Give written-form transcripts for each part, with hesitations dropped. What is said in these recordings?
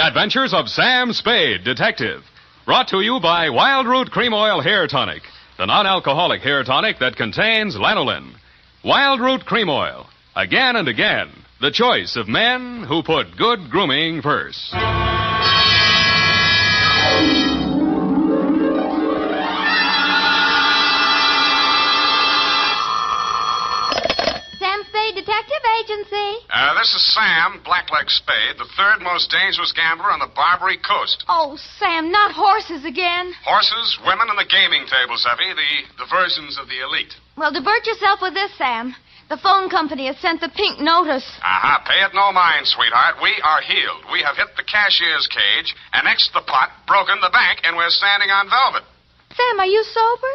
Adventures of Sam Spade, Detective. Brought to you by Wild Root Cream Oil Hair Tonic, the non-alcoholic hair tonic that contains lanolin. Wild Root Cream Oil. Again and again, the choice of men who put good grooming first. Detective Agency. This is Sam, Blackleg Spade, the third most dangerous gambler on the Barbary Coast. Oh, Sam, not horses again. Horses, women, and the gaming tables, Effie, the versions of the elite. Well, divert yourself with this, Sam. The phone company has sent the pink notice. Aha, pay it no mind, sweetheart. We are healed. We have hit the cashier's cage, annexed the pot, broken the bank, and we're standing on velvet. Sam, are you sober?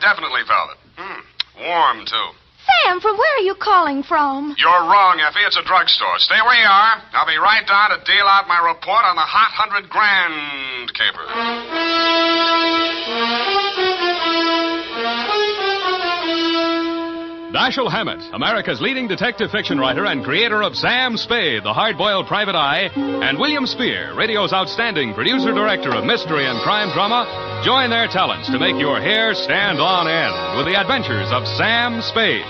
Definitely velvet. Warm, too. Sam, from where are you calling from? You're wrong, Effie. It's a drugstore. Stay where you are. I'll be right down to deal out my report on the hot 100 grand caper. Dashiell Hammett, America's leading detective fiction writer and creator of Sam Spade, the hard-boiled private eye, and William Spear, radio's outstanding producer-director of mystery and crime drama, join their talents to make your hair stand on end with the adventures of Sam Spade.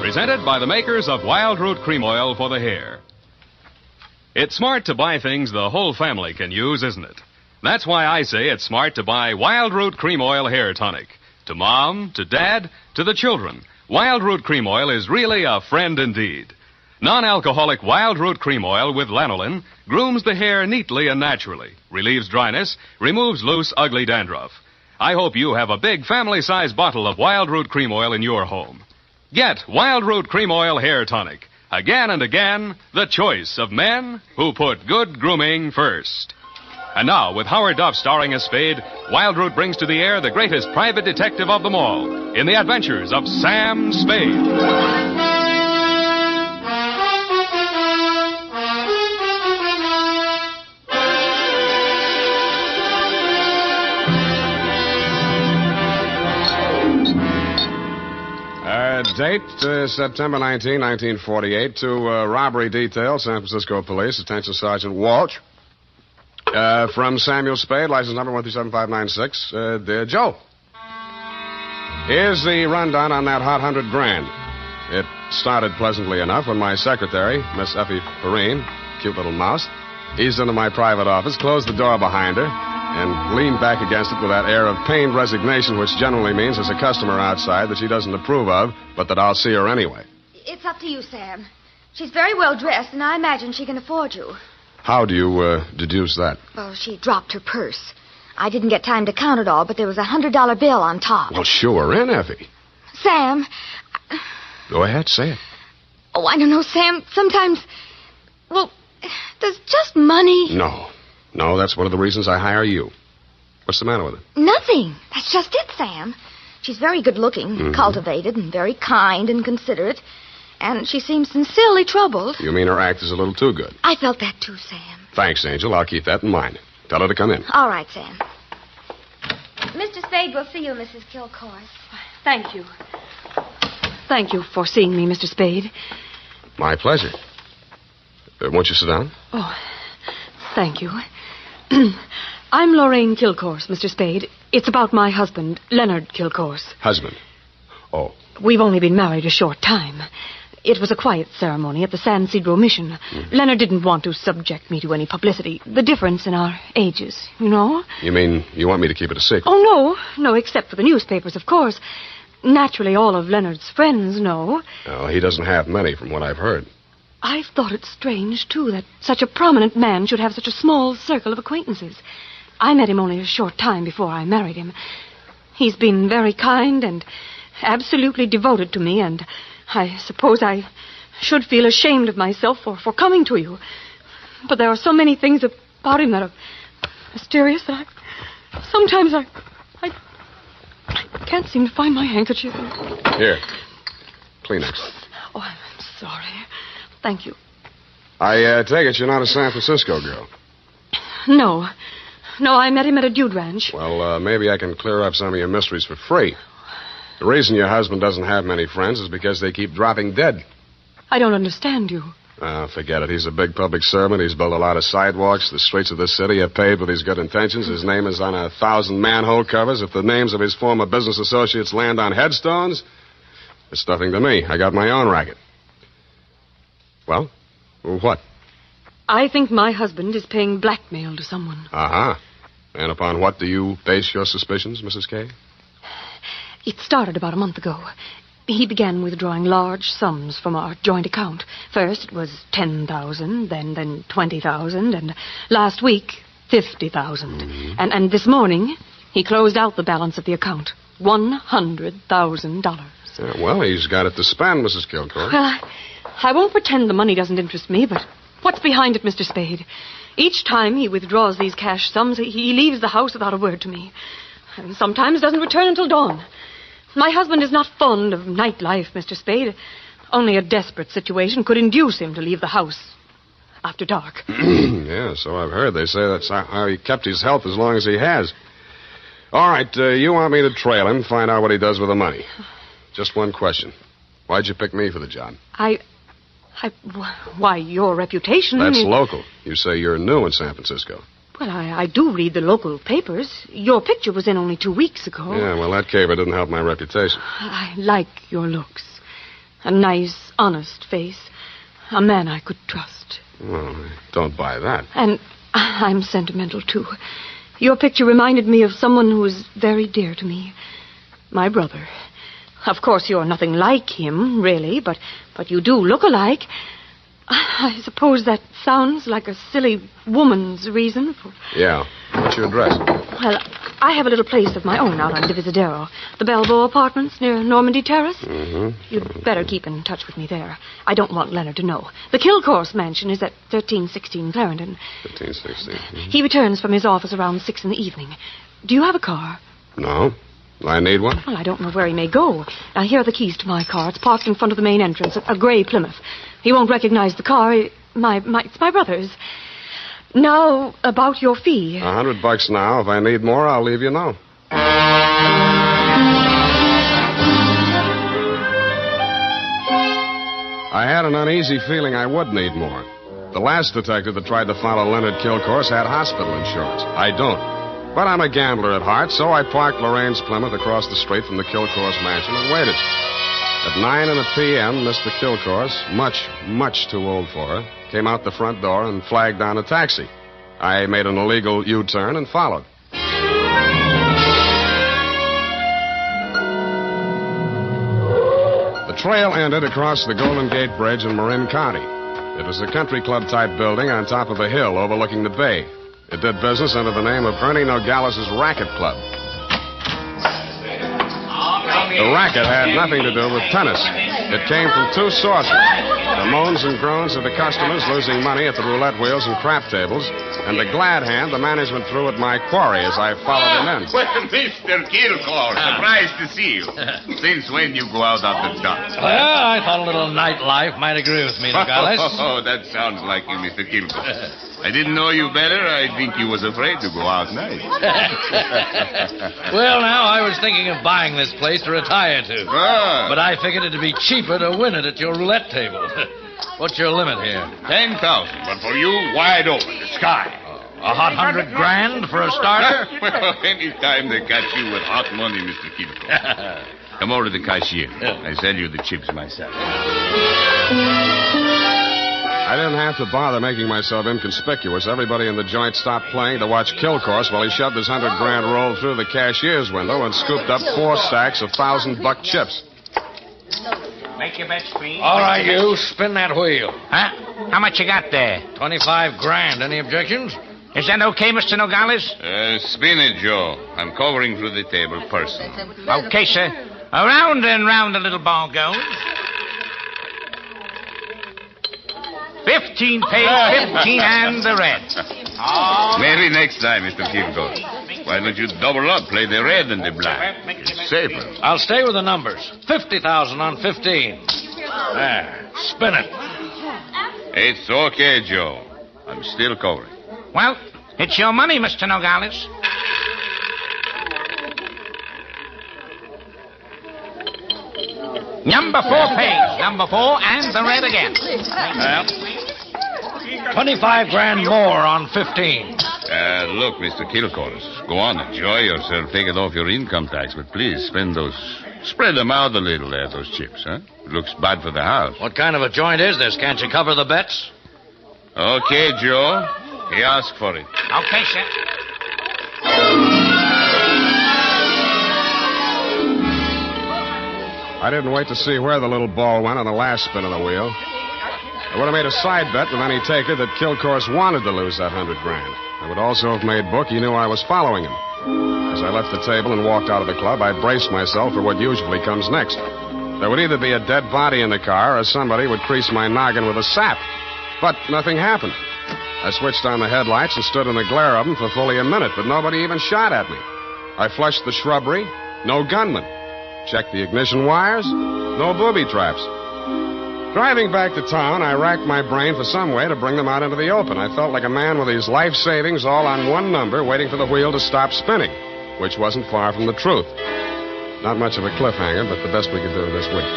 Presented by the makers of Wild Root Cream Oil for the hair. It's smart to buy things the whole family can use, isn't it? That's why I say it's smart to buy Wild Root Cream Oil Hair Tonic. To Mom, to Dad, to the children, Wild Root Cream Oil is really a friend indeed. Non-alcoholic Wild Root Cream Oil with lanolin grooms the hair neatly and naturally, relieves dryness, removes loose, ugly dandruff. I hope you have a big family-sized bottle of Wild Root Cream Oil in your home. Get Wild Root Cream Oil Hair Tonic. Again and again, the choice of men who put good grooming first. And now, with Howard Duff starring as Spade, Wild Root brings to the air the greatest private detective of them all in the adventures of Sam Spade. Date, September 19, 1948, to robbery detail, San Francisco Police, attention Sergeant Walsh. From Samuel Spade, license number 1375596, dear Joe. Here's the rundown on that hot 100 grand. It started pleasantly enough when my secretary, Miss Effie Perrine, cute little mouse, eased into my private office, closed the door behind her, and leaned back against it with that air of pained resignation, which generally means there's a customer outside that she doesn't approve of, but that I'll see her anyway. It's up to you, Sam. She's very well dressed, and I imagine she can afford you. How do you deduce that? Well, she dropped her purse. I didn't get time to count it all, but there was a $100 bill on top. Well, sure, in, Effie. Sam. Go ahead, say it. Oh, I don't know, Sam. Sometimes, well, does just money... No, that's one of the reasons I hire you. What's the matter with her? Nothing. That's just it, Sam. She's very good-looking, cultivated, and very kind and considerate. And she seems sincerely troubled. You mean her act is a little too good? I felt that too, Sam. Thanks, Angel. I'll keep that in mind. Tell her to come in. All right, Sam. Mr. Spade will see you, Mrs. Kilcourse. Thank you. Thank you for seeing me, Mr. Spade. My pleasure. Won't you sit down? Oh, thank you. I'm Lorraine Kilcourse, Mr. Spade. It's about my husband, Leonard Kilcourse. Husband? Oh. We've only been married a short time. It was a quiet ceremony at the San Cedro Mission. Leonard didn't want to subject me to any publicity. The difference in our ages, you know? You mean you want me to keep it a secret? Oh, no, except for the newspapers, of course. Naturally, all of Leonard's friends know. Oh, he doesn't have many, from what I've heard. I've thought it strange, too, that such a prominent man should have such a small circle of acquaintances. I met him only a short time before I married him. He's been very kind and absolutely devoted to me, and I suppose I should feel ashamed of myself for coming to you. But there are so many things about him that are mysterious that sometimes I can't seem to find my handkerchief. Here. Kleenex. Oh, I'm sorry. Thank you. I take it you're not a San Francisco girl. No, I met him at a dude ranch. Well, maybe I can clear up some of your mysteries for free. The reason your husband doesn't have many friends is because they keep dropping dead. I don't understand you. Forget it. He's a big public servant. He's built a lot of sidewalks. The streets of this city are paved with his good intentions. His name is on 1,000 manhole covers. If the names of his former business associates land on headstones, it's nothing to me. I got my own racket. Well, what? I think my husband is paying blackmail to someone. Uh-huh. And upon what do you base your suspicions, Mrs. Kay? It started about a month ago. He began withdrawing large sums from our joint account. First it was $10,000, then $20,000, and last week, $50,000. Mm-hmm. And this morning, he closed out the balance of the account. $100,000. Yeah, well, he's got it to spend, Mrs. Kilcourt. Well, I won't pretend the money doesn't interest me, but what's behind it, Mr. Spade? Each time he withdraws these cash sums, he leaves the house without a word to me. And sometimes doesn't return until dawn. My husband is not fond of nightlife, Mr. Spade. Only a desperate situation could induce him to leave the house after dark. Yeah, so I've heard. They say that's how he kept his health as long as he has. All right, you want me to trail him, find out what he does with the money. Just one question. Why'd you pick me for the job? Why, your reputation... That's local. You say you're new in San Francisco. Well, I do read the local papers. Your picture was in only 2 weeks ago. Yeah, well, that caper didn't help my reputation. I like your looks. A nice, honest face. A man I could trust. Well, I don't buy that. And I'm sentimental, too. Your picture reminded me of someone who was very dear to me. My brother. Of course, you're nothing like him, really, but you do look alike. I suppose that sounds like a silly woman's reason for... Yeah. What's your address? Well, I have a little place of my own out on Divisadero. The Balboa Apartments near Normandy Terrace. Mm-hmm. You'd better keep in touch with me there. I don't want Leonard to know. The Kilcourse mansion is at 1316 Clarendon. 1316. Mm-hmm. He returns from his office around 6 in the evening. Do you have a car? No. I need one? Well, I don't know where he may go. Now, here are the keys to my car. It's parked in front of the main entrance, a gray Plymouth. He won't recognize the car. It's my brother's. Now, about your fee. $100 now. If I need more, I'll leave you know. I had an uneasy feeling I would need more. The last detective that tried to follow Leonard Kilcourse had hospital insurance. I don't. But I'm a gambler at heart, so I parked Lorraine's Plymouth across the street from the Kilcourse mansion and waited. At 9 p.m., Mr. Kilcourse, much too old for her, came out the front door and flagged down a taxi. I made an illegal U-turn and followed. The trail ended across the Golden Gate Bridge in Marin County. It was a country club-type building on top of a hill overlooking the bay. It did business under the name of Ernie Nogales' Racket Club. The racket had nothing to do with tennis. It came from two sources. The moans and groans of the customers losing money at the roulette wheels and crap tables, and the glad hand the management threw at my quarry as I followed him in. Well, Mr. Kilcourse, surprised to see you. Since when you go out after dark? Well, I thought a little nightlife might agree with me, Nogales. Oh, that sounds like you, Mr. Kilcourse. I didn't know you better. I think you was afraid to go out night. Well, now, I was thinking of buying this place to retire to. Ah. But I figured it'd be cheaper to win it at your roulette table. What's your limit here? 10,000, but for you, wide open, the sky. A hot $100,000 for a starter? Well, any time they catch you with hot money, Mr. Kilcourse. Come over to the cashier. I sell you the chips myself. I didn't have to bother making myself inconspicuous. Everybody in the joint stopped playing to watch Kilcourse while he shoved his $100,000 roll through the cashier's window and scooped up 4 stacks of $1,000 chips. Make your bets, please. All right, you, spin that wheel. Huh? How much you got there? $25,000. Any objections? Is that okay, Mr. Nogales? Spin it, Joe. I'm covering through the table personally. Okay, sir. Around and round the little ball goes. 15 pays 15 and the red. Maybe next time, Mr. Kilgore. Why don't you double up, play the red and the black? It's safer. I'll stay with the numbers. 50,000 on 15. There. Spin it. It's okay, Joe. I'm still covering. Well, it's your money, Mr. Nogales. Number 4 pays. Number 4 and the red again. Well, 25 grand more on 15. Look, Mr. Kilcourse, go on, enjoy yourself. Take it off your income tax, but please spread them out a little there, those chips, huh? It looks bad for the house. What kind of a joint is this? Can't you cover the bets? Okay, Joe. He asked for it. Okay, sir. I didn't wait to see where the little ball went on the last spin of the wheel. I would have made a side bet with any taker that Kilcourse wanted to lose that $100 grand. I would also have made book he knew I was following him. As I left the table and walked out of the club, I braced myself for what usually comes next. There would either be a dead body in the car or somebody would crease my noggin with a sap. But nothing happened. I switched on the headlights and stood in the glare of them for fully a minute, but nobody even shot at me. I flushed the shrubbery. No gunman. Checked the ignition wires. No booby traps. Driving back to town, I racked my brain for some way to bring them out into the open. I felt like a man with his life savings all on one number, waiting for the wheel to stop spinning, which wasn't far from the truth. Not much of a cliffhanger, but the best we could do this week.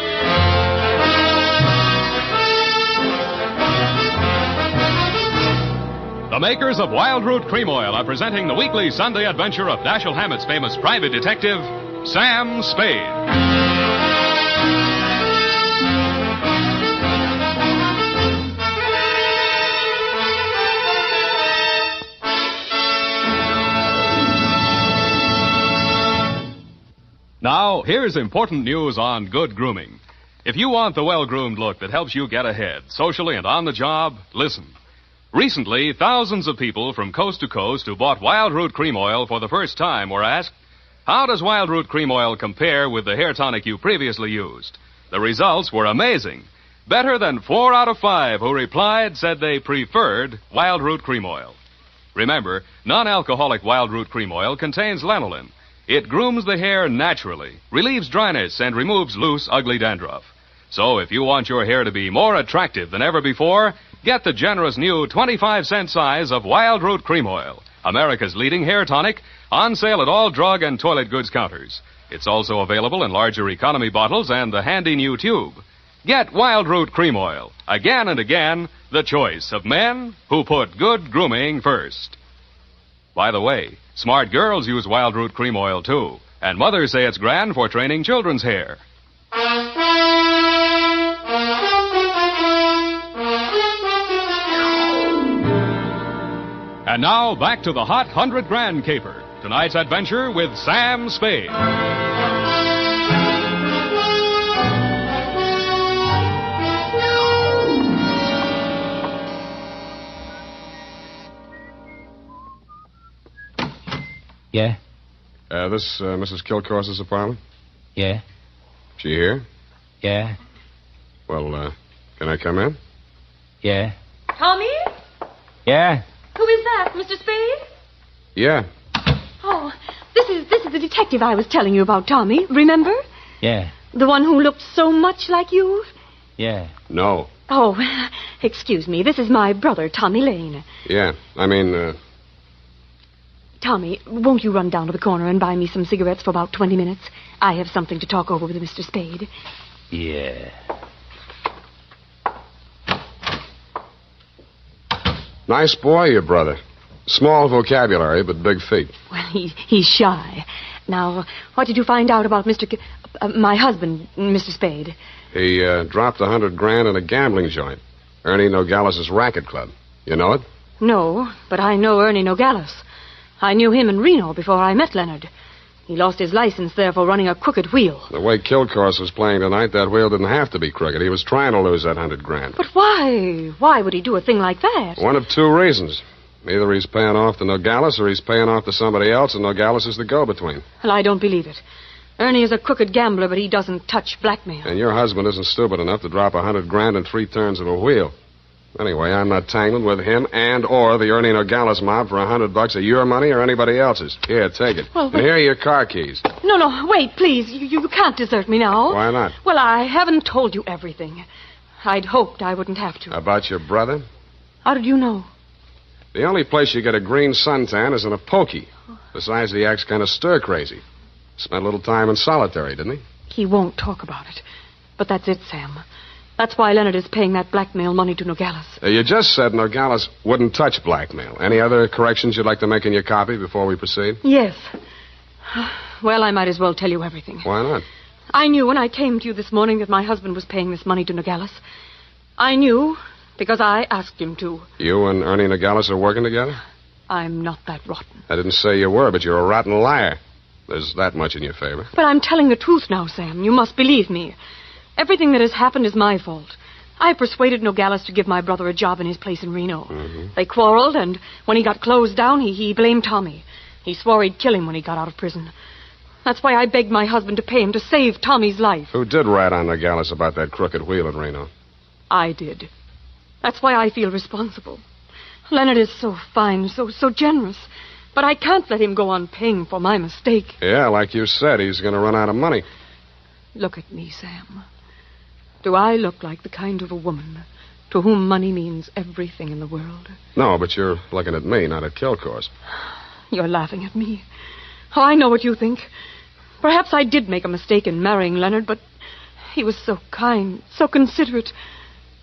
The makers of Wild Root Cream Oil are presenting the weekly Sunday adventure of Dashiell Hammett's famous private detective, Sam Spade. Now, here's important news on good grooming. If you want the well-groomed look that helps you get ahead, socially and on the job, listen. Recently, thousands of people from coast to coast who bought Wild Root Cream Oil for the first time were asked, how does Wild Root Cream Oil compare with the hair tonic you previously used? The results were amazing. Better than 4 out of 5 who replied said they preferred Wild Root Cream Oil. Remember, non-alcoholic Wild Root Cream Oil contains lanolin. It grooms the hair naturally, relieves dryness, and removes loose, ugly dandruff. So if you want your hair to be more attractive than ever before, get the generous new 25-cent size of Wild Root Cream Oil, America's leading hair tonic, on sale at all drug and toilet goods counters. It's also available in larger economy bottles and the handy new tube. Get Wild Root Cream Oil, again and again, the choice of men who put good grooming first. By the way, smart girls use Wild Root Cream Oil, too, and mothers say it's grand for training children's hair. And now, back to the hot 100 grand caper. Tonight's adventure with Sam Spade. Yeah? This Mrs. Kilcourse's apartment? Yeah? She here? Yeah? Well, can I come in? Yeah? Tommy? Yeah? Who is that, Mr. Spade? Yeah. Oh, this is the detective I was telling you about, Tommy. Remember? Yeah? The one who looked so much like you? Yeah? No. Oh, excuse me. This is my brother, Tommy Lane. Yeah. I mean, Tommy, won't you run down to the corner and buy me some cigarettes for about 20 minutes? I have something to talk over with Mr. Spade. Yeah. nice boy, your brother. Small vocabulary, but big feet. Well, he's shy. Now, what did you find out about my husband, Mr. Spade? He dropped 100 grand in a gambling joint. Ernie Nogales' racket club. You know it? No, but I know Ernie Nogales. I knew him in Reno before I met Leonard. He lost his license there for running a crooked wheel. The way Kilcourse was playing tonight, that wheel didn't have to be crooked. He was trying to lose that 100 grand. But why? Why would he do a thing like that? One of two reasons. Either he's paying off to Nogales or he's paying off to somebody else, and Nogales is the go-between. Well, I don't believe it. Ernie is a crooked gambler, but he doesn't touch blackmail. And your husband isn't stupid enough to drop $100,000 in 3 turns of a wheel. Anyway, I'm not tangled with him or the Ernie Nogales mob for $100 of your money or anybody else's. Here, take it. Well, and here are your car keys. No, wait, please. You can't desert me now. Why not? Well, I haven't told you everything. I'd hoped I wouldn't have to. About your brother? How did you know? The only place you get a green suntan is in a pokey. Besides, he acts kind of stir-crazy. Spent a little time in solitary, didn't he? He won't talk about it. But that's it, Sam. That's why Leonard is paying that blackmail money to Nogales. You just said Nogales wouldn't touch blackmail. Any other corrections you'd like to make in your copy before we proceed? Yes. Well, I might as well tell you everything. Why not? I knew when I came to you this morning that my husband was paying this money to Nogales. I knew because I asked him to. You and Ernie Nogales are working together? I'm not that rotten. I didn't say you were, but you're a rotten liar. There's that much in your favor. But I'm telling the truth now, Sam. You must believe me. Everything that has happened is my fault. I persuaded Nogales to give my brother a job in his place in Reno. Mm-hmm. They quarreled, and when he got closed down, he blamed Tommy. He swore he'd kill him when he got out of prison. That's why I begged my husband to pay him to save Tommy's life. Who did rat on Nogales about that crooked wheel in Reno? I did. That's why I feel responsible. Leonard is so fine, so generous. But I can't let him go on paying for my mistake. Yeah, like you said, he's going to run out of money. Look at me, Sam. Do I look like the kind of a woman to whom money means everything in the world? No, but you're looking at me, not at Kilcourse. You're laughing at me. Oh, I know what you think. Perhaps I did make a mistake in marrying Leonard, but he was so kind, so considerate.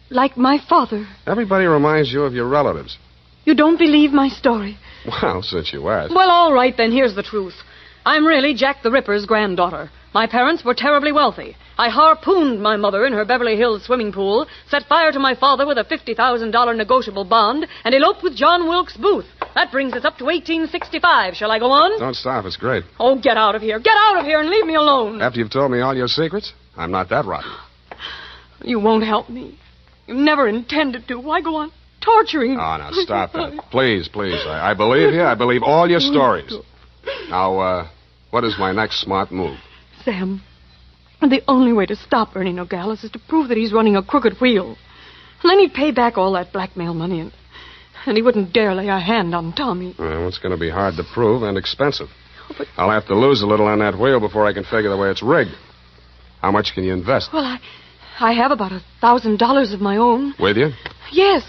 Like my father. Everybody reminds you of your relatives. You don't believe my story? Well, since you asked. Well, all right, then, here's the truth. I'm really Jack the Ripper's granddaughter. My parents were terribly wealthy. I harpooned my mother in her Beverly Hills swimming pool, set fire to my father with a $50,000 negotiable bond, and eloped with John Wilkes Booth. That brings us up to 1865. Shall I go on? Don't stop. It's great. Oh, get out of here. Get out of here and leave me alone. After you've told me all your secrets, I'm not that rotten. You won't help me. You never intended to. Why go on torturing me? Oh, now, stop that. Please. I believe you. I believe all your stories. Now, what is my next smart move? Sam, the only way to stop Ernie Nogales is to prove that he's running a crooked wheel. And then he'd pay back all that blackmail money, and he wouldn't dare lay a hand on Tommy. Well, it's going to be hard to prove and expensive. Oh, but... I'll have to lose a little on that wheel before I can figure the way it's rigged. How much can you invest? Well, I have about $1,000 of my own. With you? Yes.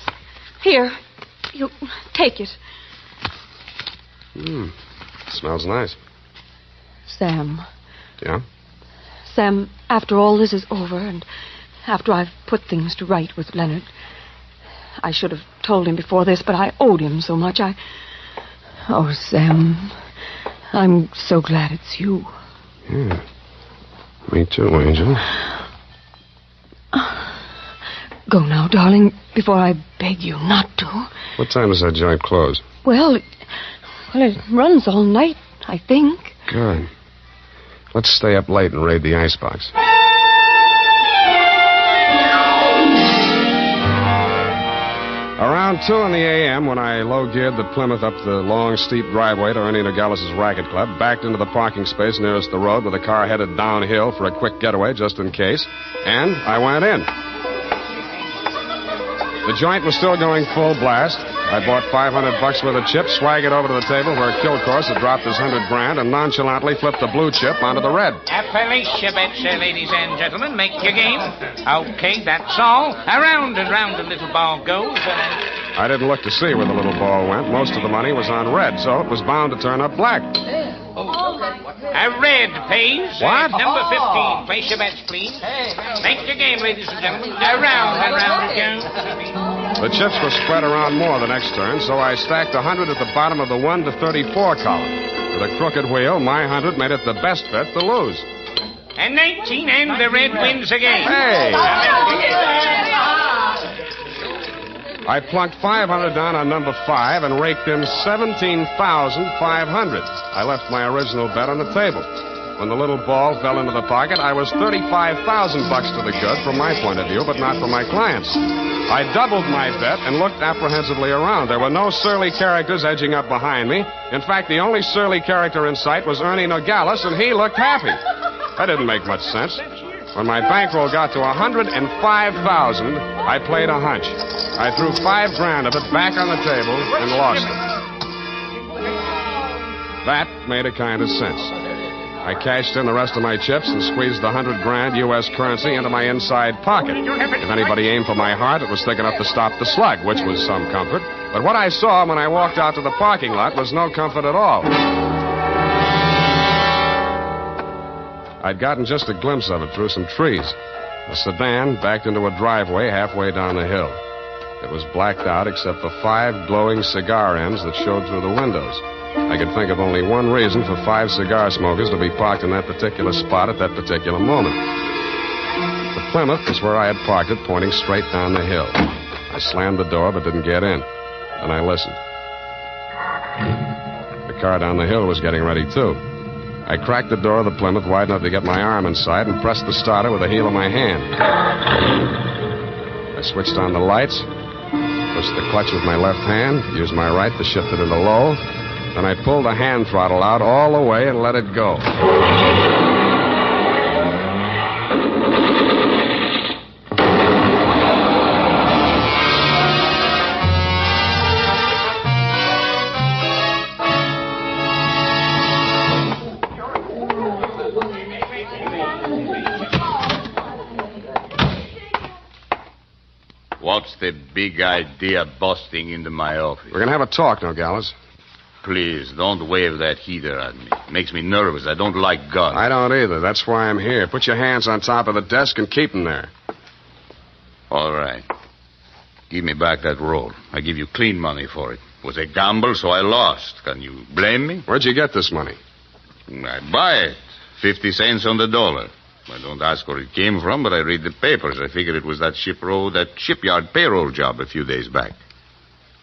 Here. You take it. Smells nice. Sam. Yeah? Sam, after all this is over, and after I've put things to right with Leonard, I should have told him before this, but I owed him so much. Oh, Sam, I'm so glad it's you. Yeah. Me too, Angel. Go now, darling, before I beg you not to. What time does that joint close? Well, it runs all night, I think. Good. Let's stay up late and raid the icebox. Around 2 a.m., when I low-geared the Plymouth up the long, steep driveway to Ernie Nogales' racket club, backed into the parking space nearest the road with a car headed downhill for a quick getaway, just in case, and I went in. The joint was still going full blast. I bought $500 worth of chips, swaggered over to the table where Kilcourse had dropped his $100,000, and nonchalantly flipped the blue chip onto the red. Appalachia bets, ladies and gentlemen. Make your game. Okay, that's all. Around and round the little ball goes. I didn't look to see where the little ball went. Most of the money was on red, so it was bound to turn up black. A red pays. What? Number 15. Place your bets, please. Make your game, ladies and gentlemen. Around and round it goes. The chips were spread around more the next turn, so I stacked 100 at the bottom of the 1 to 34 column. With a crooked wheel, my 100 made it the best bet to lose. And 19, and the red wins again. Hey! I plunked 500 down on number 5 and raked in 17,500. I left my original bet on the table. When the little ball fell into the pocket, I was $35,000 to the good from my point of view, but not from my clients. I doubled my bet and looked apprehensively around. There were no surly characters edging up behind me. In fact, the only surly character in sight was Ernie Nogales, and he looked happy. That didn't make much sense. When my bankroll got to $105,000, I played a hunch. I threw $5,000 of it back on the table and lost it. That made a kind of sense. I cashed in the rest of my chips and squeezed the $100,000 U.S. currency into my inside pocket. If anybody aimed for my heart, it was thick enough to stop the slug, which was some comfort. But what I saw when I walked out to the parking lot was no comfort at all. I'd gotten just a glimpse of it through some trees. A sedan backed into a driveway halfway down the hill. It was blacked out except for 5 glowing cigar ends that showed through the windows. I could think of only one reason for 5 cigar smokers to be parked in that particular spot at that particular moment. The Plymouth was where I had parked it, pointing straight down the hill. I slammed the door but didn't get in. Then I listened. The car down the hill was getting ready, too. I cracked the door of the Plymouth wide enough to get my arm inside and pressed the starter with the heel of my hand. I switched on the lights, pushed the clutch with my left hand, used my right to shift it into low. Then I pulled the hand throttle out all the way and let it go. What's the big idea busting into my office? We're going to have a talk, Nogales. Please, don't wave that heater at me. It makes me nervous. I don't like guns. I don't either. That's why I'm here. Put your hands on top of the desk and keep them there. All right. Give me back that roll. I give you clean money for it. It was a gamble, so I lost. Can you blame me? Where'd you get this money? I buy it. 50 cents on the dollar. I don't ask where it came from, but I read the papers. I figured it was that shipyard payroll job a few days back.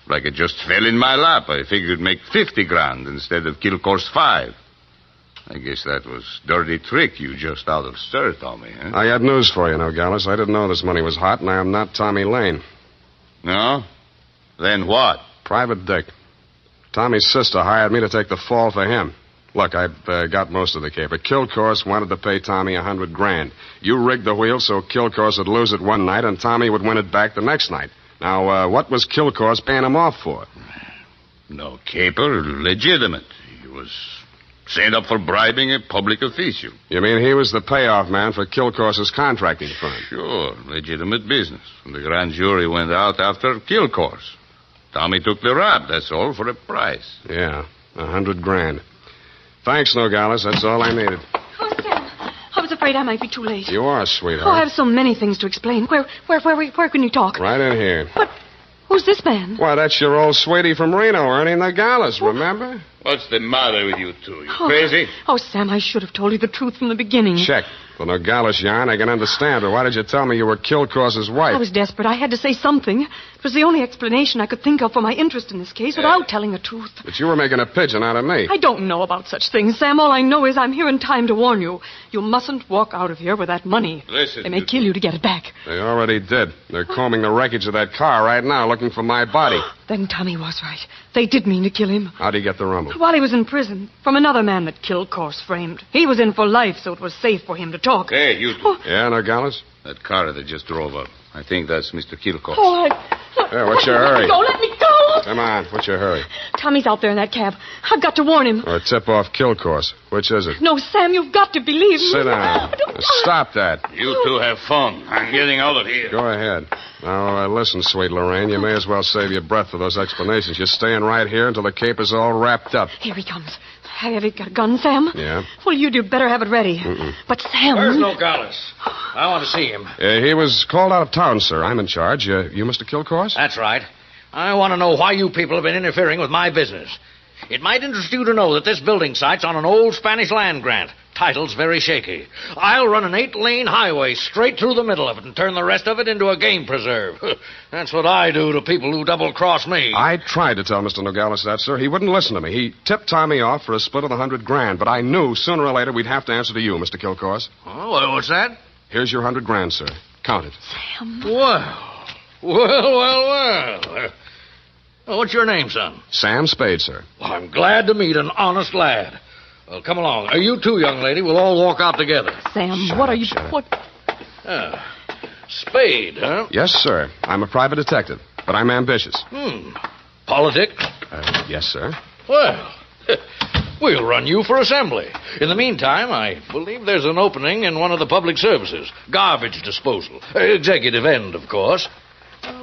Like it just fell in my lap. I figured it'd make $50,000 instead of Kilcore's 5. I guess that was dirty trick you just out of stir, Tommy, huh? I got news for you, Nogales. I didn't know this money was hot, and I am not Tommy Lane. No? Then what? Private Dick. Tommy's sister hired me to take the fall for him. Look, I've got most of the caper. Kilcourse wanted to pay Tommy $100,000. You rigged the wheel so Kilcourse would lose it one night and Tommy would win it back the next night. Now, what was Kilcourse paying him off for? No caper, legitimate. He was sent up for bribing a public official. You mean he was the payoff man for Kilcourse's contracting firm? Sure, legitimate business. And the grand jury went out after Kilcourse. Tommy took the rap, that's all, for a price. Yeah, $100,000. Thanks, Nogales. That's all I needed. Oh, Sam, I was afraid I might be too late. You are, sweetheart. Oh, I have so many things to explain. Where can you talk? Right in here. But who's this man? Why, that's your old sweetie from Reno, Ernie Nogales, remember? What's the matter with you two? You crazy? Oh, Sam, I should have told you the truth from the beginning. Check. The Nogales yarn, I can understand, but why did you tell me you were Kilcourse's wife? I was desperate. I had to say something. It was the only explanation I could think of for my interest in this case without telling the truth. But you were making a pigeon out of me. I don't know about such things, Sam. All I know is I'm here in time to warn you. You mustn't walk out of here with that money. Listen, they may kill you to get it back. They already did. They're combing the wreckage of that car right now, looking for my body. Then Tommy was right. They did mean to kill him. How'd he get the rumble? While he was in prison, from another man that Kilcourse framed. He was in for life, so it was safe for him to talk. Hey, you two. Yeah, Nogales? That car that just drove up. I think that's Mr. Kilcourse. Oh, Yeah, what's your hurry? Let me go. Come on, what's your hurry? Tommy's out there in that cab. I've got to warn him. Or tip off Kilcourse. Which is it? No, Sam, you've got to believe me. Sit down. Stop that. You two have fun. I'm getting out of here. Go ahead. Now, listen, sweet Lorraine, you may as well save your breath for those explanations. You're staying right here until the caper's all wrapped up. Here he comes. Have you got a gun, Sam? Yeah. Well, you'd better have it ready. Mm-mm. But Sam... Where's Nogales? I want to see him. He was called out of town, sir. I'm in charge. You Mr. Kilcourse? That's right. I want to know why you people have been interfering with my business. It might interest you to know that this building site's on an old Spanish land grant. Title's very shaky. I'll run an 8-lane highway straight through the middle of it and turn the rest of it into a game preserve. That's what I do to people who double-cross me. I tried to tell Mr. Nogales that, sir. He wouldn't listen to me. He tipped Tommy off for a split of the $100,000, but I knew sooner or later we'd have to answer to you, Mr. Kilcourse. Oh, what's that? Here's your $100,000, sir. Count it. Sam. Well, Well. What's your name, son? Sam Spade, sir. Well, I'm glad to meet an honest lad. Well, come along. You too, young lady. We'll all walk out together. Sam, what are you... What? Spade, huh? Yes, sir. I'm a private detective, but I'm ambitious. Politics? Yes, sir. Well, we'll run you for assembly. In the meantime, I believe there's an opening in one of the public services. Garbage disposal. Executive end, of course.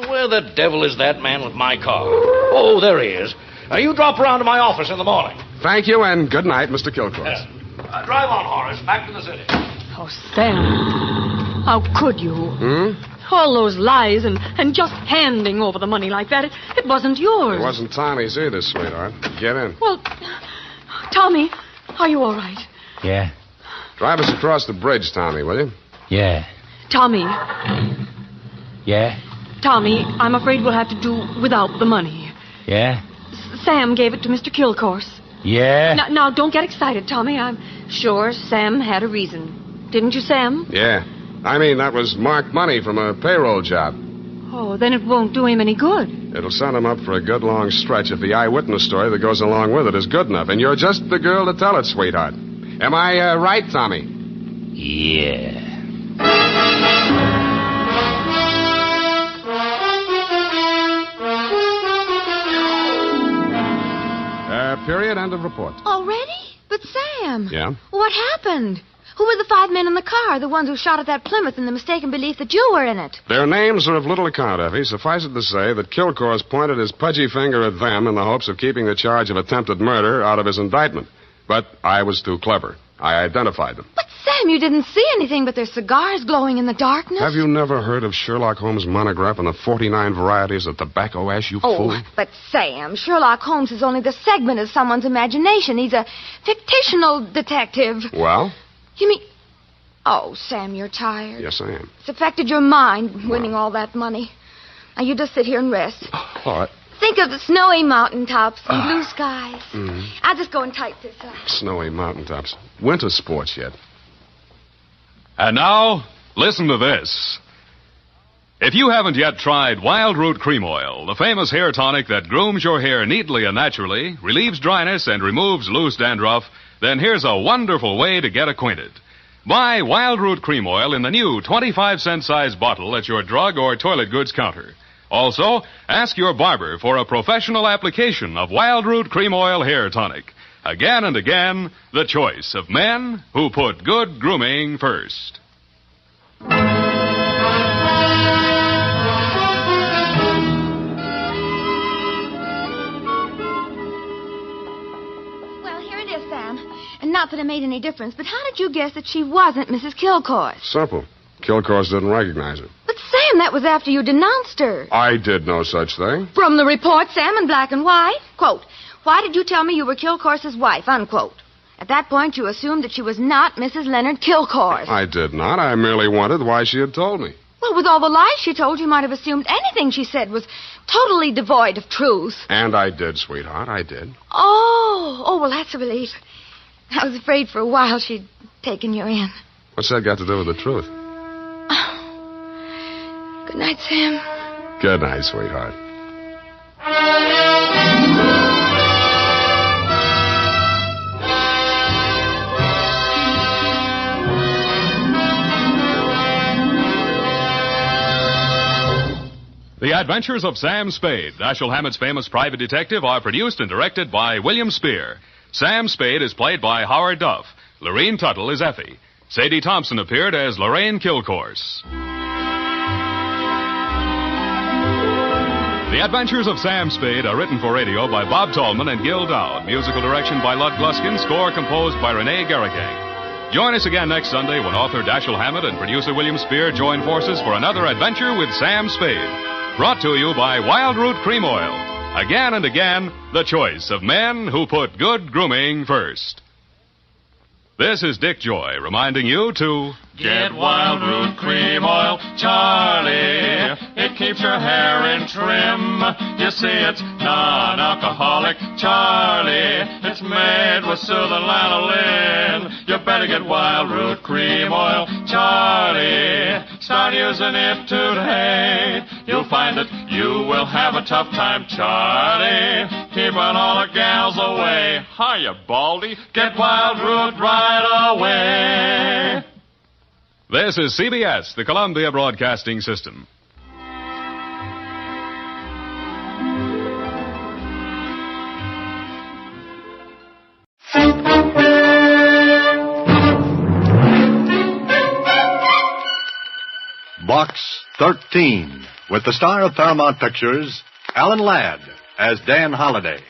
Where the devil is that man with my car? Oh, there he is. You drop around to my office in the morning. Thank you, and good night, Mr. Kilcourse. Drive on, Horace. Back to the city. Oh, Sam. How could you? All those lies and just handing over the money like that. It wasn't yours. It wasn't Tommy's either, sweetheart. Get in. Well, Tommy, are you all right? Yeah. Drive us across the bridge, Tommy, will you? Yeah. Tommy, Yeah. Tommy, I'm afraid we'll have to do without the money. Yeah. Sam gave it to Mr. Kilcourse. Yeah. Now, don't get excited, Tommy. I'm sure Sam had a reason. Didn't you, Sam? Yeah. I mean, that was marked money from a payroll job. Oh, then it won't do him any good. It'll send him up for a good long stretch if the eyewitness story that goes along with it is good enough. And you're just the girl to tell it, sweetheart. Am I right, Tommy? Yeah. Period. End of report. Already? But Sam. Yeah? What happened? Who were the 5 men in the car, the ones who shot at that Plymouth in the mistaken belief that you were in it? Their names are of little account, Effie. Suffice it to say that Kilcourse pointed his pudgy finger at them in the hopes of keeping the charge of attempted murder out of his indictment. But I was too clever. I identified them. But, Sam, you didn't see anything but their cigars glowing in the darkness. Have you never heard of Sherlock Holmes' monograph on the 49 varieties of tobacco ash, you fool? Oh, but, Sam, Sherlock Holmes is only the segment of someone's imagination. He's a fictional detective. Well? You mean... Oh, Sam, you're tired. Yes, I am. It's affected your mind, winning all that money. Now, you just sit here and rest. All right. Think of the snowy mountaintops and blue skies. Mm-hmm. I'll just go and type this up. Snowy mountaintops. Winter sports yet. And now, listen to this. If you haven't yet tried Wild Root Cream Oil, the famous hair tonic that grooms your hair neatly and naturally, relieves dryness, and removes loose dandruff, then here's a wonderful way to get acquainted. Buy Wild Root Cream Oil in the new 25-cent size bottle at your drug or toilet goods counter. Also, ask your barber for a professional application of Wild Root Cream Oil Hair Tonic. Again and again, the choice of men who put good grooming first. Well, here it is, Sam. And not that it made any difference, but how did you guess that she wasn't Mrs. Kilcourse? Simple. Kilcourse didn't recognize her. But, Sam, that was after you denounced her. I did no such thing. From the report, Sam, in black and white. Quote, why did you tell me you were Kilcourse's wife? Unquote. At that point, you assumed that she was not Mrs. Leonard Kilcourse. I did not. I merely wondered why she had told me. Well, with all the lies she told, you might have assumed anything she said was totally devoid of truth. And I did, sweetheart. I did. Oh, well, that's a relief. I was afraid for a while she'd taken you in. What's that got to do with the truth? Good night, Sam. Good night, sweetheart. The Adventures of Sam Spade, Dashiell Hammett's famous private detective, are produced and directed by William Spear. Sam Spade is played by Howard Duff. Lorene Tuttle is Effie. Sadie Thompson appeared as Lorraine Kilcourse. The Adventures of Sam Spade are written for radio by Bob Tallman and Gil Dowd. Musical direction by Lud Gluskin. Score composed by Renee Garrigang. Join us again next Sunday when author Dashiell Hammett and producer William Spear join forces for another adventure with Sam Spade. Brought to you by Wild Root Cream Oil. Again and again, the choice of men who put good grooming first. This is Dick Joy reminding you to get Wild Root Cream Oil, Charlie. It keeps your hair in trim. You see, it's non-alcoholic, Charlie. It's made with soothing lanolin. You better get Wild Root Cream Oil, Charlie. Start using it today. you'll find that you will have a tough time, Charlie, keeping all the gals away. Hiya, Baldy, get Wild Root right away. This is CBS, the Columbia Broadcasting System. Box 13, with the star of Paramount Pictures, Alan Ladd, as Dan Holliday.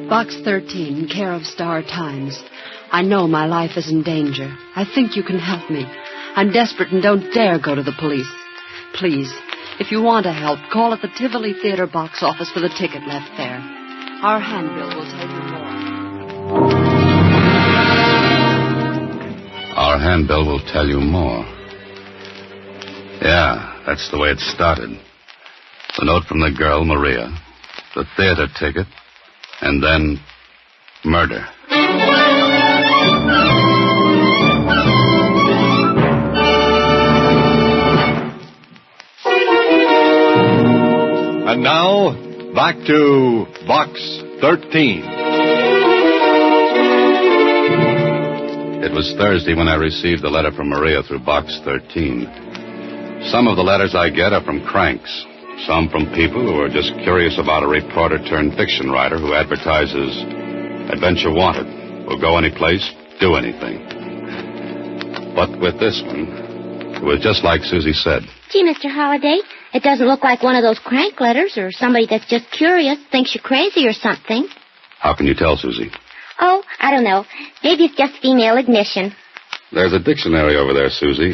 Box 13, care of Star Times. I know my life is in danger. I think you can help me. I'm desperate and don't dare go to the police. Please, if you want to help, call at the Tivoli Theater box office for the ticket left there. Our handbill will tell you more. Our handbill will tell you more. Yeah, that's the way it started. The note from the girl, Maria, the theater ticket, and then murder. And now, back to Box 13. It was Thursday when I received the letter from Maria through Box 13. Some of the letters I get are from cranks. Some from people who are just curious about a reporter-turned-fiction writer who advertises Adventure Wanted. Will go any place, do anything. But with this one, it was just like Susie said. Gee, Mr. Holliday, it doesn't look like one of those crank letters or somebody that's just curious, thinks you're crazy or something. How can you tell, Susie? Oh, I don't know. Maybe it's just female ignition. There's a dictionary over there, Susie.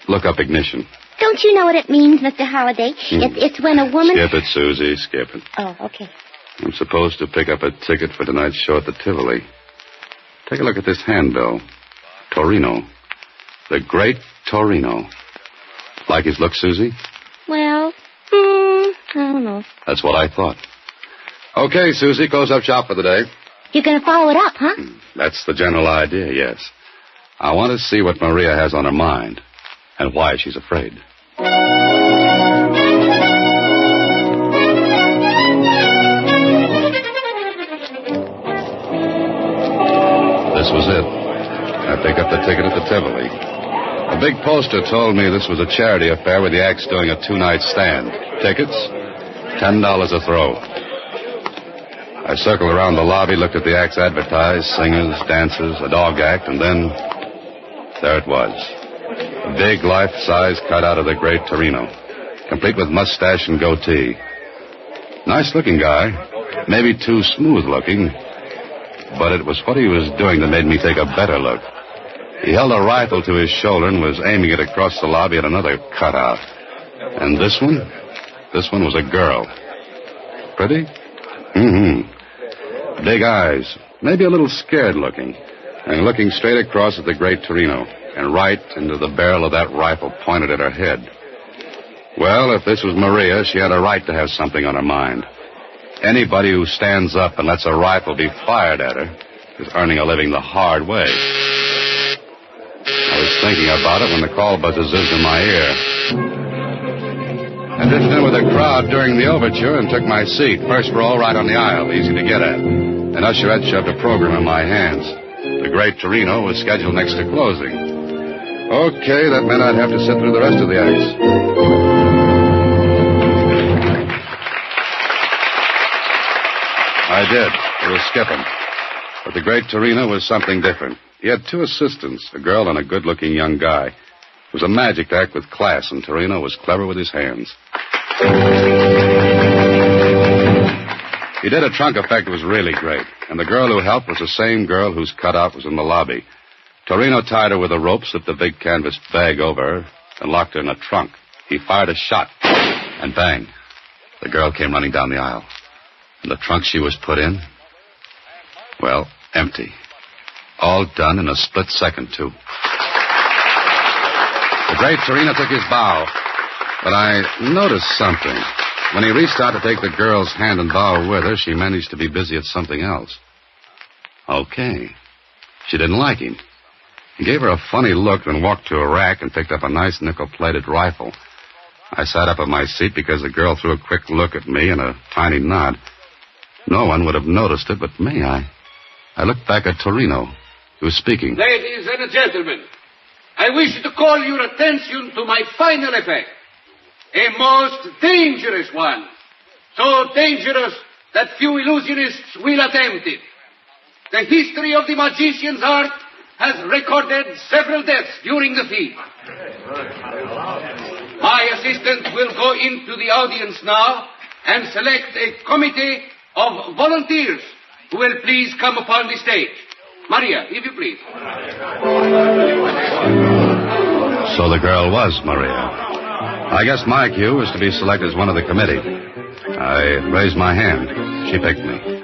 Look up ignition. Don't you know what it means, Mr. Holliday? It's when a woman... Skip it, Susie, skip it. Oh, okay. I'm supposed to pick up a ticket for tonight's show at the Tivoli. Take a look at this handbill. Torino. The Great Torino. Like his look, Susie? Well, I don't know. That's what I thought. Okay, Susie, close up shop for the day. You're going to follow it up, huh? That's the general idea, yes. I want to see what Maria has on her mind and why she's afraid. This was it. I picked up the ticket at the Tivoli. A big poster told me this was a charity affair where the act's doing a two-night stand. Tickets, $10 a throw. I circled around the lobby, looked at the acts advertised, singers, dancers, a dog act, and then there it was. A big life-size cutout of the Great Torino, complete with mustache and goatee. Nice-looking guy, maybe too smooth-looking, but it was what he was doing that made me take a better look. He held a rifle to his shoulder and was aiming it across the lobby at another cutout. And this one? This one was a girl. Pretty? Big eyes, maybe a little scared-looking, and looking straight across at the Great Torino, and right into the barrel of that rifle pointed at her head. Well, if this was Maria, she had a right to have something on her mind. Anybody who stands up and lets a rifle be fired at her is earning a living the hard way. I was thinking about it when the call buzzer zizzed in my ear. I drifted in with the crowd during the overture and took my seat, first row right on the aisle, easy to get at. An usherette shoved a program in my hands. The Great Torino was scheduled next to closing. Okay, that meant I'd have to sit through the rest of the acts. I did. It was skipping. But the Great Torino was something different. He had two assistants, a girl and a good-looking young guy. It was a magic act with class, and Torino was clever with his hands. He did a trunk effect that was really great, and the girl who helped was the same girl whose cutout was in the lobby. Torino tied her with a rope, slipped a big canvas bag over her, and locked her in a trunk. He fired a shot, and bang, the girl came running down the aisle. And the trunk she was put in, well, empty. All done in a split second, too. The Great Torino took his bow, but I noticed something. When he reached out to take the girl's hand and bow with her, she managed to be busy at something else. Okay. She didn't like him. He gave her a funny look, then walked to a rack and picked up a nice nickel-plated rifle. I sat up in my seat because the girl threw a quick look at me and a tiny nod. No one would have noticed it but me. I looked back at Torino, who was speaking. Ladies and gentlemen, I wish to call your attention to my final effect. A most dangerous one. So dangerous that few illusionists will attempt it. The history of the magician's art has recorded several deaths during the feat. My assistant will go into the audience now and select a committee of volunteers who will please come upon the stage. Maria, if you please. So the girl was Maria. I guess my cue was to be selected as one of the committee. I raised my hand. She picked me.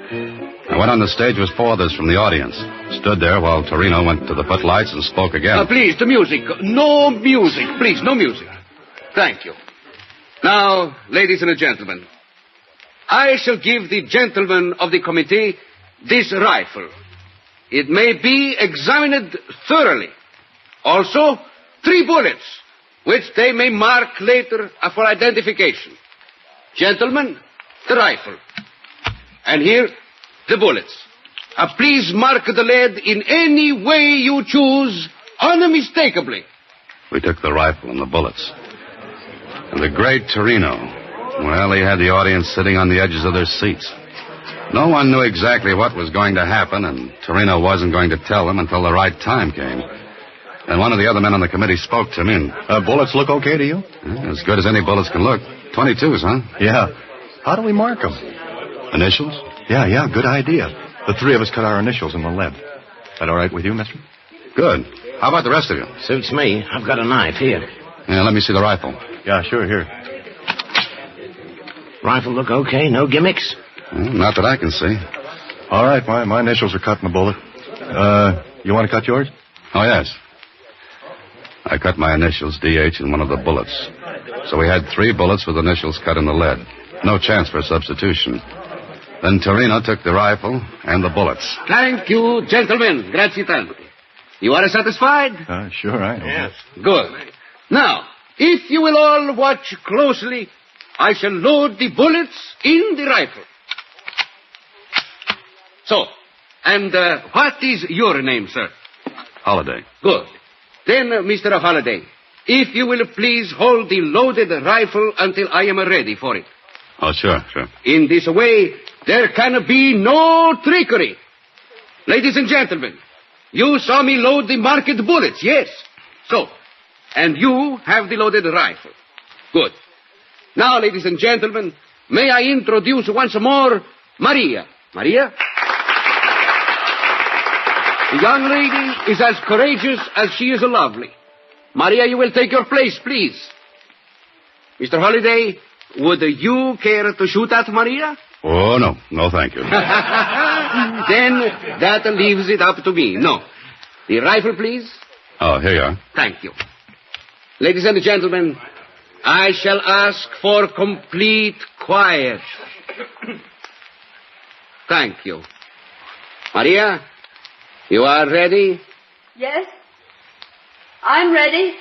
I went on the stage with 4 others from the audience. Stood there while Torino went to the footlights and spoke again. Please, the music. No music. Please, no music. Thank you. Now, ladies and gentlemen, I shall give the gentlemen of the committee this rifle. It may be examined thoroughly. Also, 3 bullets, which they may mark later for identification. Gentlemen, the rifle. And here, the bullets. Please mark the lead in any way you choose, unmistakably. We took the rifle and the bullets. And the great Torino, well, he had the audience sitting on the edges of their seats. No one knew exactly what was going to happen, and Torino wasn't going to tell them until the right time came. And one of the other men on the committee spoke to me. And, bullets look okay to you? As good as any bullets can look. 22s, huh? Yeah. How do we mark them? Initials? Yeah, good idea. The 3 of us cut our initials in the lead. That all right with you, mister? Good. How about the rest of you? Suits me. I've got a knife here. Yeah, let me see the rifle. Yeah, sure, here. Rifle look okay? No gimmicks? Well, not that I can see. All right, my initials are cut in the bullet. You want to cut yours? Oh, yes. I cut my initials, DH, in one of the bullets. So we had 3 bullets with initials cut in the lead. No chance for substitution. Then Torino took the rifle and the bullets. Thank you, gentlemen. Grazie tanto. You are satisfied? Sure, I am. Yes. Good. Now, if you will all watch closely, I shall load the bullets in the rifle. So, and what is your name, sir? Holiday. Good. Then, Mr. Holiday, if you will please hold the loaded rifle until I am ready for it. Oh, sure. In this way, there can be no trickery. Ladies and gentlemen, you saw me load the marked bullets, yes? So, and you have the loaded rifle. Good. Now, ladies and gentlemen, may I introduce once more Maria. Maria? The young lady is as courageous as she is lovely. Maria, you will take your place, please. Mr. Holiday, would you care to shoot at Maria? Oh, no. No, thank you. Then that leaves it up to me. No. The rifle, please. Oh, here you are. Thank you. Ladies and gentlemen, I shall ask for complete quiet. Thank you. Maria, you are ready? Yes. I'm ready.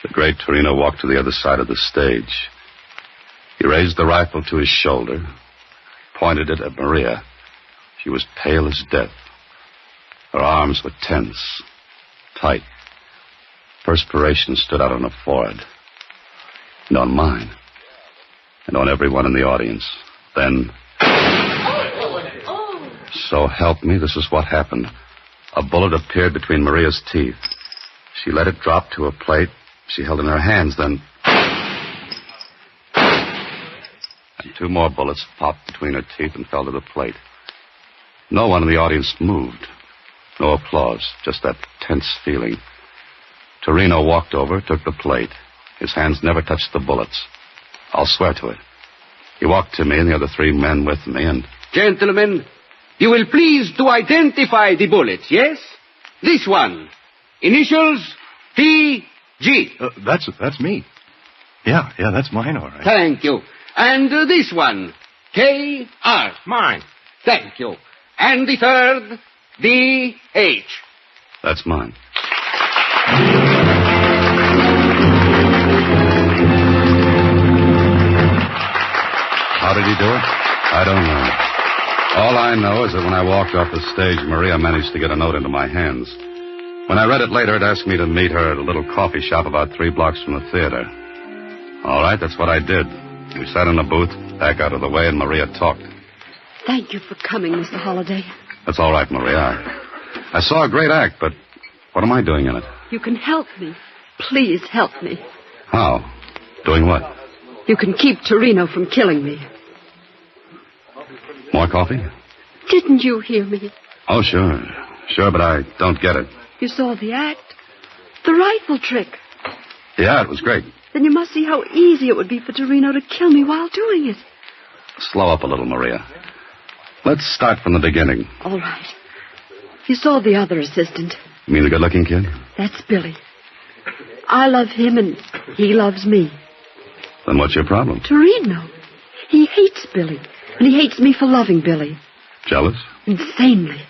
The great Torino walked to the other side of the stage. He raised the rifle to his shoulder, pointed it at Maria. She was pale as death. Her arms were tense, tight. Perspiration stood out on her forehead, and on mine, and on everyone in the audience. Then, so help me, this is what happened. A bullet appeared between Maria's teeth. She let it drop to a plate she held in her hands, then... And 2 more bullets popped between her teeth and fell to the plate. No one in the audience moved. No applause, just that tense feeling. Torino walked over, took the plate. His hands never touched the bullets. I'll swear to it. He walked to me and the other 3 men with me, and... Gentlemen, you will please to identify the bullets, yes? This one. Initials T.G. That's me. Yeah, that's mine, all right. Thank you. And this one, K.R. Mine. Thank you. And the third, D.H. That's mine. did he do it? I don't know. All I know is that when I walked off the stage, Maria managed to get a note into my hands. When I read it later, it asked me to meet her at a little coffee shop about 3 blocks from the theater. All right, that's what I did. We sat in a booth, back out of the way, and Maria talked. Thank you for coming, Mr. Holliday. That's all right, Maria. I saw a great act, but what am I doing in it? You can help me. Please help me. How? Doing what? You can keep Torino from killing me. More coffee? Didn't you hear me? Oh, sure. Sure, but I don't get it. You saw the act. The rifle trick. Yeah, it was great. Then you must see how easy it would be for Torino to kill me while doing it. Slow up a little, Maria. Let's start from the beginning. All right. You saw the other assistant. You mean the good-looking kid? That's Billy. I love him and he loves me. Then what's your problem? Torino. He hates Billy. And he hates me for loving Billy. Jealous? Insanely.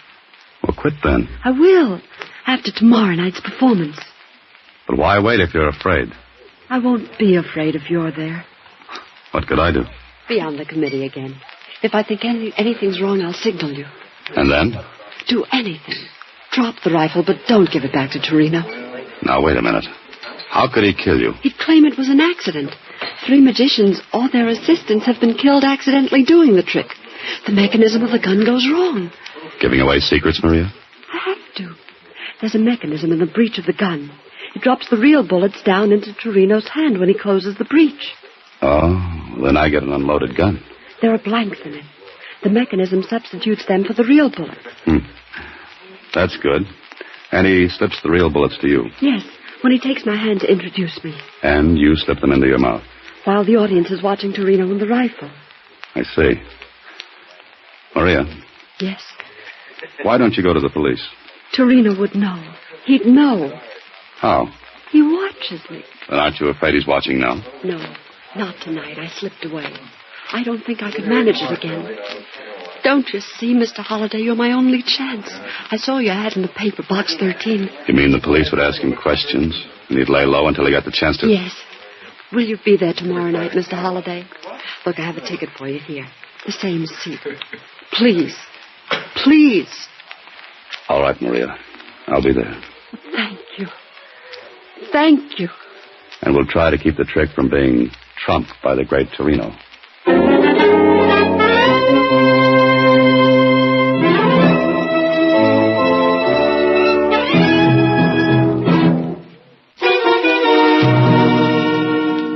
Well, quit then. I will. After tomorrow night's performance. But why wait if you're afraid? I won't be afraid if you're there. What could I do? Be on the committee again. If I think anything's wrong, I'll signal you. And then? Do anything. Drop the rifle, but don't give it back to Torino. Now, wait a minute. How could he kill you? He'd claim it was an accident. 3 magicians or their assistants have been killed accidentally doing the trick. The mechanism of the gun goes wrong. Giving away secrets, Maria? I have to. There's a mechanism in the breech of the gun. It drops the real bullets down into Torino's hand when he closes the breech. Oh, then I get an unloaded gun. There are blanks in it. The mechanism substitutes them for the real bullets. That's good. And he slips the real bullets to you. Yes, when he takes my hand to introduce me. And you slip them into your mouth. While the audience is watching Torino and the rifle. I see. Maria. Yes? Why don't you go to the police? Torino would know. He'd know. How? He watches me. Then aren't you afraid he's watching now? No, not tonight. I slipped away. I don't think I could manage it again. Don't you see, Mr. Holliday, you're my only chance. I saw your ad in the paper, box 13. You mean the police would ask him questions, and he'd lay low until he got the chance to... Yes. Will you be there tomorrow night, Mr. Holliday? Look, I have a ticket for you here. The same seat. Please. Please. All right, Maria. I'll be there. Thank you. Thank you. And we'll try to keep the trick from being trumped by the great Torino.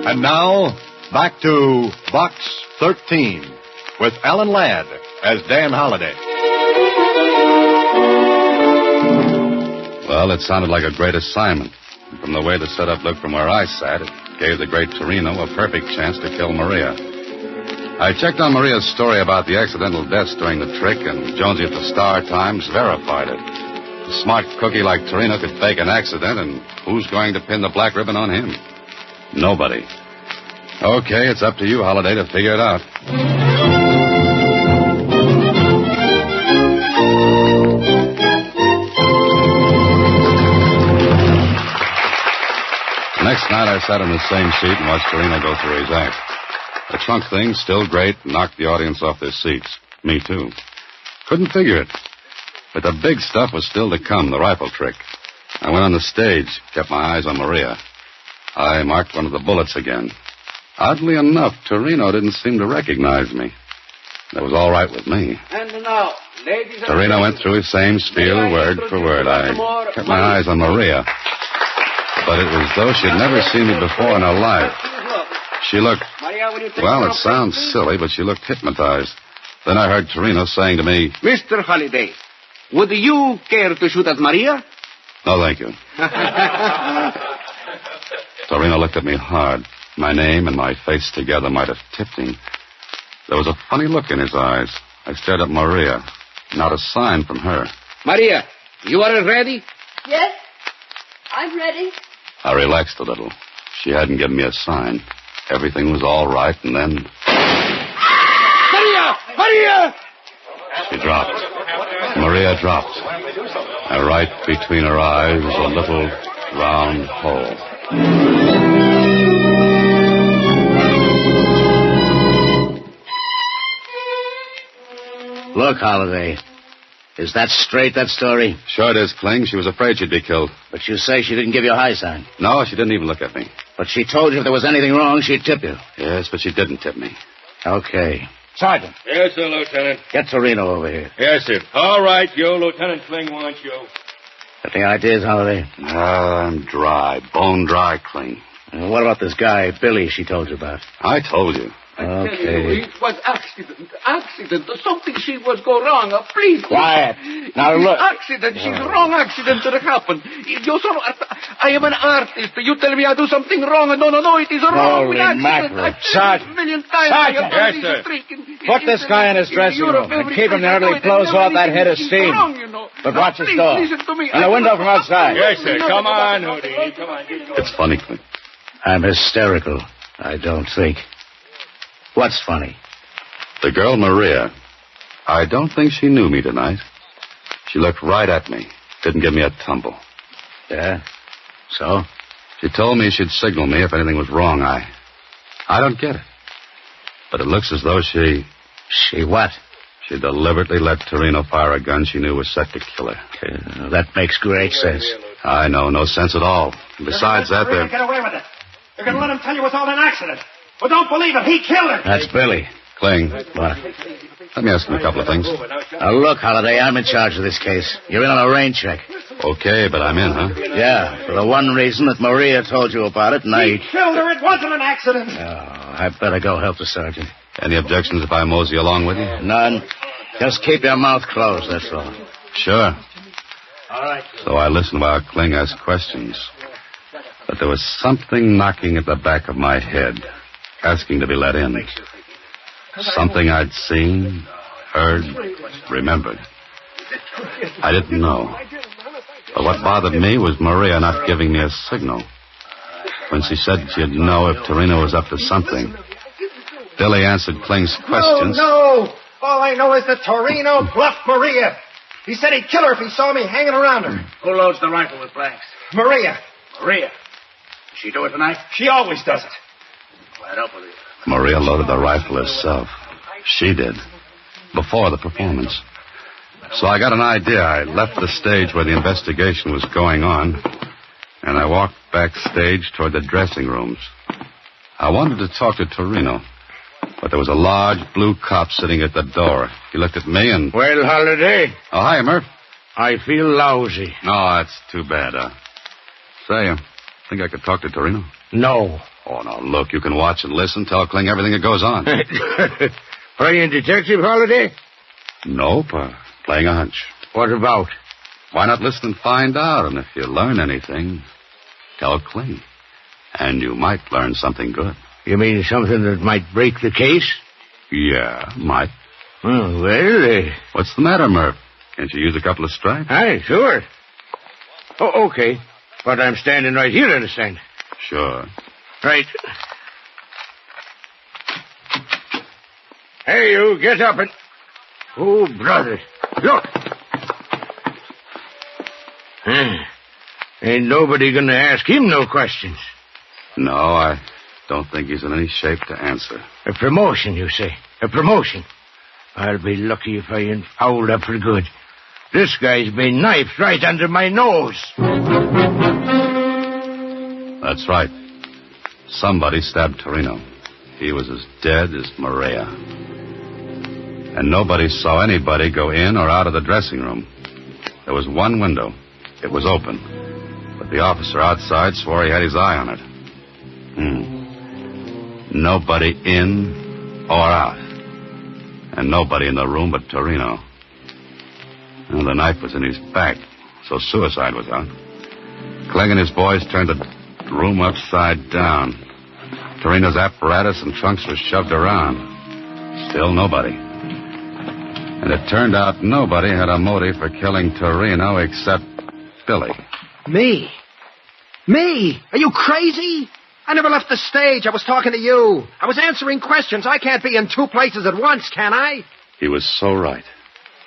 And now, back to Box 13 with Alan Ladd as Dan Holliday. Well, it sounded like a great assignment. From the way the setup looked from where I sat, it gave the great Torino a perfect chance to kill Maria. I checked on Maria's story about the accidental deaths during the trick, and Jonesy at the Star-Times verified it. A smart cookie like Torino could fake an accident, and who's going to pin the black ribbon on him? Nobody. Okay, it's up to you, Holliday, to figure it out. Next night, I sat in the same seat and watched Torino go through his act. The trunk thing, still great, knocked the audience off their seats. Me, too. Couldn't figure it. But the big stuff was still to come, the rifle trick. I went on the stage, kept my eyes on Maria. I marked one of the bullets again. Oddly enough, Torino didn't seem to recognize me. That was all right with me. And now, ladies and Torino went through his same spiel, word for word. I kept my eyes on Maria. But it was though she'd never seen me before in her life. She looked, well, it sounds silly, but she looked hypnotized. Then I heard Torino saying to me, Mr. Holliday, would you care to shoot at Maria? No, thank you. Torino looked at me hard. My name and my face together might have tipped him. There was a funny look in his eyes. I stared at Maria. Not a sign from her. Maria, you are ready? Yes, I'm ready. I relaxed a little. She hadn't given me a sign. Everything was all right, and then... Maria! Maria! She dropped. Maria dropped. And right between her eyes was a little round hole. Look, Holiday. Is that straight, that story? Sure it is, Kling. She was afraid she'd be killed. But you say she didn't give you a high sign. No, she didn't even look at me. But she told you if there was anything wrong, she'd tip you. Yes, but she didn't tip me. Okay. Sergeant. Yes, sir, Lieutenant. Get Torino over here. Yes, sir. All right, you. Lieutenant Kling wants you. Any ideas, Holiday? I'm dry. Bone dry, Kling. What about this guy, Billy, she told you about? I told you. Okay. It was accident. Something she was go wrong. Please. Quiet. Now look. Accident. She's wrong accident that happened. I am an artist. You tell me I do something wrong. No. It is wrong. Holy mackerel. Sergeant. Million times. Sergeant. Yes, sir. Put this guy in his dressing room and keep him there till he blows off that head of steam. But watch his door. And the window from outside. Yes, sir. Come on, Houdini. Come on. It's funny, Kling. I'm hysterical. I don't think. What's funny? The girl, Maria. I don't think she knew me tonight. She looked right at me. Didn't give me a tumble. Yeah? So? She told me she'd signal me if anything was wrong. I don't get it. But it looks as though she... She what? She deliberately let Torino fire a gun she knew was set to kill her. That makes great sense. I know, no sense at all. Besides that, they're... Get away with it. You're going to let him tell you it's all an accident. Well, don't believe it. He killed her. That's Billy. Kling. What? Let me ask him a couple of things. Now, look, Holiday, I'm in charge of this case. You're in on a rain check. Okay, but I'm in, huh? Yeah, for the one reason that Maria told you about it, and He killed her. It wasn't an accident. Oh, I better go help the sergeant. Any objections if I mosey along with you? None. Just keep your mouth closed, that's all. Sure. All right. So I listened while Kling asked questions. But there was something knocking at the back of my head, asking to be let in. Something I'd seen, heard, remembered. I didn't know. But what bothered me was Maria not giving me a signal. When she said she'd know if Torino was up to something. Billy answered Kling's questions. No. All I know is that Torino bluffed Maria. He said he'd kill her if he saw me hanging around her. Who loads the rifle with blanks? Maria. Maria. She do it tonight? She always does it. Well, I don't believe it. Maria loaded the rifle herself. She did. Before the performance. So I got an idea. I left the stage where the investigation was going on, and I walked backstage toward the dressing rooms. I wanted to talk to Torino, but there was a large blue cop sitting at the door. He looked at me and... Well, Holiday. Oh, hi, Murph. I feel lousy. No, that's too bad. Say, think I could talk to Torino? No. Oh, no, look, you can watch and listen, tell Kling everything that goes on. Playing detective, Holiday? Nope, playing a hunch. What about? Why not listen and find out? And if you learn anything, tell Kling. And you might learn something good. You mean something that might break the case? Yeah, might. Oh, well, What's the matter, Murph? Can't you use a couple of stripes? Aye, sure. Oh, okay. But I'm standing right here, understand? Sure. Right. Hey, you, get up and... Oh, brother. Look. Ain't nobody gonna ask him no questions. No, I don't think he's in any shape to answer. A promotion, you say? A promotion? I'll be lucky if I ain't fouled up for good. This guy's been knifed right under my nose. That's right. Somebody stabbed Torino. He was as dead as Maria. And nobody saw anybody go in or out of the dressing room. There was one window. It was open. But the officer outside swore he had his eye on it. Nobody in or out. And nobody in the room but Torino. Well, the knife was in his back, so suicide was out. Kling and his boys turned the room upside down. Torino's apparatus and trunks were shoved around. Still nobody. And it turned out nobody had a motive for killing Torino except Billy. Me? Me? Are you crazy? I never left the stage. I was talking to you. I was answering questions. I can't be in two places at once, can I? He was so right.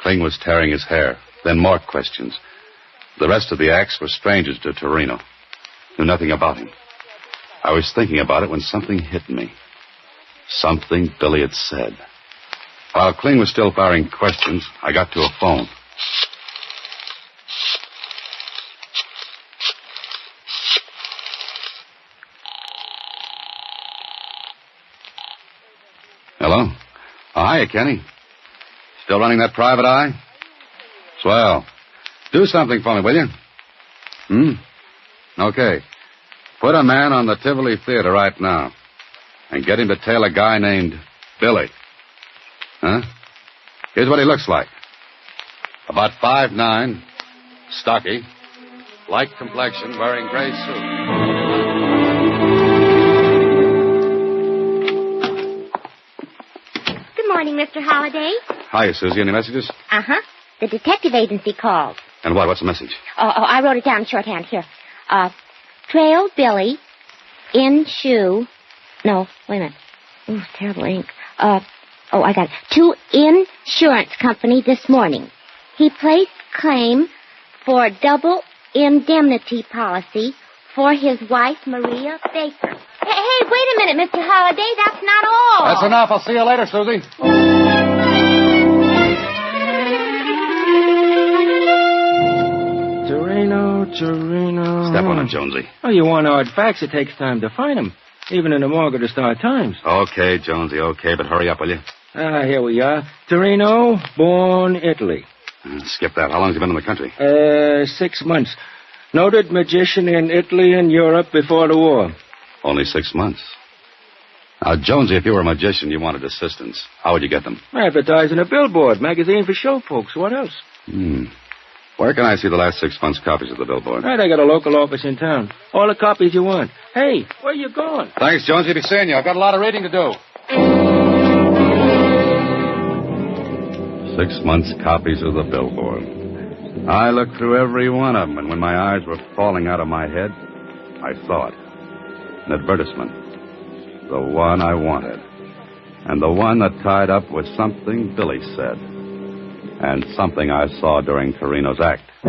Kling was tearing his hair. Then more questions. The rest of the acts were strangers to Torino. Knew nothing about him. I was thinking about it when something hit me. Something Billy had said. While Kling was still firing questions, I got to a phone. Hello? Oh, hiya, Kenny. Still running that private eye? Swell. Do something for me, will you? Okay. Put a man on the Tivoli Theater right now. And get him to tail a guy named Billy. Huh? Here's what he looks like. About 5'9", stocky, light complexion, wearing gray suit. Good morning, Mr. Holliday. Hiya, Susie. Any messages? Uh-huh. The detective agency called. And what? What's the message? Oh, I wrote it down in shorthand here. Trail Billy in shoe. No, wait a minute. Ooh, terrible ink. I got it. To insurance company this morning. He placed claim for double indemnity policy for his wife, Maria Baker. Hey, wait a minute, Mr. Holliday. That's not all. That's enough. I'll see you later, Susie. Torino. Step on him, Jonesy. Oh, you want hard facts, it takes time to find them. Even in the morgue of the Star-Times. Okay, Jonesy, okay, but hurry up, will you? Here we are. Torino, born Italy. Skip that. How long has he been in the country? 6 months. Noted magician in Italy and Europe before the war. Only 6 months. Now, Jonesy, if you were a magician, you wanted assistants. How would you get them? Advertising a billboard, magazine for show folks. What else? Where can I see the last 6 months' copies of the billboard? Right, I got a local office in town. All the copies you want. Hey, where you going? Thanks, Jonesy. Be seeing you. I've got a lot of reading to do. 6 months' copies of the billboard. I looked through every one of them, and when my eyes were falling out of my head, I saw it. An advertisement. The one I wanted. And the one that tied up with something Billy said. And something I saw during Torino's act. I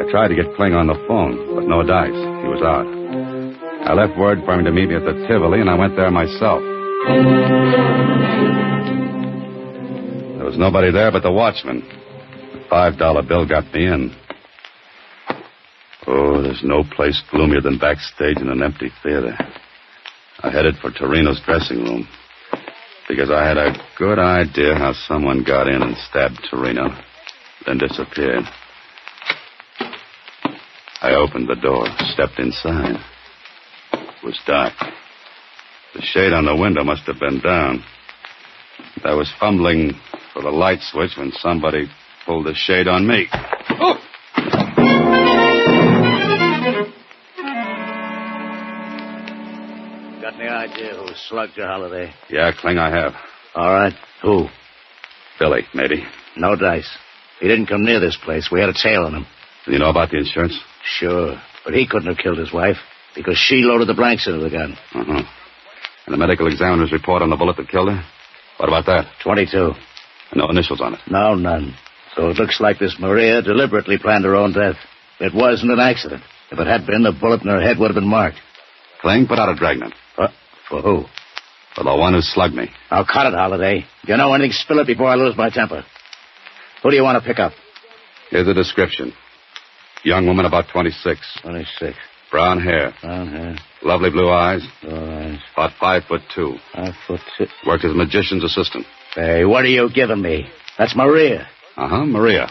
tried to get Kling on the phone, but no dice. He was out. I left word for him to meet me at the Tivoli, and I went there myself. There was nobody there but the watchman. The $5 bill got me in. Oh, there's no place gloomier than backstage in an empty theater. I headed for Torino's dressing room. Because I had a good idea how someone got in and stabbed Torino, then disappeared. I opened the door, stepped inside. It was dark. The shade on the window must have been down. I was fumbling for the light switch when somebody pulled the shade on me. Oh! Got any idea who slugged your Holiday? Yeah, Kling, I have. All right. Who? Billy, maybe. No dice. He didn't come near this place. We had a tail on him. Do you know about the insurance? Sure. But he couldn't have killed his wife because she loaded the blanks into the gun. Uh-huh. And the medical examiner's report on the bullet that killed her? What about that? 22. And no initials on it? No, none. So it looks like this Maria deliberately planned her own death. It wasn't an accident. If it had been, the bullet in her head would have been marked. Kling, put out a dragnet. For who? For the one who slugged me. I'll cut it, Holiday. If you know anything, spill it before I lose my temper. Who do you want to pick up? Here's a description. Young woman about 26. 26. Brown hair. Brown hair. Lovely blue eyes. Blue eyes. About 5'2". 5'2". Worked as a magician's assistant. Hey, what are you giving me? That's Maria. Uh-huh, Maria.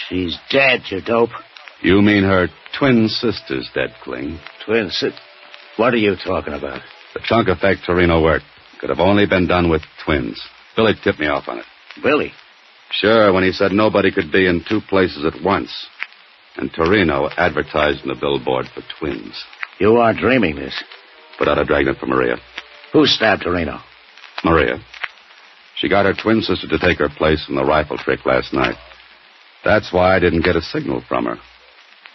She's dead, you dope. You mean her twin sister's dead, Kling? Twin sister? What are you talking about? The trunk effect Torino worked could have only been done with twins. Billy tipped me off on it. Billy? Sure, when he said nobody could be in two places at once. And Torino advertised in the billboard for twins. You are dreaming this. Put out a dragnet for Maria. Who stabbed Torino? Maria. She got her twin sister to take her place in the rifle trick last night. That's why I didn't get a signal from her.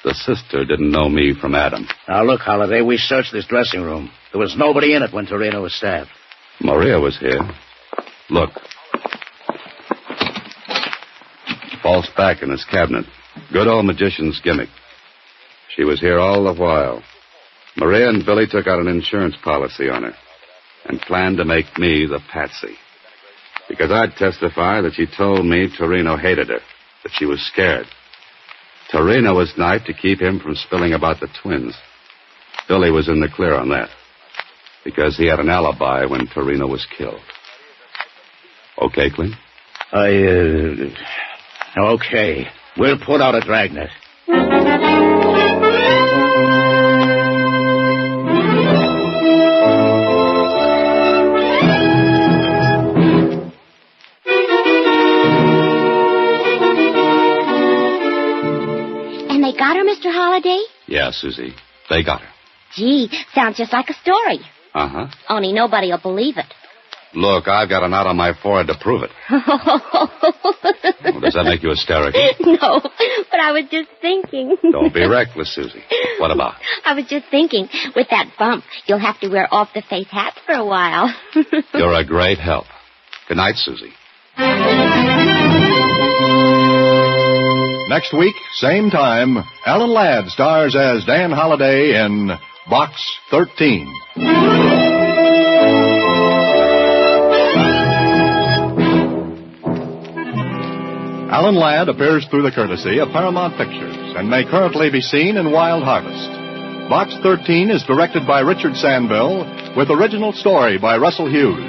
The sister didn't know me from Adam. Now, look, Holiday, we searched this dressing room. There was nobody in it when Torino was stabbed. Maria was here. Look. False back in this cabinet. Good old magician's gimmick. She was here all the while. Maria and Billy took out an insurance policy on her. and planned to make me the patsy. Because I'd testify that she told me Torino hated her, that she was scared. Torino was knifed to keep him from spilling about the twins. Billy was in the clear on that, because he had an alibi when Torino was killed. Okay, Clint? Okay. We'll put out a dragnet. And they got her, Mr. Holliday? Yeah, Susie. They got her. Gee, sounds just like a story. Uh-huh. Only nobody will believe it. Look, I've got a knot on my forehead to prove it. Well, does that make you hysterical? No, but I was just thinking. Don't be reckless, Susie. What about? I was just thinking, with that bump, you'll have to wear off-the-face hats for a while. You're a great help. Good night, Susie. Next week, same time, Alan Ladd stars as Dan Holliday in Box 13. Alan Ladd appears through the courtesy of Paramount Pictures and may currently be seen in Wild Harvest. Box 13 is directed by Richard Sandville with original story by Russell Hughes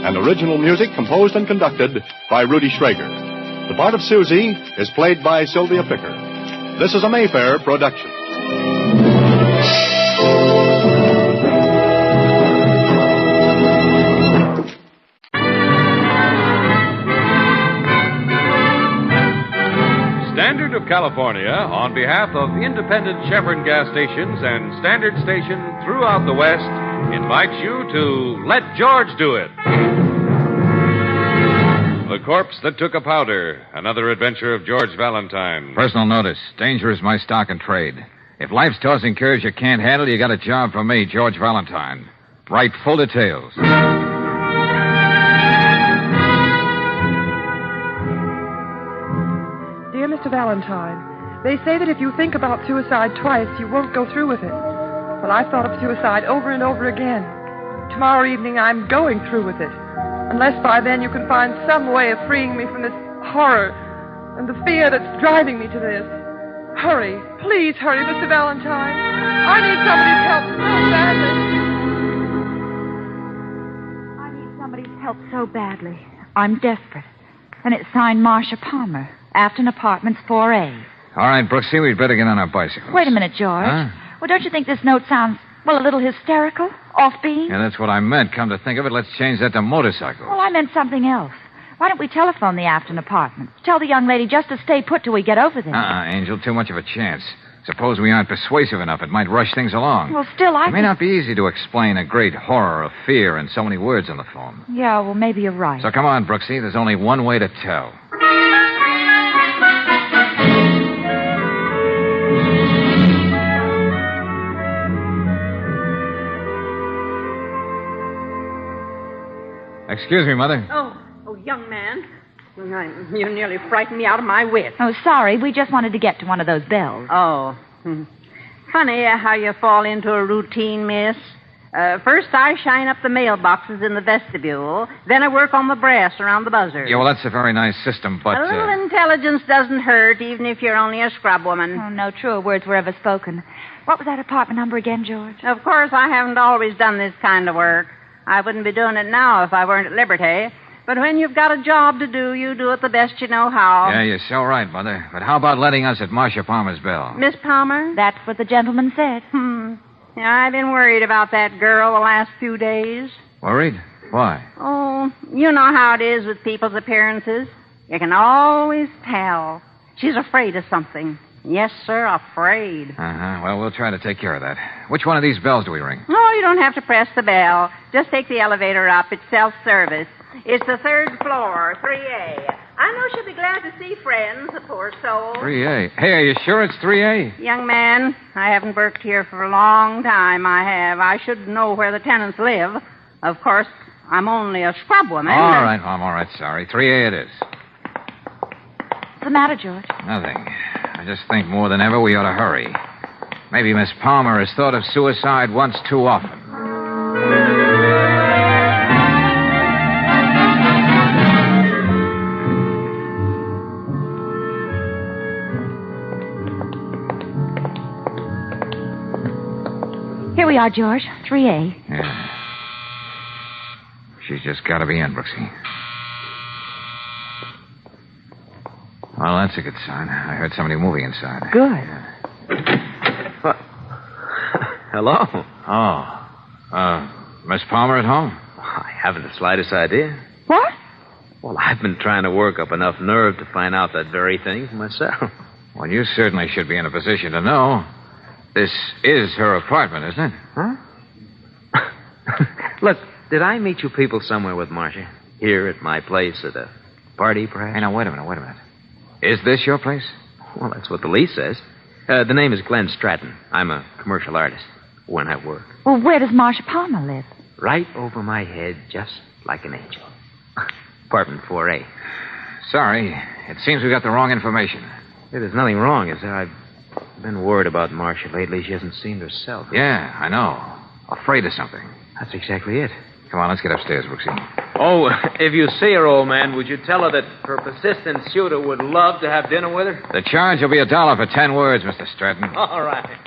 and original music composed and conducted by Rudy Schrager. The part of Susie is played by Sylvia Picker. This is a Mayfair production. Standard of California, on behalf of independent Chevron gas stations and Standard Station throughout the West, invites you to Let George Do It. The Corpse That Took a Powder, another adventure of George Valentine. Personal notice. Danger is my stock and trade. If life's tossing curves you can't handle, you got a job for me, George Valentine. Write full details. Dear Mr. Valentine, they say that if you think about suicide twice, you won't go through with it. Well, I've thought of suicide over and over again. Tomorrow evening, I'm going through with it. Unless by then you can find some way of freeing me from this horror and the fear that's driving me to this. Hurry. Please hurry, Mr. Valentine. I need somebody's help so badly. I need somebody's help so badly. I'm desperate. And it's signed Marcia Palmer, Afton Apartments 4A. All right, Brooksy, we'd better get on our bicycles. Wait a minute, George. Huh? Well, don't you think this note sounds, well, a little hysterical? Off-beat? Yeah, that's what I meant. Come to think of it, let's change that to motorcycle. Well, I meant something else. Why don't we telephone the Afton Apartments? Tell the young lady just to stay put till we get over there. Angel, too much of a chance. Suppose we aren't persuasive enough. It might rush things along. Well, still, It may not be easy to explain a great horror of fear in so many words on the phone. Yeah, well, maybe you're right. So come on, Brooksy. There's only one way to tell. Excuse me, Mother. Oh, young man. You nearly frightened me out of my wits. Oh, sorry. We just wanted to get to one of those bells. Oh. Funny how you fall into a routine, miss. First, I shine up the mailboxes in the vestibule. Then I work on the brass around the buzzer. Yeah, well, that's a very nice system, but... A little intelligence doesn't hurt, even if you're only a scrub woman. Oh, no truer words were ever spoken. What was that apartment number again, George? Of course, I haven't always done this kind of work. I wouldn't be doing it now if I weren't at liberty. But when you've got a job to do, you do it the best you know how. Yeah, you're so right, Mother. But how about letting us at Marcia Palmer's bell? Miss Palmer? That's what the gentleman said. Yeah, I've been worried about that girl the last few days. Worried? Why? Oh, you know how it is with people's appearances. You can always tell. She's afraid of something. Yes, sir, afraid. Uh-huh. Well, we'll try to take care of that. Which one of these bells do we ring? Oh, you don't have to press the bell. Just take the elevator up. It's self-service. It's the third floor, 3A. I know she'll be glad to see friends, the poor soul. 3A. Hey, are you sure it's 3A? Young man, I haven't worked here for a long time, I have. I should know where the tenants live. Of course, I'm only a scrub woman. All right, I'm all right, sorry. 3A it is. What's the matter, George? Nothing. I just think more than ever we ought to hurry. Maybe Miss Palmer has thought of suicide once too often. we are, George. 3A. Yeah. She's just got to be in, Brooksy. Well, that's a good sign. I heard somebody moving inside. Good. What? Hello. Oh. Miss Palmer at home? I haven't the slightest idea. What? Well, I've been trying to work up enough nerve to find out that very thing for myself. Well, you certainly should be in a position to know. This is her apartment, isn't it? Huh? Look, did I meet you people somewhere with Marcia? Here at my place at a party, perhaps? Hey, now, wait a minute. Is this your place? Well, that's what the lease says. The name is Glenn Stratton. I'm a commercial artist when I work. Well, where does Marcia Palmer live? Right over my head, just like an angel. Apartment 4A. Sorry. It seems we got the wrong information. Hey, there's nothing wrong, is there? I've been worried about Marcia lately. She hasn't seemed herself. Yeah, I know. Afraid of something. That's exactly it. Come on, let's get upstairs, Brooksy. Oh, if you see her, old man, would you tell her that her persistent suitor would love to have dinner with her? The charge will be $1 for 10 words, Mr. Stratton. All right.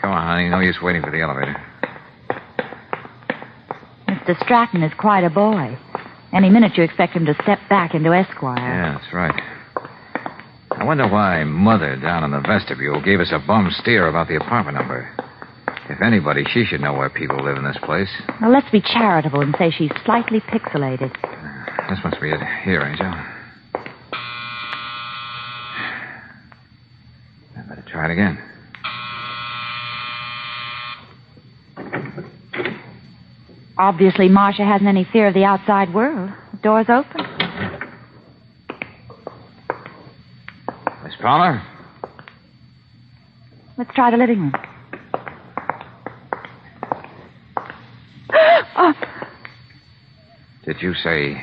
Come on, honey. No use waiting for the elevator. Mr. Stratton is quite a boy. Any minute you expect him to step back into Esquire. Yeah, that's right. I wonder why Mother down in the vestibule gave us a bum steer about the apartment number. If anybody, she should know where people live in this place. Now, let's be charitable and say she's slightly pixelated. This must be it. Here, Angel. I better try it again. Obviously, Marcia hasn't any fear of the outside world. The door's open. Miss Palmer? Let's try the living room. Oh. Did you say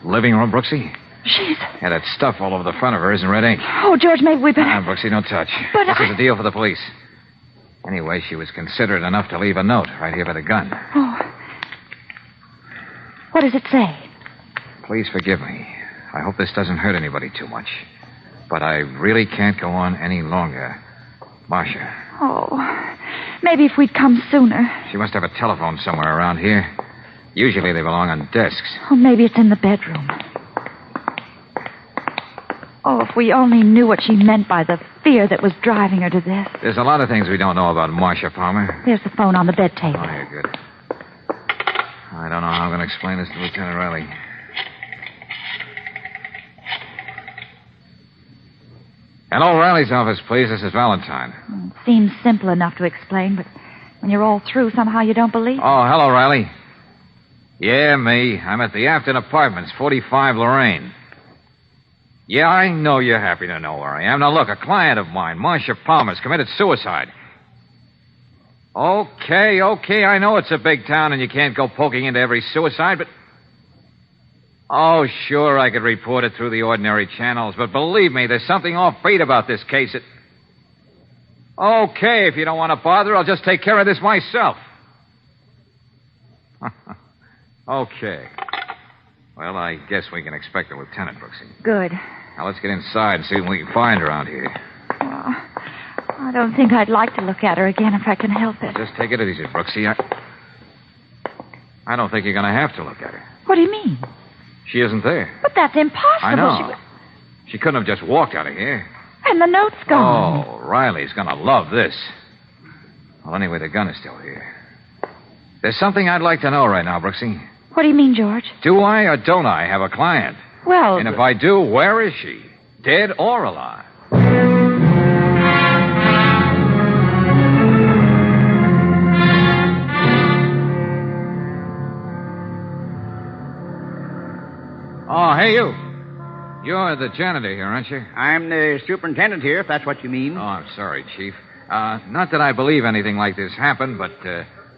living room, Brooksy? She's... Yeah, that stuff all over the front of her isn't red ink. Oh, George, maybe we better... Brooksy, don't touch. But this is a deal for the police. Anyway, she was considerate enough to leave a note right here by the gun. Oh. What does it say? Please forgive me. I hope this doesn't hurt anybody too much. But I really can't go on any longer. Marcia. Oh, maybe if we'd come sooner. She must have a telephone somewhere around here. Usually they belong on desks. Oh, maybe it's in the bedroom. Oh, if we only knew what she meant by the fear that was driving her to this. There's a lot of things we don't know about Marcia Palmer. There's the phone on the bed table. Oh, here, good. I don't know how I'm going to explain this to Lieutenant Riley. Hello, Riley's office, please. This is Valentine. It seems simple enough to explain, but when you're all through, somehow you don't believe. Oh, hello, Riley. Yeah, me. I'm at the Afton Apartments, 45 Lorraine. Yeah, I know you're happy to know where I am. Now, look, a client of mine, Marcia Palmer's committed suicide. Okay, I know it's a big town and you can't go poking into every suicide, but... Oh, sure, I could report it through the ordinary channels, but believe me, there's something offbeat about this case. Okay, if you don't want to bother, I'll just take care of this myself. Okay. Well, I guess we can expect a lieutenant, Brooksy. Good. Now, let's get inside and see what we can find around here. Well, I don't think I'd like to look at her again if I can help it. Just take it easy, Brooksy. I don't think you're going to have to look at her. What do you mean? She isn't there. But that's impossible. I know. She couldn't have just walked out of here. And the note's gone. Oh, Riley's going to love this. Well, anyway, the gun is still here. There's something I'd like to know right now, Brooksy. What do you mean, George? Do I or don't I have a client? Well... And if I do, where is she? Dead or alive? Oh, hey, you. You're the janitor here, aren't you? I'm the superintendent here, if that's what you mean. Oh, I'm sorry, Chief. Not that I believe anything like this happened, but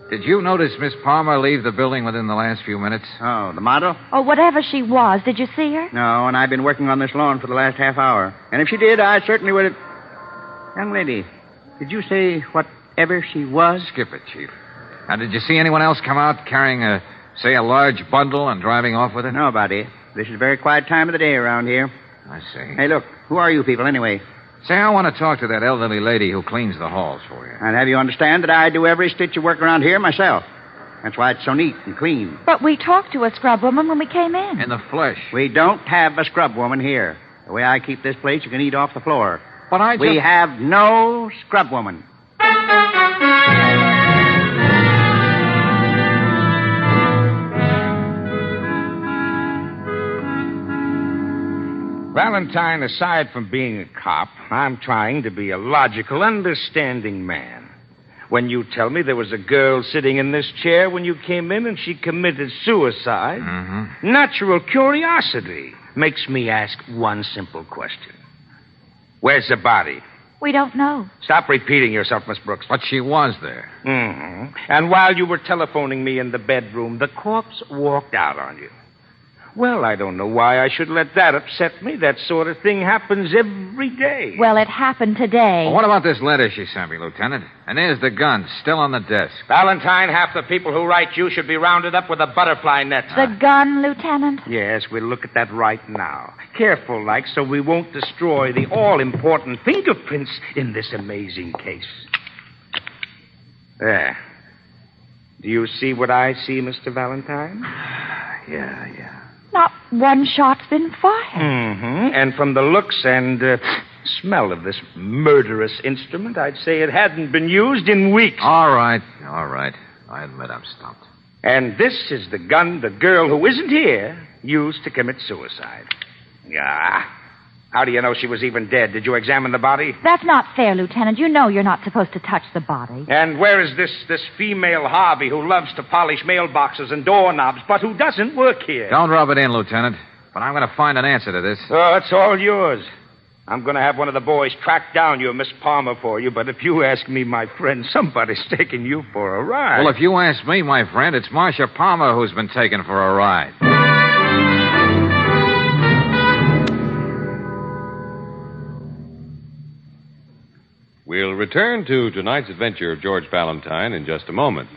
did you notice Miss Palmer leave the building within the last few minutes? Oh, the model? Oh, whatever she was, did you see her? No, and I've been working on this lawn for the last half hour. And if she did, I certainly would have... Young lady, did you say whatever she was? Skip it, Chief. Now, did you see anyone else come out carrying a large bundle and driving off with it? Nobody. This is a very quiet time of the day around here. I see. Hey, look, who are you people anyway? Say, I want to talk to that elderly lady who cleans the halls for you. And have you understand that I do every stitch of work around here myself. That's why it's so neat and clean. But we talked to a scrub woman when we came in. In the flesh. We don't have a scrub woman here. The way I keep this place, you can eat off the floor. But I just... We have no scrub woman. Valentine, aside from being a cop, I'm trying to be a logical, understanding man. When you tell me there was a girl sitting in this chair when you came in and she committed suicide, natural curiosity makes me ask one simple question. Where's the body? We don't know. Stop repeating yourself, Miss Brooks. But she was there. And while you were telephoning me in the bedroom, the corpse walked out on you. Well, I don't know why I should let that upset me. That sort of thing happens every day. Well, it happened today. Well, what about this letter she sent me, Lieutenant? And there's the gun, still on the desk. Valentine, half the people who write you should be rounded up with a butterfly net. The gun, Lieutenant? Yes, we'll look at that right now. Careful, like, so we won't destroy the all-important fingerprints in this amazing case. There. Do you see what I see, Mr. Valentine? Yeah. Not one shot's been fired. And from the looks and smell of this murderous instrument, I'd say it hadn't been used in weeks. All right. I admit I'm stumped. And this is the gun the girl who isn't here used to commit suicide. Yeah. How do you know she was even dead? Did you examine the body? That's not fair, Lieutenant. You know you're not supposed to touch the body. And where is this female Harvey who loves to polish mailboxes and doorknobs, but who doesn't work here? Don't rub it in, Lieutenant. But I'm going to find an answer to this. Oh, it's all yours. I'm going to have one of the boys track down your Miss Palmer for you, but if you ask me, my friend, somebody's taking you for a ride. Well, if you ask me, my friend, it's Marcia Palmer who's been taken for a ride. We'll return to tonight's adventure of George Valentine in just a moment.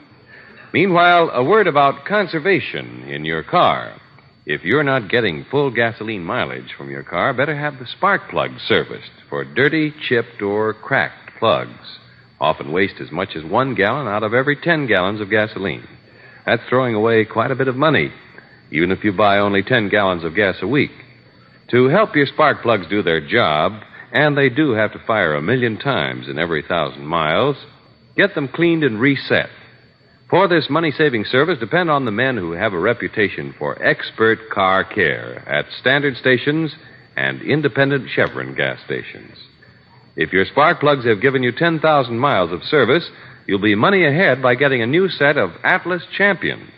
Meanwhile, a word about conservation in your car. If you're not getting full gasoline mileage from your car, better have the spark plug serviced for dirty, chipped, or cracked plugs. Often waste as much as 1 gallon out of every 10 gallons of gasoline. That's throwing away quite a bit of money, even if you buy only 10 gallons of gas a week. To help your spark plugs do their job, and they do have to fire 1 million times in every 1,000 miles, get them cleaned and reset. For this money-saving service, depend on the men who have a reputation for expert car care at standard stations and independent Chevron gas stations. If your spark plugs have given you 10,000 miles of service, you'll be money ahead by getting a new set of Atlas Champions.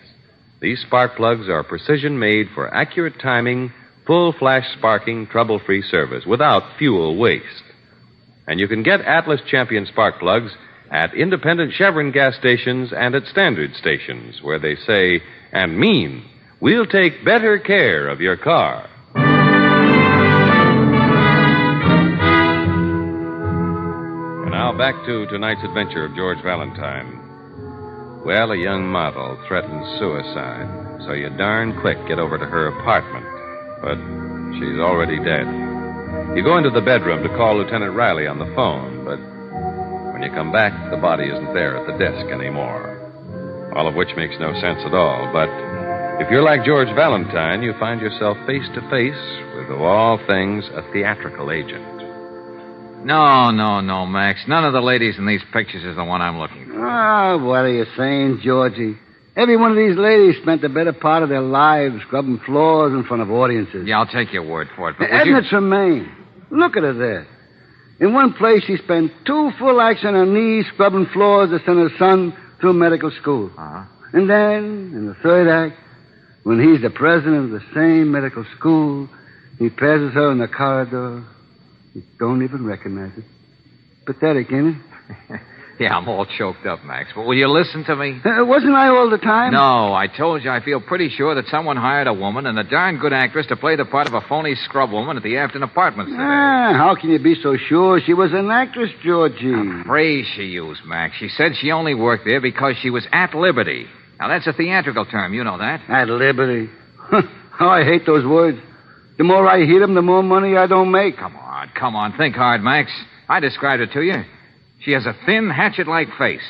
These spark plugs are precision-made for accurate timing, full flash sparking, trouble-free service without fuel waste. And you can get Atlas Champion spark plugs at independent Chevron gas stations and at standard stations, where they say and mean, we'll take better care of your car. And now back to tonight's adventure of George Valentine. Well, a young model threatens suicide, so you darn quick get over to her apartment. But she's already dead. You go into the bedroom to call Lieutenant Riley on the phone, but when you come back, the body isn't there at the desk anymore. All of which makes no sense at all. But if you're like George Valentine, you find yourself face to face with, of all things, a theatrical agent. No, Max. None of the ladies in these pictures is the one I'm looking for. Oh, what are you saying, Georgie? Every one of these ladies spent the better part of their lives scrubbing floors in front of audiences. Yeah, I'll take your word for it. But Edna Tremaine. Look at her there. In one place, she spent 2 full acts on her knees scrubbing floors to send her son through medical school. And then, in the third act, when he's the president of the same medical school, he passes her in the corridor. You don't even recognize it. Pathetic, ain't it? Yeah, I'm all choked up, Max. But will you listen to me? Wasn't I all the time? No, I told you I feel pretty sure that someone hired a woman and a darn good actress to play the part of a phony scrub woman at the Afton Apartments today. How can you be so sure she was an actress, Georgie? A phrase she used, Max. She said she only worked there because she was at liberty. Now, that's a theatrical term. You know that. At liberty? Oh, I hate those words. The more I hear them, the more money I don't make. Come on. God, come on. Think hard, Max. I described it to you. She has a thin, hatchet-like face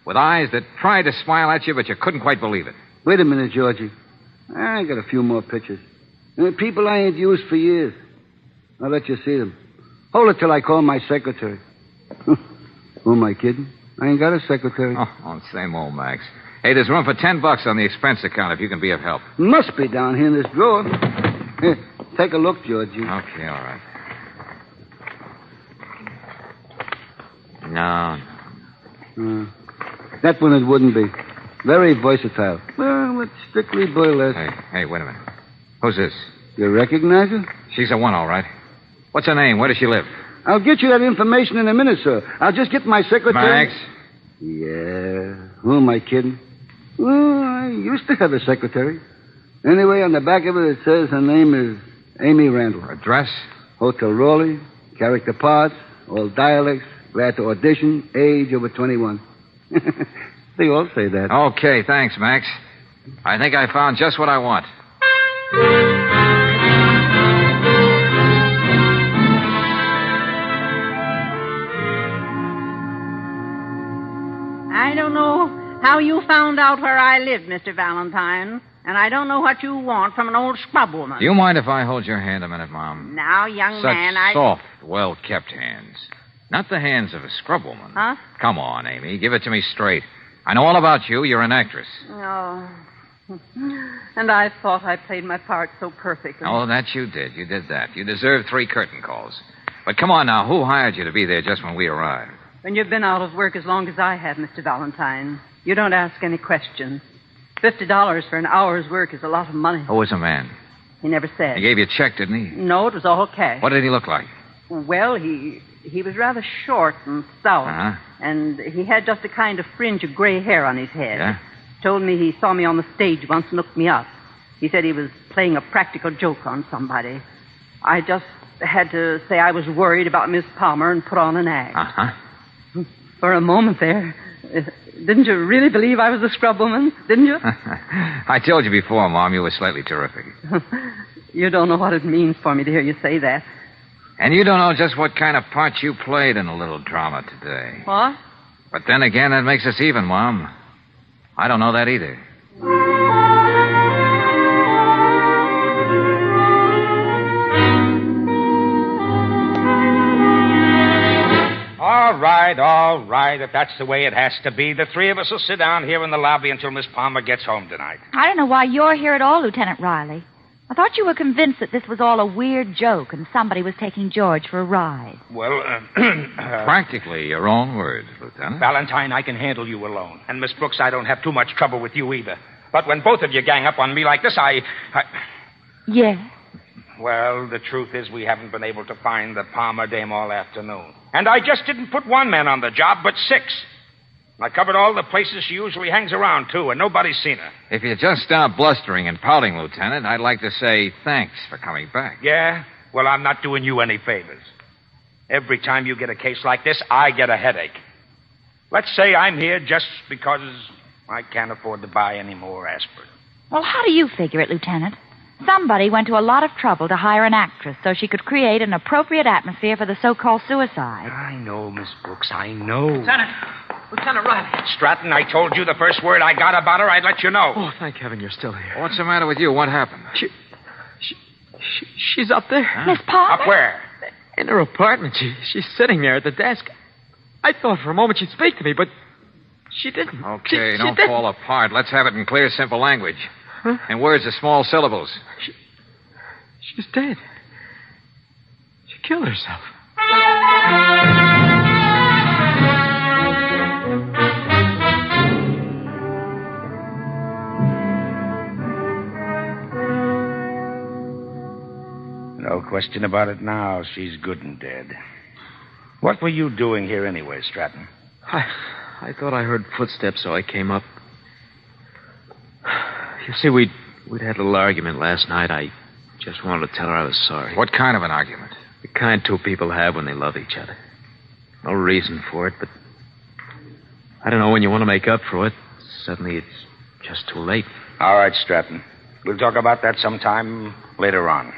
with eyes that tried to smile at you, but you couldn't quite believe it. Wait a minute, Georgie. I got a few more pictures. People I ain't used for years. I'll let you see them. Hold it till I call my secretary. Who am I kidding? I ain't got a secretary. Oh, same old Max. Hey, there's room for $10 on the expense account if you can be of help. Must be down here in this drawer. Here, take a look, Georgie. Okay, all right. No. That one it wouldn't be. Very versatile. Well, it's strictly burlesque. Hey, wait a minute. Who's this? You recognize her? She's the one, all right. What's her name? Where does she live? I'll get you that information in a minute, sir. I'll just get my secretary. Max? Yeah. Who am I kidding? Well, I used to have a secretary. Anyway, on the back of it says her name is Amy Randall. Address? Hotel Raleigh, character parts, all dialects, glad to audition, age over 21. They all say that. Okay, thanks, Max. I think I found just what I want. I don't know how you found out where I live, Mr. Valentine, and I don't know what you want from an old scrub woman. Do you mind if I hold your hand a minute, Mom? Now, young Such man, I... soft, well-kept hands. Not the hands of a scrub woman. Huh? Come on, Amy. Give it to me straight. I know all about you. You're an actress. Oh. And I thought I played my part so perfectly. Oh, that you did. You did that. You deserved 3 curtain calls. But come on now. Who hired you to be there just when we arrived? When you've been out of work as long as I have, Mr. Valentine, you don't ask any questions. $50 for an hour's work is a lot of money. Who was the man? He never said. He gave you a check, didn't he? No, it was all cash. What did he look like? Well, he was rather short and stout. Uh-huh. And he had just a kind of fringe of gray hair on his head. Yeah? Told me he saw me on the stage once and looked me up. He said he was playing a practical joke on somebody. I just had to say I was worried about Miss Palmer and put on an act. Uh-huh. For a moment there. Didn't you really believe I was a scrub woman? Didn't you? I told you before, Mom, you were slightly terrific. You don't know what it means for me to hear you say that. And you don't know just what kind of part you played in a little drama today. What? But then again, that makes us even, Mom. I don't know that either. All right. If that's the way it has to be, the 3 of us will sit down here in the lobby until Miss Palmer gets home tonight. I don't know why you're here at all, Lieutenant Riley. I thought you were convinced that this was all a weird joke and somebody was taking George for a ride. Well, Practically your own words, Lieutenant. Valentine, I can handle you alone. And Miss Brooks, I don't have too much trouble with you either. But when both of you gang up on me like this, Yeah? Well, the truth is we haven't been able to find the Palmer dame all afternoon. And I just didn't put 1 man on the job, but 6. I covered all the places she usually hangs around, too, and nobody's seen her. If you just stop blustering and pouting, Lieutenant, I'd like to say thanks for coming back. Yeah? Well, I'm not doing you any favors. Every time you get a case like this, I get a headache. Let's say I'm here just because I can't afford to buy any more aspirin. Well, how do you figure it, Lieutenant? Somebody went to a lot of trouble to hire an actress so she could create an appropriate atmosphere for the so-called suicide. I know, Miss Brooks, I know. Lieutenant Riley. Stratton, I told you the first word I got about her, I'd let you know. Oh, thank heaven you're still here. What's the matter with you? What happened? She's up there. Miss Palmer? Up where? In her apartment. She's sitting there at the desk. I thought for a moment she'd speak to me, but she didn't. Okay, she don't didn't. fall apart. Let's have it in clear, simple language. Huh? In words of small syllables. She's dead. She killed herself. No question about it now. She's good and dead. What were you doing here anyway, Stratton? I thought I heard footsteps, so I came up. You see, we'd had a little argument last night. I just wanted to tell her I was sorry. What kind of an argument? The kind 2 people have when they love each other. No reason for it, but I don't know, when you want to make up for it, suddenly it's just too late. All right, Stratton. We'll talk about that sometime later on.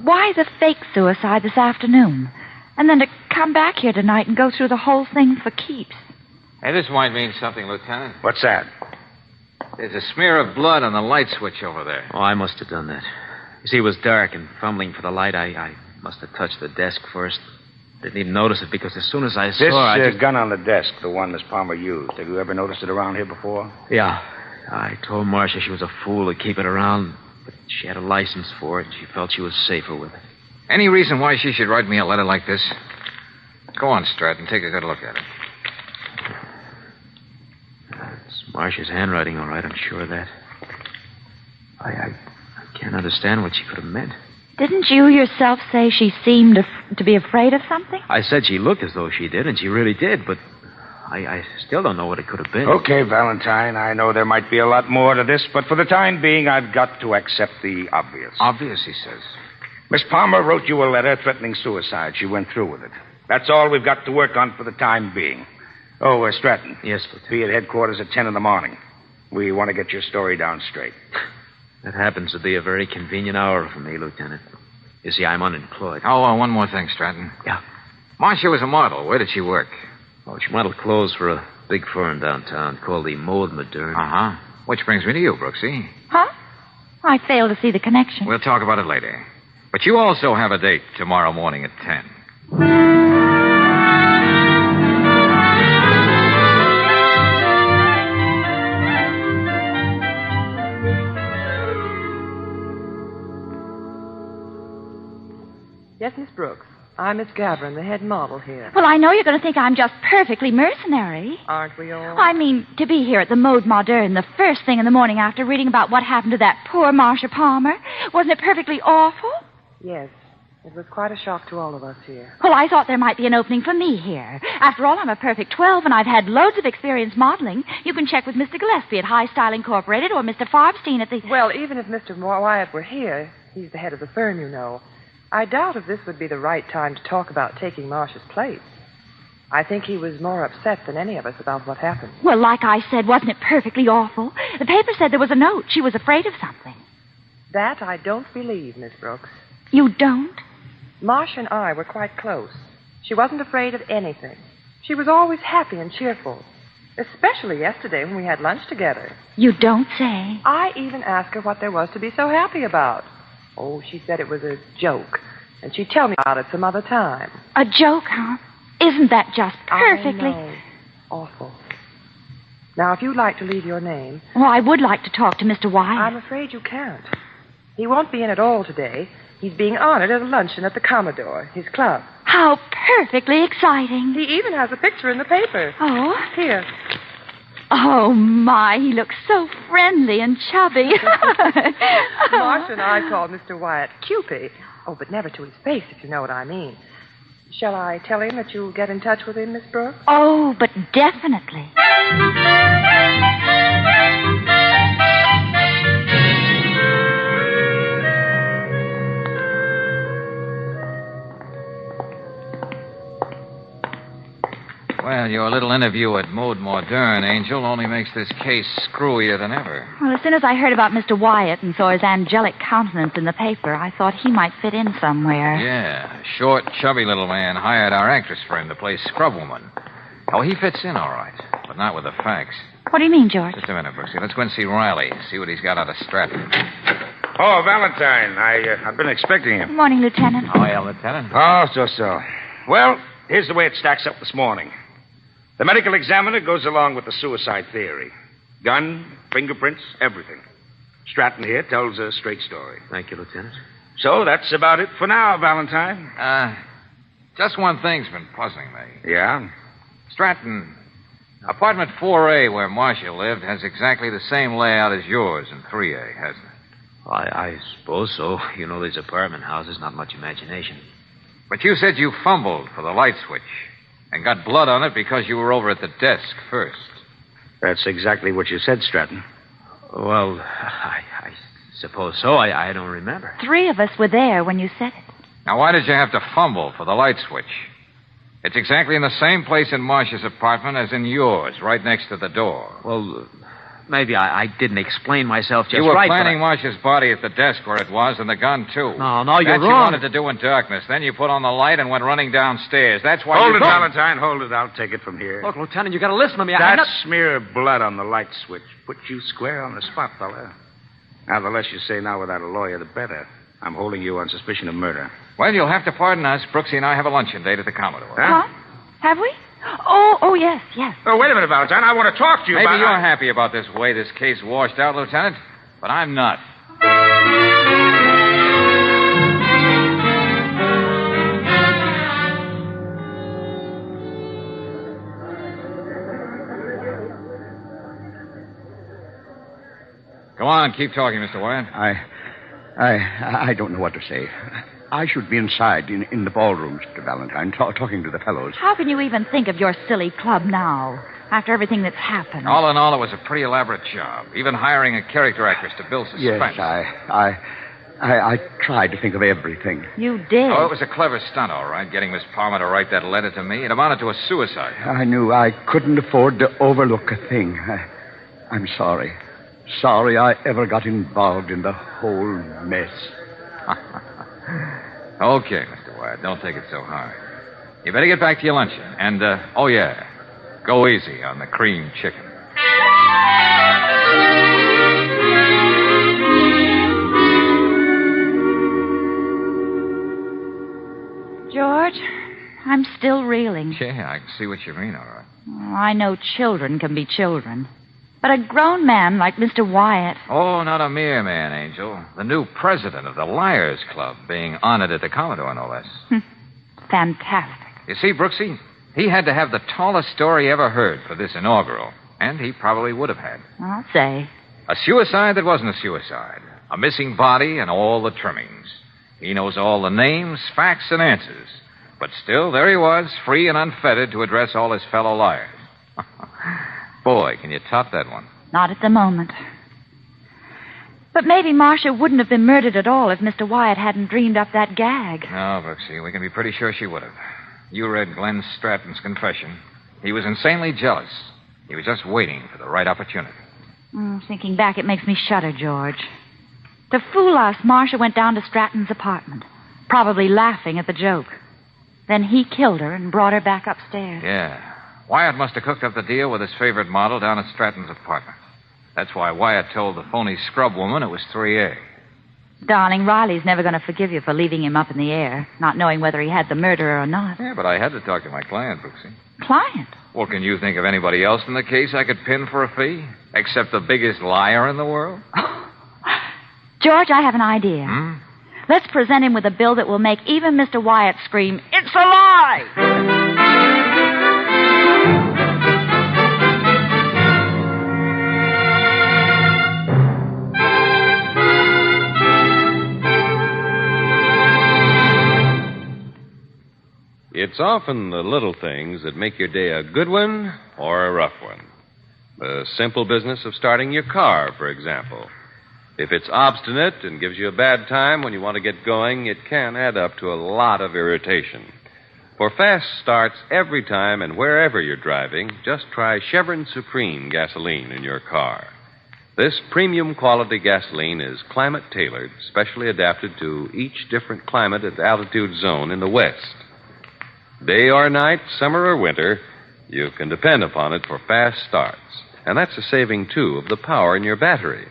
why the fake suicide this afternoon? And then to come back here tonight and go through the whole thing for keeps. Hey, this might mean something, Lieutenant. What's that? There's a smear of blood on the light switch over there. Oh, I must have done that. You see, it was dark, and fumbling for the light, I must have touched the desk first. Didn't even notice it because as soon as I saw This gun on the desk, the one Miss Palmer used, have you ever noticed it around here before? Yeah. I told Marcia she was a fool to keep it around, but she had a license for it, and she felt she was safer with it. Any reason why she should write me a letter like this? Go on, Stratton. Take a good look at it. It's Marcia's handwriting, all right. I'm sure of that. I can't understand what she could have meant. Didn't you yourself say she seemed to be afraid of something? I said she looked as though she did, and she really did, but I still don't know what it could have been. Okay, Valentine, I know there might be a lot more to this, but for the time being, I've got to accept the obvious. Obvious, he says. Miss Palmer wrote you a letter threatening suicide. She went through with it. That's all we've got to work on for the time being. Oh, Stratton. Yes, Lieutenant. Be at headquarters at 10 in the morning. We want to get your story down straight. That happens to be a very convenient hour for me, Lieutenant. You see, I'm unemployed. Oh, one more thing, Stratton. Yeah. Marcia was a model. Where did she work? Oh, she modeled clothes for a big firm downtown called the Mode Moderne. Uh-huh. Which brings me to you, Brooksy. Huh? I fail to see the connection. We'll talk about it later. But you also have a date tomorrow morning at 10. Yes, Miss Brooks. I'm Miss Gavin, the head model here. Well, I know you're going to think I'm just perfectly mercenary. Aren't we all? I mean, to be here at the Mode Moderne the first thing in the morning after reading about what happened to that poor Marcia Palmer. Wasn't it perfectly awful? Yes. It was quite a shock to all of us here. Well, I thought there might be an opening for me here. After all, I'm a perfect 12, and I've had loads of experience modeling. You can check with Mr. Gillespie at High Style Incorporated or Mr. Farbstein at the... Well, even if Mr. Wyatt were here, he's the head of the firm, you know, I doubt if this would be the right time to talk about taking Marcia's place. I think he was more upset than any of us about what happened. Well, like I said, wasn't it perfectly awful? The paper said there was a note. She was afraid of something. That I don't believe, Miss Brooks. You don't? Marcia and I were quite close. She wasn't afraid of anything. She was always happy and cheerful. Especially yesterday when we had lunch together. You don't say. I even asked her what there was to be so happy about. Oh, she said it was a joke. And she'd tell me about it some other time. A joke, huh? Isn't that just perfectly... I know. Awful. Now, if you'd like to leave your name... Well, I would like to talk to Mr. Wyatt. I'm afraid you can't. He won't be in at all today. He's being honored at a luncheon at the Commodore, his club. How perfectly exciting. He even has a picture in the paper. Oh? Here. Oh, my, he looks so friendly and chubby. Marcia and I called Mr. Wyatt Cupid. Oh, but never to his face, if you know what I mean. Shall I tell him that you'll get in touch with him, Miss Brooks? Oh, but definitely. Well, your little interview at Mode Moderne, Angel, only makes this case screwier than ever. Well, as soon as I heard about Mr. Wyatt and saw his angelic countenance in the paper, I thought he might fit in somewhere. Yeah, a short, chubby little man hired our actress friend to play scrubwoman. Oh, he fits in all right, but not with the facts. What do you mean, George? Just a minute, Brooksy. Let's go and see Riley, see what he's got out of Stratton. Oh, Valentine, I've been expecting you. Good morning, Lieutenant. Oh, yeah, Lieutenant. Oh, so. Well, here's the way it stacks up this morning. The medical examiner goes along with the suicide theory. Gun, fingerprints, everything. Stratton here tells a straight story. Thank you, Lieutenant. So that's about it for now, Valentine. Just one thing's been puzzling me. Yeah? Stratton, apartment 4A where Marcia lived has exactly the same layout as yours in 3A, hasn't it? I suppose so. You know, these apartment houses, not much imagination. But you said you fumbled for the light switch and got blood on it because you were over at the desk first. That's exactly what you said, Stratton. Well, I suppose so. I don't remember. 3 of us were there when you said it. Now, why did you have to fumble for the light switch? It's exactly in the same place in Marcia's apartment as in yours, right next to the door. Well, maybe I didn't explain myself just You were right. planning Marcia's body at the desk where it was, and the gun, too. No, you're that you wrong. wanted to do in darkness. Then you put on the light and went running downstairs. That's why Hold you... it, Valentine. Hold it. I'll take it from here. Look, Lieutenant, you got to listen to me. That I'm not... smear of blood on the light switch put you square on the spot, fella. Now, the less you say now without a lawyer, the better. I'm holding you on suspicion of murder. Well, you'll have to pardon us. Brooksy and I have a luncheon date at the Commodore. Huh? Have we? Oh, yes. Oh, wait a minute, Valentine. I want to talk to you Maybe about... you're happy about this way this case washed out, Lieutenant, but I'm not. Go on, keep talking, Mr. Wyatt. I don't know what to say. I should be inside in the ballroom, Mr. Valentine, talking to the fellows. How can you even think of your silly club now, after everything that's happened? All in all, it was a pretty elaborate job. Even hiring a character actress to build suspense. Yes, I tried to think of everything. You did? Oh, it was a clever stunt, all right, getting Miss Palmer to write that letter to me. It amounted to a suicide. I knew I couldn't afford to overlook a thing. I'm sorry. Sorry I ever got involved in the whole mess. Okay, Mr. Wyatt, don't take it so hard. You better get back to your luncheon. And, oh, yeah, go easy on the cream chicken. George, I'm still reeling. Yeah, I can see what you mean, all right. Oh, I know children can be children. But a grown man like Mr. Wyatt... Oh, not a mere man, Angel. The new president of the Liars Club, being honored at the Commodore, no less. Fantastic. You see, Brooksy, he had to have the tallest story ever heard for this inaugural. And he probably would have had. I'll say. A suicide that wasn't a suicide. A missing body and all the trimmings. He knows all the names, facts, and answers. But still, there he was, free and unfettered to address all his fellow liars. Boy, can you top that one? Not at the moment. But maybe Marcia wouldn't have been murdered at all if Mr. Wyatt hadn't dreamed up that gag. No, Brooksy, we can be pretty sure she would have. You read Glenn Stratton's confession. He was insanely jealous. He was just waiting for the right opportunity. Thinking back, it makes me shudder, George. To fool us, Marcia went down to Stratton's apartment, probably laughing at the joke. Then he killed her and brought her back upstairs. Yeah. Wyatt must have cooked up the deal with his favorite model down at Stratton's apartment. That's why Wyatt told the phony scrub woman it was 3A. Darling, Riley's never going to forgive you for leaving him up in the air, not knowing whether he had the murderer or not. Yeah, but I had to talk to my client, Brooksy. Client? Well, can you think of anybody else in the case I could pin for a fee? Except the biggest liar in the world? George, I have an idea. Let's present him with a bill that will make even Mr. Wyatt scream, "It's a lie!" It's often the little things that make your day a good one or a rough one. The simple business of starting your car, for example. If it's obstinate and gives you a bad time when you want to get going, it can add up to a lot of irritation. For fast starts every time and wherever you're driving, just try Chevron Supreme gasoline in your car. This premium quality gasoline is climate tailored, specially adapted to each different climate and altitude zone in the West. Day or night, summer or winter, you can depend upon it for fast starts. And that's a saving, too, of the power in your battery.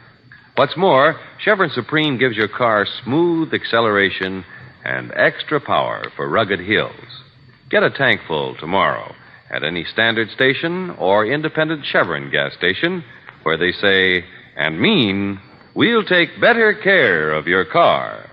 What's more, Chevron Supreme gives your car smooth acceleration and extra power for rugged hills. Get a tank full tomorrow at any standard station or independent Chevron gas station where they say and mean, we'll take better care of your car.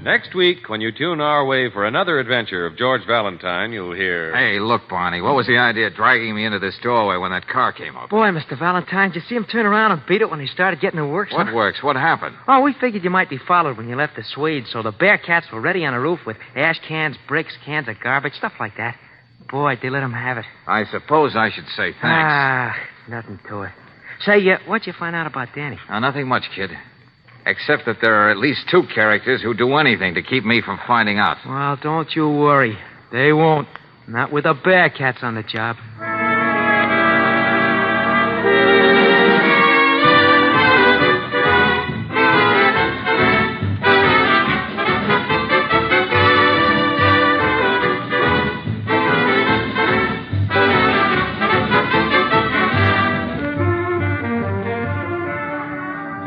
Next week, when you tune our way for another adventure of George Valentine, you'll hear... Hey, look, Barney, what was the idea of dragging me into this doorway when that car came up? Boy, Mr. Valentine, did you see him turn around and beat it when he started getting the works? What works? What happened? Oh, we figured you might be followed when you left the Swede, so the Bearcats were ready on the roof with ash cans, bricks, cans of garbage, stuff like that. Boy, they let him have it. I suppose I should say thanks. Nothing to it. Say, what'd you find out about Danny? Nothing much, kid. Except that there are at least 2 characters who do anything to keep me from finding out. Well, don't you worry. They won't. Not with the Bearcats on the job.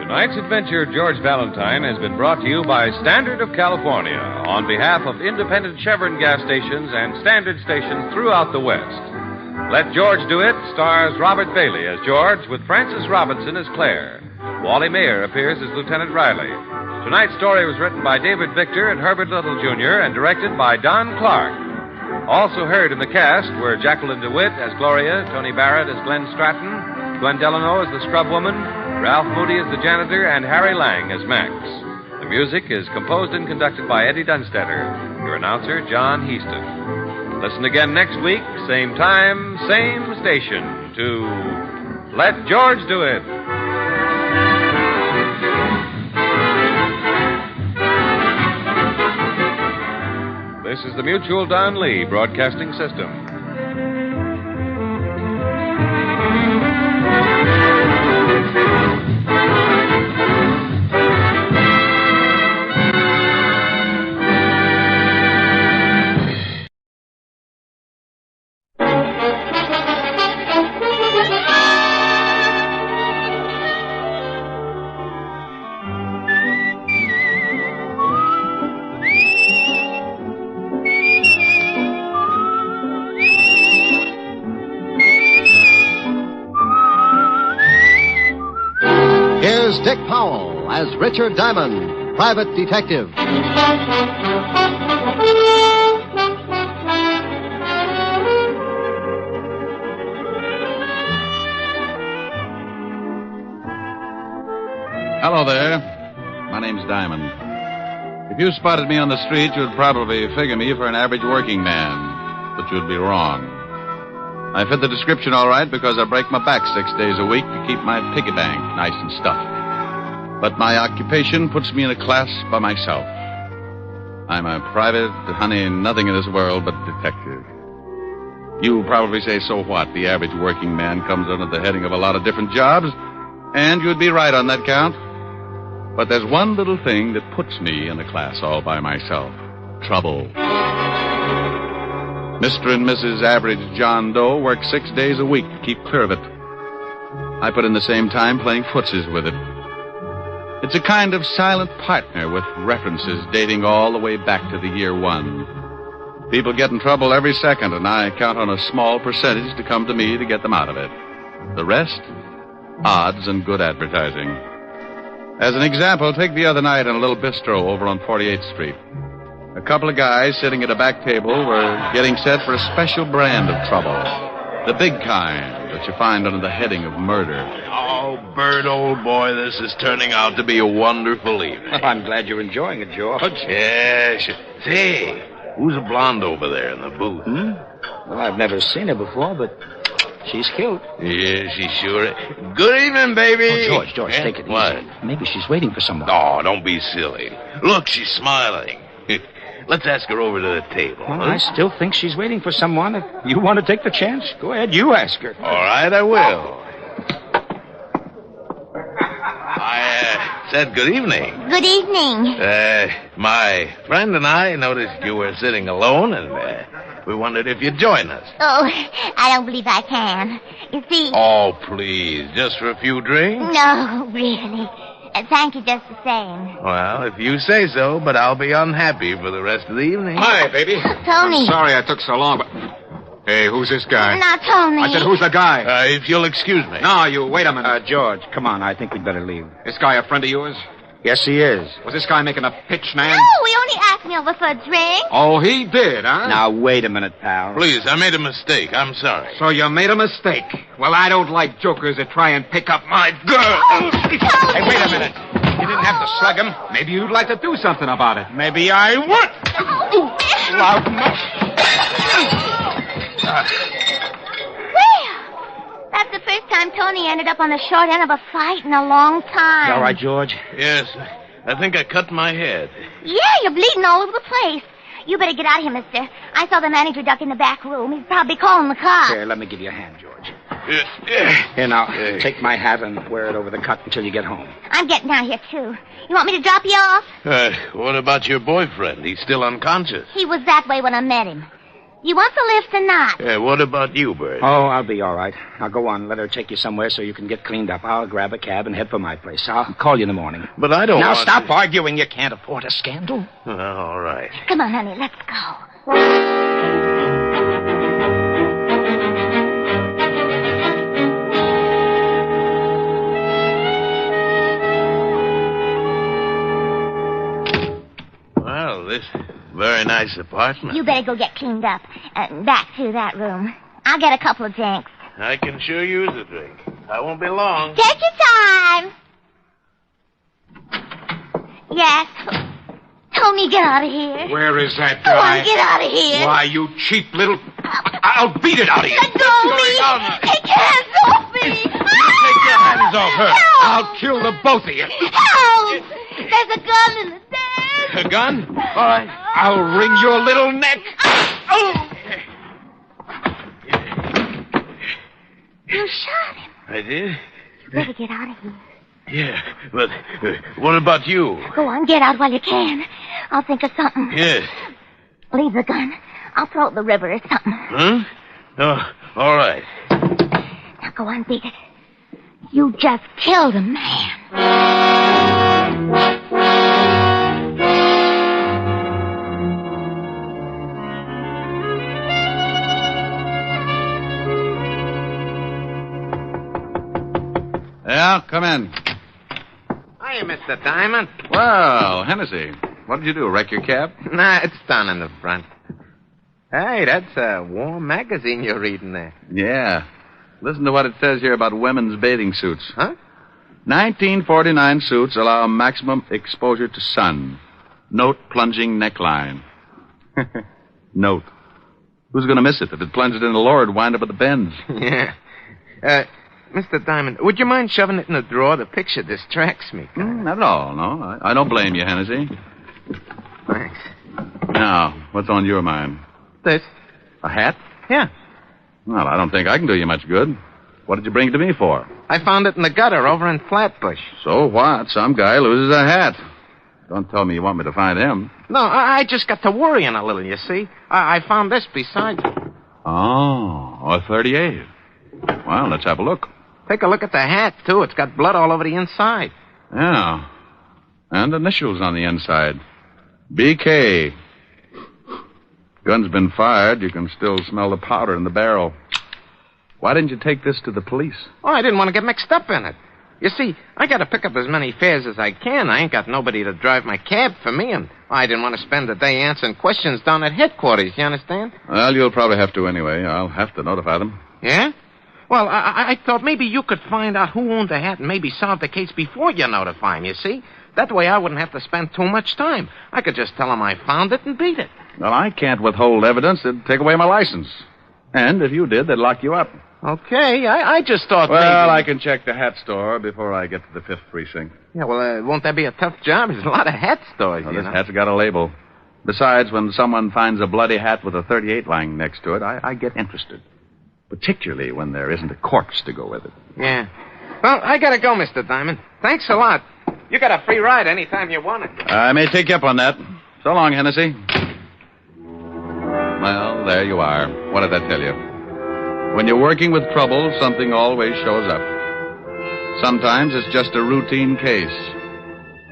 Tonight's adventure, George Valentine, has been brought to you by Standard of California on behalf of independent Chevron gas stations and Standard stations throughout the West. Let George Do It stars Robert Bailey as George with Frances Robinson as Claire. Wally Mayer appears as Lieutenant Riley. Tonight's story was written by David Victor and Herbert Little, Jr. and directed by Don Clark. Also heard in the cast were Jacqueline DeWitt as Gloria, Tony Barrett as Glenn Stratton, Gwen Delano as the scrub woman, Ralph Moody as the janitor, and Harry Lang as Max. The music is composed and conducted by Eddie Dunstetter. Your announcer, John Heaston. Listen again next week, same time, same station, to Let George Do It. This is the Mutual Don Lee Broadcasting System. Dick Powell as Richard Diamond, private detective. Hello there. My name's Diamond. If you spotted me on the street, you'd probably figure me for an average working man. But you'd be wrong. I fit the description all right because I break my back 6 days a week to keep my piggy bank nice and stuffed. But my occupation puts me in a class by myself. I'm a private, nothing in this world but detective. You probably say, so what? The average working man comes under the heading of a lot of different jobs, and you'd be right on that count. But there's one little thing that puts me in a class all by myself. Trouble. Mr. and Mrs. Average John Doe work 6 days a week to keep clear of it. I put in the same time playing footsies with it. It's a kind of silent partner with references dating all the way back to the year 1. People get in trouble every second, and I count on a small percentage to come to me to get them out of it. The rest? Odds and good advertising. As an example, take the other night in a little bistro over on 48th Street. A couple of guys sitting at a back table were getting set for a special brand of trouble. The big kind that you find under the heading of murder. Oh, Bert, old boy, this is turning out to be a wonderful evening. Well, I'm glad you're enjoying it, George. Yes. Say, who's a blonde over there in the booth? Well, I've never seen her before, but she's cute. Yeah, she sure is. Good evening, baby. Oh, George, take it easy. What? Maybe she's waiting for someone. Oh, don't be silly. Look, she's smiling. Let's ask her over to the table. Well, I still think she's waiting for someone. If you want to take the chance, go ahead, you ask her. All right, I will. I said good evening. Good evening. My friend and I noticed you were sitting alone, and we wondered if you'd join us. Oh, I don't believe I can. You see... Oh, please, just for a few drinks? No, really. Thank you just the same. Well, if you say so, but I'll be unhappy for the rest of the evening. Hi, baby. Tony. I'm sorry I took so long, but... Hey, who's this guy? Not Tony. I said, who's the guy? If you'll excuse me. No, you wait a minute. George, come on. I think we'd better leave. This guy a friend of yours? Yes, he is. Was this guy making a pitch, man? No, he only asked me over for a drink. Oh, he did, huh? Now, wait a minute, pal. Please, I made a mistake. I'm sorry. So you made a mistake. Well, I don't like jokers that try and pick up my girl. Hey, wait a minute. You didn't have to slug him. Maybe you'd like to do something about it. Maybe I would. Loud enough. Well, that's the first time Tony only ended up on the short end of a fight in a long time. You all right, George? Yes. I think I cut my head. Yeah, you're bleeding all over the place. You better get out of here, mister. I saw the manager duck in the back room. He's probably calling the cops. Here, let me give you a hand, George. Here, now, take my hat and wear it over the cut until you get home. I'm getting down here, too. You want me to drop you off? What about your boyfriend? He's still unconscious. He was that way when I met him. You want the lift or not? What about you, Bert? Oh, I'll be all right. Now, go on. Let her take you somewhere so you can get cleaned up. I'll grab a cab and head for my place. I'll call you in the morning. But I don't Now, want stop to... arguing. You can't afford a scandal. All right. Come on, honey, let's go. Well, this very nice apartment. You better go get cleaned up. Back to that room. I'll get a couple of drinks. I can sure use a drink. I won't be long. Take your time. Yes. Told me get out of here. Where is that Go guy? on, get out of here. Why, you cheap little... I'll beat it out of you. Let go of me. Take your hands off me. Take your hands off her. Help. I'll kill the both of you. Help. There's a gun in the bed. A gun? All right. I'll wring your little neck. You shot him. I did? You better get out of here. Yeah, but what about you? Go on, get out while you can. I'll think of something. Yes. Leave the gun. I'll throw it in the river or something. Huh? Oh, all right. Now go on, beat it. You just killed a man. Yeah, come in. Hiya, Mr. Diamond. Well, Hennessy, what did you do, wreck your cab? Nah, it's down in the front. Hey, that's a warm magazine you're reading there. Yeah. Listen to what it says here about women's bathing suits. Huh? 1949 suits allow maximum exposure to sun. Note plunging neckline. Note. Who's going to miss it? If it plunged in the lower, it'd wind up at the bends. Yeah. Mr. Diamond, would you mind shoving it in the drawer? The picture distracts me. Not at all, no. I don't blame you, Hennessy. Thanks. Now, what's on your mind? This. A hat? Yeah. Well, I don't think I can do you much good. What did you bring it to me for? I found it in the gutter over in Flatbush. So what? Some guy loses a hat. Don't tell me you want me to find him. No, I just got to worrying a little, you see. I found this beside it. Oh, a 38. Well, let's have a look. Take a look at the hat, too. It's got blood all over the inside. Yeah. And initials on the inside. BK. Gun's been fired. You can still smell the powder in the barrel. Why didn't you take this to the police? Oh, I didn't want to get mixed up in it. You see, I got to pick up as many fares as I can. I ain't got nobody to drive my cab for me, and I didn't want to spend the day answering questions down at headquarters, you understand? Well, you'll probably have to anyway. I'll have to notify them. Yeah? Well, I thought maybe you could find out who owned the hat and maybe solve the case before you notify him, you see? That way I wouldn't have to spend too much time. I could just tell him I found it and beat it. Well, I can't withhold evidence. It'd take away my license. And if you did, they'd lock you up. Okay, I just thought well, maybe... I can check the hat store before I get to the 5th precinct. Yeah, well, won't that be a tough job? There's a lot of hat stores, well, you this know. hat's got a label. Besides, when someone finds a bloody hat with a 38 lying next to it, I get interested. Particularly when there isn't a corpse to go with it. Yeah. Well, I gotta go, Mr. Diamond. Thanks a lot. You got a free ride anytime you want it. I may take you up on that. So long, Hennessy. Well, there you are. What did I tell you? When you're working with trouble, something always shows up. Sometimes it's just a routine case.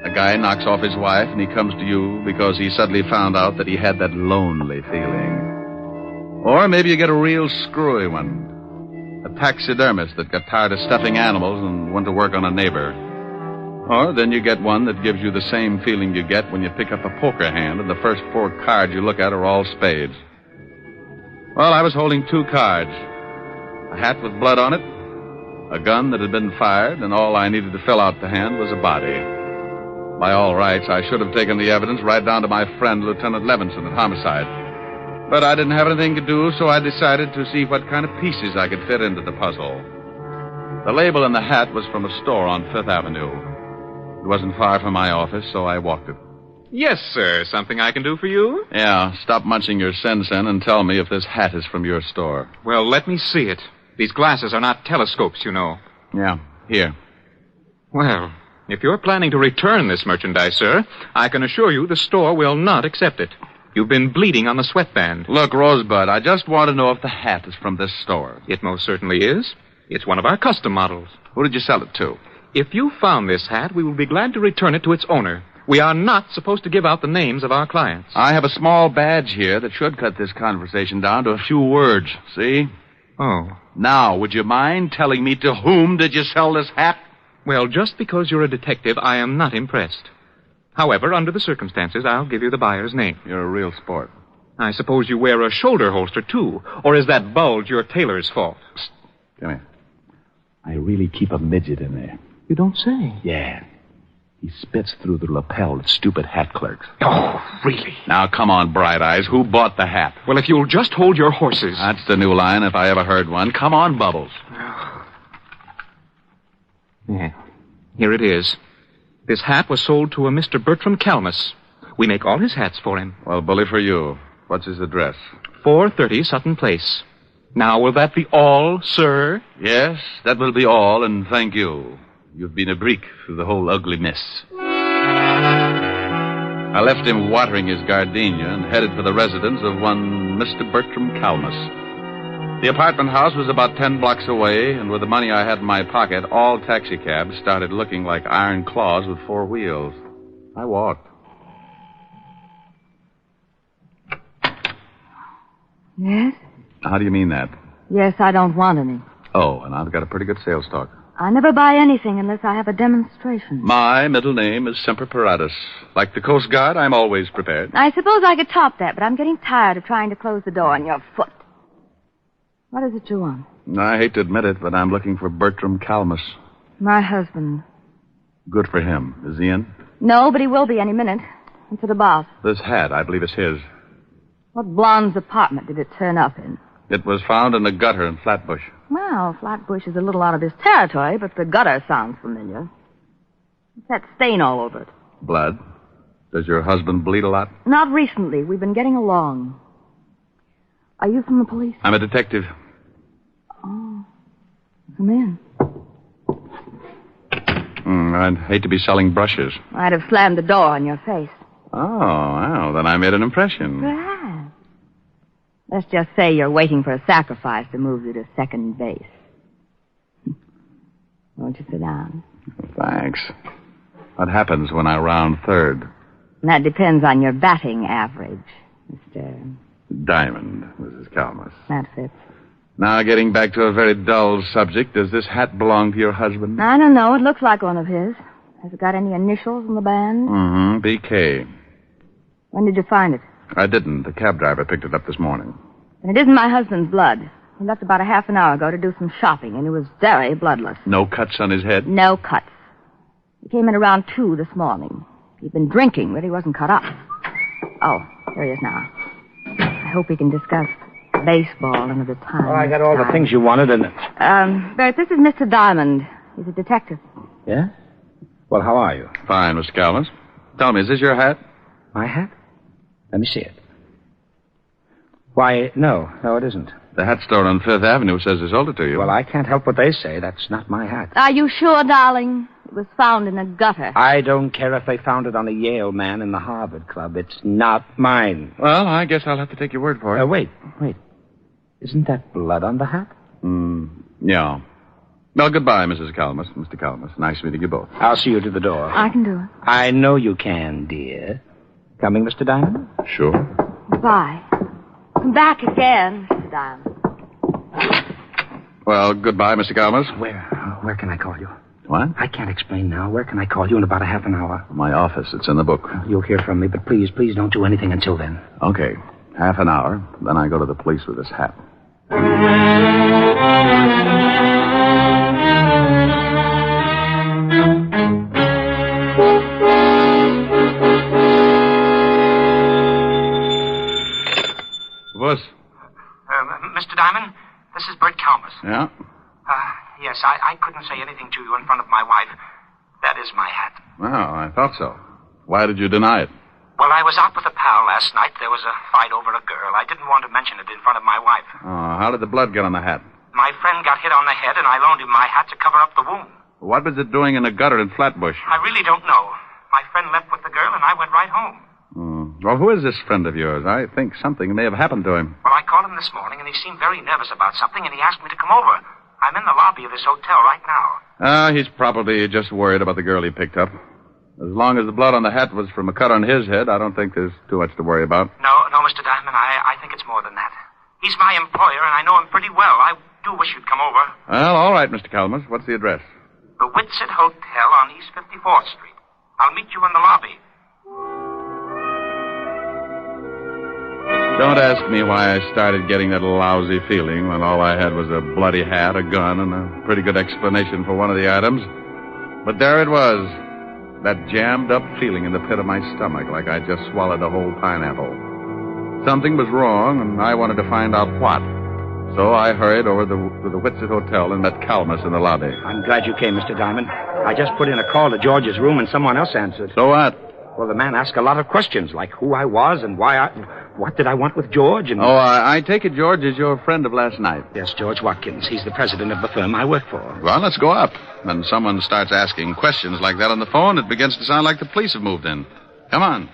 A guy knocks off his wife and he comes to you because he suddenly found out that he had that lonely feeling. Or maybe you get a real screwy one. A taxidermist that got tired of stuffing animals and went to work on a neighbor. Or then you get one that gives you the same feeling you get when you pick up a poker hand and the first 4 cards you look at are all spades. Well, I was holding 2 cards. A hat with blood on it, a gun that had been fired, and all I needed to fill out the hand was a body. By all rights, I should have taken the evidence right down to my friend, Lieutenant Levinson, at homicide. But I didn't have anything to do, so I decided to see what kind of pieces I could fit into the puzzle. The label in the hat was from a store on Fifth Avenue. It wasn't far from my office, so I walked it. Yes, sir. Something I can do for you? Yeah, stop munching your sen-sen and tell me if this hat is from your store. Well, let me see it. These glasses are not telescopes, you know. Yeah, here. Well, if you're planning to return this merchandise, sir, I can assure you the store will not accept it. You've been bleeding on the sweatband. Look, Rosebud, I just want to know if the hat is from this store. It most certainly is. It's one of our custom models. Who did you sell it to? If you found this hat, we will be glad to return it to its owner. We are not supposed to give out the names of our clients. I have a small badge here that should cut this conversation down to a few words. See? Oh. Now, would you mind telling me to whom did you sell this hat? Well, just because you're a detective, I am not impressed. However, under the circumstances, I'll give you the buyer's name. You're a real sport. I suppose you wear a shoulder holster, too. Or is that bulge your tailor's fault? Psst. Come here. I really keep a midget in there. You don't say. Yeah. He spits through the lapel at stupid hat clerks. Oh, really? Now, come on, Bright Eyes. Who bought the hat? Well, if you'll just hold your horses. That's the new line, if I ever heard one. Come on, Bubbles. Yeah. Here it is. This hat was sold to a Mr. Bertram Calmus. We make all his hats for him. Well, bully for you. What's his address? 430 Sutton Place. Now, will that be all, sir? Yes, that will be all, and thank you. You've been a brick through the whole ugly mess. I left him watering his gardenia and headed for the residence of one Mr. Bertram Calmus. The apartment house was about 10 blocks away, and with the money I had in my pocket, all taxicabs started looking like iron claws with 4 wheels. I walked. Yes? How do you mean that? Yes, I don't want any. Oh, and I've got a pretty good sales talk. I never buy anything unless I have a demonstration. My middle name is Semper Paratus. Like the Coast Guard, I'm always prepared. I suppose I could top that, but I'm getting tired of trying to close the door on your foot. What is it you want? I hate to admit it, but I'm looking for Bertram Calmus. My husband. Good for him. Is he in? No, but he will be any minute. And for the boss. This hat, I believe, is his. What blonde's apartment did it turn up in? It was found in the gutter in Flatbush. Well, Flatbush is a little out of his territory, but the gutter sounds familiar. What's that stain all over it? Blood. Does your husband bleed a lot? Not recently. We've been getting along. Are you from the police? I'm a detective. Oh. Come in. I'd hate to be selling brushes. I'd have slammed the door on your face. Oh, well, then I made an impression. Perhaps. Let's just say you're waiting for a sacrifice to move you to second base. Won't you sit down? Thanks. What happens when I round third? That depends on your batting average, Mr. Diamond, Mrs. Calmus. That fits. Now, getting back to a very dull subject, does this hat belong to your husband? I don't know. It looks like one of his. Has it got any initials in the band? Mm-hmm. BK. When did you find it? I didn't. The cab driver picked it up this morning. And it isn't my husband's blood. He left about a half an hour ago to do some shopping, and he was very bloodless. No cuts on his head? No cuts. He came in around 2 this morning. He'd been drinking, but he wasn't cut up. Oh, here he is now. I hope we can discuss baseball another time. Well, I got all the things you wanted, and... Bert, this is Mr. Diamond. He's a detective. Yeah? Well, how are you? Fine, Mr. Calmus. Tell me, is this your hat? My hat? Let me see it. Why, no, it isn't. The hat store on Fifth Avenue says they sold it to you. Well, I can't help what they say. That's not my hat. Are you sure, darling? It was found in a gutter. I don't care if they found it on a Yale man in the Harvard Club. It's not mine. Well, I guess I'll have to take your word for it. Wait. Isn't that blood on the hat? Yeah. Well, goodbye, Mrs. Calmus, Mr. Calmus. Nice meeting you both. I'll see you to the door. I can do it. I know you can, dear. Coming, Mr. Diamond? Sure. Goodbye. Come back again, Mr. Diamond. Well, goodbye, Mr. Calmus. Where can I call you? What? I can't explain now. Where can I call you in about a half an hour? My office. It's in the book. You'll hear from me, but please don't do anything until then. Okay. Half an hour. Then I go to the police with this hat. Mr. Diamond, this is Bert Calmus. Yeah? Yes, I couldn't say anything to you in front of my wife. That is my hat. Well, I thought so. Why did you deny it? Well, I was out with a pal last night. There was a fight over a girl. I didn't want to mention it in front of my wife. Oh, how did the blood get on the hat? My friend got hit on the head, and I loaned him my hat to cover up the wound. What was it doing in a gutter in Flatbush? I really don't know. My friend left with the girl, and I went right home. Well, who is this friend of yours? I think something may have happened to him. Well, I called him this morning, and he seemed very nervous about something, and he asked me to come over. I'm in the lobby of his hotel right now. He's probably just worried about the girl he picked up. As long as the blood on the hat was from a cut on his head, I don't think there's too much to worry about. No, Mr. Diamond, I think it's more than that. He's my employer, and I know him pretty well. I do wish you'd come over. Well, all right, Mr. Calmus. What's the address? The Whitsett Hotel on East 54th Street. I'll meet you in the lobby. Don't ask me why I started getting that lousy feeling when all I had was a bloody hat, a gun, and a pretty good explanation for one of the items. But there it was. That jammed-up feeling in the pit of my stomach, like I just swallowed a whole pineapple. Something was wrong, and I wanted to find out what. So I hurried over to the Whitsett Hotel and met Calmus in the lobby. I'm glad you came, Mr. Diamond. I just put in a call to George's room, and someone else answered. So what? Well, the man asked a lot of questions, like who I was and what did I want with George, and... Oh, I take it George is your friend of last night. Yes, George Watkins. He's the president of the firm I work for. Well, let's go up. When someone starts asking questions like that on the phone, it begins to sound like the police have moved in. Come on.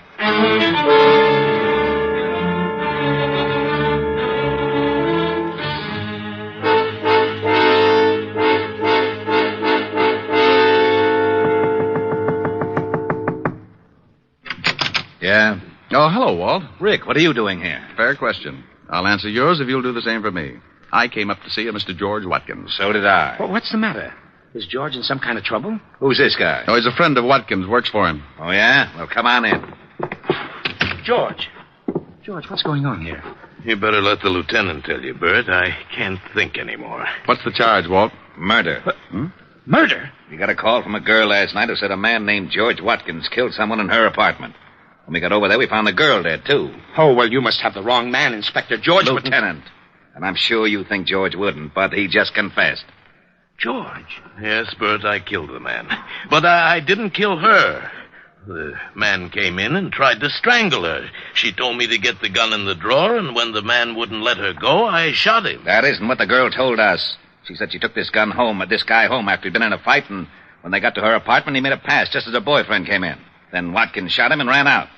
Yeah? Oh, hello, Walt. Rick, what are you doing here? Fair question. I'll answer yours if you'll do the same for me. I came up to see a Mr. George Watkins. So did I. Well, what's the matter? Is George in some kind of trouble? Who's this guy? Oh, he's a friend of Watkins, works for him. Oh, yeah? Well, come on in. George, what's going on here? You better let the lieutenant tell you, Bert. I can't think anymore. What's the charge, Walt? Murder. Murder? We got a call from a girl last night who said a man named George Watkins killed someone in her apartment. When we got over there, we found the girl dead, too. Oh, well, you must have the wrong man, Inspector George. Lieutenant. And I'm sure you think George wouldn't, but he just confessed. George? Yes, Bert, I killed the man. But I didn't kill her. The man came in and tried to strangle her. She told me to get the gun in the drawer, and when the man wouldn't let her go, I shot him. That isn't what the girl told us. She said she took this guy home after he'd been in a fight, and when they got to her apartment, he made a pass just as her boyfriend came in. Then Watkins shot him and ran out.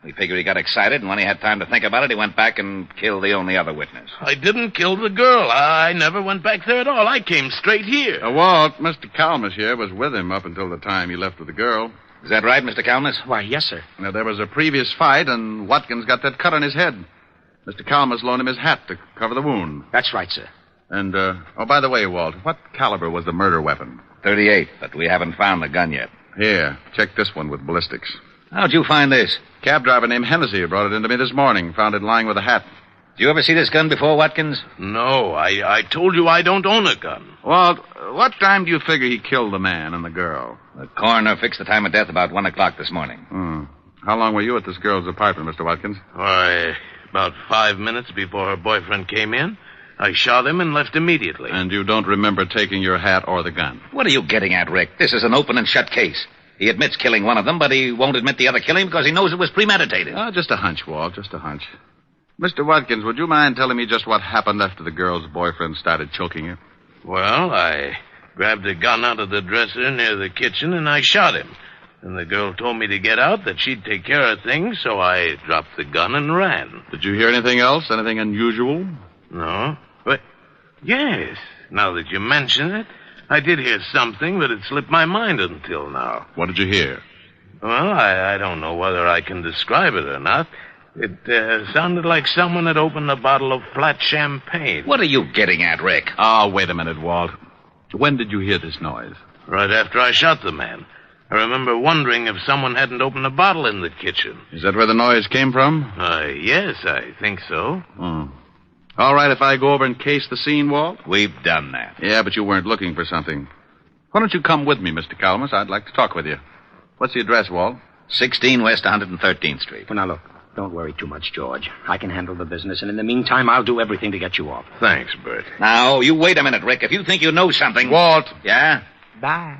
We figured he got excited, and when he had time to think about it, he went back and killed the only other witness. I didn't kill the girl. I never went back there at all. I came straight here. Walt, Mr. Calmus here was with him up until the time he left with the girl. Is that right, Mr. Calmus? Why, yes, sir. Now, there was a previous fight, and Watkins got that cut on his head. Mr. Calmus loaned him his hat to cover the wound. That's right, sir. And, by the way, Walt, what caliber was the murder weapon? .38, but we haven't found the gun yet. Here, check this one with ballistics. How'd you find this? Cab driver named Hennessy brought it into me this morning. Found it lying with a hat. Did you ever see this gun before, Watkins? No, I told you I don't own a gun. Walt, what time do you figure he killed the man and the girl? The coroner fixed the time of death about 1 o'clock this morning. How long were you at this girl's apartment, Mr. Watkins? Why, about 5 minutes before her boyfriend came in. I shot him and left immediately. And you don't remember taking your hat or the gun? What are you getting at, Rick? This is an open and shut case. He admits killing one of them, but he won't admit the other killing because he knows it was premeditated. Just a hunch, Walt, just a hunch. Mr. Watkins, would you mind telling me just what happened after the girl's boyfriend started choking her? Well, I grabbed a gun out of the dresser near the kitchen and I shot him. And the girl told me to get out, that she'd take care of things, so I dropped the gun and ran. Did you hear anything else? Anything unusual? No. But, yes, now that you mention it, I did hear something, but it slipped my mind until now. What did you hear? Well, I don't know whether I can describe it or not. It sounded like someone had opened a bottle of flat champagne. What are you getting at, Rick? Oh, wait a minute, Walt. When did you hear this noise? Right after I shot the man. I remember wondering if someone hadn't opened a bottle in the kitchen. Is that where the noise came from? Yes, I think so. All right, if I go over and case the scene, Walt? We've done that. Yeah, but you weren't looking for something. Why don't you come with me, Mr. Calmus? I'd like to talk with you. What's the address, Walt? 16 West 113th Street. Well, now, look, don't worry too much, George. I can handle the business, and in the meantime, I'll do everything to get you off. Thanks, Bert. Now, you wait a minute, Rick. If you think you know something... Walt. Yeah? Bye.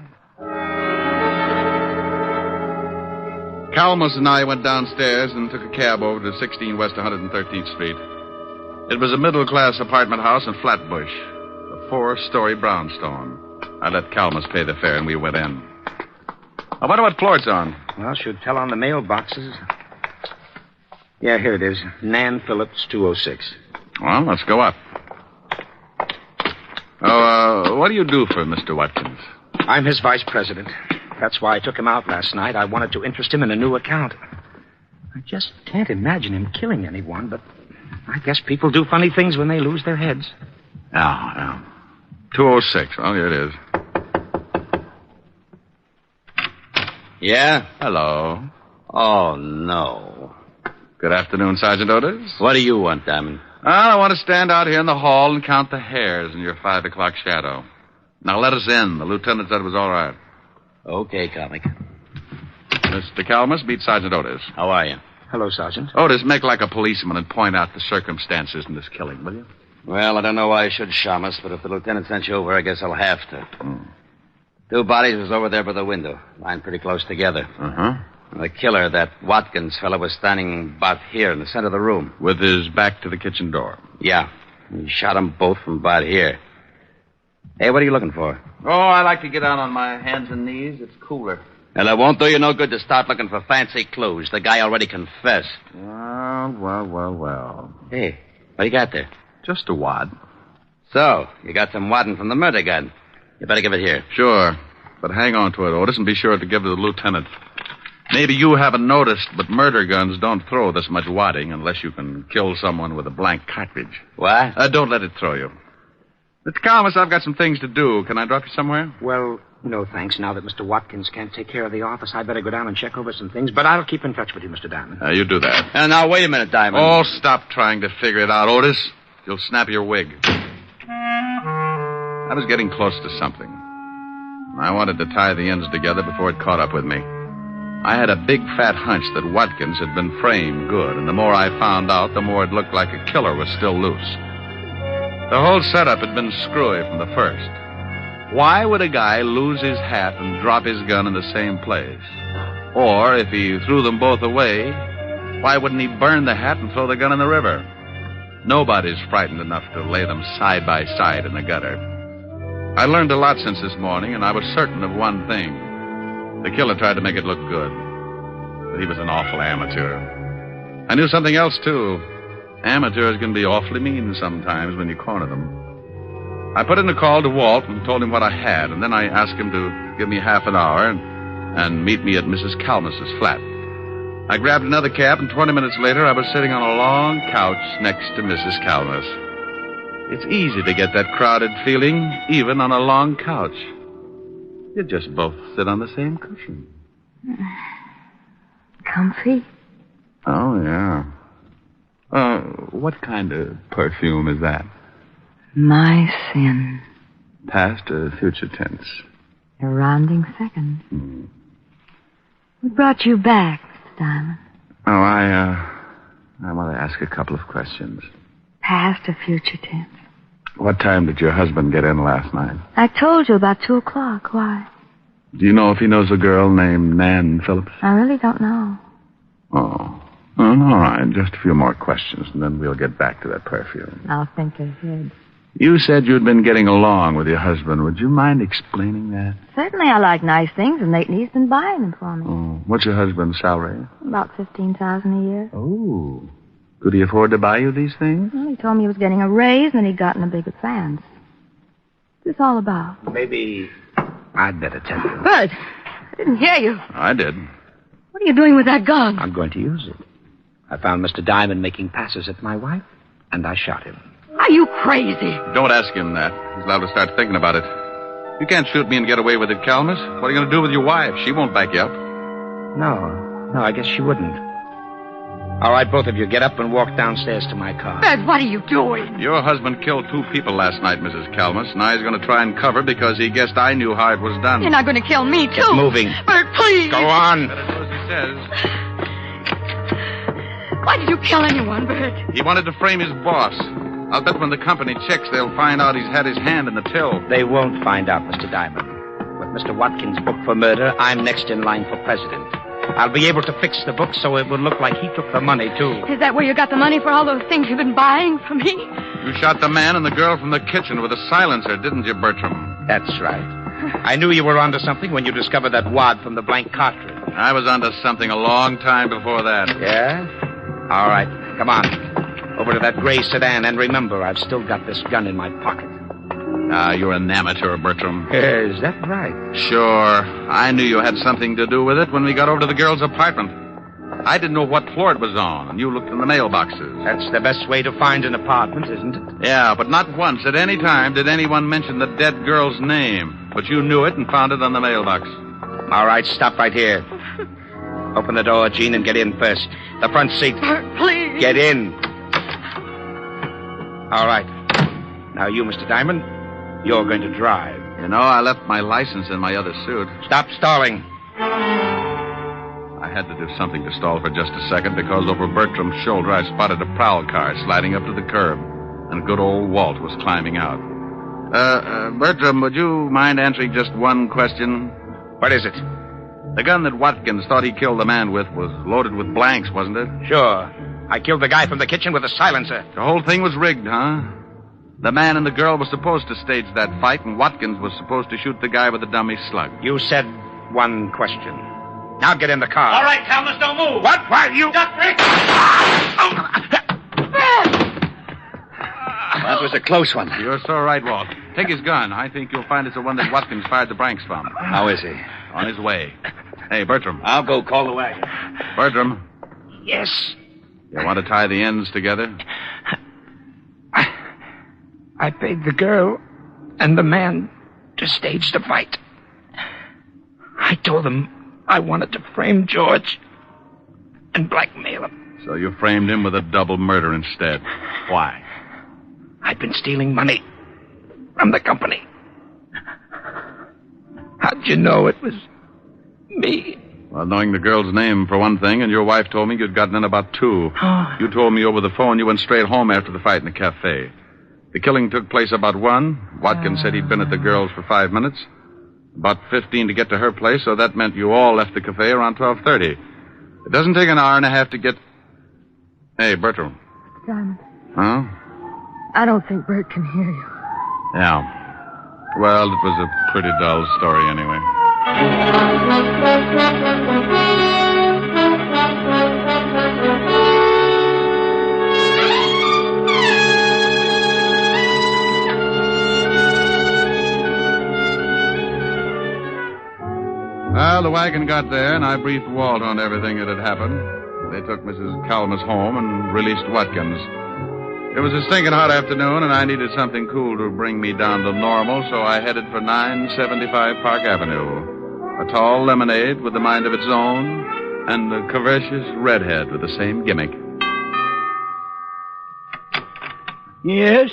Calmus and I went downstairs and took a cab over to 16 West 113th Street. It was a middle-class apartment house in Flatbush, a 4-story brownstone. I let Calmus pay the fare, and we went in. I wonder what floor it's on. Well, should tell on the mailboxes. Yeah, here it is. Nan Phillips, 206. Well, let's go up. Oh, what do you do for Mr. Watkins? I'm his vice president. That's why I took him out last night. I wanted to interest him in a new account. I just can't imagine him killing anyone, but I guess people do funny things when they lose their heads. Yeah. 206. Oh, here it is. Yeah? Hello. Oh, no. Good afternoon, Sergeant Otis. What do you want, Diamond? I want to stand out here in the hall and count the hairs in your 5 o'clock shadow. Now let us in. The lieutenant said it was all right. Okay, comic. Mr. Calmus, meet Sergeant Otis. How are you? Hello, Sergeant. Otis, make like a policeman and point out the circumstances in this killing, will you? Well, I don't know why I should, Shamus, but if the lieutenant sent you over, I guess I'll have to. 2 bodies was over there by the window, lying pretty close together. Uh-huh. The killer, that Watkins fellow, was standing about here in the center of the room. With his back to the kitchen door? Yeah. He shot them both from about here. Hey, what are you looking for? Oh, I like to get down on my hands and knees. It's cooler. Well, it won't do you no good to start looking for fancy clues. The guy already confessed. Well. Hey, what do you got there? Just a wad. So, you got some wadding from the murder gun. You better give it here. Sure. But hang on to it, Otis, and be sure to give it to the lieutenant. Maybe you haven't noticed, but murder guns don't throw this much wadding unless you can kill someone with a blank cartridge. What? Don't let it throw you. Mr. Calmus, I've got some things to do. Can I drop you somewhere? Well, no, thanks. Now that Mr. Watkins can't take care of the office, I'd better go down and check over some things. But I'll keep in touch with you, Mr. Diamond. You do that. Now, wait a minute, Diamond. Oh, stop trying to figure it out, Otis. You'll snap your wig. I was getting close to something. I wanted to tie the ends together before it caught up with me. I had a big, fat hunch that Watkins had been framed good, and the more I found out, the more it looked like a killer was still loose. The whole setup had been screwy from the first. Why would a guy lose his hat and drop his gun in the same place? Or, if he threw them both away, why wouldn't he burn the hat and throw the gun in the river? Nobody's frightened enough to lay them side by side in the gutter. I learned a lot since this morning, and I was certain of one thing. The killer tried to make it look good, but he was an awful amateur. I knew something else, too. Amateurs can be awfully mean sometimes when you corner them. I put in a call to Walt and told him what I had, and then I asked him to give me half an hour and meet me at Mrs. Calmus's flat. I grabbed another cab, and 20 minutes later, I was sitting on a long couch next to Mrs. Calmus. It's easy to get that crowded feeling, even on a long couch. You just both sit on the same cushion. Comfy? Oh, yeah. What kind of perfume is that? My sin. Past or future tense? A rounding second. What brought you back, Mr. Diamond? Oh, I want to ask a couple of questions. Past or future tense? What time did your husband get in last night? I told you about 2 o'clock. Why? Do you know if he knows a girl named Nan Phillips? I really don't know. Oh. All right. Just a few more questions, and then we'll get back to that perfume. I'll think ahead. You said you'd been getting along with your husband. Would you mind explaining that? Certainly I like nice things, and lately he's been buying them for me. Oh. What's your husband's salary? About $15,000 a year. Oh. Could he afford to buy you these things? Well, he told me he was getting a raise, and that he'd gotten a big advance. What's this all about? Maybe I'd better tell you. Bert, I didn't hear you. I did. What are you doing with that gun? I'm going to use it. I found Mr. Diamond making passes at my wife, and I shot him. Are you crazy? Don't ask him that. He's liable to start thinking about it. You can't shoot me and get away with it, Calmus. What are you going to do with your wife? She won't back you up. No, I guess she wouldn't. All right, both of you, get up and walk downstairs to my car. Bert, what are you doing? Your husband killed 2 people last night, Mrs. Calmus. Now he's going to try and cover because he guessed I knew how it was done. You're not going to kill me, too. Get moving. Bert, please. Go on. Better do as he says. Why did you kill anyone, Bert? He wanted to frame his boss. I'll bet when the company checks, they'll find out he's had his hand in the till. They won't find out, Mr. Diamond. But Mr. Watkins' book for murder, I'm next in line for president. I'll be able to fix the book so it will look like he took the money, too. Is that where you got the money for all those things you've been buying from me? You shot the man and the girl from the kitchen with a silencer, didn't you, Bertram? That's right. I knew you were onto something when you discovered that wad from the blank cartridge. I was onto something a long time before that. Yeah? All right. Come on. Over to that gray sedan, and remember, I've still got this gun in my pocket. You're an amateur, Bertram. Is that right? Sure. I knew you had something to do with it when we got over to the girl's apartment. I didn't know what floor it was on, and you looked in the mailboxes. That's the best way to find an apartment, isn't it? Yeah, but not once at any time did anyone mention the dead girl's name. But you knew it and found it on the mailbox. All right, stop right here. Open the door, Gene, and get in first. The front seat. Please. Get in. All right. Now you, Mr. Diamond, you're going to drive. You know, I left my license in my other suit. Stop stalling. I had to do something to stall for just a second because over Bertram's shoulder I spotted a prowl car sliding up to the curb, and good old Walt was climbing out. Bertram, would you mind answering just one question? What is it? The gun that Watkins thought he killed the man with was loaded with blanks, wasn't it? Sure. I killed the guy from the kitchen with a silencer. The whole thing was rigged, huh? The man and the girl were supposed to stage that fight, and Watkins was supposed to shoot the guy with the dummy slug. You said one question. Now get in the car. All right, Thomas, don't move. What? Why, you... Duck, Rick! That was a close one. You're so right, Walt. Take his gun. I think you'll find it's the one that Watkins fired the blanks from. How is he? On his way. Hey, Bertram. I'll go call the wagon. Bertram. Yes. You want to tie the ends together? I paid the girl and the man to stage the fight. I told them I wanted to frame George and blackmail him. So you framed him with a double murder instead. Why? I'd been stealing money from the company. How'd you know it was me? Well, knowing the girl's name, for one thing, and your wife told me you'd gotten in about two. You told me over the phone you went straight home after the fight in the cafe. The killing took place about 1. Watkins said he'd been at the girl's for 5 minutes. About 15 to get to her place, so that meant you all left the cafe around 12:30. It doesn't take an hour and a half to get... Hey, Bertram. Diamond, Huh? I don't think Bert can hear you. Yeah. Well, it was a pretty dull story anyway. Well, the wagon got there, and I briefed Walt on everything that had happened. They took Mrs. Calmus home and released Watkins. It was a stinking hot afternoon, and I needed something cool to bring me down to normal, so I headed for 975 Park Avenue. A tall lemonade with a mind of its own, and a curvaceous redhead with the same gimmick. Yes?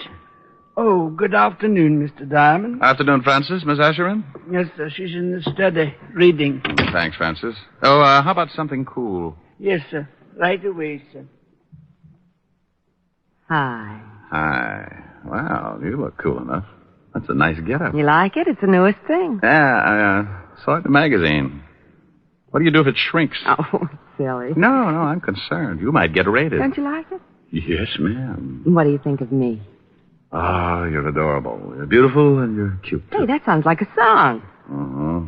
Oh, good afternoon, Mr. Diamond. Afternoon, Francis. Miss Asherin? Yes, sir. She's in the study, reading. Thanks, Francis. Oh, how about something cool? Yes, sir. Right away, sir. Hi. Hi. Wow, you look cool enough. That's a nice getup. You like it? It's the newest thing. Yeah, I saw it in the magazine. What do you do if it shrinks? Oh, silly. No, I'm concerned. You might get raided. Don't you like it? Yes, ma'am. What do you think of me? Oh, you're adorable. You're beautiful and you're cute. Hey, that sounds like a song. Uh-huh.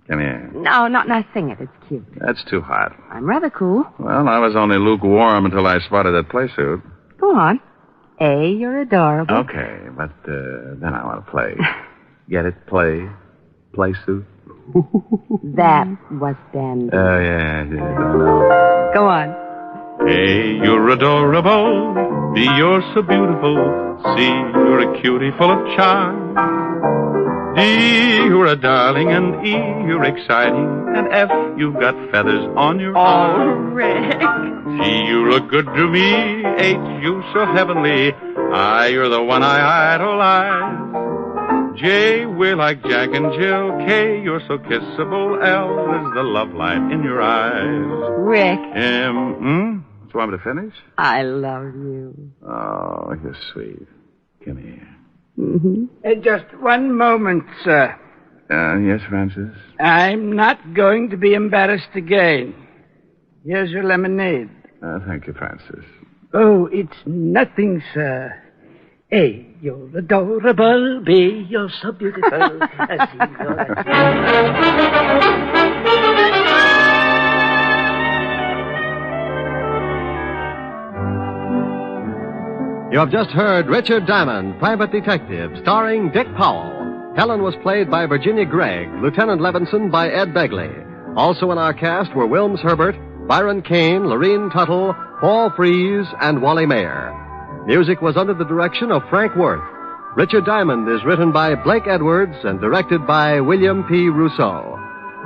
Come here. No, not sing it. It's cute. That's too hot. I'm rather cool. Well, I was only lukewarm until I spotted that play suit. Go on. A, you're adorable. Okay, but then I want to play. Get it? Play suit? That was then. Oh, yeah, I know. Go on. Hey, you're adorable. B, you're so beautiful. C, you're a cutie full of charm. D, you're a darling. And E, you're exciting. And F, you've got feathers on your arm. Oh, Rick. G, you look good to me. H, you so heavenly. I, you're the one I idolize. J, we're like Jack and Jill. K, you're so kissable. L is the love light in your eyes. Rick. Do you want me to finish? I love you. Oh, you're sweet. Come here. Mm-hmm. Just one moment, sir. Yes, Francis? I'm not going to be embarrassed again. Here's your lemonade. Thank you, Francis. Oh, it's nothing, sir. A, you're adorable. B, you're so beautiful. C, You have just heard Richard Diamond, Private Detective, starring Dick Powell. Helen was played by Virginia Gregg, Lieutenant Levinson by Ed Begley. Also in our cast were Wilms Herbert, Byron Kane, Lorene Tuttle, Paul Freese, and Wally Mayer. Music was under the direction of Frank Worth. Richard Diamond is written by Blake Edwards and directed by William P. Rousseau.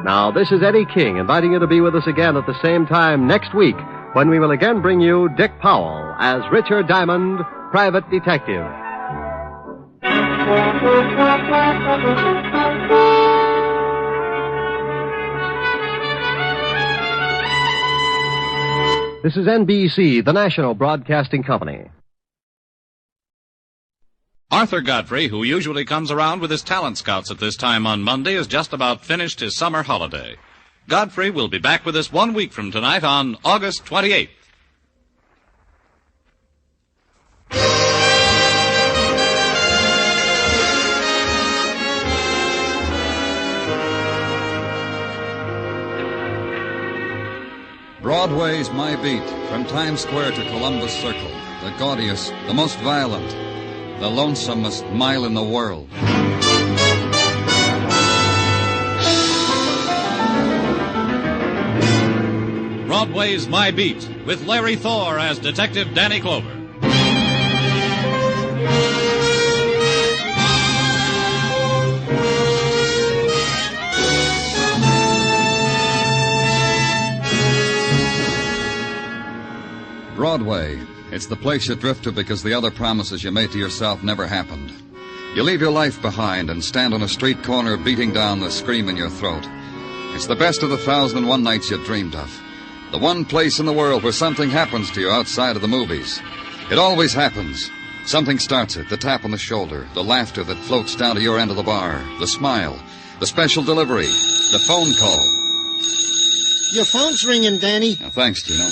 Now, this is Eddie King inviting you to be with us again at the same time next week when we will again bring you Dick Powell as Richard Diamond, Private Detective. This is NBC, the national broadcasting company. Arthur Godfrey, who usually comes around with his talent scouts at this time on Monday, has just about finished his summer holiday. Godfrey will be back with us 1 week from tonight on August 28th. Broadway's my beat, from Times Square to Columbus Circle, the gaudiest, the most violent, the lonesomest mile in the world. Broadway's My Beat, with Larry Thor as Detective Danny Clover. Broadway, it's the place you drift to because the other promises you made to yourself never happened. You leave your life behind and stand on a street corner beating down the scream in your throat. It's the best of the 1,001 nights you dreamed of. The one place in the world where something happens to you outside of the movies. It always happens. Something starts it, the tap on the shoulder, the laughter that floats down to your end of the bar, the smile, the special delivery, the phone call. Your phone's ringing, Danny. Thanks, Gino.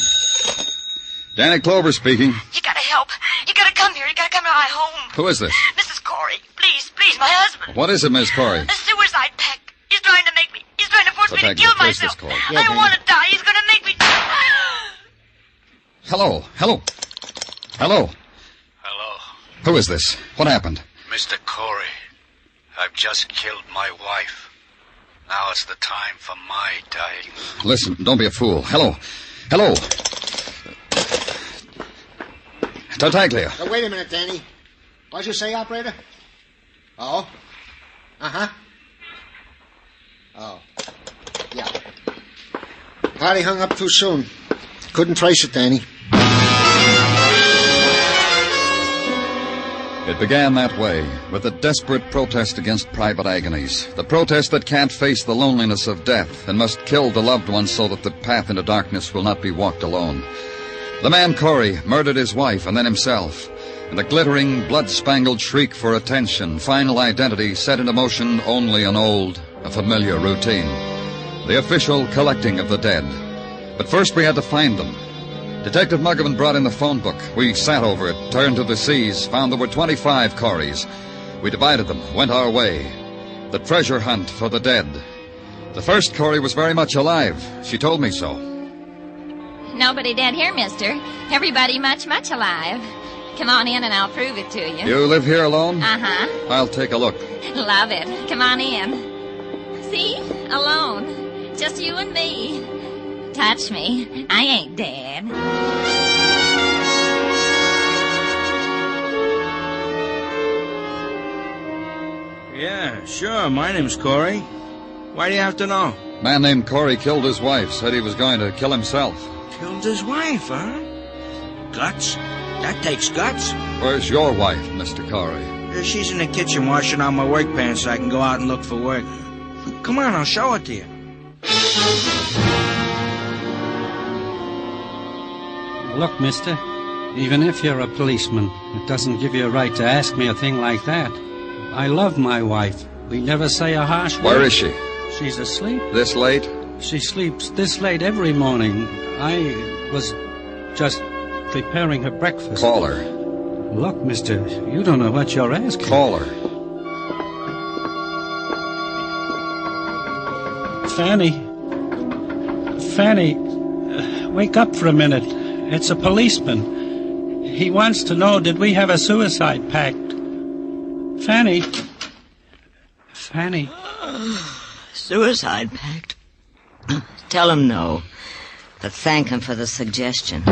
Danny Clover speaking. You gotta help. You gotta come here. You gotta come to my home. Who is this? Mrs. Corey. Please, my husband. What is it, Miss Corey? A suicide pact. He's trying to force me to kill myself. I don't want to die. He's gonna make me... Hello. Hello. Who is this? What happened? Mr. Corey, I've just killed my wife. Now it's the time for my dying. Listen, don't be a fool. Hello. Tartaglia. Wait a minute, Danny. What'd you say, operator? Oh? Uh-huh. Oh. Yeah. Party hung up too soon. Couldn't trace it, Danny. It began that way, with a desperate protest against private agonies. The protest that can't face the loneliness of death and must kill the loved ones so that the path into darkness will not be walked alone. The man Corey murdered his wife and then himself. And the glittering, blood-spangled shriek for attention, final identity, set into motion only an old, a familiar routine. The official collecting of the dead. But first we had to find them. Detective Muggavan brought in the phone book. We sat over it, turned to the seas, found there were 25 Coreys. We divided them, went our way. The treasure hunt for the dead. The first Corey was very much alive. She told me so. Nobody dead here, mister. Everybody much, much alive. Come on in and I'll prove it to you. You live here alone? Uh-huh. I'll take a look. Love it. Come on in. See? Alone. Just you and me. Touch me. I ain't dead. Yeah, sure. My name's Corey. Why do you have to know? Man named Corey killed his wife, said he was going to kill himself. Killed his wife, huh? Guts? That takes guts. Where's your wife, Mr. Corey? She's in the kitchen washing out my work pants so I can go out and look for work. Come on, I'll show it to you. Look, mister, even if you're a policeman, it doesn't give you a right to ask me a thing like that. I love my wife. We never say a harsh word. Where is she? She's asleep. This late? She sleeps this late every morning. I was just preparing her breakfast. Call her. Look, mister, you don't know what you're asking. Call her. Fanny, wake up for a minute. It's a policeman. He wants to know, did we have a suicide pact? Fanny. Suicide pact? Tell him no, but thank him for the suggestion.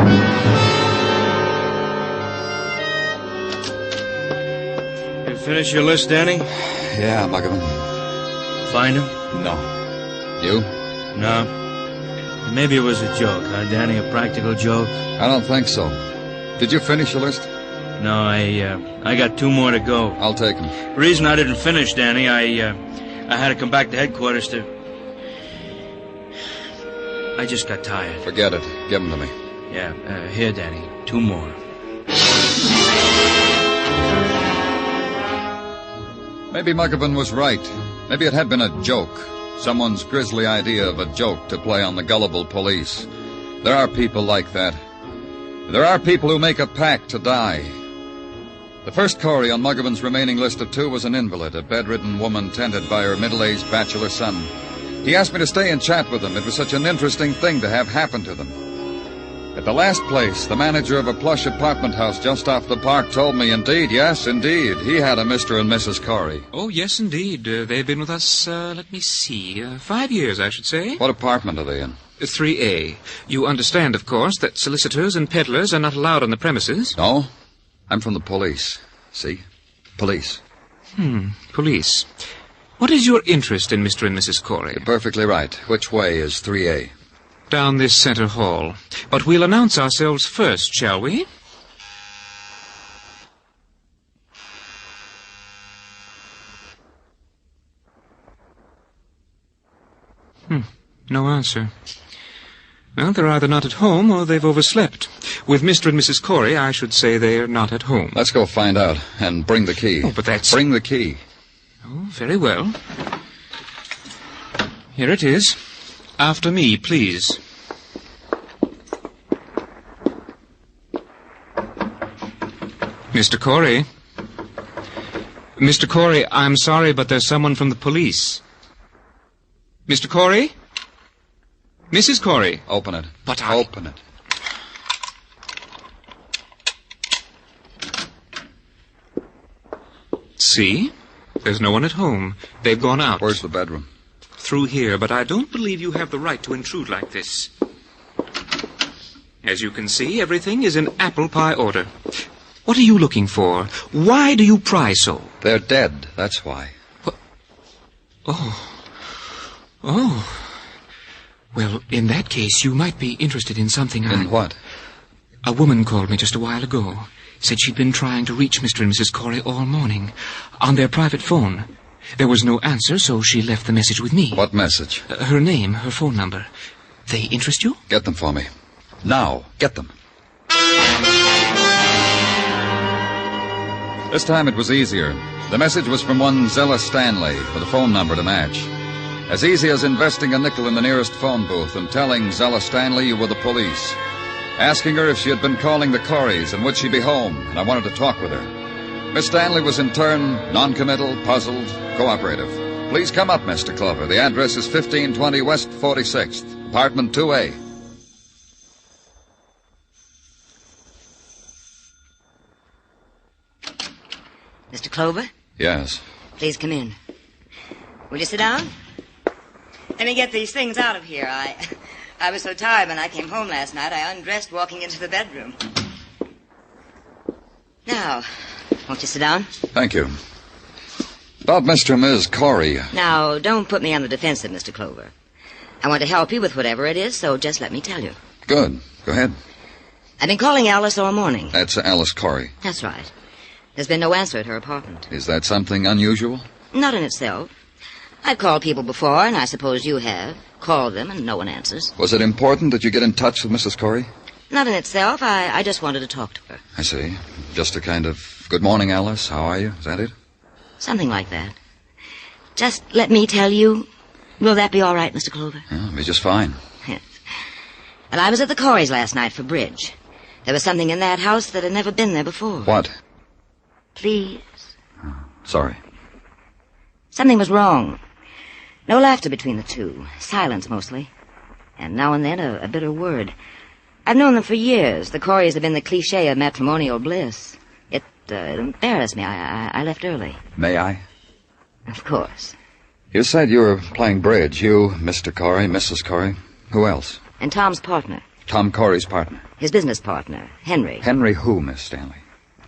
You finish your list, Danny? Yeah, Muggavan. Find him? No. You? No. Maybe it was a joke, huh, Danny? A practical joke? I don't think so. Did you finish your list? No, I got 2 more to go. I'll take them. The reason I didn't finish, Danny, I had to come back to headquarters to... I just got tired. Forget it. Give them to me. Yeah, here, Danny. 2 more. Maybe Muggavan was right. Maybe it had been a joke. Someone's grisly idea of a joke to play on the gullible police. There are people like that. There are people who make a pact to die. The first Corey on Muggavan's remaining list of 2 was an invalid, a bedridden woman tended by her middle-aged bachelor son. He asked me to stay and chat with them. It was such an interesting thing to have happen to them. At the last place, the manager of a plush apartment house just off the park told me, indeed, yes, indeed, he had a Mr. and Mrs. Corey. Oh, yes, indeed. They've been with us, let me see, 5 years, I should say. What apartment are they in? 3A. You understand, of course, that solicitors and peddlers are not allowed on the premises. No, I'm from the police. See? Police. Police. What is your interest in Mr. and Mrs. Corey? You're perfectly right. Which way is 3A? Down this center hall. But we'll announce ourselves first, shall we? No answer. Well, they're either not at home or they've overslept. With Mr. and Mrs. Corey, I should say they're not at home. Let's go find out. And bring the key. Oh, but that's... Bring the key. Oh, very well. Here it is. After me, please. Mr. Corey. Mr. Corey, I'm sorry, but there's someone from the police. Mr. Corey? Mrs. Corey? Open it. But Open it. See? There's no one at home. They've gone out. Where's the bedroom? Through here, but I don't believe you have the right to intrude like this. As you can see, everything is in apple pie order. What are you looking for? Why do you pry so? They're dead, that's why. What? Oh. Well, in that case, you might be interested in something In what? A woman called me just a while ago. Said she'd been trying to reach Mr. and Mrs. Corey all morning. On their private phone. There was no answer, so she left the message with me. What message? Her name, her phone number. They interest you? Get them for me. Now, get them. This time it was easier. The message was from one Zella Stanley, with a phone number to match. As easy as investing a nickel in the nearest phone booth and telling Zella Stanley you were the police. Asking her if she had been calling the Coreys and would she be home, and I wanted to talk with her. Miss Stanley was in turn non-committal, puzzled, cooperative. Please come up, Mr. Clover. The address is 1520 West 46th, apartment 2A. Mr. Clover? Yes. Please come in. Will you sit down? Let me get these things out of here. I was so tired when I came home last night, I undressed walking into the bedroom. Now, won't you sit down? Thank you. About Mr. and Ms. Corey. Now, don't put me on the defensive, Mr. Clover. I want to help you with whatever it is, so just let me tell you. Good. Go ahead. I've been calling Alice all morning. That's Alice Corey. That's right. There's been no answer at her apartment. Is that something unusual? Not in itself. I've called people before, and I suppose you have. Called them, and no one answers. Was it important that you get in touch with Mrs. Corey? Not in itself. I just wanted to talk to her. I see. Just a kind of, good morning, Alice. How are you? Is that it? Something like that. Just let me tell you. Will that be all right, Mr. Clover? Yeah, it'll be just fine. Yes. Well, I was at the Corys last night for bridge. There was something in that house that had never been there before. What? Please. Sorry. Something was wrong. No laughter between the two. Silence, mostly. And now and then a bitter word. I've known them for years. The Corys have been the cliché of matrimonial bliss. It embarrassed me. I left early. May I? Of course. You said you were playing bridge. You, Mr. Corey, Mrs. Corey. Who else? And Tom's partner. Tom Corey's partner. His business partner, Henry. Henry who, Miss Stanley?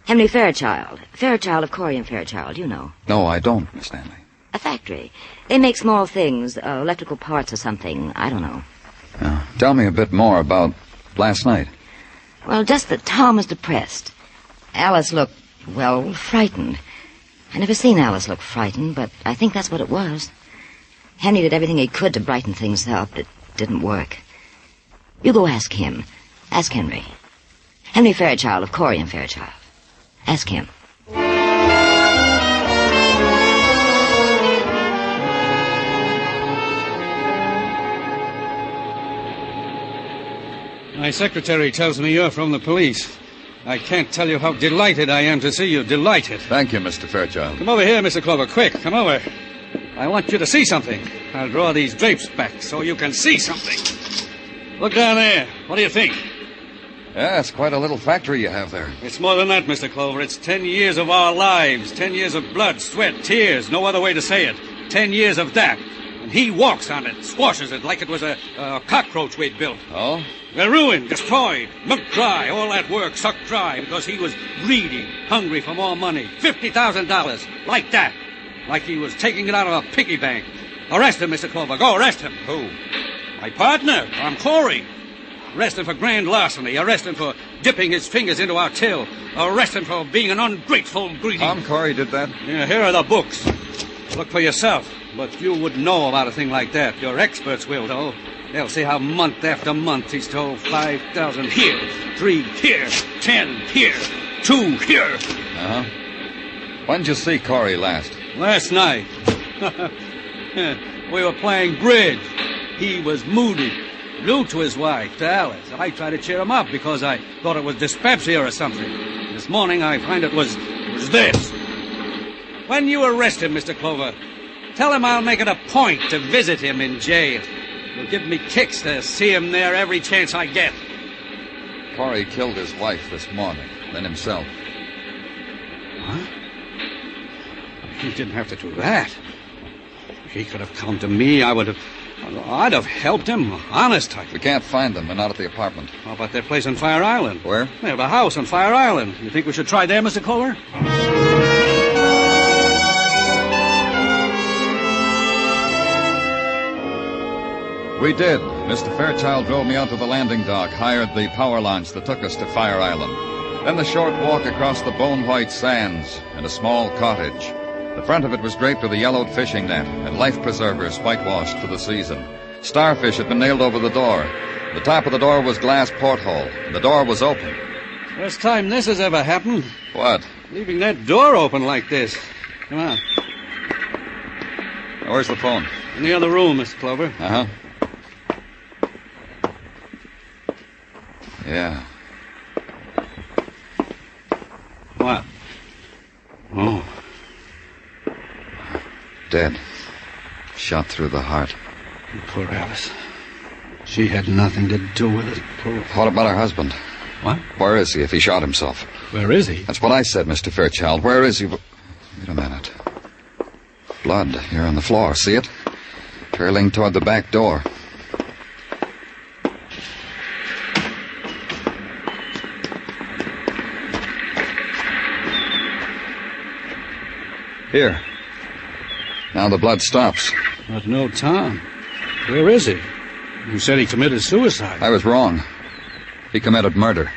Henry Fairchild. Fairchild of Corey and Fairchild, you know. No, I don't, Miss Stanley. A factory. They make small things, electrical parts or something. I don't know. Tell me a bit more about last night. Well, just that Tom was depressed. Alice looked, well, frightened. I never seen Alice look frightened, but I think that's what it was. Henry did everything he could to brighten things up. It didn't work. You go ask him. Ask Henry. Henry Fairchild of Corey and Fairchild. Ask him. My secretary tells me you're from the police. I can't tell you how delighted I am to see you. Delighted. Thank you, Mr. Fairchild. Come over here, Mr. Clover. Quick, come over. I want you to see something. I'll draw these drapes back so you can see something. Look down there. What do you think? Yeah, it's quite a little factory you have there. It's more than that, Mr. Clover. It's 10 years of our lives. 10 years of blood, sweat, tears. No other way to say it. 10 years of that. And he walks on it, squashes it like it was a cockroach we'd built. Oh? They're ruined, destroyed, milked dry. All that work sucked dry because he was greedy, hungry for more money. $50,000. Like that. Like he was taking it out of a piggy bank. Arrest him, Mr. Clover. Go arrest him. Who? My partner. I'm Corey. Arrest him for grand larceny. Arrest him for dipping his fingers into our till. Arrest him for being an ungrateful, greedy... Tom Corey did that? Yeah, here are the books. Look for yourself. But you wouldn't know about a thing like that. Your experts will, though. They'll see how month after month he stole 5,000 here, 3 here, 10 here, 2 here. Uh-huh. When'd you see Corey last? Last night. We were playing bridge. He was moody, rude to his wife, to Alice. I tried to cheer him up because I thought it was dyspepsia or something. This morning I find it was this. When you arrest him, Mr. Clover, tell him I'll make it a point to visit him in jail. It'll give me kicks to see him there every chance I get. Corey killed his wife this morning, then himself. What? He didn't have to do that. He could have come to me. I'd have helped him. Honest. We can't find them. They're not at the apartment. How about their place on Fire Island? Where? They have a house on Fire Island. You think we should try there, Mr. Clover? We did. Mr. Fairchild drove me out to the landing dock, hired the power launch that took us to Fire Island. Then the short walk across the bone-white sands and a small cottage. The front of it was draped with a yellowed fishing net and life preservers whitewashed for the season. Starfish had been nailed over the door. The top of the door was glass porthole, and the door was open. First time this has ever happened. What? Leaving that door open like this. Come on. Where's the phone? In the other room, Mr. Clover. Uh-huh. Yeah. What? Oh. Dead. Shot through the heart. Poor Alice. She had nothing to do with it. Poor... What about her husband? What? Where is he if he shot himself? Where is he? That's what I said, Mr. Fairchild. Where is he? Wait a minute. Blood here on the floor. See it? Trailing toward the back door. Here. Now the blood stops. But no Tom. Where is he? You said he committed suicide. I was wrong. He committed murder.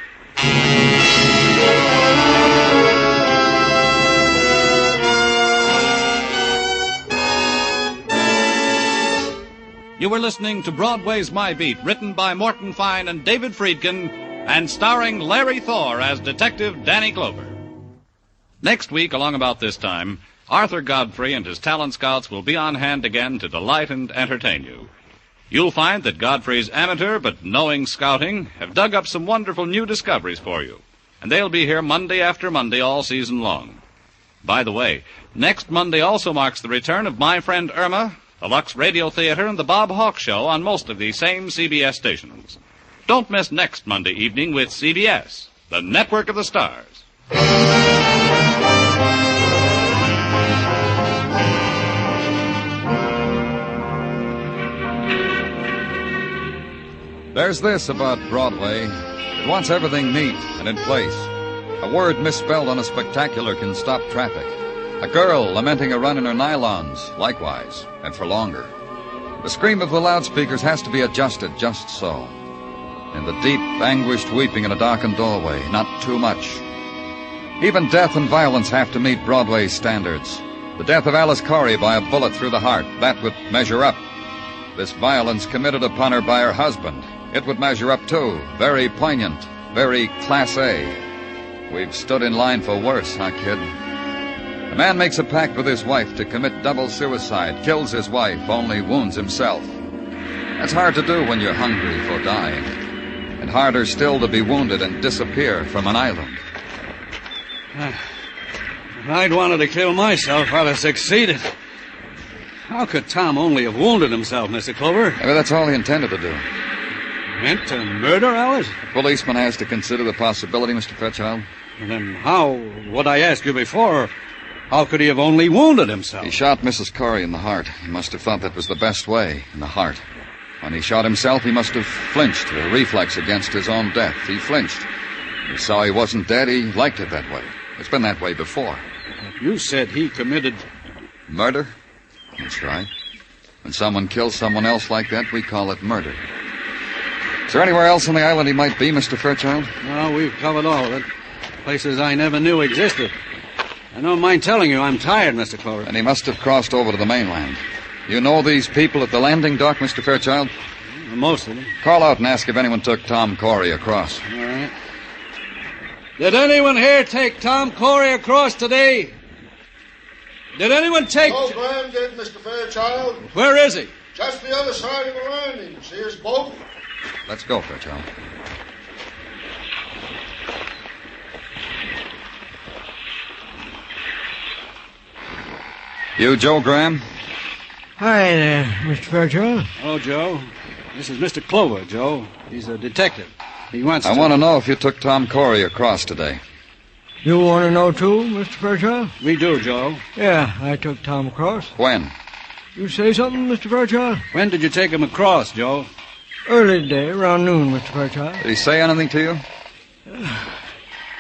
You were listening to Broadway's My Beat, written by Morton Fine and David Friedkin, and starring Larry Thor as Detective Danny Clover. Next week, along about this time, Arthur Godfrey and his talent scouts will be on hand again to delight and entertain you. You'll find that Godfrey's amateur but knowing scouting have dug up some wonderful new discoveries for you, and they'll be here Monday after Monday all season long. By the way, next Monday also marks the return of My Friend Irma, the Lux Radio Theater, and the Bob Hawk Show on most of these same CBS stations. Don't miss next Monday evening with CBS, the network of the stars. There's this about Broadway. It wants everything neat and in place. A word misspelled on a spectacular can stop traffic. A girl lamenting a run in her nylons, likewise, and for longer. The scream of the loudspeakers has to be adjusted just so. And the deep, anguished weeping in a darkened doorway, not too much. Even death and violence have to meet Broadway's standards. The death of Alice Corey by a bullet through the heart, that would measure up. This violence committed upon her by her husband, it would measure up too. Very poignant, very Class A. We've stood in line for worse, huh, kid? A man makes a pact with his wife to commit double suicide, kills his wife, only wounds himself. That's hard to do when you're hungry for dying. And harder still to be wounded and disappear from an island. If I'd wanted to kill myself, I'd have succeeded. How could Tom only have wounded himself, Mr. Clover? Maybe that's all he intended to do. Meant to murder Alice? A policeman has to consider the possibility, Mr. Fairchild. Well, then how, what I asked you before, how could he have only wounded himself? He shot Mrs. Corey in the heart. He must have thought that was the best way, in the heart. When he shot himself, he must have flinched, a reflex against his own death. He flinched. He saw he wasn't dead. He liked it that way. It's been that way before. But you said he committed... Murder? That's right. When someone kills someone else like that, we call it murder. Is there anywhere else on the island he might be, Mr. Fairchild? No, we've covered all of it. Places I never knew existed. I don't mind telling you, I'm tired, Mr. Clover. And he must have crossed over to the mainland. You know these people at the landing dock, Mr. Fairchild? Most of them. Call out and ask if anyone took Tom Corey across. All right. Did anyone here take Tom Corey across today? Did anyone take... Oh, Graham did, Mr. Fairchild. Where is he? Just the other side of the landing. See his boat? Let's go, Fairchild. You Joe Graham? Hi there, Mr. Fairchild. Hello, Joe. This is Mr. Clover, Joe. He's a detective. He wants I want to know if you took Tom Corey across today. You want to know, too, Mr. Fairchild? We do, Joe. Yeah, I took Tom across. When? You say something, Mr. Fairchild? When did you take him across, Joe? Early today, around noon, Mr. Fairchild. Did he say anything to you?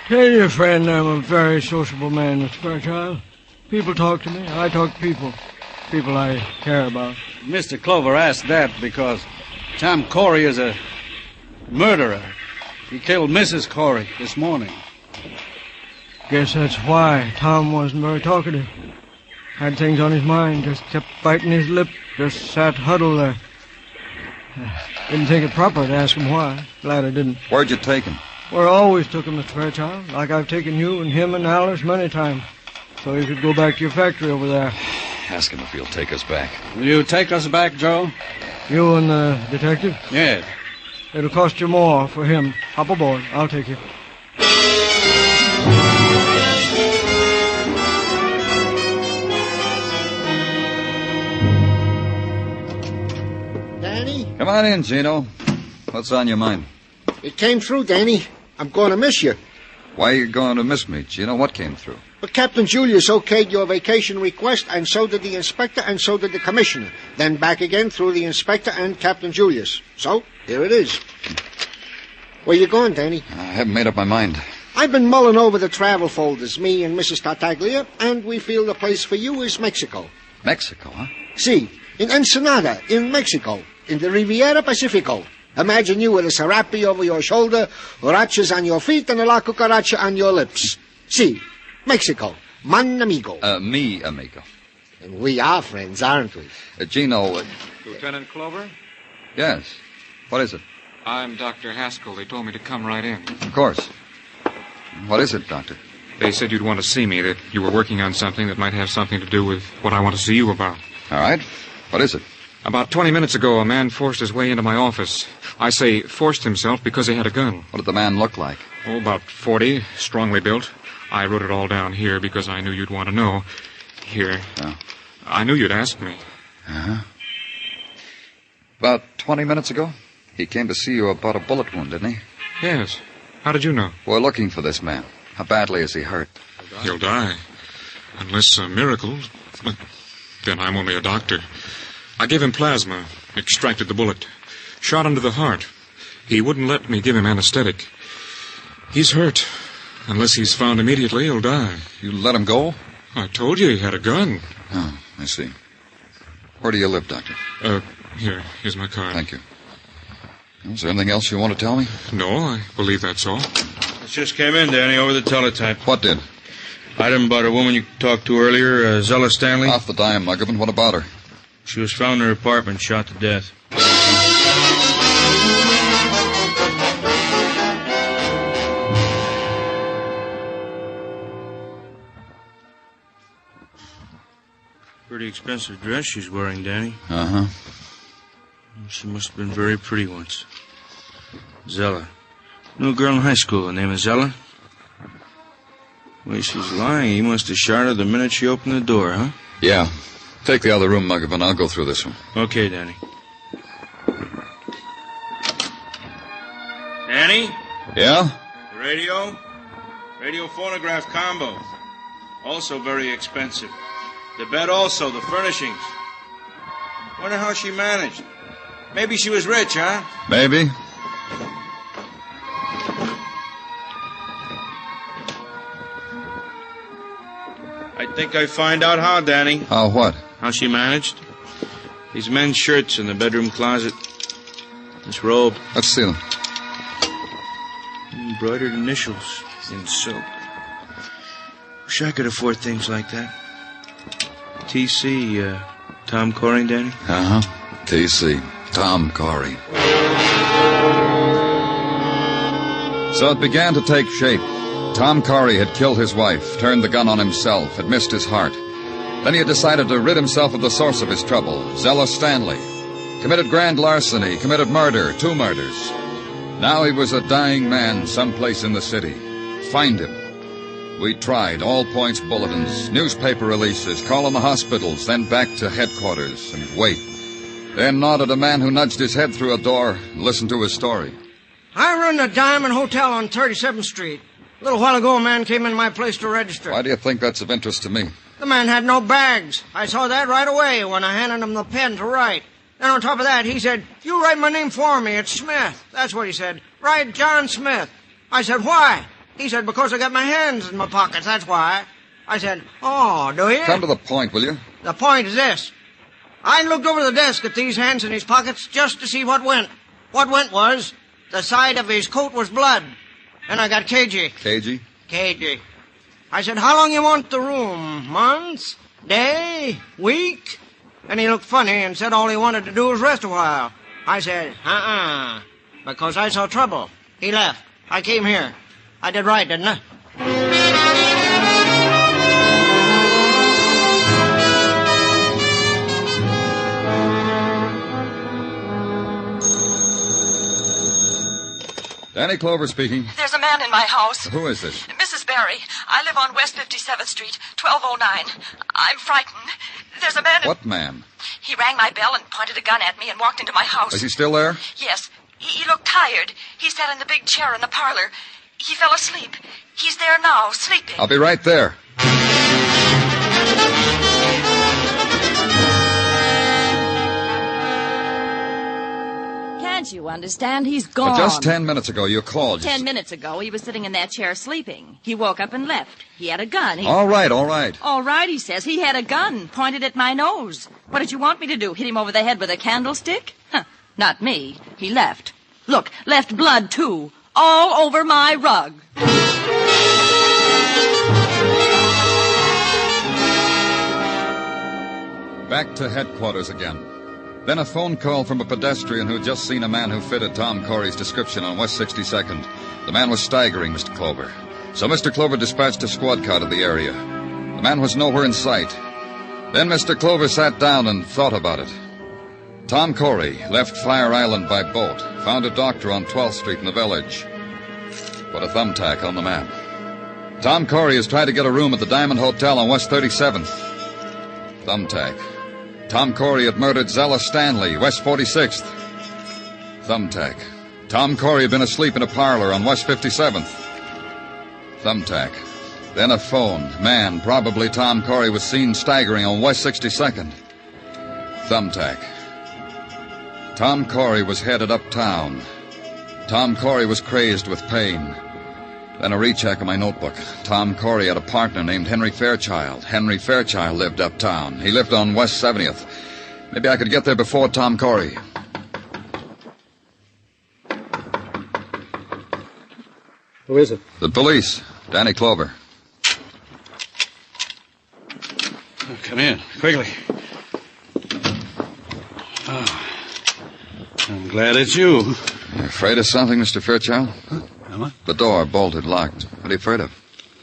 Tell your friend I'm a very sociable man, Mr. Fairchild. People talk to me. I talk to people. People I care about. Mr. Clover asked that because Tom Corey is a murderer. He killed Mrs. Corey this morning. Guess that's why Tom wasn't very talkative. Had things on his mind, just kept biting his lip, just sat huddled there. Didn't think it proper to ask him why. Glad I didn't. Where'd you take him? Where I always took him, Mr. Fairchild. Like I've taken you and him and Alice many times. So you could go back to your factory over there. Ask him if he'll take us back. Will you take us back, Joe? You and the detective? Yes. It'll cost you more for him. Hop aboard. I'll take you. Danny? Come on in, Gino. What's on your mind? It came through, Danny. I'm going to miss you. Why are you going to miss me, Gino? What came through? But Captain Julius okayed your vacation request, and so did the inspector, and so did the commissioner. Then back again through the inspector and Captain Julius. So, here it is. Where you going, Danny? I haven't made up my mind. I've been mulling over the travel folders, me and Mrs. Tartaglia, and we feel the place for you is Mexico. Mexico, huh? See, in Ensenada, in Mexico, in the Riviera Pacifico. Imagine you with a serape over your shoulder, huaraches on your feet, and a la cucaracha on your lips. See, Mexico, man amigo. Me amigo. And we are friends, aren't we? Gino... Lieutenant Clover? Yes. What is it? I'm Dr. Haskell. They told me to come right in. Of course. What is it, Doctor? They said you'd want to see me, that you were working on something that might have something to do with what I want to see you about. All right. What is it? About 20 minutes ago, a man forced his way into my office. I say forced himself because he had a gun. What did the man look like? Oh, about 40, strongly built. I wrote it all down here because I knew you'd want to know. Here. Oh. I knew you'd ask me. Uh-huh. About 20 minutes ago, he came to see you about a bullet wound, didn't he? Yes. How did you know? We're looking for this man. How badly is he hurt? He'll die. Unless a miracle. But then I'm only a doctor. I gave him plasma, extracted the bullet, shot into the heart. He wouldn't let me give him anesthetic. He's hurt. Unless he's found immediately, he'll die. You let him go? I told you he had a gun. Oh, I see. Where do you live, Doctor? Here's my card. Thank you. Is there anything else you want to tell me? No, I believe that's all. It just came in, Danny, over the teletype. What did? Item about a woman you talked to earlier, Zella Stanley. Off the dime, Muggavan. What about her? She was found in her apartment, shot to death. Pretty expensive dress she's wearing, Danny. Uh-huh. She must have been very pretty once. Zella. Knew a girl in high school, the name of Zella. The way she's lying, he must have shot her the minute she opened the door, huh? Yeah. Take the other room, Muggavan. I'll go through this one. Okay, Danny. Danny? Yeah? The radio? Radio phonograph combo. Also very expensive. The bed also, the furnishings. Wonder how she managed. Maybe she was rich, huh? Maybe. I think I find out how, Danny. How what? How she managed. These men's shirts in the bedroom closet. This robe. Let's see them. Embroidered initials in silk. Wish I could afford things like that. T.C., Tom Coring, Danny? Uh-huh. T.C., Tom Corey. So it began to take shape. Tom Corey had killed his wife, turned the gun on himself, had missed his heart. Then he had decided to rid himself of the source of his trouble, Zella Stanley. Committed grand larceny, committed murder, 2 murders. Now he was a dying man someplace in the city. Find him. We tried all points bulletins, newspaper releases, call on the hospitals, then back to headquarters and wait. Then nodded a man who nudged his head through a door and listened to his story. I run the Diamond Hotel on 37th Street. A little while ago, a man came in my place to register. Why do you think that's of interest to me? The man had no bags. I saw that right away when I handed him the pen to write. Then on top of that, he said, "You write my name for me. It's Smith." That's what he said. "Write John Smith." I said, "Why?" He said, "Because I got my hands in my pockets, that's why." I said, "Oh, do you?" Come to the point, will you? The point is this. I looked over the desk at these hands in his pockets just to see what went. What went was the side of his coat was blood. And I got cagey. Cagey? Cagey. I said, "How long you want the room? Months? Day? Week?" And he looked funny and said all he wanted to do was rest a while. I said, because I saw trouble. He left. I came here. I did right, didn't I? Danny Clover speaking. There's a man in my house. Who is this? Mrs. Barry. I live on West 57th Street, 1209. I'm frightened. There's a man... What man? He rang my bell and pointed a gun at me and walked into my house. Is he still there? Yes. He looked tired. He sat in the big chair in the parlor. He fell asleep. He's there now, sleeping. I'll be right there. Can't you understand? He's gone. But just 10 minutes ago, you called. 10 minutes ago, he was sitting in that chair sleeping. He woke up and left. He had a gun. All right, all right. All right, he says. He had a gun pointed at my nose. What did you want me to do? Hit him over the head with a candlestick? Huh, not me. He left. Look, left blood, too. All over my rug. Back to headquarters again. Then a phone call from a pedestrian who had just seen a man who fitted Tom Corey's description on West 62nd. The man was staggering, Mr. Clover. So Mr. Clover dispatched a squad car to the area. The man was nowhere in sight. Then Mr. Clover sat down and thought about it. Tom Corey left Fire Island by boat, found a doctor on 12th Street in the village. Put a thumbtack on the map. Tom Corey has tried to get a room at the Diamond Hotel on West 37th. Thumbtack. Tom Corey had murdered Zella Stanley, West 46th. Thumbtack. Tom Corey had been asleep in a parlor on West 57th. Thumbtack. Then a phone. Man, probably Tom Corey, was seen staggering on West 62nd. Thumbtack. Tom Corey was headed uptown. Tom Corey was crazed with pain. Then a recheck of my notebook. Tom Corey had a partner named Henry Fairchild. Henry Fairchild lived uptown. He lived on West 70th. Maybe I could get there before Tom Corey. Who is it? The police. Danny Clover. Oh, come in, quickly. Oh, I'm glad it's you. You afraid of something, Mr. Fairchild? Huh? What? The door, bolted, locked. What are you afraid of?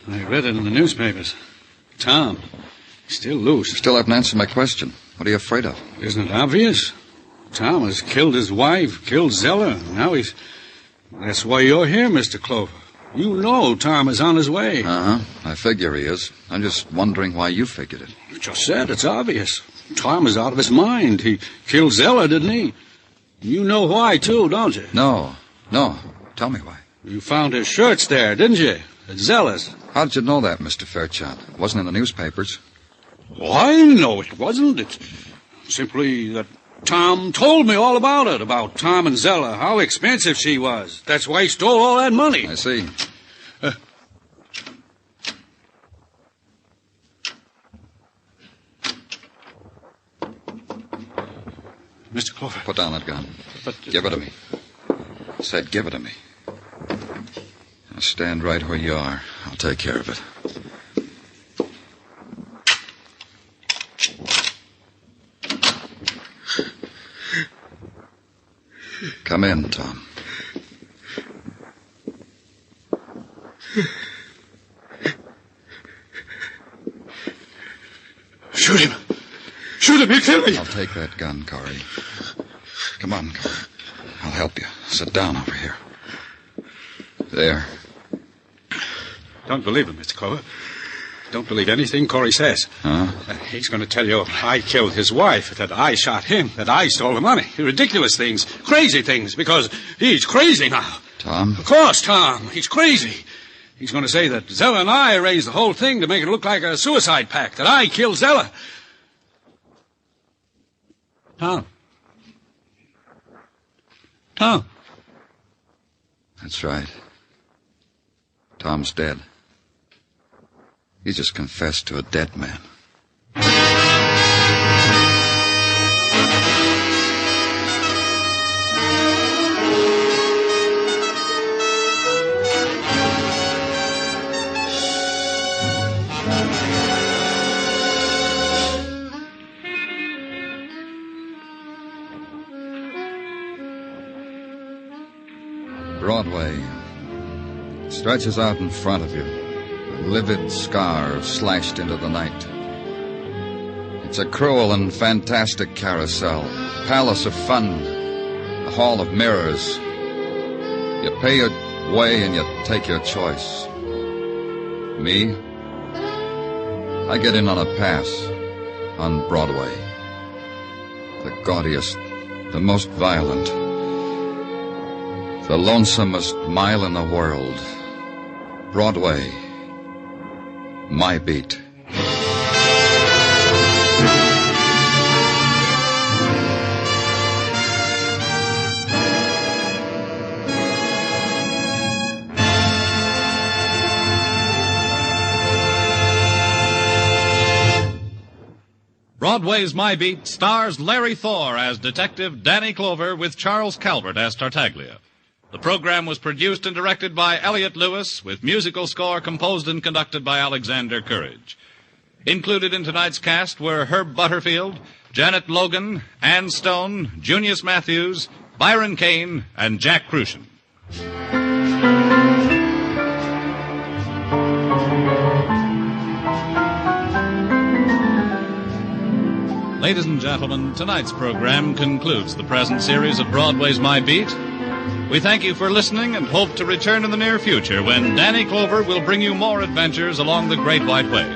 I read it in the newspapers. Tom, he's still loose. You still haven't answered my question. What are you afraid of? Isn't it obvious? Tom has killed his wife, killed Zella. Now he's... That's why you're here, Mr. Clover. You know Tom is on his way. Uh-huh. I figure he is. I'm just wondering why you figured it. You just said it's obvious. Tom is out of his mind. He killed Zella, didn't he? You know why, too, don't you? No. Tell me why. You found his shirts there, didn't you? At Zella's. How did you know that, Mr. Fairchild? It wasn't in the newspapers. Why? No, it wasn't. It's simply that Tom told me all about it, about Tom and Zella, how expensive she was. That's why he stole all that money. I see. Mr. Clover. Put down that gun. Give it to me. I said give it to me. Now stand right where you are. I'll take care of it. Come in, Tom. Shoot him. Shoot him. He'll kill me. I'll take that gun, Corey. Come on, Corey. I'll help you. Sit down over here. There. Don't believe him, Mr. Clover. Don't believe anything Corey says. Huh? He's going to tell you I killed his wife, that I shot him, that I stole the money. Ridiculous things, crazy things, because he's crazy now. Tom? Of course, Tom. He's crazy. He's going to say that Zella and I arranged the whole thing to make it look like a suicide pact, that I killed Zella. Tom. That's right. Tom's dead. He just confessed to a dead man. Broadway stretches out in front of you, a livid scar slashed into the night. It's a cruel and fantastic carousel, a palace of fun, a hall of mirrors. You pay your way and you take your choice. Me? I get in on a pass on Broadway. The gaudiest, the most violent, the lonesomest mile in the world. Broadway. My beat. Broadway's My Beat stars Larry Thor as Detective Danny Clover with Charles Calvert as Tartaglia. The program was produced and directed by Elliott Lewis, with musical score composed and conducted by Alexander Courage. Included in tonight's cast were Herb Butterfield, Janet Logan, Ann Stone, Junius Matthews, Byron Kane, and Jack Crucian. Ladies and gentlemen, tonight's program concludes the present series of Broadway's My Beat. We thank you for listening and hope to return in the near future when Danny Clover will bring you more adventures along the Great White Way.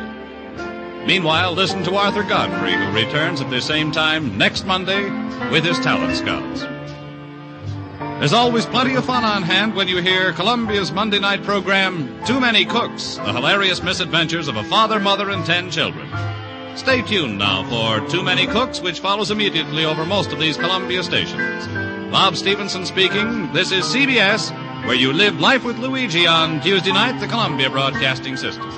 Meanwhile, listen to Arthur Godfrey, who returns at the same time next Monday with his Talent Scouts. There's always plenty of fun on hand when you hear Columbia's Monday night program, Too Many Cooks, the hilarious misadventures of a father, mother, and 10 children. Stay tuned now for Too Many Cooks, which follows immediately over most of these Columbia stations. Bob Stevenson speaking. This is CBS, where you live life with Luigi on Tuesday night, the Columbia Broadcasting System.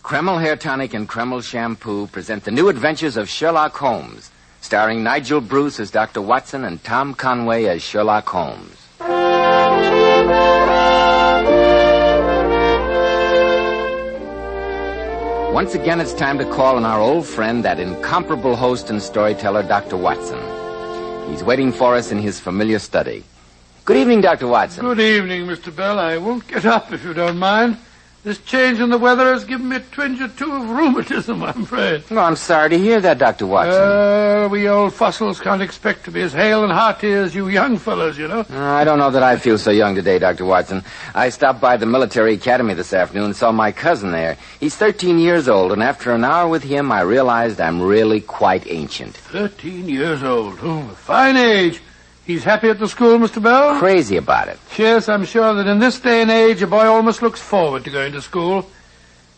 Kreml Hair Tonic and Kreml Shampoo present the new adventures of Sherlock Holmes, starring Nigel Bruce as Dr. Watson and Tom Conway as Sherlock Holmes. Once again, it's time to call on our old friend, that incomparable host and storyteller, Dr. Watson. He's waiting for us in his familiar study. Good evening, Dr. Watson. Good evening, Mr. Bell. I won't get up if you don't mind. This change in the weather has given me a twinge or two of rheumatism, I'm afraid. Oh, I'm sorry to hear that, Dr. Watson. We old fossils can't expect to be as hale and hearty as you young fellows, you know. I don't know that I feel so young today, Dr. Watson. I stopped by the military academy this afternoon and saw my cousin there. He's 13 years old, and after an hour with him, I realized I'm really quite ancient. 13 years old. Oh, a fine age. He's happy at the school, Mr. Bell? Crazy about it. Yes, I'm sure that in this day and age, a boy almost looks forward to going to school.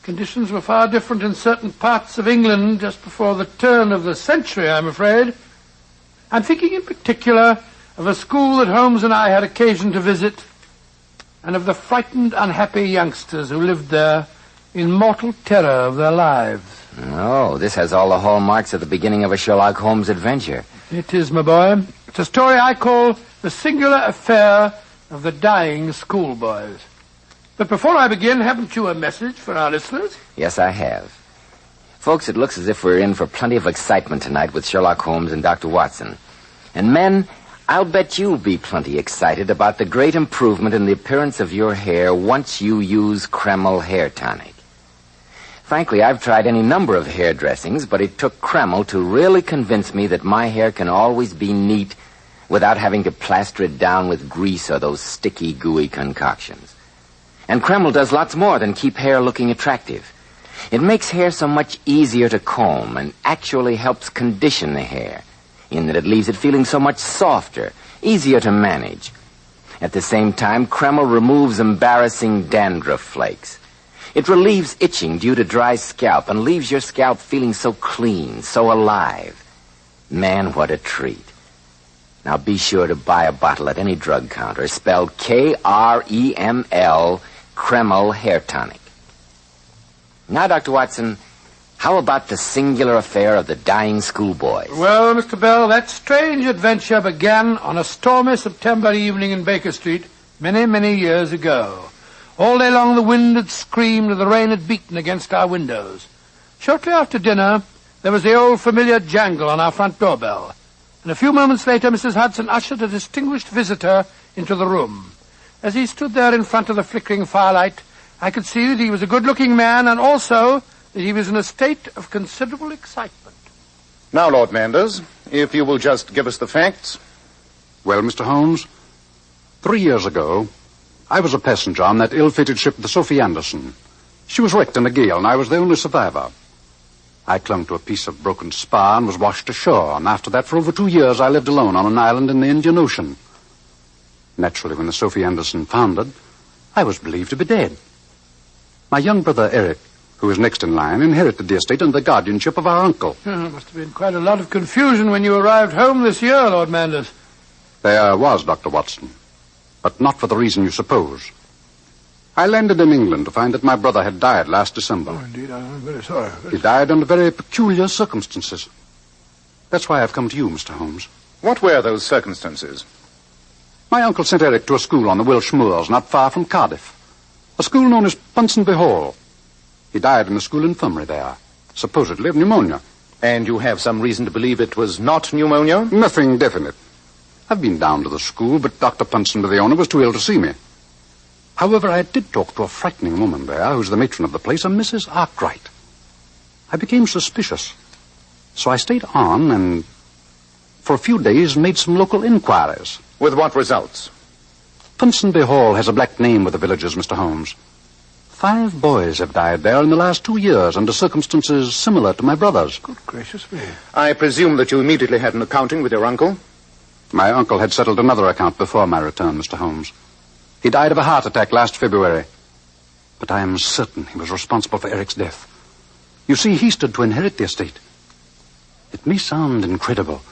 Conditions were far different in certain parts of England just before the turn of the century, I'm afraid. I'm thinking in particular of a school that Holmes and I had occasion to visit, and of the frightened, unhappy youngsters who lived there in mortal terror of their lives. Oh, this has all the hallmarks of the beginning of a Sherlock Holmes adventure. It is, my boy. It's a story I call The Singular Affair of the Dying Schoolboys. But before I begin, haven't you a message for our listeners? Yes, I have. Folks, it looks as if we're in for plenty of excitement tonight with Sherlock Holmes and Dr. Watson. And men, I'll bet you'll be plenty excited about the great improvement in the appearance of your hair once you use Kreml Hair Tonic. Frankly, I've tried any number of hair dressings, but it took Kreml to really convince me that my hair can always be neat without having to plaster it down with grease or those sticky, gooey concoctions. And Kreml does lots more than keep hair looking attractive. It makes hair so much easier to comb and actually helps condition the hair, in that it leaves it feeling so much softer, easier to manage. At the same time, Kreml removes embarrassing dandruff flakes. It relieves itching due to dry scalp and leaves your scalp feeling so clean, so alive. Man, what a treat. Now be sure to buy a bottle at any drug counter, spelled Kreml, Kreml Hair Tonic. Now, Dr. Watson, how about the singular affair of the dying schoolboys? Well, Mr. Bell, that strange adventure began on a stormy September evening in Baker Street many, many years ago. All day long the wind had screamed and the rain had beaten against our windows. Shortly after dinner, there was the old familiar jangle on our front doorbell. And a few moments later, Mrs. Hudson ushered a distinguished visitor into the room. As he stood there in front of the flickering firelight, I could see that he was a good-looking man and also that he was in a state of considerable excitement. Now, Lord Manders, if you will just give us the facts. Well, Mr. Holmes, 3 years ago, I was a passenger on that ill-fated ship, the Sophie Anderson. She was wrecked in a gale, and I was the only survivor. I clung to a piece of broken spar and was washed ashore, and after that, for over 2 years, I lived alone on an island in the Indian Ocean. Naturally, when the Sophie Anderson foundered, I was believed to be dead. My young brother, Eric, who was next in line, inherited the estate under the guardianship of our uncle. There must have been quite a lot of confusion when you arrived home this year, Lord Manders. There was, Dr. Watson. But not for the reason you suppose. I landed in England to find that my brother had died last December. Oh, indeed, I'm very sorry. He died under very peculiar circumstances. That's why I've come to you, Mr. Holmes. What were those circumstances? My uncle sent Eric to a school on the Welsh moors, not far from Cardiff. A school known as Ponsonby Hall. He died in the school infirmary there, supposedly of pneumonia. And you have some reason to believe it was not pneumonia? Nothing definite. I've been down to the school, but Dr. Ponsonby, the owner, was too ill to see me. However, I did talk to a frightening woman there, who's the matron of the place, a Mrs. Arkwright. I became suspicious. So I stayed on and, for a few days, made some local inquiries. With what results? Ponsonby Hall has a black name with the villagers, Mr. Holmes. 5 boys have died there in the last 2 years under circumstances similar to my brother's. Good gracious me. I presume that you immediately had an accounting with your uncle? My uncle had settled another account before my return, Mr. Holmes. He died of a heart attack last February. But I am certain he was responsible for Eric's death. You see, he stood to inherit the estate. It may sound incredible,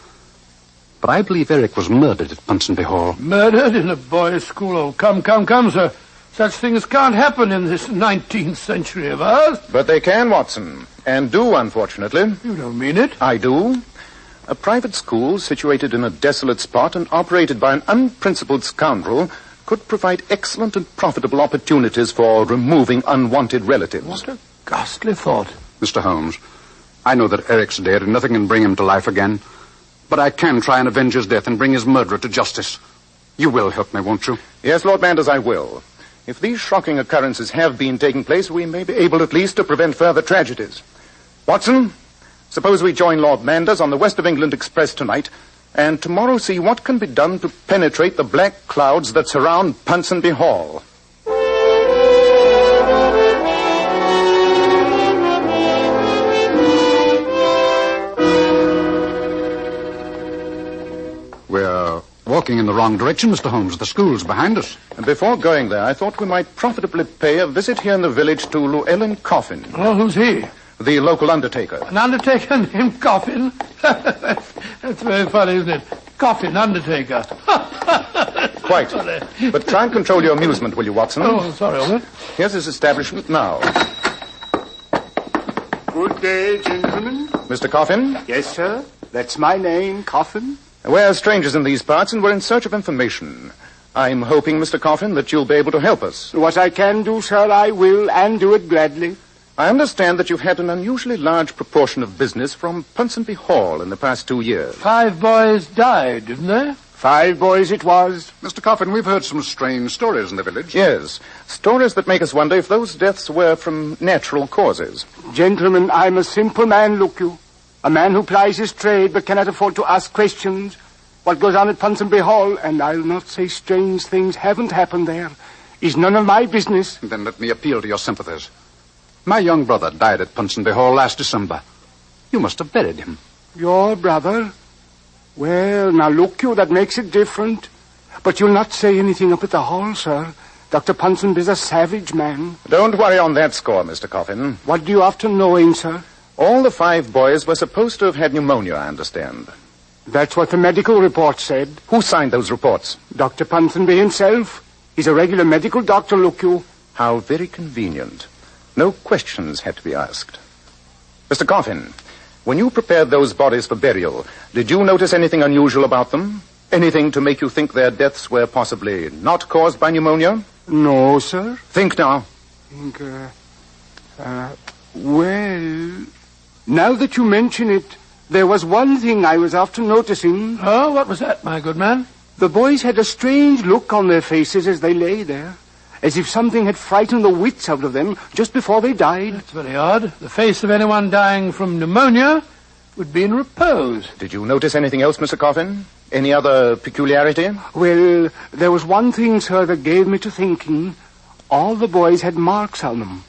but I believe Eric was murdered at Ponsonby Hall. Murdered in a boys' school? Oh, come, sir. Such things can't happen in this 19th century of ours. But they can, Watson. And do, unfortunately. You don't mean it? I do. A private school situated in a desolate spot and operated by an unprincipled scoundrel could provide excellent and profitable opportunities for removing unwanted relatives. What a ghastly thought. Mr. Holmes, I know that Eric's dead and nothing can bring him to life again. But I can try and avenge his death and bring his murderer to justice. You will help me, won't you? Yes, Lord Manders, I will. If these shocking occurrences have been taking place, we may be able at least to prevent further tragedies. Watson, suppose we join Lord Manders on the West of England Express tonight, and tomorrow see what can be done to penetrate the black clouds that surround Ponsonby Hall. We're walking in the wrong direction, Mr. Holmes. The school's behind us. And before going there, I thought we might profitably pay a visit here in the village to Llewellyn Coffin. Oh, who's he? The local undertaker. An undertaker named Coffin? That's very funny, isn't it? Coffin, undertaker. Quite. But try and control your amusement, will you, Watson? Oh, sorry, Albert. Here's his establishment now. Good day, gentlemen. Mr. Coffin? Yes, sir. That's my name, Coffin. We're strangers in these parts, and we're in search of information. I'm hoping, Mr. Coffin, that you'll be able to help us. What I can do, sir, I will, and do it gladly. I understand that you've had an unusually large proportion of business from Ponsonby Hall in the past 2 years. 5 boys died, didn't they? 5 boys it was. Mr. Coffin, we've heard some strange stories in the village. Yes, stories that make us wonder if those deaths were from natural causes. Gentlemen, I'm a simple man, look you. A man who plies his trade but cannot afford to ask questions. What goes on at Ponsonby Hall, and I'll not say strange things haven't happened there, is none of my business. Then let me appeal to your sympathies. My young brother died at Ponsonby Hall last December. You must have buried him. Your brother? Well, now look you, that makes it different. But you'll not say anything up at the hall, sir. Dr. Ponsonby's a savage man. Don't worry on that score, Mr. Coffin. What do you after knowing, sir? All the 5 boys were supposed to have had pneumonia, I understand. That's what the medical report said. Who signed those reports? Dr. Ponsonby himself. He's a regular medical doctor, look you. How very convenient. No questions had to be asked. Mr. Coffin, when you prepared those bodies for burial, did you notice anything unusual about them? Anything to make you think their deaths were possibly not caused by pneumonia? No, sir. Think now. Well, now that you mention it, there was one thing I was after noticing. Oh, what was that, my good man? The boys had a strange look on their faces as they lay there, as if something had frightened the wits out of them just before they died. That's very odd. The face of anyone dying from pneumonia would be in repose. Did you notice anything else, Mr. Coffin? Any other peculiarity? Well, there was one thing, sir, that gave me to thinking. All the boys had marks on them.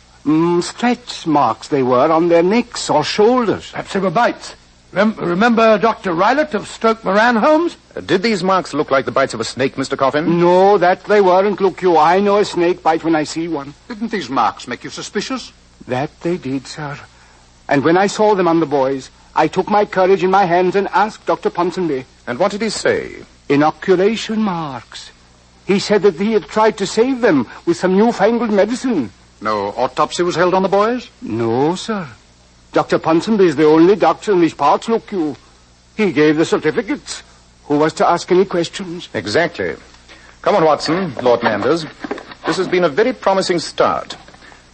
Stretch marks they were on their necks or shoulders. Perhaps they were bites. Remember Dr. Rylott of Stoke Moran, Holmes? Did these marks look like the bites of a snake, Mr. Coffin? No, that they weren't. Look you, I know a snake bite when I see one. Didn't these marks make you suspicious? That they did, sir. And when I saw them on the boys, I took my courage in my hands and asked Dr. Ponsonby. And what did he say? Inoculation marks. He said that he had tried to save them with some newfangled medicine. No autopsy was held on the boys? No, sir. Dr. Ponsonby is the only doctor in these parts, look you. He gave the certificates. Who was to ask any questions? Exactly. Come on, Watson, Lord Manders. This has been a very promising start.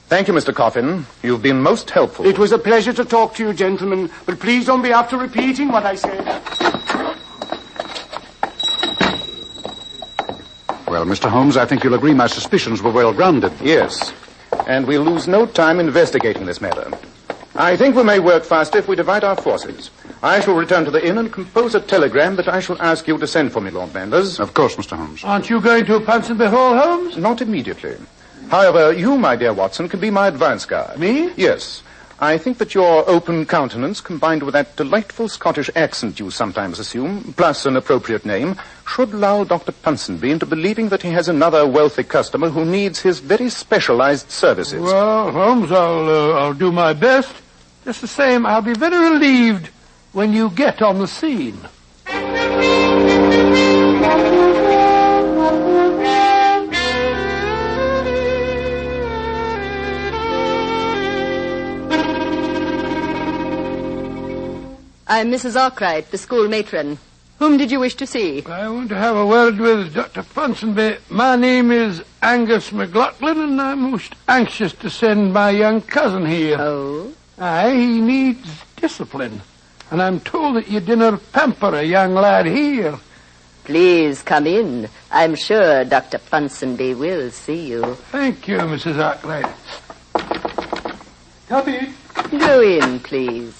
Thank you, Mr. Coffin. You've been most helpful. It was a pleasure to talk to you, gentlemen, but please don't be after repeating what I said. Well, Mr. Holmes, I think you'll agree my suspicions were well-grounded. Yes, and we'll lose no time investigating this matter. I think we may work faster if we divide our forces. I shall return to the inn and compose a telegram that I shall ask you to send for me, Lord Manders. Of course, Mr. Holmes. Aren't you going to Ponsonby Hall, Holmes? Not immediately. However, you, my dear Watson, can be my advance guard. Me? Yes. I think that your open countenance, combined with that delightful Scottish accent you sometimes assume, plus an appropriate name, should lull Dr. Ponsonby into believing that he has another wealthy customer who needs his very specialized services. Well, Holmes, I'll do my best. Just the same, I'll be very relieved when you get on the scene. I'm Mrs. Arkwright, the school matron. Whom did you wish to see? I want to have a word with Dr. Ponsonby. My name is Angus McLaughlin, and I'm most anxious to send my young cousin here. Oh? Aye, he needs discipline. And I'm told that you dinna pamper a young lad here. Please come in. I'm sure Dr. Ponsonby will see you. Thank you, Mrs. Arkwright. Come in. Go in, please.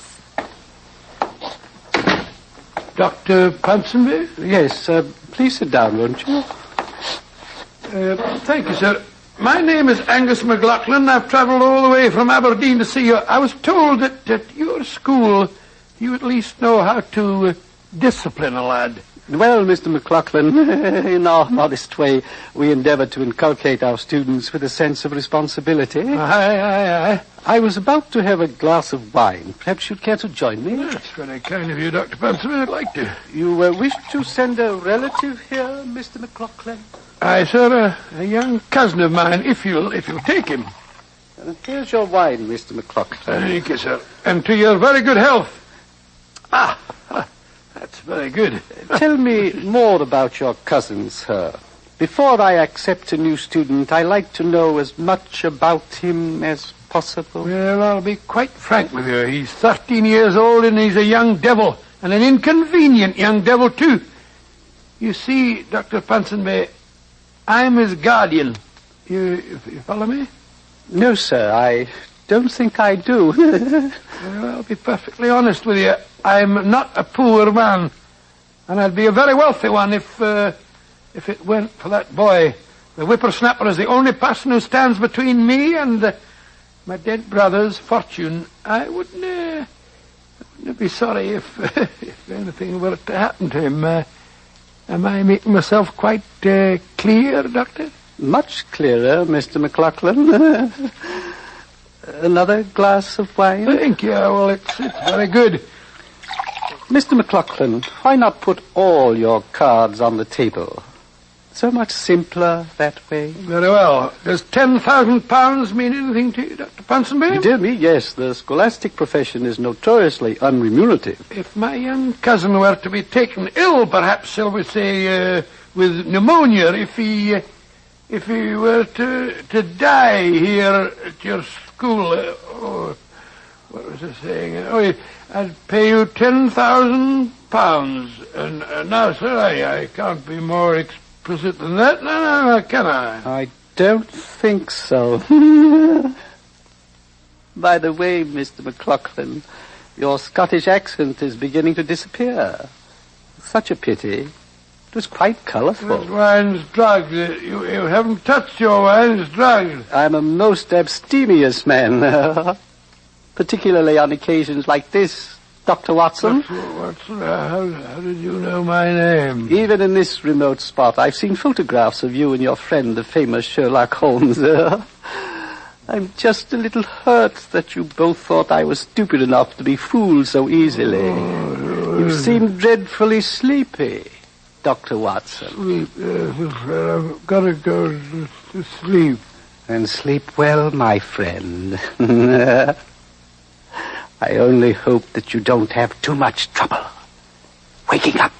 Dr. Ponsonby? Yes, please sit down, won't you? Thank you, sir. My name is Angus McLaughlin. I've travelled all the way from Aberdeen to see you. I was told that at your school you at least know how to discipline a lad. Well, Mr. McLaughlin, in our modest way, we endeavour to inculcate our students with a sense of responsibility. Aye. I was about to have a glass of wine. Perhaps you'd care to join me? That's very kind of you, Dr. Ponsonby. I'd like to. You wish to send a relative here, Mr. McLaughlin? Aye, sir, a young cousin of mine, if you'll take him. Here's your wine, Mr. McLaughlin. Thank you, sir. And to your very good health. That's very good. Tell me more about your cousin, sir. Before I accept a new student, I like to know as much about him as possible. Well, I'll be quite frank with you. He's 13 years old and he's a young devil, and an inconvenient young devil, too. You see, Dr. Ponsonby, I'm his guardian. You follow me? No, sir, I don't think I do. Well, I'll be perfectly honest with you. I'm not a poor man, and I'd be a very wealthy one if it weren't for that boy. The whippersnapper is the only person who stands between me and my dead brother's fortune. I wouldn't be sorry if anything were to happen to him. Am I making myself quite clear, Doctor? Much clearer, Mr. McLaughlin. Another glass of wine? Thank you. Well, it's very good. Mr. McLaughlin, why not put all your cards on the table? So much simpler that way. Very well. Does £10,000 mean anything to you, Dr. Ponsonby? Dear me, yes. The scholastic profession is notoriously unremunerative. If my young cousin were to be taken ill, perhaps, shall we say, with pneumonia, if he were to die here at your school, what was I saying? I'd pay you £10,000. And now, sir, I can't be more explicit than that. No, can I? I don't think so. By the way, Mr. McLaughlin, your Scottish accent is beginning to disappear. Such a pity. It was quite colourful. This wine's drugged. You haven't touched your wine. It's drugged. I'm a most abstemious man. Particularly on occasions like this, Dr. Watson. Watson, how did you know my name? Even in this remote spot, I've seen photographs of you and your friend, the famous Sherlock Holmes. I'm just a little hurt that you both thought I was stupid enough to be fooled so easily. You seem dreadfully sleepy, Dr. Watson. Sleep, yes, I've got to go to sleep. And sleep well, my friend. I only hope that you don't have too much trouble waking up.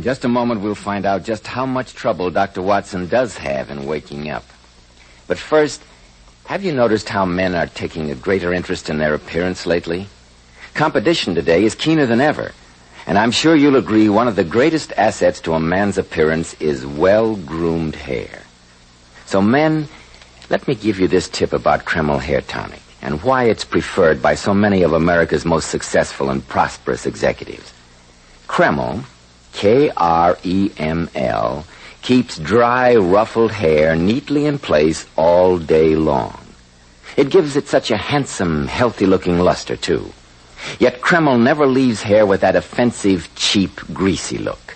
In just a moment, we'll find out just how much trouble Dr. Watson does have in waking up. But first, have you noticed how men are taking a greater interest in their appearance lately? Competition today is keener than ever. And I'm sure you'll agree one of the greatest assets to a man's appearance is well-groomed hair. So men, let me give you this tip about Kreml Hair Tonic and why it's preferred by so many of America's most successful and prosperous executives. Kreml, Kreml, keeps dry, ruffled hair neatly in place all day long. It gives it such a handsome, healthy-looking luster, too. Yet Kreml never leaves hair with that offensive, cheap, greasy look.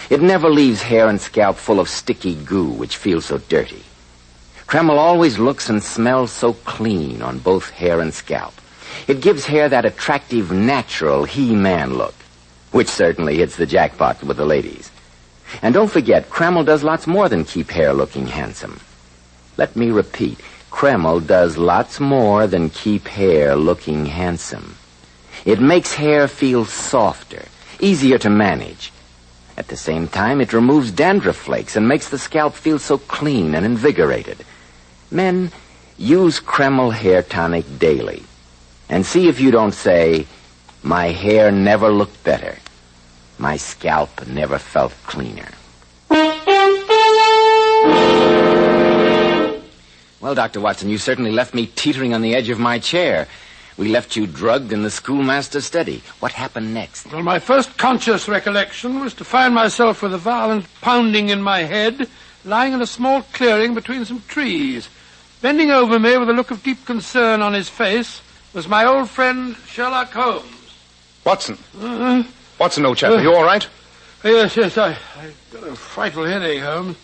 It never leaves hair and scalp full of sticky goo, which feels so dirty. Kreml always looks and smells so clean on both hair and scalp. It gives hair that attractive, natural He-Man look, which certainly hits the jackpot with the ladies. And don't forget, Kreml does lots more than keep hair looking handsome. Let me repeat, Kreml does lots more than keep hair looking handsome. It makes hair feel softer, easier to manage. At the same time, it removes dandruff flakes and makes the scalp feel so clean and invigorated. Men, use Kreml Hair Tonic daily. And see if you don't say, my hair never looked better. My scalp never felt cleaner. Well, Dr. Watson, you certainly left me teetering on the edge of my chair. We left you drugged in the schoolmaster's study. What happened next? Well, my first conscious recollection was to find myself with a violent pounding in my head, lying in a small clearing between some trees. Bending over me with a look of deep concern on his face was my old friend Sherlock Holmes. Watson. Watson, old chap, are you all right? Yes, I got a frightful headache, Holmes.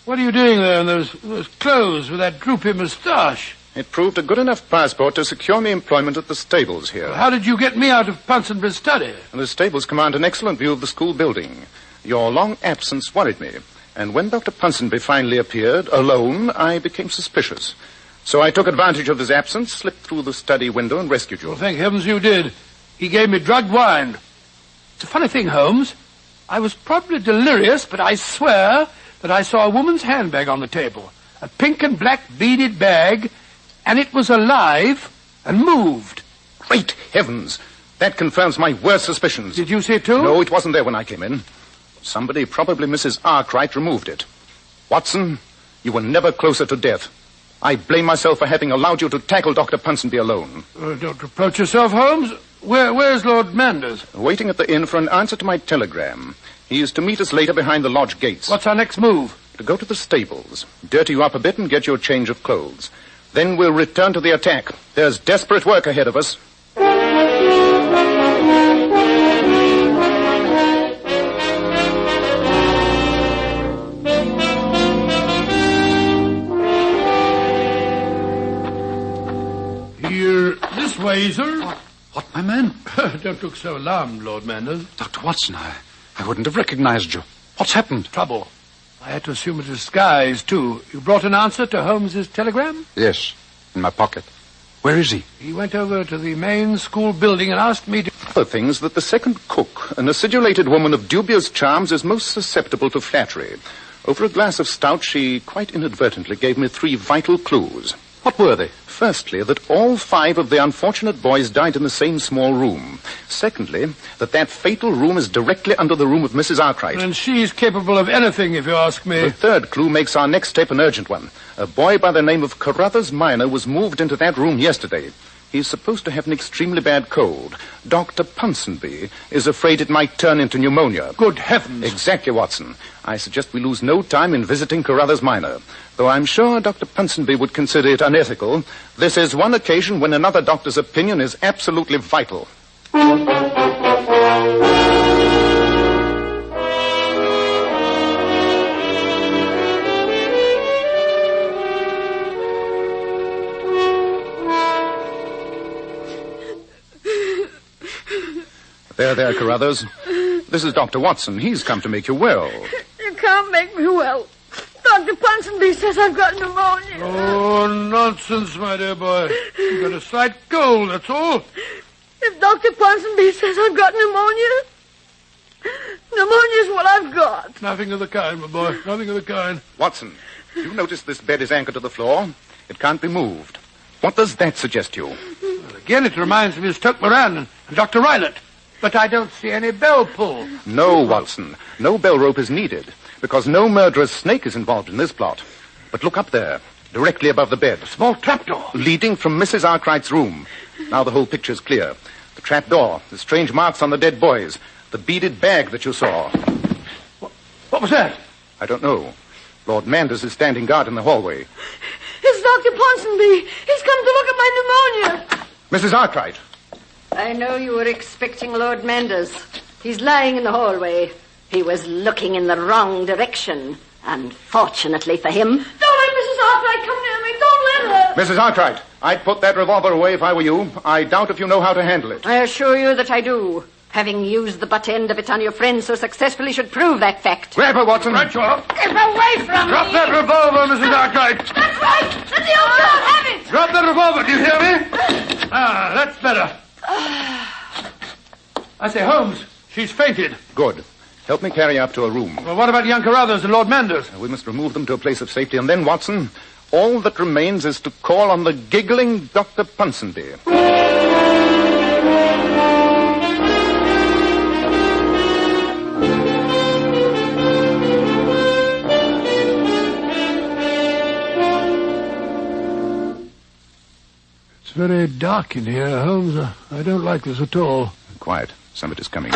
What are you doing there in those clothes with that droopy moustache? It proved a good enough passport to secure me employment at the stables here. Well, how did you get me out of Ponsonby's study? The stables command an excellent view of the school building. Your long absence worried me, and when Dr. Ponsonby finally appeared, alone, I became suspicious. So I took advantage of his absence, slipped through the study window, and rescued you. Well, thank heavens you did. He gave me drugged wine. It's a funny thing, Holmes. I was probably delirious, but I swear that I saw a woman's handbag on the table. A pink and black beaded bag, and it was alive and moved. Great heavens! That confirms my worst suspicions. Did you see it too? No, it wasn't there when I came in. Somebody, probably Mrs. Arkwright, removed it. Watson, you were never closer to death. I blame myself for having allowed you to tackle Dr. Ponsonby alone. Don't reproach yourself, Holmes. Where's Lord Manders? Waiting at the inn for an answer to my telegram. He is to meet us later behind the lodge gates. What's our next move? To go to the stables, dirty you up a bit and get you a change of clothes. Then we'll return to the attack. There's desperate work ahead of us. Here, this way, sir. What, my man? Don't look so alarmed, Lord Manders. Dr. Watson, I wouldn't have recognized you. What's happened? Trouble. I had to assume a disguise, too. You brought an answer to Holmes's telegram? Yes, in my pocket. Where is he? He went over to the main school building and asked me to... Other things that the second cook, an acidulated woman of dubious charms, is most susceptible to flattery. Over a glass of stout, she quite inadvertently gave me 3 vital clues. What were they? Firstly, that all 5 of the unfortunate boys died in the same small room. Secondly, that fatal room is directly under the room of Mrs. Arkwright. And she's capable of anything, if you ask me. The third clue makes our next step an urgent one. A boy by the name of Carruthers Minor was moved into that room yesterday. He's supposed to have an extremely bad cold. Dr. Ponsonby is afraid it might turn into pneumonia. Good heavens. Exactly, Watson. I suggest we lose no time in visiting Carruthers Minor. Though I'm sure Dr. Ponsonby would consider it unethical, this is one occasion when another doctor's opinion is absolutely vital. There, Carruthers. This is Dr. Watson. He's come to make you well. You can't make me well. Dr. Ponsonby says I've got pneumonia. Oh, nonsense, my dear boy. You've got a slight cold, that's all. If Dr. Ponsonby says I've got pneumonia, Pneumonia's what I've got. Nothing of the kind, my boy. Nothing of the kind. Watson, you notice this bed is anchored to the floor? It can't be moved. What does that suggest to you? Well, again, it reminds me of Stoke Moran and Dr. Rylott. But I don't see any bell pull. No, Watson. No bell rope is needed, because no murderous snake is involved in this plot. But look up there, directly above the bed. Small trapdoor. Leading from Mrs. Arkwright's room. Now the whole picture's clear. The trapdoor, the strange marks on the dead boys, the beaded bag that you saw. What was that? I don't know. Lord Manders is standing guard in the hallway. It's Dr. Ponsonby. He's come to look at my pneumonia. Mrs. Arkwright. I know you were expecting Lord Manders. He's lying in the hallway. He was looking in the wrong direction. Unfortunately for him. Don't let Mrs. Arkwright come near me. Don't let her. Mrs. Arkwright, I'd put that revolver away if I were you. I doubt if you know how to handle it. I assure you that I do. Having used the butt end of it on your friend so successfully should prove that fact. Grab her, Watson. Right, you are. Get away from me. Drop that revolver, Mrs. Arkwright. That's right. Let the old girl have it. Drop that revolver, do you hear me? That's better. I say, Holmes, she's fainted. Good. Help me carry her up to her room. Well, what about young Carruthers and Lord Manders? We must remove them to a place of safety, and then, Watson, all that remains is to call on the giggling Dr. Ponsonby. It's very dark in here, Holmes. I don't like this at all. Quiet. Somebody's coming.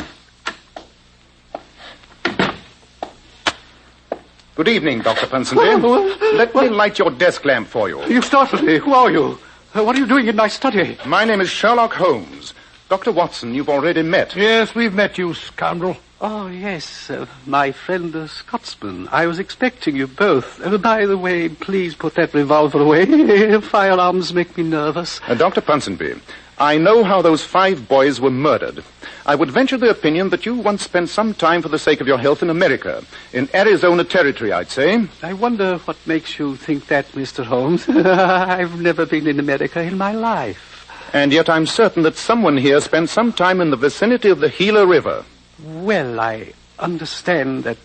Good evening, Dr. Ponsonby. Let me light your desk lamp for you. You startled me. Who are you? What are you doing in my study? My name is Sherlock Holmes. Dr. Watson, you've already met. Yes, we've met, you scoundrel. Oh, yes, my friend the Scotsman. I was expecting you both. By the way, please put that revolver away. Firearms make me nervous. Dr. Ponsonby, I know how those 5 boys were murdered. I would venture the opinion that you once spent some time for the sake of your health in America. In Arizona Territory, I'd say. I wonder what makes you think that, Mr. Holmes. I've never been in America in my life. And yet I'm certain that someone here spent some time in the vicinity of the Gila River. Well, I understand that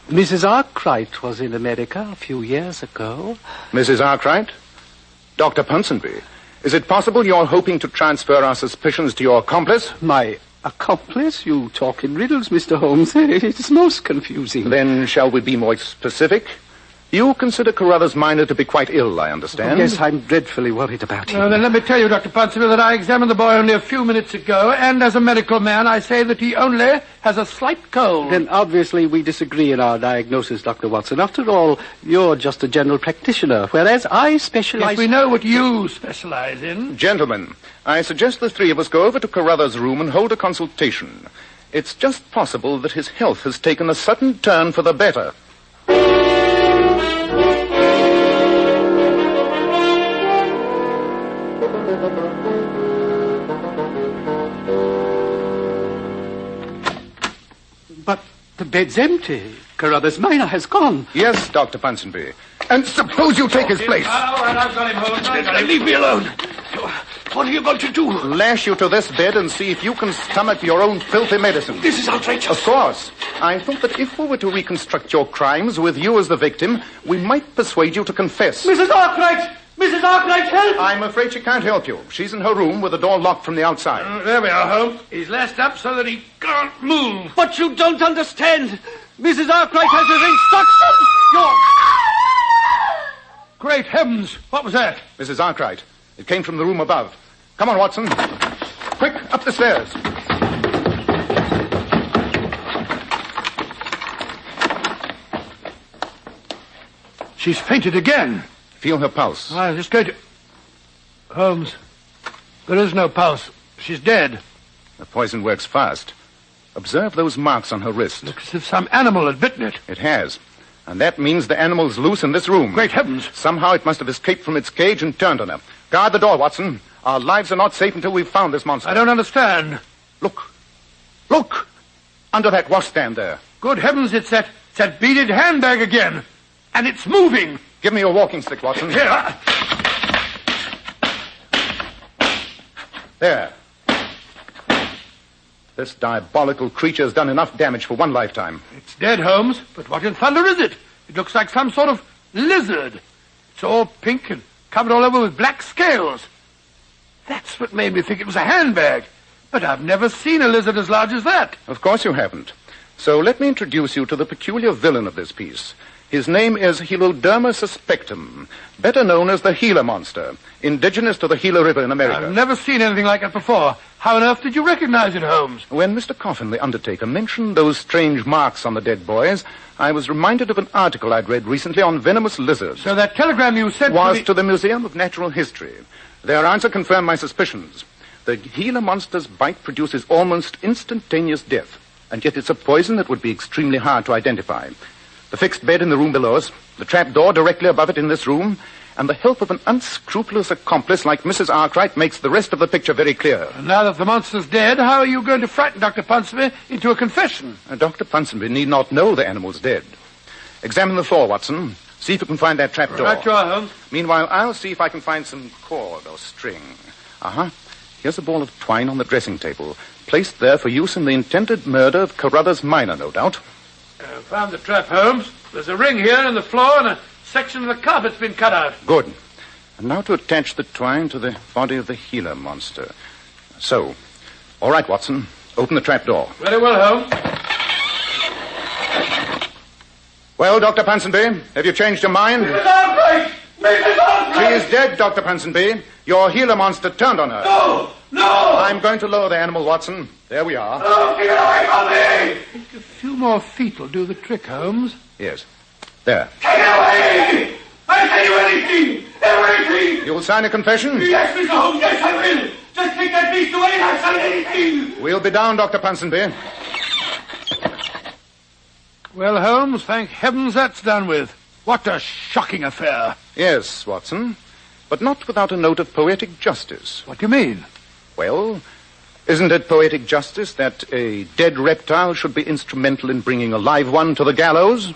Mrs. Arkwright was in America a few years ago. Mrs. Arkwright? Dr. Ponsonby, is it possible you're hoping to transfer our suspicions to your accomplice? My accomplice? You talk in riddles, Mr. Holmes. It's most confusing. Then shall we be more specific? You consider Carruthers Minor to be quite ill, I understand. Yes, I'm dreadfully worried about him. Then let me tell you, Dr. Ponsonby, that I examined the boy only a few minutes ago, and as a medical man, I say that he only has a slight cold. Then obviously we disagree in our diagnosis, Dr. Watson. After all, you're just a general practitioner, whereas I specialize... Yes, we know what you specialize in. Gentlemen, I suggest the 3 of us go over to Carruthers' room and hold a consultation. It's just possible that his health has taken a sudden turn for the better. But the bed's empty. Carruthers Minor has gone. Yes, Dr. Ponsonby. And suppose you take his place. All right, I've got him, Holmes. Leave me alone. What are you going to do? Lash you to this bed and see if you can stomach your own filthy medicine. This is outrageous. Of course. I thought that if we were to reconstruct your crimes with you as the victim, we might persuade you to confess. Mrs. Arkwright! Mrs. Arkwright, help! I'm afraid she can't help you. She's in her room with the door locked from the outside. There we are, Holmes. He's lashed up so that he can't move. But you don't understand. Mrs. Arkwright has his instructions. Great heavens! What was that? Mrs. Arkwright. It came from the room above. Come on, Watson. Quick, up the stairs. She's fainted again. Feel her pulse. I'm just going to... Holmes, there is no pulse. She's dead. The poison works fast. Observe those marks on her wrist. Looks as if some animal had bitten it. It has. And that means the animal's loose in this room. Great heavens. Somehow it must have escaped from its cage and turned on her. Guard the door, Watson. Our lives are not safe until we've found this monster. I don't understand. Look. Look! Under that washstand there. Good heavens, it's that beaded handbag again. And it's moving. Give me your walking stick, Watson. Here. There. This diabolical creature has done enough damage for one lifetime. It's dead, Holmes, but what in thunder is it? It looks like some sort of lizard. It's all pink and covered all over with black scales. That's what made me think it was a handbag. But I've never seen a lizard as large as that. Of course you haven't. So let me introduce you to the peculiar villain of this piece. His name is Heloderma suspectum, better known as the Gila monster, indigenous to the Gila River in America. I've never seen anything like it before. How on earth did you recognize it, Holmes? When Mr. Coffin, the undertaker, mentioned those strange marks on the dead boys, I was reminded of an article I'd read recently on venomous lizards. So that telegram you sent was to the Museum of Natural History. Their answer confirmed my suspicions. The Gila monster's bite produces almost instantaneous death, and yet it's a poison that would be extremely hard to identify. The fixed bed in the room below us, the trap door directly above it in this room, and the help of an unscrupulous accomplice like Mrs. Arkwright makes the rest of the picture very clear. And now that the monster's dead, how are you going to frighten Dr. Ponsonby into a confession? Dr. Ponsonby need not know the animal's dead. Examine the floor, Watson. See if you can find that trap door. Right you are, Holmes. Meanwhile, I'll see if I can find some cord or string. Uh-huh. Here's a ball of twine on the dressing table, placed there for use in the intended murder of Carruthers Minor, no doubt. Found the trap, Holmes. There's a ring here in the floor and a section of the carpet's been cut out. Good. And now to attach the twine to the body of the Gila monster. So. All right, Watson. Open the trap door. Very well, Holmes. Well, Dr. Ponsonby, have you changed your mind? Mrs. Arkwright! Mrs. Arkwright! She is dead, Dr. Ponsonby. Your Gila monster turned on her. No! No! I'm going to lower the animal, Watson. There we are. Oh, get away from me! A few more feet will do the trick, Holmes. Yes. There. Take it away! I'll tell you anything! Everything! You'll sign a confession? Yes, Mr. Holmes, yes, I will! Just take that beast away and I'll sign anything! We'll be down, Dr. Ponsonby. Well, Holmes, thank heavens that's done with. What a shocking affair. Yes, Watson. But not without a note of poetic justice. What do you mean? Well, isn't it poetic justice that a dead reptile should be instrumental in bringing a live one to the gallows?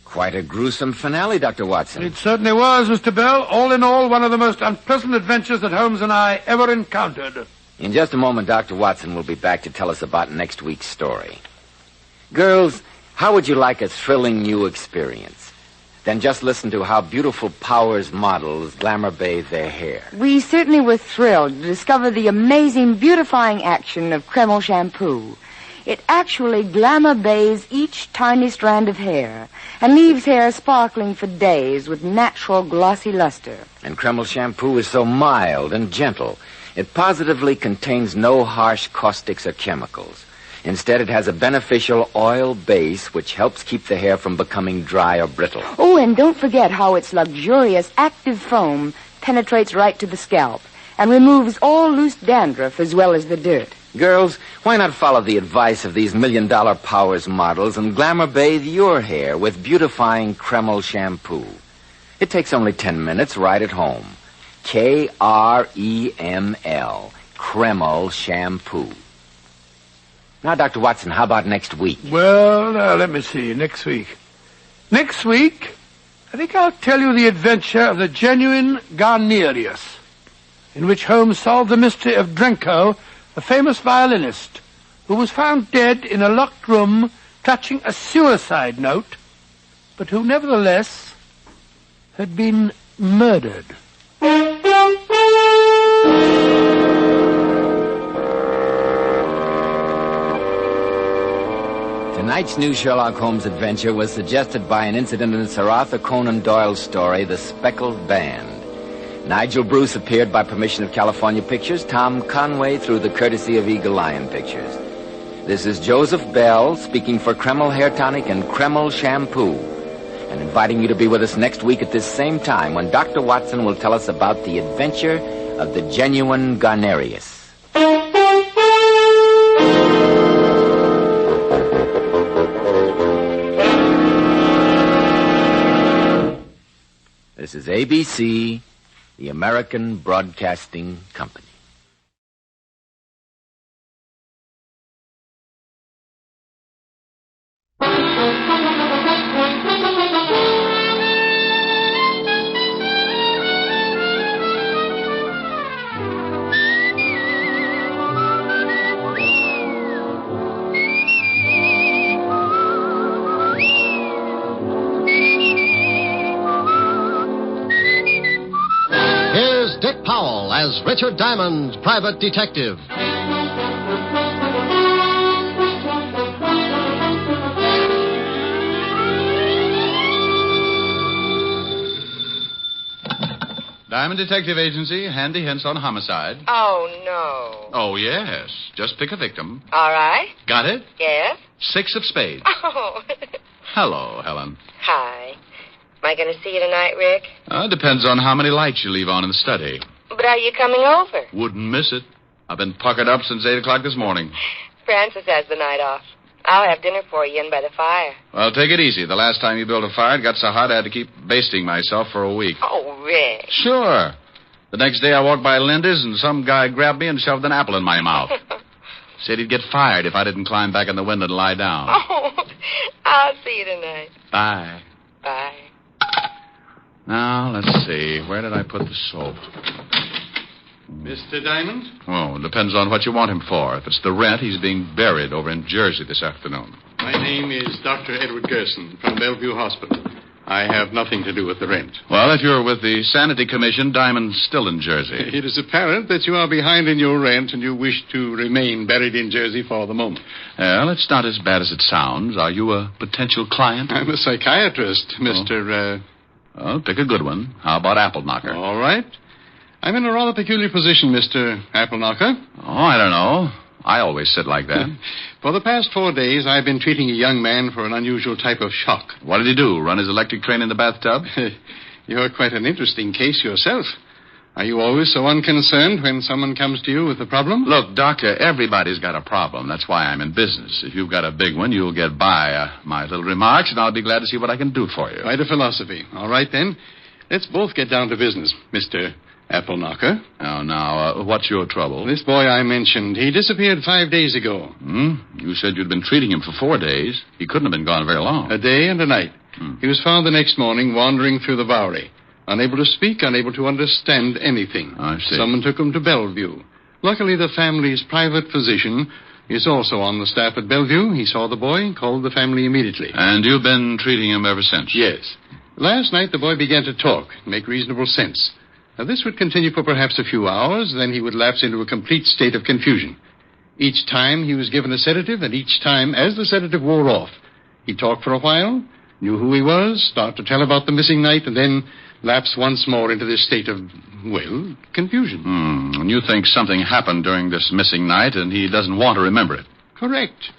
Quite a gruesome finale, Dr. Watson. It certainly was, Mr. Bell. All in all, one of the most unpleasant adventures that Holmes and I ever encountered. In just a moment, Dr. Watson will be back to tell us about next week's story. Girls, how would you like a thrilling new experience? Then just listen to how beautiful Powers models glamour bathe their hair. We certainly were thrilled to discover the amazing beautifying action of Kreml shampoo. It actually glamour bathes each tiny strand of hair and leaves hair sparkling for days with natural glossy luster. And Kreml shampoo is so mild and gentle. It positively contains no harsh caustics or chemicals. Instead, it has a beneficial oil base which helps keep the hair from becoming dry or brittle. Oh, and don't forget how its luxurious active foam penetrates right to the scalp and removes all loose dandruff as well as the dirt. Girls, why not follow the advice of these $1 million Powers models and glamour bathe your hair with beautifying Kreml shampoo? It takes only 10 minutes right at home. Kreml, Kreml shampoo. Now, Dr. Watson, how about next week? Well, now, let me see. Next week, I think I'll tell you the adventure of the genuine Garnerius, in which Holmes solved the mystery of Drenko, a famous violinist, who was found dead in a locked room clutching a suicide note, but who nevertheless had been murdered. Tonight's new Sherlock Holmes adventure was suggested by an incident in Sir Arthur Conan Doyle's story, The Speckled Band. Nigel Bruce appeared by permission of California Pictures, Tom Conway through the courtesy of Eagle Lion Pictures. This is Joseph Bell speaking for Kreml Hair Tonic and Kreml Shampoo, and inviting you to be with us next week at this same time when Dr. Watson will tell us about the adventure of the genuine Garnerius. This is ABC, the American Broadcasting Company. as Richard Diamond, Private Detective. Diamond Detective Agency, handy hints on homicide. Oh, no. Oh, yes. Just pick a victim. All right. Got it? Yes? 6 of spades. Oh. Hello, Helen. Hi. Am I going to see you tonight, Rick? Depends on how many lights you leave on in the study. But are you coming over? Wouldn't miss it. I've been puckered up since 8 o'clock this morning. Francis has the night off. I'll have dinner for you in by the fire. Well, take it easy. The last time you built a fire, it got so hot I had to keep basting myself for a week. Oh, Rick. Sure. The next day I walked by Linda's and some guy grabbed me and shoved an apple in my mouth. Said he'd get fired if I didn't climb back in the window and lie down. Oh, I'll see you tonight. Bye. Bye. Now, let's see. Where did I put the soap? Mr. Diamond? Oh, it depends on what you want him for. If it's the rent, he's being buried over in Jersey this afternoon. My name is Dr. Edward Gerson from Bellevue Hospital. I have nothing to do with the rent. Well, if you're with the Sanity Commission, Diamond's still in Jersey. It is apparent that you are behind in your rent and you wish to remain buried in Jersey for the moment. Well, it's not as bad as it sounds. Are you a potential client? I'm a psychiatrist, Mr. Well, pick a good one. How about Apple Knocker? All right. I'm in a rather peculiar position, Mr. Apple Knocker. Oh, I don't know. I always sit like that. For the past 4 days, I've been treating a young man for an unusual type of shock. What did he do? Run his electric train in the bathtub? You're quite an interesting case yourself. Are you always so unconcerned when someone comes to you with a problem? Look, Doctor, everybody's got a problem. That's why I'm in business. If you've got a big one, you'll get by my little remarks, and I'll be glad to see what I can do for you. Quite a philosophy. All right, then. Let's both get down to business, Mr. Apple Knocker. Oh, now, what's your trouble? This boy I mentioned, he disappeared 5 days ago. You said you'd been treating him for 4 days. He couldn't have been gone very long. A day and a night. He was found the next morning wandering through the Bowery. Unable to speak, unable to understand anything. I see. Someone took him to Bellevue. Luckily, the family's private physician is also on the staff at Bellevue. He saw the boy, called the family immediately. And you've been treating him ever since? Yes. Last night, the boy began to talk, make reasonable sense. Now, this would continue for perhaps a few hours, then he would lapse into a complete state of confusion. Each time he was given a sedative, and each time, as the sedative wore off, he talked for a while, knew who he was, start to tell about the missing night, and then lapse once more into this state of, well, confusion. And you think something happened during this missing night, and he doesn't want to remember it? Correct.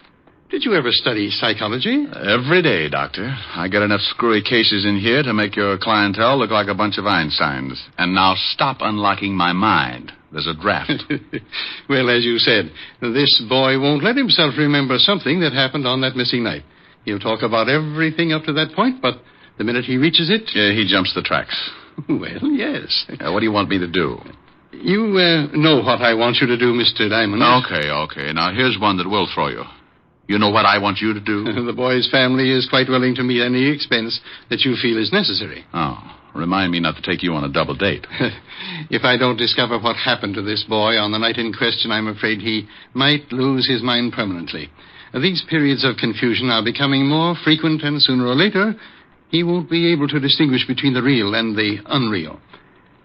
Did you ever study psychology? Every day, Doctor. I get enough screwy cases in here to make your clientele look like a bunch of Einsteins. And now stop unlocking my mind. There's a draft. Well, as you said, this boy won't let himself remember something that happened on that missing night. He'll talk about everything up to that point, but the minute he reaches it... he jumps the tracks. Well, yes. What do you want me to do? You know what I want you to do, Mr. Diamond. Okay. Now, here's one that will throw you. You know what I want you to do? The boy's family is quite willing to meet any expense that you feel is necessary. Oh, remind me not to take you on a double date. If I don't discover what happened to this boy on the night in question, I'm afraid he might lose his mind permanently. These periods of confusion are becoming more frequent, and sooner or later, he won't be able to distinguish between the real and the unreal.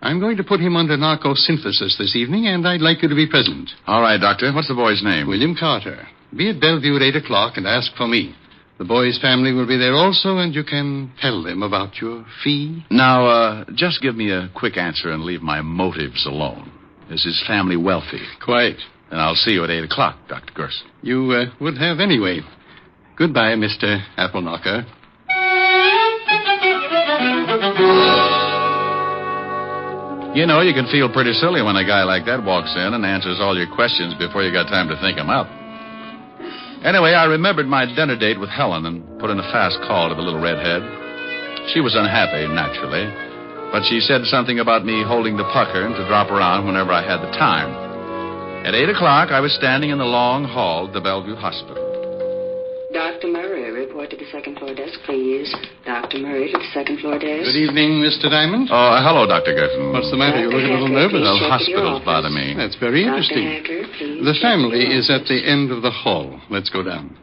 I'm going to put him under narcosynthesis this evening, and I'd like you to be present. All right, Doctor. What's the boy's name? William Carter. Be at Bellevue at 8 o'clock and ask for me. The boy's family will be there also, and you can tell them about your fee. Now, just give me a quick answer and leave my motives alone. Is his family wealthy? Quite. Then I'll see you at 8 o'clock, Dr. Gerson. You would have anyway. Goodbye, Mr. Apple Knocker. You know, you can feel pretty silly when a guy like that walks in and answers all your questions before you got time to think them up. Anyway, I remembered my dinner date with Helen and put in a fast call to the little redhead. She was unhappy, naturally, but she said something about me holding the pucker and to drop around whenever I had the time. At 8 o'clock, I was standing in the long hall at the Bellevue Hospital. Dr. Murray, report to the second floor desk, please. Dr. Murray to the second floor desk. Good evening, Mr. Diamond. Oh, hello, Dr. Gerson. What's the matter? You look a little nervous. Well, hospitals bother me. That's very interesting. Dr. Hacker, please. The family is at the end of the hall. Let's go down.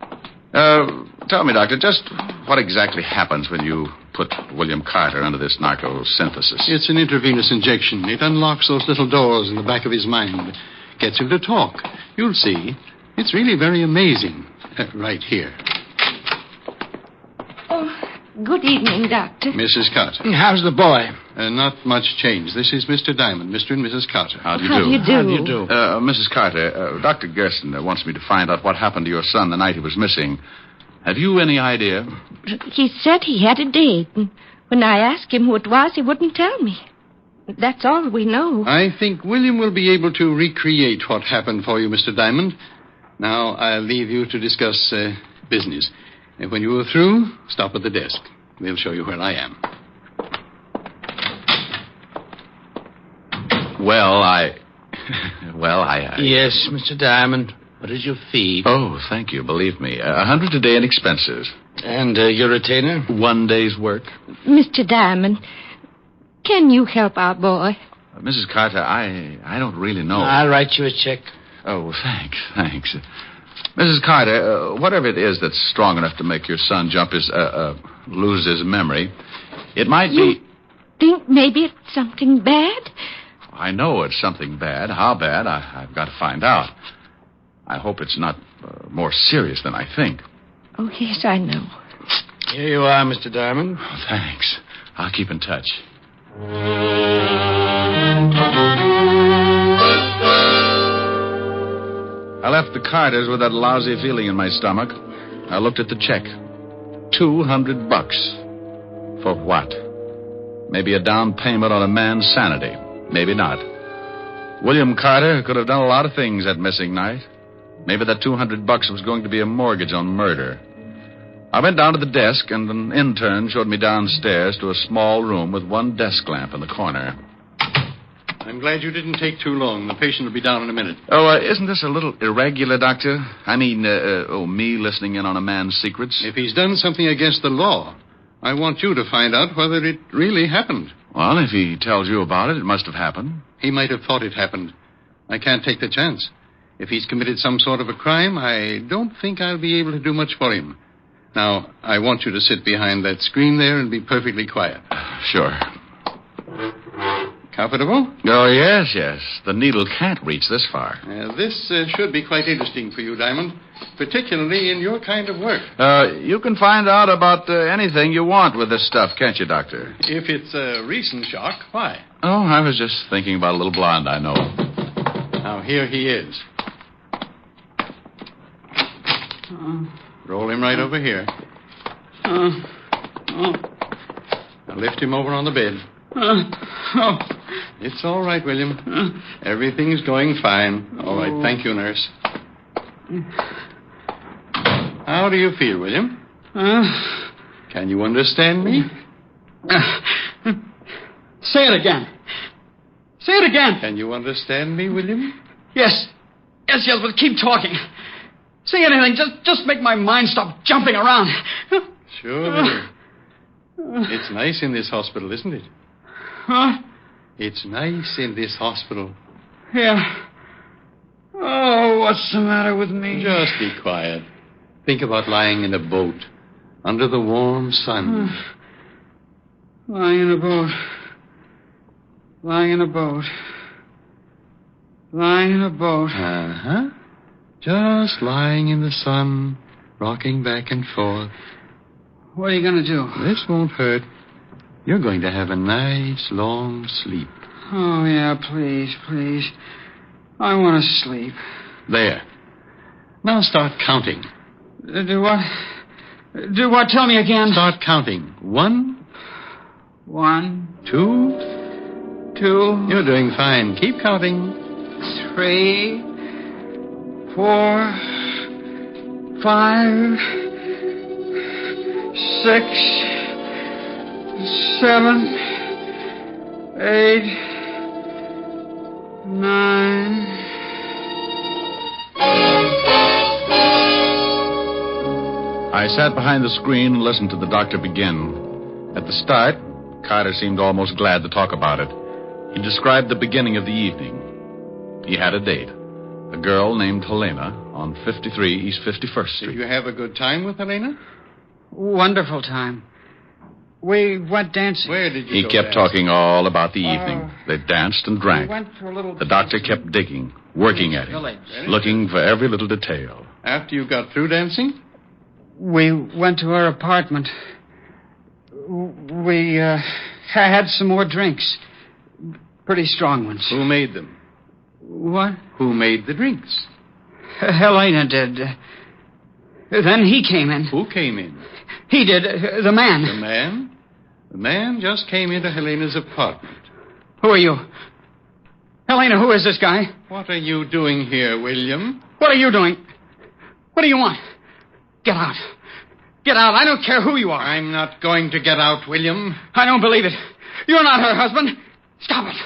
Tell me, Doctor, just what exactly happens when you put William Carter under this narcosynthesis? It's an intravenous injection. It unlocks those little doors in the back of his mind. Gets him to talk. You'll see. It's really very amazing. Right here. Good evening, Doctor. Mrs. Carter. How's the boy? Not much change. This is Mr. Diamond, Mr. and Mrs. Carter. How do you How do you do? Mrs. Carter, Dr. Gerson wants me to find out what happened to your son the night he was missing. Have you any idea? He said he had a date, and when I asked him who it was, he wouldn't tell me. That's all we know. I think William will be able to recreate what happened for you, Mr. Diamond. Now, I'll leave you to discuss business. And when you are through, stop at the desk. We'll show you where I am. Well, I... Yes, Mr. Diamond. What is your fee? Oh, thank you. Believe me. 100 a day in expenses. And your retainer? 1 day's work. Mr. Diamond, can you help our boy? Mrs. Carter, I don't really know. I'll write you a check. Oh, thanks. Mrs. Carter, whatever it is that's strong enough to make your son lose his memory, it might be... Think maybe it's something bad? I know it's something bad. How bad, I've got to find out. I hope it's not more serious than I think. Oh, yes, I know. Here you are, Mr. Diamond. Oh, thanks. I'll keep in touch. I left the Carters with that lousy feeling in my stomach. I looked at the check. $200. For what? Maybe a down payment on a man's sanity. Maybe not. William Carter could have done a lot of things that missing night. Maybe that $200 was going to be a mortgage on murder. I went down to the desk, and an intern showed me downstairs to a small room with one desk lamp in the corner. I'm glad you didn't take too long. The patient will be down in a minute. Oh, isn't this a little irregular, Doctor? I mean, me listening in on a man's secrets? If he's done something against the law, I want you to find out whether it really happened. Well, if he tells you about it, it must have happened. He might have thought it happened. I can't take the chance. If he's committed some sort of a crime, I don't think I'll be able to do much for him. Now, I want you to sit behind that screen there and be perfectly quiet. Sure. Comfortable? Oh, yes. The needle can't reach this far. This should be quite interesting for you, Diamond, particularly in your kind of work. You can find out about anything you want with this stuff, can't you, Doctor? If it's a recent shock, why? Oh, I was just thinking about a little blonde I know. Now, here he is. Roll him right over here. Now lift him over on the bed. It's all right, William. Everything's going fine. All right, thank you, nurse. How do you feel, William? Can you understand me? Say it again. Say it again. Can you understand me, William? Yes, but keep talking. Say anything. Just make my mind stop jumping around. Sure. It's nice in this hospital, isn't it? Huh? It's nice in this hospital. Yeah. Oh, what's the matter with me? Just be quiet. Think about lying in a boat under the warm sun. Lying in a boat. Lying in a boat. Lying in a boat. Uh-huh. Just lying in the sun, rocking back and forth. What are you going to do? This won't hurt. You're going to have a nice, long sleep. Oh, yeah, please. I want to sleep. There. Now start counting. Do what? Do what? Tell me again. Start counting. 1. 2. You're doing fine. Keep counting. 3, 4, 5, 6, 7, 8, 9. I sat behind the screen and listened to the doctor begin. At the start, Carter seemed almost glad to talk about it. He described the beginning of the evening. He had a date. A girl named Helena on 53 East 51st Street. Did you have a good time with Helena? Wonderful time. We went dancing. Where did you He go kept dancing? talking all about the evening. They danced and drank. We went to a little The doctor kept digging, working at him, village. looking for every little detail. After you got through dancing? We went to her apartment. We had some more drinks. Pretty strong ones. Who made them? What? Who made the drinks? Helena did. Then he came in. Who came in? He did. The man. The man? The man just came into Helena's apartment. Who are you? Helena, who is this guy? What are you doing here, William? What are you doing? What do you want? Get out. Get out. I don't care who you are. I'm not going to get out, William. I don't believe it. You're not her husband. Stop it.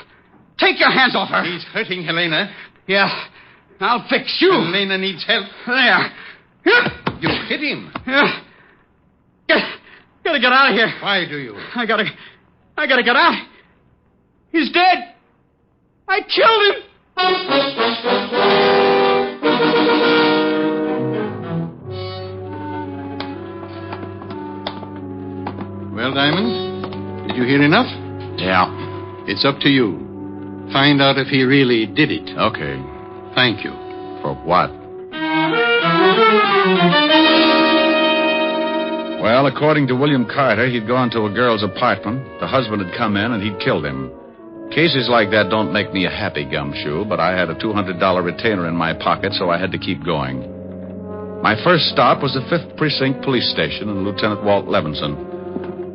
Take your hands off her. He's hurting Helena. Yeah. I'll fix you. Helena needs help. There. You hit him. Yeah. Gotta get out of here. Why do you? I gotta get out. He's dead. I killed him. Well, Diamond, did you hear enough? Yeah. It's up to you. Find out if he really did it. Okay. Thank you. For what? Well, according to William Carter, he'd gone to a girl's apartment. The husband had come in and he'd killed him. Cases like that don't make me a happy gumshoe, but I had a $200 retainer in my pocket, so I had to keep going. My first stop was the 5th Precinct Police Station and Lieutenant Walt Levinson.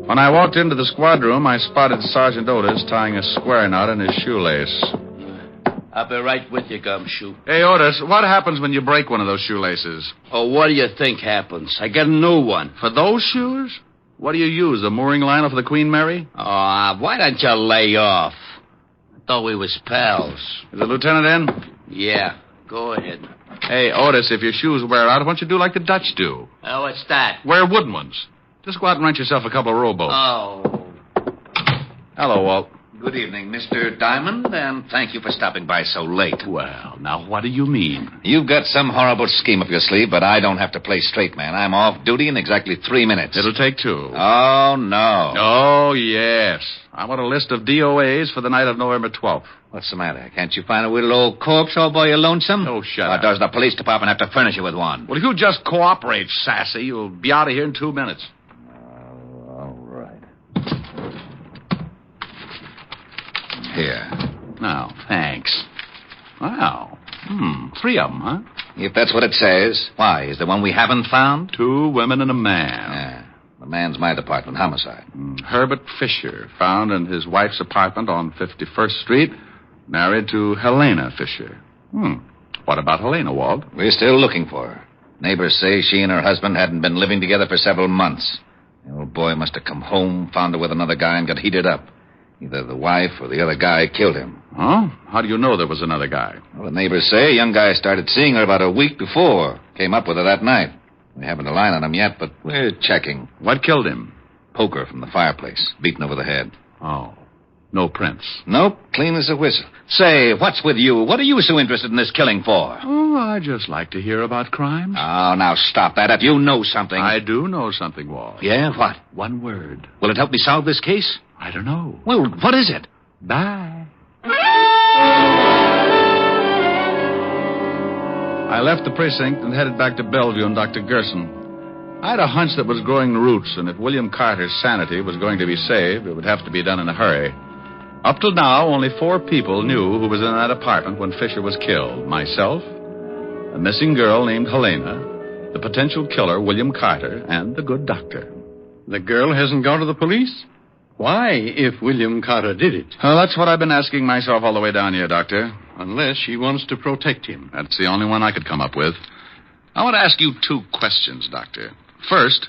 When I walked into the squad room, I spotted Sergeant Otis tying a square knot in his shoelace. I'll be right with you, Gumshoe. Hey, Otis, what happens when you break one of those shoelaces? Oh, what do you think happens? I get a new one. For those shoes? What do you use, the mooring line off the Queen Mary? Oh, why don't you lay off? I thought we was pals. Is the lieutenant in? Yeah, go ahead. Hey, Otis, if your shoes wear out, why don't you do like the Dutch do? Oh, what's that? Wear wooden ones. Just go out and rent yourself a couple of rowboats. Oh. Hello, Walt. Good evening, Mr. Diamond, and thank you for stopping by so late. Well, now, what do you mean? You've got some horrible scheme up your sleeve, but I don't have to play straight man. I'm off duty in exactly 3 minutes. It'll take 2. Oh, no. Oh, yes. I want a list of DOAs for the night of November 12th. What's the matter? Can't you find a little old corpse all by your lonesome? Oh, shut Or up. does the police department have to furnish you with one? Well, if you just cooperate, Sassy, you'll be out of here in 2 minutes. All right. Here. Now, thanks. Wow. 3 of them, huh? If that's what it says. Why? Is there one we haven't found? 2 women and a man. Yeah. The man's my department, homicide. Herbert Fisher, found in his wife's apartment on 51st Street, married to Helena Fisher. What about Helena, Walt? We're still looking for her. Neighbors say she and her husband hadn't been living together for several months. The old boy must have come home, found her with another guy, and got heated up. Either the wife or the other guy killed him. Huh? How do you know there was another guy? Well, the neighbors say a young guy started seeing her about a week before. Came up with her that night. We haven't a line on him yet, but we're checking. What killed him? Poker from the fireplace, beaten over the head. Oh. No prints. Nope, clean as a whistle. Say, what's with you? What are you so interested in this killing for? Oh, I just like to hear about crimes. Oh, now stop that. If you know something... I do know something, Walt. Yeah, what? One word. Will it help me solve this case? I don't know. Well, what is it? Bye. I left the precinct and headed back to Bellevue and Dr. Gerson. I had a hunch that was growing roots, and if William Carter's sanity was going to be saved, it would have to be done in a hurry. Up till now, only 4 people knew who was in that apartment when Fisher was killed. Myself, a missing girl named Helena, the potential killer, William Carter, and the good doctor. The girl hasn't gone to the police? Why, if William Carter did it? Well, that's what I've been asking myself all the way down here, Doctor. Unless she wants to protect him. That's the only one I could come up with. I want to ask you 2 questions, Doctor. First,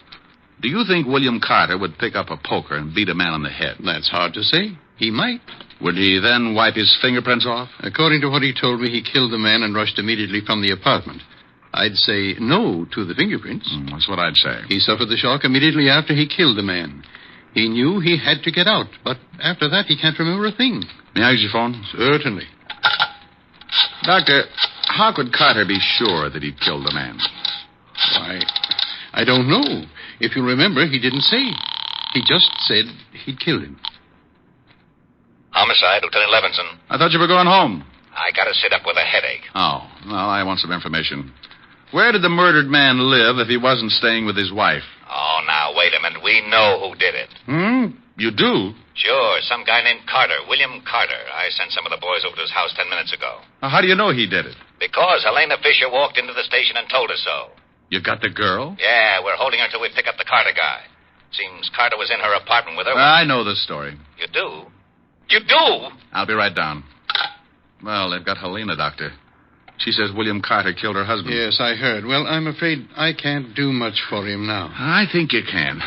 do you think William Carter would pick up a poker and beat a man on the head? That's hard to say. He might. Would he then wipe his fingerprints off? According to what he told me, he killed the man and rushed immediately from the apartment. I'd say no to the fingerprints. That's what I'd say. He suffered the shock immediately after he killed the man. He knew he had to get out, but after that he can't remember a thing. May I use your phone? Certainly. Doctor, How could Carter be sure that he'd killed the man? Why, I don't know. If you remember, he didn't say. He just said he'd killed him. Homicide, Lieutenant Levinson. I thought you were going home. I gotta sit up with a headache. Oh, well, I want some information. Where did the murdered man live if he wasn't staying with his wife? Oh, now, wait a minute. We know who did it. You do? Sure, some guy named Carter, William Carter. I sent some of the boys over to his house 10 minutes ago. How do you know he did it? Because Helena Fisher walked into the station and told us so. You got the girl? Yeah, we're holding her till we pick up the Carter guy. Seems Carter was in her apartment with her. I know the story. You do? You do? I'll be right down. Well, they've got Helena, Doctor. She says William Carter killed her husband. Yes, I heard. Well, I'm afraid I can't do much for him now. I think you can.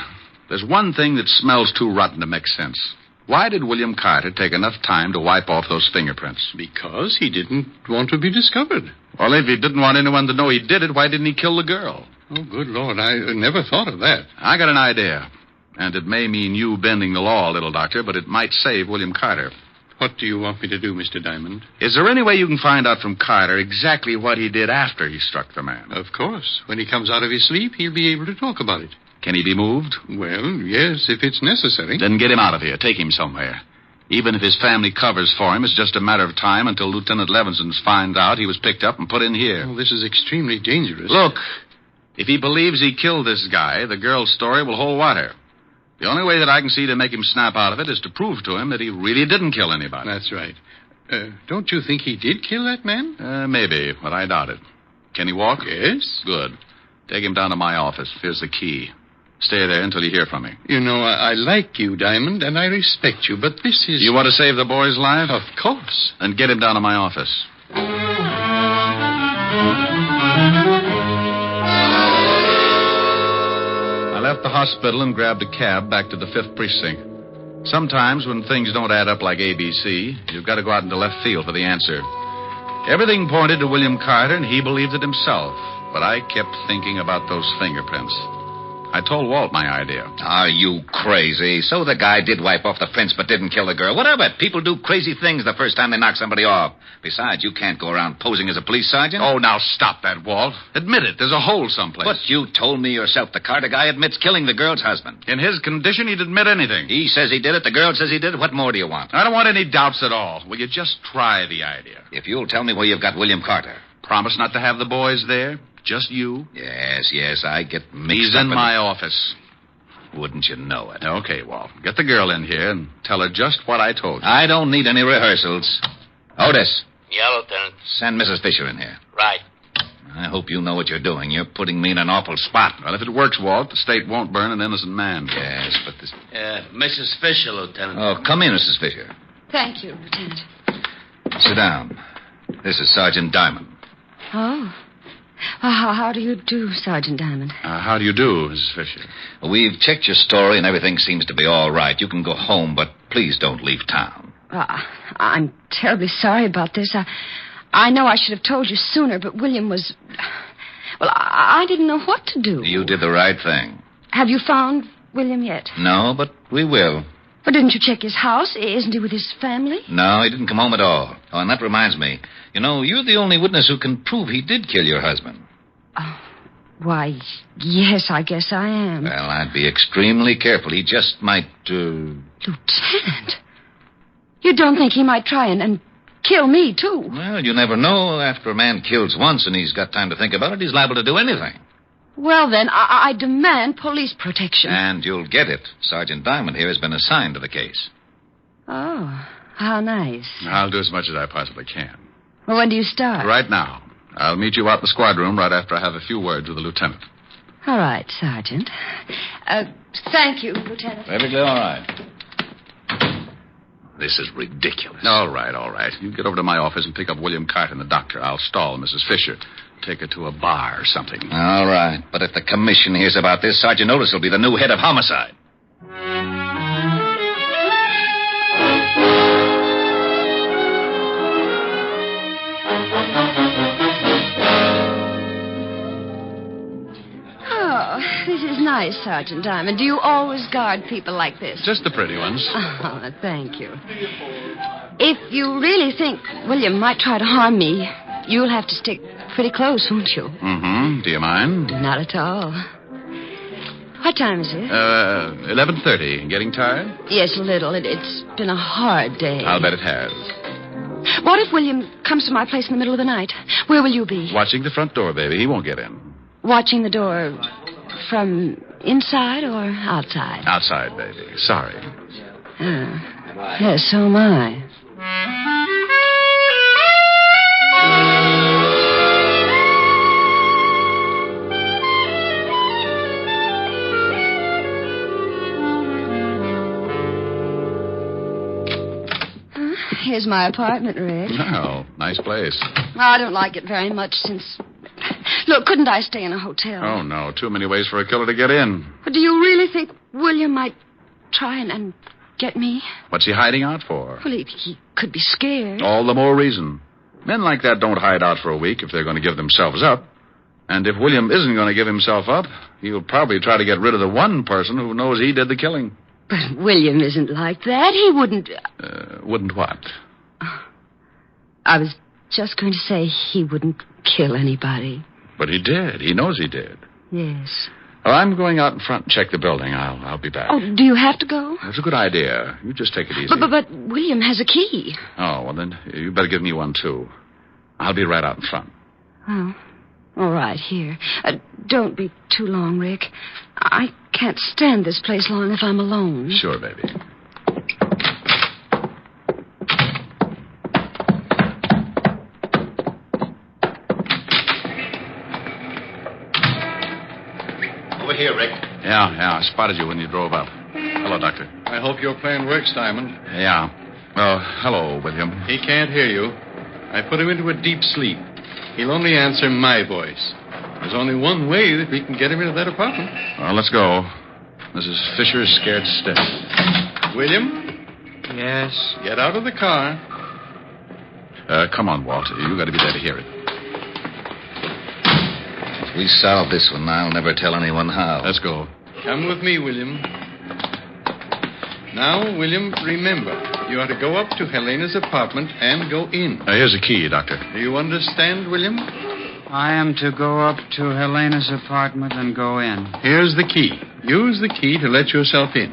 There's one thing that smells too rotten to make sense. Why did William Carter take enough time to wipe off those fingerprints? Because he didn't want to be discovered. Well, if he didn't want anyone to know he did it, why didn't he kill the girl? Oh, good Lord, I never thought of that. I got an idea. And it may mean you bending the law a little, Doctor, but it might save William Carter. What do you want me to do, Mr. Diamond? Is there any way you can find out from Carter exactly what he did after he struck the man? Of course. When he comes out of his sleep, he'll be able to talk about it. Can he be moved? Well, yes, if it's necessary. Then get him out of here. Take him somewhere. Even if his family covers for him, it's just a matter of time until Lieutenant Levinson finds out he was picked up and put in here. Oh, this is extremely dangerous. Look, if he believes he killed this guy, the girl's story will hold water. The only way that I can see to make him snap out of it is to prove to him that he really didn't kill anybody. That's right. Don't you think he did kill that man? Maybe, but I doubt it. Can he walk? Yes. Good. Take him down to my office. Here's the key. Stay there until you hear from me. You know, I like you, Diamond, and I respect you, but this is... You want to save the boy's life? Of course. Then get him down to my office. I left the hospital and grabbed a cab back to the 5th Precinct. Sometimes when things don't add up like ABC, you've got to go out into left field for the answer. Everything pointed to William Carter, and he believed it himself. But I kept thinking about those fingerprints. I told Walt my idea. Are you crazy? So the guy did wipe off the prints but didn't kill the girl. What of it? People do crazy things the first time they knock somebody off. Besides, you can't go around posing as a police sergeant. Oh, now stop that, Walt. Admit it. There's a hole someplace. But you told me yourself the Carter guy admits killing the girl's husband. In his condition, he'd admit anything. He says he did it. The girl says he did it. What more do you want? I don't want any doubts at all. Will you just try the idea? If you'll tell me where you've got William Carter. Promise not to have the boys there? Just you? Yes, I get mixed He's up in my office. Wouldn't you know it? Okay, Walt. Get the girl in here and tell her just what I told you. I don't need any rehearsals. Otis. Yeah, Lieutenant. Send Mrs. Fisher in here. Right. I hope you know what you're doing. You're putting me in an awful spot. Well, if it works, Walt, the state won't burn an innocent man. Yes, but this... Mrs. Fisher, Lieutenant. Oh, come in, Mrs. Fisher. Thank you, Lieutenant. Sit down. This is Sergeant Diamond. Oh. How do you do, Sergeant Diamond? How do you do, Mrs. Fisher? We've checked your story, and everything seems to be all right. You can go home, but please don't leave town. I'm terribly sorry about this. I know I should have told you sooner, but William was... Well, I didn't know what to do. You did the right thing. Have you found William yet? No, but we will. But didn't you check his house? Isn't he with his family? No, he didn't come home at all. Oh, and that reminds me. You know, you're the only witness who can prove he did kill your husband. Why, yes, I guess I am. Well, I'd be extremely careful. He just might, Lieutenant, you don't think he might try and kill me, too? Well, you never know. After a man kills once and he's got time to think about it, he's liable to do anything. Well, then, I demand police protection. And you'll get it. Sergeant Diamond here has been assigned to the case. Oh, how nice. I'll do as much as I possibly can. Well, when do you start? Right now. I'll meet you out in the squad room right after I have a few words with the lieutenant. All right, Sergeant. Thank you, Lieutenant. Perfectly all right. This is ridiculous. All right. You get over to my office and pick up William Carter and the doctor. I'll stall Mrs. Fisher. Take her to a bar or something. All right. But if the commission hears about this, Sergeant Otis will be the new head of homicide. This is nice, Sergeant Diamond. Do you always guard people like this? Just the pretty ones. Oh, thank you. If you really think William might try to harm me, You'll have to stick pretty close, won't you? Mm-hmm. Do you mind? Not at all. What time is it? 11:30. Getting tired? Yes, a little. It's been a hard day. I'll bet it has. What if William comes to my place in the middle of the night? Where will you be? Watching the front door, baby. He won't get in. Watching the door from inside or outside? Outside, baby. Sorry. Yes, so am I. Here's my apartment, Rick. Oh, nice place. I don't like it very much since... Look, couldn't I stay in a hotel? Oh, no. Too many ways for a killer to get in. But do you really think William might try and get me? What's he hiding out for? Well, he could be scared. All the more reason. Men like that don't hide out for a week if they're going to give themselves up. And if William isn't going to give himself up, he'll probably try to get rid of the one person who knows he did the killing. But William isn't like that. He wouldn't... Wouldn't what? I was just going to say he wouldn't kill anybody. But he did. He knows he did. Yes. Well, I'm going out in front and check the building. I'll be back. Oh, do you have to go? That's a good idea. You just take it easy. But William has a key. Oh, well, then you better give me one, too. I'll be right out in front. Oh, all right, here. Don't be too long, Rick. I can't stand this place long if I'm alone. Sure, baby. Over here, Rick. Yeah, I spotted you when you drove up. Hello, Doctor. I hope your plan works, Diamond. Yeah. Well, hello, William. He can't hear you. I put him into a deep sleep. He'll only answer my voice. There's only one way that we can get him into that apartment. Well, let's go. Mrs. Fisher is scared stiff. William? Yes? Get out of the car. Come on, Walt. You got to be there to hear it. If we solve this one, I'll never tell anyone how. Let's go. Come with me, William. Now, William, remember, you are to go up to Helena's apartment and go in. Here's the key, Doctor. Do you understand, William? I am to go up to Helena's apartment and go in. Here's the key. Use the key to let yourself in.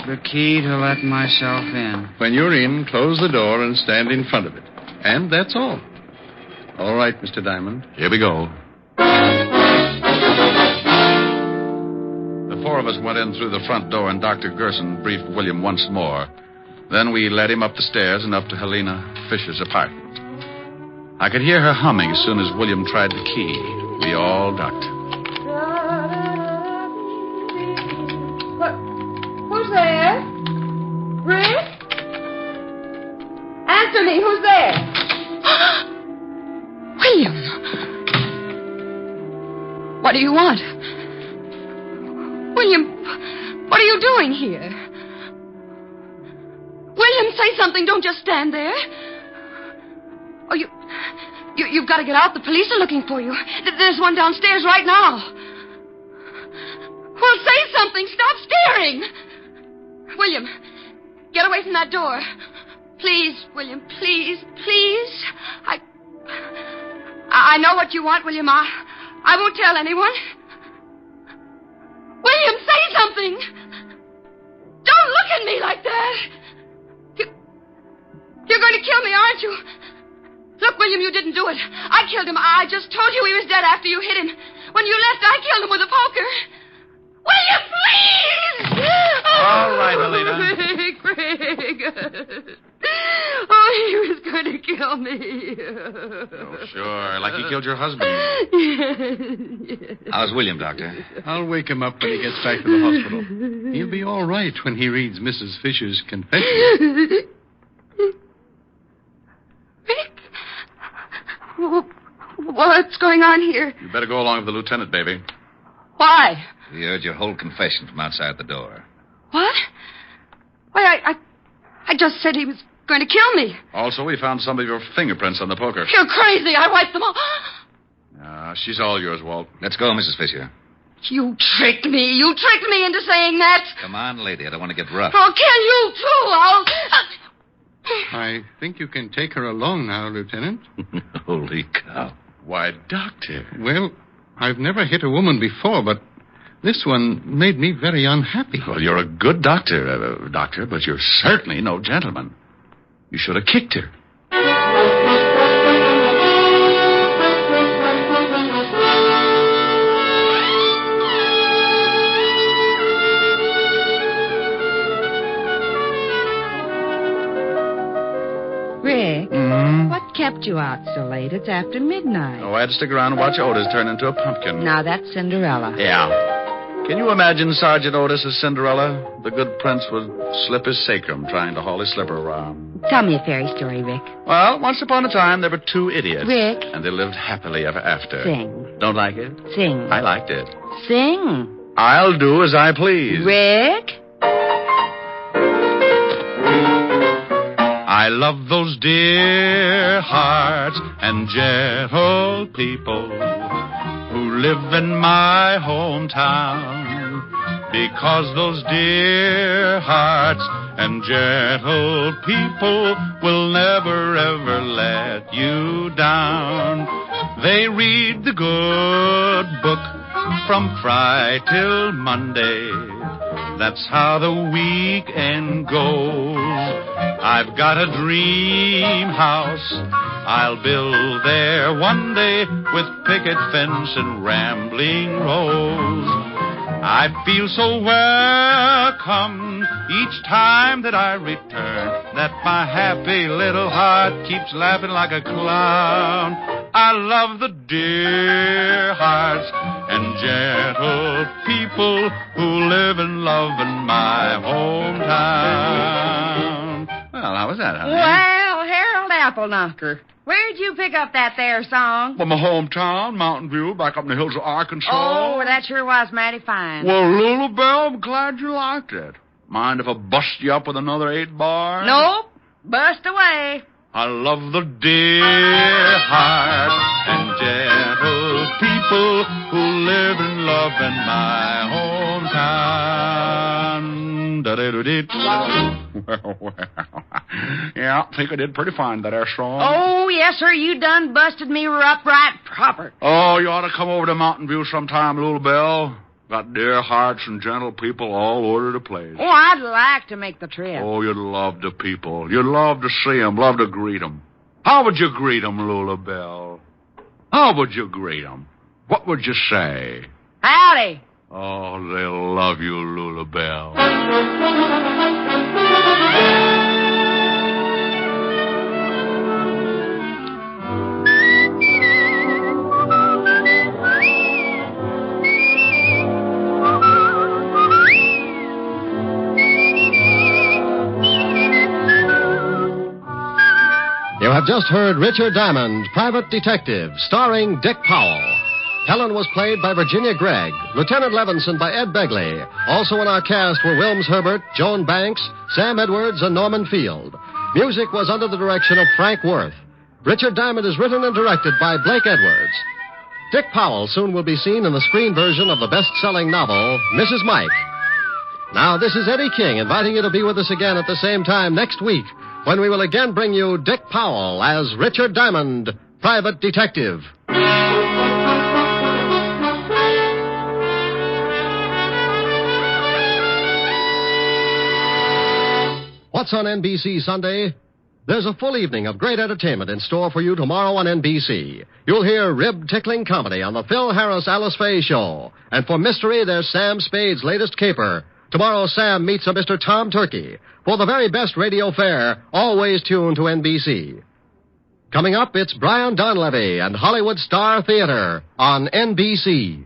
The key to let myself in. When you're in, close the door and stand in front of it. And that's all. All right, Mr. Diamond. Here we go. The four of us went in through the front door, and Dr. Gerson briefed William once more. Then we led him up the stairs and up to Helena Fisher's apartment. I could hear her humming as soon as William tried the key. We all ducked. Who's there? Rick? Answer me, who's there? William! What do you want? William, what are you doing here? William, say something. Don't just stand there. Oh, you've got to get out. The police are looking for you. There's one downstairs right now. Well, say something. Stop staring. William, get away from that door. Please, William, please. I know what you want, William. I won't tell anyone. William, say something. Don't look at me like that. You're going to kill me, aren't you? Look, William, you didn't do it. I killed him. I just told you he was dead after you hit him. When you left, I killed him with a poker. William, please! All right, Helena. Craig. Oh, he was going to kill me. Oh, sure. Like he killed your husband. Yes. How's William, Doctor? I'll wake him up when he gets back to the hospital. He'll be all right when he reads Mrs. Fisher's confession. Rick? What's going on here? You better go along with the lieutenant, baby. Why? We heard your whole confession from outside the door. What? Why, I just said he was going to kill me. Also, we found some of your fingerprints on the poker. You're crazy. I wiped them all. She's all yours, Walt. Let's go, Mrs. Fisher. You tricked me. You tricked me into saying that. Come on, lady. I don't want to get rough. I'll kill you, too. I think you can take her along now, Lieutenant. Holy cow. Why, Doctor. Well, I've never hit a woman before, but this one made me very unhappy. Well, you're a good doctor, but you're certainly no gentleman. You should have kicked her. Rick, what kept you out so late? It's after midnight. Oh, I had to stick around and watch Otis turn into a pumpkin. Now that's Cinderella. Yeah. Can you imagine Sergeant Otis as Cinderella? The good prince would slip his sacrum trying to haul his slipper around. Tell me a fairy story, Rick. Well, once upon a time, there were two idiots. Rick. And they lived happily ever after. Sing. Don't like it? Sing. I liked it. Sing. I'll do as I please. Rick. I love those dear hearts and gentle people who live in my hometown, because those dear hearts and gentle people will never ever let you down. They read the good book from Friday till Monday. That's how the weekend goes. I've got a dream house I'll build there one day with picket fence and rambling rose. I feel so welcome each time that I return, that my happy little heart keeps laughing like a clown. I love the dear hearts and gentle people who live and love in my hometown. Well, how was that, honey? Well, Harold Appleknocker, where'd you pick up that there song? Well, my hometown, Mountain View, back up in the hills of Arkansas. Oh, that sure was mighty fine. Well, Lulabelle, I'm glad you liked it. Mind if I bust you up with another 8 bar? Nope. Bust away. I love the dear heart and gentle people who live and love in my hometown. Da-da-da-dee. Well. Yeah, I think I did pretty fine that air song. Oh, yes, sir. You done busted me up right proper. Oh, you ought to come over to Mountain View sometime, Lulabelle. Got dear hearts and gentle people all over the place. Oh, I'd like to make the trip. Oh, you'd love the people. You'd love to see them, love to greet them. How would you greet them, Lulabelle? How would you greet them? What would you say? Howdy. Oh, they'll love you, Lulabelle. You have just heard Richard Diamond, Private Detective, starring Dick Powell. Helen was played by Virginia Gregg, Lieutenant Levinson by Ed Begley. Also in our cast were Wilms Herbert, Joan Banks, Sam Edwards, and Norman Field. Music was under the direction of Frank Worth. Richard Diamond is written and directed by Blake Edwards. Dick Powell soon will be seen in the screen version of the best-selling novel, Mrs. Mike. Now, this is Eddie King inviting you to be with us again at the same time next week, when we will again bring you Dick Powell as Richard Diamond, Private Detective. What's on NBC Sunday? There's a full evening of great entertainment in store for you tomorrow on NBC. You'll hear rib-tickling comedy on the Phil Harris-Alice Faye Show. And for mystery, there's Sam Spade's latest caper. Tomorrow, Sam meets a Mr. Tom Turkey. For the very best radio fare, always tune to NBC. Coming up, it's Brian Donlevy and Hollywood Star Theater on NBC.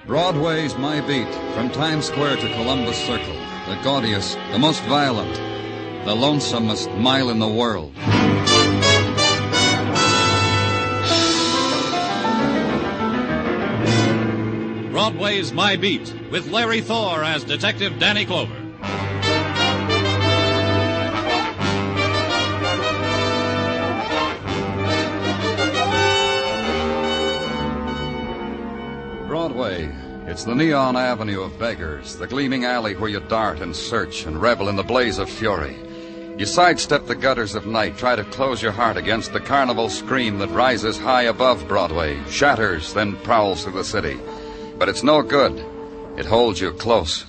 Broadway's my beat, from Times Square to Columbus Circle. The gaudiest, the most violent, the lonesomest mile in the world. Broadway's My Beat, with Larry Thor as Detective Danny Clover. Broadway. It's the neon avenue of beggars, the gleaming alley where you dart and search and revel in the blaze of fury. You sidestep the gutters of night, try to close your heart against the carnival scream that rises high above Broadway, shatters, then prowls through the city. But it's no good. It holds you close.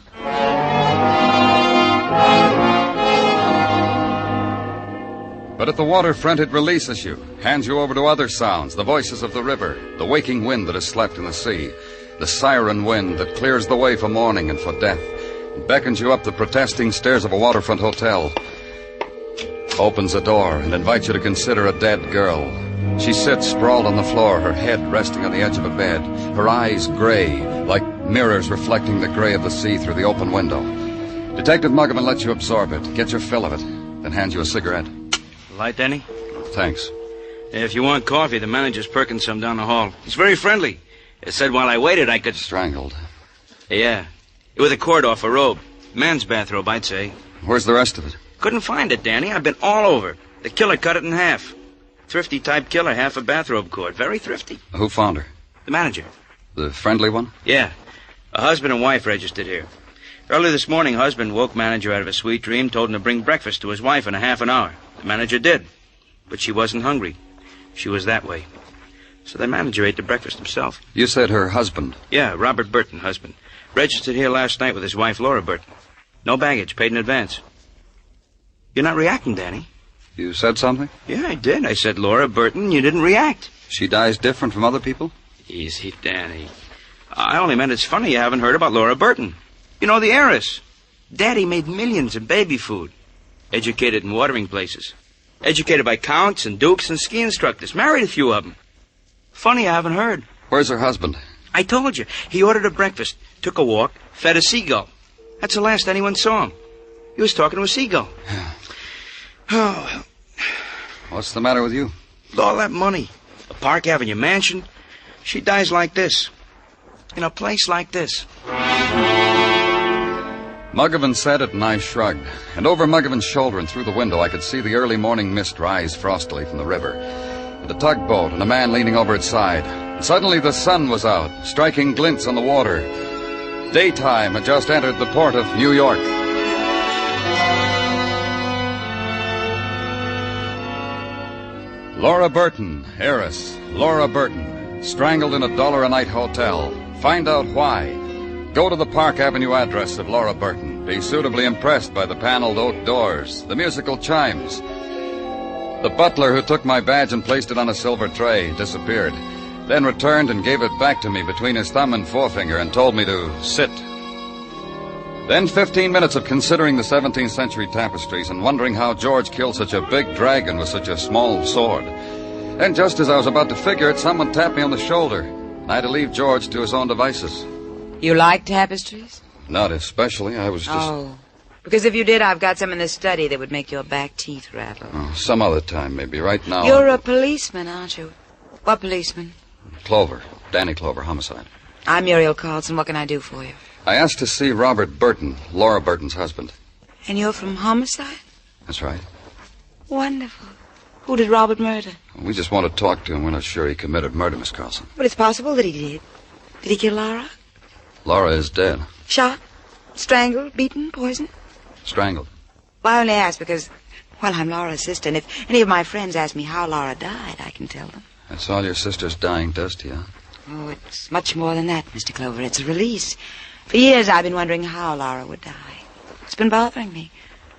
But at the waterfront, it releases you, hands you over to other sounds, the voices of the river, the waking wind that has slept in the sea, the siren wind that clears the way for morning and for death, and beckons you up the protesting stairs of a waterfront hotel, opens a door and invites you to consider a dead girl. She sits sprawled on the floor, her head resting on the edge of a bed, her eyes gray, like mirrors reflecting the gray of the sea through the open window. Detective Muggavan lets you absorb it, get your fill of it, then hands you a cigarette. Light, Danny? Thanks. If you want coffee, the manager's perking some down the hall. He's very friendly. He said while I waited, I could... Strangled. Yeah. With a cord off a robe. Man's bathrobe, I'd say. Where's the rest of it? Couldn't find it, Danny. I've been all over. The killer cut it in half. Thrifty type killer, half a bathrobe cord. Very thrifty. Who found her? The manager. The friendly one? Yeah. A husband and wife registered here. Early this morning, husband woke manager out of a sweet dream, told him to bring breakfast to his wife in a half an hour. The manager did. But she wasn't hungry. She was that way. So the manager ate the breakfast himself. You said her husband? Yeah, Robert Burton, husband. Registered here last night with his wife, Laura Burton. No baggage, paid in advance. You're not reacting, Danny. You said something? Yeah, I did. I said Laura Burton. You didn't react. She dies different from other people? Easy, Danny. I only meant it's funny you haven't heard about Laura Burton. You know, the heiress. Daddy made millions in baby food. Educated in watering places. Educated by counts and dukes and ski instructors. Married a few of them. Funny I haven't heard. Where's her husband? I told you. He ordered a breakfast, took a walk, fed a seagull. That's the last anyone saw him. He was talking to a seagull. Oh, well. What's the matter with you? With all that money. A Park Avenue mansion. She dies like this. In a place like this. Muggavan said it and I shrugged. And over Muggavan's shoulder and through the window I could see the early morning mist rise frostily from the river. And a tugboat and a man leaning over its side. And suddenly the sun was out, striking glints on the water. Daytime had just entered the port of New York. Laura Burton, heiress. Laura Burton, strangled in a $1-a-night hotel. Find out why. Go to the Park Avenue address of Laura Burton. Be suitably impressed by the paneled oak doors, the musical chimes. The butler who took my badge and placed it on a silver tray disappeared, then returned and gave it back to me between his thumb and forefinger and told me to sit. Then 15 minutes of considering the 17th century tapestries and wondering how George killed such a big dragon with such a small sword. Then just as I was about to figure it, someone tapped me on the shoulder. I had to leave George to his own devices. You like tapestries? Not especially. I was just... Oh. Because if you did, I've got some in the study that would make your back teeth rattle. Oh, some other time, maybe. Right now... You're a policeman, aren't you? What policeman? Clover. Danny Clover, homicide. I'm Muriel Carlson. What can I do for you? I asked to see Robert Burton, Laura Burton's husband. And you're from homicide? That's right. Wonderful. Who did Robert murder? We just want to talk to him. We're not sure he committed murder, Miss Carlson. But it's possible that he did. Did he kill Laura? Laura is dead. Shot? Strangled? Beaten? Poisoned? Strangled. Well, I only ask because, well, I'm Laura's sister, and if any of my friends ask me how Laura died, I can tell them. That's all your sister's dying does to you, huh? Oh, it's much more than that, Mr. Clover. It's a release. For years I've been wondering how Laura would die. It's been bothering me.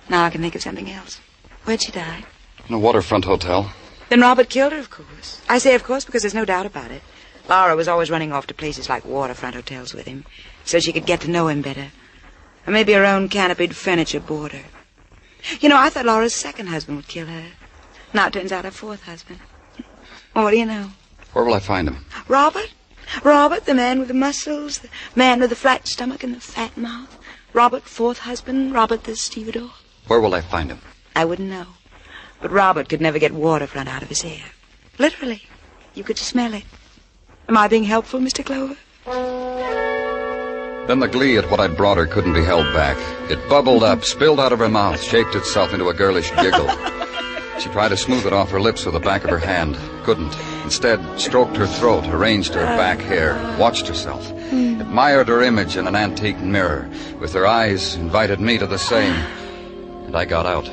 Now I can think of something else. Where'd she die? In a waterfront hotel. Then Robert killed her, of course. I say of course because there's no doubt about it. Laura was always running off to places like waterfront hotels with him, so she could get to know him better. Or maybe her own canopied furniture bored her. You know, I thought Laura's second husband would kill her. Now it turns out her fourth husband. Well, what do you know? Where will I find him? Robert? Robert, the man with the muscles, the man with the flat stomach and the fat mouth. Robert, fourth husband, Robert the stevedore. Where will I find him? I wouldn't know. But Robert could never get waterfront out of his hair. Literally. You could smell it. Am I being helpful, Mr. Clover? Then the glee at what I'd brought her couldn't be held back. It bubbled up, spilled out of her mouth, shaped itself into a girlish giggle. She tried to smooth it off her lips with the back of her hand. Couldn't. Instead, stroked her throat, arranged her back hair, watched herself, admired her image in an antique mirror. With her eyes, invited me to the same. And I got out.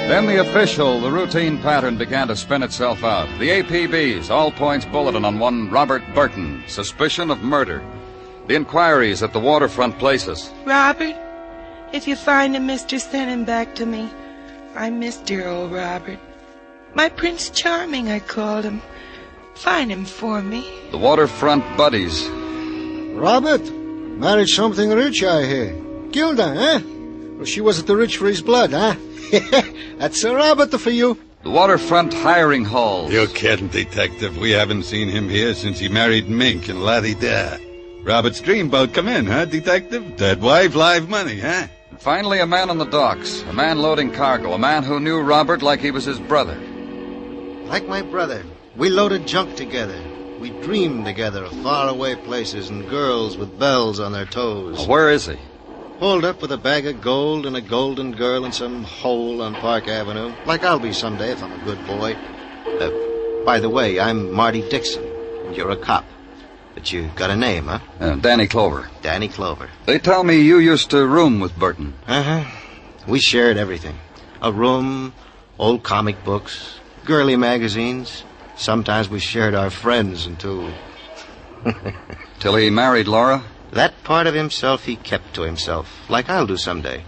Then the routine pattern began to spin itself out. The APB's all-points bulletin on one Robert Burton, suspicion of murder. The inquiries at the waterfront places. Robert, if you find him, mister, send him back to me. I miss dear old Robert. My Prince Charming, I called him. Find him for me. The waterfront buddies. Robert, married something rich, I hear. Gilda, eh? Well, she wasn't too rich for his blood, huh? That's a Robert for you. The waterfront hiring halls. You're kidding, Detective. We haven't seen him here since he married Mink and la-di-da. Robert's dreamboat come in, huh, Detective? Dead wife, live money, huh? And finally, a man on the docks. A man loading cargo. A man who knew Robert like he was his brother. Like my brother. We loaded junk together. We dreamed together of faraway places and girls with bells on their toes. Well, where is he? Holed up with a bag of gold and a golden girl in some hole on Park Avenue. Like I'll be someday if I'm a good boy. By the way, I'm Marty Dixon, and you're a cop. But you got a name, huh? Danny Clover. Danny Clover. They tell me you used to room with Burton. Uh-huh. We shared everything. A room, old comic books, girly magazines. Sometimes we shared our friends until... Till he married Laura? That part of himself he kept to himself, like I'll do someday.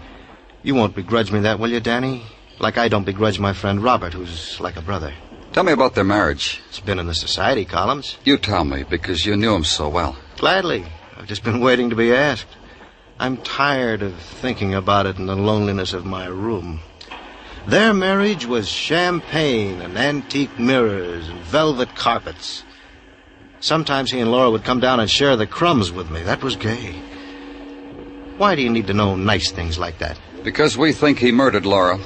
You won't begrudge me that, will you, Danny? Like I don't begrudge my friend Robert, who's like a brother. Tell me about their marriage. It's been in the society columns. You tell me, because you knew him so well. Gladly. I've just been waiting to be asked. I'm tired of thinking about it in the loneliness of my room. Their marriage was champagne and antique mirrors and velvet carpets. Sometimes he and Laura would come down and share the crumbs with me. That was gay. Why do you need to know nice things like that? Because we think he murdered Laura.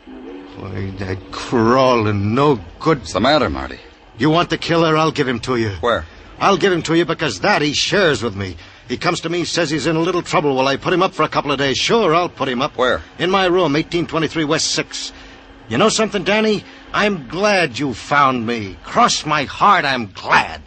Boy, that crawling, no good. What's the matter, Marty? You want to kill her? I'll give him to you. Where? I'll give him to you because that he shares with me. He comes to me, says he's in a little trouble. Will I put him up for a couple of days? Sure, I'll put him up. Where? In my room, 1823 West 6. You know something, Danny? I'm glad you found me. Cross my heart, I'm glad.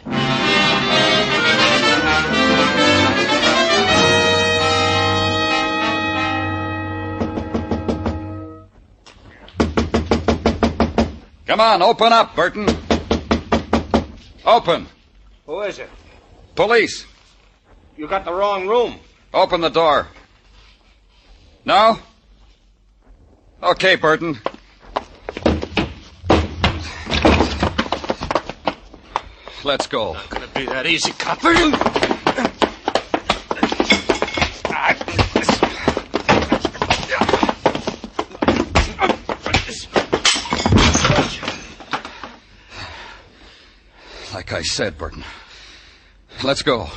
Come on, open up, Burton. Open. Who is it? Police. You got the wrong room. Open the door. No? Okay, Burton. Let's go. Not gonna be that easy, copper. Like I said, Burton. Let's go.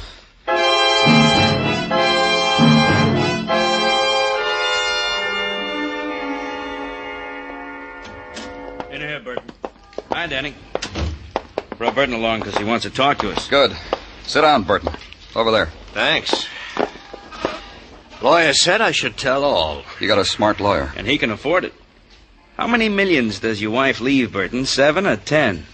In here, Burton. Hi, Danny. Brought Burton along because he wants to talk to us. Good. Sit down, Burton. Over there. Thanks. Lawyer said I should tell all. You got a smart lawyer. And he can afford it. How many millions does your wife leave, Burton? 7 or 10?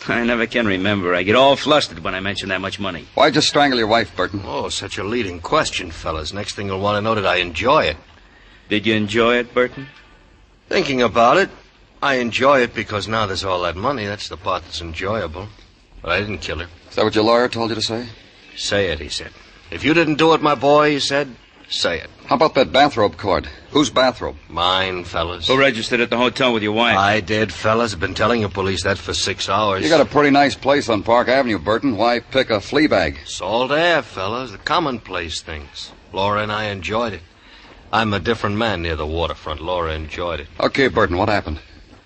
I never can remember. I get all flustered when I mention that much money. Why'd you strangle your wife, Burton? Oh, such a leading question, fellas. Next thing you'll want to know, did I enjoy it? Did you enjoy it, Burton? Thinking about it, I enjoy it because now there's all that money. That's the part that's enjoyable. But I didn't kill her. Is that what your lawyer told you to say? Say it, he said. If you didn't do it, my boy, he said, say it. How about that bathrobe cord? Whose bathrobe? Mine, fellas. Who registered at the hotel with your wife? I did, fellas. I've been telling the police that for 6 hours. You got a pretty nice place on Park Avenue, Burton. Why pick a flea bag? Salt air, fellas. The commonplace things. Laura and I enjoyed it. I'm a different man near the waterfront. Laura enjoyed it. Okay, Burton, what happened?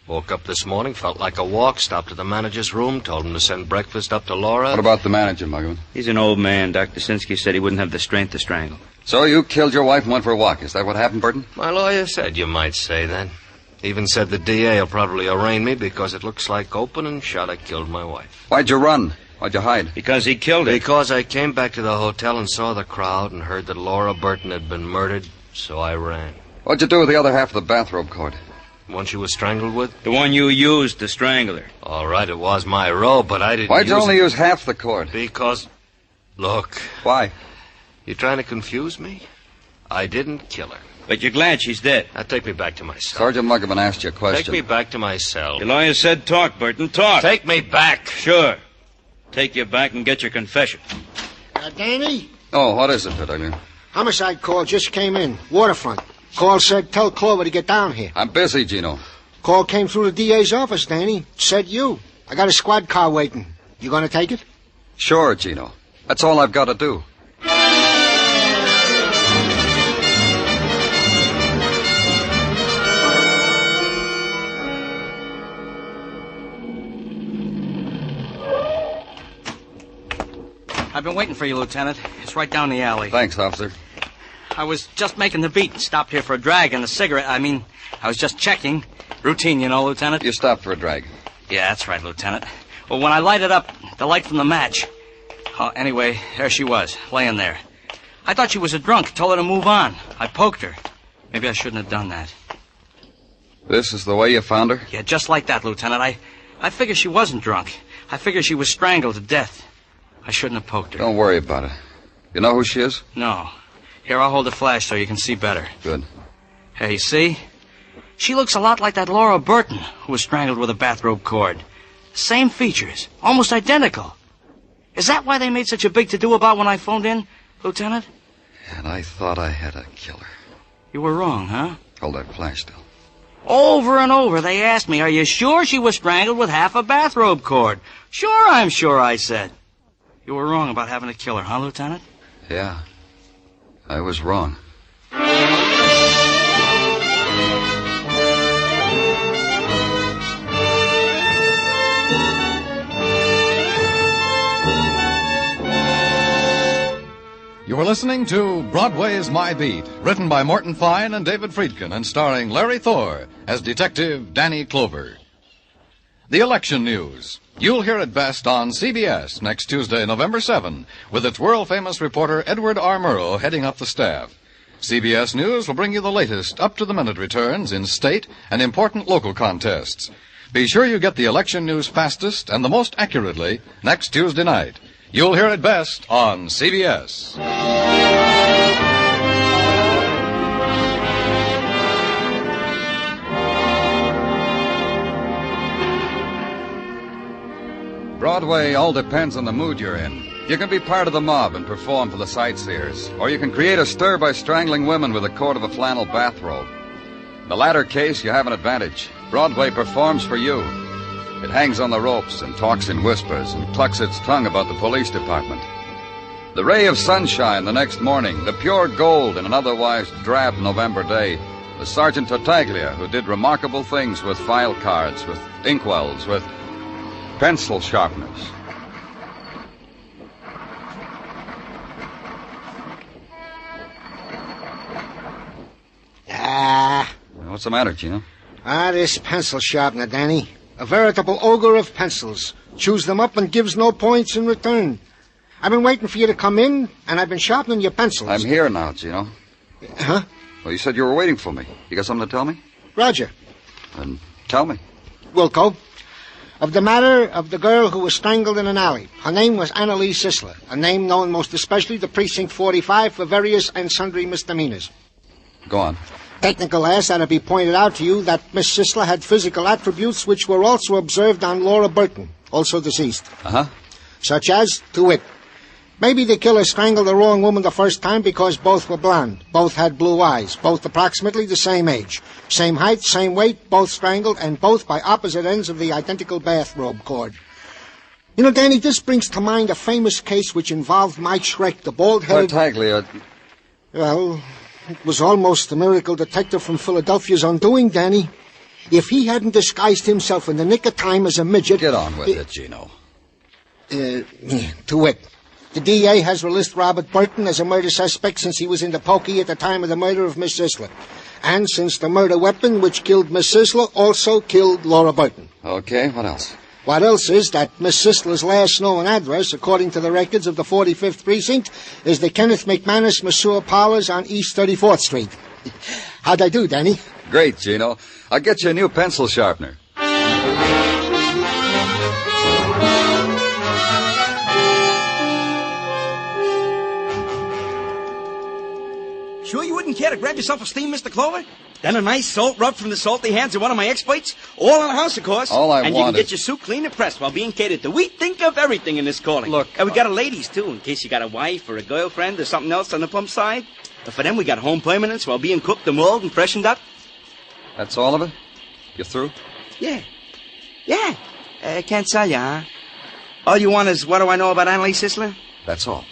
Woke up this morning, felt like a walk, stopped at the manager's room, told him to send breakfast up to Laura. What about the manager, Muggavan? He's an old man. Dr. Sinsky said he wouldn't have the strength to strangle. So you killed your wife and went for a walk. Is that what happened, Burton? My lawyer said you might say that. Even said the DA will probably arraign me because it looks like open and shot I killed my wife. Why'd you run? Why'd you hide? Because he killed her. Because I came back to the hotel and saw the crowd and heard that Laura Burton had been murdered, so I ran. What'd you do with the other half of the bathrobe cord? The one she was strangled with? The one you used to strangle her. All right, it was my robe, but I didn't Why'd you only it. use half the cord? Because... Look. Why? You trying to confuse me? I didn't kill her. But you're glad she's dead. Now take me back to my cell. Sergeant Muggerman asked you a question. Take me back to my cell. Your lawyer said talk, Burton, talk. Take me back. Sure. Take you back and get your confession. Danny? Oh, what is it, Fiddler? Homicide call just came in. Waterfront. Call said tell Clover to get down here. I'm busy, Gino. Call came through the DA's office, Danny. Said you. I got a squad car waiting. You gonna take it? Sure, Gino. That's all I've got to do. I've been waiting for you, Lieutenant. It's right down the alley. Thanks, officer. I was just making the beat. Stopped here for a drag and a cigarette. I was just checking. Routine, you know, Lieutenant. You stopped for a drag. Yeah, that's right, Lieutenant. Well, when I lighted up, the light from the match... Oh, anyway, there she was, laying there. I thought she was a drunk. Told her to move on. I poked her. Maybe I shouldn't have done that. This is the way you found her? Yeah, just like that, Lieutenant. I figured she wasn't drunk. I figured she was strangled to death. I shouldn't have poked her. Don't worry about it. You know who she is? No. Here, I'll hold the flash so you can see better. Good. Hey, see? She looks a lot like that Laura Burton who was strangled with a bathrobe cord. Same features. Almost identical. Is that why they made such a big to-do about when I phoned in, Lieutenant? And I thought I had a killer. You were wrong, huh? Hold that flash still. Over and over, they asked me, are you sure she was strangled with half a bathrobe cord? Sure, I'm sure, I said. You were wrong about having a killer, huh, Lieutenant? Yeah. I was wrong. You are listening to Broadway's My Beat, written by Morton Fine and David Friedkin, and starring Larry Thor as Detective Danny Clover. The election news. You'll hear it best on CBS next Tuesday, November 7, with its world-famous reporter Edward R. Murrow heading up the staff. CBS News will bring you the latest up-to-the-minute returns in state and important local contests. Be sure you get the election news fastest and the most accurately next Tuesday night. You'll hear it best on CBS. Broadway all depends on the mood you're in. You can be part of the mob and perform for the sightseers, or you can create a stir by strangling women with the cord of a flannel bathrobe. In the latter case, you have an advantage. Broadway performs for you. It hangs on the ropes and talks in whispers and clucks its tongue about the police department. The ray of sunshine the next morning, the pure gold in an otherwise drab November day, was Sergeant Tartaglia, who did remarkable things with file cards, with inkwells, with pencil sharpeners. What's the matter, Gino? This pencil sharpener, Danny. A veritable ogre of pencils. Chews them up and gives no points in return. I've been waiting for you to come in, and I've been sharpening your pencils. I'm here now, Gino. Huh? Well, you said you were waiting for me. You got something to tell me? Roger. Then tell me. Wilco. Of the matter of the girl who was strangled in an alley. Her name was Annalise Sisler, a name known most especially to Precinct 45 for various and sundry misdemeanors. Go on. Technical ass ought to be pointed out to you that Miss Sisler had physical attributes which were also observed on Laura Burton, also deceased. Uh-huh. Such as, to wit, maybe the killer strangled the wrong woman the first time because both were blonde, both had blue eyes, both approximately the same age, same height, same weight, both strangled, and both by opposite ends of the identical bathrobe cord. You know, Danny, this brings to mind a famous case which involved Mike Schreck, the bald-headed... Tartaglia. Well, it was almost the miracle detective from Philadelphia's undoing, Danny. If he hadn't disguised himself in the nick of time as a midget... Get on with it, Gino. To wit, the DA has released Robert Burton as a murder suspect since he was in the pokey at the time of the murder of Miss Sisler. And since the murder weapon which killed Miss Sisler also killed Laura Burton. Okay, what else? What else is that Miss Sisler's last known address, according to the records of the 45th Precinct, is the Kenneth McManus Masseur Parlors on East 34th Street. How'd I do, Danny? Great, Gino. I'll get you a new pencil sharpener. Sure you wouldn't care to grab yourself a steam, Mr. Clover? Then a nice salt rub from the salty hands of one of my experts? All in the house, of course. All I and want you can is... get your suit clean and pressed while being catered to. We think of everything in this calling. Look... And we got a ladies, too, in case you got a wife or a girlfriend or something else on the plump side. But for them, we got home permanents while being cooked and mulled and freshened up. That's all of it? You through? Yeah. Yeah. Can't tell you, huh? All you want is, what do I know about Annalise Sisler? That's all.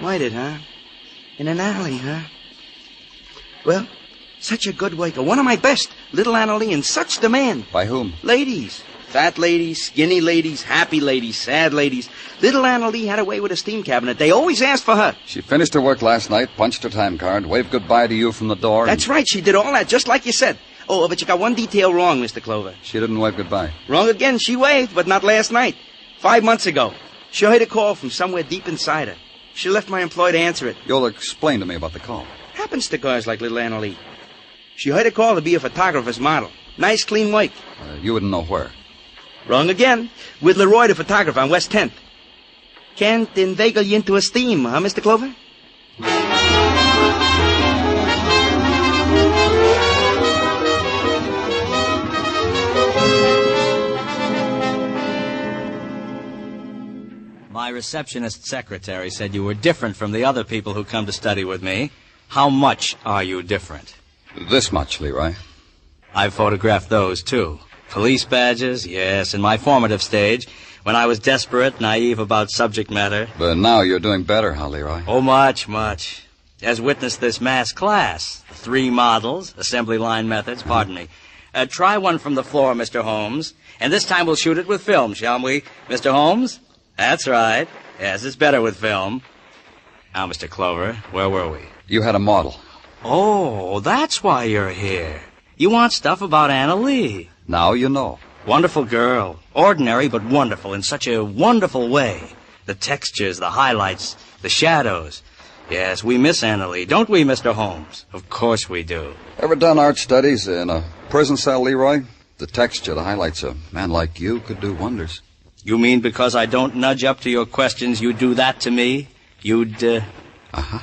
Whited, huh? In an alley, huh? Well, such a good worker. One of my best. Little Annalie in such demand. By whom? Ladies. Fat ladies, skinny ladies, happy ladies, sad ladies. Little Annalie had a way with a steam cabinet. They always asked for her. She finished her work last night, punched her time card, waved goodbye to you from the door. That's right. She did all that, just like you said. Oh, but you got one detail wrong, Mr. Clover. She didn't wave goodbye. Wrong again. She waved, but not last night. 5 months ago. She heard a call from somewhere deep inside her. She left my employee to answer it. You'll explain to me about the call. Happens to girls like little Annalie. She heard a call to be a photographer's model. Nice, clean work. You wouldn't know where. Wrong again. With Leroy, the photographer, on West 10th. Can't inveigle you into a steam, huh, Mr. Clover? My receptionist secretary said you were different from the other people who come to study with me. How much are you different? This much, Leroy. I've photographed those, too. Police badges, yes, in my formative stage, when I was desperate, naive about subject matter. But now you're doing better, huh, Leroy? Oh, much, much. As witness this mass class. 3 models, assembly line methods, pardon me. Try one from the floor, Mr. Holmes. And this time we'll shoot it with film, shall we, Mr. Holmes? That's right. Yes, it's better with film. Now, Mr. Clover, where were we? You had a model. Oh, that's why you're here. You want stuff about Anna Lee. Now you know. Wonderful girl. Ordinary, but wonderful in such a wonderful way. The textures, the highlights, the shadows. Yes, we miss Anna Lee, don't we, Mr. Holmes? Of course we do. Ever done art studies in a prison cell, Leroy? The texture, the highlights, a man like you could do wonders. You mean because I don't nudge up to your questions, you'd do that to me? You'd, Uh-huh.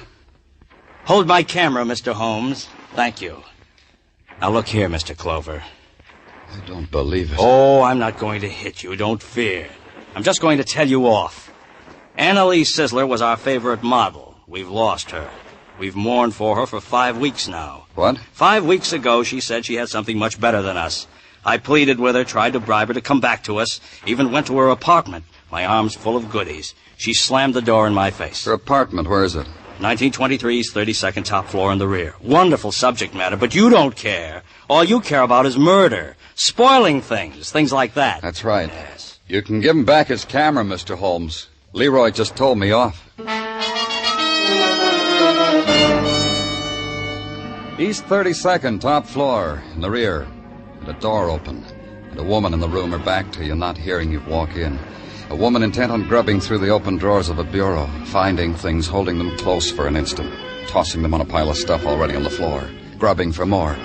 Hold my camera, Mr. Holmes. Thank you. Now look here, Mr. Clover. I don't believe it. Oh, I'm not going to hit you. Don't fear. I'm just going to tell you off. Anna Lee Sisler was our favorite model. We've lost her. We've mourned for her for 5 weeks now. What? 5 weeks ago, she said she had something much better than us. I pleaded with her, tried to bribe her to come back to us, even went to her apartment, my arms full of goodies. She slammed the door in my face. Her apartment, where is it? 1923's 32nd top floor in the rear. Wonderful subject matter, but you don't care. All you care about is murder, spoiling things like that. That's right. Yes. You can give him back his camera, Mr. Holmes. Leroy just told me off. East 32nd, top floor, in the rear. And a door open. And a woman in the room, her back to you, not hearing you walk in. A woman intent on grubbing through the open drawers of a bureau, finding things, holding them close for an instant, tossing them on a pile of stuff already on the floor, grubbing for more.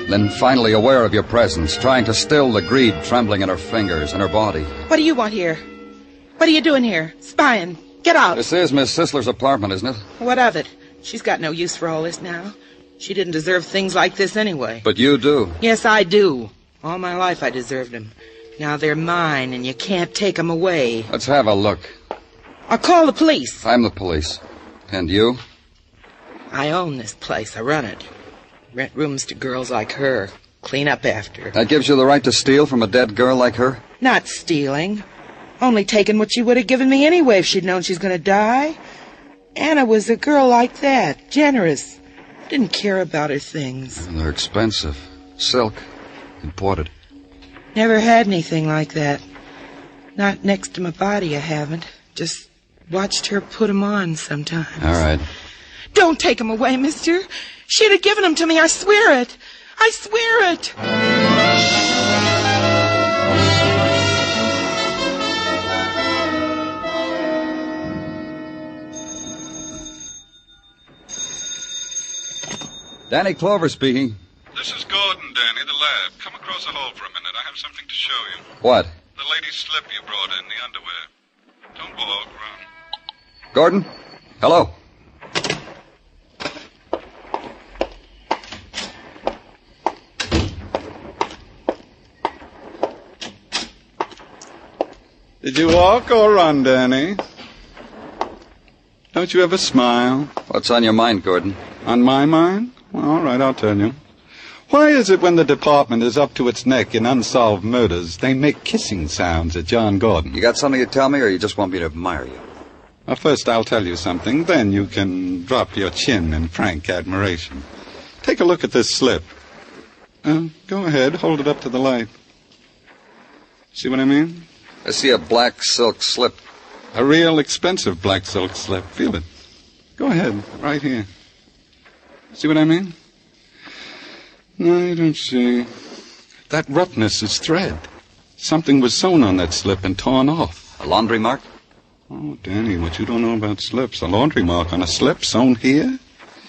Then finally aware of your presence, trying to still the greed trembling in her fingers and her body. What do you want here? What are you doing here? Spying. Get out. This is Miss Sisler's apartment, isn't it? What of it? She's got no use for all this now. She didn't deserve things like this anyway. But you do. Yes, I do. All my life I deserved them. Now they're mine, and you can't take them away. Let's have a look. I'll call the police. I'm the police. And you? I own this place. I run it. Rent rooms to girls like her. Clean up after. That gives you the right to steal from a dead girl like her? Not stealing. Only taking what she would have given me anyway if she'd known she's going to die. Anna was a girl like that. Generous. Didn't care about her things. They're expensive. Silk. Imported. Never had anything like that. Not next to my body, I haven't. Just watched her put 'em on sometimes. All right. Don't take 'em away, mister. She'd have given 'em to me, I swear it. I swear it. Danny Clover speaking. This is Gordon, Danny, the lab. Come across the hall for a minute. I have something to show you. What? The lady's slip you brought in, the underwear. Don't walk, run. Gordon? Hello. Did you walk or run, Danny? Don't you ever smile? What's on your mind, Gordon? On my mind? Well, all right, I'll tell you. Why is it when the department is up to its neck in unsolved murders, they make kissing sounds at John Gordon? You got something to tell me, or you just want me to admire you? Well, first I'll tell you something, then you can drop your chin in frank admiration. Take a look at this slip. Go ahead, hold it up to the light. See what I mean? I see a black silk slip. A real expensive black silk slip. Feel it. Go ahead, right here. See what I mean? No, you don't see. That roughness is thread. Something was sewn on that slip and torn off. A laundry mark? Oh, Danny, what you don't know about slips. A laundry mark on a slip sewn here?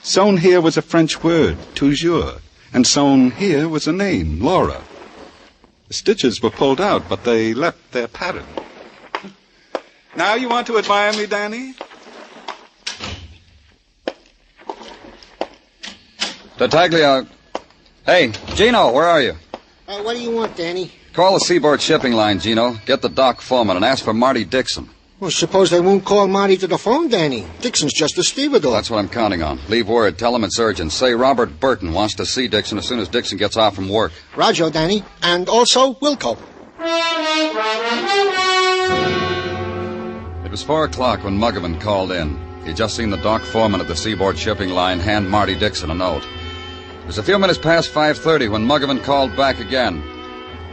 Sewn here was a French word, toujours. And sewn here was a name, Laura. The stitches were pulled out, but they left their pattern. Now you want to admire me, Danny? Tartaglia. Hey, Gino, where are you? What do you want, Danny? Call the Seaboard Shipping Line, Gino. Get the dock foreman and ask for Marty Dixon. Well, suppose they won't call Marty to the phone, Danny. Dixon's just a stevedore. That's what I'm counting on. Leave word. Tell him it's urgent. Say Robert Burton wants to see Dixon as soon as Dixon gets off from work. Roger, Danny. And also Wilco. It was 4 o'clock when Muggavan called in. He'd just seen the dock foreman at the Seaboard Shipping Line hand Marty Dixon a note. It was a few minutes past 5:30 when Muggavan called back again.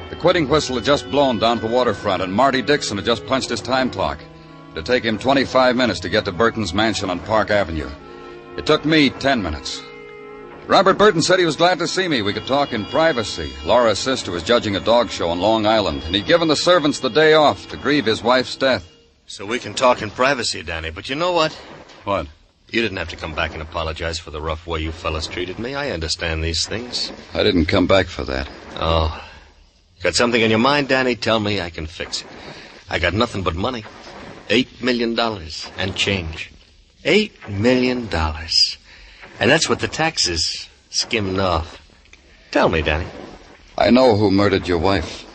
The quitting whistle had just blown down at the waterfront, and Marty Dixon had just punched his time clock. It'd take him 25 minutes to get to Burton's mansion on Park Avenue. It took me 10 minutes. Robert Burton said he was glad to see me. We could talk in privacy. Laura's sister was judging a dog show on Long Island, and he'd given the servants the day off to grieve his wife's death. So we can talk in privacy, Danny, but you know what? What? You didn't have to come back and apologize for the rough way you fellas treated me. I understand these things. I didn't come back for that. Oh. Got something in your mind, Danny? Tell me, I can fix it. I got nothing but money. $8 million and change. $8 million. And that's what the taxes skimmed off. Tell me, Danny. I know who murdered your wife.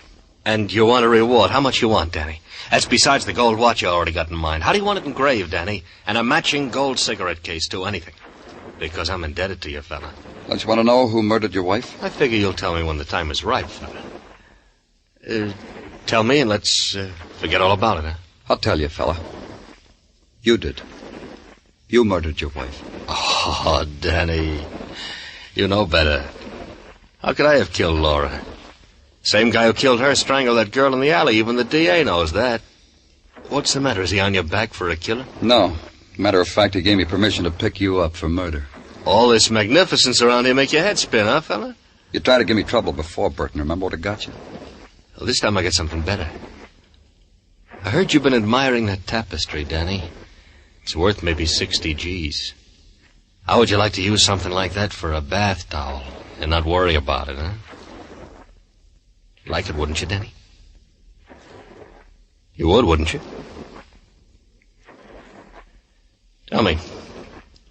And you want a reward. How much you want, Danny? That's besides the gold watch you already got in mind. How do you want it engraved, Danny? And a matching gold cigarette case, too. Anything. Because I'm indebted to you, fella. Don't you want to know who murdered your wife? I figure you'll tell me when the time is right, fella. Tell me and let's forget all about it, huh? I'll tell you, fella. You did. You murdered your wife. Oh, Danny. You know better. How could I have killed Laura? Same guy who killed her strangled that girl in the alley. Even the DA knows that. What's the matter? Is he on your back for a killer? No. Matter of fact, he gave me permission to pick you up for murder. All this magnificence around here make your head spin, huh, fella? You tried to give me trouble before, Burton. Remember what it got you? Well, this time I got something better. I heard you've been admiring that tapestry, Danny. It's worth maybe 60 G's. How would you like to use something like that for a bath towel and not worry about it, huh? Like it, wouldn't you, Danny? You would, wouldn't you? Tell me,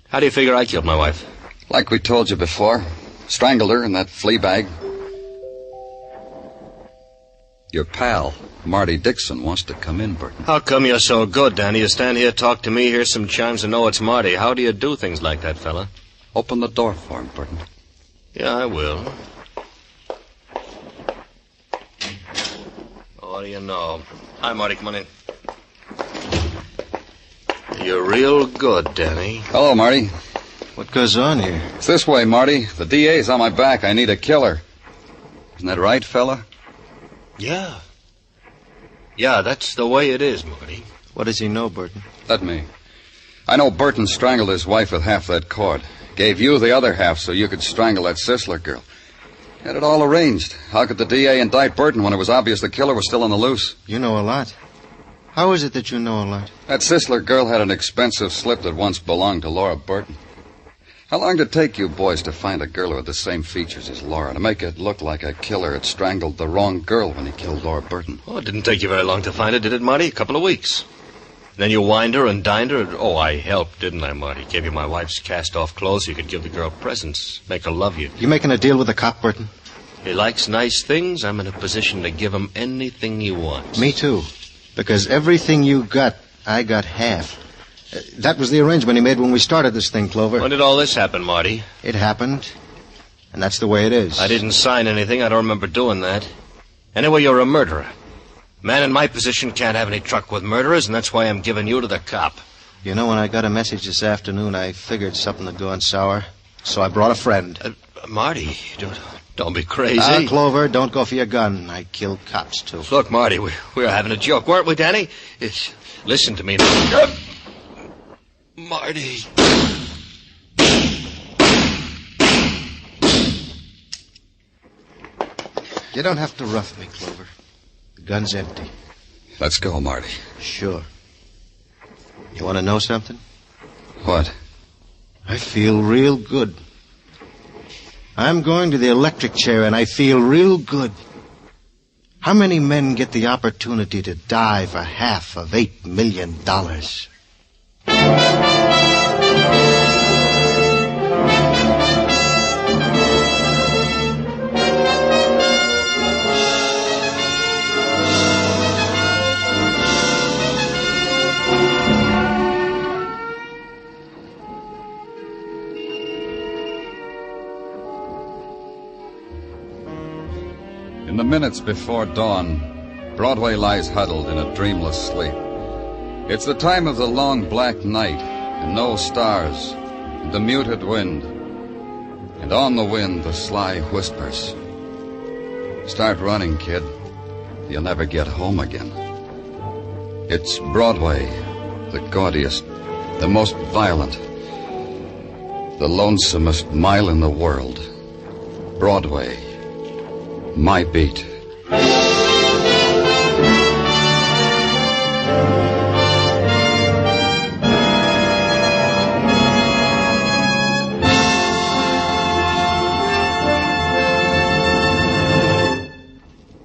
how do you figure I killed my wife? Like we told you before. Strangled her in that flea bag. Your pal, Marty Dixon, wants to come in, Burton. How come you're so good, Danny? You stand here, talk to me, hear some chimes, and know it's Marty. How do you do things like that, fella? Open the door for him, Burton. Yeah, I will. What do you know? Hi, Marty, come on in. You're real good, Danny. Hello, Marty. What goes on here? It's this way, Marty. The DA's on my back. I need a killer. Isn't that right, fella? Yeah. Yeah, that's the way it is, Marty. What does he know, Burton? Let me. I know Burton strangled his wife with half that cord. Gave you the other half so you could strangle that Sisler girl. Had it all arranged. How could the DA indict Burton when it was obvious the killer was still on the loose? You know a lot. How is it that you know a lot? That Sisler girl had an expensive slip that once belonged to Laura Burton. How long did it take you boys to find a girl with the same features as Laura, to make it look like a killer had strangled the wrong girl when he killed Laura Burton? Oh, it didn't take you very long to find her, did it, Marty? A couple of weeks. Then you wined her and dined her. Oh, I helped, didn't I, Marty? Gave you my wife's cast-off clothes so you could give the girl presents. Make her love you. You making a deal with the cop, Burton? He likes nice things. I'm in a position to give him anything he wants. Me too. Because everything you got, I got half. That was the arrangement he made when we started this thing, Clover. When did all this happen, Marty? It happened. And that's the way it is. I didn't sign anything. I don't remember doing that. Anyway, you're a murderer. Man in my position can't have any truck with murderers, and that's why I'm giving you to the cop. You know, when I got a message this afternoon, I figured something had gone sour. So I brought a friend. Marty, don't be crazy. Clover, don't go for your gun. I killed cops, too. Look, Marty, we were having a joke, weren't we, Danny? Listen to me. Marty. You don't have to rough me, Clover. The gun's empty. Let's go, Marty. Sure. You want to know something? What? I feel real good. I'm going to the electric chair, and I feel real good. How many men get the opportunity to die for half of $8 million? In the minutes before dawn, Broadway lies huddled in a dreamless sleep. It's the time of the long black night, and no stars, and the muted wind. And on the wind, the sly whispers. Start running, kid. You'll never get home again. It's Broadway, the gaudiest, the most violent, the lonesomest mile in the world. Broadway. My beat.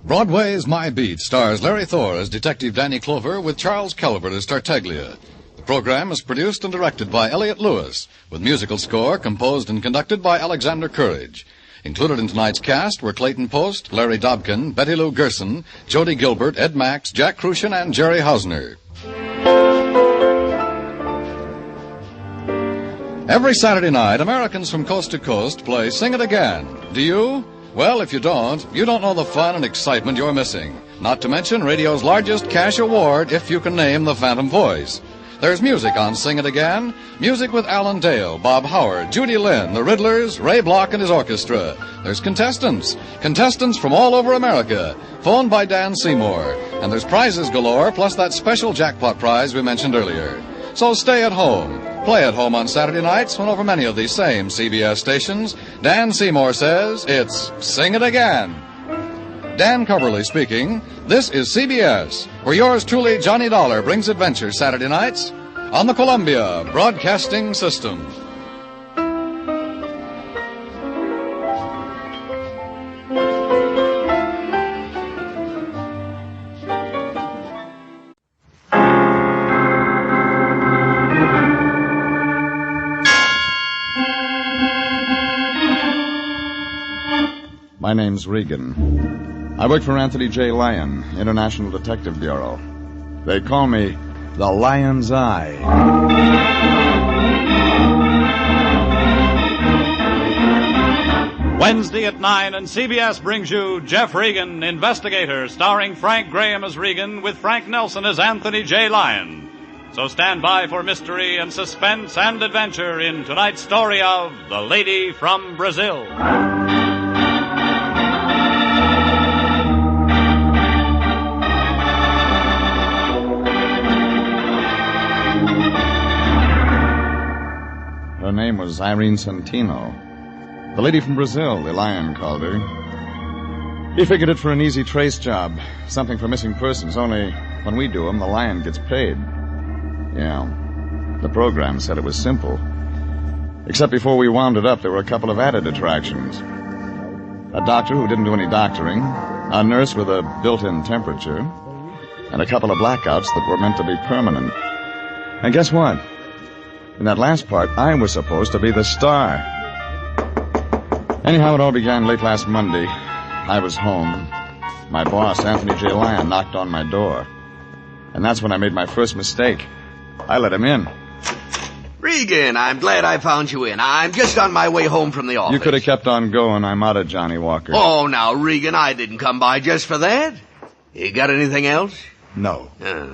Broadway's My Beat stars Larry Thor as Detective Danny Clover with Charles Calvert as Tartaglia. The program is produced and directed by Elliott Lewis, with musical score composed and conducted by Alexander Courage. Included in tonight's cast were Clayton Post, Larry Dobkin, Betty Lou Gerson, Jody Gilbert, Ed Max, Jack Crucian, and Jerry Hausner. Every Saturday night, Americans from coast to coast play Sing It Again. Do you? Well, if you don't know the fun and excitement you're missing. Not to mention radio's largest cash award if you can name the Phantom Voice. There's music on Sing It Again. Music with Alan Dale, Bob Howard, Judy Lynn, the Riddlers, Ray Block and his orchestra. There's contestants from all over America, phoned by Dan Seymour. And there's prizes galore, plus that special jackpot prize we mentioned earlier. So stay at home. Play at home on Saturday nights when over many of these same CBS stations, Dan Seymour says it's Sing It Again. Dan Coverly speaking. This is CBS, where yours truly, Johnny Dollar, brings adventure Saturday nights on the Columbia Broadcasting System. My name's Regan. I work for Anthony J. Lyon, International Detective Bureau. They call me the Lion's Eye. Wednesday at 9, and CBS brings you Jeff Regan, Investigator, starring Frank Graham as Regan with Frank Nelson as Anthony J. Lyon. So stand by for mystery and suspense and adventure in tonight's story of The Lady from Brazil. Her name was Irene Santino. The lady from Brazil, the Lion called her. He figured it for an easy trace job. Something for missing persons, only when we do them, the Lion gets paid. Yeah, the program said it was simple. Except before we wound it up, there were a couple of added attractions. A doctor who didn't do any doctoring, a nurse with a built-in temperature, and a couple of blackouts that were meant to be permanent. And guess what? In that last part, I was supposed to be the star. Anyhow, it all began late last Monday. I was home. My boss, Anthony J. Lyon, knocked on my door. And that's when I made my first mistake. I let him in. Regan, I'm glad I found you in. I'm just on my way home from the office. You could have kept on going. I'm out of Johnny Walker. Oh, now, Regan, I didn't come by just for that. You got anything else? No.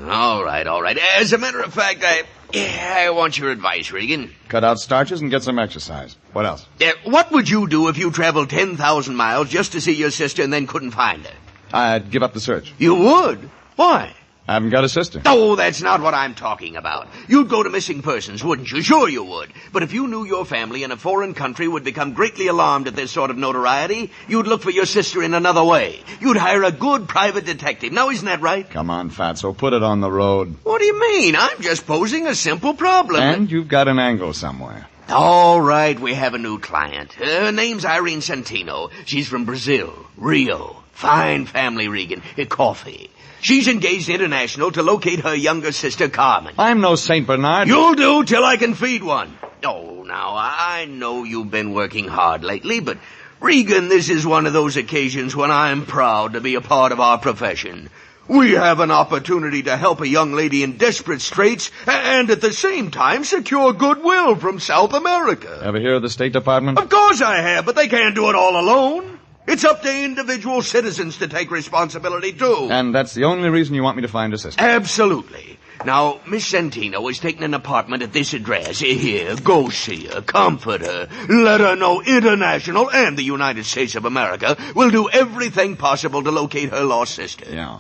All right. As a matter of fact, I want your advice, Regan. Cut out starches and get some exercise. What else? What would you do if you traveled 10,000 miles just to see your sister and then couldn't find her? I'd give up the search. You would? Why? I haven't got a sister. Oh, that's not what I'm talking about. You'd go to missing persons, wouldn't you? Sure you would. But if you knew your family in a foreign country would become greatly alarmed at this sort of notoriety, you'd look for your sister in another way. You'd hire a good private detective. Now, isn't that right? Come on, Fatso, put it on the road. What do you mean? I'm just posing a simple problem. And you've got an angle somewhere. All right, we have a new client. Her name's Irene Santino. She's from Brazil, Rio. Fine family, Regan. Coffee. She's engaged international to locate her younger sister, Carmen. I'm no St. Bernard. You'll do till I can feed one. Oh, now, I know you've been working hard lately, but, Regan, this is one of those occasions when I'm proud to be a part of our profession. We have an opportunity to help a young lady in desperate straits and at the same time secure goodwill from South America. Ever hear of the State Department? Of course I have, but they can't do it all alone. It's up to individual citizens to take responsibility, too. And that's the only reason you want me to find a sister? Absolutely. Now, Miss Santino is taking an apartment at this address. Here, go see her, comfort her, let her know International and the United States of America will do everything possible to locate her lost sister. Yeah.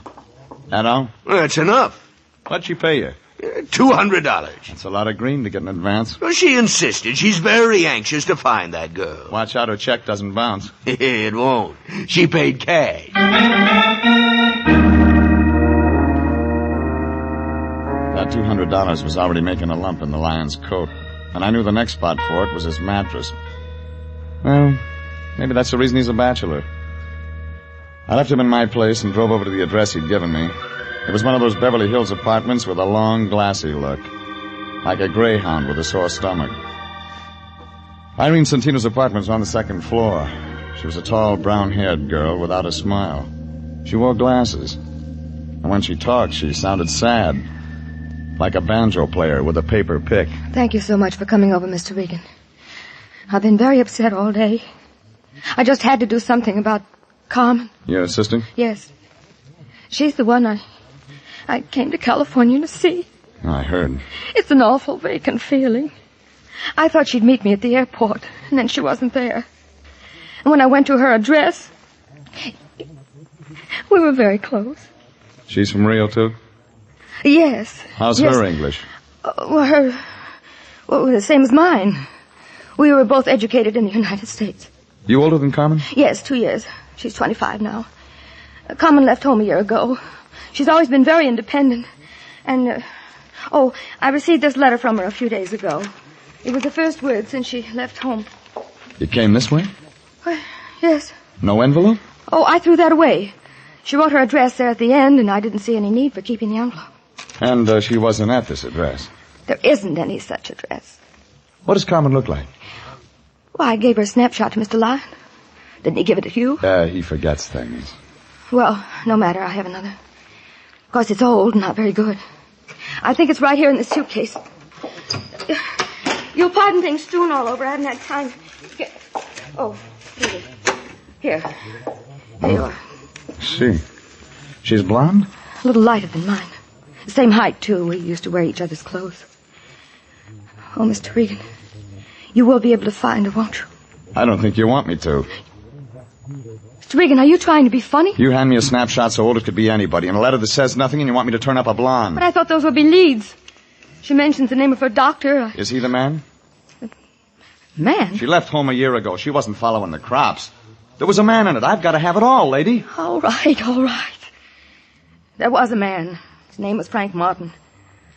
That all? That's enough. What'd she pay you? $200. That's a lot of green to get in advance. Well, she insisted. She's very anxious to find that girl. Watch out her check doesn't bounce. It won't. She paid cash. That $200 was already making a lump in the lion's coat, and I knew the next spot for it was his mattress. Well, maybe that's the reason he's a bachelor. I left him in my place and drove over to the address he'd given me. It was one of those Beverly Hills apartments with a long, glassy look, like a greyhound with a sore stomach. Irene Santino's apartment was on the second floor. She was a tall, brown-haired girl without a smile. She wore glasses, and when she talked, she sounded sad, like a banjo player with a paper pick. Thank you so much for coming over, Mr. Regan. I've been very upset all day. I just had to do something about Carmen. Your sister? Yes. She's the one I came to California to see. I heard. It's an awful vacant feeling. I thought she'd meet me at the airport, and then she wasn't there. And when I went to her address, we were very close. She's from Rio, too? Yes. How's her English? Well, the same as mine. We were both educated in the United States. You older than Carmen? Yes, 2 years. She's 25 now. Carmen left home a year ago. She's always been very independent. And, I received this letter from her a few days ago. It was the first word since she left home. It came this way? Yes. No envelope? Oh, I threw that away. She wrote her address there at the end, and I didn't see any need for keeping the envelope. And she wasn't at this address? There isn't any such address. What does Carmen look like? Well, I gave her a snapshot to Mr. Lyon. Didn't he give it to you? He forgets things. Well, no matter. I have another. Of course, it's old and not very good. I think it's right here in the suitcase. You'll pardon things strewn all over. I haven't had time. Here. There you are. See. She's blonde? A little lighter than mine. The same height, too. We used to wear each other's clothes. Oh, Mr. Regan, you will be able to find her, won't you? I don't think you want me to. Mr. Regan, are you trying to be funny? You hand me a snapshot so old it could be anybody, and a letter that says nothing, and you want me to turn up a blonde. But I thought those would be leads. She mentions the name of her doctor. Is he the man? Man? She left home a year ago. She wasn't following the crops. There was a man in it. I've got to have it all, lady. All right. There was a man. His name was Frank Martin.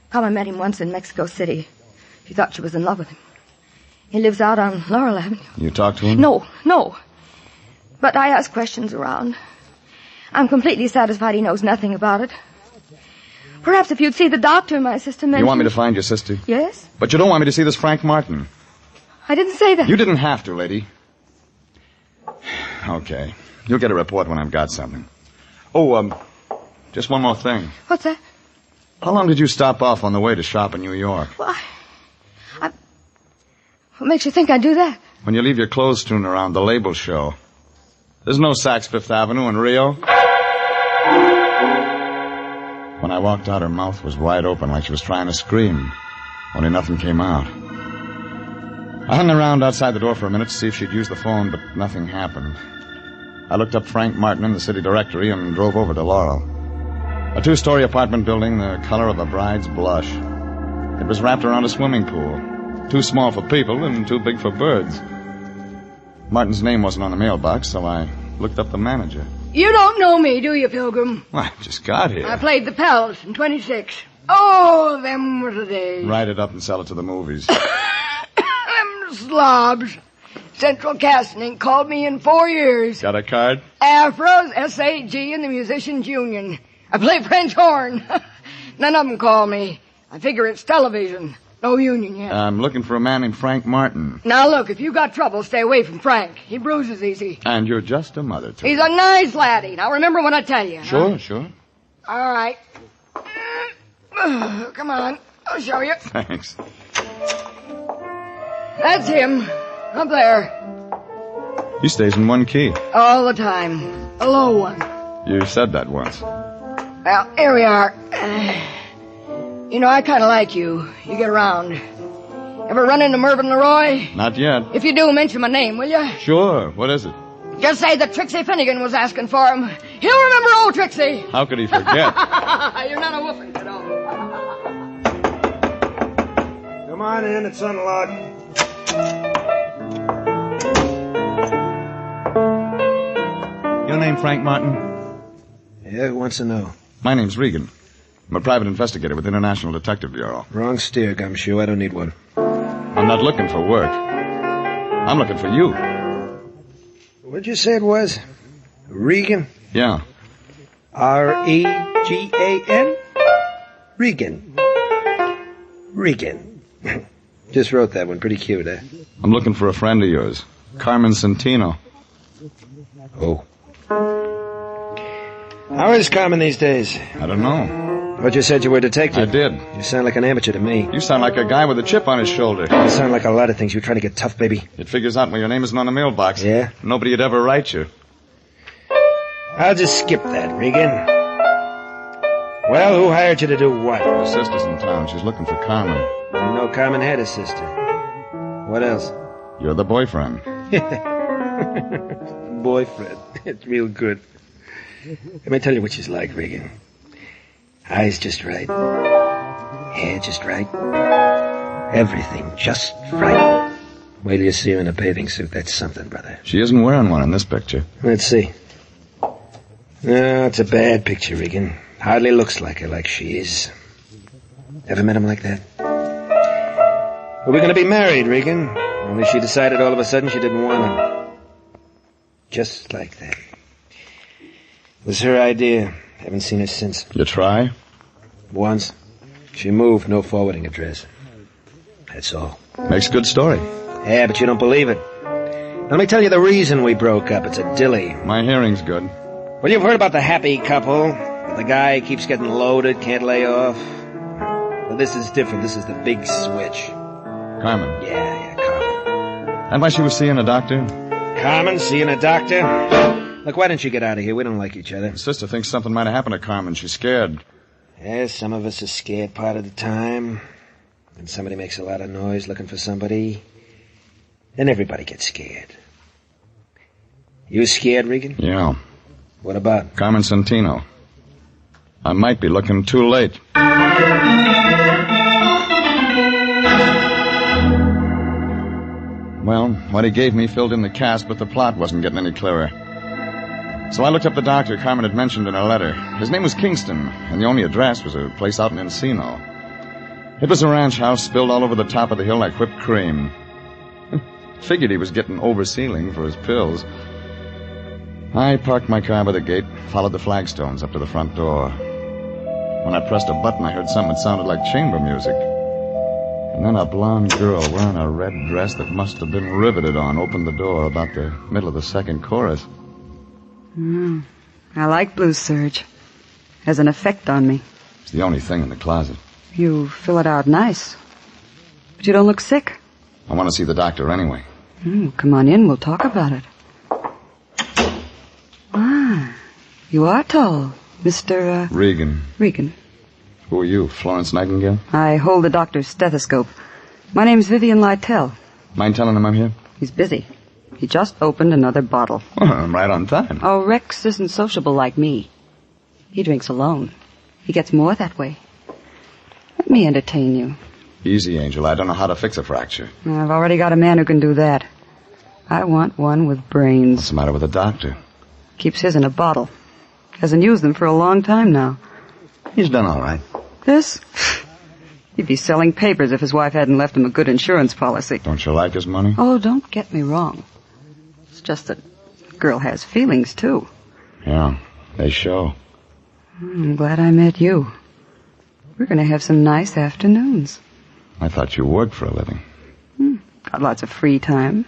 Carmen met him once in Mexico City. She thought she was in love with him. He lives out on Laurel Avenue. You talked to him? No. But I asked questions around. I'm completely satisfied he knows nothing about it. Perhaps if you'd see the doctor my sister mentioned... You want me to find your sister? Yes? But you don't want me to see this Frank Martin. I didn't say that. You didn't have to, lady. Okay. You'll get a report when I've got something. Oh, just one more thing. What's that? How long did you stop off on the way to shop in New York? Well, what makes you think I'd do that? When you leave your clothes strewn around the label show. There's no Saks Fifth Avenue in Rio. When I walked out, her mouth was wide open like she was trying to scream. Only nothing came out. I hung around outside the door for a minute to see if she'd use the phone, but nothing happened. I looked up Frank Martin in the city directory and drove over to Laurel. A 2-story apartment building, the color of a bride's blush. It was wrapped around a swimming pool. Too small for people and too big for birds. Martin's name wasn't on the mailbox, so I looked up the manager. You don't know me, do you, Pilgrim? Well, I just got here. I played the Pals in 26. Oh, them were the days. Write it up and sell it to the movies. Them slobs. Central Casting called me in 4 years. Got a card? Afros, SAG, and the Musicians Union. I play French horn. None of them call me. I figure it's television. No union yet. I'm looking for a man named Frank Martin. Now, look, if you got trouble, stay away from Frank. He bruises easy. And you're just a mother to He's him. a nice laddie. Now, remember what I tell you. Sure, sure. All right. Come on. I'll show you. Thanks. That's him. Up there. He stays in one key. All the time. A low one. You said that once. Well, here we are. You know, I kind of like you. You get around. Ever run into Mervyn Leroy? Not yet. If you do, mention my name, will you? Sure. What is it? Just say that Trixie Finnegan was asking for him. He'll remember old Trixie. How could he forget? You're not a woofing, you know. Come on in, it's unlocked. Your name Frank Martin? Yeah, who wants to know? My name's Regan. I'm a private investigator with the International Detective Bureau. Wrong steer, Gumshoe. I don't need one. I'm not looking for work. I'm looking for you. What'd you say it was? Regan? Yeah. R-E-G-A-N? Regan. Regan. Just wrote that one. Pretty cute, eh? I'm looking for a friend of yours, Carmen Centino. Oh. How is Carmen these days? I don't know. But you said you were a detective. I did. You sound like an amateur to me. You sound like a guy with a chip on his shoulder. You sound like a lot of things. You're trying to get tough, baby. It figures out when your name isn't on the mailbox. Yeah? Nobody would ever write you. I'll just skip that, Regan. Well, who hired you to do what? Your sister's in town. She's looking for Carmen. You know Carmen had a sister. What else? You're the boyfriend. Boyfriend. It's real good. Let me tell you what she's like, Regan. Eyes just right. Hair just right. Everything just right. Wait till you see her in a bathing suit. That's something, brother. She isn't wearing one in this picture. Let's see. No, it's a bad picture, Regan. Hardly looks like her like she is. Ever met him like that? Well, we're going to be married, Regan. Only she decided all of a sudden she didn't want him. Just like that. It was her idea. Haven't seen her since. You try? Once. She moved, no forwarding address. That's all. Makes a good story. Yeah, but you don't believe it. Let me tell you the reason we broke up. It's a dilly. My hearing's good. Well, you've heard about the happy couple. The guy keeps getting loaded, can't lay off. Well, this is different. This is the big switch. Carmen. Yeah, Carmen. And why she was seeing a doctor? Carmen, seeing a doctor? Look, why don't you get out of here? We don't like each other. My sister thinks something might have happened to Carmen. She's scared. Yeah, some of us are scared part of the time. When somebody makes a lot of noise looking for somebody, then everybody gets scared. You scared, Regan? Yeah. What about? Carmen Centino. I might be looking too late. Well, what he gave me filled in the cast, but the plot wasn't getting any clearer. So I looked up the doctor Carmen had mentioned in her letter. His name was Kingston, and the only address was a place out in Encino. It was a ranch house spilled all over the top of the hill like whipped cream. Figured he was getting oversealing for his pills. I parked my car by the gate, followed the flagstones up to the front door. When I pressed a button, I heard something that sounded like chamber music. And then a blonde girl wearing a red dress that must have been riveted on opened the door about the middle of the second chorus. I like Blue Serge. Has an effect on me. It's the only thing in the closet. You fill it out nice. But you don't look sick. I want to see the doctor anyway. Come on in, we'll talk about it. You are tall, Mr. Regan. Regan. Who are you, Florence Nightingale? I hold the doctor's stethoscope. My name's Vivian Lytell. Mind telling him I'm here? He's busy. He just opened another bottle. I'm right on time. Oh, Rex isn't sociable like me. He drinks alone. He gets more that way. Let me entertain you. Easy, Angel. I don't know how to fix a fracture. I've already got a man who can do that. I want one with brains. What's the matter with the doctor? Keeps his in a bottle. Hasn't used them for a long time now. He's done all right. This? He'd be selling papers if his wife hadn't left him a good insurance policy. Don't you like his money? Oh, don't get me wrong. It's just that the girl has feelings, too. Yeah, they show. I'm glad I met you. We're going to have some nice afternoons. I thought you worked for a living. Got lots of free time.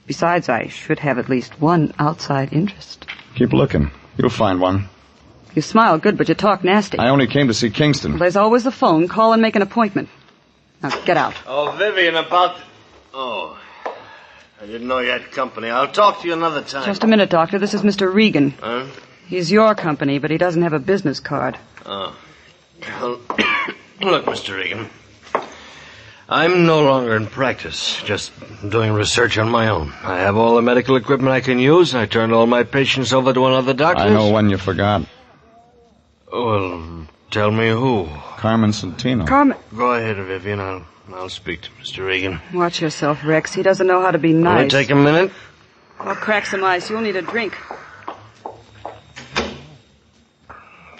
Besides, I should have at least one outside interest. Keep looking. You'll find one. You smile good, but you talk nasty. I only came to see Kingston. Well, there's always the phone. Call and make an appointment. Now, get out. Oh, Vivian, Oh, I didn't know you had company. I'll talk to you another time. Just a minute, Doctor. This is Mr. Regan. Huh? He's your company, but he doesn't have a business card. Oh. Well, look, Mr. Regan. I'm no longer in practice, just doing research on my own. I have all the medical equipment I can use. I turned all my patients over to another doctor. I know one you forgot. Well, tell me who. Carmen Santino. Carmen... Go ahead, Vivian. I'll speak to Mr. Regan. Watch yourself, Rex. He doesn't know how to be nice. Will it take a minute? I'll crack some ice. You'll need a drink.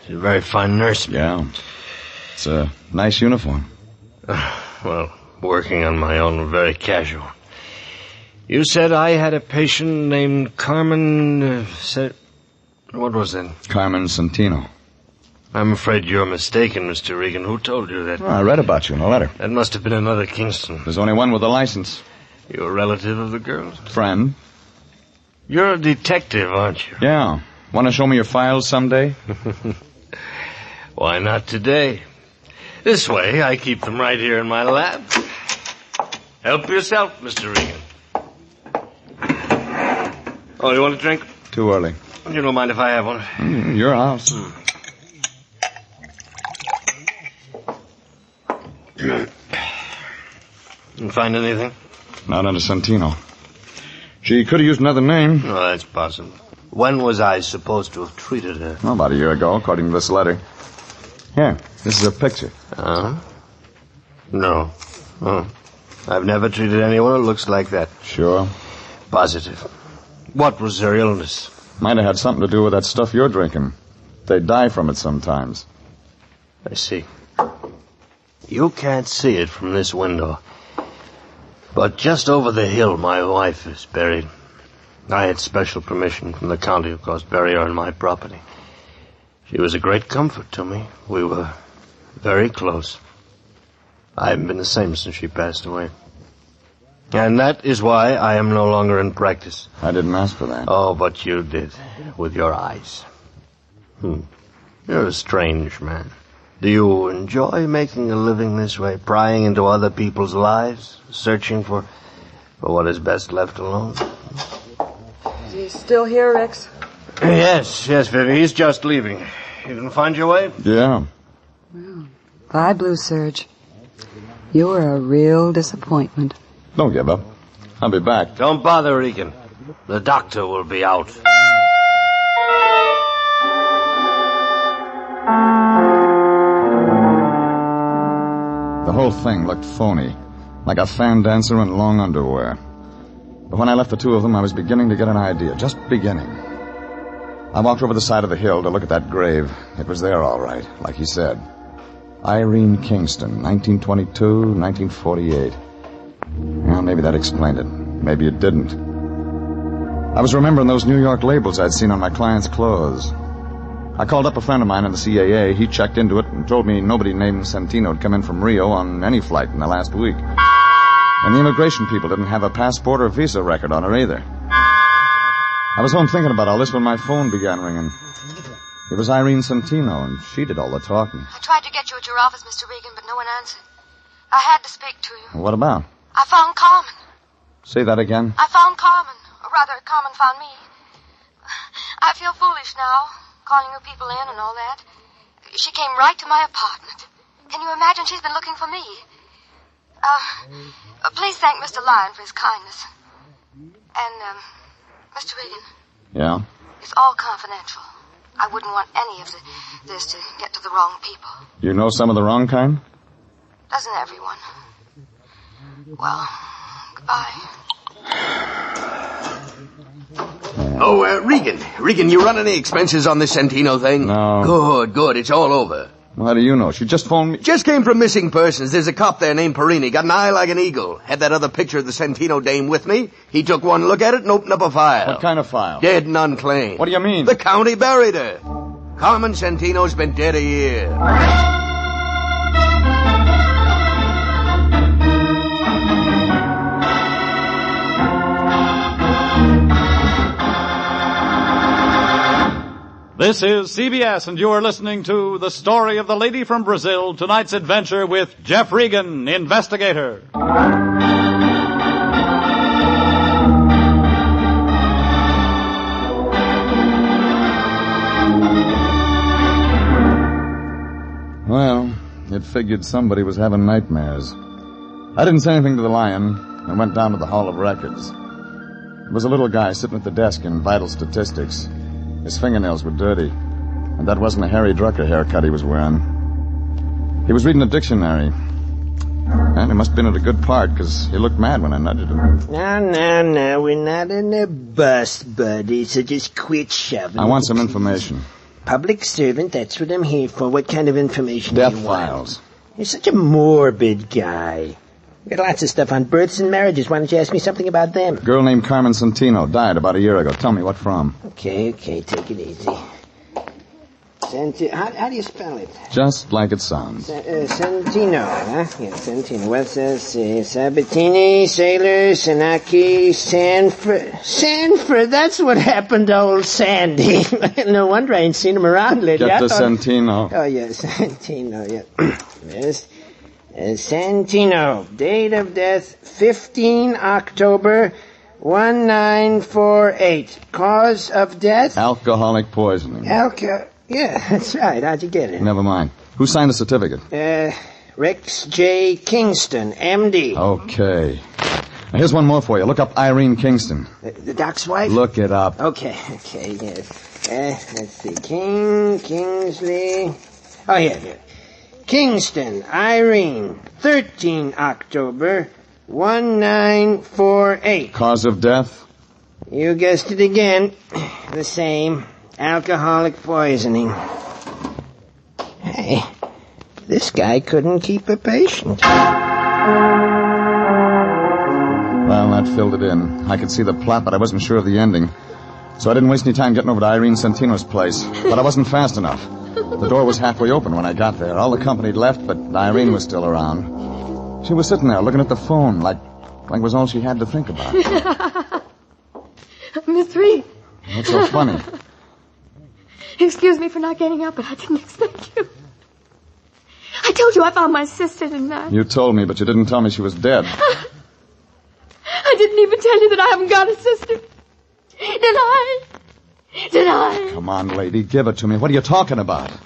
She's a very fine nurse. Yeah. It's a nice uniform. Well, working on my own, very casual. You said I had a patient named Carmen... What was that? Carmen Santino. I'm afraid you're mistaken, Mr. Regan. Who told you that? Oh, I read about you in a letter. That must have been another Kingston. There's only one with a license. You're a relative of the girl's? Friend. You're a detective, aren't you? Yeah. Want to show me your files someday? Why not today? This way, I keep them right here in my lab. Help yourself, Mr. Regan. Oh, you want a drink? Too early. You don't mind if I have one? Your house. You find anything? Not under Santino. She could have used another name. Oh, that's possible. When was I supposed to have treated her? Oh, about a year ago, according to this letter. Here, this is a picture. No. Oh. I've never treated anyone who looks like that. Sure? Positive. What was her illness? Might have had something to do with that stuff you're drinking. They die from it sometimes. I see. You can't see it from this window. But just over the hill, my wife is buried. I had special permission from the county, of course, bury her on my property. She was a great comfort to me. We were very close. I haven't been the same since she passed away. And that is why I am no longer in practice. I didn't ask for that. Oh, but you did, with your eyes. You're a strange man. Do you enjoy making a living this way, prying into other people's lives, searching for what is best left alone? Is he still here, Rex? Yes, Vivi. He's just leaving. You can find your way? Yeah. Well, bye, Blue Serge. You were a real disappointment. Don't give up. I'll be back. Don't bother, Regan. The doctor will be out. The whole thing looked phony, like a fan dancer in long underwear. But when I left the two of them, I was beginning to get an idea, just beginning. I walked over the side of the hill to look at that grave. It was there all right, like he said. Irene Kingston, 1922, 1948. Well, maybe that explained it. maybe it didn't. I was remembering those New York labels I'd seen on my clients' clothes. I called up a friend of mine in the CAA. He checked into it and told me nobody named Santino had come in from Rio on any flight in the last week. And the immigration people didn't have a passport or visa record on her either. I was home thinking about all this when my phone began ringing. It was Irene Santino, and she did all the talking. I tried to get you at your office, Mr. Regan, but no one answered. I had to speak to you. What about? I found Carmen. Say that again. I found Carmen. Or rather, Carmen found me. I feel foolish now, calling you people in and all that. She came right to my apartment. Can you imagine she's been looking for me? Please thank Mr. Lyon for his kindness. And, Mr. Regan. Yeah? It's all confidential. I wouldn't want any of this to get to the wrong people. You know some of the wrong kind? Doesn't everyone? Well, goodbye. Oh, Regan, you run any expenses on this Santino thing? No. Good, it's all over. Well, how do you know? She just phoned me. Just came from missing persons. There's a cop there named Perini. Got an eye like an eagle. Had that other picture of the Santino dame with me. He took one look at it and opened up a file. What kind of file? Dead and unclaimed. What do you mean? The county buried her. Carmen Santino's been dead a year. This is CBS, and you are listening to The Story of the Lady from Brazil, tonight's adventure with Jeff Regan, investigator. Well, it figured somebody was having nightmares. I didn't say anything to the Lion and went down to the Hall of Records. There was a little guy sitting at the desk in vital statistics. His fingernails were dirty, and that wasn't a Harry Drucker haircut he was wearing. He was reading a dictionary, and he must have been at a good part, because he looked mad when I nudged him. No, we're not in a bust, buddy, so just quit shoving. I want some information. Public servant, that's what I'm here for. What kind of information do you want? Death files. You're such a morbid guy. We got lots of stuff on births and marriages. Why don't you ask me something about them? Girl named Carmen Santino died about a year ago. Tell me what from. Okay, take it easy. How do you spell it? Just like it sounds. Santino, huh? Yeah, Santino. What's this? Sabatini, Sailor, Sanaki, Sanford. That's what happened to old Sandy. No wonder I ain't seen him around lately. Get the Santino. Oh, yes, Santino, yeah. Yes. Santino, date of death, 15 October, 1948. Cause of death? Alcoholic poisoning. Yeah, that's right. How'd you get it? Never mind. Who signed the certificate? Rex J. Kingston, M.D. Okay. Now, here's one more for you. Look up Irene Kingston. The doc's wife? Look it up. Okay, yes. Let's see. Kingsley. Oh, yeah. Kingston, Irene, 13 October, 1948. Cause of death? You guessed it again. The same. Alcoholic poisoning. Hey, this guy couldn't keep a patient. Well, that filled it in. I could see the plot, but I wasn't sure of the ending. So I didn't waste any time getting over to Irene Santino's place. But I wasn't fast enough. The door was halfway open when I got there. All the company had left, but Irene was still around. She was sitting there looking at the phone like it was all she had to think about. Miss Reed. What's so funny? Excuse me for not getting up, but I didn't expect you. I told you I found my sister, didn't I? You told me, but you didn't tell me she was dead. I didn't even tell you that I haven't got a sister. Did I? Come on, lady, give it to me. What are you talking about? This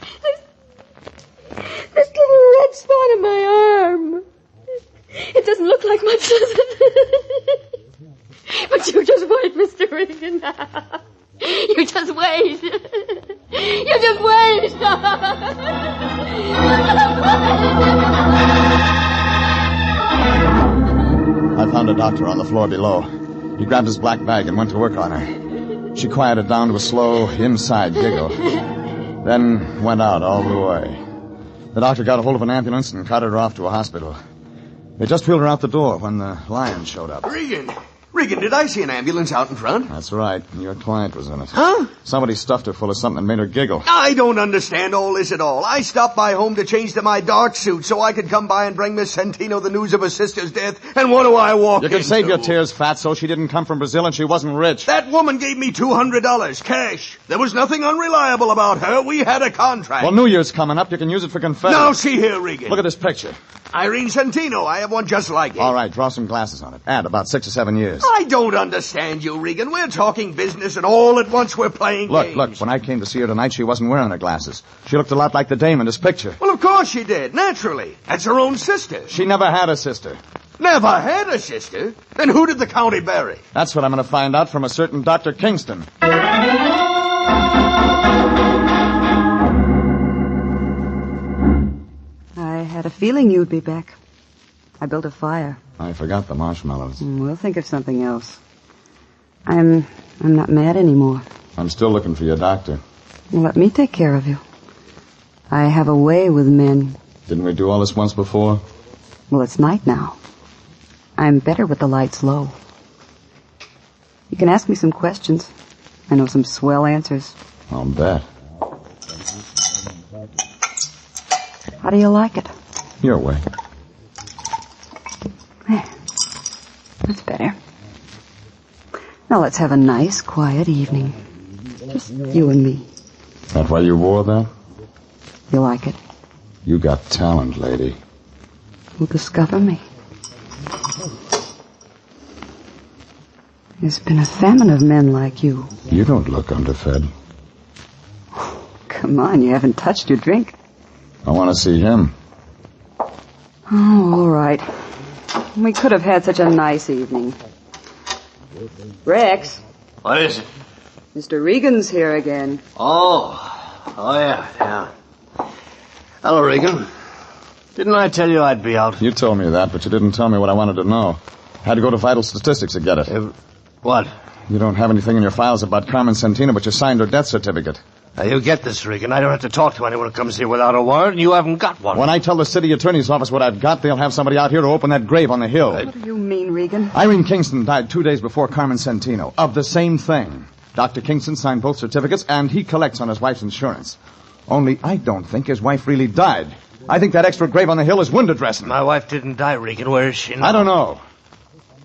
little red spot on my arm. It doesn't look like much, does it? But you just wait, Mr. Regan. You just wait. You just wait. I found a doctor on the floor below. He grabbed his black bag and went to work on her. She quieted down to a slow, inside giggle. Then went out all the way. The doctor got a hold of an ambulance and carted her off to a hospital. They just wheeled her out the door when the Lion showed up. Regan, did I see an ambulance out in front? That's right. Your client was in it. Huh? Somebody stuffed her full of something and made her giggle. I don't understand all this at all. I stopped by home to change to my dark suit so I could come by and bring Miss Santino the news of her sister's death, and what do I walk You can into? save your tears, Fatso. She didn't come from Brazil and she wasn't rich. That woman gave me $200, cash. There was nothing unreliable about her. We had a contract. Well, New Year's coming up. You can use it for confetti. Now, see here, Regan. Look at this picture. Irene Santino. I have one just like it. All right, draw some glasses on it. Add about 6 or 7 years. I don't understand you, Regan. We're talking business, and all at once we're playing games. Look, when I came to see her tonight, she wasn't wearing her glasses. She looked a lot like the dame in this picture. Well, of course she did, naturally. That's her own sister. She never had a sister. Never had a sister? Then who did the county bury? That's what I'm going to find out from a certain Dr. Kingston. I had a feeling you'd be back. I built a fire. I forgot the marshmallows. We'll think of something else. I'm not mad anymore. I'm still looking for your doctor. Well, let me take care of you. I have a way with men. Didn't we do all this once before? Well, it's night now. I'm better with the lights low. You can ask me some questions. I know some swell answers. I'll bet. How do you like it? Your way. That's better. Now let's have a nice, quiet evening. Just you and me. That why you wore that? You like it? You got talent, lady. You'll discover me. There's been a famine of men like you. You don't look underfed. Come on, you haven't touched your drink. I want to see him. Oh, all right. We could have had such a nice evening. Rex. What is it? Mr. Regan's here again. Oh, yeah. Hello, Regan. Didn't I tell you I'd be out? You told me that, but you didn't tell me what I wanted to know. Had to go to Vital Statistics to get it. What? You don't have anything in your files about Carmen Santino, but you signed her death certificate. Now, you get this, Regan. I don't have to talk to anyone who comes here without a warrant, and you haven't got one. When I tell the city attorney's office what I've got, they'll have somebody out here to open that grave on the hill. What do you mean, Regan? Irene Kingston died 2 days before Carmen Santino, of the same thing. Dr. Kingston signed both certificates, and he collects on his wife's insurance. Only I don't think his wife really died. I think that extra grave on the hill is wounded dressing. My wife didn't die, Regan. Where is she now? I don't know.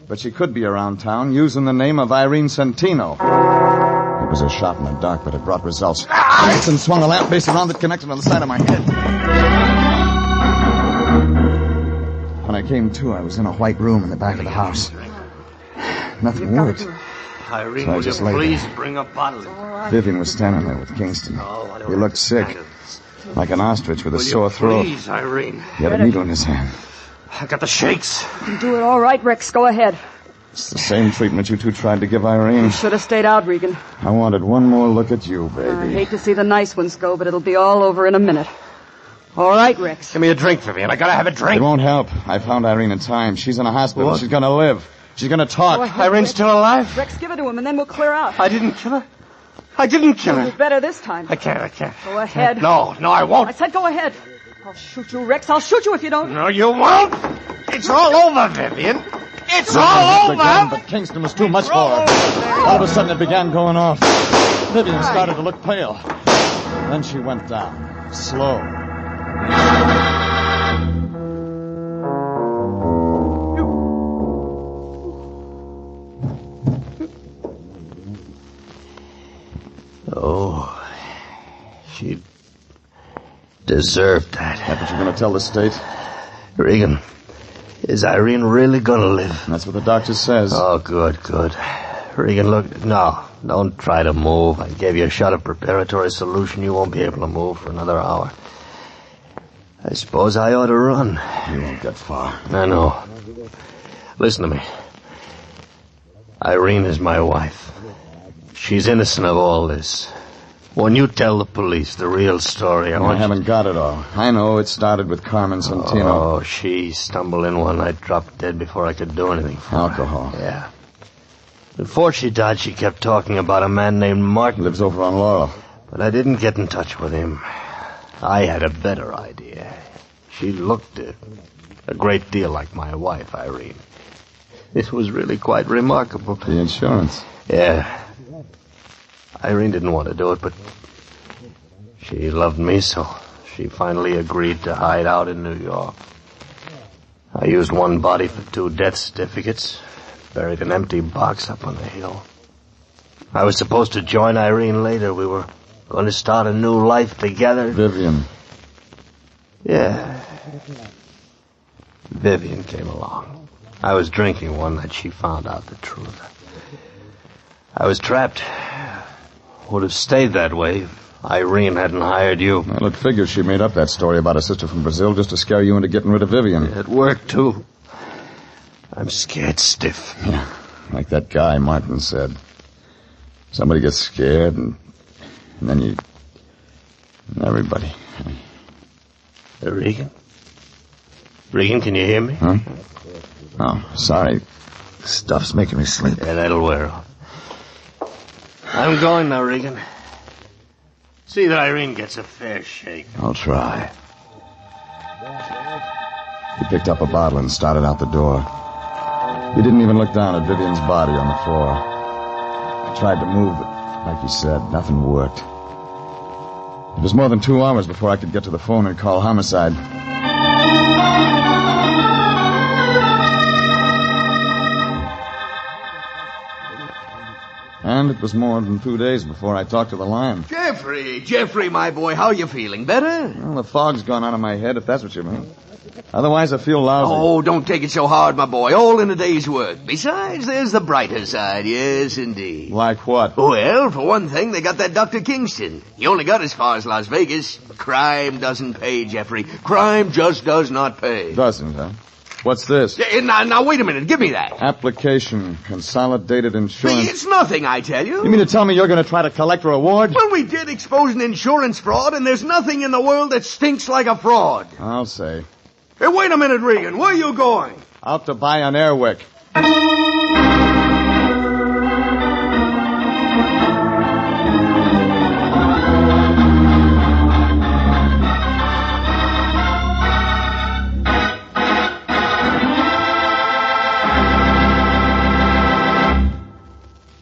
But she could be around town using the name of Irene Santino. It was a shot in the dark, but it brought results. Kingston swung the lamp base around it, connected on the side of my head. When I came to, I was in a white room in the back of the house. Nothing worked. Irene, So I will just you laid please there. bring a bottle? Vivian was standing there with Kingston. He looked sick, like an ostrich with a Will you sore throat. Please, Irene. He had a needle in his hand. I got the shakes. You can do it all right, Rex. Go ahead. It's the same treatment you two tried to give Irene. You should have stayed out, Regan. I wanted one more look at you, I baby. hate to see the nice ones go, but it'll be all over in a minute. All right, Rex. Give me a drink, Vivian. I gotta have a drink. It won't help. I found Irene in time. She's in a hospital. What? She's gonna live. She's gonna talk. Go ahead, Irene's Rex. still alive? Rex, give it to him, and then we'll clear out. I didn't kill her. I didn't kill You'll her. do better this time. I can't. Go ahead. No, I won't. I said go ahead. I'll shoot you, Rex. I'll shoot you if you don't. No, you won't. It's all over, Vivian. It's Vivian all hit the gun, over. but Kingston was too much for her. All of a sudden, it began going off. Vivian started to look pale. Then she went down, slow. Oh, she deserved that. That's what you're going to tell the state? Regan, is Irene really gonna live? That's what the doctor says. Oh, good. Regan, look, no, don't try to move. I gave you a shot of preparatory solution. You won't be able to move for another hour. I suppose I ought to run. You won't get far. I know. Listen to me. Irene is my wife. She's innocent of all this. When you tell the police the real story, I haven't got it all. I know it started with Carmen Santino. Oh, she stumbled in one night, dropped dead before I could do anything for Alcohol. her. Yeah. Before she died, she kept talking about a man named Martin. Lives over on Laurel. But I didn't get in touch with him. I had a better idea. She looked a great deal like my wife, Irene. It was really quite remarkable. The insurance. Yeah. Irene didn't want to do it, but she loved me, so she finally agreed to hide out in New York. I used one body for 2 death certificates, buried an empty box up on the hill. I was supposed to join Irene later. We were going to start a new life together. Vivian. Yeah. Vivian came along. I was drinking one night. She found out the truth. I was trapped. Would have stayed that way if Irene hadn't hired you. Well, it figures she made up that story about a sister from Brazil just to scare you into getting rid of Vivian. It worked, too. I'm scared stiff. Yeah, like that guy Martin said. Somebody gets scared, and then you... Everybody. Regan? Regan, can you hear me? Huh? Oh, sorry. Stuff's making me sleep. Yeah, that'll wear off. I'm going now, Regan. See that Irene gets a fair shake. I'll try. He picked up a bottle and started out the door. He didn't even look down at Vivian's body on the floor. I tried to move, but like he said, nothing worked. It was more than 2 hours before I could get to the phone and call homicide. And it was more than 2 days before I talked to the lion. Jeffrey, my boy, how you feeling? Better? Well, the fog's gone out of my head, if that's what you mean. Otherwise, I feel lousy. Oh, don't take it so hard, my boy. All in a day's work. Besides, there's the brighter side. Yes, indeed. Like what? Well, for one thing, they got that Dr. Kingston. He only got as far as Las Vegas. Crime doesn't pay, Jeffrey. Crime just does not pay. Doesn't, huh? What's this? Yeah, now, wait a minute. Give me that. Application. Consolidated Insurance. It's nothing, I tell you. You mean to tell me you're going to try to collect a reward? Well, we did expose an insurance fraud, and there's nothing in the world that stinks like a fraud. I'll say. Hey, wait a minute, Regan. Where are you going? Out to buy an Airwick.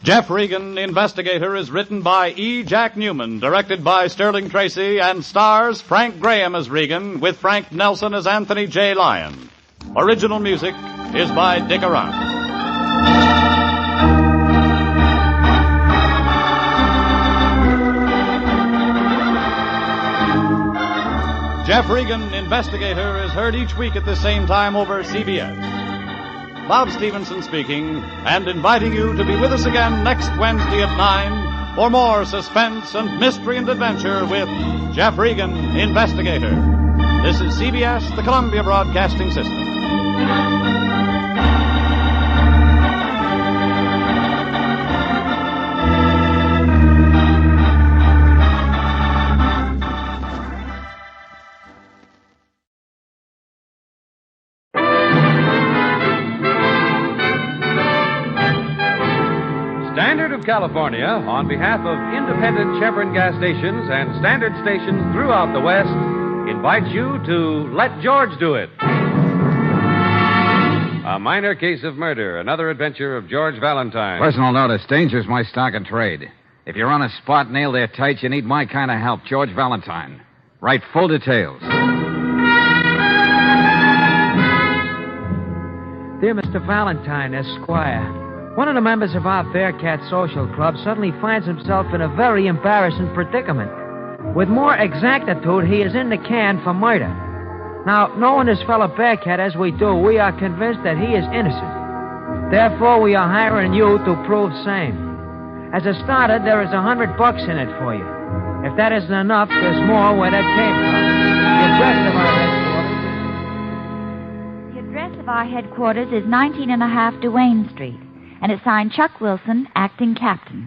Jeff Regan, Investigator, is written by E. Jack Newman, directed by Sterling Tracy, and stars Frank Graham as Regan, with Frank Nelson as Anthony J. Lyon. Original music is by Dick Arant. Jeff Regan, Investigator, is heard each week at the same time over CBS. Bob Stevenson speaking, and inviting you to be with us again next Wednesday at 9 for more suspense and mystery and adventure with Jeff Regan, Investigator. This is CBS, the Columbia Broadcasting System. California, on behalf of independent Chevron gas stations and standard stations throughout the West, invites you to Let George Do It. A minor case of murder, another adventure of George Valentine. Personal notice, danger's my stock and trade. If you're on a spot nailed there tight, you need my kind of help, George Valentine. Write full details. Dear Mr. Valentine, Esquire, one of the members of our Bearcat Social Club suddenly finds himself in a very embarrassing predicament. With more exactitude, he is in the can for murder. Now, knowing this fellow Bearcat as we do, we are convinced that he is innocent. Therefore, we are hiring you to prove same. As a starter, there is $100 in it for you. If that isn't enough, there's more where that came from. The address of our headquarters The address of our headquarters is 19.5 Duane Street. And it's signed Chuck Wilson, acting captain.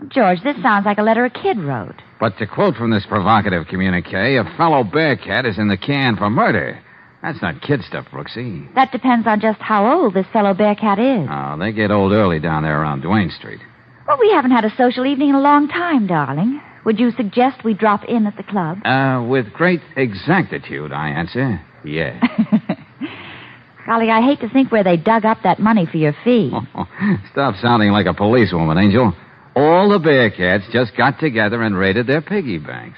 George, this sounds like a letter a kid wrote. But to quote from this provocative communique, a fellow Bearcat is in the can for murder. That's not kid stuff, Brooksy. That depends on just how old this fellow Bearcat is. Oh, they get old early down there around Duane Street. Well, we haven't had a social evening in a long time, darling. Would you suggest we drop in at the club? With great exactitude, I answer. Yeah. Golly, I hate to think where they dug up that money for your fee. Stop sounding like a policewoman, Angel. All the Bearcats just got together and raided their piggy banks.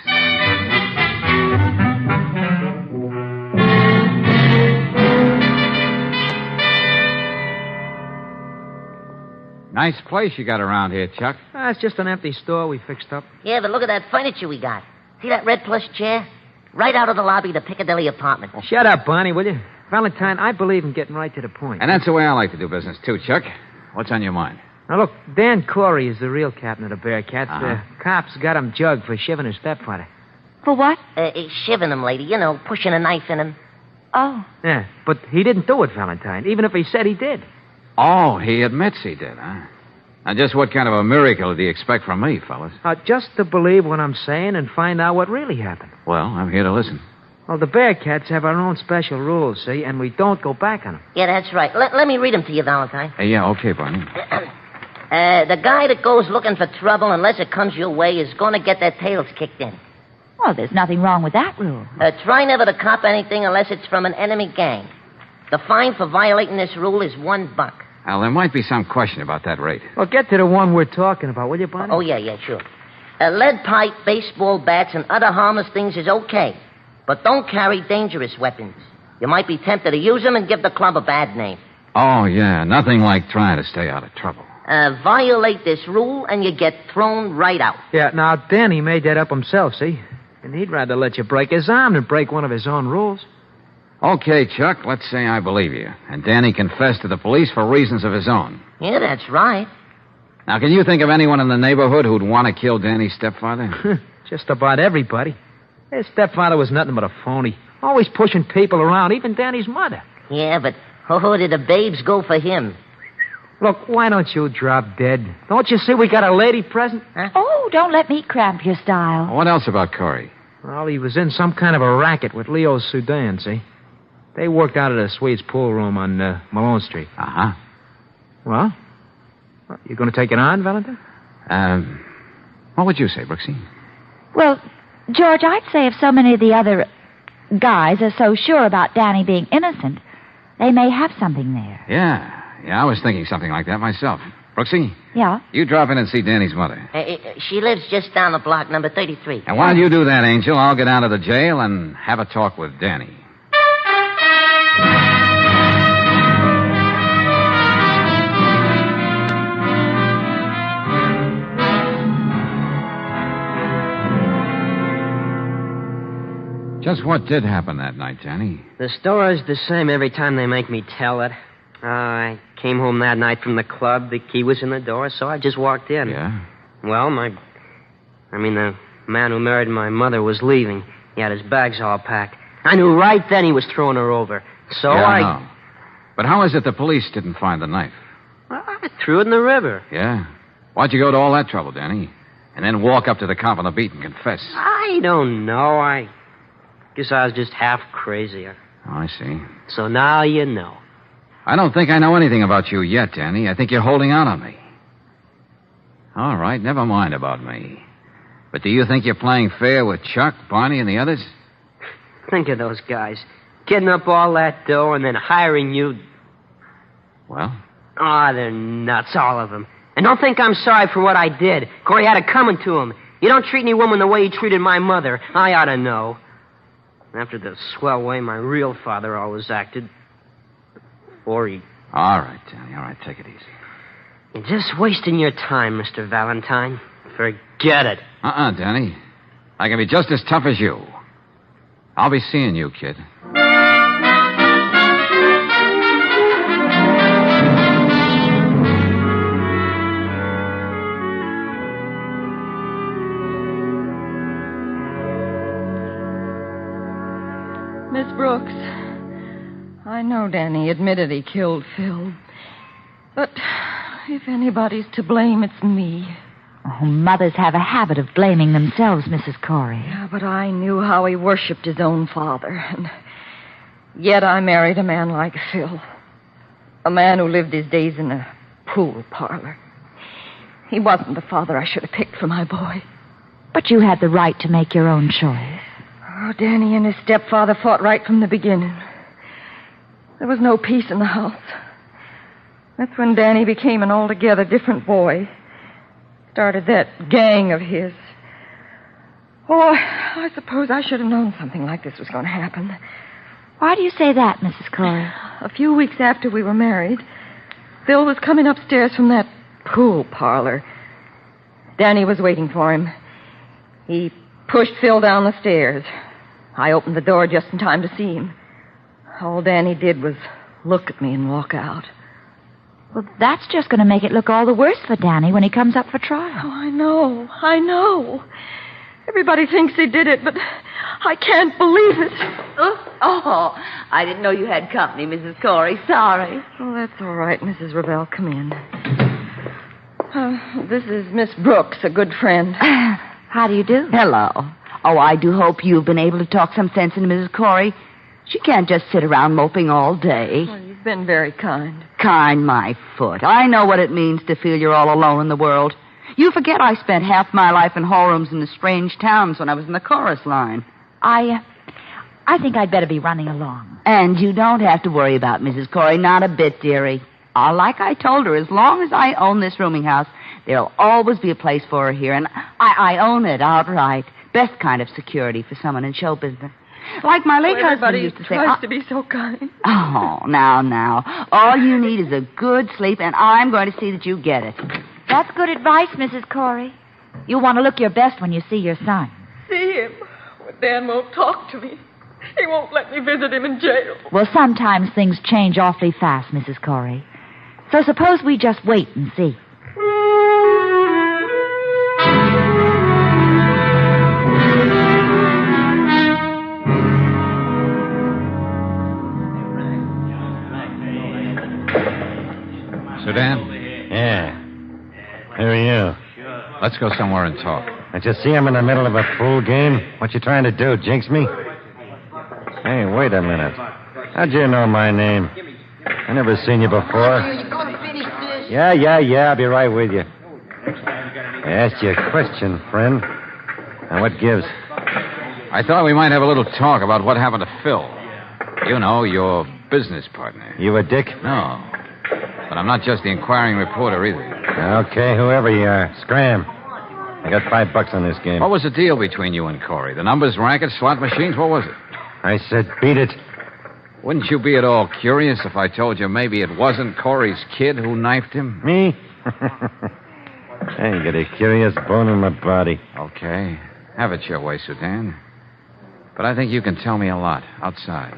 Nice place you got around here, Chuck. It's just an empty store we fixed up. Yeah, but look at that furniture we got. See that red plush chair? Right out of the lobby of the Piccadilly apartment. Shut up, Barney, will you? Valentine, I believe in getting right to the point. And that's the way I like to do business, too, Chuck. What's on your mind? Now, look, Dan Corey is the real captain of the Bearcats. Uh-huh. Cops got him jugged for shiving his stepfather. For what? Shiving him, lady. You know, pushing a knife in him. Oh. Yeah, but he didn't do it, Valentine, even if he said he did. Oh, he admits he did, huh? Now, just what kind of a miracle do you expect from me, fellas? Just to believe what I'm saying and find out what really happened. Well, I'm here to listen. Well, the Bearcats have our own special rules, see, and we don't go back on them. Yeah, that's right. Let me read them to you, Valentine. Yeah, okay, Barney. The guy that goes looking for trouble unless it comes your way is going to get their tails kicked in. Well, there's nothing wrong with that rule. Try never to cop anything unless it's from an enemy gang. The fine for violating this rule is $1. Now, there might be some question about that rate. Well, get to the one we're talking about, will you, Barney? Oh, yeah, sure. Lead pipe, baseball bats, and other harmless things is okay. But don't carry dangerous weapons. You might be tempted to use them and give the club a bad name. Oh, yeah. Nothing like trying to stay out of trouble. Violate this rule and you get thrown right out. Yeah, now, Danny made that up himself, see? And he'd rather let you break his arm than break one of his own rules. Okay, Chuck, let's say I believe you. And Danny confessed to the police for reasons of his own. Yeah, that's right. Now, can you think of anyone in the neighborhood who'd want to kill Danny's stepfather? Just about everybody. His stepfather was nothing but a phony. Always pushing people around, even Danny's mother. Yeah, but did the babes go for him? Look, why don't you drop dead? Don't you see we got a lady present? Huh? Oh, don't let me cramp your style. What else about Corey? Well, he was in some kind of a racket with Leo Sudan, see? They worked out at a Swede's pool room on Malone Street. Uh-huh. Well, you going to take it on, Valentine? What would you say, Brooksy? Well, George, I'd say if so many of the other guys are so sure about Danny being innocent, they may have something there. Yeah, I was thinking something like that myself. Brooksy? Yeah? You drop in and see Danny's mother. She lives just down the block, number 33. And while you do that, Angel, I'll go down to the jail and have a talk with Danny. Just what did happen that night, Danny? The story's the same every time they make me tell it. I came home that night from the club. The key was in the door, so I just walked in. Yeah? Well, the man who married my mother was leaving. He had his bags all packed. I knew right then he was throwing her over. So I know. But how is it the police didn't find the knife? I threw it in the river. Yeah? Why'd you go to all that trouble, Danny? And then walk up to the cop on the beat and confess? I don't know. I guess I was just half crazy. Oh, I see. So now you know. I don't think I know anything about you yet, Danny. I think you're holding out on me. All right, never mind about me. But do you think you're playing fair with Chuck, Barney, and the others? Think of those guys. Getting up all that dough and then hiring you. Well? They're nuts, all of them. And don't think I'm sorry for what I did. Corey had it coming to him. You don't treat any woman the way he treated my mother. I ought to know. After the swell way my real father always acted. Or he... All right, Danny. All right, take it easy. You're just wasting your time, Mr. Valentine. Forget it. Danny. I can be just as tough as you. I'll be seeing you, kid. Miss Brooks, I know Danny admitted he killed Phil. But if anybody's to blame, it's me. Oh, mothers have a habit of blaming themselves, Mrs. Corey. Yeah, but I knew how he worshipped his own father. And yet I married a man like Phil. A man who lived his days in a pool parlor. He wasn't the father I should have picked for my boy. But you had the right to make your own choice. Oh, Danny and his stepfather fought right from the beginning. There was no peace in the house. That's when Danny became an altogether different boy. Started that gang of his. Oh, I suppose I should have known something like this was going to happen. Why do you say that, Mrs. Corey? A few weeks after we were married, Phil was coming upstairs from that pool parlor. Danny was waiting for him. He pushed Phil down the stairs. I opened the door just in time to see him. All Danny did was look at me and walk out. Well, that's just going to make it look all the worse for Danny when he comes up for trial. Oh, I know. Everybody thinks he did it, but I can't believe it. Oh, I didn't know you had company, Mrs. Corey. Sorry. Oh, that's all right, Mrs. Ravel. Come in. This is Miss Brooks, a good friend. How do you do? Hello. Oh, I do hope you've been able to talk some sense into Mrs. Corey. She can't just sit around moping all day. Well, you've been very kind. Kind, my foot. I know what it means to feel you're all alone in the world. You forget I spent half my life in hallrooms in the strange towns when I was in the chorus line. I think I'd better be running along. And you don't have to worry about Mrs. Corey, not a bit, dearie. Like I told her, as long as I own this rooming house, there'll always be a place for her here, and I own it outright. Best kind of security for someone in show business. Like my late husband used to say. Everybody tries to be so kind. Oh, now. All you need is a good sleep, and I'm going to see that you get it. That's good advice, Mrs. Corey. You'll want to look your best when you see your son. See him? Well, Dan won't talk to me. He won't let me visit him in jail. Well, sometimes things change awfully fast, Mrs. Corey. So suppose we just wait and see. Dan? Yeah. Who are you? Let's go somewhere and talk. I just see I'm in the middle of a pool game. What you trying to do, jinx me? Hey, wait a minute. How'd you know my name? I never seen you before. Yeah, I'll be right with you. I asked you a question, friend. Now, what gives? I thought we might have a little talk about what happened to Phil. You know, your business partner. You a dick? No. But I'm not just the inquiring reporter either. Okay, whoever you are, scram. I got $5 on this game. What was the deal between you and Corey? The numbers, rackets, slot machines? What was it? I said beat it. Wouldn't you be at all curious if I told you maybe it wasn't Corey's kid who knifed him? Me? I ain't got a curious bone in my body. Okay. Have it your way, Sudan. But I think you can tell me a lot outside.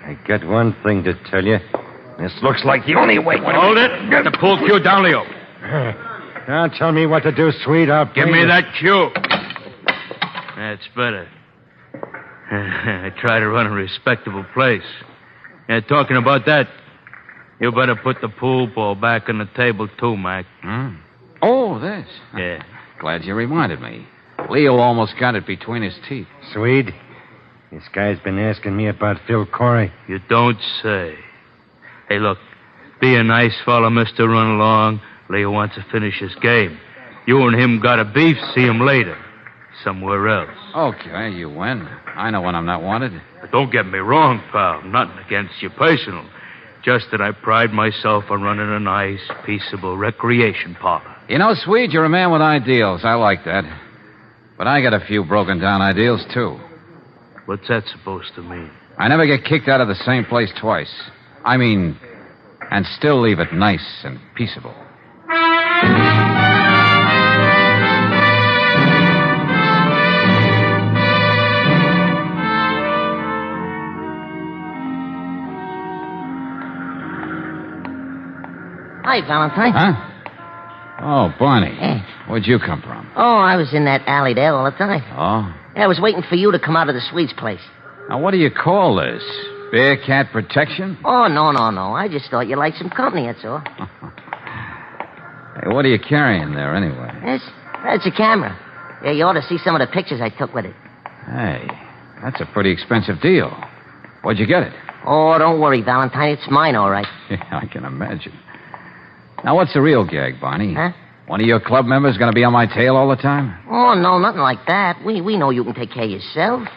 I got one thing to tell you. This looks like the only way. Hold it. Get the pool cue down, Leo. Don't tell me what to do, sweet. Give me that cue. That's better. I try to run a respectable place. Yeah, talking about that, you better put the pool ball back on the table, too, Mac. Oh, this. Yeah. Glad you reminded me. Leo almost got it between his teeth. Swede, this guy's been asking me about Phil Corey. You don't say. Hey, look, be a nice fella, Mr. Run Along. Leo wants to finish his game. You and him got a beef, see him later. Somewhere else. Okay, you win. I know when I'm not wanted. But don't get me wrong, pal. Nothing against you personal. Just that I pride myself on running a nice, peaceable recreation parlor. You know, Swede, you're a man with ideals. I like that. But I got a few broken down ideals, too. What's that supposed to mean? I never get kicked out of the same place twice. I mean, and still leave it nice and peaceable. Hi, Valentine. Huh? Oh, Barney. Where'd you come from? Oh, I was in that alley there all the time. Oh? Yeah, I was waiting for you to come out of the Swede's place. Now, what do you call this? Bearcat protection? Oh, no. I just thought you liked some company, that's all. Hey, what are you carrying there, anyway? That's a camera. Yeah, you ought to see some of the pictures I took with it. Hey, that's a pretty expensive deal. Where'd you get it? Oh, don't worry, Valentine. It's mine, all right. Yeah, I can imagine. Now, what's the real gag, Barney? Huh? One of your club members going to be on my tail all the time? Oh, no, nothing like that. We know you can take care of yourself.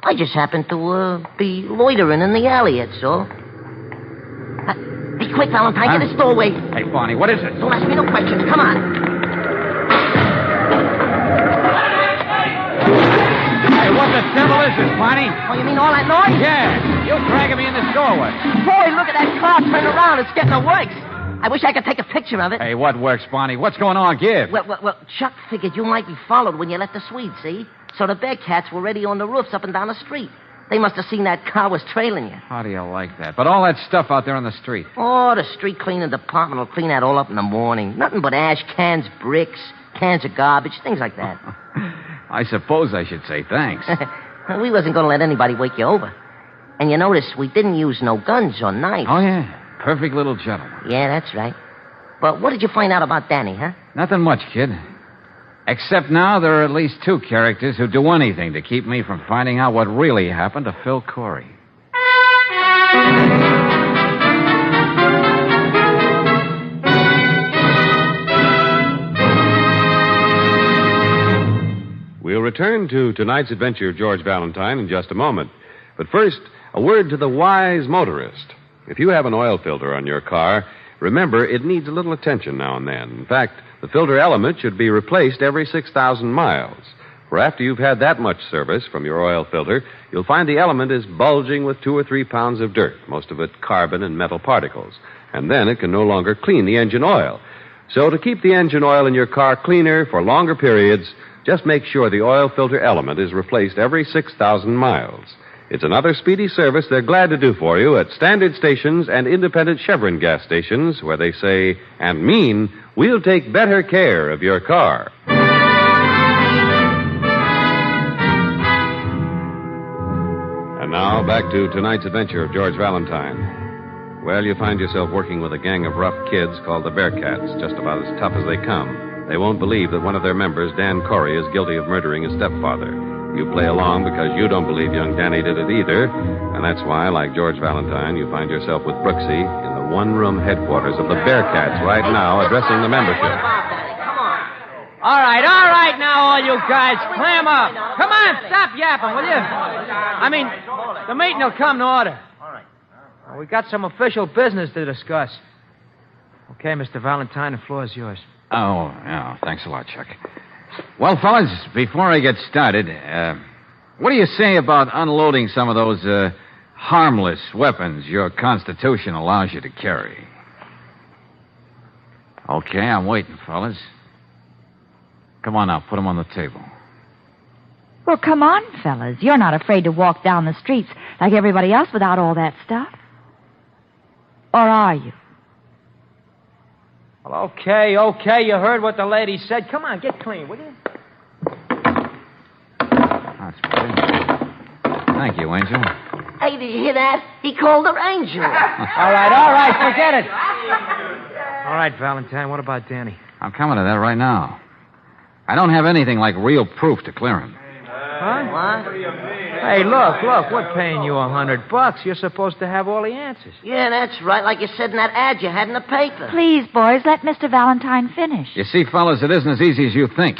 I just happen to be loitering in the alley, that's all. quick, Valentine. Get this doorway. Hey, Barney, what is it? Don't ask me no questions. Come on. Hey, what the devil is this, Barney? Oh, you mean all that noise? Yeah, you're dragging me in this doorway. Boy, look at that car turn around. It's getting the works. I wish I could take a picture of it. Hey, what works, Barney? What's going on? Give. Well, Chuck figured you might be followed when you left the suite, see? So the Bearcats were already on the roofs up and down the street. They must have seen that car was trailing you. How do you like that? But all that stuff out there on the street. Oh, the street cleaning department will clean that all up in the morning. Nothing but ash cans, bricks, cans of garbage, things like that. I suppose I should say thanks. We wasn't going to let anybody wake you over. And you notice we didn't use no guns or knives. Oh, yeah. Perfect little gentleman. Yeah, that's right. But what did you find out about Danny, huh? Nothing much, kid. Except now there are at least 2 characters who do anything to keep me from finding out what really happened to Phil Corey. We'll return to tonight's adventure of George Valentine in just a moment. But first, a word to the wise motorist. If you have an oil filter on your car, remember it needs a little attention now and then. In fact, the filter element should be replaced every 6,000 miles. For after you've had that much service from your oil filter, you'll find the element is bulging with 2 or 3 pounds of dirt, most of it carbon and metal particles. And then it can no longer clean the engine oil. So to keep the engine oil in your car cleaner for longer periods, just make sure the oil filter element is replaced every 6,000 miles. It's another speedy service they're glad to do for you at standard stations and independent Chevron gas stations where they say and mean, we'll take better care of your car. And now, back to tonight's adventure of George Valentine. Well, you find yourself working with a gang of rough kids called the Bearcats, just about as tough as they come. They won't believe that one of their members, Dan Corey, is guilty of murdering his stepfather. You play along because you don't believe young Danny did it either, and that's why, like George Valentine, you find yourself with Brooksy in the one-room headquarters of the Bearcats right now, addressing the membership. All right now, all you guys. Clam up. Come on, stop yapping, will you? I mean, the meeting will come to order. All right. We got some official business to discuss. Okay, Mr. Valentine, the floor is yours. Oh, yeah. Thanks a lot, Chuck. Well, fellas, before I get started, what do you say about unloading some of those harmless weapons your Constitution allows you to carry? Okay, I'm waiting, fellas. Come on now, put them on the table. Well, come on, fellas. You're not afraid to walk down the streets like everybody else without all that stuff. Or are you? Well, okay. You heard what the lady said. Come on, get clean, will you? That's better. Thank you, Angel. Hey, did you hear that? He called her Angel. All right, forget it. All right, Valentine, what about Danny? I'm coming to that right now. I don't have anything like real proof to clear him. Huh? What? Hey, look, we're paying you $100. You're supposed to have all the answers. Yeah, that's right, like you said in that ad you had in the paper. Please, boys, let Mr. Valentine finish. You see, fellas, it isn't as easy as you think.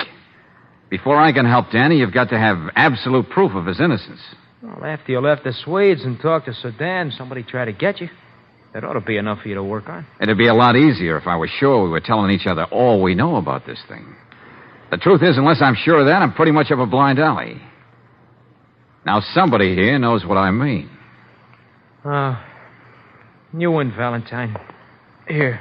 Before I can help Danny, you've got to have absolute proof of his innocence. Well, after you left the Swedes and talked to Sudan, somebody tried to get you. That ought to be enough for you to work on. It'd be a lot easier if I was sure we were telling each other all we know about this thing. The truth is, unless I'm sure of that, I'm pretty much up a blind alley. Now, somebody here knows what I mean. You win, Valentine. Here.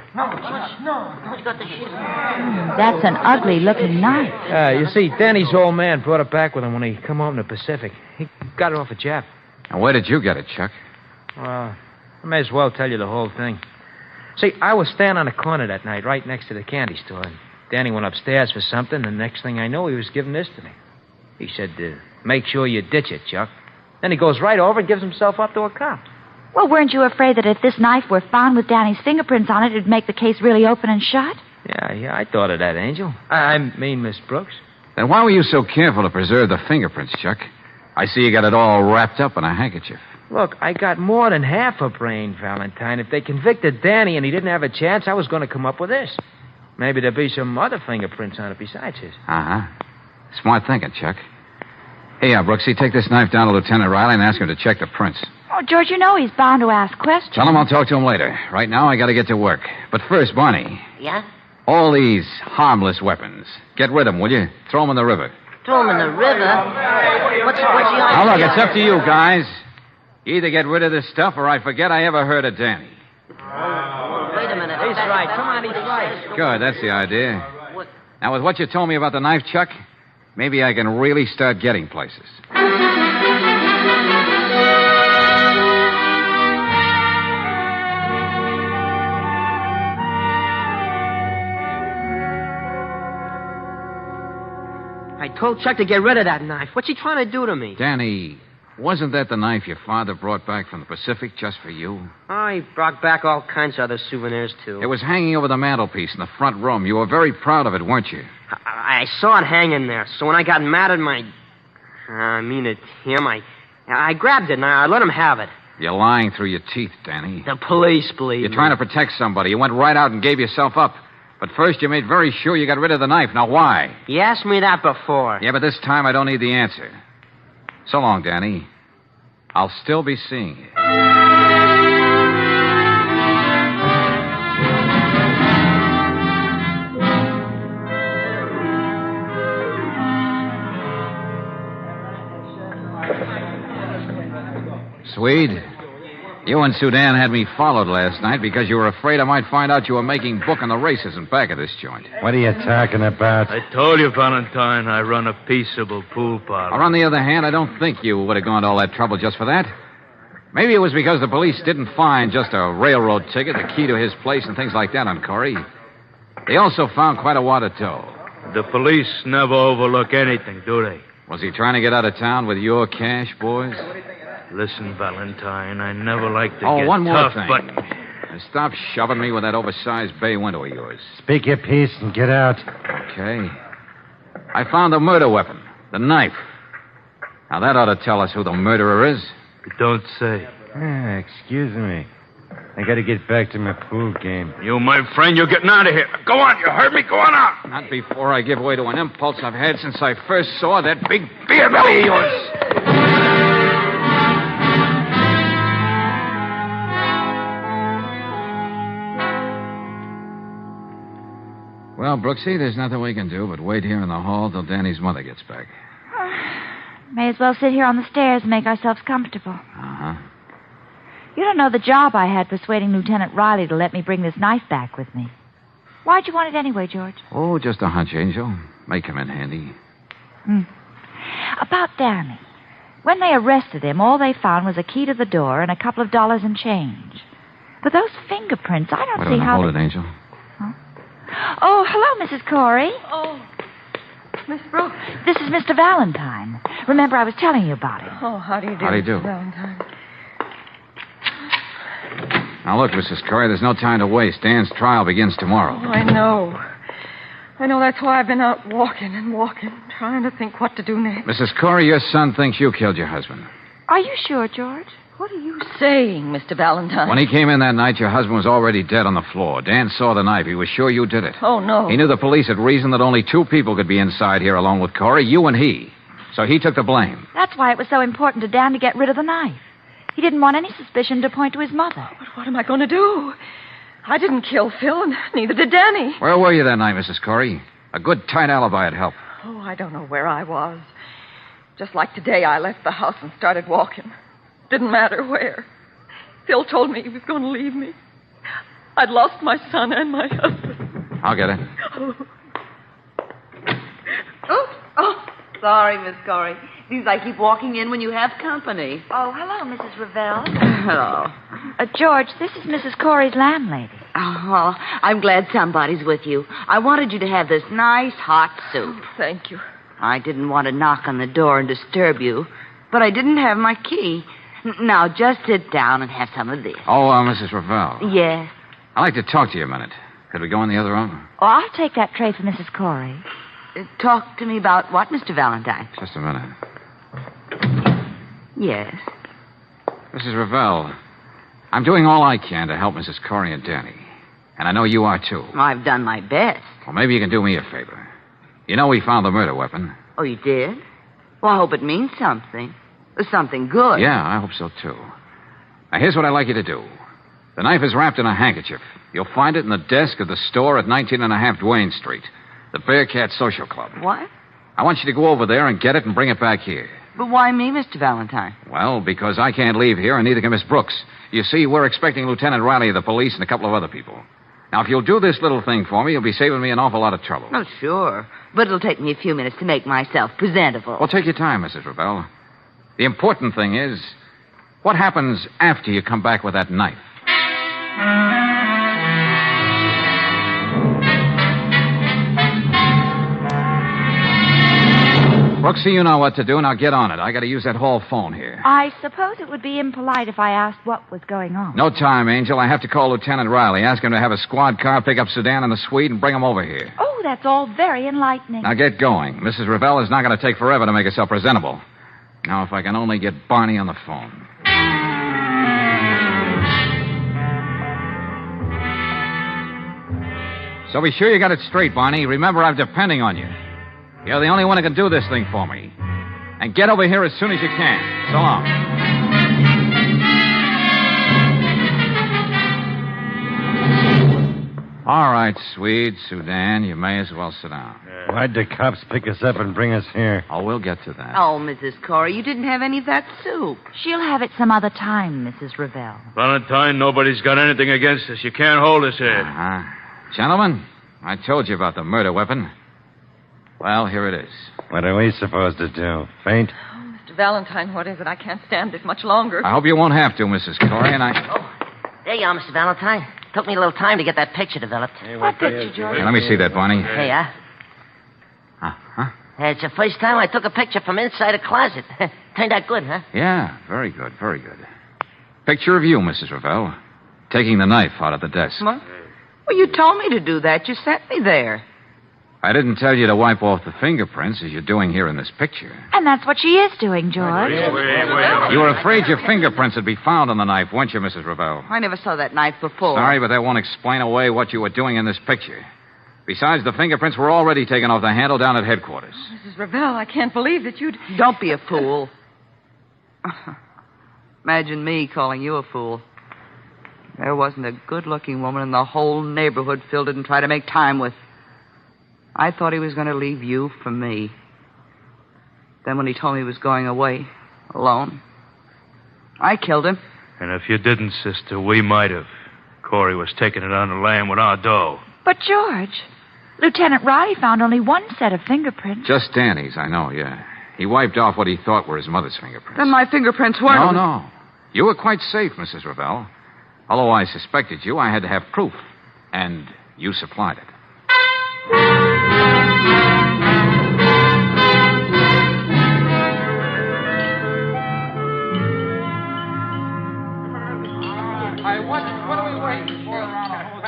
That's an ugly-looking knife. You see, Danny's old man brought it back with him when he come home in the Pacific. He got it off a Jap. And where did you get it, Chuck? I may as well tell you the whole thing. See, I was standing on the corner that night, right next to the candy store, and Danny went upstairs for something, and the next thing I know, he was giving this to me. He said, make sure you ditch it, Chuck. Then he goes right over and gives himself up to a cop. Well, weren't you afraid that if this knife were found with Danny's fingerprints on it, it'd make the case really open and shut? Yeah, I thought of that, Angel. I mean, Miss Brooks. Then why were you so careful to preserve the fingerprints, Chuck? I see you got it all wrapped up in a handkerchief. Look, I got more than half a brain, Valentine. If they convicted Danny and he didn't have a chance, I was going to come up with this. Maybe there'd be some other fingerprints on it besides his. Uh-huh. Smart thinking, Chuck. Hey, Brooksy, take this knife down to Lieutenant Riley and ask him to check the prints. Oh, George, you know he's bound to ask questions. Tell him I'll talk to him later. Right now, I gotta get to work. But first, Barney, Yeah? all these harmless weapons, get rid of them, will you? Throw them in the river. Throw him in the river? What's the idea? Now, look, it's up to you, guys. You either get rid of this stuff or I forget I ever heard of Danny. Wait a minute. He's right. Come on, he's right. Good, that's the idea. Now, with what you told me about the knife, Chuck, maybe I can really start getting places. I told Chuck to get rid of that knife. What's he trying to do to me? Danny, wasn't that the knife your father brought back from the Pacific just for you? Oh, he brought back all kinds of other souvenirs, too. It was hanging over the mantelpiece in the front room. You were very proud of it, weren't you? I saw it hanging there, so when I got mad at him, I grabbed it and I let him have it. You're lying through your teeth, Danny. The police believe You're trying to protect somebody. You went right out and gave yourself up. But first you made very sure you got rid of the knife. Now, why? You asked me that before. Yeah, but this time I don't need the answer. So long, Danny. I'll still be seeing you. Swede, you and Sudan had me followed last night because you were afraid I might find out you were making book on the races in back of this joint. What are you talking about? I told you, Valentine, I run a peaceable pool parlor. Or on the other hand, I don't think you would have gone to all that trouble just for that. Maybe it was because the police didn't find just a railroad ticket, the key to his place, and things like that on Corey. They also found quite a wad of dough. The police never overlook anything, do they? Was he trying to get out of town with your cash, boys? Listen, Valentine, I never like to get one more tough, thing. but... Now stop shoving me with that oversized bay window of yours. Speak your piece and get out. Okay. I found the murder weapon, the knife. Now that ought to tell us who the murderer is. Don't say. Excuse me. I gotta get back to my pool game. You, my friend, you're getting out of here. Go on, you heard me. Go on out. Not before I give way to an impulse I've had since I first saw that big beer belly of yours. Well, Brooksy, there's nothing we can do but wait here in the hall till Danny's mother gets back. May as well sit here on the stairs and make ourselves comfortable. Uh-huh. You don't know the job I had persuading Lieutenant Riley to let me bring this knife back with me. Why'd you want it anyway, George? Oh, just a hunch, Angel. May come in handy. About Danny. When they arrested him, all they found was a key to the door and a couple of dollars in change. But those fingerprints, I don't see how... Hold it, Angel. Oh, hello, Mrs. Corey. Oh, Miss Brooks. This is Mr. Valentine. Remember, I was telling you about it. Oh, how do you do? How do you do? Mr. Valentine. Now, look, Mrs. Corey, there's no time to waste. Dan's trial begins tomorrow. Oh, I know. That's why I've been out walking, trying to think what to do next. Mrs. Corey, your son thinks you killed your husband. Are you sure, George? What are you saying, Mr. Valentine? When he came in that night, your husband was already dead on the floor. Dan saw the knife. He was sure you did it. Oh, no. He knew the police had reasoned that only two people could be inside here alone with Corey, you and he. So he took the blame. That's why it was so important to Dan to get rid of the knife. He didn't want any suspicion to point to his mother. But what am I going to do? I didn't kill Phil, and neither did Danny. Where were you that night, Mrs. Corey? A good, tight alibi would help. Oh, I don't know where I was. Just like today, I left the house and started walking. Didn't matter where. Phil told me he was going to leave me. I'd lost my son and my husband. I'll get it. Oh, sorry, Miss Corey. Seems I keep walking in when you have company. Oh, hello, Mrs. Ravel. Hello. George, this is Mrs. Corey's landlady. Oh, well, I'm glad somebody's with you. I wanted you to have this nice hot soup. Thank you. I didn't want to knock on the door and disturb you, but I didn't have my key. Now, just sit down and have some of this. Oh, Mrs. Ravel. Yes. I'd like to talk to you a minute. Could we go in the other room? Oh, I'll take that tray for Mrs. Corey. Talk to me about what, Mr. Valentine? Just a minute. Yes. Mrs. Ravel, I'm doing all I can to help Mrs. Corey and Danny. And I know you are, too. I've done my best. Well, maybe you can do me a favor. You know we found the murder weapon. Oh, you did? Well, I hope it means something. Something good. Yeah, I hope so, too. Now, here's what I'd like you to do. The knife is wrapped in a handkerchief. You'll find it in the desk of the store at 19½ Duane Street, the Bearcat Social Club. What? I want you to go over there and get it and bring it back here. But why me, Mr. Valentine? Well, because I can't leave here, and neither can Miss Brooks. You see, we're expecting Lieutenant Riley of the police and a couple of other people. Now, if you'll do this little thing for me, you'll be saving me an awful lot of trouble. Oh, sure. But it'll take me a few minutes to make myself presentable. Well, take your time, Mrs. Ravel. The important thing is, what happens after you come back with that knife? Brooksy, you know what to do. Now get on it. I got to use that hall phone here. I suppose it would be impolite if I asked what was going on. No time, Angel. I have to call Lieutenant Riley. Ask him to have a squad car pick up Sudan and the Swede and bring them over here. Oh, that's all very enlightening. Now get going. Mrs. Ravel is not going to take forever to make herself presentable. Now, if I can only get Barney on the phone. So be sure you got it straight, Barney. Remember, I'm depending on you. You're the only one who can do this thing for me. And get over here as soon as you can. So long. All right, Swede, Sudan, you may as well sit down. Why'd the cops pick us up and bring us here? Oh, we'll get to that. Oh, Mrs. Corey, you didn't have any of that soup. She'll have it some other time, Mrs. Ravel. Valentine, nobody's got anything against us. You can't hold us here. Uh-huh. Gentlemen, I told you about the murder weapon. Well, here it is. What are we supposed to do? Faint? Oh, Mr. Valentine, what is it? I can't stand it much longer. I hope you won't have to, Mrs. Corey, and I... Oh, there you are, Mr. Valentine. Took me a little time to get that picture developed. What picture, George? Hey, let me see that, Barney. Here you are. Uh-huh. It's the first time I took a picture from inside a closet. Turned out good, huh? Yeah, very good, very good. Picture of you, Mrs. Ravel, taking the knife out of the desk. What? Well, you told me to do that. You sent me there. I didn't tell you to wipe off the fingerprints as you're doing here in this picture. And that's what she is doing, George. You were afraid your fingerprints would be found on the knife, weren't you, Mrs. Ravel? I never saw that knife before. Sorry, but that won't explain away what you were doing in this picture. Besides, the fingerprints were already taken off the handle down at headquarters. Mrs. Ravel, I can't believe that you'd... Don't be a fool. Imagine me calling you a fool. There wasn't a good-looking woman in the whole neighborhood Phil didn't try to make time with. I thought he was going to leave you for me. Then when he told me he was going away, alone, I killed him. And if you didn't, sister, we might have. Corey was taking it on the lam with our dough. But, George, Lieutenant Riley found only one set of fingerprints. Just Danny's, I know, yeah. He wiped off what he thought were his mother's fingerprints. Then my fingerprints weren't... No. You were quite safe, Mrs. Ravel. Although I suspected you, I had to have proof. And you supplied it. What are we waiting for around the whole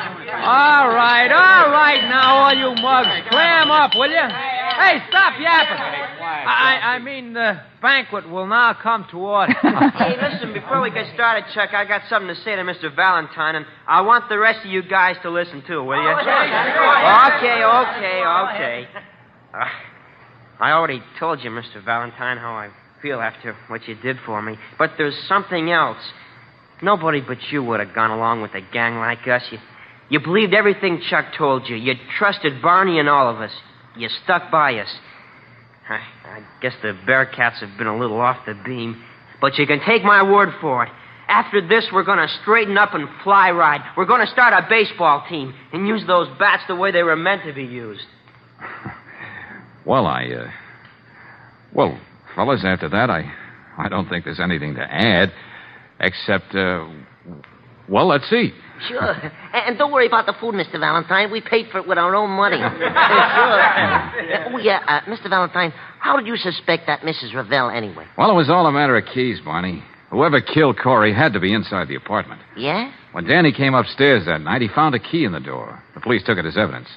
All right, now, all you mugs, clam up, will you? Hey, stop yapping. I mean, the banquet will now come to order. Hey, listen, before we get started, Chuck, I got something to say to Mr. Valentine, and I want the rest of you guys to listen too, will you? Okay. I already told you, Mr. Valentine, how I feel after what you did for me, but there's something else. Nobody but you would have gone along with a gang like us. You believed everything Chuck told you. You trusted Barney and all of us. You stuck by us. I guess the Bearcats have been a little off the beam, but you can take my word for it. After this, we're going to straighten up and fly ride. We're going to start a baseball team and use those bats the way they were meant to be used. Well, Well, fellas, after that, I don't think there's anything to add, except, well, let's see. Sure. And don't worry about the food, Mr. Valentine. We paid for it with our own money. Sure. Oh, yeah, Mr. Valentine, how did you suspect that Mrs. Ravel anyway? Well, it was all a matter of keys, Barney. Whoever killed Corey had to be inside the apartment. Yeah? When Danny came upstairs that night, he found a key in the door. The police took it as evidence.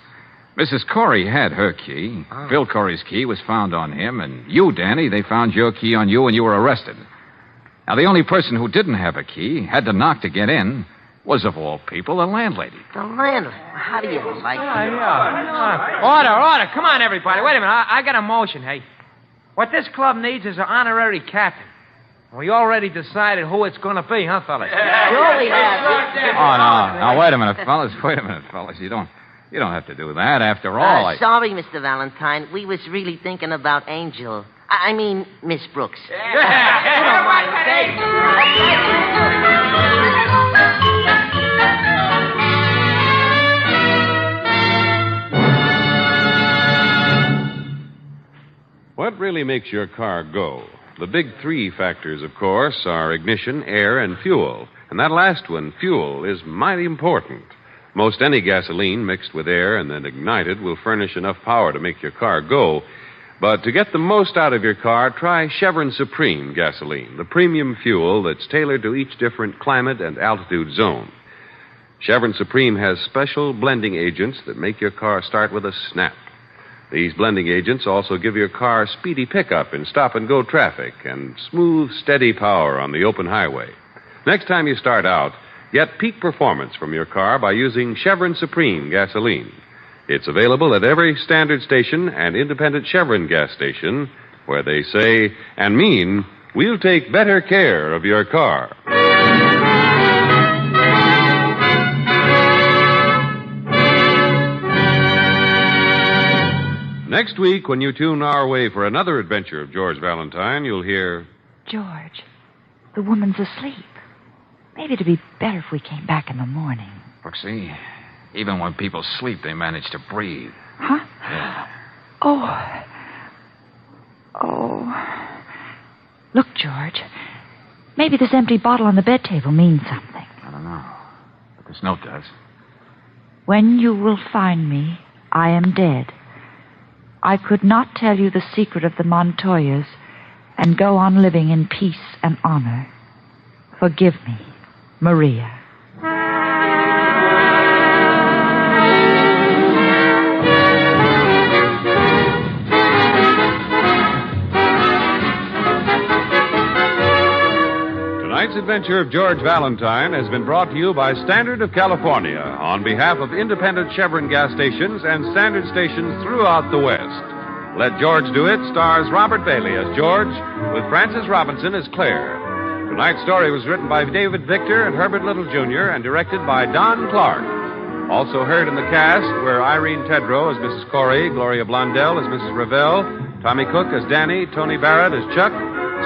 Mrs. Corey had her key. Oh. Phil Corey's key was found on him. And you, Danny, they found your key on you and you were arrested. Now, the only person who didn't have a key, had to knock to get in, was, of all people, the landlady. The landlady? How do you like that? Order. Come on, everybody. Wait a minute. I got a motion, hey. What this club needs is an honorary captain. We already decided who it's going to be, huh, fellas? Sure we have. Oh, no. Now, wait a minute, fellas. Wait a minute, fellas. You don't have to do that. After all, Sorry, Mr. Valentine. We was really thinking about Angel. I mean, Miss Brooks. You don't mind, okay? What really makes your car go? The big three factors, of course, are ignition, air, and fuel. And that last one, fuel, is mighty important. Most any gasoline mixed with air and then ignited will furnish enough power to make your car go. But to get the most out of your car, try Chevron Supreme gasoline, the premium fuel that's tailored to each different climate and altitude zone. Chevron Supreme has special blending agents that make your car start with a snap. These blending agents also give your car speedy pickup in stop-and-go traffic and smooth, steady power on the open highway. Next time you start out, get peak performance from your car by using Chevron Supreme gasoline. It's available at every standard station and independent Chevron gas station where they say and mean, we'll take better care of your car. Next week, when you tune our way for another adventure of George Valentine, you'll hear... George, the woman's asleep. Maybe it'd be better if we came back in the morning. Brooksy, even when people sleep, they manage to breathe. Huh? Yeah. Oh. Look, George. Maybe this empty bottle on the bed table means something. I don't know. But this note does. When you will find me, I am dead. I could not tell you the secret of the Montoyas and go on living in peace and honor. Forgive me, Maria. Tonight's adventure of George Valentine has been brought to you by Standard of California on behalf of independent Chevron gas stations and Standard stations throughout the West. Let George Do It stars Robert Bailey as George with Frances Robinson as Claire. Tonight's story was written by David Victor and Herbert Little Jr. and directed by Don Clark. Also heard in the cast were Irene Tedrow as Mrs. Corey, Gloria Blondell as Mrs. Revelle, Tommy Cook as Danny, Tony Barrett as Chuck,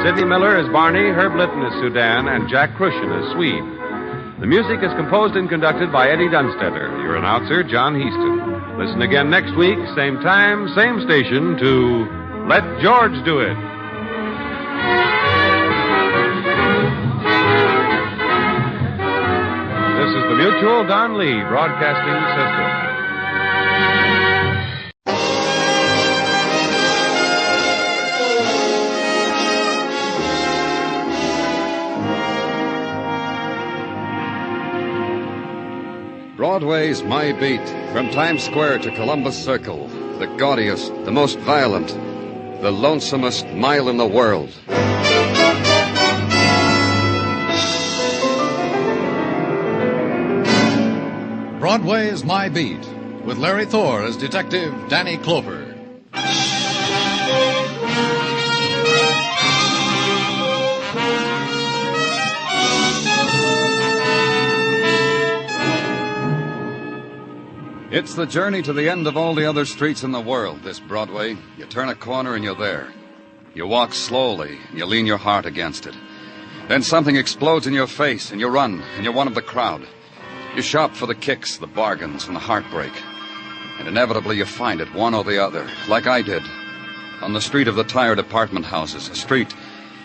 Sidney Miller as Barney, Herb Litton as Sudan, and Jack Crucian as Swede. The music is composed and conducted by Eddie Dunstetter. Your announcer, John Heaston. Listen again next week, same time, same station, to Let George Do It. This is the Mutual Don Lee Broadcasting System. Broadway's My Beat, from Times Square to Columbus Circle, the gaudiest, the most violent, the lonesomest mile in the world. Broadway's My Beat, with Larry Thor as Detective Danny Clover. It's the journey to the end of all the other streets in the world, this Broadway. You turn a corner and you're there. You walk slowly and you lean your heart against it. Then something explodes in your face and you run and you're one of the crowd. You shop for the kicks, the bargains, and the heartbreak. And inevitably you find it, one or the other, like I did. On the street of the tired apartment houses, a street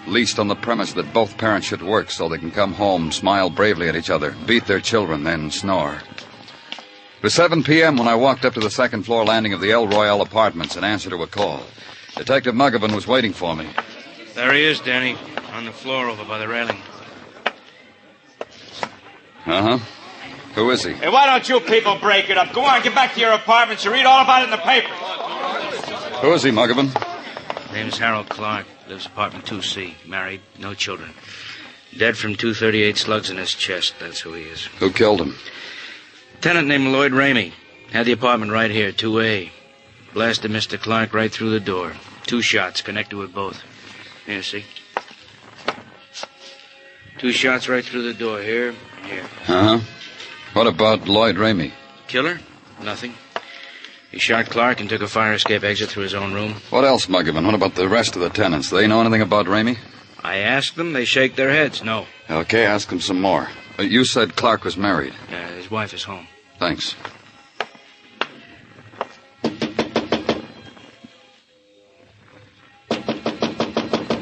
leased on the premise that both parents should work so they can come home, smile bravely at each other, beat their children, then snore. It was 7 p.m. when I walked up to the second-floor landing of the El Royale Apartments in answer to a call. Detective Muggavan was waiting for me. There he is, Danny, on the floor over by the railing. Uh-huh. Who is he? Hey, why don't you people break it up? Go on, get back to your apartments and read all about it in the paper. Who is he, Muggavan? Name's Harold Clark. Lives apartment 2C. Married, no children. Dead from 238 slugs in his chest. That's who he is. Who killed him? Tenant named Lloyd Ramey. Had the apartment right here, 2A. Blasted Mr. Clark right through the door. 2 shots connected with both. Here, see? 2 shots right through the door, here and here. Uh-huh. What about Lloyd Ramey? Killer? Nothing. He shot Clark and took a fire escape exit through his own room. What else, Muggavan? What about the rest of the tenants? Do they know anything about Ramey? I asked them. They shake their heads. No. Okay, ask them some more. You said Clark was married. Yeah, his wife is home. Thanks.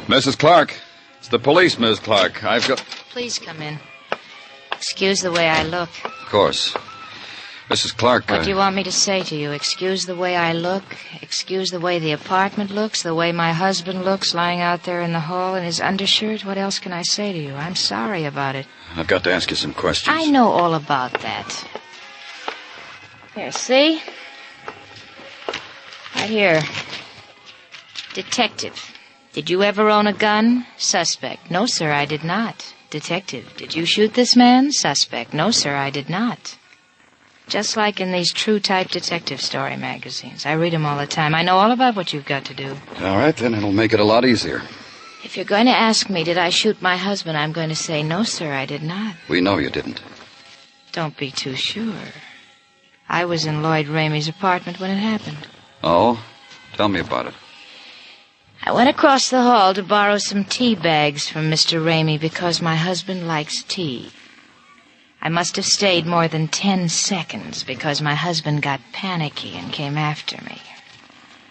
Mrs. Clark. It's the police, Miss Clark. I've got... Please come in. Excuse the way I look. Of course. Mrs. Clark... What do you want me to say to you? Excuse the way I look? Excuse the way the apartment looks? The way my husband looks lying out there in the hall in his undershirt? What else can I say to you? I'm sorry about it. I've got to ask you some questions. I know all about that. Here, see? Right here. Detective. Did you ever own a gun? Suspect. No, sir, I did not. Detective. Did you shoot this man? Suspect. No, sir, I did not. Just like in these true-type detective story magazines. I read them all the time. I know all about what you've got to do. All right, then it'll make it a lot easier. If you're going to ask me, did I shoot my husband, I'm going to say, no, sir, I did not. We know you didn't. Don't be too sure. I was in Lloyd Ramey's apartment when it happened. Oh? Tell me about it. I went across the hall to borrow some tea bags from Mr. Ramey because my husband likes tea. I must have stayed more than 10 seconds because my husband got panicky and came after me.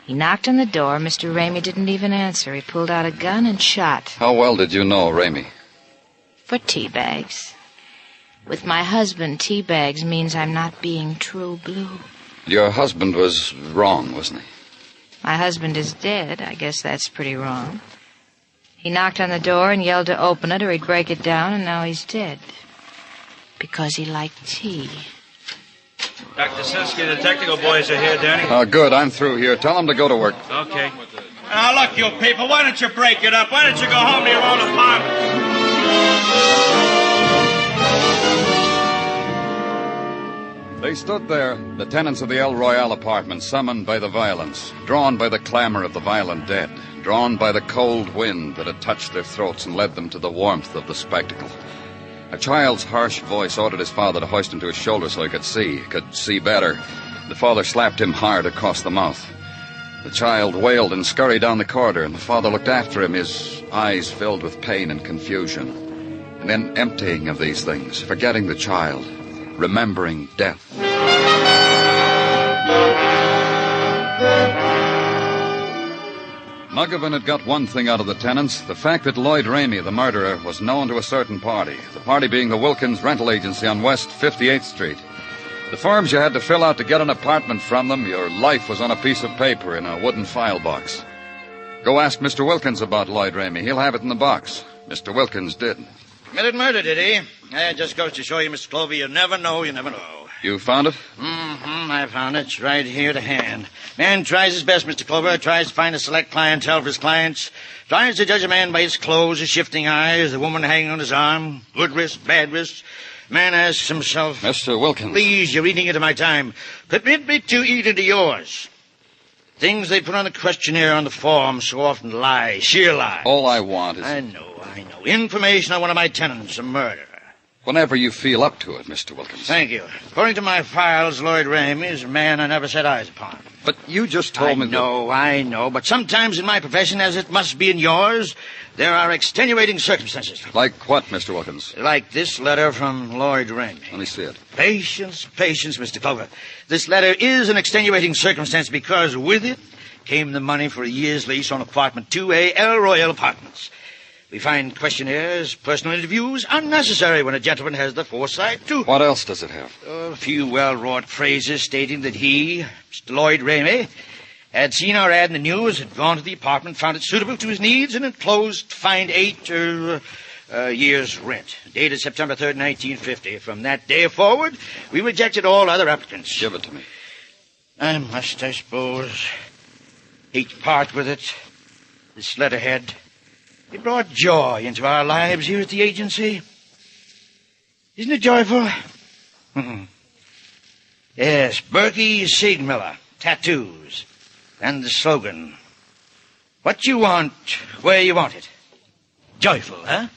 He knocked on the door. Mr. Ramey didn't even answer. He pulled out a gun and shot. How well did you know Ramey? For tea bags. With my husband, tea bags means I'm not being true blue. Your husband was wrong, wasn't he? My husband is dead. I guess that's pretty wrong. He knocked on the door and yelled to open it or he'd break it down, and now he's dead. Because he liked tea. Dr. Sinsky, the technical boys are here, Danny. Oh, good. I'm through here. Tell them to go to work. Okay. Now, look, you people, why don't you break it up? Why don't you go home to your own apartment? They stood there, the tenants of the El Royale apartment, summoned by the violence, drawn by the clamor of the violent dead, drawn by the cold wind that had touched their throats and led them to the warmth of the spectacle. A child's harsh voice ordered his father to hoist him to his shoulder so he could see better. The father slapped him hard across the mouth. The child wailed and scurried down the corridor, and the father looked after him, his eyes filled with pain and confusion. And then emptying of these things, forgetting the child, remembering death. Muggavan had got one thing out of the tenants, the fact that Lloyd Ramey, the murderer, was known to a certain party, the party being the Wilkins Rental Agency on West 58th Street. The forms you had to fill out to get an apartment from them, your life was on a piece of paper in a wooden file box. Go ask Mr. Wilkins about Lloyd Ramey. He'll have it in the box. Mr. Wilkins did. Committed murder, did he? It just goes to show you, Mr. Clover, you never know, you never know. You found it? I found it. It's right here to hand. Man tries his best, Mr. Clover. Tries to find a select clientele for his clients. Tries to judge a man by his clothes, his shifting eyes, the woman hanging on his arm. Good wrist, bad wrist. Man asks himself... Mr. Wilkins. Please, you're eating into my time. Permit me to eat into yours. Things they put on the questionnaire on the form so often lie, sheer lie. All I want is... I know. Information on one of my tenants, a murderer. Whenever you feel up to it, Mr. Wilkins. Thank you. According to my files, Lloyd Ramey is a man I never set eyes upon. But you just told me... I know. But sometimes in my profession, as it must be in yours, there are extenuating circumstances. Like what, Mr. Wilkins? Like this letter from Lloyd Ramey. Let me see it. Patience, Mr. Clover. This letter is an extenuating circumstance because with it came the money for a year's lease on apartment 2A, El Royale Apartments. We find questionnaires, personal interviews unnecessary when a gentleman has the foresight to... What else does it have? A few well-wrought phrases stating that he, Mr. Lloyd Ramey, had seen our ad in the news, had gone to the apartment, found it suitable to his needs, and enclosed to find 8 years' rent. Dated September 3rd, 1950. From that day forward, we rejected all other applicants. Give it to me. I must, I suppose, hate to part with it. This letterhead... It brought joy into our lives here at the agency. Isn't it joyful? Yes, Berkey Siegmiller, tattoos, and the slogan, what you want, where you want it. Joyful, huh?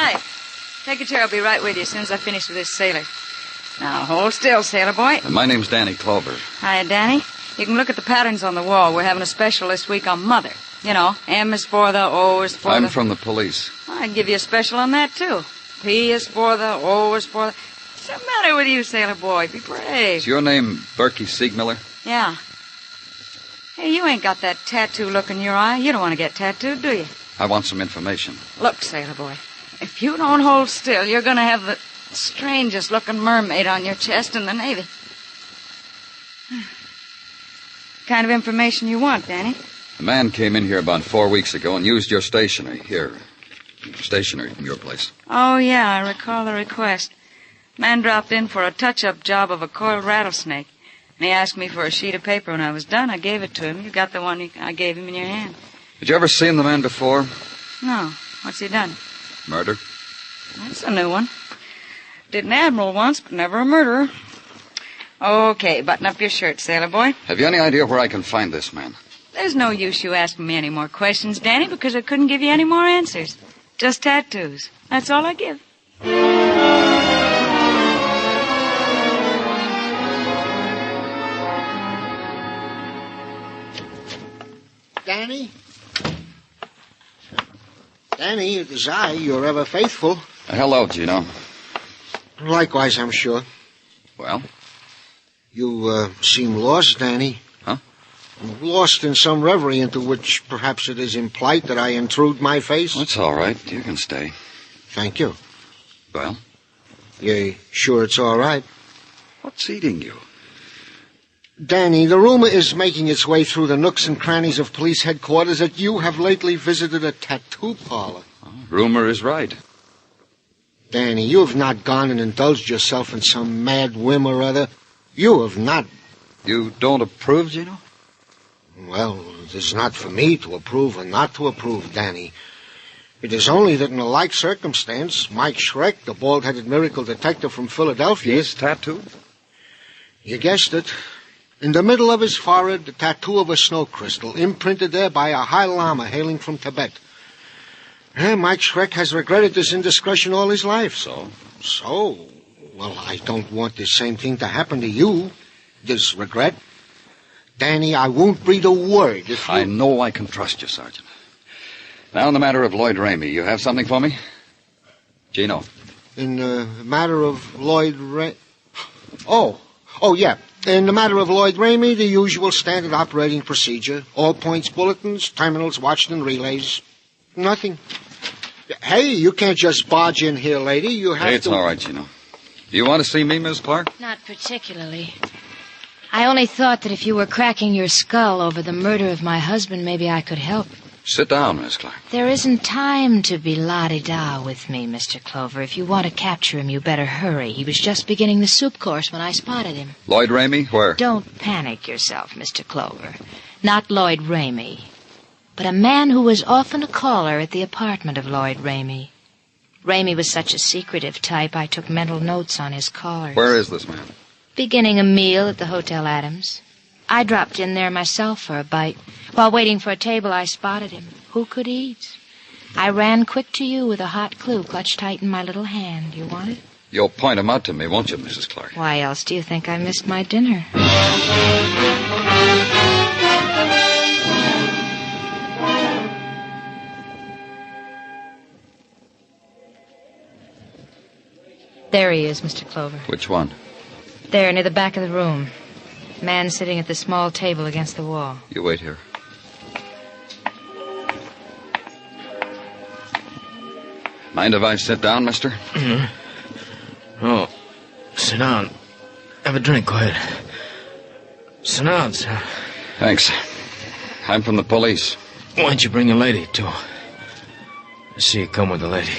Hi. Take a chair. I'll be right with you as soon as I finish with this sailor. Now, hold still, sailor boy. My name's Danny Clover. Hi, Danny. You can look at the patterns on the wall. We're having a special this week on Mother. You know, M is for the, O is for I'm from the police. I'd give you a special on that, too. P is for the, O is for the... What's the matter with you, sailor boy? Be brave. Is your name Berkey Siegmiller? Yeah. Hey, you ain't got that tattoo look in your eye. You don't want to get tattooed, do you? I want some information. Look, sailor boy, if you don't hold still, you're going to have the strangest-looking mermaid on your chest in the Navy. Kind of information you want, Danny? A man came in here about 4 weeks ago and used your stationery. Here. Stationery from your place. Oh, yeah, I recall the request. Man dropped in for a touch-up job of a coiled rattlesnake. And he asked me for a sheet of paper. When I was done, I gave it to him. You got the one I gave him in your hand. Did you ever see the man before? No. What's he done? Murder? That's a new one. Did an admiral once, but never a murderer. Okay, button up your shirt, sailor boy. Have you any idea where I can find this man? There's no use you asking me any more questions, Danny, because I couldn't give you any more answers. Just tattoos. That's all I give. Danny? Danny, it is I, your ever faithful. Hello, Gino. Likewise, I'm sure. Well? You seem lost, Danny. Huh? Lost in some reverie into which perhaps it is implied that I intrude my face. That's all right. You can stay. Thank you. Well? You sure it's all right? What's eating you? Danny, the rumor is making its way through the nooks and crannies of police headquarters that you have lately visited a tattoo parlor. Rumor is right. Danny, you have not gone and indulged yourself in some mad whim or other. You have not. You don't approve, Gino? Well, it is not for me to approve or not to approve, Danny. It is only that in a like circumstance, Mike Schreck, the bald-headed miracle detective from Philadelphia... He's tattooed? You guessed it. In the middle of his forehead, the tattoo of a snow crystal, imprinted there by a high lama hailing from Tibet. Mike Schreck has regretted this indiscretion all his life. So? Well, I don't want the same thing to happen to you. This regret. Danny, I won't breathe a word if you... I know I can trust you, Sergeant. Now, in the matter of Lloyd Ramey, you have something for me? Gino. In the matter of Lloyd Oh, yeah. In the matter of Lloyd Ramey, the usual standard operating procedure. All points bulletins, terminals watched and relays. Nothing. Hey, you can't just barge in here, lady. You have to... Hey, it's all right, Gino. Do you want to see me, Miss Clark? Not particularly. I only thought that if you were cracking your skull over the murder of my husband, maybe I could help. Sit down, Miss Clark. There isn't time to be la-di-da with me, Mr. Clover. If you want to capture him, you better hurry. He was just beginning the soup course when I spotted him. Lloyd Ramey, where? Don't panic yourself, Mr. Clover. Not Lloyd Ramey, but a man who was often a caller at the apartment of Lloyd Ramey. Ramey was such a secretive type, I took mental notes on his callers. Where is this man? Beginning a meal at the Hotel Adams. I dropped in there myself for a bite. While waiting for a table, I spotted him. Who could eat? I ran quick to you with a hot clue clutched tight in my little hand. You want it? You'll point him out to me, won't you, Mrs. Clark? Why else do you think I missed my dinner? There he is, Mr. Clover. Which one? There, near the back of the room. Man sitting at the small table against the wall. You wait here. Mind if I sit down, mister? Mm-hmm. Oh, sit down. Have a drink, go ahead. Sit down, sir. Thanks. I'm from the police. Why don't you bring the lady, too? I see you come with the lady.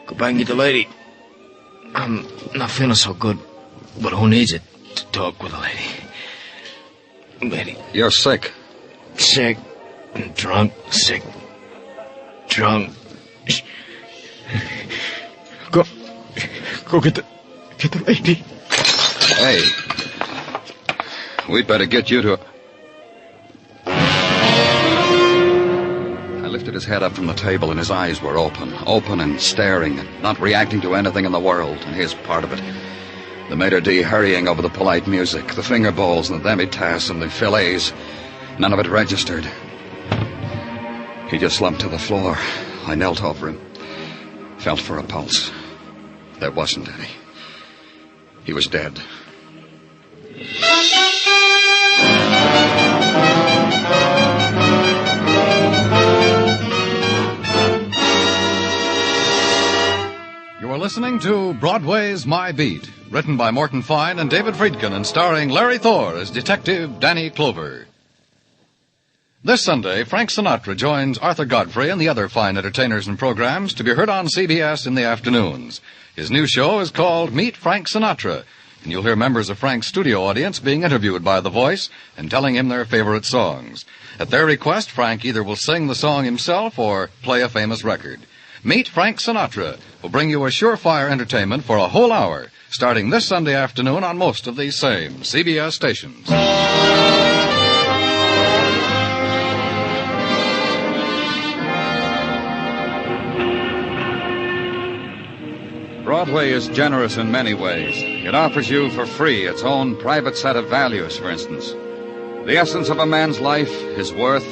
Go back and get the lady. I'm not feeling so good, but who needs it to talk with a lady? Lady. You're sick. Sick. Drunk. Sick. Drunk. Go get the lady. Hey. We'd better get you to... I lifted his head up from the table, and his eyes were open and staring, and not reacting to anything in the world, and his part of it. The maitre d' hurrying over the polite music, the finger bowls and the demi-tasse and the fillets. None of it registered. He just slumped to the floor. I knelt over him, felt for a pulse. There wasn't any. He was dead. You are listening to Broadway's My Beat, written by Morton Fine and David Friedkin and starring Larry Thor as Detective Danny Clover. This Sunday, Frank Sinatra joins Arthur Godfrey and the other fine entertainers and programs to be heard on CBS in the afternoons. His new show is called Meet Frank Sinatra, and you'll hear members of Frank's studio audience being interviewed by The Voice and telling him their favorite songs. At their request, Frank either will sing the song himself or play a famous record. Meet Frank Sinatra will bring you a surefire entertainment for a whole hour, starting this Sunday afternoon on most of these same CBS stations. Broadway is generous in many ways. It offers you for free its own private set of values, for instance. The essence of a man's life, his worth,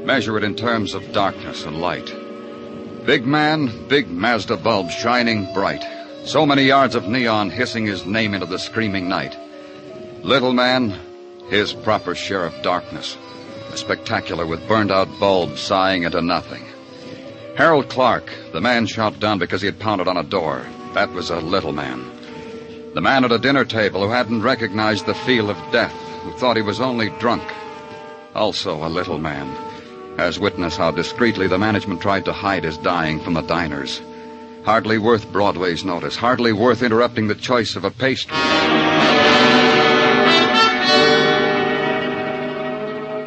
measure it in terms of darkness and light. Big man, big Mazda bulb shining bright. So many yards of neon hissing his name into the screaming night. Little man, his proper share of darkness. A spectacular with burned-out bulbs sighing into nothing. Harold Clark, the man shot down because he had pounded on a door. That was a little man. The man at a dinner table who hadn't recognized the feel of death, who thought he was only drunk. Also a little man. As witness how discreetly the management tried to hide his dying from the diners. Hardly worth Broadway's notice, hardly worth interrupting the choice of a pastry.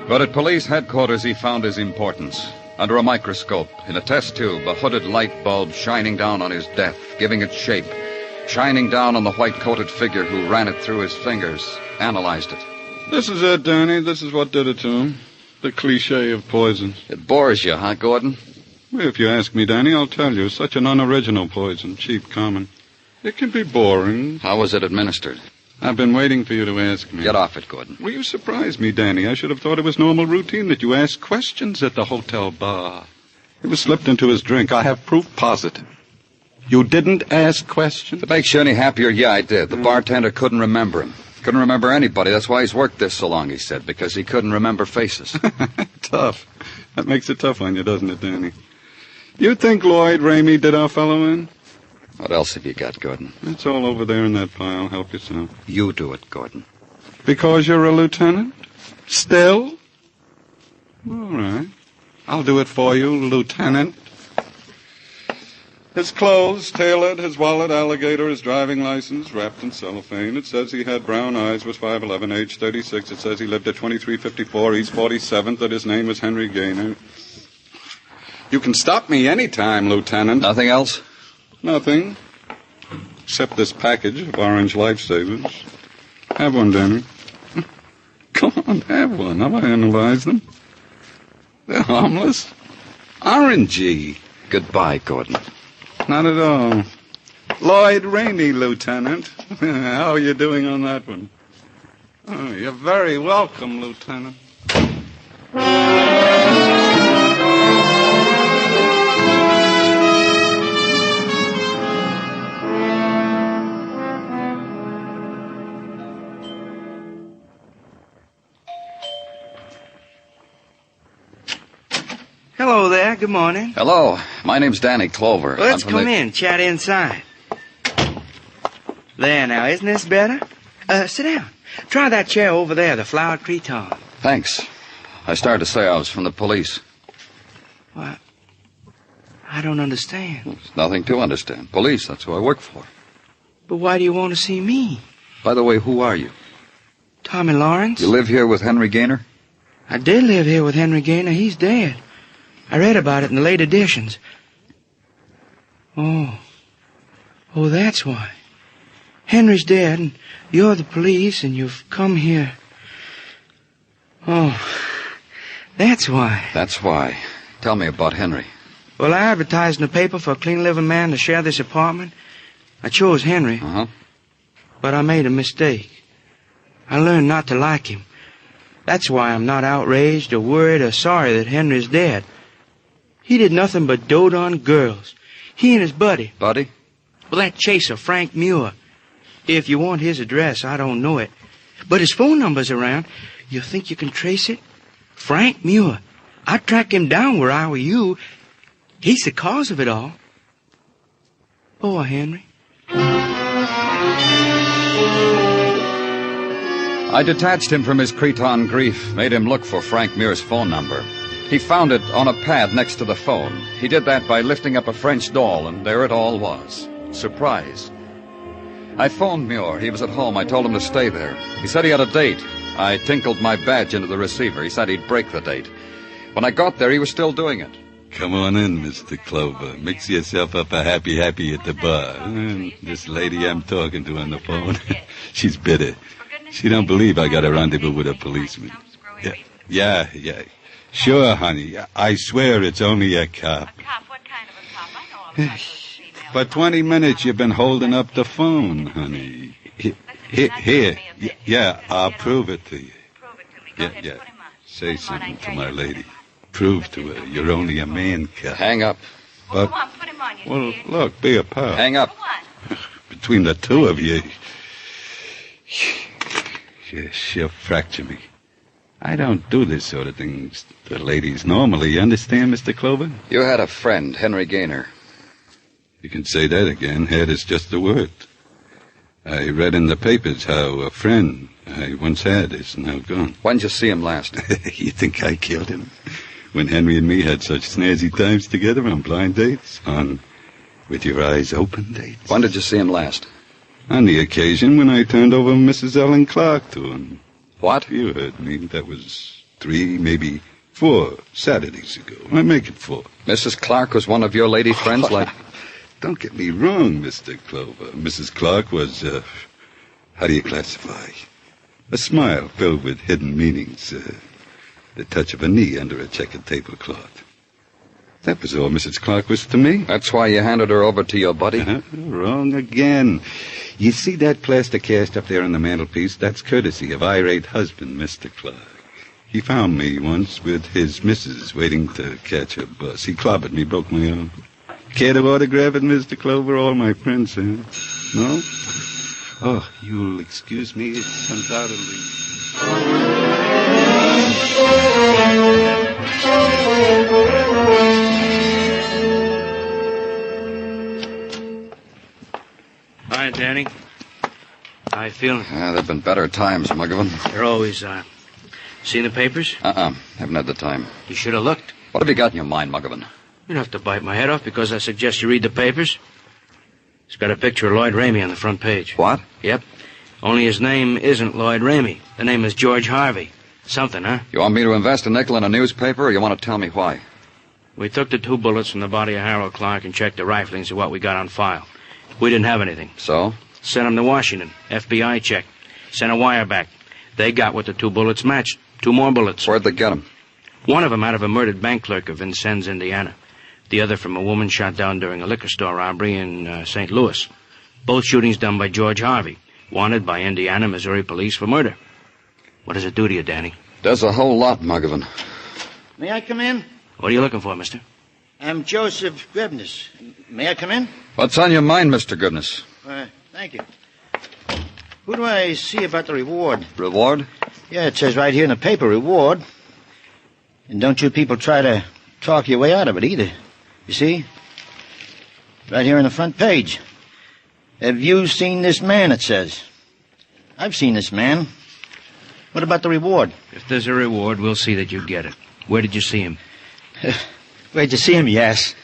But at police headquarters he found his importance. Under a microscope, in a test tube, a hooded light bulb shining down on his death, giving it shape, shining down on the white-coated figure who ran it through his fingers, analyzed it. This is it, Danny. This is what did it to him. The cliché of poison. It bores you, huh, Gordon? Well, if you ask me, Danny, I'll tell you. Such an unoriginal poison, cheap, common. It can be boring. How was it administered? I've been waiting for you to ask me. Get off it, Gordon. Well, you surprised me, Danny. I should have thought it was normal routine that you ask questions at the hotel bar. It was slipped into his drink. I have proof positive. You didn't ask questions? To make sure any happier, yeah, I did. The bartender couldn't remember him. Couldn't remember anybody. That's why he's worked this so long, he said, because he couldn't remember faces. Tough. That makes it tough on you, doesn't it, Danny? You think Lloyd Ramey did our fellow in? What else have you got, Gordon? It's all over there in that pile. Help yourself. You do it, Gordon. Because you're a lieutenant? Still? All right. I'll do it for you, Lieutenant. His clothes, tailored, his wallet, alligator, his driving license, wrapped in cellophane. It says he had brown eyes, was 5'11", age 36. It says he lived at 2354 East 47th, that his name was Henry Gaynor. You can stop me any time, Lieutenant. Nothing else? Nothing. Except this package of orange lifesavers. Have one, Danny. Come on, have one. Have I analyzed them? They're harmless. Orangey. Goodbye, Gordon. Not at all. Lloyd Ramey, Lieutenant. How are you doing on that one? Oh, you're very welcome, Lieutenant. Hello there. Good morning. Hello. My name's Danny Clover. Let's come in. Chat inside. There now. Isn't this better? Sit down. Try that chair over there, the flowered cretonne. Thanks. I started to say I was from the police. What? I don't understand. There's nothing to understand. Police, that's who I work for. But why do you want to see me? By the way, who are you? Tommy Lawrence. You live here with Henry Gaynor? I did live here with Henry Gaynor. He's dead. I read about it in the late editions. Oh, that's why. Henry's dead, and you're the police, and you've come here. Oh, that's why. That's why. Tell me about Henry. Well, I advertised in the paper for a clean-living man to share this apartment. I chose Henry. Uh-huh. But I made a mistake. I learned not to like him. That's why I'm not outraged or worried or sorry that Henry's dead. He did nothing but dote on girls. He and his buddy. Buddy? Well, that chaser, Frank Muir. If you want his address, I don't know it. But his phone number's around. You think you can trace it? Frank Muir. I'd track him down where I were you. He's the cause of it all. Poor Henry. I detached him from his cretin grief, made him look for Frank Muir's phone number. He found it on a pad next to the phone. He did that by lifting up a French doll, and there it all was. Surprise. I phoned Muir. He was at home. I told him to stay there. He said he had a date. I tinkled my badge into the receiver. He said he'd break the date. When I got there, he was still doing it. Come on in, Mr. Clover. Mix yourself up a happy at the bar. This lady I'm talking to on the phone, she's bitter. She don't believe I got a rendezvous with a policeman. Yeah. Sure, honey. I swear it's only a cop. A cop? What kind of a cop? I know all about those For 20 minutes you've been holding up the phone, honey. Here. Yeah, I'll prove it to you. Yeah. Say something to my lady. Prove to her you're only a man cop. Hang up. But, well, look, be a pal. Hang up. Between the two of you, she'll fracture me. I don't do this sort of things to ladies normally. You understand, Mr. Clover? You had a friend, Henry Gaynor. You can say that again. Had is just the word. I read in the papers how a friend I once had is now gone. When did you see him last? You think I killed him? When Henry and me had such snazzy times together on blind dates? On with your eyes open dates? When did you see him last? On the occasion when I turned over Mrs. Ellen Clark to him. What? You heard me. That was 3, maybe 4 Saturdays ago. I make it 4. Mrs. Clark was one of your lady friends, like... Don't get me wrong, Mr. Clover. Mrs. Clark was, how do you classify? A smile filled with hidden meanings. The touch of a knee under a checkered tablecloth. That was all Mrs. Clark was to me. That's why you handed her over to your buddy? Wrong again. You see that plaster cast up there on the mantelpiece? That's courtesy of irate husband, Mr. Clark. He found me once with his missus waiting to catch a bus. He clobbered me, broke my arm. Care to autograph it, Mr. Clover? All my prints, huh? No? Oh, you'll excuse me. It's undoubtedly... Hi, Danny. How you feeling? There've been better times, Muggavan. There always are. Seen the papers? Haven't had the time. You should have looked. What have you got in your mind, Muggavan? You don't have to bite my head off because I suggest you read the papers. It's got a picture of Lloyd Ramey on the front page. What? Yep. Only his name isn't Lloyd Ramey. The name is George Harvey. Something, huh? You want me to invest a nickel in a newspaper, or you want to tell me why? We took the 2 bullets from the body of Harold Clark and checked the riflings of what we got on file. We didn't have anything. So? Sent them to Washington. FBI checked. Sent a wire back. They got what the 2 bullets matched. 2 more bullets. Where'd they get them? One of them out of a murdered bank clerk of Vincennes, Indiana. The other from a woman shot down during a liquor store robbery in St. Louis. Both shootings done by George Harvey, wanted by Indiana, Missouri police for murder. What does it do to you, Danny? Does a whole lot, Muggavan. May I come in? What are you looking for, mister? I'm Joseph Goodness. May I come in? What's on your mind, Mr. Goodness? Thank you. Who do I see about the reward? Reward? Yeah, it says right here in the paper, reward. And don't you people try to talk your way out of it either. You see? Right here on the front page. Have you seen this man, it says. I've seen this man. What about the reward? If there's a reward, we'll see that you get it. Where did you see him? Where'd you see him, yes?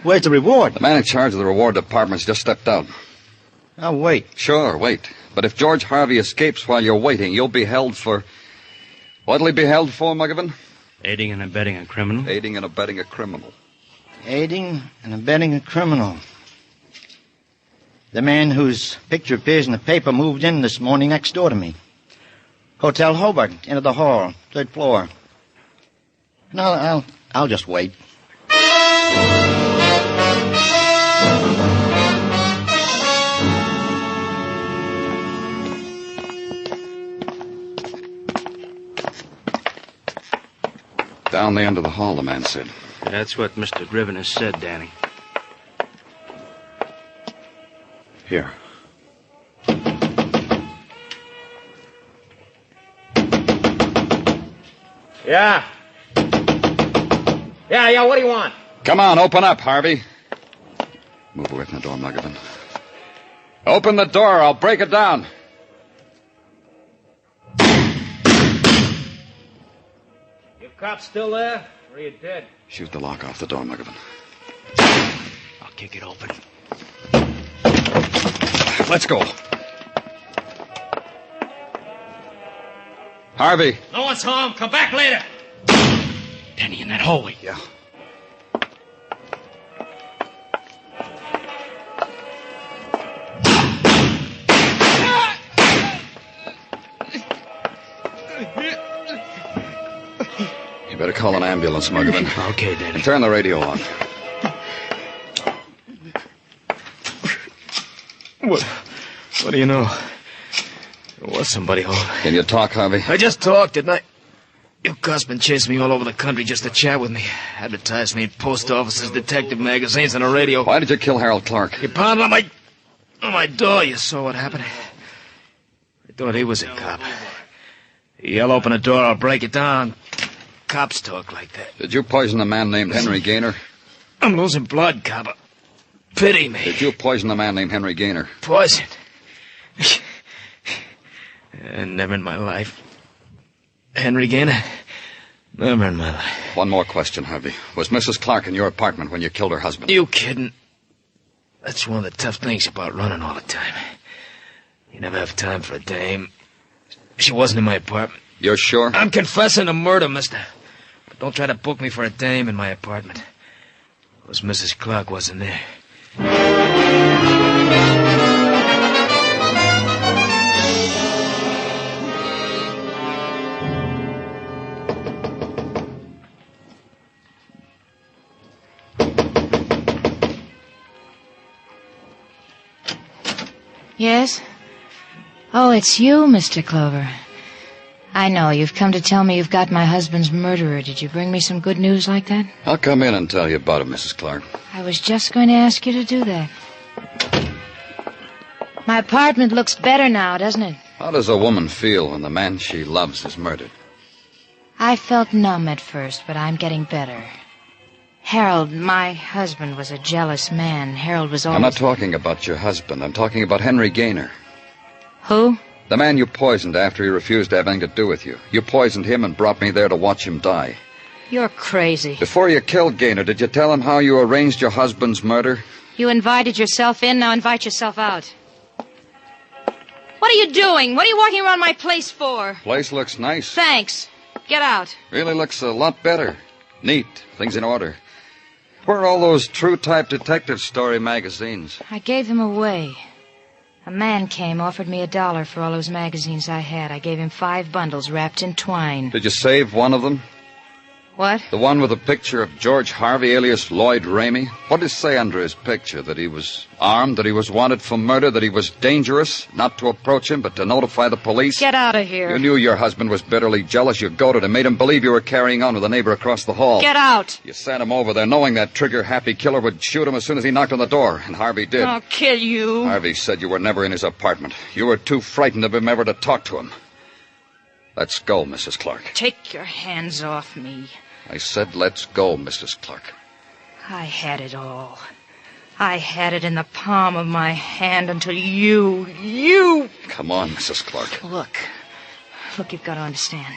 Where's the reward? The man in charge of the reward department's just stepped out. I'll wait. Sure, wait. But if George Harvey escapes while you're waiting, you'll be held for... What'll he be held for, Muggavan? Aiding and abetting a criminal. Aiding and abetting a criminal. Aiding and abetting a criminal. The man whose picture appears in the paper moved in this morning next door to me. Hotel Hobart, into the hall, 3rd floor. And I'll I'll just wait. Down the end of the hall, the man said. That's what Mr. Driven has said, Danny. Here. Yeah. Yeah, what do you want? Come on, open up, Harvey. Move away from the door, Muggavan. Open the door, I'll break it down. You cops still there? Or are you dead? Shoot the lock off the door, Muggavan. I'll kick it open. Let's go. Harvey. No one's home. Come back later. Danny, in that hallway. Yeah. You better call an ambulance, Muggavan. Okay, Danny. Turn the radio on. What do you know? There was somebody home. Can you talk, Harvey? I just talked, didn't I? You cuss been chasing me all over the country just to chat with me. Advertise me in post offices, detective magazines, and the radio. Why did you kill Harold Clark? You pounded on my door. You saw what happened. I thought he was a cop. You yell open the door, I'll break it down. Cops talk like that. Did you poison a man named Henry Gaynor? I'm losing blood, cop. Pity me. Did you poison a man named Henry Gaynor? Poison? Never in my life. Henry Gaynor? Never in my life. One more question, Harvey. Was Mrs. Clark in your apartment when you killed her husband? You kidding? That's one of the tough things about running all the time. You never have time for a dame. She wasn't in my apartment. You're sure? I'm confessing a murder, mister. But don't try to book me for a dame in my apartment. Because Mrs. Clark wasn't there. Yes? Oh, it's you, Mr. Clover. I know. You've come to tell me you've got my husband's murderer. Did you bring me some good news like that? I'll come in and tell you about it, Mrs. Clark. I was just going to ask you to do that. My apartment looks better now, doesn't it? How does a woman feel when the man she loves is murdered? I felt numb at first, but I'm getting better. Harold, my husband, was a jealous man. Harold was always... I'm not talking about your husband. I'm talking about Henry Gaynor. Who? The man you poisoned after he refused to have anything to do with you. You poisoned him and brought me there to watch him die. You're crazy. Before you killed Gaynor, did you tell him how you arranged your husband's murder? You invited yourself in, now invite yourself out. What are you doing? What are you walking around my place for? Place looks nice. Thanks. Get out. Really looks a lot better. Neat. Things in order. Where are all those true-type detective story magazines? I gave them away. A man came, offered me $1 for all those magazines I had. I gave him 5 bundles wrapped in twine. Did you save one of them? What? The one with a picture of George Harvey, alias Lloyd Ramey? What did it say under his picture? That he was armed, that he was wanted for murder, that he was dangerous, not to approach him, but to notify the police? Get out of here. You knew your husband was bitterly jealous. You goaded him, made him believe you were carrying on with a neighbor across the hall. Get out. You sent him over there knowing that trigger-happy killer would shoot him as soon as he knocked on the door, and Harvey did. I'll kill you. Harvey said you were never in his apartment. You were too frightened of him ever to talk to him. Let's go, Mrs. Clark. Take your hands off me. I said let's go, Mrs. Clark. I had it all. I had it in the palm of my hand until you... Come on, Mrs. Clark. Look, you've got to understand.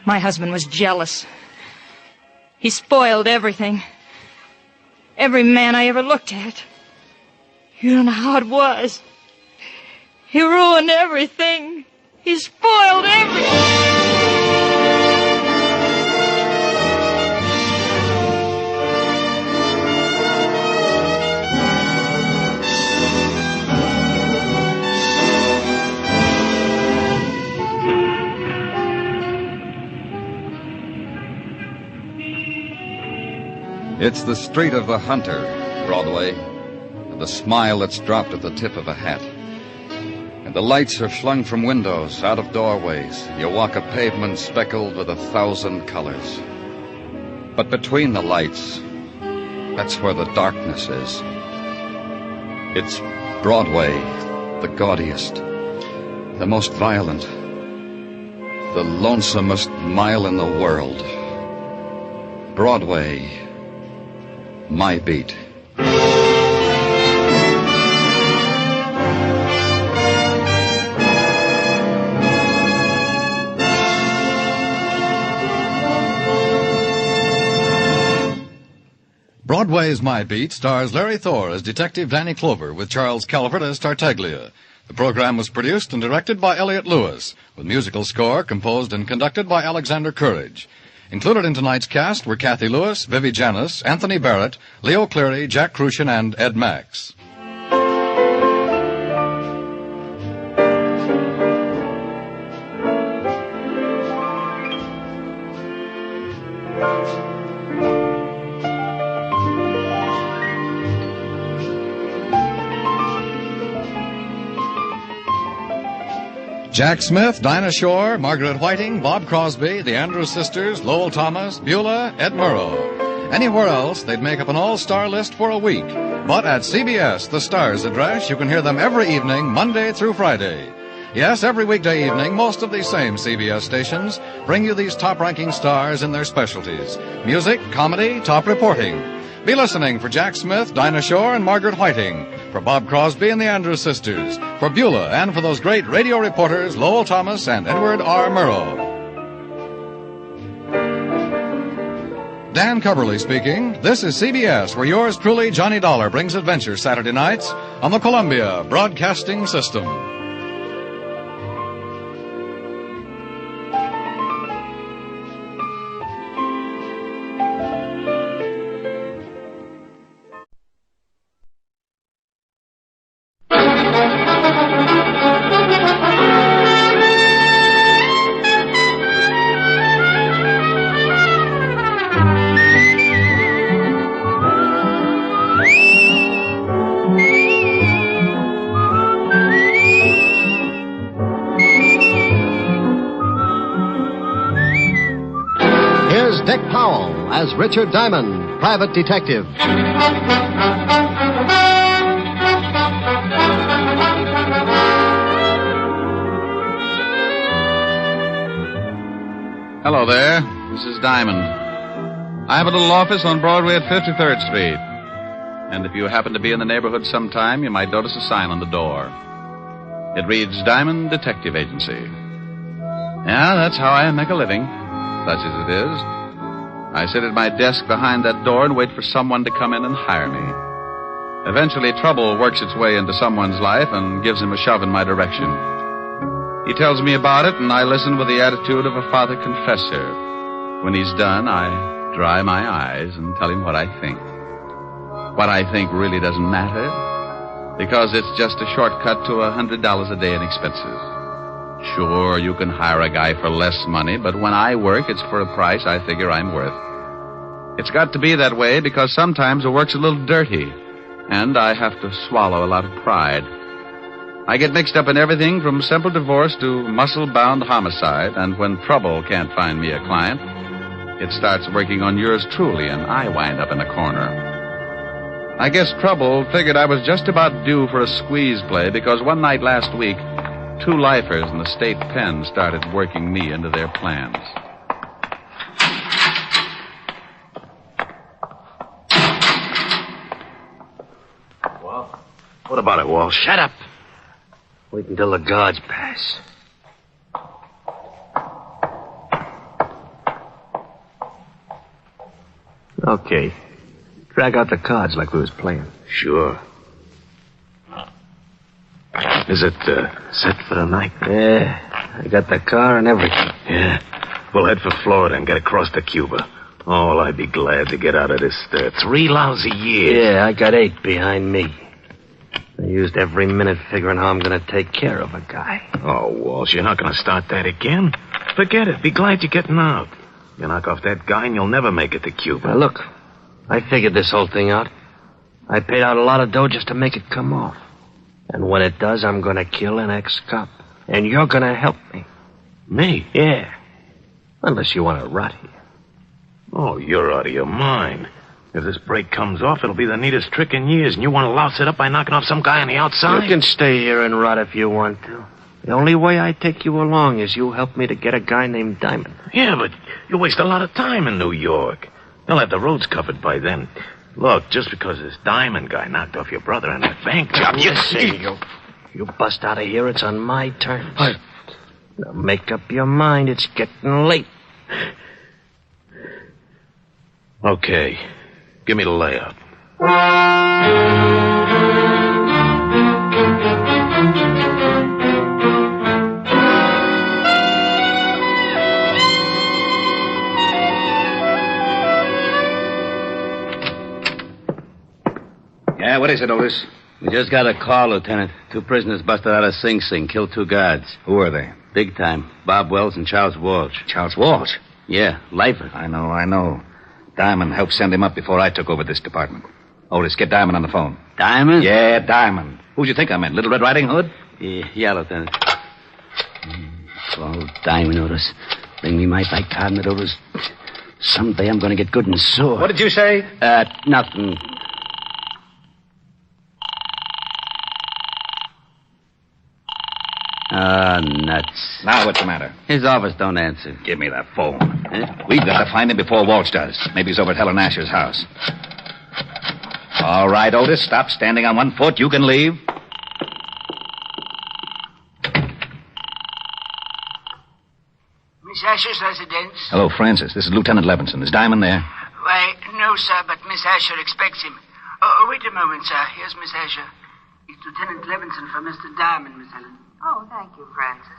My husband was jealous. He spoiled everything. Every man I ever looked at. You don't know how it was. He ruined everything. He spoiled everything. It's the street of the hunter, Broadway, and the smile that's dropped at the tip of a hat. And the lights are flung from windows, out of doorways. You walk a pavement speckled with 1,000 colors. But between the lights, that's where the darkness is. It's Broadway, the gaudiest, the most violent, the lonesomest mile in the world. Broadway, my beat. Broadway's My Beat stars Larry Thor as Detective Danny Clover with Charles Calvert as Tartaglia. The program was produced and directed by Elliott Lewis, with musical score composed and conducted by Alexander Courage. Included in tonight's cast were Kathy Lewis, Vivi Janis, Anthony Barrett, Leo Cleary, Jack Crucian, and Ed Max. Jack Smith, Dinah Shore, Margaret Whiting, Bob Crosby, the Andrews Sisters, Lowell Thomas, Beulah, Ed Murrow. Anywhere else, they'd make up an all-star list for a week. But at CBS, the Stars address, you can hear them every evening, Monday through Friday. Yes, every weekday evening, most of these same CBS stations bring you these top-ranking stars in their specialties. Music, comedy, top reporting. Be listening for Jack Smith, Dinah Shore, and Margaret Whiting, for Bob Crosby and the Andrews Sisters, for Beulah, and for those great radio reporters Lowell Thomas and Edward R. Murrow. Dan Coverly speaking. This is CBS, where yours truly, Johnny Dollar, brings adventure Saturday nights on the Columbia Broadcasting System. Dick Powell as Richard Diamond, private detective. Hello there. This is Diamond. I have a little office on Broadway at 53rd Street. And if you happen to be in the neighborhood sometime, you might notice a sign on the door. It reads Diamond Detective Agency. Yeah, that's how I make a living, such as it is. I sit at my desk behind that door and wait for someone to come in and hire me. Eventually, trouble works its way into someone's life and gives him a shove in my direction. He tells me about it, and I listen with the attitude of a father confessor. When he's done, I dry my eyes and tell him what I think. What I think really doesn't matter, because it's just a shortcut to $100 a day in expenses. Sure, you can hire a guy for less money, but when I work, it's for a price I figure I'm worth. It's got to be that way because sometimes the work's a little dirty, and I have to swallow a lot of pride. I get mixed up in everything from simple divorce to muscle-bound homicide, and when trouble can't find me a client, it starts working on yours truly, and I wind up in a corner. I guess trouble figured I was just about due for a squeeze play because one night last week, 2 lifers in the state pen started working me into their plans. Well, what about it, Walt? Shut up. Wait until the guards pass. Okay. Drag out the cards like we was playing. Sure. Is it set for the night? Yeah, I got the car and everything. Yeah. We'll head for Florida and get across to Cuba. Oh, I'd be glad to get out of this 3 lousy years. Yeah, I got 8 behind me. I used every minute figuring how I'm going to take care of a guy. Oh, Walsh, you're not going to start that again? Forget it. Be glad you're getting out. You knock off that guy and you'll never make it to Cuba. Now, look, I figured this whole thing out. I paid out a lot of dough just to make it come off. And when it does, I'm gonna kill an ex-cop. And you're gonna help me. Me? Yeah. Unless you want to rot here. Oh, you're out of your mind. If this break comes off, it'll be the neatest trick in years, and you want to louse it up by knocking off some guy on the outside? You can stay here and rot if you want to. The only way I take you along is you help me to get a guy named Diamond. Yeah, but you waste a lot of time in New York. They'll have the roads covered by then. Look, just because this Diamond guy knocked off your brother on that bank job, you say you bust out of here, it's on my terms. Now make up your mind, it's getting late. Okay, give me the layout. Yeah, what is it, Otis? We just got a call, Lieutenant. 2 prisoners busted out of Sing Sing, killed 2 guards. Who are they? Big time. Bob Wells and Charles Walsh. Charles Walsh? Yeah, lifers. I know. Diamond helped send him up before I took over this department. Otis, get Diamond on the phone. Diamond? Yeah, Diamond. Who'd you think I meant? Little Red Riding Hood? Yeah, Lieutenant. Oh, Diamond, Otis. Bring me my bicarbonate, Otis. Someday I'm going to get good and sore. What did you say? Nothing. Nuts. Now what's the matter? His office don't answer. Give me that phone. We've got to find him before Walsh does. Maybe he's over at Helen Asher's house. All right, Otis, stop standing on one foot. You can leave. Miss Asher's residence? Hello, Francis. This is Lieutenant Levinson. Is Diamond there? Why, no, sir, but Miss Asher expects him. Wait a moment, sir. Here's Miss Asher. It's Lieutenant Levinson for Mr. Diamond, Miss Helen. Oh, thank you, Francis.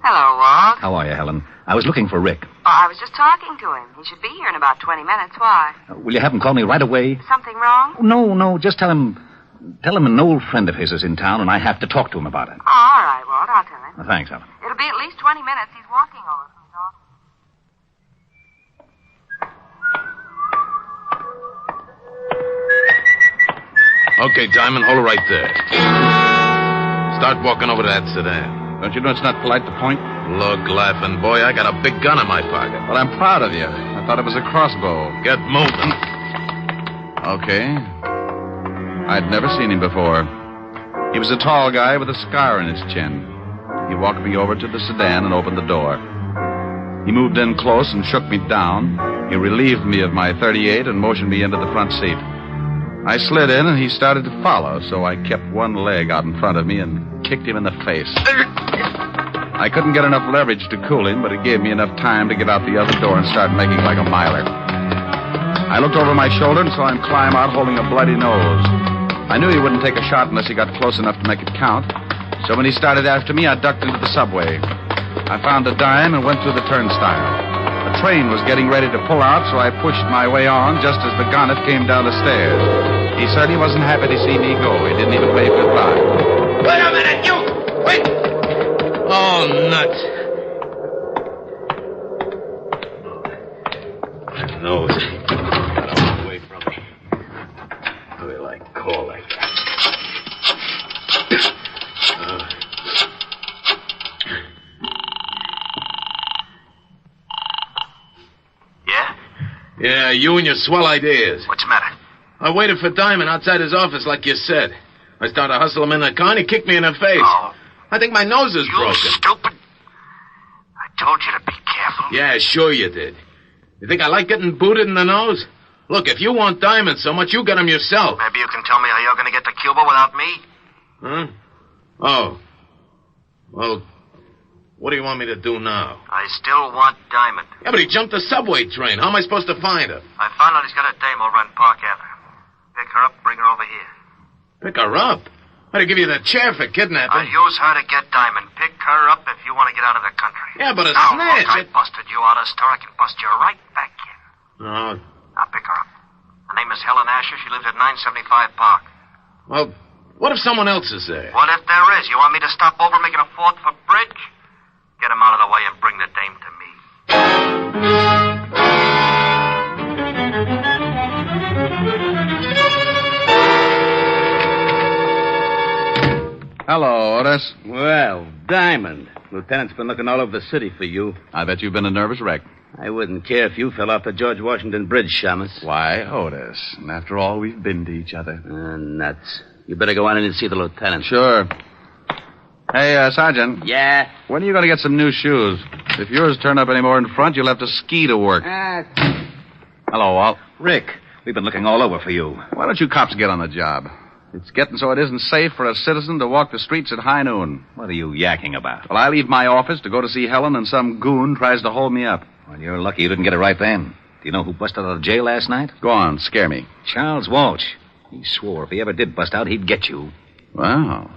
Hello, Walt. How are you, Helen? I was looking for Rick. Oh, I was just talking to him. He should be here in about 20 minutes. Why? Will you have him call me right away? Something wrong? No. Just tell him an old friend of his is in town, and I have to talk to him about it. Oh, all right, Walt. I'll tell him. Thanks, Helen. It'll be at least 20 minutes. He's walking over from his office. Okay, Diamond, hold it right there. Start walking over to that sedan. Don't you know it's not polite to point? Look, laughing boy, I got a big gun in my pocket. Well, I'm proud of you. I thought it was a crossbow. Get moving. Okay. I'd never seen him before. He was a tall guy with a scar in his chin. He walked me over to the sedan and opened the door. He moved in close and shook me down. He relieved me of my .38 and motioned me into the front seat. I slid in, and he started to follow, so I kept one leg out in front of me and kicked him in the face. I couldn't get enough leverage to cool him, but it gave me enough time to get out the other door and start making like a miler. I looked over my shoulder and saw him climb out holding a bloody nose. I knew he wouldn't take a shot unless he got close enough to make it count, so when he started after me, I ducked into the subway. I found a dime and went through the turnstile. The train was getting ready to pull out, so I pushed my way on just as the gonnet came down the stairs. He certainly wasn't happy to see me go. He didn't even wave goodbye. Wait a minute, you! Wait! Oh, nuts. My nose. Got away from me. How do I call like that? Yeah, you and your swell ideas. What's the matter? I waited for Diamond outside his office like you said. I started to hustle him in the car and he kicked me in the face. Oh. I think my nose is broken. You stupid. I told you to be careful. Yeah, sure you did. You think I like getting booted in the nose? Look, if you want Diamond so much, you get him yourself. Maybe you can tell me how you're going to get to Cuba without me? Huh? Oh. Well, what do you want me to do now? I still want Diamond. Yeah, but he jumped the subway train. How am I supposed to find her? I found out he's got a dame over on Park Avenue. Pick her up, bring her over here. Pick her up? I'd give you the chair for kidnapping. I'll use her to get Diamond. Pick her up if you want to get out of the country. Yeah, but a now, snitch. Look, I busted you out of stir. I can bust you right back in. No. Now pick her up. Her name is Helen Asher. She lives at 975 Park. Well, what if someone else is there? What if there is? You want me to stop over making a fourth for Bridge? Get him out of the way and bring the dame to me. Hello, Otis. Well, Diamond. Lieutenant's been looking all over the city for you. I bet you've been a nervous wreck. I wouldn't care if you fell off the George Washington Bridge, Shamus. Why, Otis? And after all, we've been to each other. Nuts. You better go on in and see the lieutenant. Sure. Hey, Sergeant. Yeah? When are you going to get some new shoes? If yours turn up any more in front, you'll have to ski to work. Hello, Walt. Rick, we've been looking all over for you. Why don't you cops get on the job? It's getting so it isn't safe for a citizen to walk the streets at high noon. What are you yakking about? Well, I leave my office to go to see Helen, and some goon tries to hold me up. Well, you're lucky you didn't get it right then. Do you know who busted out of jail last night? Go on, scare me. Charles Walsh. He swore if he ever did bust out, he'd get you. Wow.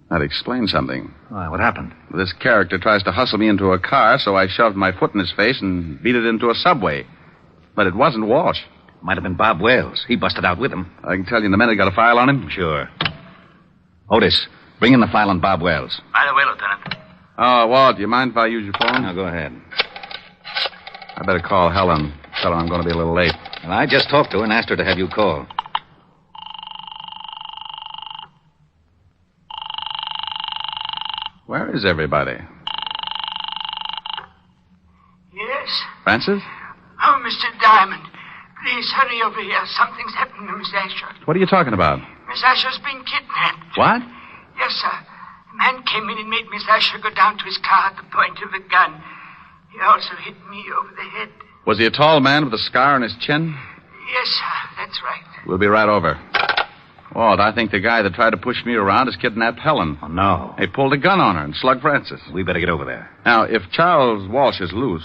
That explains something. Why, what happened? This character tries to hustle me into a car, so I shoved my foot in his face and beat it into a subway. But it wasn't Walsh. Might have been Bob Wells. He busted out with him. I can tell you in a minute. Got a file on him? Sure. Otis, bring in the file on Bob Wells. By the way, Lieutenant. Oh, Walt, do you mind if I use your phone? Now, go ahead. I better call Helen. Tell her I'm going to be a little late. Well, I just talked to her and asked her to have you call. Where is everybody? Yes? Francis? Oh, Mr. Diamond, please hurry over here. Something's happened to Miss Asher. What are you talking about? Miss Asher's been kidnapped. What? Yes, sir. A man came in and made Miss Asher go down to his car at the point of a gun. He also hit me over the head. Was he a tall man with a scar on his chin? Yes, sir. That's right. We'll be right over. Walt, I think the guy that tried to push me around has kidnapped Helen. Oh, no. He pulled a gun on her and slugged Francis. We better get over there. Now, if Charles Walsh is loose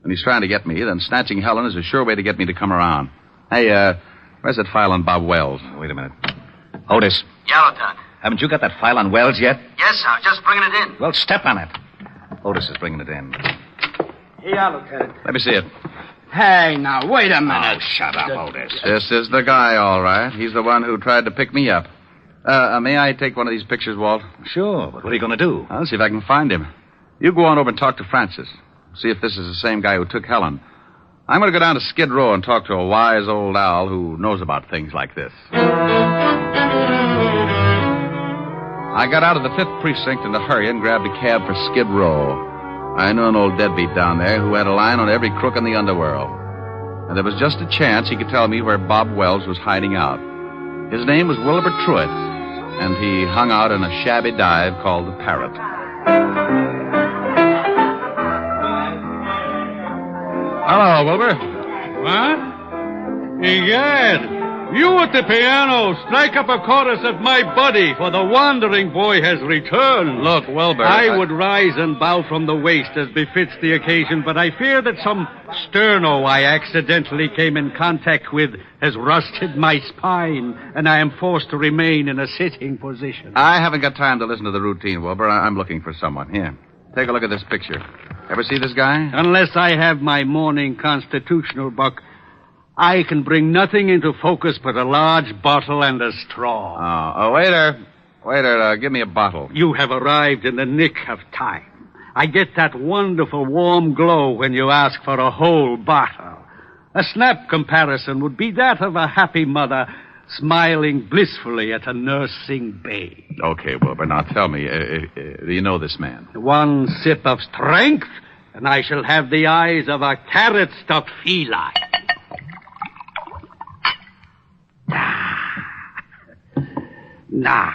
and he's trying to get me, then snatching Helen is a sure way to get me to come around. Hey, where's that file on Bob Wells? Wait a minute. Otis. Yeah, Lieutenant. Haven't you got that file on Wells yet? Yes, sir. Just bringing it in. Well, step on it. Otis is bringing it in. Here you are, Lieutenant. Let me see it. Hey, now, wait a minute. Oh, shut up, Otis. This is the guy, all right. He's the one who tried to pick me up. May I take one of these pictures, Walt? Sure, but what are you going to do? I'll see if I can find him. You go on over and talk to Francis. See if this is the same guy who took Helen. I'm going to go down to Skid Row and talk to a wise old owl who knows about things like this. I got out of the 5th Precinct in a hurry and grabbed a cab for Skid Row. I knew an old deadbeat down there who had a line on every crook in the underworld. And there was just a chance he could tell me where Bob Wells was hiding out. His name was Wilbur Truitt, and he hung out in a shabby dive called the Parrot. Hello, Wilbur. What? Egad, you at the piano, strike up a chorus of My Buddy, for the wandering boy has returned. Look, Wilbur. I would rise and bow from the waist as befits the occasion, but I fear that some sterno I accidentally came in contact with has rusted my spine, and I am forced to remain in a sitting position. I haven't got time to listen to the routine, Wilbur. I'm looking for someone. Here, take a look at this picture. Ever see this guy? Unless I have my morning constitutional, Buck, I can bring nothing into focus but a large bottle and a straw. Oh, waiter. Waiter, give me a bottle. You have arrived in the nick of time. I get that wonderful warm glow when you ask for a whole bottle. A snap comparison would be that of a happy mother smiling blissfully at a nursing babe. Okay, Wilbur, now tell me, do you know this man? One sip of strength, and I shall have the eyes of a carrot-stuffed feline. Now,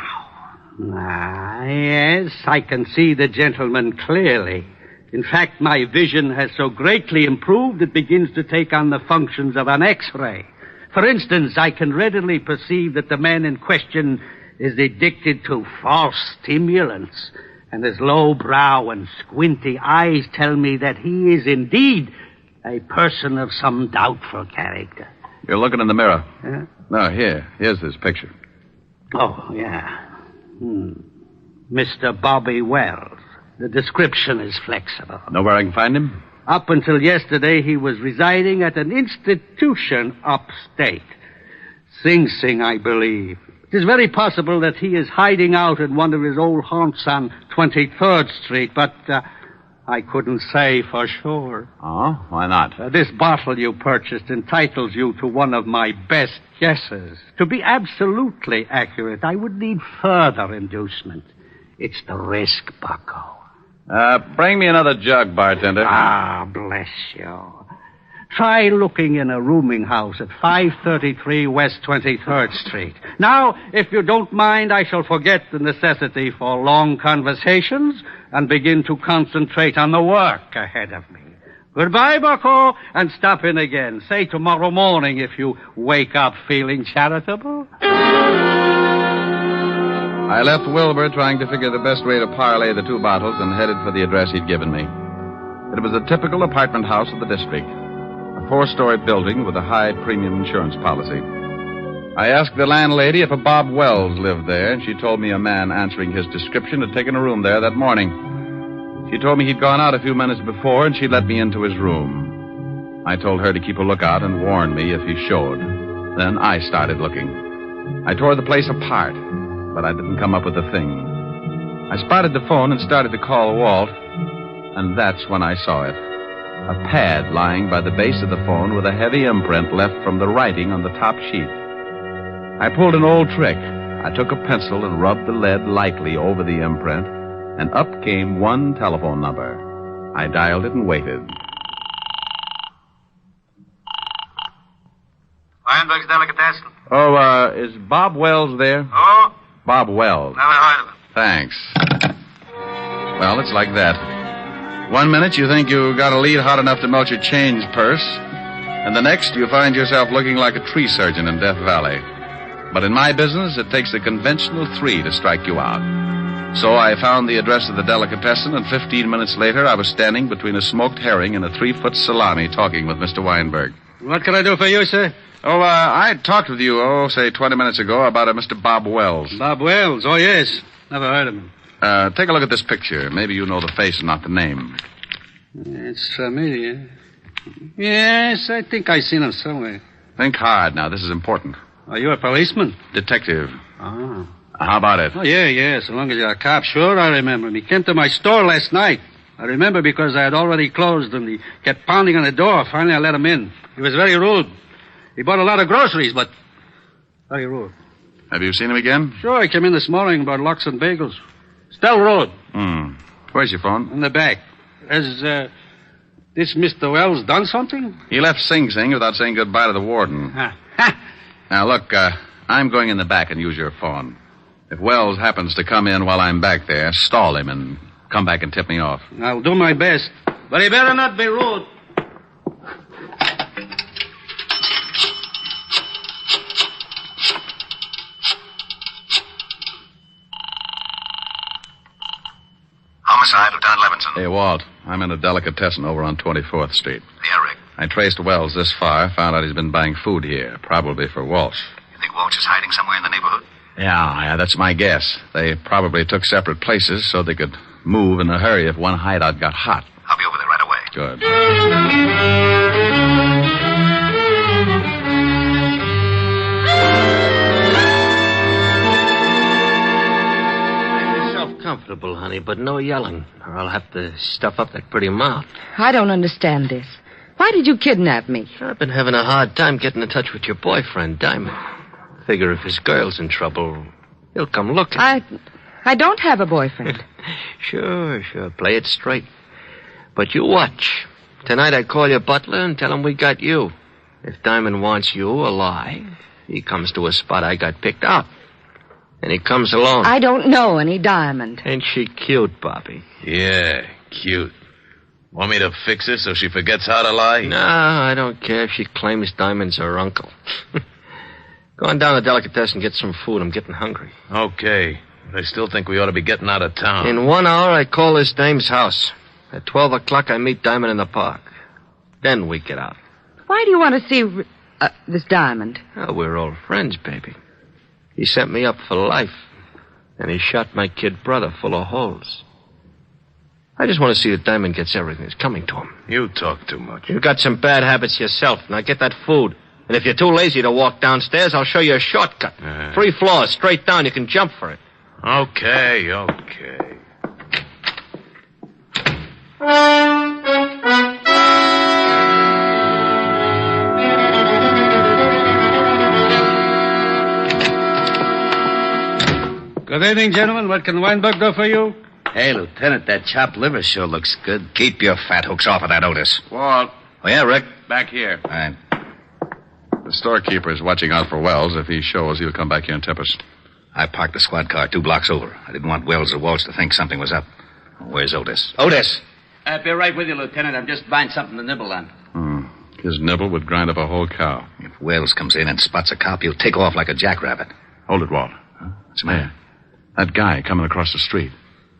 yes, I can see the gentleman clearly. In fact, my vision has so greatly improved it begins to take on the functions of an X-ray. For instance, I can readily perceive that the man in question is addicted to false stimulants, and his low brow and squinty eyes tell me that he is indeed a person of some doubtful character. You're looking in the mirror. Huh? No, here's this picture. Oh, yeah. Mr. Bobby Wells. The description is flexible. Know where I can find him? Up until yesterday, he was residing at an institution upstate. Sing Sing, I believe. It is very possible that he is hiding out in one of his old haunts on 23rd Street, but I couldn't say for sure. Oh, why not? This bottle you purchased entitles you to one of my best guesses. To be absolutely accurate, I would need further inducement. It's the risk, bucko. Bring me another jug, bartender. Ah, bless you. Try looking in a rooming house at 533 West 23rd Street. Now, if you don't mind, I shall forget the necessity for long conversations and begin to concentrate on the work ahead of me. Goodbye, bucko, and stop in again. Say tomorrow morning if you wake up feeling charitable. I left Wilbur trying to figure the best way to parlay the 2 bottles and headed for the address he'd given me. It was a typical apartment house of the district. A 4-story building with a high premium insurance policy. I asked the landlady if a Bob Wells lived there, and she told me a man answering his description had taken a room there that morning. She told me he'd gone out a few minutes before, and she'd let me into his room. I told her to keep a lookout and warn me if he showed. Then I started looking. I tore the place apart, but I didn't come up with a thing. I spotted the phone and started to call Walt, and that's when I saw it. A pad lying by the base of the phone with a heavy imprint left from the writing on the top sheet. I pulled an old trick. I took a pencil and rubbed the lead lightly over the imprint, and up came one telephone number. I dialed it and waited. Weinberg's Delicatessen. Oh, is Bob Wells there? Oh? Bob Wells. Never heard of him. Thanks. Well, it's like that. 1 minute you think you got a lead hot enough to melt your change purse, and the next you find yourself looking like a tree surgeon in Death Valley. But in my business, it takes a conventional 3 to strike you out. So I found the address of the delicatessen, and 15 minutes later I was standing between a smoked herring and a 3-foot salami talking with Mr. Weinberg. What can I do for you, sir? Oh, I talked with you, say 20 minutes ago about a Mr. Bob Wells. Bob Wells? Oh, yes. Never heard of him. Take a look at this picture. Maybe you know the face and not the name. It's familiar. Yes, I think I've seen him somewhere. Think hard now. This is important. Are you a policeman? Detective. Ah. How about it? Oh, yeah. So long as you're a cop, sure, I remember him. He came to my store last night. I remember because I had already closed and he kept pounding on the door. Finally, I let him in. He was very rude. He bought a lot of groceries, but very rude. Have you seen him again? Sure, he came in this morning about lox and bagels. Still rude. Where's your phone? In the back. Has this Mr. Wells done something? He left Sing Sing without saying goodbye to the warden. Now, look, I'm going in the back and use your phone. If Wells happens to come in while I'm back there, stall him and come back and tip me off. I'll do my best. But he better not be rude. Homicide, Lieutenant Levinson. Hey, Walt, I'm in a delicatessen over on 24th Street. Yeah, Rick. I traced Wells this far, found out he's been buying food here, probably for Walsh. You think Walsh is hiding somewhere in the neighborhood? Yeah, that's my guess. They probably took separate places so they could move in a hurry if one hideout got hot. I'll be over there right away. Good. Make yourself comfortable, honey, but no yelling, or I'll have to stuff up that pretty mouth. I don't understand this. Why did you kidnap me? I've been having a hard time getting in touch with your boyfriend, Diamond. Figure if his girl's in trouble, he'll come looking. I don't have a boyfriend. Sure. Play it straight. But you watch. Tonight I call your butler and tell him we got you. If Diamond wants you alive, he comes to a spot I got picked out. And he comes alone. I don't know any Diamond. Ain't she cute, Bobby? Yeah, cute. Want me to fix her so she forgets how to lie? No, I don't care if she claims Diamond's her uncle. Go on down to Delicatessen and get some food. I'm getting hungry. Okay. But I still think we ought to be getting out of town. In 1 hour, I call this dame's house. At 12 o'clock, I meet Diamond in the park. Then we get out. Why do you want to see this Diamond? Oh, we're old friends, baby. He sent me up for life. And he shot my kid brother full of holes. I just want to see that Diamond gets everything that's coming to him. You talk too much. You've got some bad habits yourself. Now get that food. And if you're too lazy to walk downstairs, I'll show you a shortcut. 3 floors, straight down. You can jump for it. Okay. Good evening, gentlemen. What can Weinberg do for you? Hey, Lieutenant, that chopped liver sure looks good. Keep your fat hooks off of that, Otis. Walt. Oh, yeah, Rick? Back here. All right. The storekeeper is watching out for Wells. If he shows, he'll come back here and tip us. I parked the squad car 2 blocks over. I didn't want Wells or Walsh to think something was up. Where's Otis? Otis! I'll be right with you, Lieutenant. I'm just buying something to nibble on. His nibble would grind up a whole cow. If Wells comes in and spots a cop, he'll take off like a jackrabbit. Hold it, Walt. What's the matter? That guy coming across the street.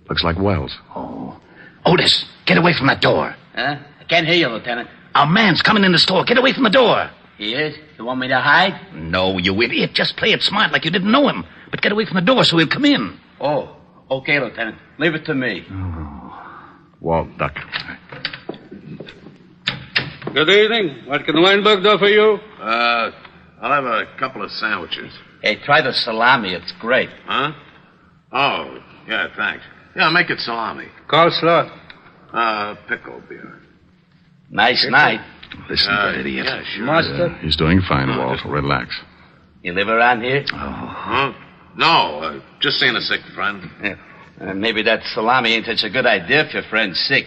Looks like Wells. Oh. Otis, get away from that door. Huh? I can't hear you, Lieutenant. A man's coming in the store. Get away from the door. He is? You want me to hide? No, you idiot. Just play it smart like you didn't know him. But get away from the door so he'll come in. Oh, okay, Lieutenant. Leave it to me. Walt, duck. Good evening. What can Weinberg do for you? I'll have a couple of sandwiches. Hey, try the salami. It's great. Huh? Oh, yeah, thanks. Yeah, make it salami. Coleslaw. Pickle beer. Nice night. Listen, that idiot. Yeah, sure. Mustard. He's doing fine, Walt. Relax. You live around here? Huh? No, just seeing a sick friend. Yeah. Maybe that salami ain't such a good idea if your friend's sick.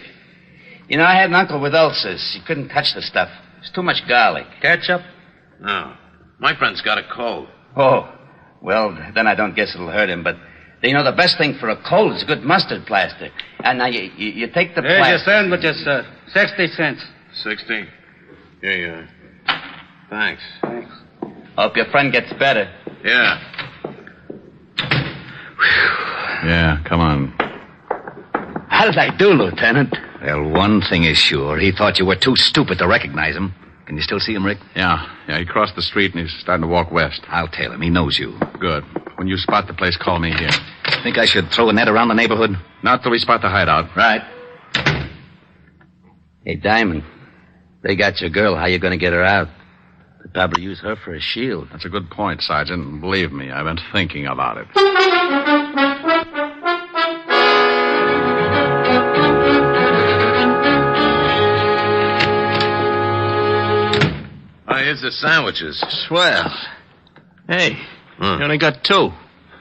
You know, I had an uncle with ulcers. He couldn't touch the stuff. It's too much garlic. Ketchup? No. My friend's got a cold. Oh, well, then I don't guess it'll hurt him, but... You know, the best thing for a cold is good mustard plaster. And now you take the Here's plaster... your sandwiches, sir. 60 cents. 60? Yeah. Thanks. Hope your friend gets better. Yeah. Yeah, come on. How did I do, Lieutenant? Well, one thing is sure. He thought you were too stupid to recognize him. Can you still see him, Rick? Yeah, he crossed the street and he's starting to walk west. I'll tail him. He knows you. Good. When you spot the place, call me here. Think I should throw a net around the neighborhood? Not till we spot the hideout. Right. Hey, Diamond. They got your girl. How you going to get her out? They'll probably use her for a shield. That's a good point, Sergeant. And believe me, I've been thinking about it. Here's the sandwiches. Swell. Hey, you only got 2.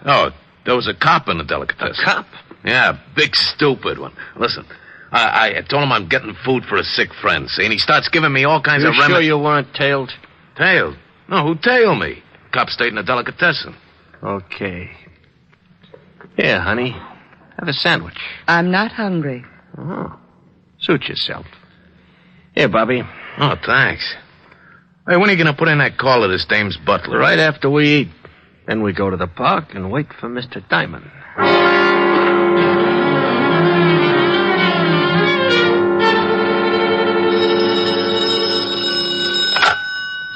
Oh, there was a cop in the delicatessen. A cop? Yeah, big stupid one. Listen, I told him I'm getting food for a sick friend, see, and he starts giving me all kinds You of sure you weren't tailed? Tailed? No, who tailed me? Cop stayed in the delicatessen. Okay. Here, honey. Have a sandwich. I'm not hungry. Oh. Suit yourself. Here, Bobby. Oh, thanks. Hey, when are you going to put in that call to this dame's butler? Right after we eat. Then we go to the park and wait for Mr. Diamond.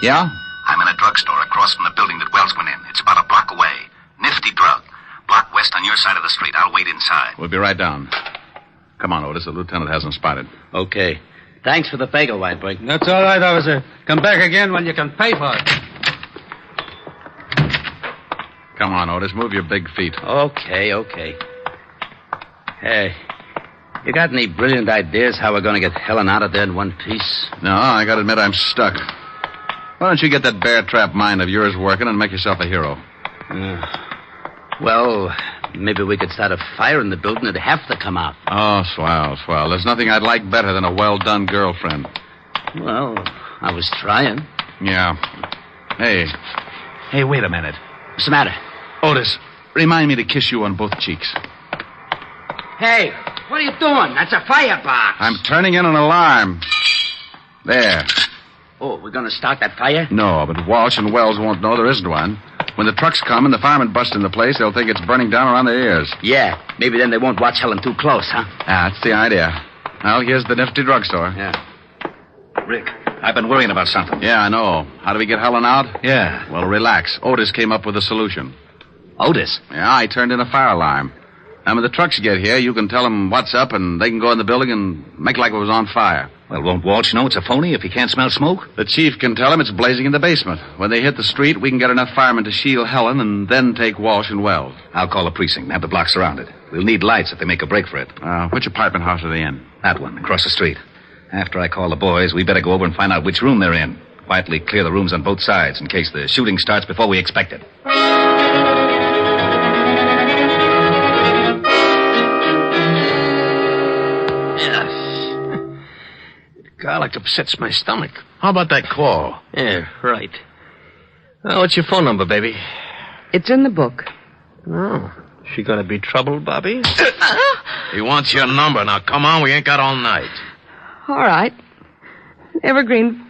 Yeah? I'm in a drugstore across from the building that Wells went in. It's about a block away. Nifty drug. Block west on your side of the street. I'll wait inside. We'll be right down. Come on, Otis. The lieutenant hasn't spotted. Okay. Thanks for the bagel, Weinberg. That's all right, officer. Come back again when you can pay for it. Come on, Otis. Move your big feet. Okay. Hey, you got any brilliant ideas how we're going to get Helen out of there in one piece? No, I gotta admit I'm stuck. Why don't you get that bear trap mind of yours working and make yourself a hero? Well, maybe we could start a fire in the building and have to come out. Oh, swell. There's nothing I'd like better than a well-done girlfriend. Well, I was trying. Yeah. Hey, wait a minute. What's the matter? Otis, remind me to kiss you on both cheeks. Hey, what are you doing? That's a firebox. I'm turning in an alarm. There. Oh, we're going to start that fire? No, but Walsh and Wells won't know there isn't one. When the trucks come and the firemen bust in the place, they'll think it's burning down around their ears. Yeah, maybe then they won't watch Helen too close, huh? That's the idea. Well, here's the nifty drugstore. Yeah. Rick, I've been worrying about something. Yeah, I know. How do we get Helen out? Yeah. Well, relax. Otis came up with a solution. Otis? Yeah, I turned in a fire alarm. And when the trucks get here, you can tell them what's up, and they can go in the building and make like it was on fire. Well, won't Walsh know it's a phony if he can't smell smoke? The chief can tell him it's blazing in the basement. When they hit the street, we can get enough firemen to shield Helen and then take Walsh and Wells. I'll call the precinct and have the block surrounded. We'll need lights if they make a break for it. Which apartment house are they in? That one, across the street. After I call the boys, we better go over and find out which room they're in. Quietly clear the rooms on both sides in case the shooting starts before we expect it. garlic upsets my stomach. How about that call? Yeah, right. What's your phone number, baby? It's in the book. Oh, she gonna be trouble, Bobby? He wants your number. Now, come on, we ain't got all night. All right. Evergreen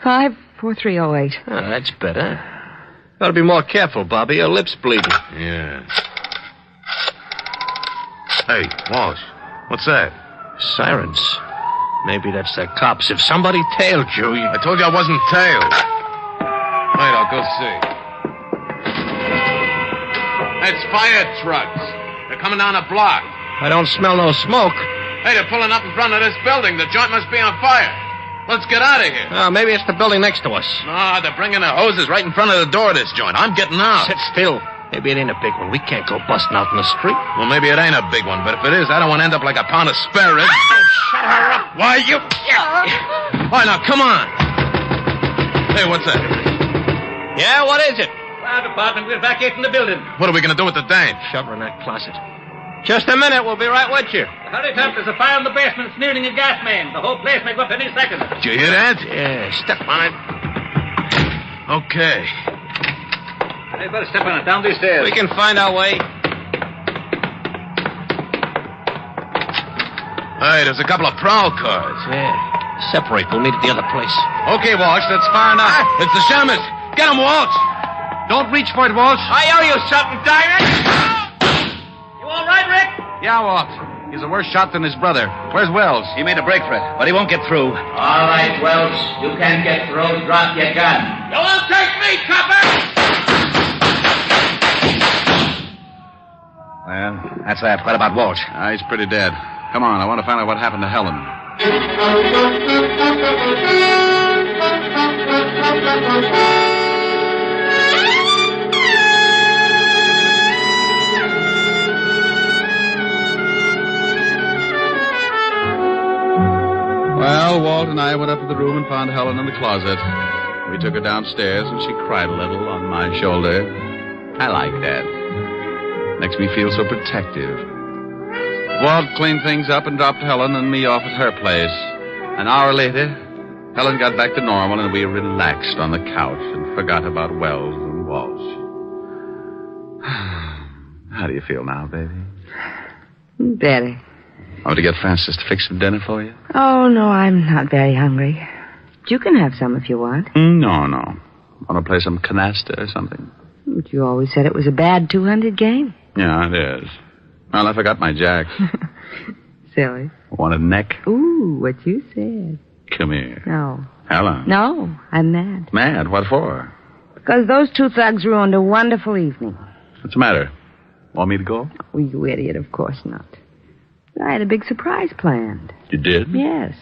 54308. Oh, that's better. Gotta be more careful, Bobby. Your lip's bleeding. Yeah. Hey, Walsh, what's that? Sirens. Maybe that's the cops. If somebody tailed you... I told you I wasn't tailed. Wait, I'll go see. It's fire trucks. They're coming down a block. I don't smell no smoke. Hey, they're pulling up in front of this building. The joint must be on fire. Let's get out of here. Maybe it's the building next to us. No, they're bringing their hoses right in front of the door of this joint. I'm getting out. Sit still. Maybe it ain't a big one. We can't go busting out in the street. Well, maybe it ain't a big one, but if it is, I don't want to end up like a pound of spare ribs. Shut her up. Why, you... All right, now, come on. Hey, what's that? Yeah, what is it? Fire department, we're evacuating the building. What are we going to do with the dame? Shove her in that closet. Just a minute. We'll be right with you. Hurry up. There's a fire in the basement. It's nearing a gas main. The whole place may go up any second. Did you hear that? Yeah, step on it. Okay. Hey, better step on it down these stairs. We can find our way. Hey, there's a couple of prowl cars. Yeah. Separate. We'll meet at the other place. Okay, Walsh, that's far enough. It's the Shamus. Get him, Walsh. Don't reach for it, Walsh. I owe you something, Diamond. You all right, Rick? Yeah, Walt. He's a worse shot than his brother. Where's Wells? He made a break for it, but he won't get through. All right, Wells. You can't get through. Drop your gun. You won't take me, copper! Well, that's that. What about Walsh? He's pretty dead. Come on, I want to find out what happened to Helen. Well, Walt and I went up to the room and found Helen in the closet. We took her downstairs, and she cried a little on my shoulder. I like that. Makes me feel so protective. Walt cleaned things up and dropped Helen and me off at her place. An hour later, Helen got back to normal, and we relaxed on the couch and forgot about Wells and Walsh. How do you feel now, baby? Better. I want to get Francis to fix some dinner for you? Oh, no, I'm not very hungry. You can have some if you want. No. Want to play some canasta or something? But you always said it was a bad 200 game. Yeah, it is. Well, I forgot my jack. Silly. Want a neck? Ooh, what you said. Come here. No. Helen. No, I'm mad. Mad? What for? Because those two thugs ruined a wonderful evening. What's the matter? Want me to go? Oh, you idiot, of course not. I had a big surprise planned. You did? Yes.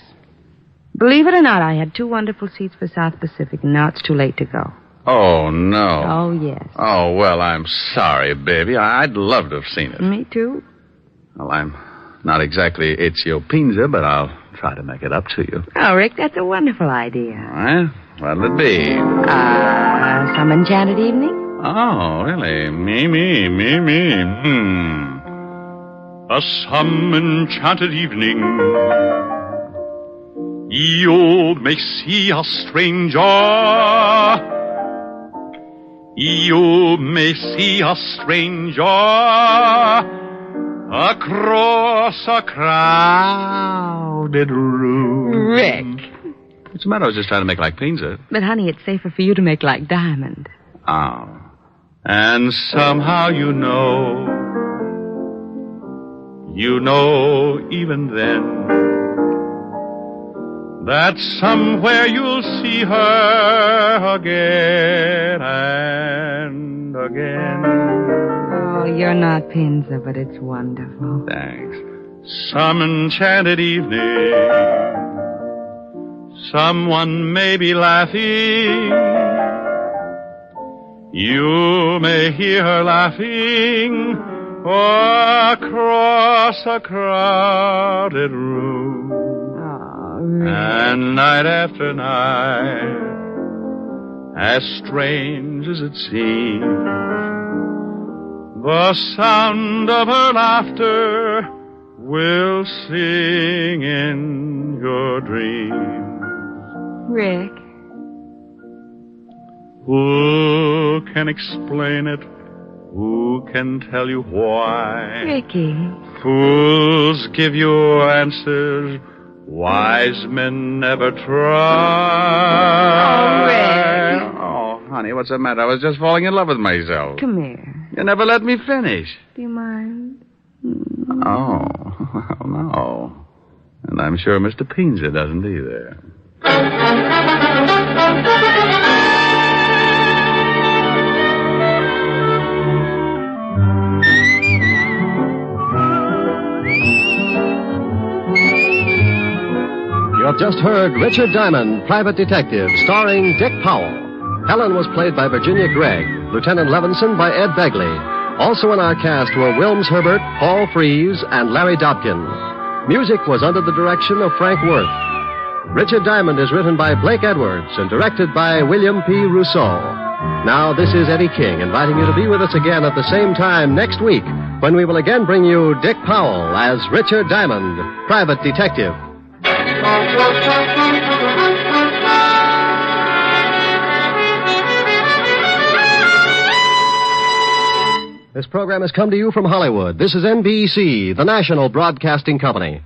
Believe it or not, I had 2 wonderful seats for South Pacific, and now it's too late to go. Oh, no. Oh, yes. Oh, well, I'm sorry, baby. I'd love to have seen it. Me too. Well, I'm not exactly Ezio Pinza, but I'll try to make it up to you. Oh, Rick, that's a wonderful idea. What'll it be? Some enchanted evening? Oh, really? Me. A some enchanted evening. You may see a stranger. You may see a stranger across a crowded room. Rick. What's the matter? I was just trying to make like Pinza. But, honey, it's safer for you to make like Diamond. Oh. And somehow you know even then, that somewhere you'll see her again and again. Oh, you're not Pinza, but it's wonderful. Thanks. Some enchanted evening, someone may be laughing. You may hear her laughing across a crowded room. Oh, really? And night after night, as strange as it seems, the sound of her laughter will sing in your dreams. Rick. Who can explain it? Who can tell you why? Ricky. Fools give you answers. Wise men never try. Oh, honey, what's the matter? I was just falling in love with myself. Come here. You never let me finish. Do you mind? Oh, well, no. And I'm sure Mr. Peenza doesn't either. You have just heard Richard Diamond, Private Detective, starring Dick Powell. Helen was played by Virginia Gregg, Lieutenant Levinson by Ed Begley. Also in our cast were Wilms Herbert, Paul Frees, and Larry Dobkin. Music was under the direction of Frank Worth. Richard Diamond is written by Blake Edwards and directed by William P. Rousseau. Now, this is Eddie King inviting you to be with us again at the same time next week when we will again bring you Dick Powell as Richard Diamond, Private Detective. This program has come to you from Hollywood. This is NBC, the national broadcasting company.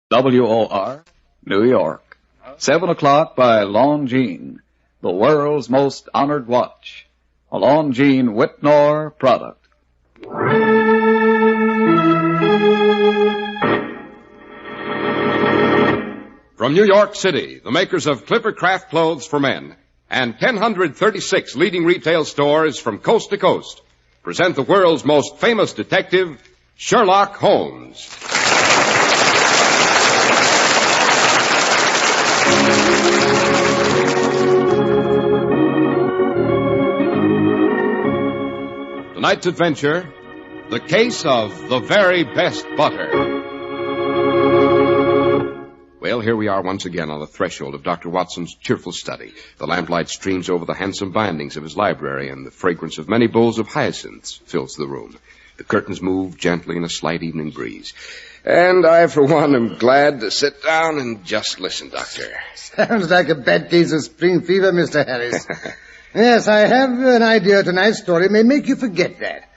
WOR, New York. 7 o'clock by Longines, the world's most honored watch. A Longines Whitnor product. From New York City, the makers of Clipper Craft clothes for men and 1,036 leading retail stores from coast to coast present the world's most famous detective, Sherlock Holmes. Tonight's adventure, the case of the very best butter. Well, here we are once again on the threshold of Dr. Watson's cheerful study. The lamplight streams over the handsome bindings of his library, and the fragrance of many bowls of hyacinths fills the room. The curtains move gently in a slight evening breeze. And I, for one, am glad to sit down and just listen, Doctor. Sounds like a bad case of spring fever, Mr. Harris. Yes, I have an idea tonight's story may make you forget that.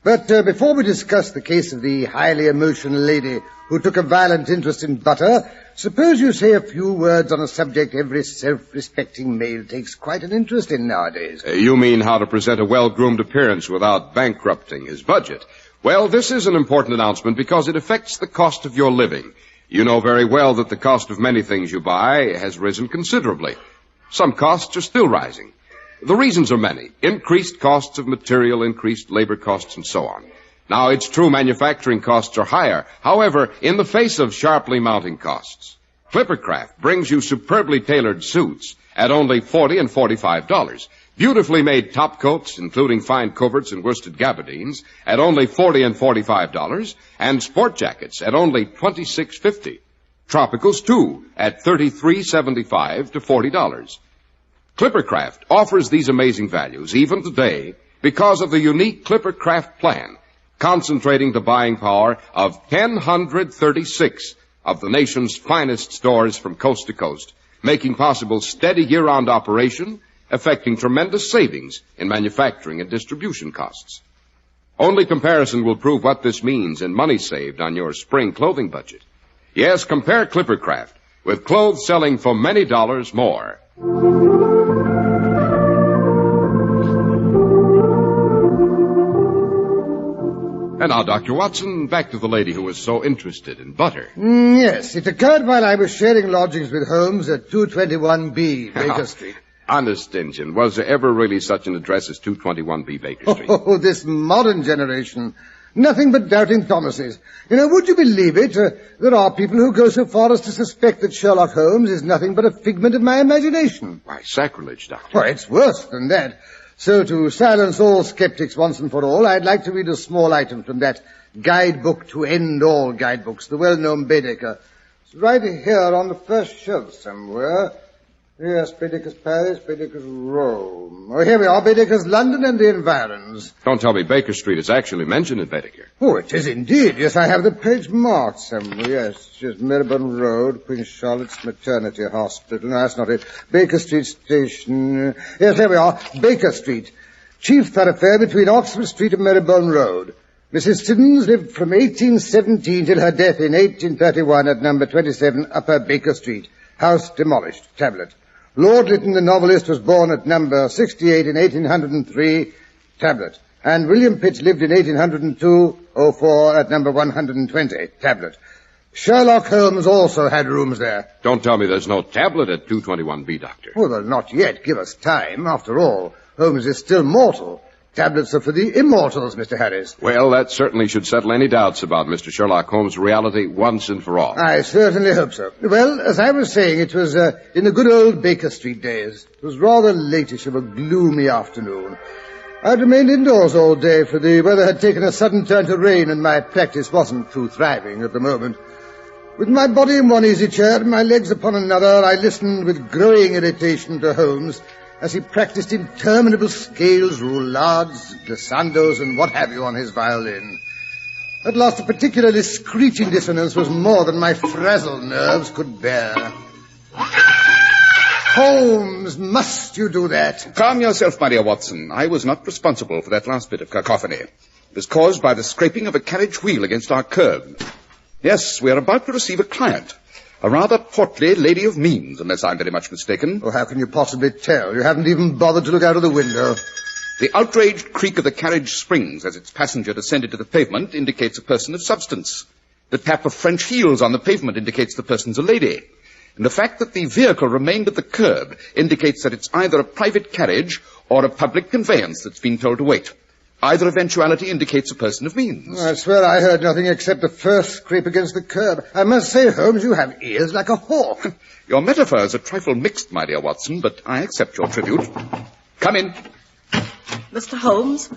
But before we discuss the case of the highly emotional lady who took a violent interest in butter, suppose you say a few words on a subject every self-respecting male takes quite an interest in nowadays. You mean how to present a well-groomed appearance without bankrupting his budget. Well, this is an important announcement because it affects the cost of your living. You know very well that the cost of many things you buy has risen considerably. Some costs are still rising. The reasons are many. Increased costs of material, increased labor costs, and so on. Now, it's true manufacturing costs are higher. However, in the face of sharply mounting costs, Clippercraft brings you superbly tailored suits at only $40 and $45. Beautifully made top coats, including fine coverts and worsted gabardines, at only $40 and $45, and sport jackets at only $26.50. Tropicals, too, at $33.75 to $40. Clippercraft offers these amazing values even today because of the unique Clippercraft plan, concentrating the buying power of 1,036 of the nation's finest stores from coast to coast, making possible steady year-round operation, effecting tremendous savings in manufacturing and distribution costs. Only comparison will prove what this means in money saved on your spring clothing budget. Yes, compare Clippercraft with clothes selling for many dollars more. And now, Dr. Watson, back to the lady who was so interested in butter. Yes, it occurred while I was sharing lodgings with Holmes at 221B, Baker Street. Honest, Injun, was there ever really such an address as 221B Baker Street? Oh, this modern generation. Nothing but doubting Thomases. You know, would you believe it? There are people who go so far as to suspect that Sherlock Holmes is nothing but a figment of my imagination. Why, sacrilege, Doctor. Well, it's worse than that. So to silence all skeptics once and for all, I'd like to read a small item from that guidebook to end all guidebooks, the well-known Baedeker. right here on the first shelf somewhere. Yes, Baedeker's Paris, Baedeker's Rome. Oh, here we are, Baedeker's London and the environs. Don't tell me Baker Street is actually mentioned in Baedeker. Oh, it is indeed. Yes, I have the page marked somewhere. Yes, just Marylebone Road, Queen Charlotte's Maternity Hospital. No, that's not it. Baker Street Station. Yes, here we are. Baker Street. Chief thoroughfare between Oxford Street and Marylebone Road. Mrs. Siddons lived from 1817 till her death in 1831 at number 27 Upper Baker Street. House demolished. Tablet. Lord Lytton, the novelist, was born at number 68 in 1803. Tablet. And William Pitts lived in 1802-04 at number 120. Tablet. Sherlock Holmes also had rooms there. Don't tell me there's no tablet at 221B, Doctor. Well, not yet. Give us time. After all, Holmes is still mortal. Tablets are for the immortals, Mr. Harris. Well, that certainly should settle any doubts about Mr. Sherlock Holmes' reality once and for all. I certainly hope so. Well, as I was saying, it was in the good old Baker Street days. It was rather latish of a gloomy afternoon. I'd remained indoors all day, for the weather had taken a sudden turn to rain, and my practice wasn't too thriving at the moment. With my body in one easy chair and my legs upon another, I listened with growing irritation to Holmes as he practiced interminable scales, roulades, glissandos, and what have you on his violin. At last, a particularly screeching dissonance was more than my frazzled nerves could bear. Holmes, must you do that? Calm yourself, my dear Watson. I was not responsible for that last bit of cacophony. It was caused by the scraping of a carriage wheel against our curb. Yes, we are about to receive a client. A rather portly lady of means, unless I'm very much mistaken. Oh, how can you possibly tell? You haven't even bothered to look out of the window. The outraged creak of the carriage springs as its passenger descended to the pavement indicates a person of substance. The tap of French heels on the pavement indicates the person's a lady. And the fact that the vehicle remained at the curb indicates that it's either a private carriage or a public conveyance that's been told to wait. Either eventuality indicates a person of means. I swear I heard nothing except the first scrape against the curb. I must say, Holmes, you have ears like a hawk. Your metaphor is a trifle mixed, my dear Watson, but I accept your tribute. Come in. Mr. Holmes?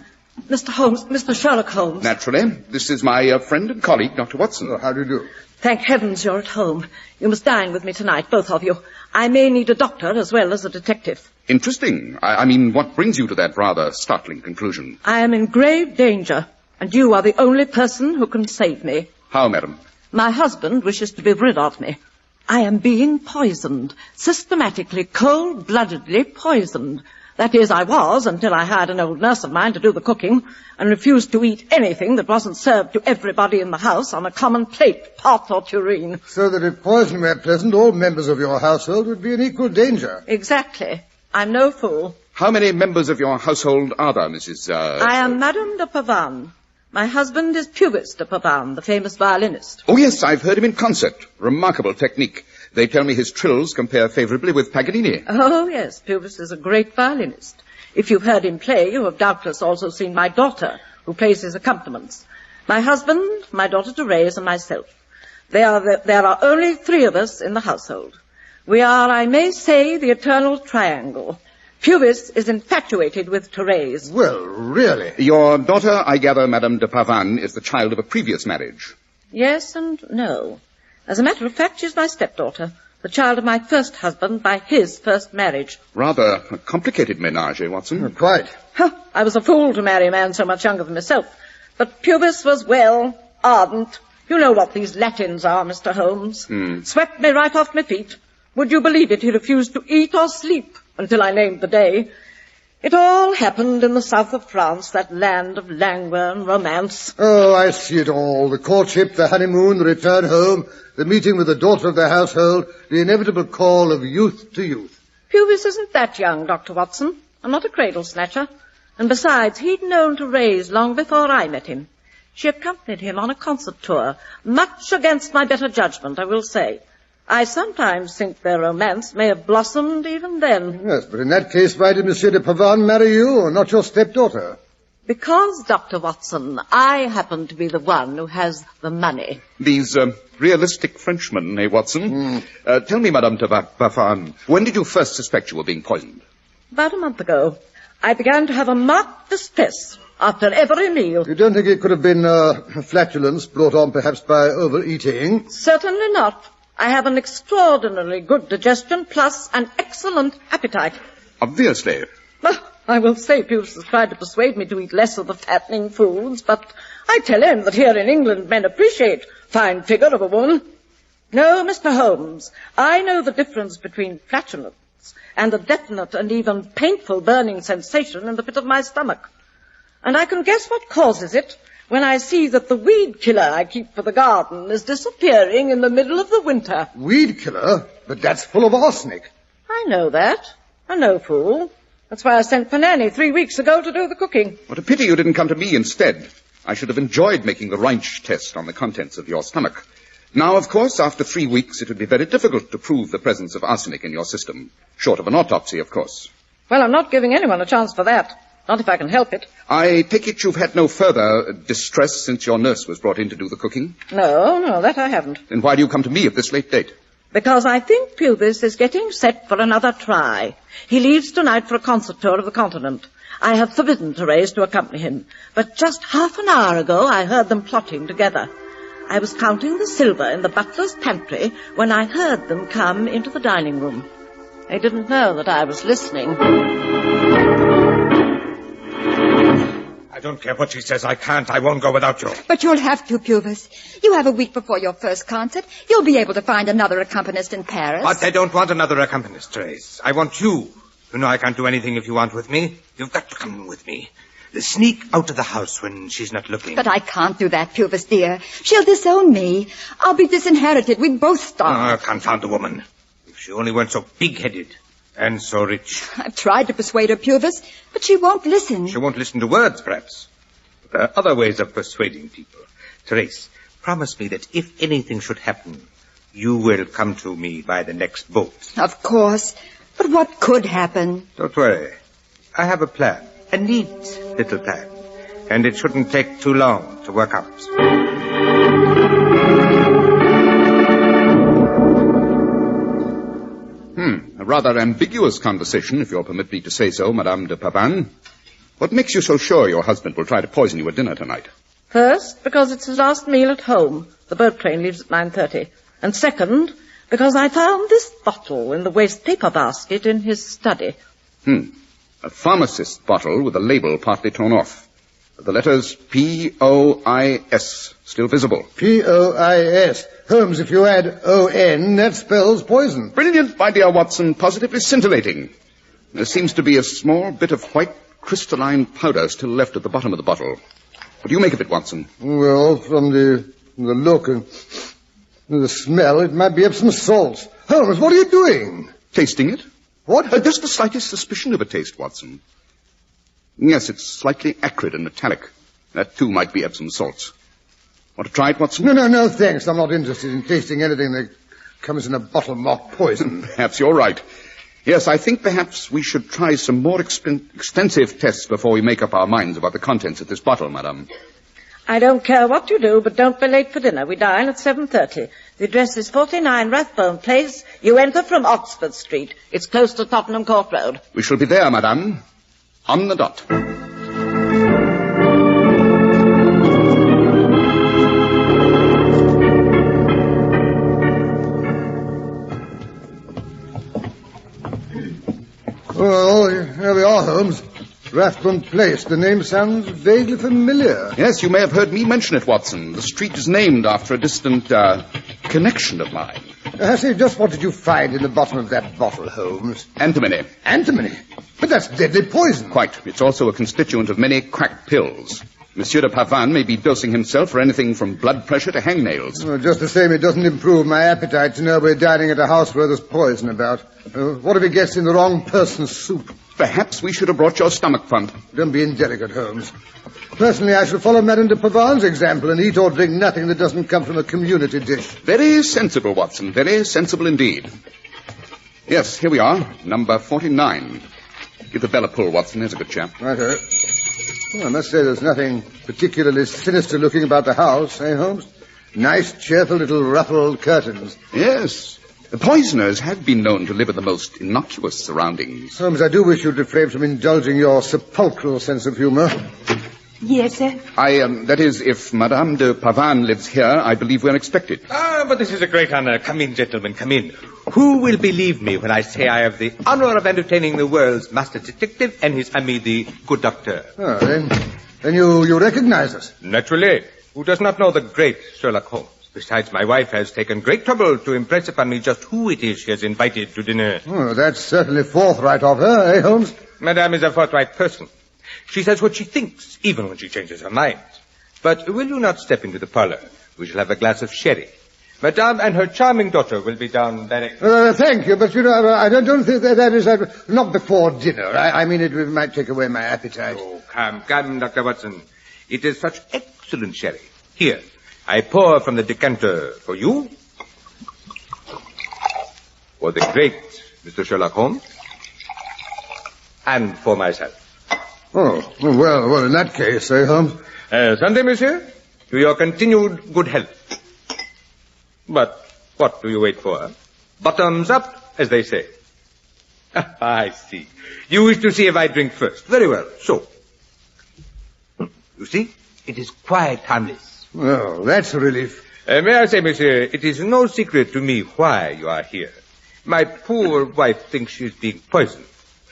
Mr. Holmes, Mr. Sherlock Holmes. Naturally. This is my friend and colleague, Dr. Watson. Oh, how do you do? Thank heavens you're at home. You must dine with me tonight, both of you. I may need a doctor as well as a detective. Interesting. I mean, what brings you to that rather startling conclusion? I am in grave danger, and you are the only person who can save me. How, madam? My husband wishes to be rid of me. I am being poisoned, systematically, cold-bloodedly poisoned. That is, I was, until I hired an old nurse of mine to do the cooking, and refused to eat anything that wasn't served to everybody in the house on a common plate, pot or tureen. So that if poison were present, all members of your household would be in equal danger. Exactly. I'm no fool. How many members of your household are there, Mrs. I am Madame de Pavane. My husband is Pubis de Pavane, the famous violinist. Oh, yes, I've heard him in concert. Remarkable technique. They tell me his trills compare favorably with Paganini. Oh, yes, Pubis is a great violinist. If you've heard him play, you have doubtless also seen my daughter, who plays his accompaniments. My husband, my daughter Therese, and myself. There are only 3 of us in the household. We are, I may say, the eternal triangle. Pubis is infatuated with Therese. Well, really? Your daughter, I gather, Madame de Pavane, is the child of a previous marriage. Yes and no. As a matter of fact, she's my stepdaughter, the child of my first husband by his first marriage. Rather a complicated ménage, Watson? Quite. Huh, I was a fool to marry a man so much younger than myself. But Pubis was, well, ardent. You know what these Latins are, Mr. Holmes. Swept me right off my feet. Would you believe it, he refused to eat or sleep until I named the day. It all happened in the south of France, that land of languor and romance. Oh, I see it all. The courtship, the honeymoon, the return home, the meeting with the daughter of the household, the inevitable call of youth to youth. Pubis isn't that young, Dr. Watson. I'm not a cradle snatcher. And besides, he'd known Therese long before I met him. She accompanied him on a concert tour, much against my better judgment, I will say. I sometimes think their romance may have blossomed even then. Yes, but in that case, why did Monsieur de Pavane marry you, not your stepdaughter? Because, Dr. Watson, I happen to be the one who has the money. These realistic Frenchmen, Watson? Tell me, Madame de Pavane, when did you first suspect you were being poisoned? About a month ago. I began to have a marked distress after every meal. You don't think it could have been flatulence brought on perhaps by overeating? Certainly not. I have an extraordinarily good digestion plus an excellent appetite. Obviously. I will say Puce has tried to persuade me to eat less of the fattening foods, but I tell him that here in England men appreciate fine figure of a woman. No, Mr. Holmes, I know the difference between flatulence and a definite and even painful burning sensation in the pit of my stomach. And I can guess what causes it when I see that the weed killer I keep for the garden is disappearing in the middle of the winter. Weed killer? But that's full of arsenic. I know that. I'm no fool. That's why I sent for Nanny 3 weeks ago to do the cooking. What a pity you didn't come to me instead. I should have enjoyed making the Reinsch test on the contents of your stomach. Now, of course, after 3 weeks, it would be very difficult to prove the presence of arsenic in your system. Short of an autopsy, of course. Well, I'm not giving anyone a chance for that. Not if I can help it. I take it you've had no further distress since your nurse was brought in to do the cooking? No, that I haven't. Then why do you come to me at this late date? Because I think Pubis is getting set for another try. He leaves tonight for a concert tour of the continent. I have forbidden Therese to accompany him. But just half an hour ago, I heard them plotting together. I was counting the silver in the butler's pantry when I heard them come into the dining room. They didn't know that I was listening. I don't care what she says. I can't. I won't go without you. But you'll have to, Pubis. You have a week before your first concert. You'll be able to find another accompanist in Paris. But I don't want another accompanist, Therese. I want you. You know I can't do anything if you aren't with me. You've got to come with me. Sneak out of the house when she's not looking. But I can't do that, Pubis, dear. She'll disown me. I'll be disinherited. We both starve. Oh, confound the woman. If she only weren't so big-headed and so rich. I've tried to persuade her, Pubis, but she won't listen. She won't listen to words, perhaps. But there are other ways of persuading people. Therese, promise me that if anything should happen, you will come to me by the next boat. Of course. But what could happen? Don't worry. I have a plan. A neat little plan. And it shouldn't take too long to work out. A rather ambiguous conversation, if you'll permit me to say so, Madame de Pavane. What makes you so sure your husband will try to poison you at dinner tonight? First, because it's his last meal at home. The boat train leaves at 9:30. And second, because I found this bottle in the waste paper basket in his study. A pharmacist's bottle with the label partly torn off. The letters P-O-I-S still visible. P-O-I-S. Holmes, if you add O-N, that spells poison. Brilliant, my dear Watson. Positively scintillating. There seems to be a small bit of white crystalline powder still left at the bottom of the bottle. What do you make of it, Watson? Well, from the look and the smell, it might be Epsom salts. Holmes, what are you doing? Tasting it. What? Just the slightest suspicion of a taste, Watson. Yes, it's slightly acrid and metallic. That, too, might be Epsom salts. Want to try it, Watson? No, thanks. I'm not interested in tasting anything that comes in a bottle marked poison. Perhaps you're right. Yes, I think perhaps we should try some more extensive tests before we make up our minds about the contents of this bottle, madame. I don't care what you do, but don't be late for dinner. We dine at 7:30. The address is 49 Rathbone Place. You enter from Oxford Street. It's close to Tottenham Court Road. We shall be there, madame. On the dot. Well, here we are, Holmes. Rathbone Place. The name sounds vaguely familiar. Yes, you may have heard me mention it, Watson. The street is named after a distant, connection of mine. I say, just what did you find in the bottom of that bottle, Holmes? Antimony. Antimony? But that's deadly poison. Quite. It's also a constituent of many crack pills. Monsieur de Pavane may be dosing himself for anything from blood pressure to hangnails. Well, just the same, it doesn't improve my appetite to know we're dining at a house where there's poison about. What if he gets in the wrong person's soup? Perhaps we should have brought your stomach pump. Don't be indelicate, Holmes. Personally, I shall follow Madame de Pavane's example and eat or drink nothing that doesn't come from a community dish. Very sensible, Watson. Very sensible indeed. Yes, here we are. Number 49. Give the bell a pull, Watson. There's a good chap. Righto. Well, I must say there's nothing particularly sinister looking about the house, eh, Holmes? Nice, cheerful little ruffled curtains. Yes. The poisoners have been known to live in the most innocuous surroundings. Holmes, I do wish you'd refrain from indulging your sepulchral sense of humor. Yes, sir. That is, if Madame de Pavan lives here, I believe we're expected. But this is a great honor. Come in, gentlemen, come in. Who will believe me when I say I have the honor of entertaining the world's master detective and his ami, the good doctor? Oh, then you recognize us? Naturally. Who does not know the great Sherlock Holmes? Besides, my wife has taken great trouble to impress upon me just who it is she has invited to dinner. Oh, that's certainly forthright of her, eh, Holmes? Madame is a forthright person. She says what she thinks, even when she changes her mind. But will you not step into the parlor? We shall have a glass of sherry. Madame and her charming daughter will be down directly. Thank you, but, I don't think that is... not before dinner. I mean, it might take away my appetite. Oh, come, Dr. Watson. It is such excellent sherry. Here, I pour from the decanter for you, for the great Mr. Sherlock Holmes, and for myself. Oh, well, in that case, eh, Holmes? Sunday, monsieur, to your continued good health. But what do you wait for? Bottoms up, as they say. I see. You wish to see if I drink first. Very well, so. You see, it is quite harmless. Well, that's a relief. May I say, monsieur, it is no secret to me why you are here. My poor wife thinks she is being poisoned,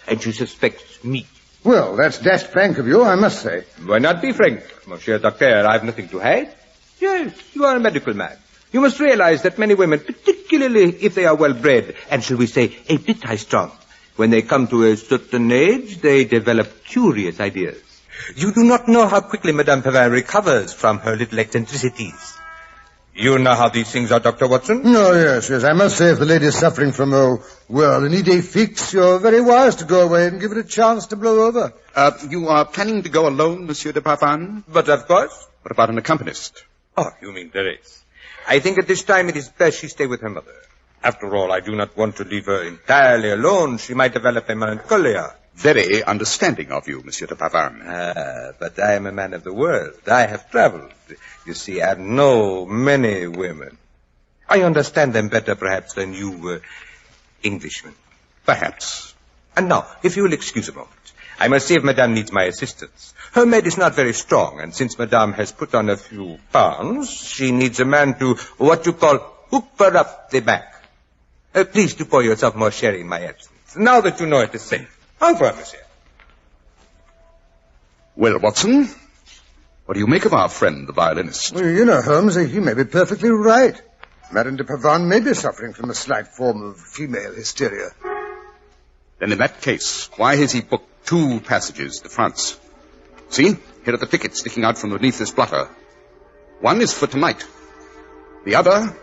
and she suspects me. Well, that's dashed frank of you, I must say. Why not be frank, Monsieur Doctor? I have nothing to hide. Yes, you are a medical man. You must realize that many women, particularly if they are well-bred, and shall we say, a bit high-strung, when they come to a certain age, they develop curious ideas. You do not know how quickly Madame Pavin recovers from her little eccentricities. You know how these things are, Dr. Watson? Oh, yes. I must say if the lady is suffering from, an idée fixe, you're very wise to go away and give it a chance to blow over. You are planning to go alone, Monsieur de Pavan? But of course. What about an accompanist? Oh, you mean Therese. I think at this time it is best she stay with her mother. After all, I do not want to leave her entirely alone. She might develop a melancholia. Very understanding of you, Monsieur de Pavan. But I am a man of the world. I have traveled. You see, I know many women. I understand them better, perhaps, than you, Englishmen. Perhaps. And now, if you will excuse a moment, I must see if Madame needs my assistance. Her maid is not very strong, and since Madame has put on a few pounds, she needs a man to, what you call, hook her up the back. Please do pour yourself more sherry in my absence, now that you know it is safe. Au revoir, monsieur. Well, Watson, what do you make of our friend, the violinist? Well, you know, Holmes, he may be perfectly right. Madame de Pavan may be suffering from a slight form of female hysteria. Then in that case, why has he booked 2 passages to France? See, here are the tickets sticking out from beneath this blotter. One is for tonight. The other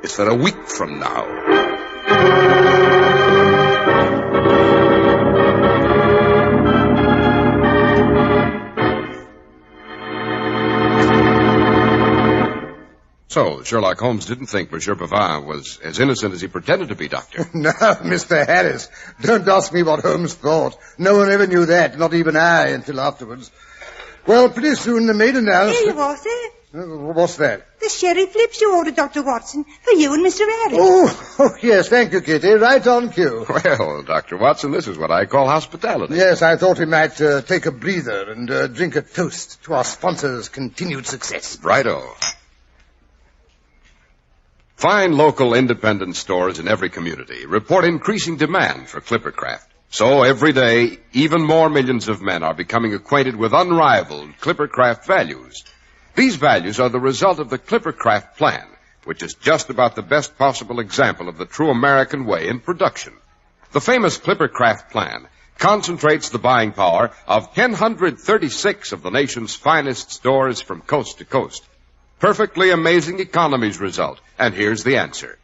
is for a week from now. So, Sherlock Holmes didn't think Monsieur Pavin was as innocent as he pretended to be, Doctor. No, Mr. Harris. Don't ask me what Holmes thought. No one ever knew that, not even I, until afterwards. Well, pretty soon the maid announced... Here you are, sir. What's that? The sherry flips you ordered, Dr. Watson, for you and Mr. Harris. Oh, yes, thank you, Kitty. Right on cue. Well, Dr. Watson, this is what I call hospitality. Yes, I thought we might take a breather and drink a toast to our sponsor's continued success. Righto. Fine local independent stores in every community report increasing demand for Clippercraft. So every day, even more millions of men are becoming acquainted with unrivaled Clippercraft values. These values are the result of the Clippercraft plan, which is just about the best possible example of the true American way in production. The famous Clippercraft plan concentrates the buying power of 136 of the nation's finest stores from coast to coast. Perfectly amazing economies result, and here's the answer.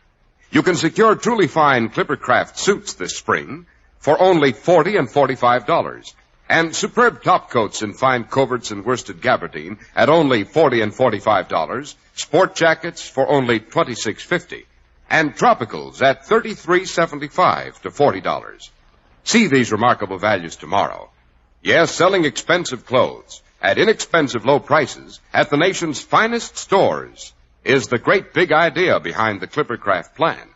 You can secure truly fine Clippercraft suits this spring for only $40 and $45, and superb top coats in fine coverts and worsted gabardine at only $40 and $45, sport jackets for only $26.50, and tropicals at $33.75 to $40. See these remarkable values tomorrow. Yes, selling expensive clothes at inexpensive low prices at the nation's finest stores is the great big idea behind the Clippercraft plan.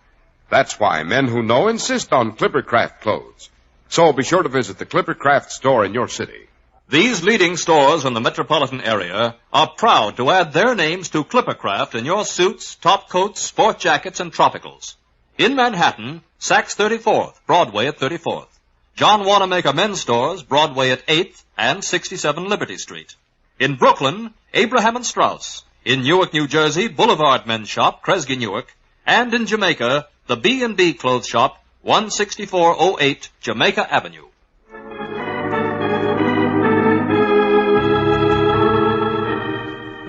That's why men who know insist on Clippercraft clothes. So be sure to visit the Clippercraft store in your city. These leading stores in the metropolitan area are proud to add their names to Clippercraft in your suits, top coats, sport jackets, and tropicals. In Manhattan, Saks 34th, Broadway at 34th. John Wanamaker Men's Stores, Broadway at 8th and 67 Liberty Street. In Brooklyn, Abraham and Strauss. In Newark, New Jersey, Boulevard Men's Shop, Kresge Newark. And in Jamaica, the B&B Clothes Shop, 16408 Jamaica Avenue.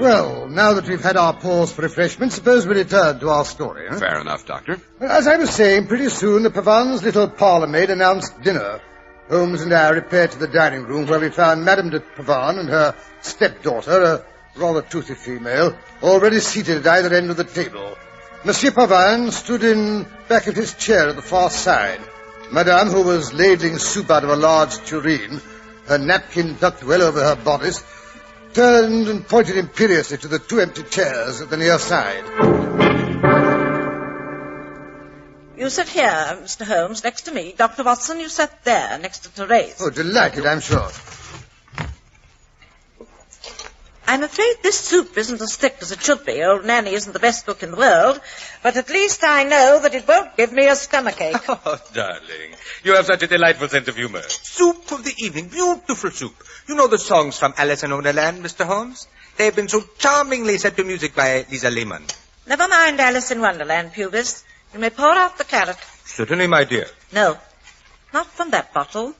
Well, now that we've had our pause for refreshment, suppose we return to our story. Huh? Fair enough, Doctor. Well, as I was saying, pretty soon the Pavans' little parlour maid announced dinner. Holmes and I repaired to the dining room where we found Madame de Pavan and her stepdaughter, a rather toothy female, already seated at either end of the table. Monsieur Pavan stood in back of his chair at the far side. Madame, who was ladling soup out of a large tureen, her napkin tucked well over her bodice, turned and pointed imperiously to the two empty chairs at the near side. You sit here, Mr. Holmes, next to me. Dr. Watson, you sat there, next to Therese. Oh, delighted, I'm sure. I'm afraid this soup isn't as thick as it should be. Old Nanny isn't the best cook in the world, but at least I know that it won't give me a stomachache. Oh, darling, you have such a delightful sense of humor. Soup of the evening, beautiful soup. You know the songs from Alice in Wonderland, Mr. Holmes? They've been so charmingly set to music by Lisa Lehman. Never mind Alice in Wonderland, Pubis. You may pour out the claret. Certainly, my dear. No, not from that bottle.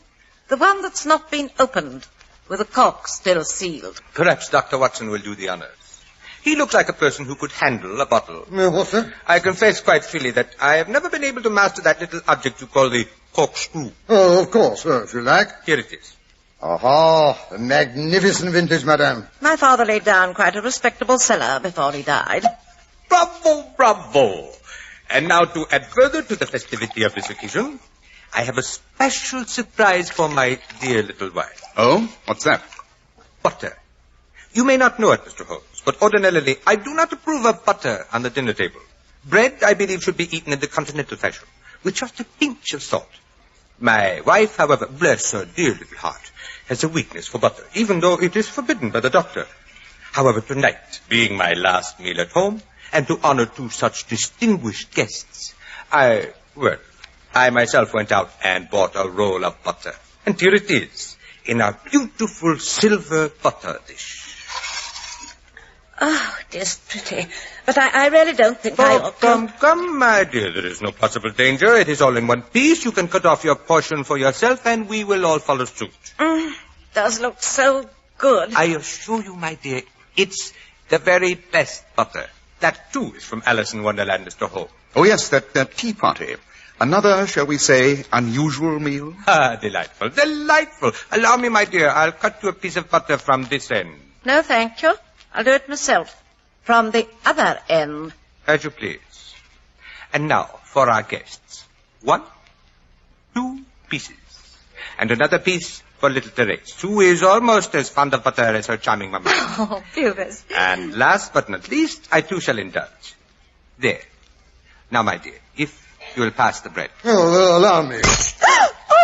The one that's not been opened, with the cork still sealed. Perhaps Dr. Watson will do the honors. He looks like a person who could handle a bottle. What, sir? I confess quite freely that I have never been able to master that little object you call the corkscrew. Oh, of course, if you like. Here it is. Aha, a magnificent vintage, madame. My father laid down quite a respectable cellar before he died. Bravo, bravo. And now to add further to the festivity of this occasion, I have a special surprise for my dear little wife. Oh? What's that? Butter. You may not know it, Mr. Holmes, but ordinarily I do not approve of butter on the dinner table. Bread, I believe, should be eaten in the continental fashion, with just a pinch of salt. My wife, however, bless her dear little heart, has a weakness for butter, even though it is forbidden by the doctor. However, tonight, being my last meal at home, and to honor two such distinguished guests, I myself went out and bought a roll of butter. And here it is, in a beautiful silver butter dish. Oh, it is pretty. But I really don't think I ought to... Come, my dear, there is no possible danger. It is all in one piece. You can cut off your portion for yourself, and we will all follow suit. Does look so good. I assure you, my dear, it's the very best butter. That, too, is from Alice in Wonderland, Mr. Holmes. Oh, yes, that tea party. Another, shall we say, unusual meal? Ah, delightful, delightful. Allow me, my dear, I'll cut you a piece of butter from this end. No, thank you. I'll do it myself. From the other end. As you please. And now, for our guests. 1, 2 pieces. And another piece for little Therese, who is almost as fond of butter as her charming mamma. Oh, Pubis. And last but not least, I too shall indulge. There. Now, my dear, if you will pass the bread. Oh, allow me.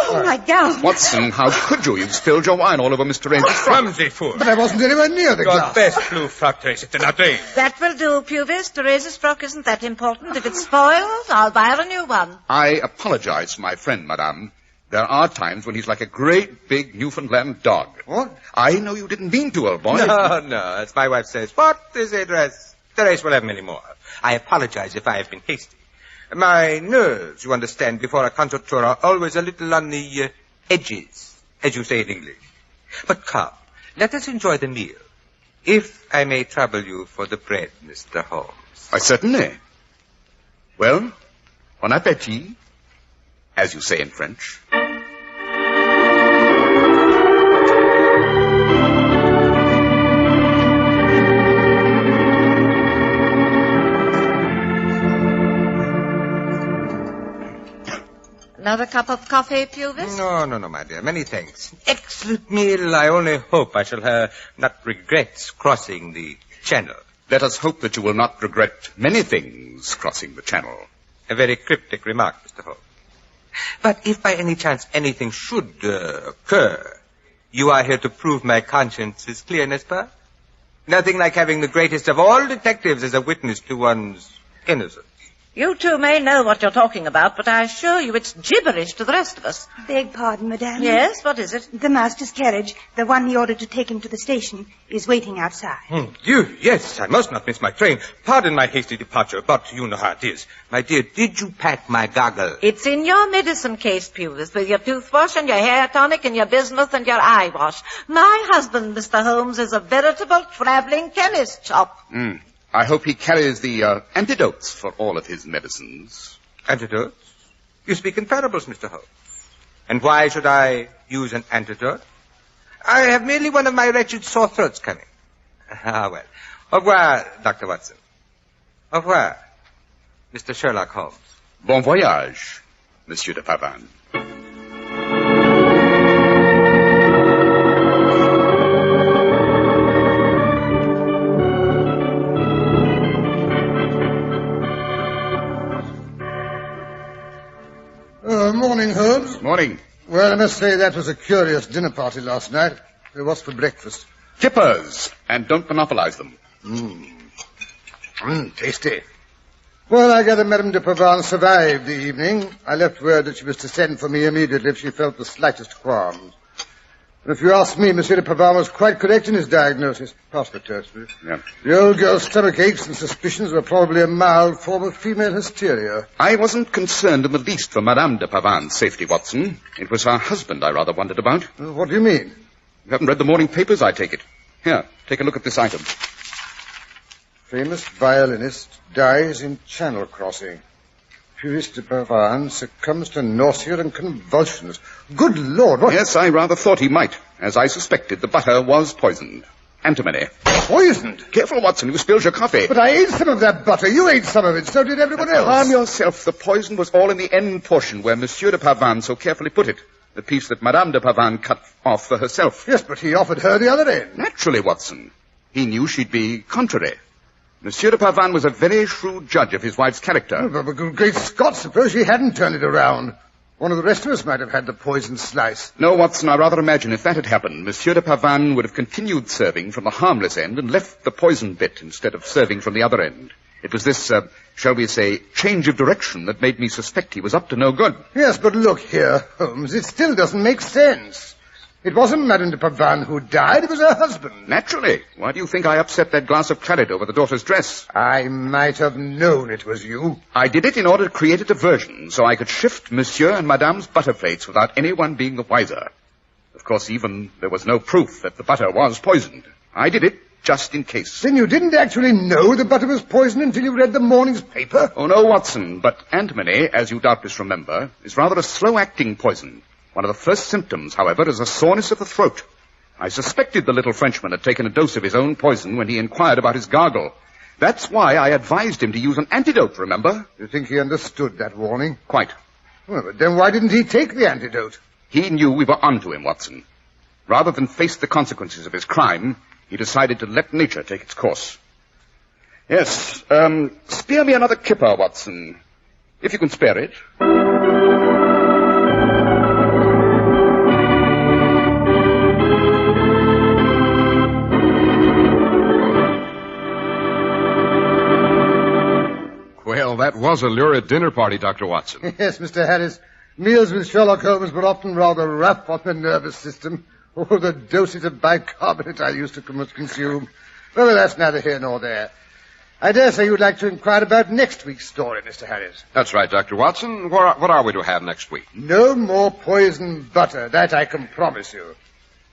Oh, my gown. Watson, how could you? You've spilled your wine all over Mr. Ranger's frock. Clumsy fool. But I wasn't anywhere near the glass. Your best blue frock, Therese. It's an outrage. That will do, Pubis. Therese's frock isn't that important. If it spoils, I'll buy her a new one. I apologize to my friend, madame. There are times when he's like a great big Newfoundland dog. What? I know you didn't mean to, old boy. No, as my wife says. What is a dress? Therese will have many more. I apologize if I have been hasty. My nerves, you understand, before a concerto are always a little on the edges, as you say in English. But come, let us enjoy the meal. If I may trouble you for the bread, Mr. Holmes. Certainly. Well, bon appétit, as you say in French. Another cup of coffee, Pubis? No, my dear. Many thanks. Excellent meal. I only hope I shall not regret crossing the channel. Let us hope that you will not regret many things crossing the channel. A very cryptic remark, Mr. Holmes. But if by any chance anything should occur, You are here to prove my conscience is clear, n'est-ce pas? Nothing like having the greatest of all detectives as a witness to one's innocence. You two may know what you're talking about, but I assure you it's gibberish to the rest of us. Beg pardon, madame. Yes, what is it? The master's carriage, the one he ordered to take him to the station, is waiting outside. Yes, I must not miss my train. Pardon my hasty departure, but you know how it is. My dear, did you pack my goggle? It's in your medicine case, Pewis, with your toothwash and your hair tonic and your bismuth and your eye wash. My husband, Mr. Holmes, is a veritable traveling chemist shop. I hope he carries the antidotes for all of his medicines. Antidotes? You speak in parables, Mr. Holmes. And why should I use an antidote? I have merely one of my wretched sore throats coming. Ah, well. Au revoir, Dr. Watson. Au revoir, Mr. Sherlock Holmes. Bon voyage, Monsieur de Pavane. Morning, Holmes. Morning. Well, I must say that was a curious dinner party last night. What's for breakfast? Kippers, and don't monopolize them. Tasty. Well, I gather Madame de Pavane survived the evening. I left word that she was to send for me immediately if she felt the slightest qualms. If you ask me, Monsieur de Pavane was quite correct in his diagnosis. Pass the toast, please. Yeah. The old girl's stomach aches and suspicions were probably a mild form of female hysteria. I wasn't concerned in the least for Madame de Pavane's safety, Watson. It was her husband I rather wondered about. What do you mean? You haven't read the morning papers, I take it. Here, take a look at this item. Famous violinist dies in Channel crossing. Puris de Pavane succumbs to nausea and convulsions. Good Lord, what... Yes, I rather thought he might. As I suspected, the butter was poisoned. Antimony. Poisoned? Careful, Watson, you spilled your coffee. But I ate some of that butter. You ate some of it. So did everyone else. Calm yourself. The poison was all in the end portion where Monsieur de Pavane so carefully put it. The piece that Madame de Pavane cut off for herself. Yes, but he offered her the other end. Naturally, Watson. He knew she'd be contrary. Monsieur de Pavane was a very shrewd judge of his wife's character. But great Scott, suppose she hadn't turned it around. One of the rest of us might have had the poisoned slice. No, Watson, I rather imagine if that had happened, Monsieur de Pavane would have continued serving from the harmless end and left the poisoned bit instead of serving from the other end. It was this, shall we say, change of direction that made me suspect he was up to no good. Yes, but look here, Holmes, it still doesn't make sense. It wasn't Madame de Pavane who died, it was her husband. Naturally. Why do you think I upset that glass of claret over the daughter's dress? I might have known it was you. I did it in order to create a diversion, so I could shift Monsieur and Madame's butter plates without anyone being the wiser. Of course, even there was no proof that the butter was poisoned. I did it just in case. Then you didn't actually know the butter was poisoned until you read the morning's paper? Oh, no, Watson, but antimony, as you doubtless remember, is rather a slow-acting poison. One of the first symptoms, however, is a soreness of the throat. I suspected the little Frenchman had taken a dose of his own poison when he inquired about his gargle. That's why I advised him to use an antidote, remember? You think he understood that warning? Quite. Well, but then why didn't he take the antidote? He knew we were onto him, Watson. Rather than face the consequences of his crime, he decided to let nature take its course. Yes, spare me another kipper, Watson. If you can spare it. Well, that was a lurid dinner party, Dr. Watson. Yes, Mr. Harris. Meals with Sherlock Holmes were often rather rough on the nervous system. Oh, the doses of bicarbonate I used to consume. Well, that's neither here nor there. I dare say you'd like to inquire about next week's story, Mr. Harris. That's right, Dr. Watson. What are we to have next week? No more poisoned butter, that I can promise you.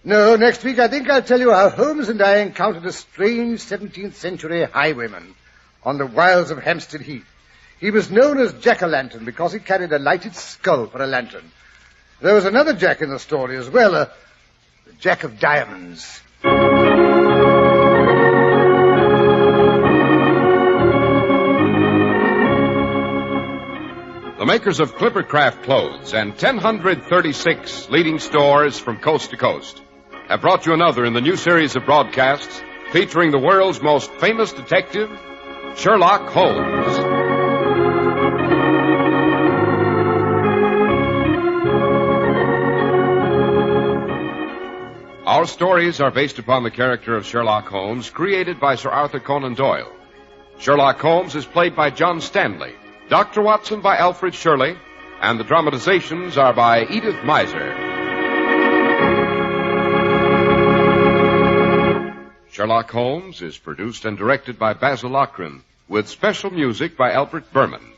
No, next week I think I'll tell you how Holmes and I encountered a strange 17th century highwayman on the wilds of Hampstead Heath. He was known as Jack-o'-lantern because he carried a lighted skull for a lantern. There was another Jack in the story as well, a Jack of diamonds. The makers of Clippercraft clothes and 1,036 leading stores from coast to coast have brought you another in the new series of broadcasts featuring the world's most famous detective, Sherlock Holmes. Our stories are based upon the character of Sherlock Holmes, created by Sir Arthur Conan Doyle. Sherlock Holmes is played by John Stanley, Dr. Watson by Alfred Shirley, and the dramatizations are by Edith Miser. Sherlock Holmes is produced and directed by Basil Lochran, with special music by Albert Berman.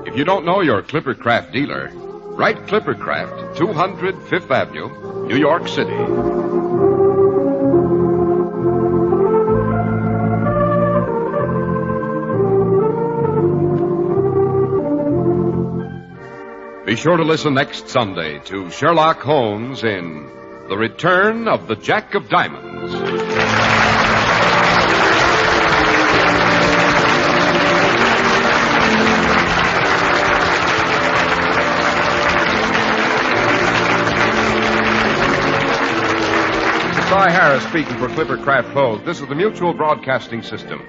If you don't know your Clippercraft dealer, write Clippercraft, 200 Fifth Avenue, New York City. Be sure to listen next Sunday to Sherlock Holmes in The Return of the Jack of Diamonds. This is Cy Harris speaking for Clippercraft Clothes. This is the Mutual Broadcasting System.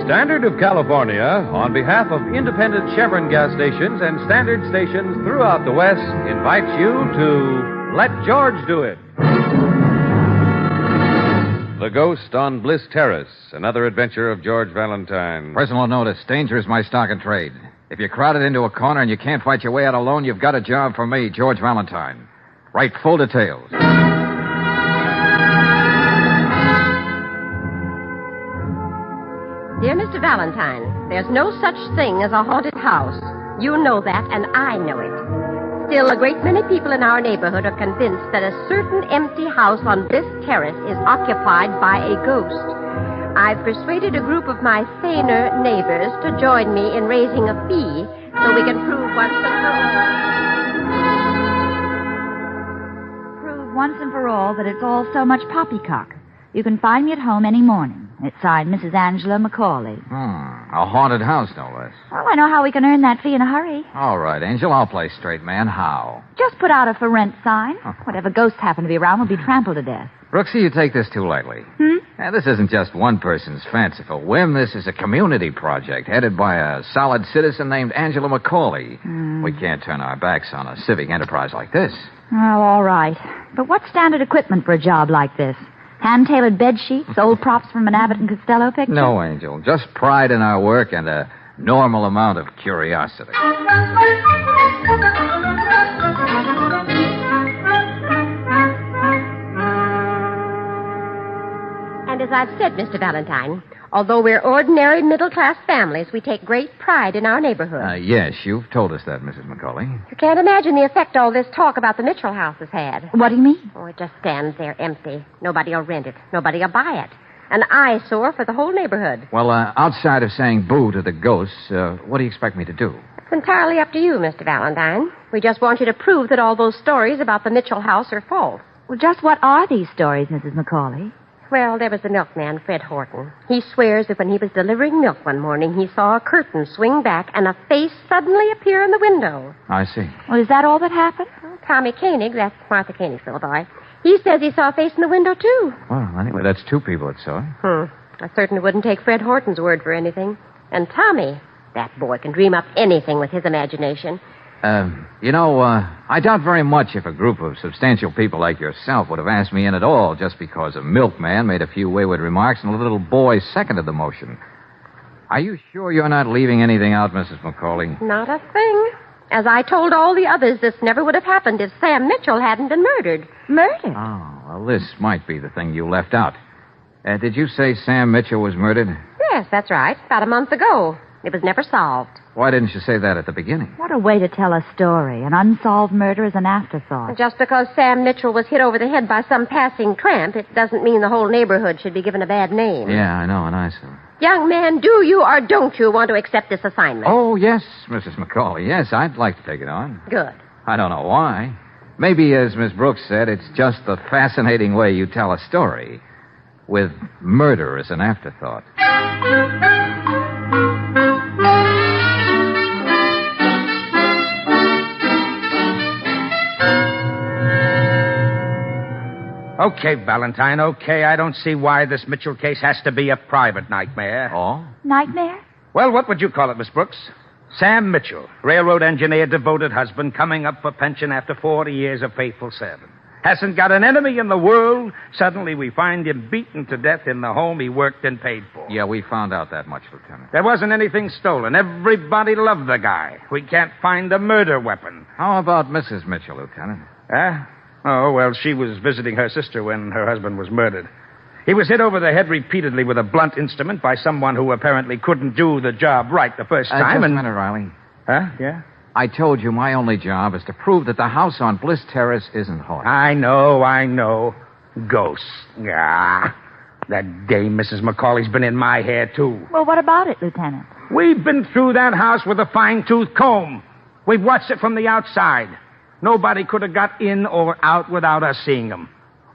Standard of California, on behalf of independent Chevron gas stations and standard stations throughout the West, invites you to Let George Do It. The Ghost on Bliss Terrace, another adventure of George Valentine. Personal notice, danger is my stock and trade. If you're crowded into a corner and you can't fight your way out alone, you've got a job for me, George Valentine. Write full details. Dear Mr. Valentine, there's no such thing as a haunted house. You know that, and I know it. Still, a great many people in our neighborhood are convinced that a certain empty house on Bliss Terrace is occupied by a ghost. I've persuaded a group of my saner neighbors to join me in raising a fee so we can prove once and for all. Prove once and for all that it's all so much poppycock. You can find me at home any morning. It's signed Mrs. Angela Macaulay. A haunted house, no less. Well, I know how we can earn that fee in a hurry. All right, Angel, I'll play straight man. How? Just put out a for rent sign. Whatever ghosts happen to be around will be trampled to death. Brooksy, you take this too lightly. This isn't just one person's fanciful whim. This is a community project headed by a solid citizen named Angela Macaulay. We can't turn our backs on a civic enterprise like this. Oh, all right. But what's standard equipment for a job like this? Hand-tailored bed sheets, old props from an Abbott and Costello picture? No, Angel. Just pride in our work and a normal amount of curiosity. And as I've said, Mr. Valentine, although we're ordinary middle-class families, we take great pride in our neighborhood. Yes, you've told us that, Mrs. Macaulay. You can't imagine the effect all this talk about the Mitchell house has had. What do you mean? Oh, it just stands there empty. Nobody will rent it. Nobody will buy it. An eyesore for the whole neighborhood. Well, outside of saying boo to the ghosts, what do you expect me to do? It's entirely up to you, Mr. Valentine. We just want you to prove that all those stories about the Mitchell house are false. Well, just what are these stories, Mrs. Macaulay? Well, there was the milkman, Fred Horton. He swears that when he was delivering milk one morning, he saw a curtain swing back and a face suddenly appear in the window. I see. Well, is that all that happened? Well, Tommy Koenig, that's Martha Koenig's little boy, he says he saw a face in the window, too. Well, anyway, that's two people that saw it. I certainly wouldn't take Fred Horton's word for anything. And Tommy, that boy can dream up anything with his imagination. I doubt very much if a group of substantial people like yourself would have asked me in at all just because a milkman made a few wayward remarks and a little boy seconded the motion. Are you sure you're not leaving anything out, Mrs. Macaulay? Not a thing. As I told all the others, this never would have happened if Sam Mitchell hadn't been murdered. Murdered? Oh, well, this might be the thing you left out. Did you say Sam Mitchell was murdered? Yes, that's right. About a month ago. It was never solved. Why didn't you say that at the beginning? What a way to tell a story. An unsolved murder is an afterthought. Just because Sam Mitchell was hit over the head by some passing tramp, it doesn't mean the whole neighborhood should be given a bad name. Yeah, I know, and I saw. Young man, do you or don't you want to accept this assignment? Oh, yes, Mrs. Macaulay. Yes, I'd like to take it on. Good. I don't know why. Maybe, as Miss Brooks said, it's just the fascinating way you tell a story, with murder as an afterthought. Okay, Valentine, okay. I don't see why this Mitchell case has to be a private nightmare. Oh? Nightmare? Well, what would you call it, Miss Brooks? Sam Mitchell, railroad engineer, devoted husband, coming up for pension after 40 years of faithful service. Hasn't got an enemy in the world. Suddenly we find him beaten to death in the home he worked and paid for. Yeah, we found out that much, Lieutenant. There wasn't anything stolen. Everybody loved the guy. We can't find the murder weapon. How about Mrs. Mitchell, Lieutenant? Huh? Oh, well, she was visiting her sister when her husband was murdered. He was hit over the head repeatedly with a blunt instrument by someone who apparently couldn't do the job right the first time. Just a minute, Riley. Huh? Yeah? I told you my only job is to prove that the house on Bliss Terrace isn't haunted. I know. Ghosts. Ah, that dame Mrs. McCauley's been in my hair, too. Well, what about it, Lieutenant? We've been through that house with a fine-tooth comb. We've watched it from the outside. Nobody could have got in or out without us seeing them.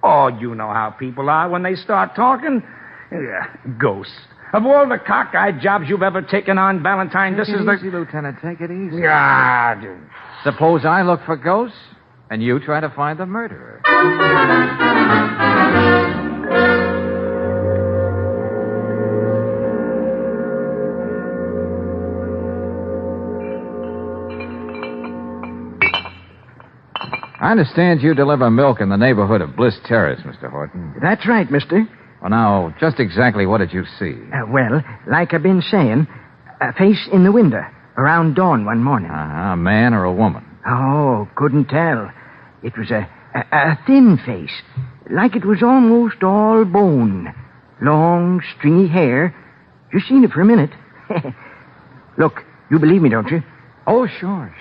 Oh, you know how people are when they start talking. Yeah, ghosts. Of all the cockeyed jobs you've ever taken on, Valentine, this is the... Take it easy, Lieutenant. Take it easy. Yeah. Suppose I look for ghosts, and you try to find the murderer. I understand you deliver milk in the neighborhood of Bliss Terrace, Mr. Horton. That's right, mister. Well, now, just exactly what did you see? Well, like I've been saying, a face in the window around dawn one morning. A man or a woman? Oh, couldn't tell. It was a thin face, like it was almost all bone. Long, stringy hair. Just seen it for a minute. Look, you believe me, don't you? Oh, sure.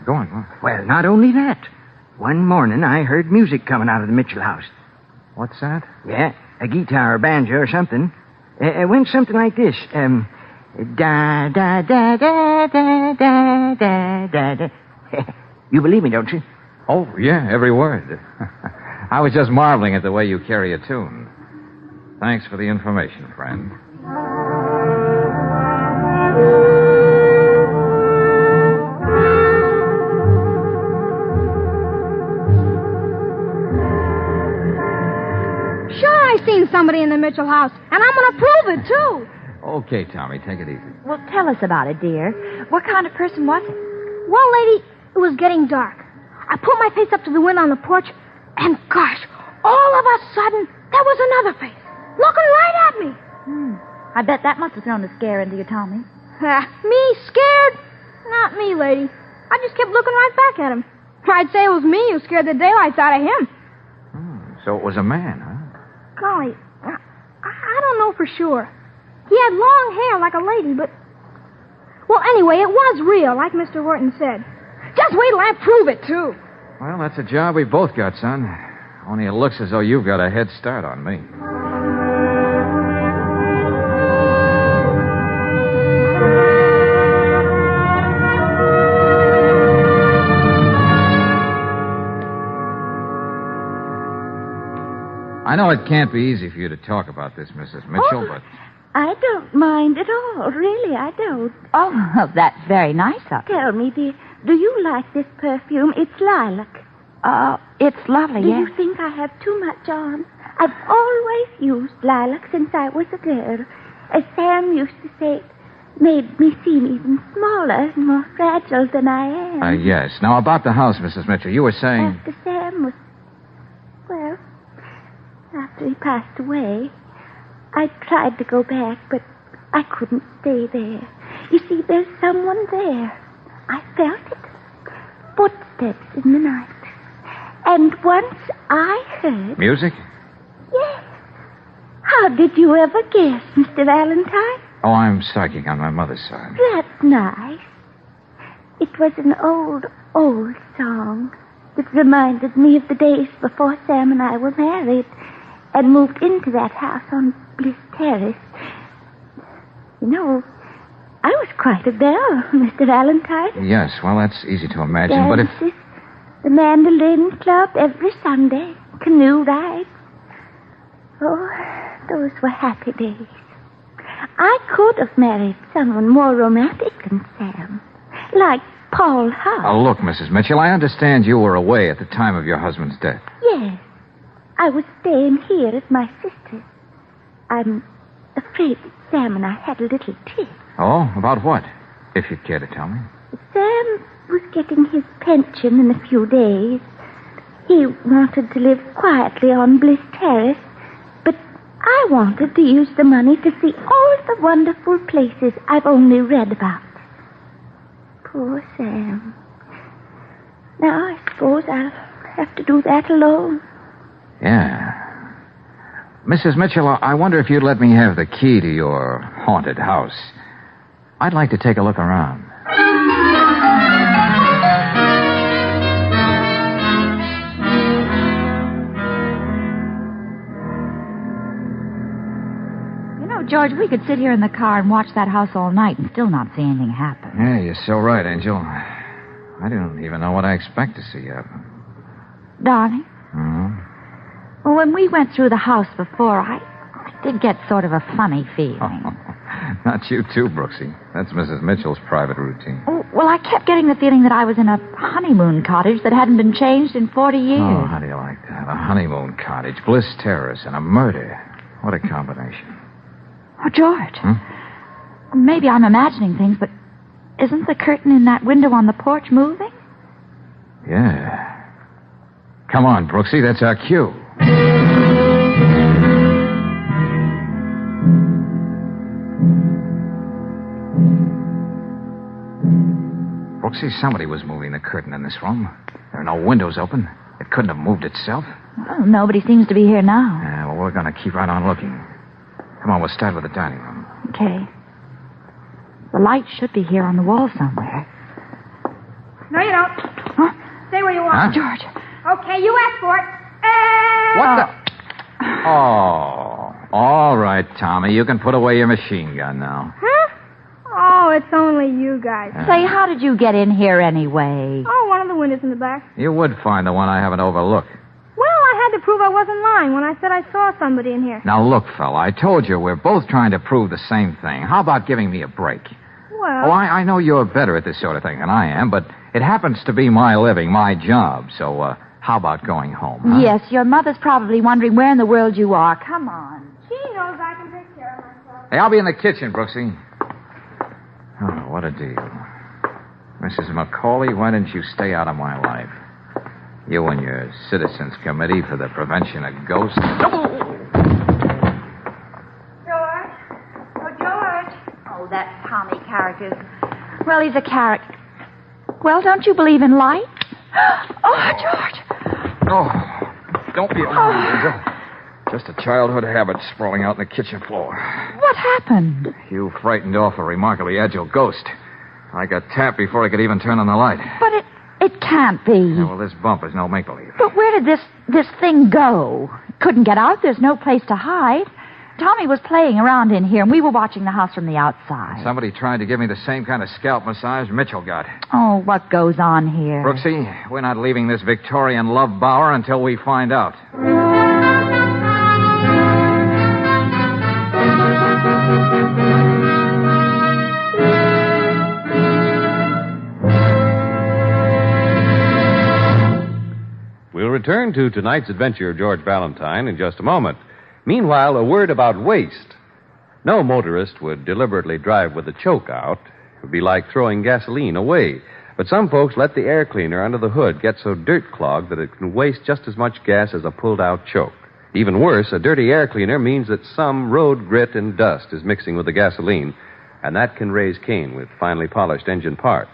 Go on. Well, not only that. One morning I heard music coming out of the Mitchell house. What's that? Yeah, a guitar or banjo or something. It went something like this. Da, da, da, da, da, da, da, da, da. You believe me, don't you? Oh, yeah, every word. I was just marveling at the way you carry a tune. Thanks for the information, friend. I've seen somebody in the Mitchell house, and I'm going to prove it, too. Okay, Tommy, take it easy. Well, tell us about it, dear. What kind of person was it? Well, lady, it was getting dark. I put my face up to the window on the porch, and gosh, all of a sudden, there was another face, looking right at me. I bet that must have thrown a scare into you, Tommy. Me scared? Not me, lady. I just kept looking right back at him. I'd say it was me who scared the daylights out of him. So it was a man, huh? Golly, I don't know for sure. He had long hair like a lady, but... Well, anyway, it was real, like Mr. Wharton said. Just wait till I prove it, too. Well, that's a job we both got, son. Only it looks as though you've got a head start on me. I know it can't be easy for you to talk about this, Mrs. Mitchell, but... I don't mind at all. Really, I don't. Oh, that's very nice of you. Tell me, dear, do you like this perfume? It's lilac. It's lovely, Do yes. you think I have too much on? I've always used lilac since I was a girl. As Sam used to say, it made me seem even smaller and more fragile than I am. Yes. Now, about the house, Mrs. Mitchell, you were saying... After Sam was... Well, after he passed away, I tried to go back, but I couldn't stay there. You see, there's someone there. I felt it. Footsteps in the night. And once I heard... Music? Yes. How did you ever guess, Mr. Valentine? Oh, I'm psychic on my mother's side. That's nice. It was an old, old song that reminded me of the days before Sam and I were married and moved into that house on Bliss Terrace. You know, I was quite a belle, Mr. Valentine. Yes, well, that's easy to imagine, but if... Dances, the mandolin club every Sunday, canoe rides. Oh, those were happy days. I could have married someone more romantic than Sam, like Paul Howe. Oh, look, Mrs. Mitchell, I understand you were away at the time of your husband's death. Yes. I was staying here at my sister's. I'm afraid that Sam and I had a little tiff. Oh, about what? If you'd care to tell me. Sam was getting his pension in a few days. He wanted to live quietly on Bliss Terrace, but I wanted to use the money to see all the wonderful places I've only read about. Poor Sam. Now, I suppose I'll have to do that alone. Yeah. Mrs. Mitchell, I wonder if you'd let me have the key to your haunted house. I'd like to take a look around. George, we could sit here in the car and watch that house all night and still not see anything happen. Yeah, you're so right, Angel. I don't even know what I expect to see happen. Darling? Well, when we went through the house before, I did get sort of a funny feeling. Not you too, Brooksy. That's Mrs. Mitchell's private routine. Oh, well, I kept getting the feeling that I was in a honeymoon cottage that hadn't been changed in 40 years. Oh, how do you like that? A honeymoon cottage, Bliss Terrace, and a murder. What a combination. Oh, George. Maybe I'm imagining things, but isn't the curtain in that window on the porch moving? Yeah. Come on, Brooksy, that's our cue. Brooksy, somebody was moving the curtain in this room. There are no windows open. It couldn't have moved itself. Well, nobody seems to be here now. Yeah, well, we're going to keep right on looking. Come on, we'll start with the dining room. Okay. The light should be here on the wall somewhere. No, you don't. Huh? Stay where you are. Huh? George. Okay, you asked for it. What the? Oh, all right, Tommy. You can put away your machine gun now. Huh? Oh, it's only you guys. Say, how did you get in here anyway? Oh, one of the windows in the back. You would find the one I haven't overlooked. Well, I had to prove I wasn't lying when I said I saw somebody in here. Now, look, fella, I told you we're both trying to prove the same thing. How about giving me a break? Well... Oh, I know you're better at this sort of thing than I am, but it happens to be my living, my job. So, how about going home, huh? Yes, your mother's probably wondering where in the world you are. Come on. She knows I can take care of myself. Hey, I'll be in the kitchen, Brooksy. Oh, what a deal. Mrs. McCauley, why didn't you stay out of my life? You and your Citizens Committee for the Prevention of Ghosts. George? Oh, George. Oh, that Tommy character. Well, he's a character. Well, don't you believe in light? Oh, George. Oh, don't be alarmed, Angel. Just a childhood habit sprawling out on the kitchen floor. What happened? You frightened off a remarkably agile ghost. I got tapped before I could even turn on the light. But it can't be. Yeah, well, this bump is no make-believe. But where did this thing go? It couldn't get out. There's no place to hide. Tommy was playing around in here, and we were watching the house from the outside. Somebody tried to give me the same kind of scalp massage Mitchell got. Oh, what goes on here? Brooksy, we're not leaving this Victorian love bower until we find out. We'll return to tonight's adventure of George Valentine in just a moment. Meanwhile, a word about waste. No motorist would deliberately drive with the choke out. It would be like throwing gasoline away. But some folks let the air cleaner under the hood get so dirt-clogged that it can waste just as much gas as a pulled-out choke. Even worse, a dirty air cleaner means that some road grit and dust is mixing with the gasoline, and that can raise Cain with finely polished engine parts.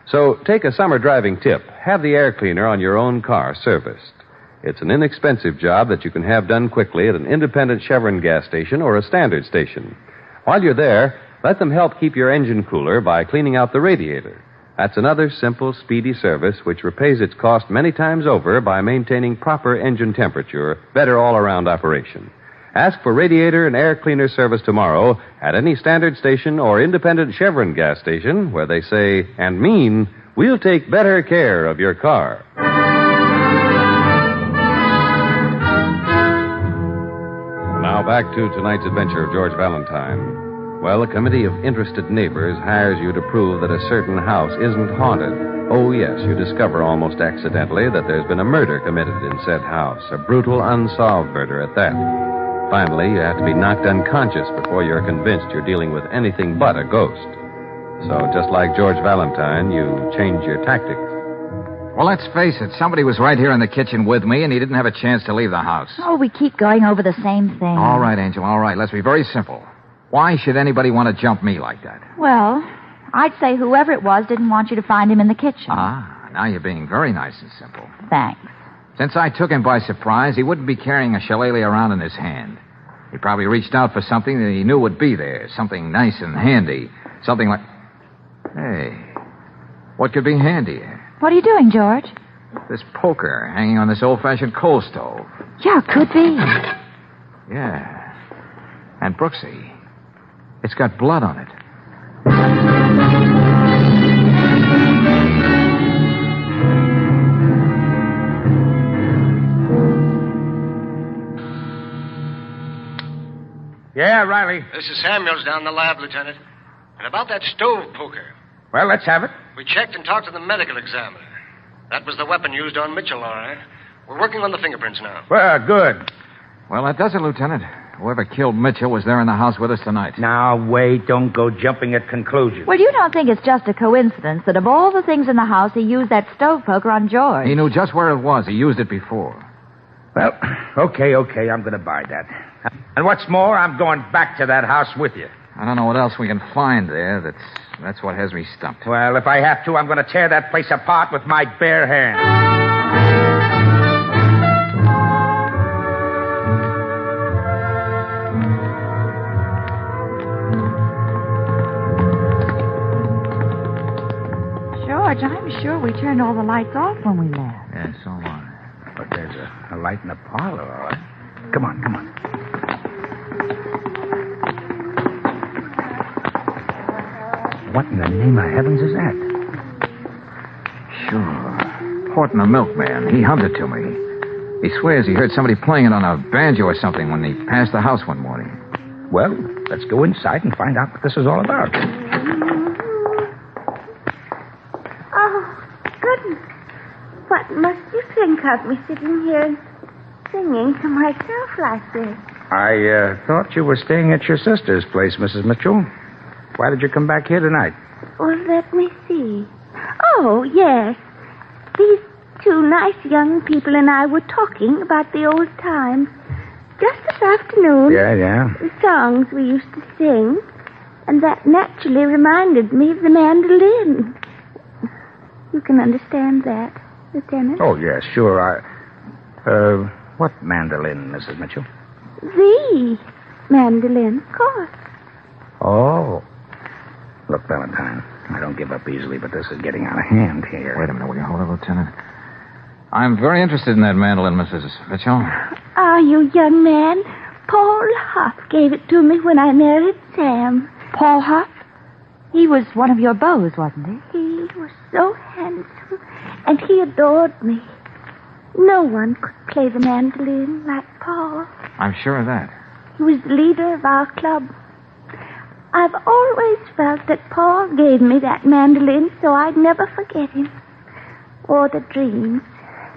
So take a summer driving tip. Have the air cleaner on your own car serviced. It's an inexpensive job that you can have done quickly at an independent Chevron gas station or a standard station. While you're there, let them help keep your engine cooler by cleaning out the radiator. That's another simple, speedy service which repays its cost many times over by maintaining proper engine temperature, better all-around operation. Ask for radiator and air cleaner service tomorrow at any standard station or independent Chevron gas station where they say and mean, we'll take better care of your car. Now back to tonight's adventure of George Valentine. Well, a committee of interested neighbors hires you to prove that a certain house isn't haunted. Oh, yes, you discover almost accidentally that there's been a murder committed in said house, a brutal, unsolved murder at that. Finally, you have to be knocked unconscious before you're convinced you're dealing with anything but a ghost. So, just like George Valentine, you change your tactics. Well, let's face it, somebody was right here in the kitchen with me, and he didn't have a chance to leave the house. Oh, we keep going over the same thing. All right, Angel, all right. Let's be very simple. Why should anybody want to jump me like that? Well, I'd say whoever it was didn't want you to find him in the kitchen. Ah, now you're being very nice and simple. Thanks. Since I took him by surprise, he wouldn't be carrying a shillelagh around in his hand. He probably reached out for something that he knew would be there, something nice and handy, something like... Hey, what could be handy? What are you doing, George? This poker hanging on this old-fashioned coal stove. Yeah, could be. Yeah. And Brooksy, it's got blood on it. Yeah, Riley. This is Samuels down in the lab, Lieutenant. And about that stove poker. Well, let's have it. We checked and talked to the medical examiner. That was the weapon used on Mitchell, all right. We're working on the fingerprints now. Well, good. Well, that does it, Lieutenant. Whoever killed Mitchell was there in the house with us tonight. Now, wait. Don't go jumping at conclusions. Well, you don't think it's just a coincidence that of all the things in the house, he used that stove poker on George? He knew just where it was. He used it before. Well, okay. I'm going to buy that. And what's more, I'm going back to that house with you. I don't know what else we can find there. That's what has me stumped. Well, if I have to, I'm going to tear that place apart with my bare hands. George, I'm sure we turned all the lights off when we left. Yeah, so on. But there's a light in the parlor, all right. Come on. What in the name of heavens is that? Sure. Horton, the milkman. He hummed it to me. He swears he heard somebody playing it on a banjo or something when he passed the house one morning. Well, let's go inside and find out what this is all about. Oh, goodness. What must you think of me sitting here and singing to myself like this? I thought you were staying at your sister's place, Mrs. Mitchell. Why did you come back here tonight? Well, let me see. Oh, yes. These two nice young people and I were talking about the old times. Just this afternoon. Yeah. The songs we used to sing. And that naturally reminded me of the mandolin. You can understand that, Lieutenant? Oh, yes, sure. What mandolin, Mrs. Mitchell? The mandolin, of course. Oh. Look, Valentine, I don't give up easily, but this is getting out of hand here. Wait a minute, will you hold it, Lieutenant? I'm very interested in that mandolin, Mrs. Mitchell. Ah, you young man. Paul Huff gave it to me when I married Sam. Paul Huff? He was one of your beaux, wasn't he? He was so handsome, and he adored me. No one could play the mandolin like Paul. I'm sure of that. He was the leader of our club. I've always felt that Paul gave me that mandolin so I'd never forget him. Or the dreams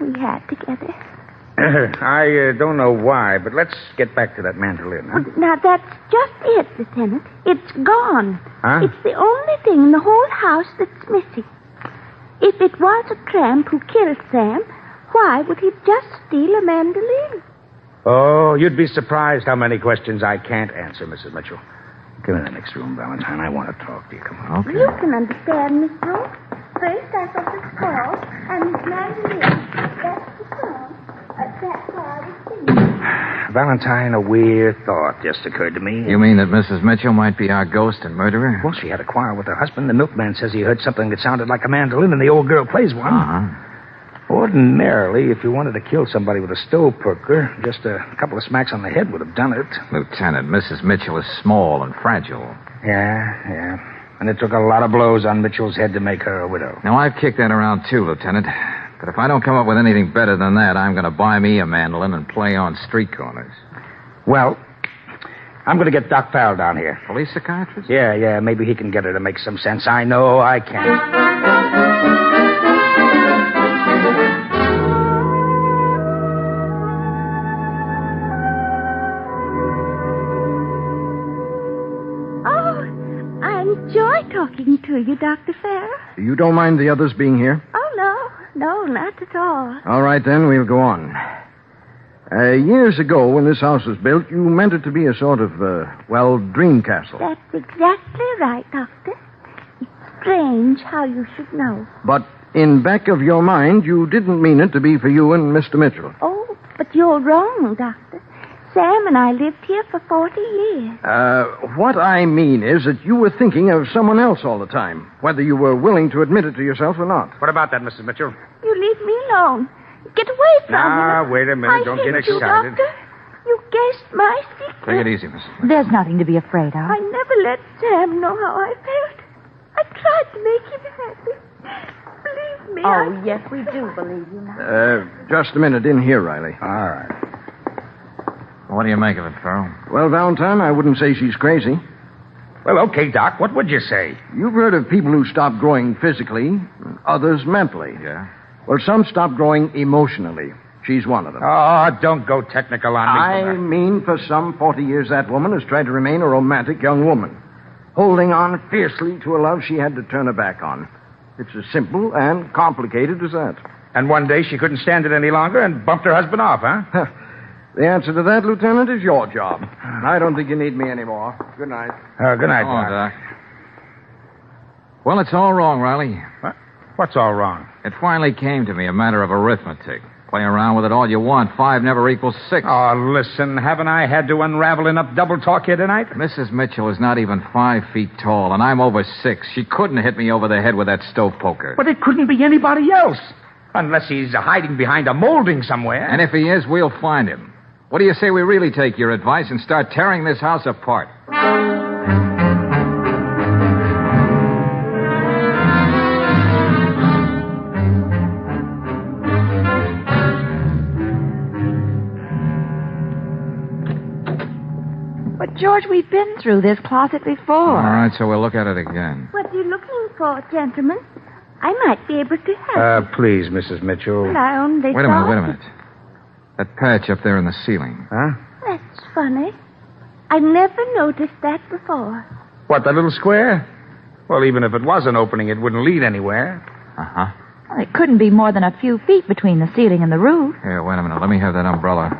we had together. I don't know why, but let's get back to that mandolin, huh? Now, that's just it, Lieutenant. It's gone. Huh? It's the only thing in the whole house that's missing. If it was a tramp who killed Sam, why would he just steal a mandolin? Oh, you'd be surprised how many questions I can't answer, Mrs. Mitchell. Come in the next room, Valentine. I want to talk to you. Come on. You can understand, Miss Brooke. First I thought it was Paul, and his mandolin. That's the song. That's why I was singing. Valentine, a weird thought just occurred to me. You mean that Mrs. Mitchell might be our ghost and murderer? Well, she had a quarrel with her husband. The milkman says he heard something that sounded like a mandolin, and the old girl plays one. Uh-huh. Ordinarily, if you wanted to kill somebody with a stove poker, just a couple of smacks on the head would have done it. Lieutenant, Mrs. Mitchell is small and fragile. Yeah. And it took a lot of blows on Mitchell's head to make her a widow. Now, I've kicked that around too, Lieutenant. But if I don't come up with anything better than that, I'm going to buy me a mandolin and play on street corners. Well, I'm going to get Doc Farrell down here. Police psychiatrist? Yeah. Maybe he can get her to make some sense. I know I can. Talking to you, Dr. Farrell. You don't mind the others being here? Oh, no, not at all. All right, then, we'll go on. Years ago, when this house was built, you meant it to be a sort of, dream castle. That's exactly right, Doctor. It's strange how you should know. But in back of your mind, you didn't mean it to be for you and Mr. Mitchell. Oh, but you're wrong, Doctor. Sam and I lived here for 40 years. What I mean is that you were thinking of someone else all the time, whether you were willing to admit it to yourself or not. What about that, Mrs. Mitchell? You leave me alone. Get away from me. Wait a minute. Don't get excited. Doctor. You guessed my secret. Take it easy, Mrs. There's nothing to be afraid of. I never let Sam know how I felt. I tried to make him happy. Believe me. Oh, yes, we do believe you now. Just a minute in here, Riley. All right. What do you make of it, Farrell? Well, Valentine, I wouldn't say she's crazy. Well, okay, Doc. What would you say? You've heard of people who stop growing physically, others mentally. Yeah? Well, some stop growing emotionally. She's one of them. Oh, don't go technical on me. I mean, for some 40 years, that woman has tried to remain a romantic young woman, holding on fiercely to a love she had to turn her back on. It's as simple and complicated as that. And one day she couldn't stand it any longer and bumped her husband off, huh? The answer to that, Lieutenant, is your job. I don't think you need me anymore. Good night. Good night, Doc. Well, it's all wrong, Riley. What? What's all wrong? It finally came to me, a matter of arithmetic. Play around with it all you want. 5 never equals 6. Oh, listen, haven't I had to unravel enough double talk here tonight? Mrs. Mitchell is not even 5 feet tall, and I'm over 6. She couldn't hit me over the head with that stove poker. But it couldn't be anybody else. Unless he's hiding behind a molding somewhere. And if he is, we'll find him. What do you say we really take your advice and start tearing this house apart? But, George, we've been through this closet before. All right, so we'll look at it again. What are you looking for, gentlemen? I might be able to help. Please, Mrs. Mitchell. Well, I only Wait a minute. That patch up there in the ceiling. Huh? That's funny. I've never noticed that before. What, that little square? Well, even if it was an opening, it wouldn't lead anywhere. Uh-huh. Well, it couldn't be more than a few feet between the ceiling and the roof. Here, wait a minute. Let me have that umbrella.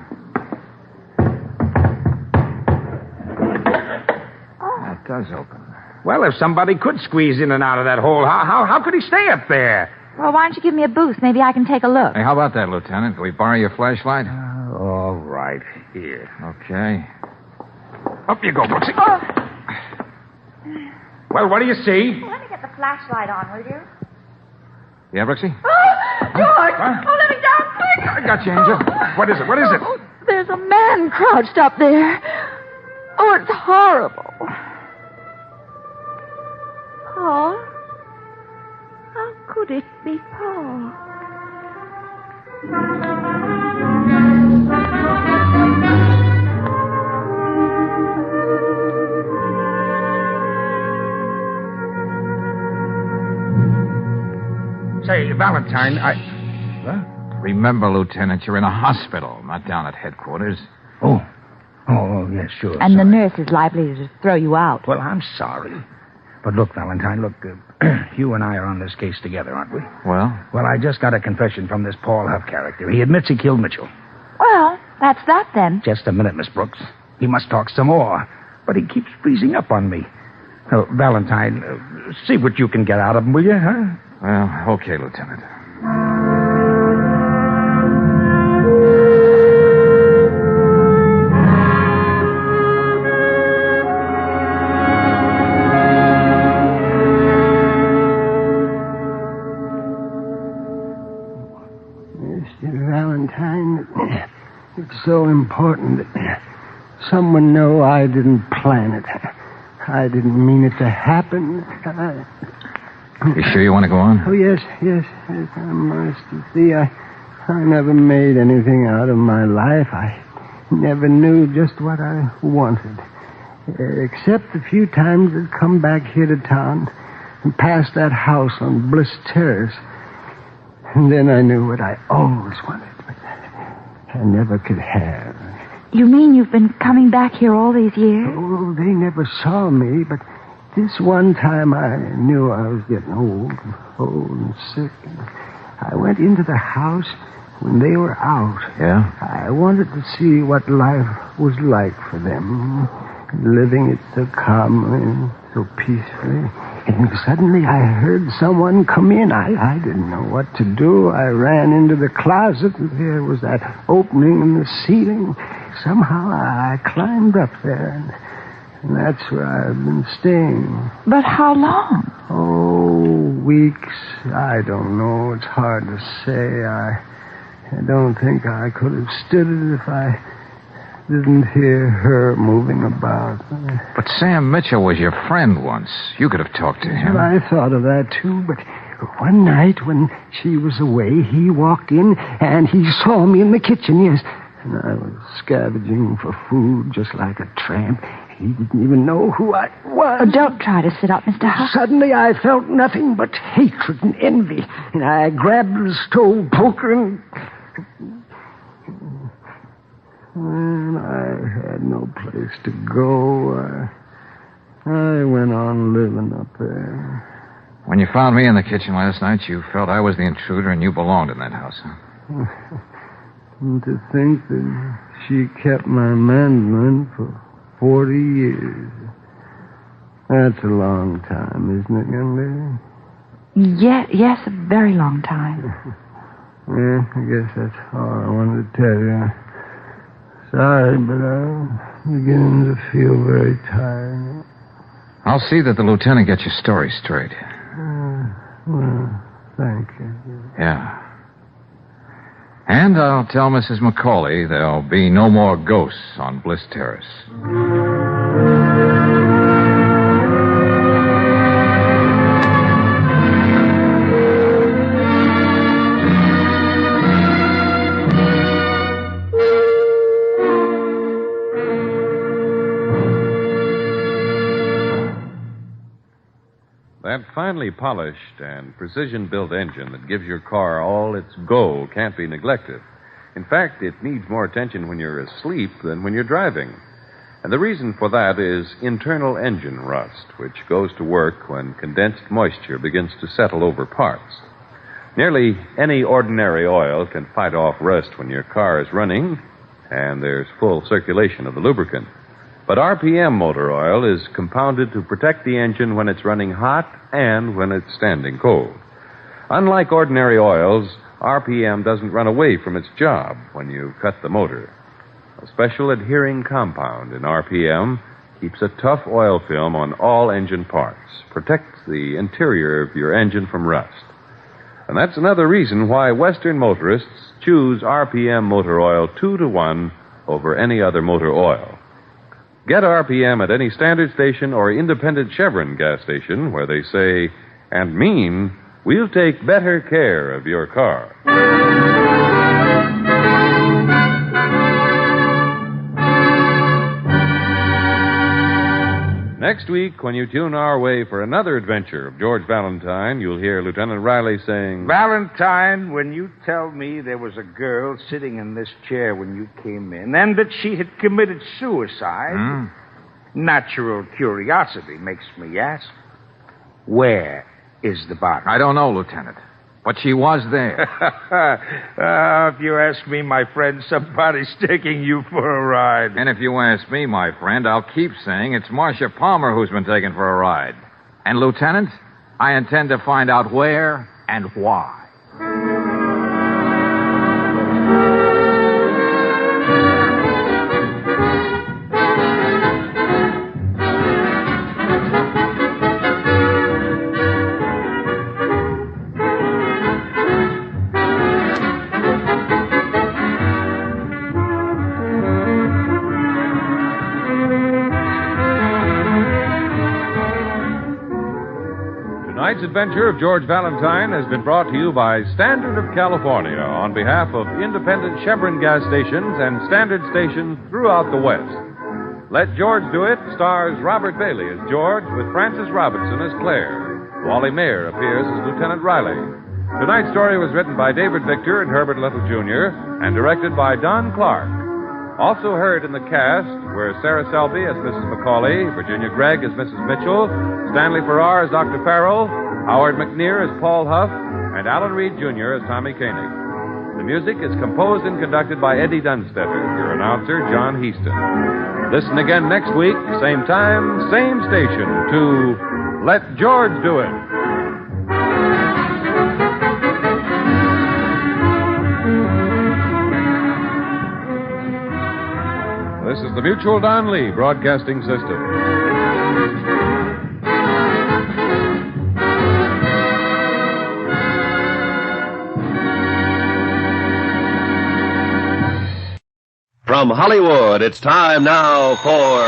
That does open. Well, if somebody could squeeze in and out of that hole, how could he stay up there? Well, why don't you give me a boost? Maybe I can take a look. Hey, how about that, Lieutenant? Can we borrow your flashlight? All right. Here. Okay. Up you go, Brooksy. Oh. Well, what do you see? Let me get the flashlight on, will you? Yeah, Brooksy? Oh, George! Huh? Oh, let me down, quick! I got you, Angel. What is it? What is it? Oh, there's a man crouched up there. Oh, it's horrible. Paul? How could it be Paul? Say, Valentine, Huh? Remember, Lieutenant, you're in a hospital, not down at headquarters. Oh, yes, sure. And the nurse is likely to throw you out. Well, I'm sorry. But look, Valentine, you and I are on this case together, aren't we? Well? Well, I just got a confession from this Paul Huff character. He admits he killed Mitchell. Well, that's that then. Just a minute, Miss Brooks. He must talk some more. But he keeps freezing up on me. Oh, Valentine, see what you can get out of him, will you, huh? Well, okay, Lieutenant. It's so important that someone know I didn't plan it. I didn't mean it to happen. You sure you want to go on? Oh, yes, I must. You see, I never made anything out of my life. I never knew just what I wanted. Except the few times I'd come back here to town and past that house on Bliss Terrace. And then I knew what I always wanted, but I never could have. You mean you've been coming back here all these years? Oh, they never saw me, but this one time I knew I was getting old and sick. And I went into the house when they were out. Yeah? I wanted to see what life was like for them, living it so calmly, so peacefully. And suddenly I heard someone come in. I didn't know what to do. I ran into the closet, and there was that opening in the ceiling. Somehow I climbed up there, and that's where I've been staying. But how long? Oh, weeks. I don't know. It's hard to say. I don't think I could have stood it if I didn't hear her moving about. But Sam Mitchell was your friend once. You could have talked to him. Well, I thought of that, too, but one night when she was away, he walked in and he saw me in the kitchen, yes. And I was scavenging for food just like a tramp. He didn't even know who I was. Oh, don't try to sit up, Mr. Huff. Suddenly I felt nothing but hatred and envy. And I grabbed the stove poker and I had no place to go. I went on living up there. When you found me in the kitchen last night, you felt I was the intruder and you belonged in that house, huh? And to think that she kept my mandolin for 40 years. That's a long time, isn't it, young lady? Yes, a very long time. Yeah, I guess that's all I wanted to tell you. Sorry, but I'm beginning to feel very tired. I'll see that the lieutenant gets your story straight. Well, thank you. Yeah. And I'll tell Mrs. McCauley there'll be no more ghosts on Bliss Terrace. That finely polished and precision-built engine that gives your car all its go can't be neglected. In fact, it needs more attention when you're asleep than when you're driving. And the reason for that is internal engine rust, which goes to work when condensed moisture begins to settle over parts. Nearly any ordinary oil can fight off rust when your car is running and there's full circulation of the lubricant. But RPM motor oil is compounded to protect the engine when it's running hot and when it's standing cold. Unlike ordinary oils, RPM doesn't run away from its job when you cut the motor. A special adhering compound in RPM keeps a tough oil film on all engine parts, protects the interior of your engine from rust. And that's another reason why Western motorists choose RPM motor oil 2-to-1 over any other motor oil. Get RPM at any standard station or independent Chevron gas station where they say and mean, we'll take better care of your car. Next week, when you tune our way for another adventure of George Valentine, you'll hear Lieutenant Riley saying, Valentine, when you tell me there was a girl sitting in this chair when you came in, and that she had committed suicide, natural curiosity makes me ask, where is the body? I don't know, Lieutenant. But she was there. If you ask me, my friend, somebody's taking you for a ride. And if you ask me, my friend, I'll keep saying it's Marcia Palmer who's been taken for a ride. And, Lieutenant, I intend to find out where and why. Tonight's adventure of George Valentine has been brought to you by Standard of California on behalf of independent Chevron gas stations and Standard stations throughout the West. Let George Do It stars Robert Bailey as George with Frances Robinson as Claire. Wally Mayer appears as Lieutenant Riley. Tonight's story was written by David Victor and Herbert Little, Jr., and directed by Don Clark. Also heard in the cast were Sarah Selby as Mrs. Macaulay, Virginia Gregg as Mrs. Mitchell, Stanley Farrar as Dr. Farrell, Howard McNear as Paul Huff, and Alan Reed, Jr. as Tommy Koenig. The music is composed and conducted by Eddie Dunstetter, your announcer, John Heaston. Listen again next week, same time, same station, to Let George Do It. This is the Mutual Don Lee Broadcasting System. From Hollywood, it's time now for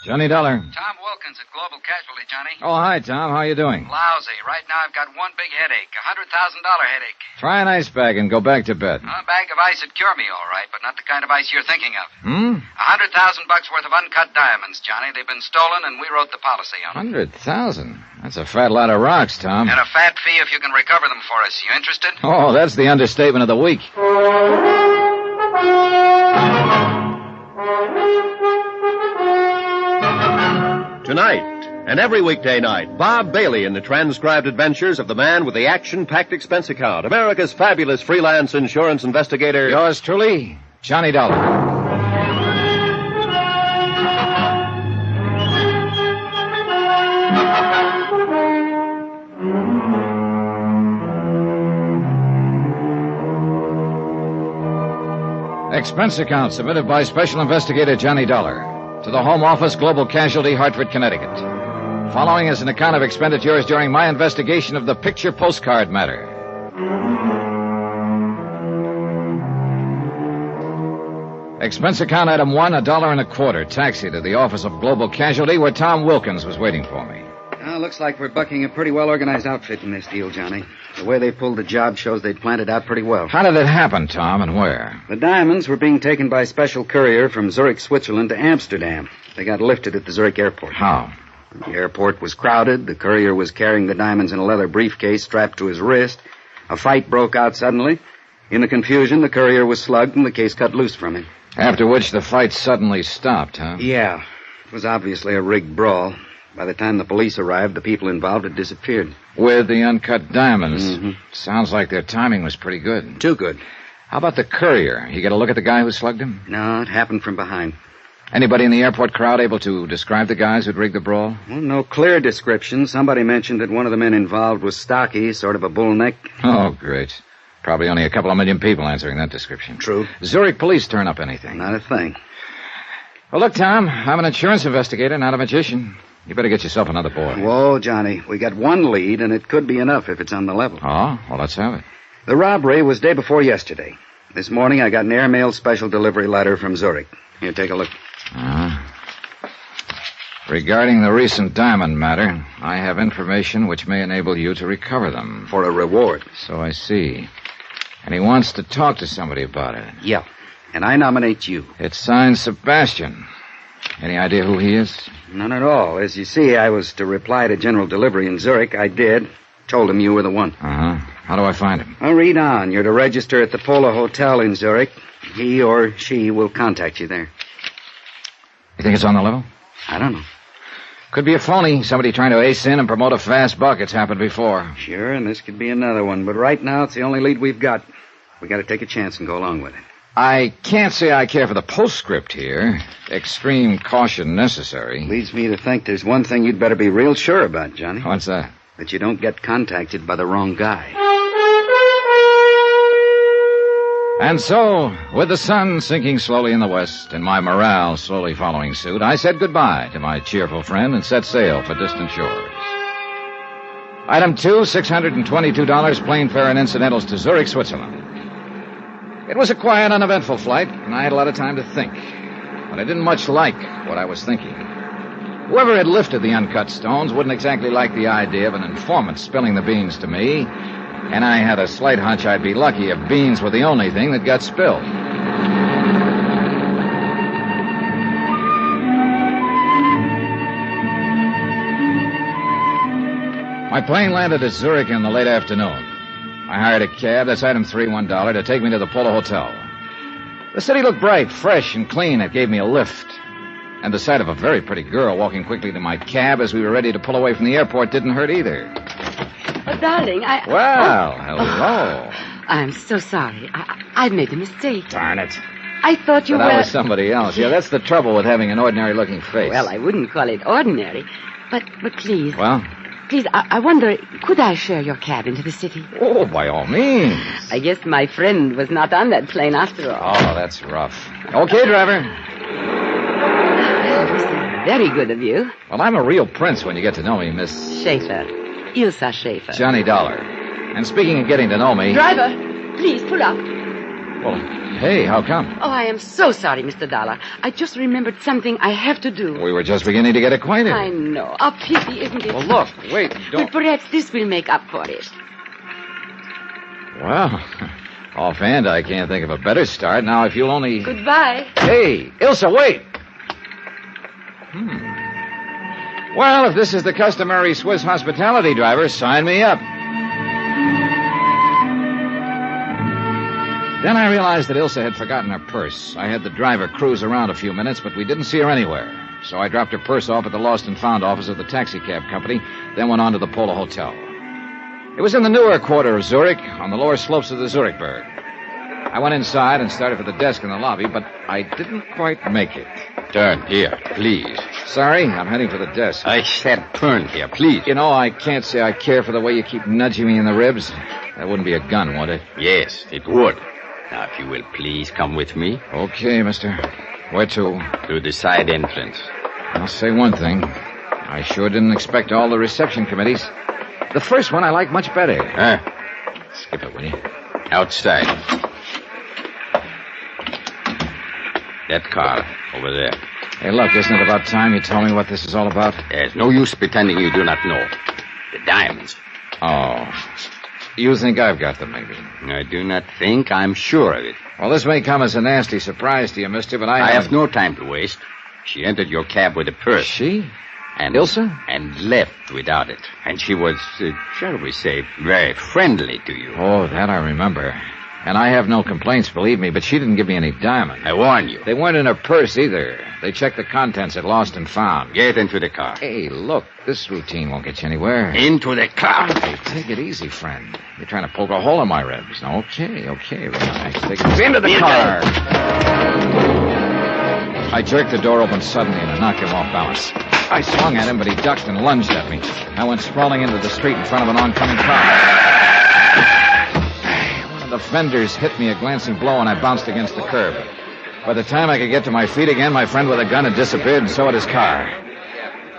Johnny Dollar. Tom Wilkins at Global Casualty, Johnny. Oh, hi, Tom. How you doing? Lousy. Right now I've got one big headache, $100,000 headache. Try an ice bag and go back to bed. A bag of ice would cure me, all right, but not the kind of ice you're thinking of. Hmm? $100,000 worth of uncut diamonds, Johnny. They've been stolen, and we wrote the policy on them. 100,000. That's a fat lot of rocks, Tom. And a fat fee if you can recover them for us. You interested? Oh, that's the understatement of the week. Tonight, and every weekday night, Bob Bailey in the transcribed adventures of the man with the action-packed expense account, America's fabulous freelance insurance investigator. Yours truly, Johnny Dollar. Expense account submitted by Special Investigator Johnny Dollar to the Home Office, Global Casualty, Hartford, Connecticut. Following is an account of expenditures during my investigation of the picture postcard matter. Expense account item 1, $1.25. Taxi to the office of Global Casualty, where Tom Wilkins was waiting for me. Looks like we're bucking a pretty well-organized outfit in this deal, Johnny. The way they pulled the job shows they'd planned it out pretty well. How did it happen, Tom, and where? The diamonds were being taken by a special courier from Zurich, Switzerland to Amsterdam. They got lifted at the Zurich airport. How? The airport was crowded. The courier was carrying the diamonds in a leather briefcase strapped to his wrist. A fight broke out suddenly. In the confusion, the courier was slugged and the case cut loose from him. After which the fight suddenly stopped, huh? Yeah. It was obviously a rigged brawl. By the time the police arrived, the people involved had disappeared. With the uncut diamonds. Mm-hmm. Sounds like their timing was pretty good. Too good. How about the courier? You get a look at the guy who slugged him? No, it happened from behind. Anybody in the airport crowd able to describe the guys who'd rigged the brawl? Well, no clear description. Somebody mentioned that one of the men involved was stocky, sort of a bull neck. Oh, great. Probably only a couple of million people answering that description. True. Zurich police turn up anything? Not a thing. Well, look, Tom, I'm an insurance investigator, not a magician. You better get yourself another boy. Whoa, Johnny. We got one lead, and it could be enough if it's on the level. Oh? Well, let's have it. The robbery was day before yesterday. This morning, I got an airmail special delivery letter from Zurich. Here, take a look. Regarding the recent diamond matter, I have information which may enable you to recover them. For a reward. So I see. And he wants to talk to somebody about it. Yeah. And I nominate you. It's signed Sebastian. Any idea who he is? None at all. As you see, I was to reply to General Delivery in Zurich. I did. Told him you were the one. Uh-huh. How do I find him? Well, read on. You're to register at the Polo Hotel in Zurich. He or she will contact you there. You think it's on the level? I don't know. Could be a phony. Somebody trying to ace in and promote a fast buck. It's happened before. Sure, and this could be another one. But right now, it's the only lead we've got. We got to take a chance and go along with it. I can't say I care for the postscript here. Extreme caution necessary. Leads me to think there's one thing you'd better be real sure about, Johnny. What's that? That you don't get contacted by the wrong guy. And so, with the sun sinking slowly in the west and my morale slowly following suit, I said goodbye to my cheerful friend and set sail for distant shores. Item 2, $622 plane fare and incidentals to Zurich, Switzerland. It was a quiet, uneventful flight, and I had a lot of time to think. But I didn't much like what I was thinking. Whoever had lifted the uncut stones wouldn't exactly like the idea of an informant spilling the beans to me, and I had a slight hunch I'd be lucky if beans were the only thing that got spilled. My plane landed at Zurich in the late afternoon. I hired a cab, that's item 3, $1, to take me to the Polo Hotel. The city looked bright, fresh, and clean. It gave me a lift. And the sight of a very pretty girl walking quickly to my cab as we were ready to pull away from the airport didn't hurt either. Oh, darling, I... Well, hello. I'm so sorry. I made a mistake. Darn it. I thought you But were... that was somebody else. Yeah, that's the trouble with having an ordinary-looking face. Well, I wouldn't call it ordinary. But please... Well? Please, I wonder, could I share your cab into the city? Oh, by all means. I guess my friend was not on that plane after all. Oh, that's rough. Okay, driver. Well, this is very good of you. Well, I'm a real prince when you get to know me, Miss... Schaefer. Ilsa Schaefer. Johnny Dollar. And speaking of getting to know me... Driver, please pull up. Well, hey, how come? Oh, I am so sorry, Mr. Dollar. I just remembered something I have to do. We were just beginning to get acquainted. I know. A pity, isn't it? Well, look, wait, don't... But perhaps this will make up for it. Well, offhand, I can't think of a better start. Now, if you'll only... Goodbye. Hey, Ilsa, wait! Well, if this is the customary Swiss hospitality, driver, sign me up. Then I realized that Ilsa had forgotten her purse. I had the driver cruise around a few minutes, but we didn't see her anywhere. So I dropped her purse off at the Lost and Found office of the taxi cab company, then went on to the Polo Hotel. It was in the newer quarter of Zurich, on the lower slopes of the Zurichberg. I went inside and started for the desk in the lobby, but I didn't quite make it. Turn here, please. Sorry, I'm heading for the desk. I said turn here, please. You know, I can't say I care for the way you keep nudging me in the ribs. That wouldn't be a gun, would it? Yes, it would. Now, if you will please come with me. Okay, mister. Where to? To the side entrance. I'll say one thing. I sure didn't expect all the reception committees. The first one I like much better. Skip it, will you? Outside. That car over there. Hey, look, isn't it about time you told me what this is all about? There's no use pretending you do not know. The diamonds. Oh. You think I've got them, maybe? I do not think. I'm sure of it. Well, this may come as a nasty surprise to you, mister, but I have no time to waste. She entered your cab with a purse. She? And Ilsa? And left without it. And she was, shall we say, very friendly to you. Oh, that I remember. And I have no complaints, believe me, but she didn't give me any diamonds. I warn you. They weren't in her purse either. They checked the contents at Lost and Found. Get into the car. Hey, look, this routine won't get you anywhere. Into the car. Hey, take it easy, friend. You're trying to poke a hole in my ribs. Okay, relax. Take it into the car. I jerked the door open suddenly and I knocked him off balance. I swung at him, but he ducked and lunged at me. I went sprawling into the street in front of an oncoming car. The fenders hit me a glancing blow, and I bounced against the curb. By the time I could get to my feet again, my friend with a gun had disappeared, and so had his car.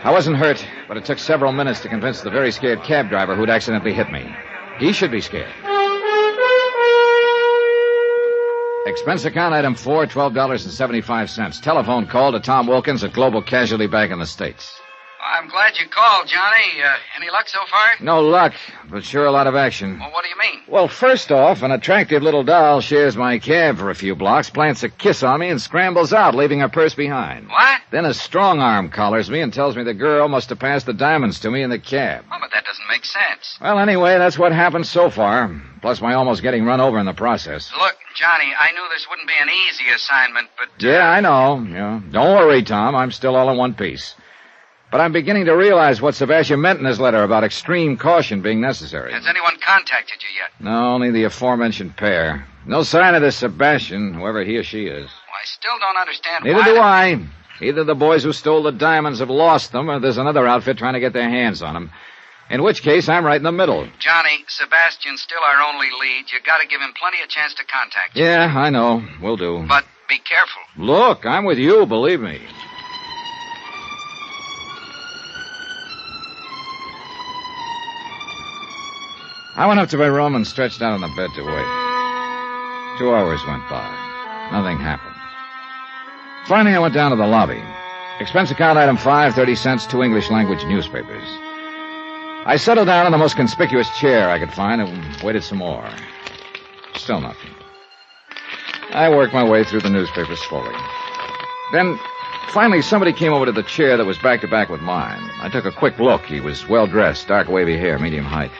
I wasn't hurt, but it took several minutes to convince the very scared cab driver who'd accidentally hit me. He should be scared. Expense account item 4, $12.75. Telephone call to Tom Wilkins at Global Casualty Bank in the States. I'm glad you called, Johnny. Any luck so far? No luck, but sure a lot of action. Well, what do you mean? Well, first off, an attractive little doll shares my cab for a few blocks, plants a kiss on me, and scrambles out, leaving her purse behind. What? Then a strong arm collars me and tells me the girl must have passed the diamonds to me in the cab. Oh, but that doesn't make sense. Well, anyway, that's what happened so far, plus my almost getting run over in the process. Look, Johnny, I knew this wouldn't be an easy assignment, but... Yeah, I know. Yeah. Don't worry, Tom. I'm still all in one piece. But I'm beginning to realize what Sebastian meant in his letter about extreme caution being necessary. Has anyone contacted you yet? No, only the aforementioned pair. No sign of this Sebastian, whoever he or she is. Well, I still don't understand Neither why... do I. Either the boys who stole the diamonds have lost them, or there's another outfit trying to get their hands on them. In which case, I'm right in the middle. Johnny, Sebastian's still our only lead. You gotta give him plenty of chance to contact you. Yeah, I know. Will do. But be careful. Look, I'm with you, believe me. I went up to my room and stretched out on the bed to wait. 2 hours went by. Nothing happened. Finally, I went down to the lobby. Expense account item 5, 30 cents, 2 English language newspapers. I settled down on the most conspicuous chair I could find and waited some more. Still nothing. I worked my way through the newspapers slowly. Then Finally, somebody came over to the chair that was back to back with mine. I took a quick look. He was well-dressed, dark wavy hair, medium height.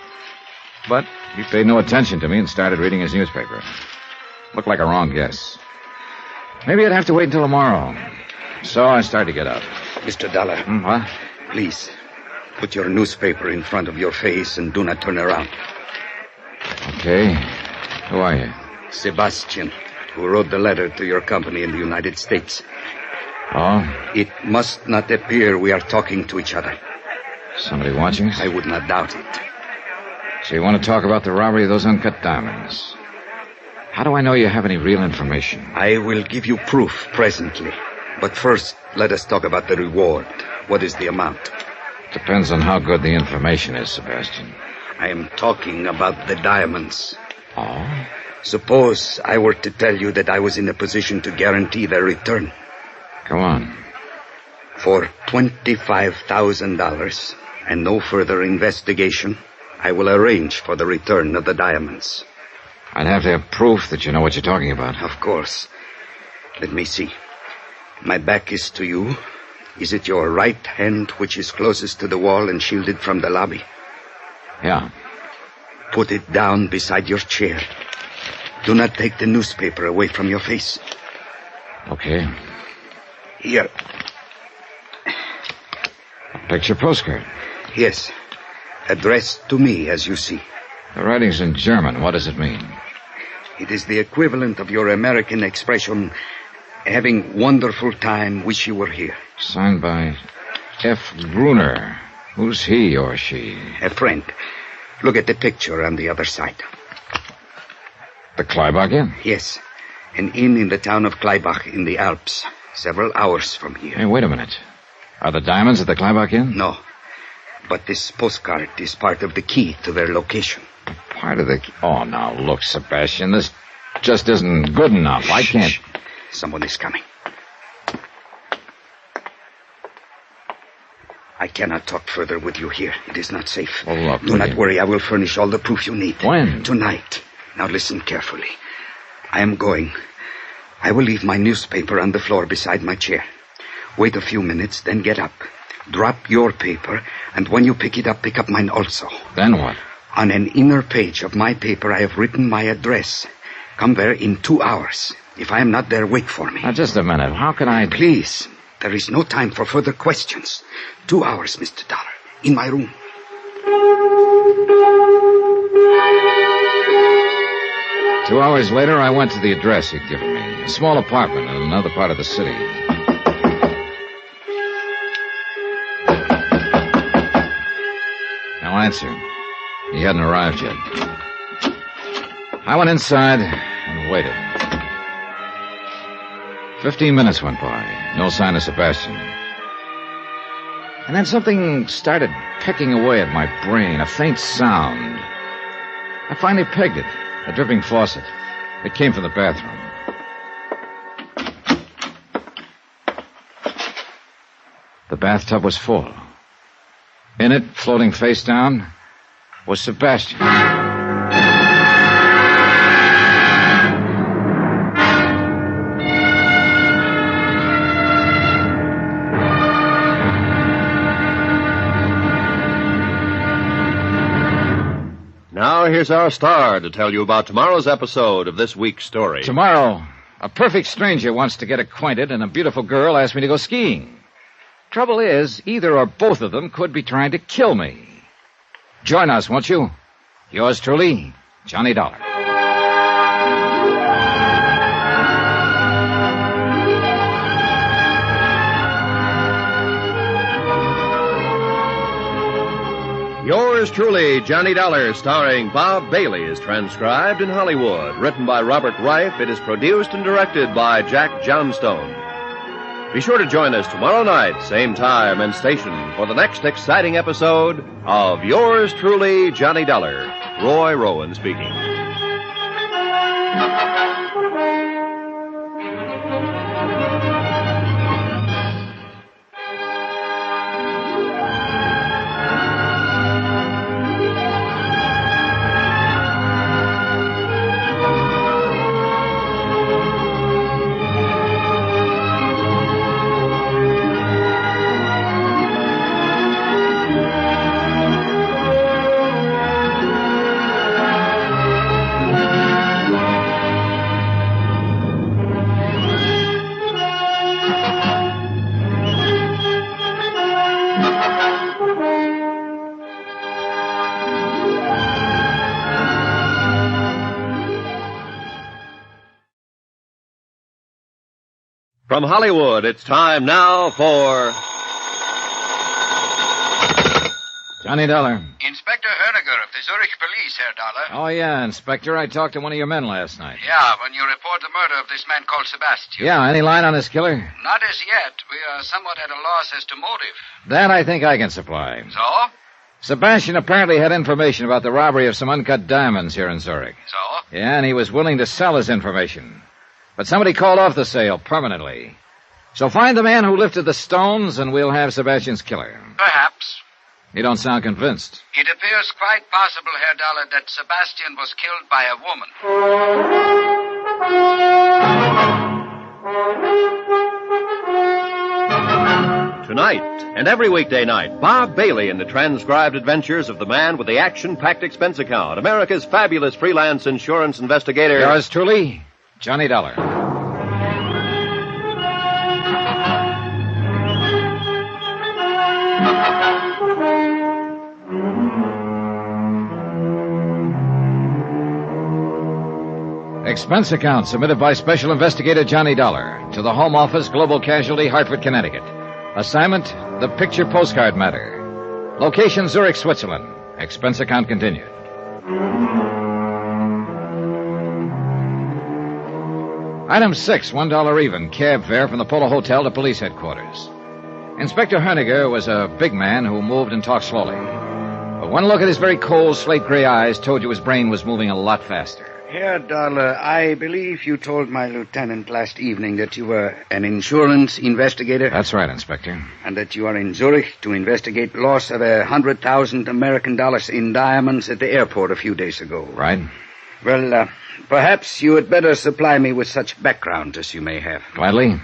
But he paid no attention to me and started reading his newspaper. Looked like a wrong guess. Maybe I'd have to wait until tomorrow. So I started to get up. Mr. Dollar. What? Please, put your newspaper in front of your face and do not turn around. Okay. Who are you? Sebastian, who wrote the letter to your company in the United States. Oh? It must not appear we are talking to each other. Somebody watching us? I would not doubt it. So you want to talk about the robbery of those uncut diamonds? How do I know you have any real information? I will give you proof presently. But first, let us talk about the reward. What is the amount? Depends on how good the information is, Sebastian. I am talking about the diamonds. Oh? Suppose I were to tell you that I was in a position to guarantee their return. Go on. For $25,000 and no further investigation, I will arrange for the return of the diamonds. I'd have to have proof that you know what you're talking about. Of course. Let me see. My back is to you. Is it your right hand which is closest to the wall and shielded from the lobby? Yeah. Put it down beside your chair. Do not take the newspaper away from your face. Okay. Here. A picture postcard. Yes. Addressed to me, as you see. The writing's in German. What does it mean? It is the equivalent of your American expression, having wonderful time, wish you were here. Signed by F. Gruner. Who's he or she? A friend. Look at the picture on the other side. The Kleibach Inn? Yes. An inn in the town of Kleibach in the Alps, several hours from here. Hey, wait a minute. Are the diamonds at the Kleibach Inn? No. But this postcard is part of the key to their location. Part of the key? Oh, now, look, Sebastian, this just isn't good enough. I can't... Shh. Someone is coming. I cannot talk further with you here. It is not safe. Well, look, do not worry. I will furnish all the proof you need. When? Tonight. Now listen carefully. I am going. I will leave my newspaper on the floor beside my chair. Wait a few minutes, then get up. Drop your paper, and when you pick it up, pick up mine also. Then what? On an inner page of my paper, I have written my address. Come there in 2 hours. If I am not there, wait for me. Now, just a minute. How can I... Please. There is no time for further questions. 2 hours, Mr. Dollar. In my room. Two hours later, I went to the address he'd given me. A small apartment in another part of the city. No answer. He hadn't arrived yet. I went inside and waited. 15 minutes went by. No sign of Sebastian. And then something started pecking away at my brain, a faint sound. I finally pegged it, a dripping faucet. It came from the bathroom. The bathtub was full. In it, floating face down, was Sebastian. Now here's our star to tell you about tomorrow's episode of this week's story. Tomorrow, a perfect stranger wants to get acquainted, and a beautiful girl asks me to go skiing. Trouble is, either or both of them could be trying to kill me. Join us, won't you? Yours truly, Johnny Dollar. Yours truly, Johnny Dollar, starring Bob Bailey, is transcribed in Hollywood. Written by Robert Reif, it is produced and directed by Jack Johnstone. Be sure to join us tomorrow night, same time and station, for the next exciting episode of Yours truly, Johnny Dollar. Roy Rowan speaking. From Hollywood, it's time now for... Johnny Dollar. Inspector Herniger of the Zurich Police, Herr Dollar. Oh, yeah, Inspector. I talked to one of your men last night. Yeah, when you report the murder of this man called Sebastian. Yeah, any line on this killer? Not as yet. We are somewhat at a loss as to motive. That I think I can supply. So? Sebastian apparently had information about the robbery of some uncut diamonds here in Zurich. So? Yeah, and he was willing to sell his information. But somebody called off the sale permanently. So find the man who lifted the stones, and we'll have Sebastian's killer. Perhaps. You don't sound convinced. It appears quite possible, Herr Dollar, that Sebastian was killed by a woman. Tonight, and every weekday night, Bob Bailey in the transcribed adventures of the man with the action-packed expense account, America's fabulous freelance insurance investigator. Yours truly, Johnny Dollar. Expense account submitted by Special Investigator Johnny Dollar to the Home Office, Global Casualty, Hartford, Connecticut. Assignment, the picture postcard matter. Location, Zurich, Switzerland. Expense account continued. Item 6, $1 even, cab fare from the Polo Hotel to police headquarters. Inspector Herniger was a big man who moved and talked slowly. But one look at his very cold, slate-gray eyes told you his brain was moving a lot faster. Herr Dollar, I believe you told my lieutenant last evening that you were an insurance investigator. That's right, Inspector. And that you are in Zurich to investigate loss of 100,000 American dollars in diamonds at the airport a few days ago. Right. Well, perhaps you had better supply me with such background as you may have. Gladly.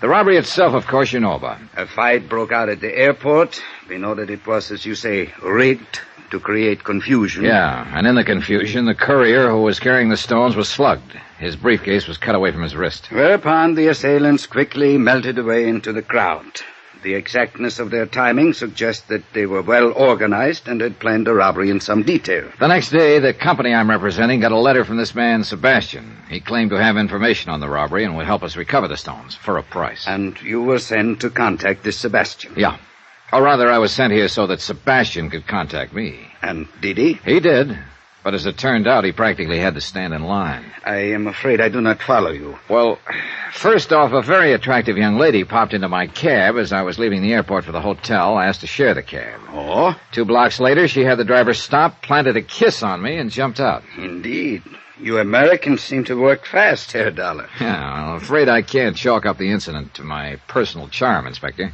The robbery itself, of course, you know about. A fight broke out at the airport. We know that it was, as you say, rigged to create confusion. Yeah, and in the confusion, the courier who was carrying the stones was slugged. His briefcase was cut away from his wrist. Whereupon the assailants quickly melted away into the crowd. The exactness of their timing suggests that they were well organized and had planned the robbery in some detail. The next day, the company I'm representing got a letter from this man, Sebastian. He claimed to have information on the robbery and would help us recover the stones for a price. And you were sent to contact this Sebastian? Yeah. Or rather, I was sent here so that Sebastian could contact me. And did he? He did. But as it turned out, he practically had to stand in line. I am afraid I do not follow you. Well, first off, a very attractive young lady popped into my cab as I was leaving the airport for the hotel, asked to share the cab. Oh? 2 blocks later, she had the driver stop, planted a kiss on me, and jumped out. Indeed. You Americans seem to work fast, Herr Dollar. Yeah, I'm afraid I can't chalk up the incident to my personal charm, Inspector.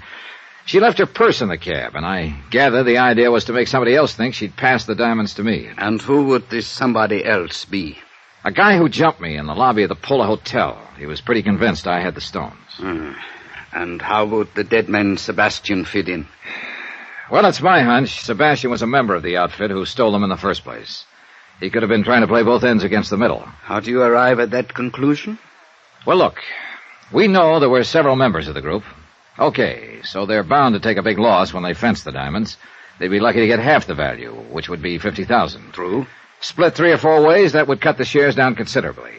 She left her purse in the cab, and I gather the idea was to make somebody else think she'd passed the diamonds to me. And who would this somebody else be? A guy who jumped me in the lobby of the Polo Hotel. He was pretty convinced I had the stones. And how would the dead man Sebastian fit in? Well, it's my hunch. Sebastian was a member of the outfit who stole them in the first place. He could have been trying to play both ends against the middle. How do you arrive at that conclusion? Well, look, we know there were several members of the group. Okay, so they're bound to take a big loss when they fence the diamonds. They'd be lucky to get half the value, which would be $50,000. True. Split 3 or 4 ways, that would cut the shares down considerably.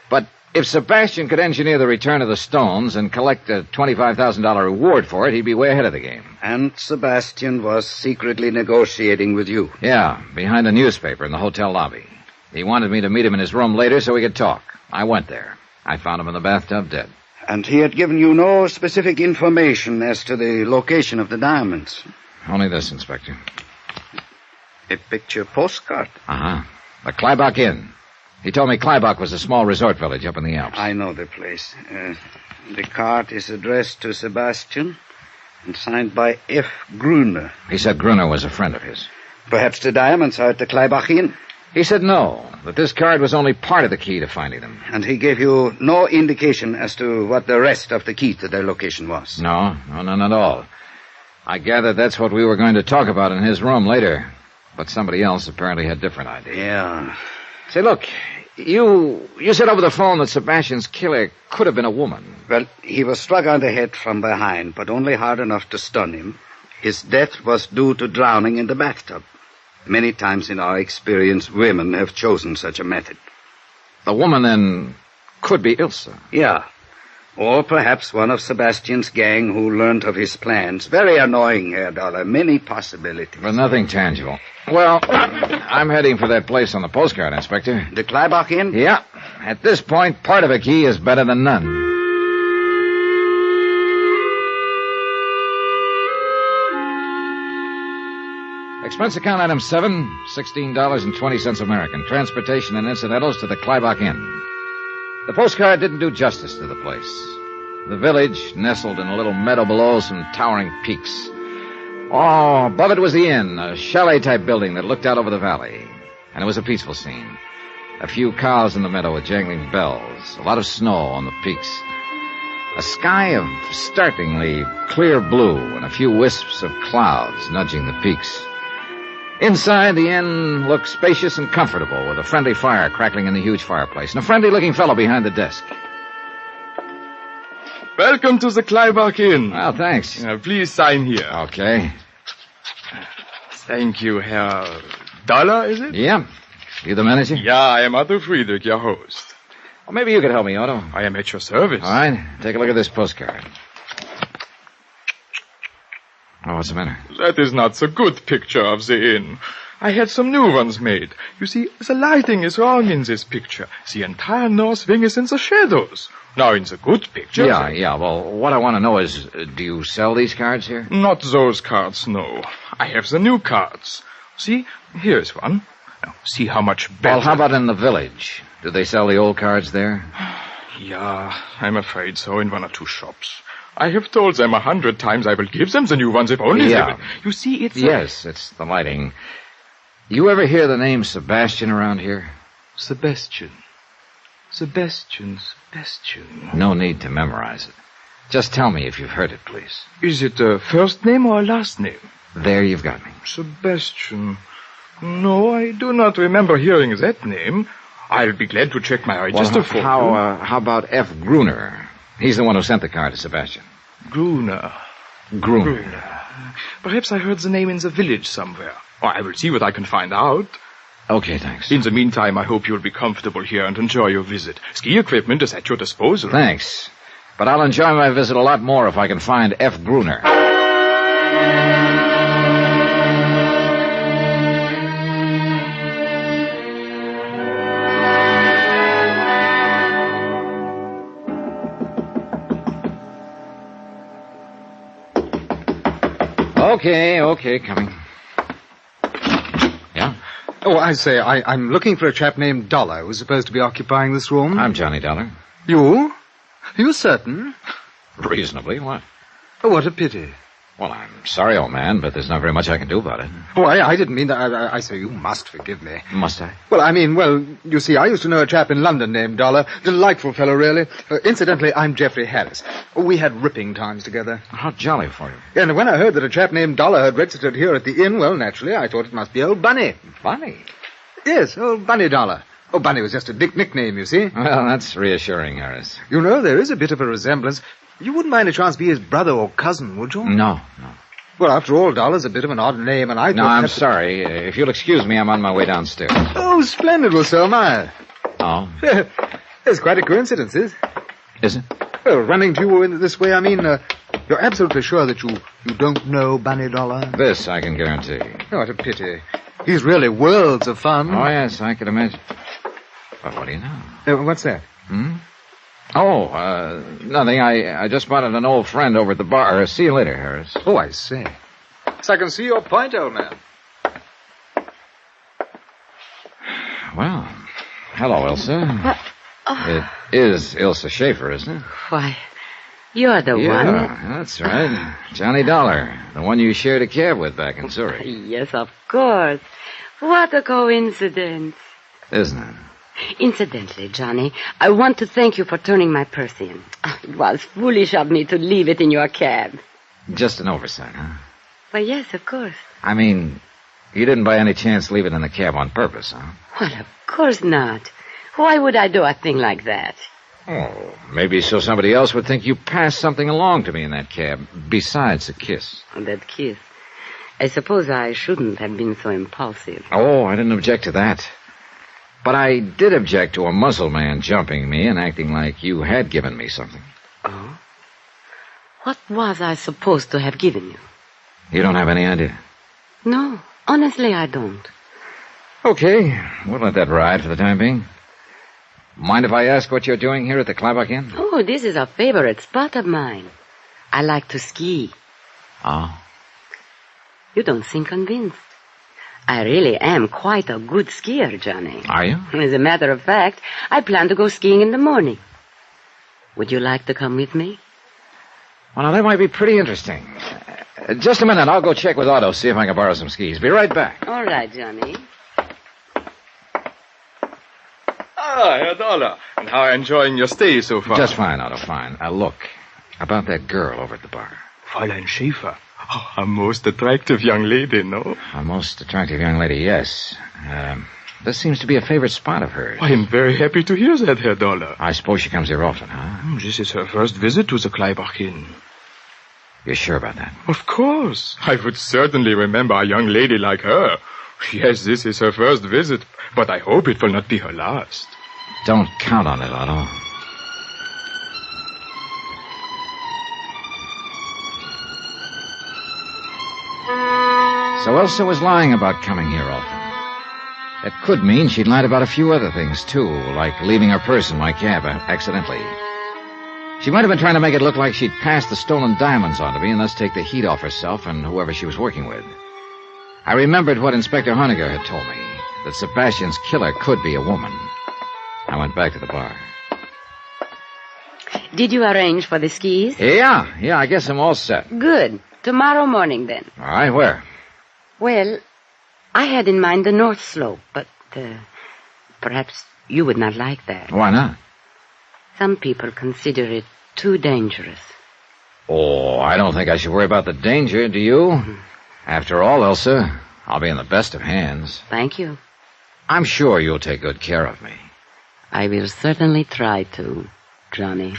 But if Sebastian could engineer the return of the stones and collect a $25,000 reward for it, he'd be way ahead of the game. And Sebastian was secretly negotiating with you? Yeah, behind a newspaper in the hotel lobby. He wanted me to meet him in his room later so we could talk. I went there. I found him in the bathtub dead. And he had given you no specific information as to the location of the diamonds? Only this, Inspector. A picture postcard? Uh-huh. The Kleibach Inn. He told me Kleibach was a small resort village up in the Alps. I know the place. The card is addressed to Sebastian and signed by F. Gruner. He said Gruner was a friend of his. Perhaps the diamonds are at the Kleibach Inn? He said no, that this card was only part of the key to finding them. And he gave you no indication as to what the rest of the key to their location was? No, none at all. I gathered that's what we were going to talk about in his room later. But somebody else apparently had different ideas. Yeah. Say, look, you said over the phone that Sebastian's killer could have been a woman. Well, he was struck on the head from behind, but only hard enough to stun him. His death was due to drowning in the bathtub. Many times in our experience, women have chosen such a method. The woman, then, could be Ilse. Yeah. Or perhaps one of Sebastian's gang who learned of his plans. Very annoying, Herr Dollar. Many possibilities. But nothing tangible. Well, I'm heading for that place on the postcard, Inspector. The Kleibach Inn? Yeah. At this point, part of a key is better than none. Expense account item 7, $16.20 American. Transportation and incidentals to the Kleibach Inn. The postcard didn't do justice to the place. The village nestled in a little meadow below some towering peaks. Oh, above it was the inn, a chalet-type building that looked out over the valley. And it was a peaceful scene. A few cows in the meadow with jangling bells. A lot of snow on the peaks. A sky of startlingly clear blue and a few wisps of clouds nudging the peaks. Inside, the inn looked spacious and comfortable, with a friendly fire crackling in the huge fireplace, and a friendly-looking fellow behind the desk. Welcome to the Kleibach Inn. Well, thanks. Please sign here. Okay. Thank you, Herr Dollar, is it? Yeah. You the manager? Yeah, I am Otto Friedrich, your host. Well, maybe you could help me, Otto. I am at your service. All right. Take a look at this postcard. Oh, what's the matter? That is not so good picture of the inn. I had some new ones made. You see, the lighting is wrong in this picture. The entire north wing is in the shadows. Now, in the good picture... Yeah. Well, what I want to know is, do you sell these cards here? Not those cards, no. I have the new cards. See, here's one. Now, see how much better... Well, how about in the village? Do they sell the old cards there? Yeah, I'm afraid so, in one or two shops. I have told them 100 times I will give them the new ones if only they will. You see, it's... Yes, it's the lighting. You ever hear the name Sebastian around here? Sebastian. No need to memorize it. Just tell me if you've heard it, please. Is it a first name or a last name? There you've got me. Sebastian. No, I do not remember hearing that name. I'll be glad to check my register for you. How about F. Gruner? He's the one who sent the card to Sebastian. Gruner. Perhaps I heard the name in the village somewhere. Or I will see what I can find out. Okay, thanks. In the meantime, I hope you'll be comfortable here and enjoy your visit. Ski equipment is at your disposal. Thanks. But I'll enjoy my visit a lot more if I can find F. Gruner. Okay, coming. Yeah? Oh, I say, I'm looking for a chap named Dollar who's supposed to be occupying this room. I'm Johnny Dollar. You? Are you certain? Reasonably, what? Oh, what a pity. Well, I'm sorry, old man, but there's not very much I can do about it. Oh, I didn't mean that. I say you must forgive me. Must I? Well, you see, I used to know a chap in London named Dollar. Delightful fellow, really. Incidentally, I'm Geoffrey Harris. We had ripping times together. How jolly for you. Yeah, and when I heard that a chap named Dollar had registered here at the inn, well, naturally, I thought it must be old Bunny. Bunny? Yes, old Bunny Dollar. Oh, Bunny was just a nickname, you see. Well, that's reassuring, Harris. You know, there is a bit of a resemblance. You wouldn't mind a chance to be his brother or cousin, would you? No. Well, after all, Dollar's a bit of an odd name, and I thought... No, I'm sorry. If you'll excuse me, I'm on my way downstairs. Oh, splendid. Well, so am I. Oh? It's quite a coincidence, is it? Well, running to you in this way, I mean, you're absolutely sure that you don't know Bunny Dollar? This I can guarantee. Oh, what a pity. He's really worlds of fun. Oh, yes, I can imagine. But what do you know? What's that? Oh, nothing. I just spotted an old friend over at the bar. See you later, Harris. Oh, I see. So I can see your point, old man. Well, hello, Ilsa. It is Ilsa Schaefer, isn't it? Why, you're the one. Yeah, that's right. Johnny Dollar, the one you shared a cab with back in Zurich. Yes, of course. What a coincidence. Isn't it? Incidentally, Johnny, I want to thank you for turning my purse in. It was foolish of me to leave it in your cab. Just an oversight, huh? Well, yes, of course. I mean, you didn't by any chance leave it in the cab on purpose, huh? Well, of course not. Why would I do a thing like that? Oh, maybe so somebody else would think you passed something along to me in that cab, besides a kiss. That kiss. I suppose I shouldn't have been so impulsive. Oh, I didn't object to that. But I did object to a muzzle man jumping me and acting like you had given me something. Oh? What was I supposed to have given you? You don't have any idea? No, honestly, I don't. Okay, we'll let that ride for the time being. Mind if I ask what you're doing here at the Kleinbach Inn? Oh, this is a favorite spot of mine. I like to ski. Oh. You don't seem convinced. I really am quite a good skier, Johnny. Are you? As a matter of fact, I plan to go skiing in the morning. Would you like to come with me? Well, now, that might be pretty interesting. Just a minute. I'll go check with Otto, see if I can borrow some skis. Be right back. All right, Johnny. Ah, Herr Dollar. And how are you enjoying your stay so far? Just fine, Otto, fine. Look, about that girl over at the bar. Fräulein Schäfer. Oh, a most attractive young lady, no? A most attractive young lady, yes. This seems to be a favorite spot of hers. I am very happy to hear that, Herr Dollar. I suppose she comes here often, huh? This is her first visit to the Kleinbach Inn. You're sure about that? Of course. I would certainly remember a young lady like her. Yes, this is her first visit, but I hope it will not be her last. Don't count on it, Otto. So Elsa was lying about coming here often. That could mean she'd lied about a few other things, too, like leaving her purse in my cab accidentally. She might have been trying to make it look like she'd passed the stolen diamonds on to me and thus take the heat off herself and whoever she was working with. I remembered what Inspector Honegger had told me, that Sebastian's killer could be a woman. I went back to the bar. Did you arrange for the skis? Yeah, I guess I'm all set. Good. Tomorrow morning, then. All right, where? Well, I had in mind the North Slope, but perhaps you would not like that. Why not? Some people consider it too dangerous. Oh, I don't think I should worry about the danger, do you? Mm-hmm. After all, Elsa, I'll be in the best of hands. Thank you. I'm sure you'll take good care of me. I will certainly try to, Johnny.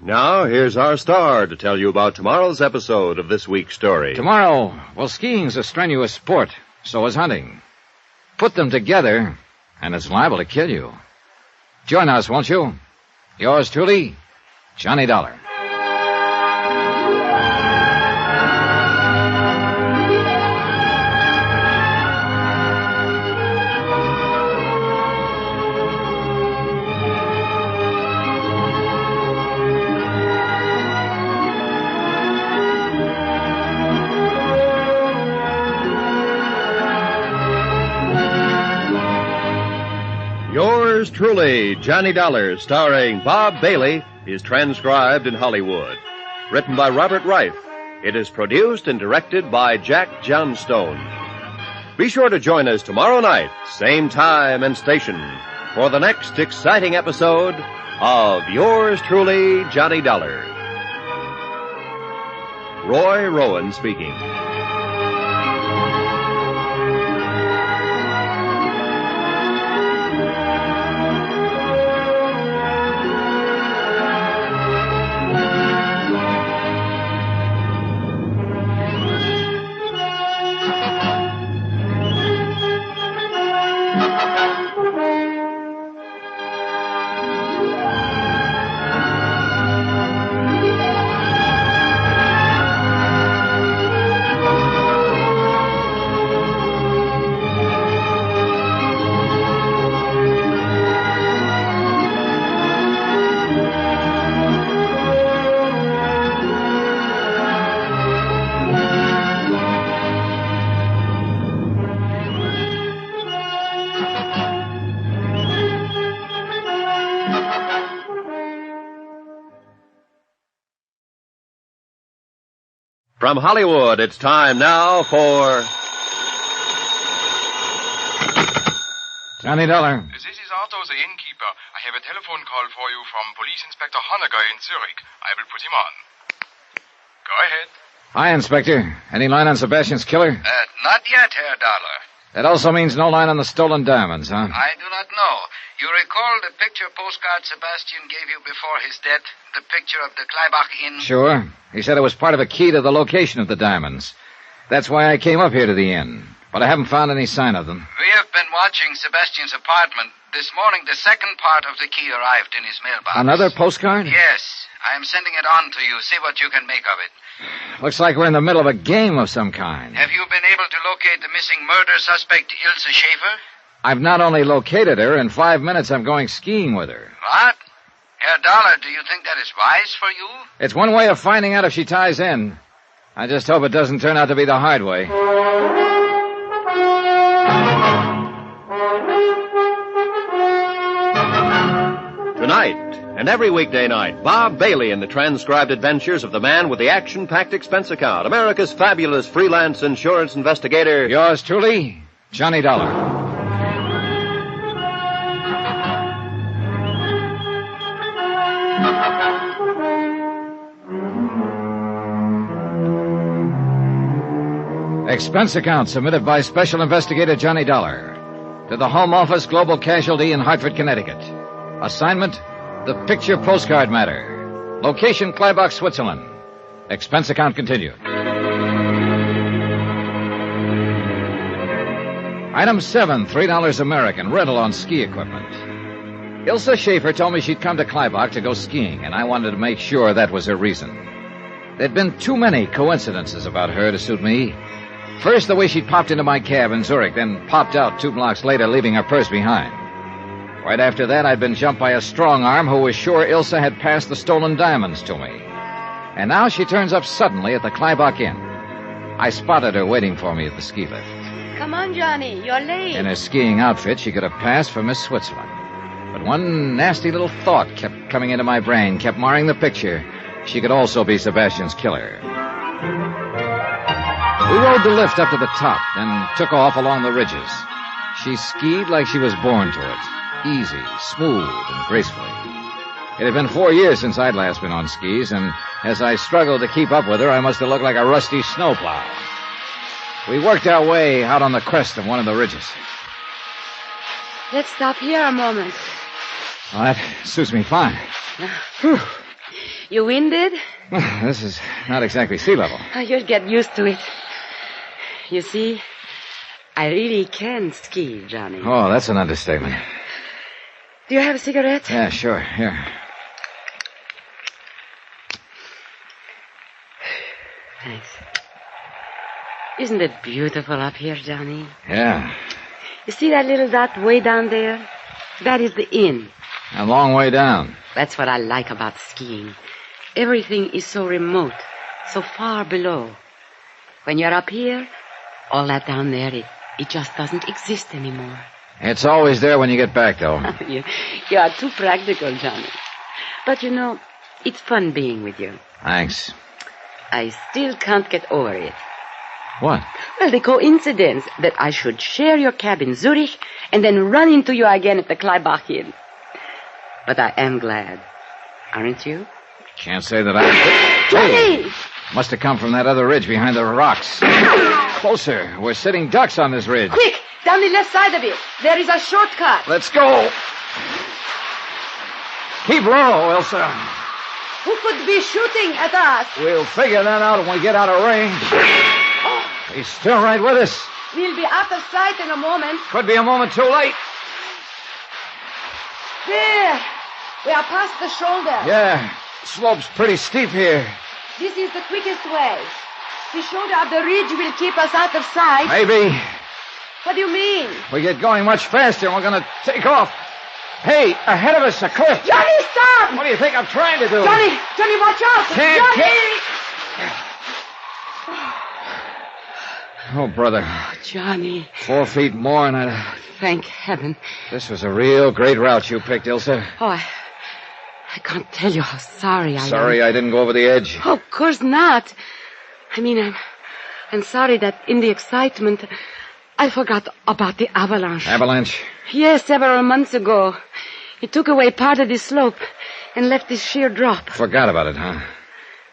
Now, here's our star to tell you about tomorrow's episode of this week's story. Tomorrow, well, skiing's a strenuous sport. So is hunting. Put them together, and it's liable to kill you. Join us, won't you? Yours truly, Johnny Dollar. Yours truly, Johnny Dollar, starring Bob Bailey, is transcribed in Hollywood. Written by Robert Reif. It is produced and directed by Jack Johnstone. Be sure to join us tomorrow night, same time and station, for the next exciting episode of Yours truly, Johnny Dollar. Roy Rowan speaking. From Hollywood, it's time now for... Johnny Dollar. This is Otto, the innkeeper. I have a telephone call for you from Police Inspector Honegger in Zurich. I will put him on. Go ahead. Hi, Inspector. Any line on Sebastian's killer? Not yet, Herr Dollar. That also means no line on the stolen diamonds, huh? I do not know. You recall the picture postcard Sebastian gave you before his death? The picture of the Kleibach Inn? Sure. He said it was part of a key to the location of the diamonds. That's why I came up here to the inn. But I haven't found any sign of them. We have been watching Sebastian's apartment. This morning, the second part of the key arrived in his mailbox. Another postcard? Yes. I am sending it on to you. See what you can make of it. Looks like we're in the middle of a game of some kind. Have you been able to locate the missing murder suspect, Ilse Schaefer? I've not only located her, in 5 minutes I'm going skiing with her. What? Herr Dollar, do you think that is wise for you? It's one way of finding out if she ties in. I just hope it doesn't turn out to be the hard way. Tonight, and every weekday night, Bob Bailey in the transcribed adventures of the man with the action-packed expense account, America's fabulous freelance insurance investigator. Yours truly, Johnny Dollar. Expense account submitted by Special Investigator Johnny Dollar to the Home Office, Global Casualty in Hartford, Connecticut. Assignment, the picture postcard matter. Location, Kleibach, Switzerland. Expense account continued. Item 7, $3 American, rental on ski equipment. Ilse Schaefer told me she'd come to Kleibach to go skiing, and I wanted to make sure that was her reason. There'd been too many coincidences about her to suit me. First, the way she'd popped into my cab in Zurich, then popped out 2 blocks later, leaving her purse behind. Right after that, I'd been jumped by a strong arm who was sure Ilse had passed the stolen diamonds to me. And now she turns up suddenly at the Kleibach Inn. I spotted her waiting for me at the ski lift. Come on, Johnny. You're late. In her skiing outfit, she could have passed for Miss Switzerland. But one nasty little thought kept coming into my brain, kept marring the picture. She could also be Sebastian's killer. We rode the lift up to the top, then took off along the ridges. She skied like she was born to it. Easy, smooth, and gracefully. It had been 4 years since I'd last been on skis, and as I struggled to keep up with her, I must have looked like a rusty snowplow. We worked our way out on the crest of one of the ridges. Let's stop here a moment. Well, that suits me fine. You winded? This is not exactly sea level. You'll get used to it. You see, I really can ski, Johnny. Oh, that's an understatement. Do you have a cigarette? Yeah, sure. Here. Thanks. Isn't it beautiful up here, Johnny? Yeah. You see that little dot way down there? That is the inn. A long way down. That's what I like about skiing. Everything is so remote, so far below. When you're up here, all that down there, it just doesn't exist anymore. It's always there when you get back, though. You are too practical, Johnny. But you know, it's fun being with you. Thanks. I still can't get over it. What? Well, the coincidence that I should share your cab in Zurich and then run into you again at the Kleibach Inn. But I am glad. Aren't you? Can't say that I... Johnny! Hey! Must have come from that other ridge behind the rocks. Closer. We're sitting ducks on this ridge. Quick! Down the left side of it. There is a shortcut. Let's go. Keep low, Elsa. Who could be shooting at us? We'll figure that out when we get out of range. He's still right with us. We'll be out of sight in a moment. Could be a moment too late. There. We are past the shoulder. Yeah. Slope's pretty steep here. This is the quickest way. The shoulder of the ridge will keep us out of sight. Maybe. What do you mean? We get going much faster and we're going to take off. Hey, ahead of us, a cliff. Johnny, stop! What do you think I'm trying to do? Johnny, watch out! Can't. Oh, brother. Oh, Johnny. 4 feet more and I'd... Thank heaven. This was a real great route you picked, Ilsa. Oh, I can't tell you how sorry I am. Sorry I didn't go over the edge. Oh, of course not. I mean, I'm sorry that in the excitement, I forgot about the avalanche. Avalanche? Yes, several months ago. It took away part of the slope and left this sheer drop. Forgot about it, huh?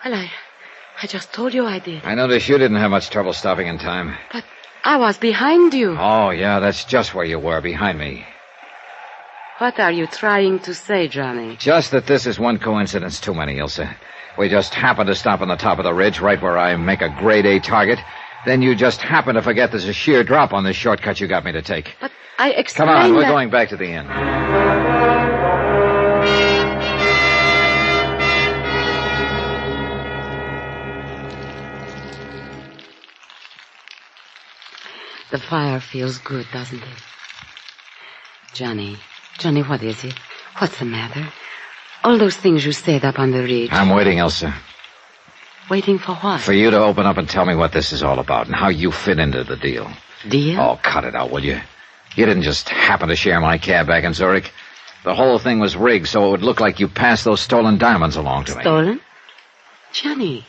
Well, I just told you I did. I noticed you didn't have much trouble stopping in time. But I was behind you. Oh, yeah, that's just where you were, behind me. What are you trying to say, Johnny? Just that this is one coincidence too many, Ilsa. We just happened to stop on the top of the ridge, right where I make a grade A target. Then you just happen to forget there's a sheer drop on this shortcut you got me to take. But I explained Come on, we're that... going back to the inn. The fire feels good, doesn't it? Johnny, what is it? What's the matter? All those things you said up on the ridge. I'm waiting, Elsa. Waiting for what? For you to open up and tell me what this is all about and how you fit into the deal. Deal? Oh, cut it out, will you? You didn't just happen to share my cab back in Zurich. The whole thing was rigged so it would look like you passed those stolen diamonds along to me. Stolen? Johnny,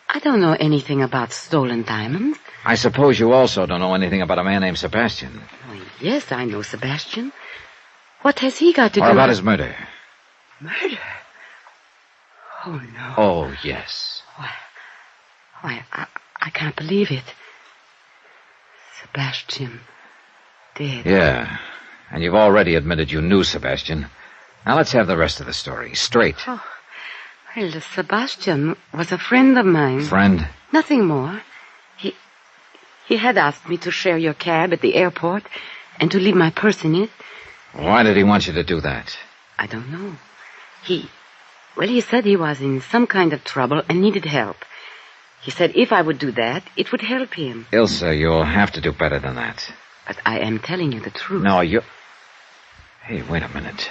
I don't know anything about stolen diamonds. I suppose you also don't know anything about a man named Sebastian. Oh, yes, I know Sebastian. What has he got to do Or about with... his murder. Murder? Oh, no. Oh, yes. Why, I can't believe it. Sebastian dead. Yeah, and you've already admitted you knew Sebastian. Now let's have the rest of the story, straight. Oh, well, Sebastian was a friend of mine. Friend? Nothing more. He had asked me to share your cab at the airport and to leave my purse in it. Why did he want you to do that? I don't know. He said he was in some kind of trouble and needed help. He said if I would do that, it would help him. Ilsa, you'll have to do better than that. But I am telling you the truth. No, you... Hey, wait a minute.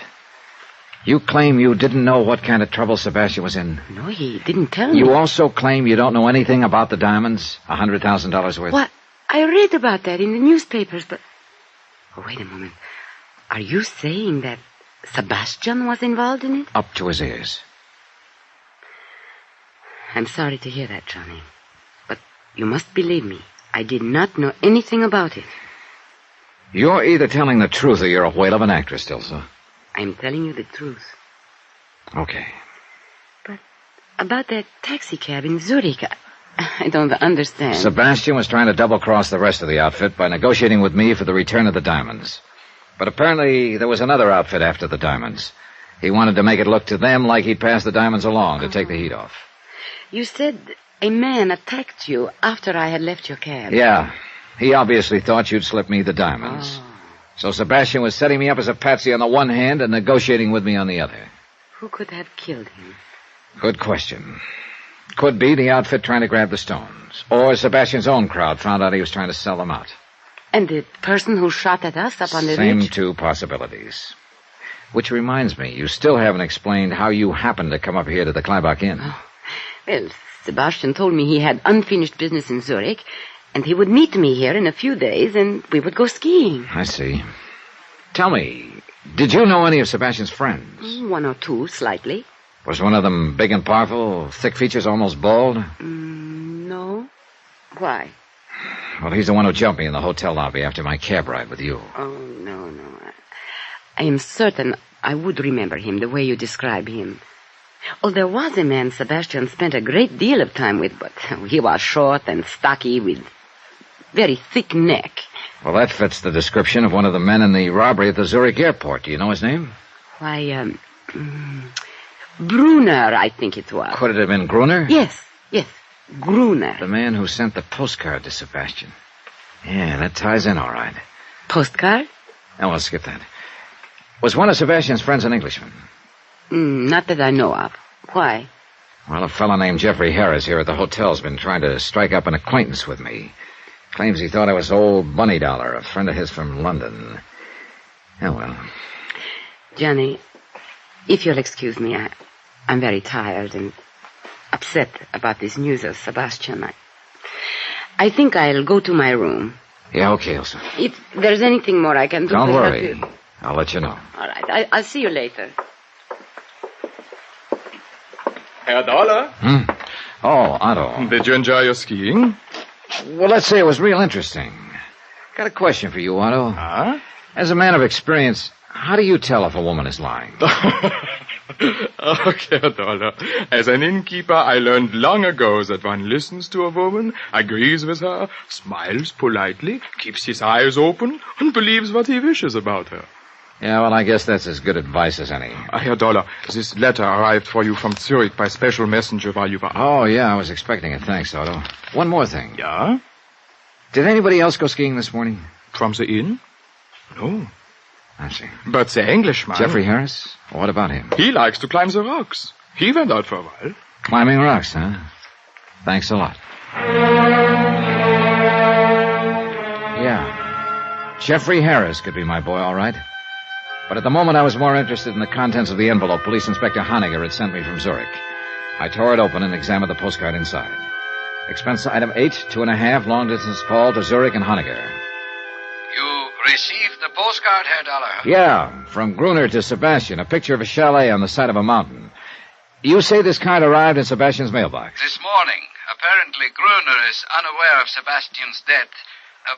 You claim you didn't know what kind of trouble Sebastian was in? No, he didn't tell me. You also claim you don't know anything about the diamonds? $100,000 worth? What? I read about that in the newspapers, but... Oh, wait a moment. Are you saying that Sebastian was involved in it? Up to his ears. I'm sorry to hear that, Johnny. But you must believe me. I did not know anything about it. You're either telling the truth or you're a whale of an actress, Ilsa. I'm telling you the truth. Okay. But about that taxi cab in Zurich, I don't understand. Sebastian was trying to double-cross the rest of the outfit by negotiating with me for the return of the diamonds. But apparently there was another outfit after the diamonds. He wanted to make it look to them like he'd passed the diamonds along to take the heat off. You said a man attacked you after I had left your cab. Yeah. He obviously thought you'd slip me the diamonds. Oh. So Sebastian was setting me up as a patsy on the one hand and negotiating with me on the other. Who could have killed him? Good question. Could be the outfit trying to grab the stones. Or Sebastian's own crowd found out he was trying to sell them out. And the person who shot at us up on the Same ridge? two possibilities. Which reminds me, you still haven't explained how you happened to come up here to the Kleibach Inn. Oh. Well, Sebastian told me he had unfinished business in Zurich, and he would meet me here in a few days, and we would go skiing. I see. Tell me, did you know any of Sebastian's friends? One or two, slightly. Was one of them big and powerful, thick features, almost bald? No. Why? Well, he's the one who jumped me in the hotel lobby after my cab ride with you. Oh, no. I am certain I would remember him the way you describe him. Oh, there was a man Sebastian spent a great deal of time with, but he was short and stocky with very thick neck. Well, that fits the description of one of the men in the robbery at the Zurich airport. Do you know his name? Why, Brunner, I think it was. Could it have been Gruner? Yes, Gruner. The man who sent the postcard to Sebastian. Yeah, that ties in all right. Postcard? Oh, well, skip that. Was one of Sebastian's friends an Englishman? Not that I know of. Why? Well, a fellow named Jeffrey Harris here at the hotel's been trying to strike up an acquaintance with me. Claims he thought I was old Bunny Dollar, a friend of his from London. Oh, well. Johnny, if you'll excuse me, I'm very tired and upset about this news of Sebastian. I think I'll go to my room. Yeah, okay, Elsa. If there's anything more I can do... Don't worry. I'll let you know. All right. I'll see you later. Herr Dollar? Oh, Otto. Did you enjoy your skiing? Well, let's say it was real interesting. Got a question for you, Otto. Huh? As a man of experience, how do you tell if a woman is lying? Okay, Herr Dollar. As an innkeeper, I learned long ago that one listens to a woman, agrees with her, smiles politely, keeps his eyes open, and believes what he wishes about her. Yeah, well, I guess that's as good advice as any. Herr Dollar, this letter arrived for you from Zurich by special messenger while you were out. Oh, yeah, I was expecting it. Thanks, Otto. One more thing. Yeah? Did anybody else go skiing this morning? From the inn? No. I see. But the Englishman... Jeffrey Harris? What about him? He likes to climb the rocks. He went out for a while. Climbing rocks, huh? Thanks a lot. Yeah. Jeffrey Harris could be my boy, all right. But at the moment, I was more interested in the contents of the envelope Police Inspector Honegger had sent me from Zurich. I tore it open and examined the postcard inside. Expense item 8, 2.5, long-distance call to Zurich and Honegger. You received the postcard, Herr Dollar? Yeah, from Gruner to Sebastian, a picture of a chalet on the side of a mountain. You say this card arrived in Sebastian's mailbox? This morning. Apparently, Gruner is unaware of Sebastian's death.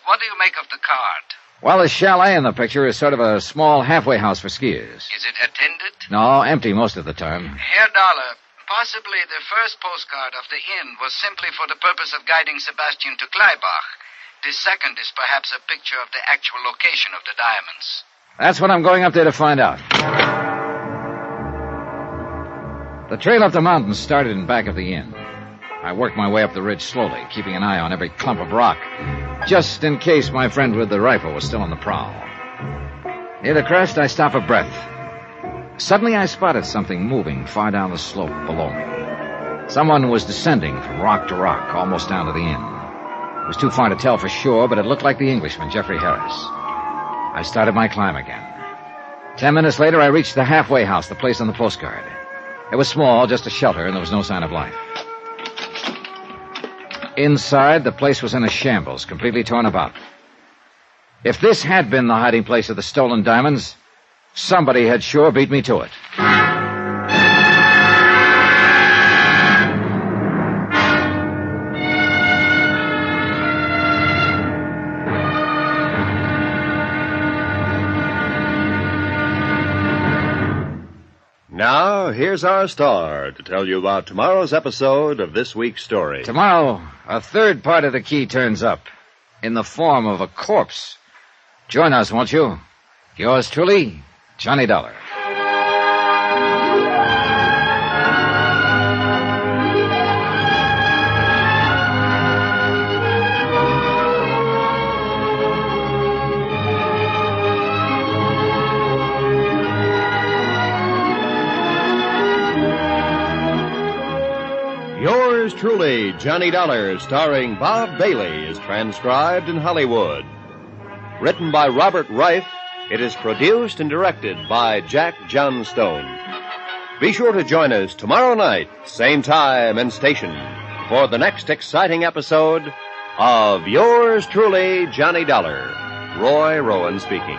What do you make of the card? Well, the chalet in the picture is sort of a small halfway house for skiers. Is it attended? No, empty most of the time. Herr Dollar, possibly the first postcard of the inn was simply for the purpose of guiding Sebastian to Kleibach. The second is perhaps a picture of the actual location of the diamonds. That's what I'm going up there to find out. The trail up the mountain started in back of the inn. I worked my way up the ridge slowly, keeping an eye on every clump of rock, just in case my friend with the rifle was still on the prowl. Near the crest, I stopped for breath. Suddenly, I spotted something moving far down the slope below me. Someone was descending from rock to rock, almost down to the inn. It was too far to tell for sure, but it looked like the Englishman, Jeffrey Harris. I started my climb again. 10 minutes later, I reached the halfway house, the place on the postcard. It was small, just a shelter, and there was no sign of life. Inside, the place was in a shambles, completely torn about. If this had been the hiding place of the stolen diamonds, somebody had sure beat me to it. Now, here's our star to tell you about tomorrow's episode of this week's story. Tomorrow, a third part of the key turns up in the form of a corpse. Join us, won't you? Yours truly, Johnny Dollar. Yours truly, Johnny Dollar, starring Bob Bailey, is transcribed in Hollywood. Written by Robert Reif, it is produced and directed by Jack Johnstone. Be sure to join us tomorrow night, same time and station, for the next exciting episode of Yours truly, Johnny Dollar. Roy Rowan speaking.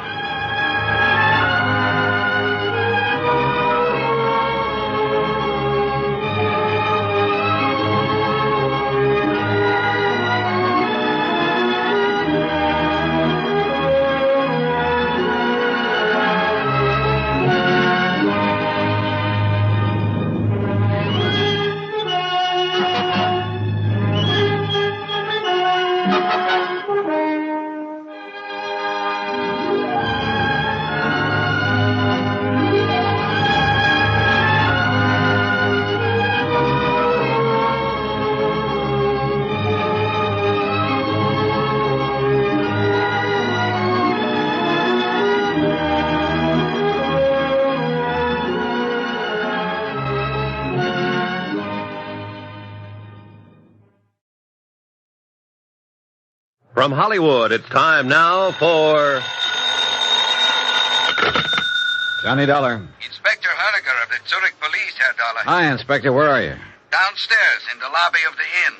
From Hollywood, it's time now for... Johnny Dollar. Inspector Honegger of the Zurich Police, Herr Dollar. Hi, Inspector. Where are you? Downstairs in the lobby of the inn.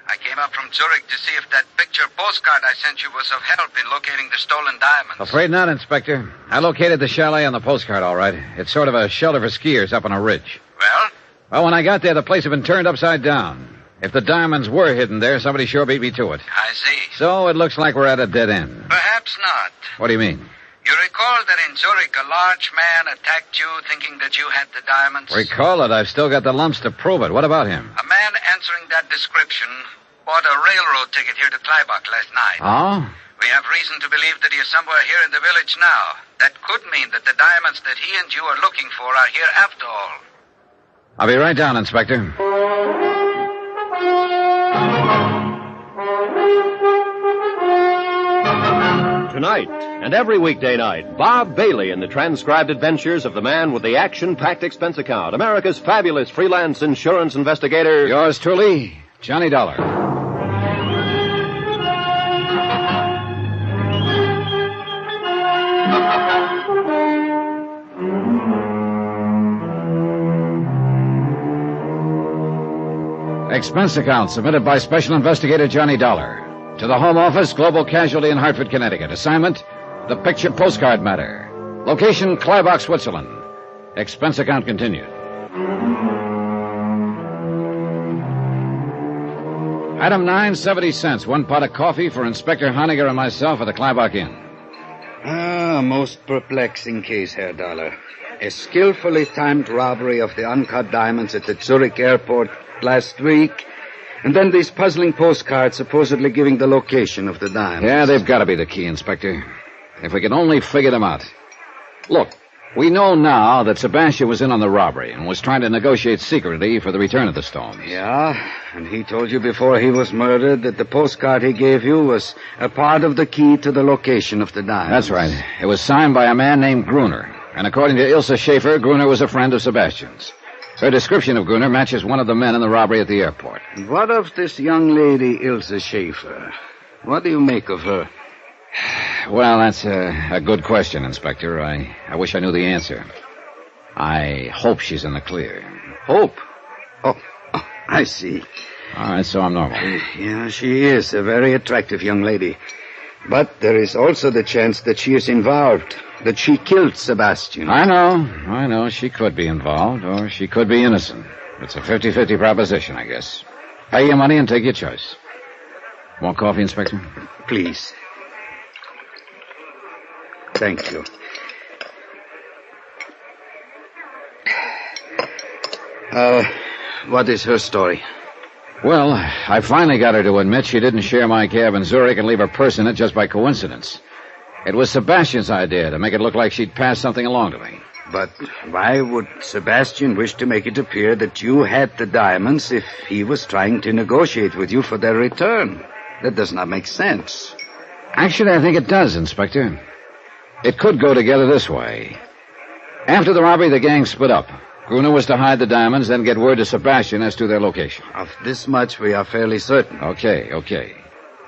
I came up from Zurich to see if that picture postcard I sent you was of help in locating the stolen diamonds. Afraid not, Inspector. I located the chalet on the postcard, all right. It's sort of a shelter for skiers up on a ridge. Well? Well, when I got there, the place had been turned upside down. If the diamonds were hidden there, somebody sure beat me to it. I see. So it looks like we're at a dead end. Perhaps not. What do you mean? You recall that in Zurich a large man attacked you thinking that you had the diamonds? Recall it. I've still got the lumps to prove it. What about him? A man answering that description bought a railroad ticket here to Kleibach last night. Oh? We have reason to believe that he is somewhere here in the village now. That could mean that the diamonds that he and you are looking for are here after all. I'll be right down, Inspector. Tonight, and every weekday night, Bob Bailey in the transcribed adventures of the man with the action-packed expense account, America's fabulous freelance insurance investigator. Yours truly, Johnny Dollar. Expense account submitted by Special Investigator Johnny Dollar. To the Home Office, Global Casualty in Hartford, Connecticut. Assignment, the picture postcard matter. Location, Kleibach, Switzerland. Expense account continued. Item 9, 70 cents. 1 pot of coffee for Inspector Honegger and myself at the Kleibach Inn. Ah, most perplexing case, Herr Dollar. A skillfully timed robbery of the uncut diamonds at the Zurich airport last week, and then these puzzling postcards supposedly giving the location of the diamonds. Yeah, they've got to be the key, Inspector. If we could only figure them out. Look, we know now that Sebastian was in on the robbery and was trying to negotiate secretly for the return of the stones. Yeah, and he told you before he was murdered that the postcard he gave you was a part of the key to the location of the diamonds. That's right. It was signed by a man named Gruner, and according to Ilse Schaefer, Gruner was a friend of Sebastian's. Her description of Gruner matches one of the men in the robbery at the airport. And what of this young lady, Ilse Schaefer? What do you make of her? Well, that's a good question, Inspector. I wish I knew the answer. I hope she's in the clear. Hope? Oh, I see. All right, so I'm normal. Yeah, she is a very attractive young lady. But there is also the chance that she is involved, that she killed Sebastian. I know. She could be involved, or she could be innocent. It's a 50-50 proposition, I guess. Pay your money and take your choice. Want coffee, Inspector? Please. Thank you. What is her story? Well, I finally got her to admit she didn't share my cab in Zurich and leave her purse in it just by coincidence. It was Sebastian's idea to make it look like she'd passed something along to me. But why would Sebastian wish to make it appear that you had the diamonds if he was trying to negotiate with you for their return? That does not make sense. Actually, I think it does, Inspector. It could go together this way. After the robbery, the gang split up. Gruner was to hide the diamonds, then get word to Sebastian as to their location. Of this much we are fairly certain. Okay.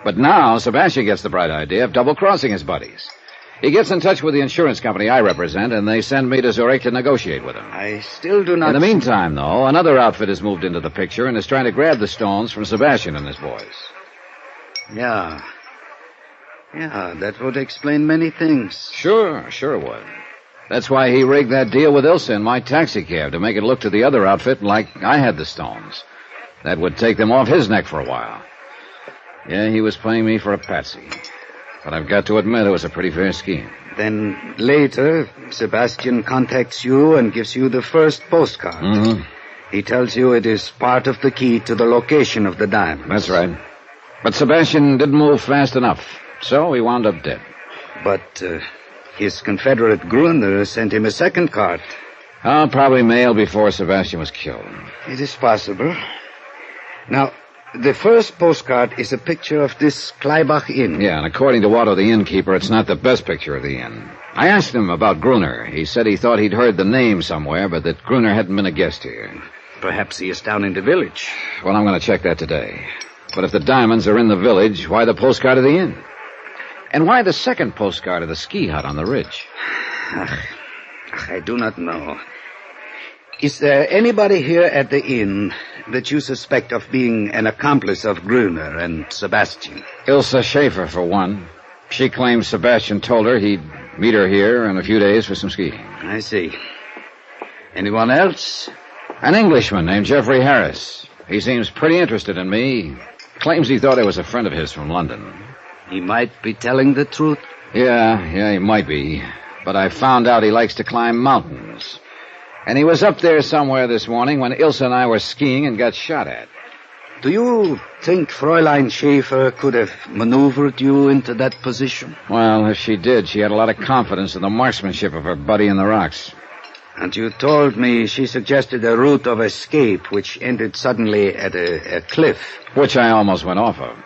But now Sebastian gets the bright idea of double-crossing his buddies. He gets in touch with the insurance company I represent, and they send me to Zurich to negotiate with him. I still do not... In the meantime, though, another outfit has moved into the picture and is trying to grab the stones from Sebastian and his boys. Yeah, that would explain many things. Sure it would. That's why he rigged that deal with Ilse in my taxicab, to make it look to the other outfit like I had the stones. That would take them off his neck for a while. Yeah, he was playing me for a patsy. But I've got to admit it was a pretty fair scheme. Then later, Sebastian contacts you and gives you the first postcard. Mm-hmm. He tells you it is part of the key to the location of the diamonds. That's right. But Sebastian didn't move fast enough, so he wound up dead. But his confederate Gruner sent him a second card. Probably mailed before Sebastian was killed. It is possible. Now, the first postcard is a picture of this Kleibach Inn. Yeah, and according to Otto, the innkeeper, it's not the best picture of the inn. I asked him about Gruner. He said he thought he'd heard the name somewhere, but that Gruner hadn't been a guest here. Perhaps he is down in the village. Well, I'm going to check that today. But if the diamonds are in the village, why the postcard of the inn? And why the second postcard of the ski hut on the ridge? I do not know. Is there anybody here at the inn that you suspect of being an accomplice of Gruner and Sebastian? Ilse Schaefer, for one. She claims Sebastian told her he'd meet her here in a few days for some skiing. I see. Anyone else? An Englishman named Jeffrey Harris. He seems pretty interested in me. Claims he thought I was a friend of his from London. He might be telling the truth. Yeah, he might be. But I found out he likes to climb mountains. And he was up there somewhere this morning when Ilse and I were skiing and got shot at. Do you think Fräulein Schäfer could have maneuvered you into that position? Well, if she did, she had a lot of confidence in the marksmanship of her buddy in the rocks. And you told me she suggested a route of escape which ended suddenly at a cliff. Which I almost went off of.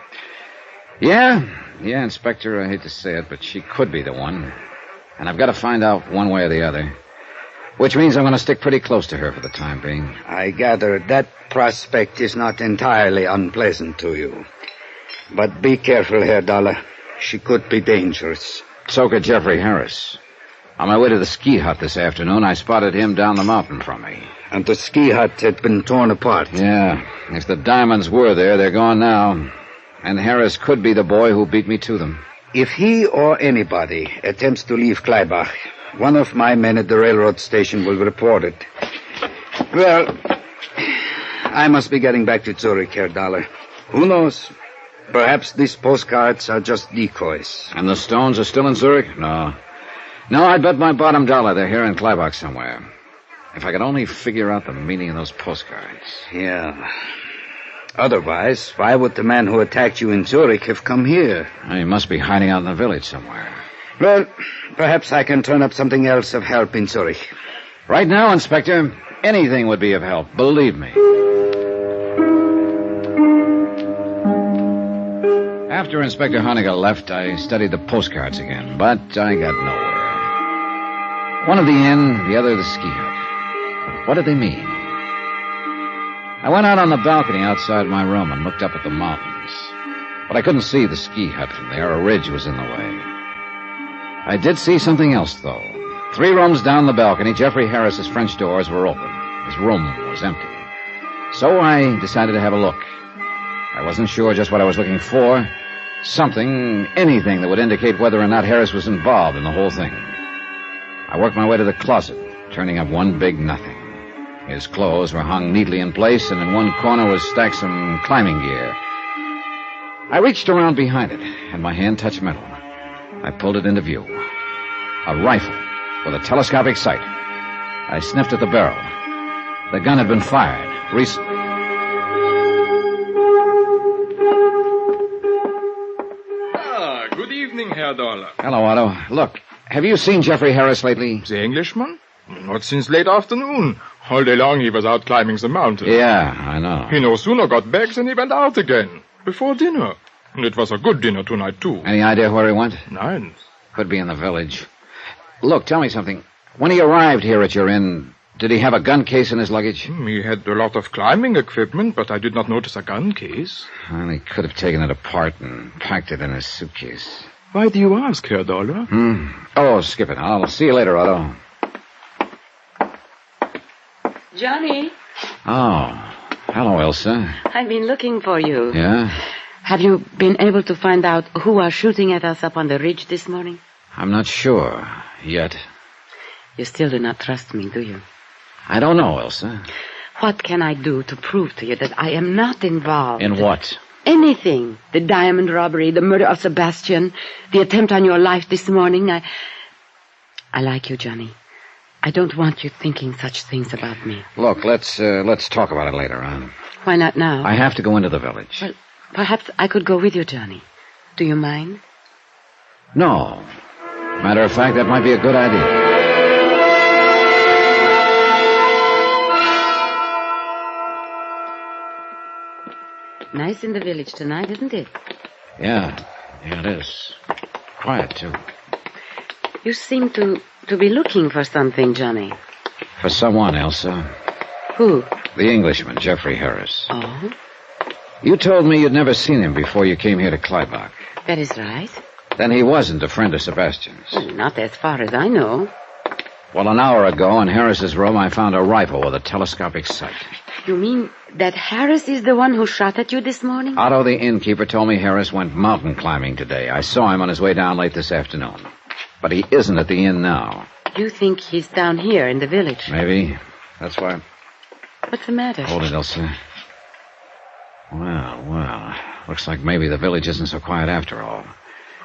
Yeah, Inspector, I hate to say it, but she could be the one. And I've got to find out one way or the other. Which means I'm going to stick pretty close to her for the time being. I gather that prospect is not entirely unpleasant to you. But be careful, Herr Dollar. She could be dangerous. So could Jeffrey Harris. On my way to the ski hut this afternoon, I spotted him down the mountain from me. And the ski hut had been torn apart. Yeah. If the diamonds were there, they're gone now. And Harris could be the boy who beat me to them. If he or anybody attempts to leave Kleibach, one of my men at the railroad station will report it. Well, I must be getting back to Zurich, Herr Dollar. Who knows? Perhaps these postcards are just decoys. And the stones are still in Zurich? No, I'd bet my bottom dollar they're here in Kleibach somewhere. If I could only figure out the meaning of those postcards. Yeah. Otherwise, why would the man who attacked you in Zurich have come here? He must be hiding out in the village somewhere. Well, perhaps I can turn up something else of help in Zurich. Right now, Inspector, anything would be of help, believe me. After Inspector Honecker left, I studied the postcards again, but I got nowhere. One of the inn, the other the ski hut. What did they mean? I went out on the balcony outside my room and looked up at the mountains. But I couldn't see the ski hut from there. A ridge was in the way. I did see something else, though. 3 rooms down the balcony, Jeffrey Harris's French doors were open. His room was empty. So I decided to have a look. I wasn't sure just what I was looking for. Something, anything that would indicate whether or not Harris was involved in the whole thing. I worked my way to the closet, turning up one big nothing. His clothes were hung neatly in place, and in one corner was stacked some climbing gear. I reached around behind it, and my hand touched metal. I pulled it into view. A rifle with a telescopic sight. I sniffed at the barrel. The gun had been fired recently. Good evening, Herr Dollar. Hello, Otto. Look, have you seen Jeffrey Harris lately? The Englishman? Not since late afternoon. All day long he was out climbing the mountain. Yeah, I know. He no sooner got back than he went out again. Before dinner. And it was a good dinner tonight, too. Any idea where he went? None. Could be in the village. Look, tell me something. When he arrived here at your inn, did he have a gun case in his luggage? He had a lot of climbing equipment, but I did not notice a gun case. Well, he could have taken it apart and packed it in his suitcase. Why do you ask, Herr Dollar? Oh, skip it. I'll see you later, Otto. Johnny. Oh, hello, Elsa. I've been looking for you. Yeah? Have you been able to find out who are shooting at us up on the ridge this morning? I'm not sure yet. You still do not trust me, do you? I don't know, Elsa. What can I do to prove to you that I am not involved? In what? Anything. The diamond robbery, the murder of Sebastian, the attempt on your life this morning. I like you, Johnny. I don't want you thinking such things about me. Look, let's talk about it later on. Why not now? I have to go into the village. Well, perhaps I could go with you, Johnny. Do you mind? No. Matter of fact, that might be a good idea. Nice in the village tonight, isn't it? Yeah, it is. Quiet, too. You seem to be looking for something, Johnny. For someone, Elsa. Who? The Englishman, Jeffrey Harris. Oh? You told me you'd never seen him before you came here to Kleibach. That is right. Then he wasn't a friend of Sebastian's. Well, not as far as I know. Well, an hour ago in Harris's room, I found a rifle with a telescopic sight. You mean that Harris is the one who shot at you this morning? Otto, the innkeeper, told me Harris went mountain climbing today. I saw him on his way down late this afternoon. But he isn't at the inn now. You think he's down here in the village? Maybe. That's why. What's the matter? Hold it, Elsa. Well. Looks like maybe the village isn't so quiet after all.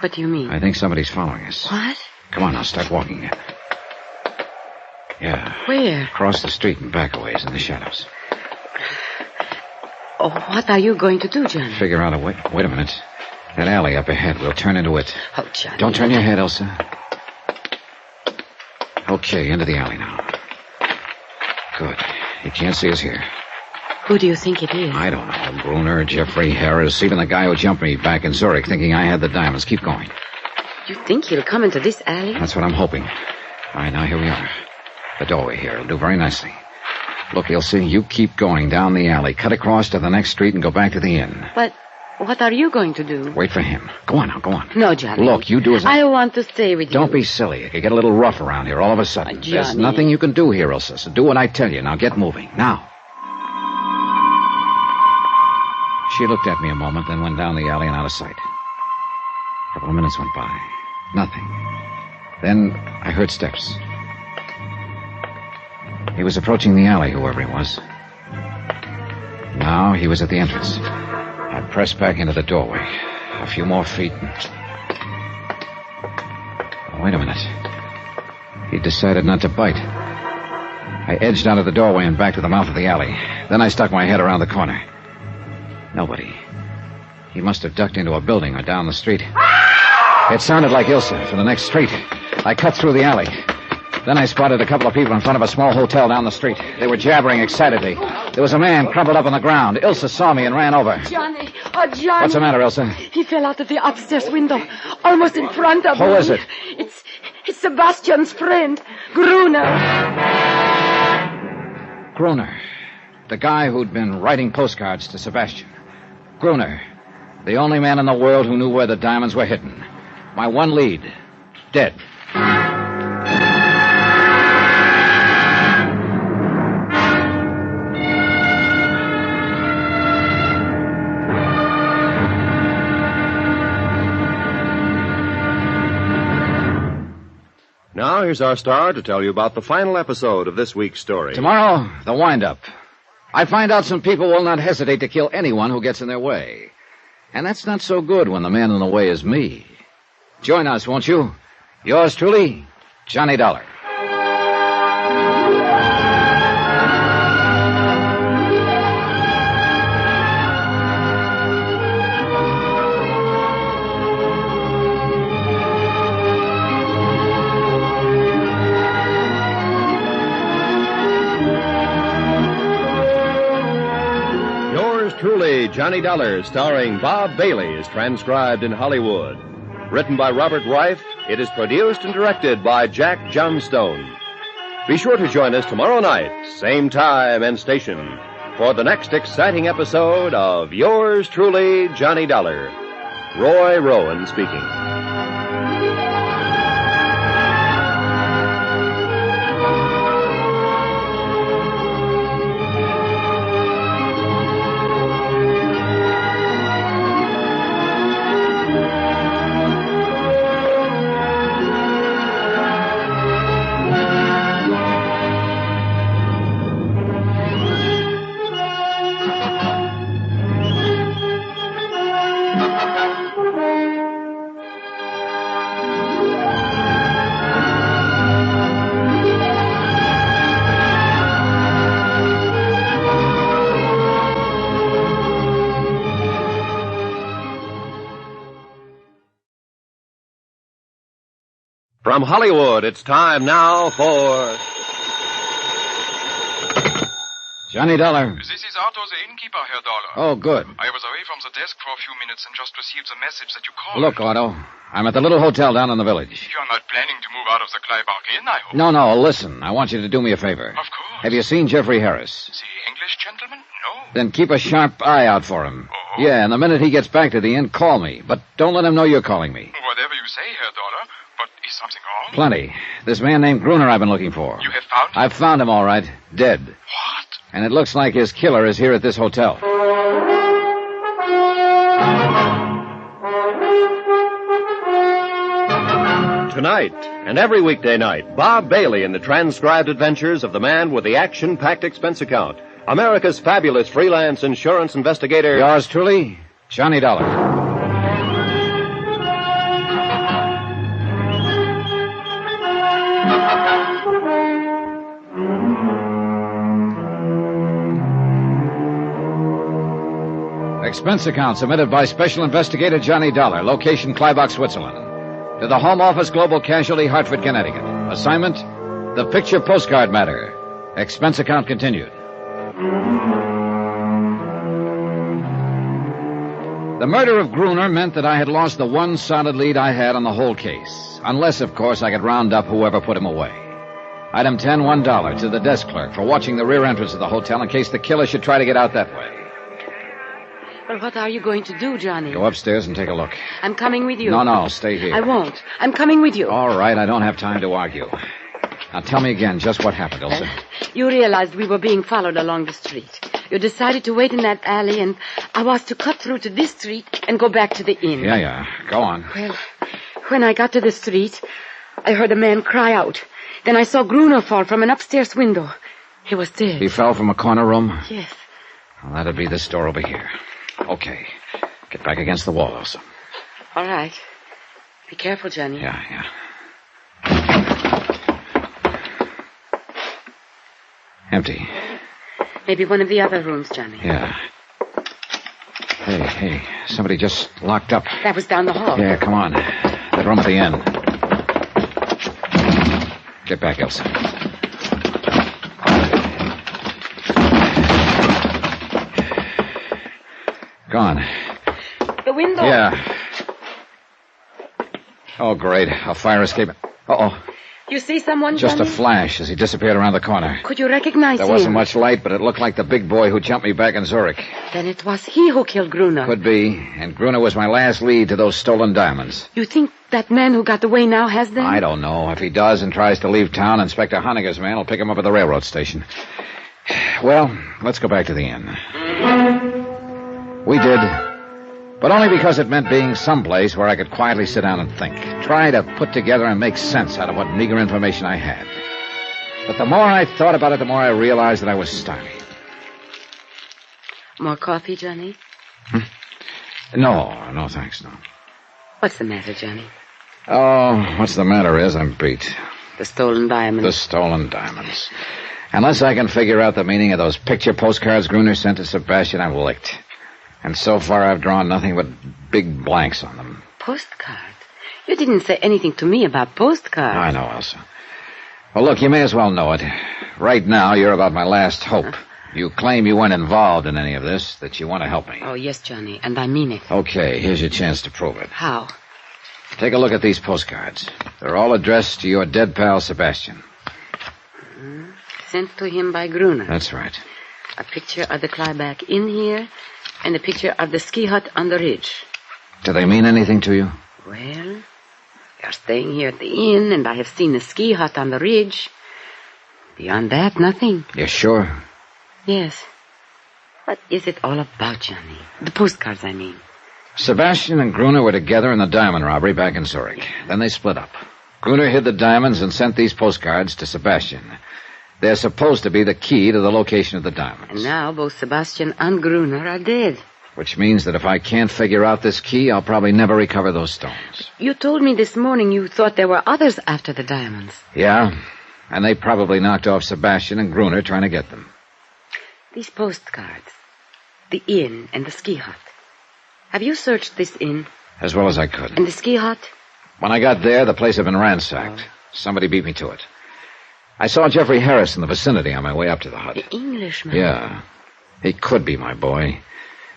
What do you mean? I think somebody's following us. What? Come on now, start walking. Yeah. Where? Across the street and back a ways in the shadows. Oh, what are you going to do, Johnny? Figure out a way. Wait a minute. That alley up ahead. We'll turn into it. Oh, Johnny. Don't turn your head, Elsa. Okay, into the alley now. Good. He can't see us here. Who do you think it is? I don't know. Gruner, Jeffrey Harris, even the guy who jumped me back in Zurich thinking I had the diamonds. Keep going. You think he'll come into this alley? That's what I'm hoping. All right, now here we are. The doorway here will do very nicely. Look, Ilse, you keep going down the alley, cut across to the next street, and go back to the inn. But what are you going to do? Wait for him. Go on now, go on. No, Johnny. Look, you do as I want to stay with you. Don't be silly. It could get a little rough around here all of a sudden. Johnny. There's nothing you can do here, Ilse, so do what I tell you. Now get moving. Now. She looked at me a moment, then went down the alley and out of sight. A couple of minutes went by. Nothing. Then I heard steps. He was approaching the alley, whoever he was. Now he was at the entrance. I pressed back into the doorway. A few more feet. Oh, wait a minute. He decided not to bite. I edged out of the doorway and back to the mouth of the alley. Then I stuck my head around the corner. Nobody. He must have ducked into a building or down the street. It sounded like Ilse from the next street. I cut through the alley. Then I spotted a couple of people in front of a small hotel down the street. They were jabbering excitedly. There was a man crumpled up on the ground. Ilse saw me and ran over. Johnny. Oh, Johnny. What's the matter, Ilse? He fell out of the upstairs window, almost in front of me. Who is it? It's Sebastian's friend, Gruner. Gruner. The guy who'd been writing postcards to Sebastian. Gruner. The only man in the world who knew where the diamonds were hidden. My one lead. Dead. Now, here's our star to tell you about the final episode of this week's story. Tomorrow, the wind-up. I find out some people will not hesitate to kill anyone who gets in their way. And that's not so good when the man in the way is me. Join us, won't you? Yours truly, Johnny Dollar. Truly, Johnny Dollar, starring Bob Bailey, is transcribed in Hollywood. Written by Robert Reif, it is produced and directed by Jack Johnstone. Be sure to join us tomorrow night, same time and station, for the next exciting episode of Yours Truly, Johnny Dollar. Roy Rowan speaking. From Hollywood, it's time now for... Johnny Dollar. This is Otto, the innkeeper, Herr Dollar. Oh, good. I was away from the desk for a few minutes and just received the message that you called. Look, Otto, I'm at the little hotel down in the village. You're not planning to move out of the Kleibach Inn, I hope. No, listen. I want you to do me a favor. Of course. Have you seen Jeffrey Harris? The English gentleman? No. Then keep a sharp eye out for him. Oh. Yeah, and the minute he gets back to the inn, call me. But don't let him know you're calling me. Whatever you say, Herr Dollar. But is something wrong? Plenty. This man named Gruner I've been looking for. You have found him? I've found him, all right. Dead. What? And it looks like his killer is here at this hotel. Tonight, and every weekday night, Bob Bailey in the transcribed adventures of the man with the action-packed expense account. America's fabulous freelance insurance investigator. Yours truly, Johnny Dollar. Expense account submitted by Special Investigator Johnny Dollar. Location, Kleibach, Switzerland. To the Home Office, Global Casualty, Hartford, Connecticut. Assignment, the picture postcard matter. Expense account continued. The murder of Gruner meant that I had lost the one solid lead I had on the whole case. Unless, of course, I could round up whoever put him away. Item 10, $1 to the desk clerk for watching the rear entrance of the hotel in case the killer should try to get out that way. Well, what are you going to do, Johnny? Go upstairs and take a look. I'm coming with you. No, stay here. I won't. I'm coming with you. All right, I don't have time to argue. Now tell me again just what happened, Ilsa. You realized we were being followed along the street. You decided to wait in that alley, and I was to cut through to this street and go back to the inn. Yeah. Go on. Well, when I got to the street, I heard a man cry out. Then I saw Gruner fall from an upstairs window. He was dead. He fell from a corner room? Yes. Well, that'd be this door over here. Okay. Get back against the wall, Elsa. All right. Be careful, Johnny. Yeah. Empty. Maybe one of the other rooms, Johnny. Yeah. Hey. Somebody just locked up. That was down the hall. Yeah, come on. That room at the end. Get back, Elsa. Gone. The window. Yeah. Oh, great. A fire escape. Uh-oh. You see someone, Just Johnny? a flash as he disappeared around the corner. Could you recognize him? There wasn't much light, but it looked like the big boy who jumped me back in Zurich. Then it was he who killed Gruner. Could be. And Gruner was my last lead to those stolen diamonds. You think that man who got away now has them? I don't know. If he does and tries to leave town, Inspector Honegger's man will pick him up at the railroad station. Well, let's go back to the inn. We did. But only because it meant being someplace where I could quietly sit down and think. Try to put together and make sense out of what meager information I had. But the more I thought about it, the more I realized that I was starving. More coffee, Johnny? No, thanks, no. What's the matter, Johnny? Oh, what's the matter is I'm beat. The stolen diamonds. The stolen diamonds. Unless I can figure out the meaning of those picture postcards Gruner sent to Sebastian, I'm licked. And so far I've drawn nothing but big blanks on them. Postcards? You didn't say anything to me about postcards. I know, Elsa. Well, look, you may as well know it. Right now, you're about my last hope. You claim you weren't involved in any of this, that you want to help me. Oh, yes, Johnny, and I mean it. Okay, here's your chance to prove it. How? Take a look at these postcards. They're all addressed to your dead pal, Sebastian. Sent to him by Gruner. That's right. A picture of the Kleibach Inn here, and a picture of the ski hut on the ridge. Do they mean anything to you? Well, we are staying here at the inn, and I have seen the ski hut on the ridge. Beyond that, nothing. You're sure? Yes. What is it all about, Johnny? The postcards, I mean. Sebastian and Gruner were together in the diamond robbery back in Zurich. Then they split up. Gruner hid the diamonds and sent these postcards to Sebastian. They're supposed to be the key to the location of the diamonds. And now both Sebastian and Gruner are dead. Which means that if I can't figure out this key, I'll probably never recover those stones. You told me this morning you thought there were others after the diamonds. Yeah, and they probably knocked off Sebastian and Gruner trying to get them. These postcards, the inn and the ski hut. Have you searched this inn? As well as I could. And the ski hut? When I got there, the place had been ransacked. Somebody beat me to it. I saw Jeffrey Harris in the vicinity on my way up to the hut. The Englishman? Yeah. He could be my boy.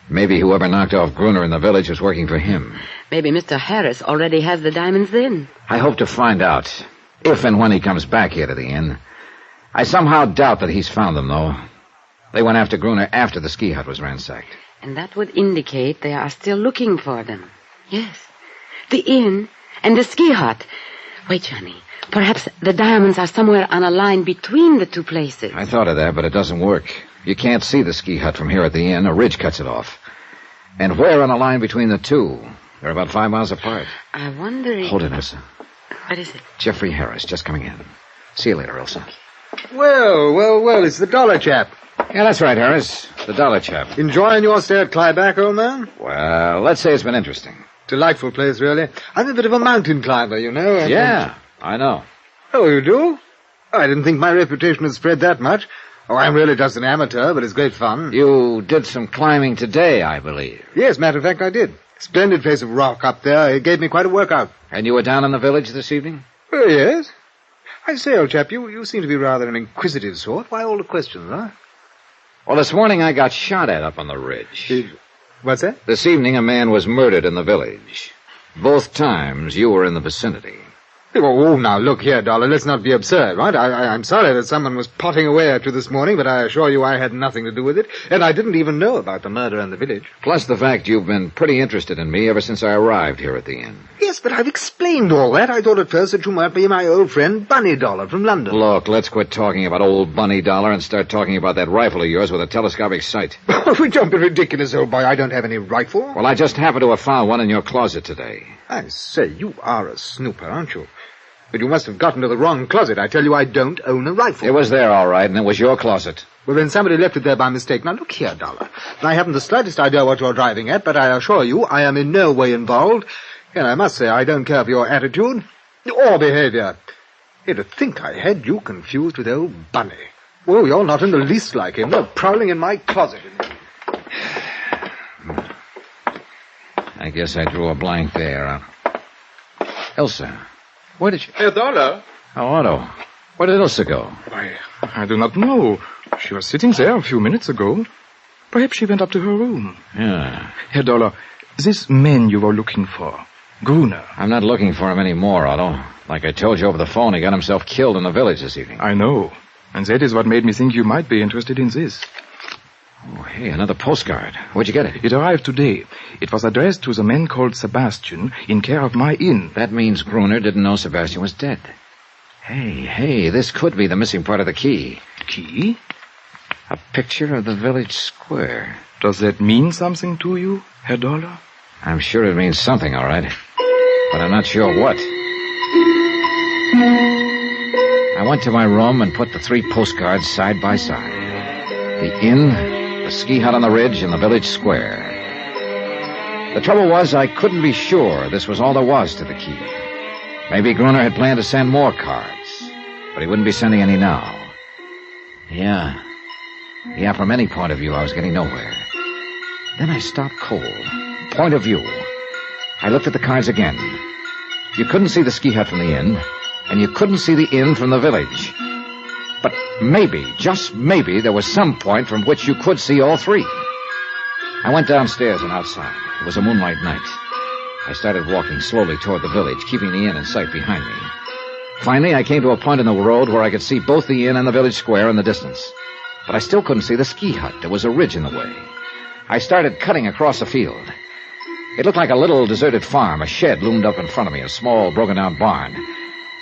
Maybe whoever knocked off Gruner in the village was working for him. Maybe Mr. Harris already has the diamonds then. I hope to find out, if and when he comes back here to the inn. I somehow doubt that he's found them, though. They went after Gruner after the ski hut was ransacked. And that would indicate they are still looking for them. Yes. The inn and the ski hut. Wait, Johnny. Perhaps the diamonds are somewhere on a line between the two places. I thought of that, but it doesn't work. You can't see the ski hut from here at the inn. A ridge cuts it off. And where on a line between the two? They're about 5 miles apart. I wonder if... Hold it, Elsa. What is it? Jeffrey Harris, just coming in. See you later, Elsa. Well, it's the dollar chap. Yeah, that's right, Harris. The dollar chap. Enjoying your stay at Kleibach, old man? Well, let's say it's been interesting. Delightful place, really. I'm a bit of a mountain climber, you know. Yeah, I know. Oh, you do? I didn't think my reputation had spread that much. Oh, I'm really just an amateur, but it's great fun. You did some climbing today, I believe. Yes, matter of fact, I did. Splendid face of rock up there. It gave me quite a workout. And you were down in the village this evening? Oh, yes. I say, old chap, you seem to be rather an inquisitive sort. Why all the questions, huh? Well, this morning I got shot at up on the ridge. What's that? This evening a man was murdered in the village. Both times you were in the vicinity. Oh, now, look here, Dollar. Let's not be absurd, right? I'm sorry that someone was potting away at you this morning, but I assure you I had nothing to do with it, and I didn't even know about the murder in the village. Plus the fact you've been pretty interested in me ever since I arrived here at the inn. Yes, but I've explained all that. I thought at first that you might be my old friend Bunny Dollar from London. Look, let's quit talking about old Bunny Dollar and start talking about that rifle of yours with a telescopic sight. Don't be ridiculous, old boy. I don't have any rifle. Well, I just happened to have found one in your closet today. I say, you are a snooper, aren't you? But you must have gotten to the wrong closet. I tell you, I don't own a rifle. It was there, all right, and it was your closet. Well, then somebody left it there by mistake. Now, look here, Dollar. I haven't the slightest idea what you're driving at, but I assure you I am in no way involved. And I must say I don't care for your attitude or behavior. Here, to think I had you confused with old Bunny. Oh, you're not in the least like him. You're prowling in my closet. I guess I drew a blank there. Elsa, where did you... Herr Dollar. Oh, Otto. Where did Elsa go? Why, I do not know. She was sitting there a few minutes ago. Perhaps she went up to her room. Yeah. Herr Dollar, this man you were looking for, Gruner. I'm not looking for him anymore, Otto. Like I told you over the phone, he got himself killed in the village this evening. I know. And that is what made me think you might be interested in this. Oh, hey, another postcard. Where'd you get it? It arrived today. It was addressed to the man called Sebastian in care of my inn. That means Gruner didn't know Sebastian was dead. Hey, this could be the missing part of the key. Key? A picture of the village square. Does that mean something to you, Herr Dollar? I'm sure it means something, all right. But I'm not sure what. I went to my room and put the 3 postcards side by side. The inn, the ski hut on the ridge, and the village square. The trouble was I couldn't be sure this was all there was to the key. Maybe Gruner had planned to send more cards, but he wouldn't be sending any now. Yeah, from any point of view, I was getting nowhere. Then I stopped cold. Point of view. I looked at the cards again. You couldn't see the ski hut from the inn, and you couldn't see the inn from the village. But maybe, just maybe, there was some point from which you could see all 3. I went downstairs and outside. It was a moonlight night. I started walking slowly toward the village, keeping the inn in sight behind me. Finally, I came to a point in the road where I could see both the inn and the village square in the distance. But I still couldn't see the ski hut. There was a ridge in the way. I started cutting across a field. It looked like a little deserted farm. A shed loomed up in front of me, a small, broken-down barn.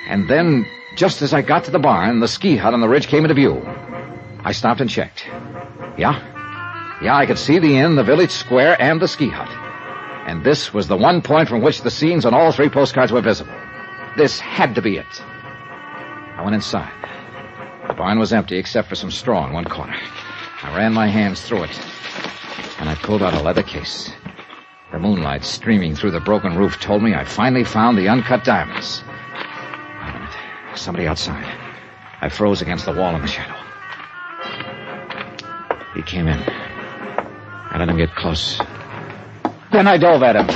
And then, just as I got to the barn, the ski hut on the ridge came into view. I stopped and checked. Yeah, I could see the inn, the village square, and the ski hut. And this was the one point from which the scenes on all 3 postcards were visible. This had to be it. I went inside. The barn was empty except for some straw in one corner. I ran my hands through it, and I pulled out a leather case. The moonlight streaming through the broken roof told me I'd finally found the uncut diamonds. Wait a minute. Somebody outside. I froze against the wall in the shadow. He came in. I let him get close. Then I dove at him.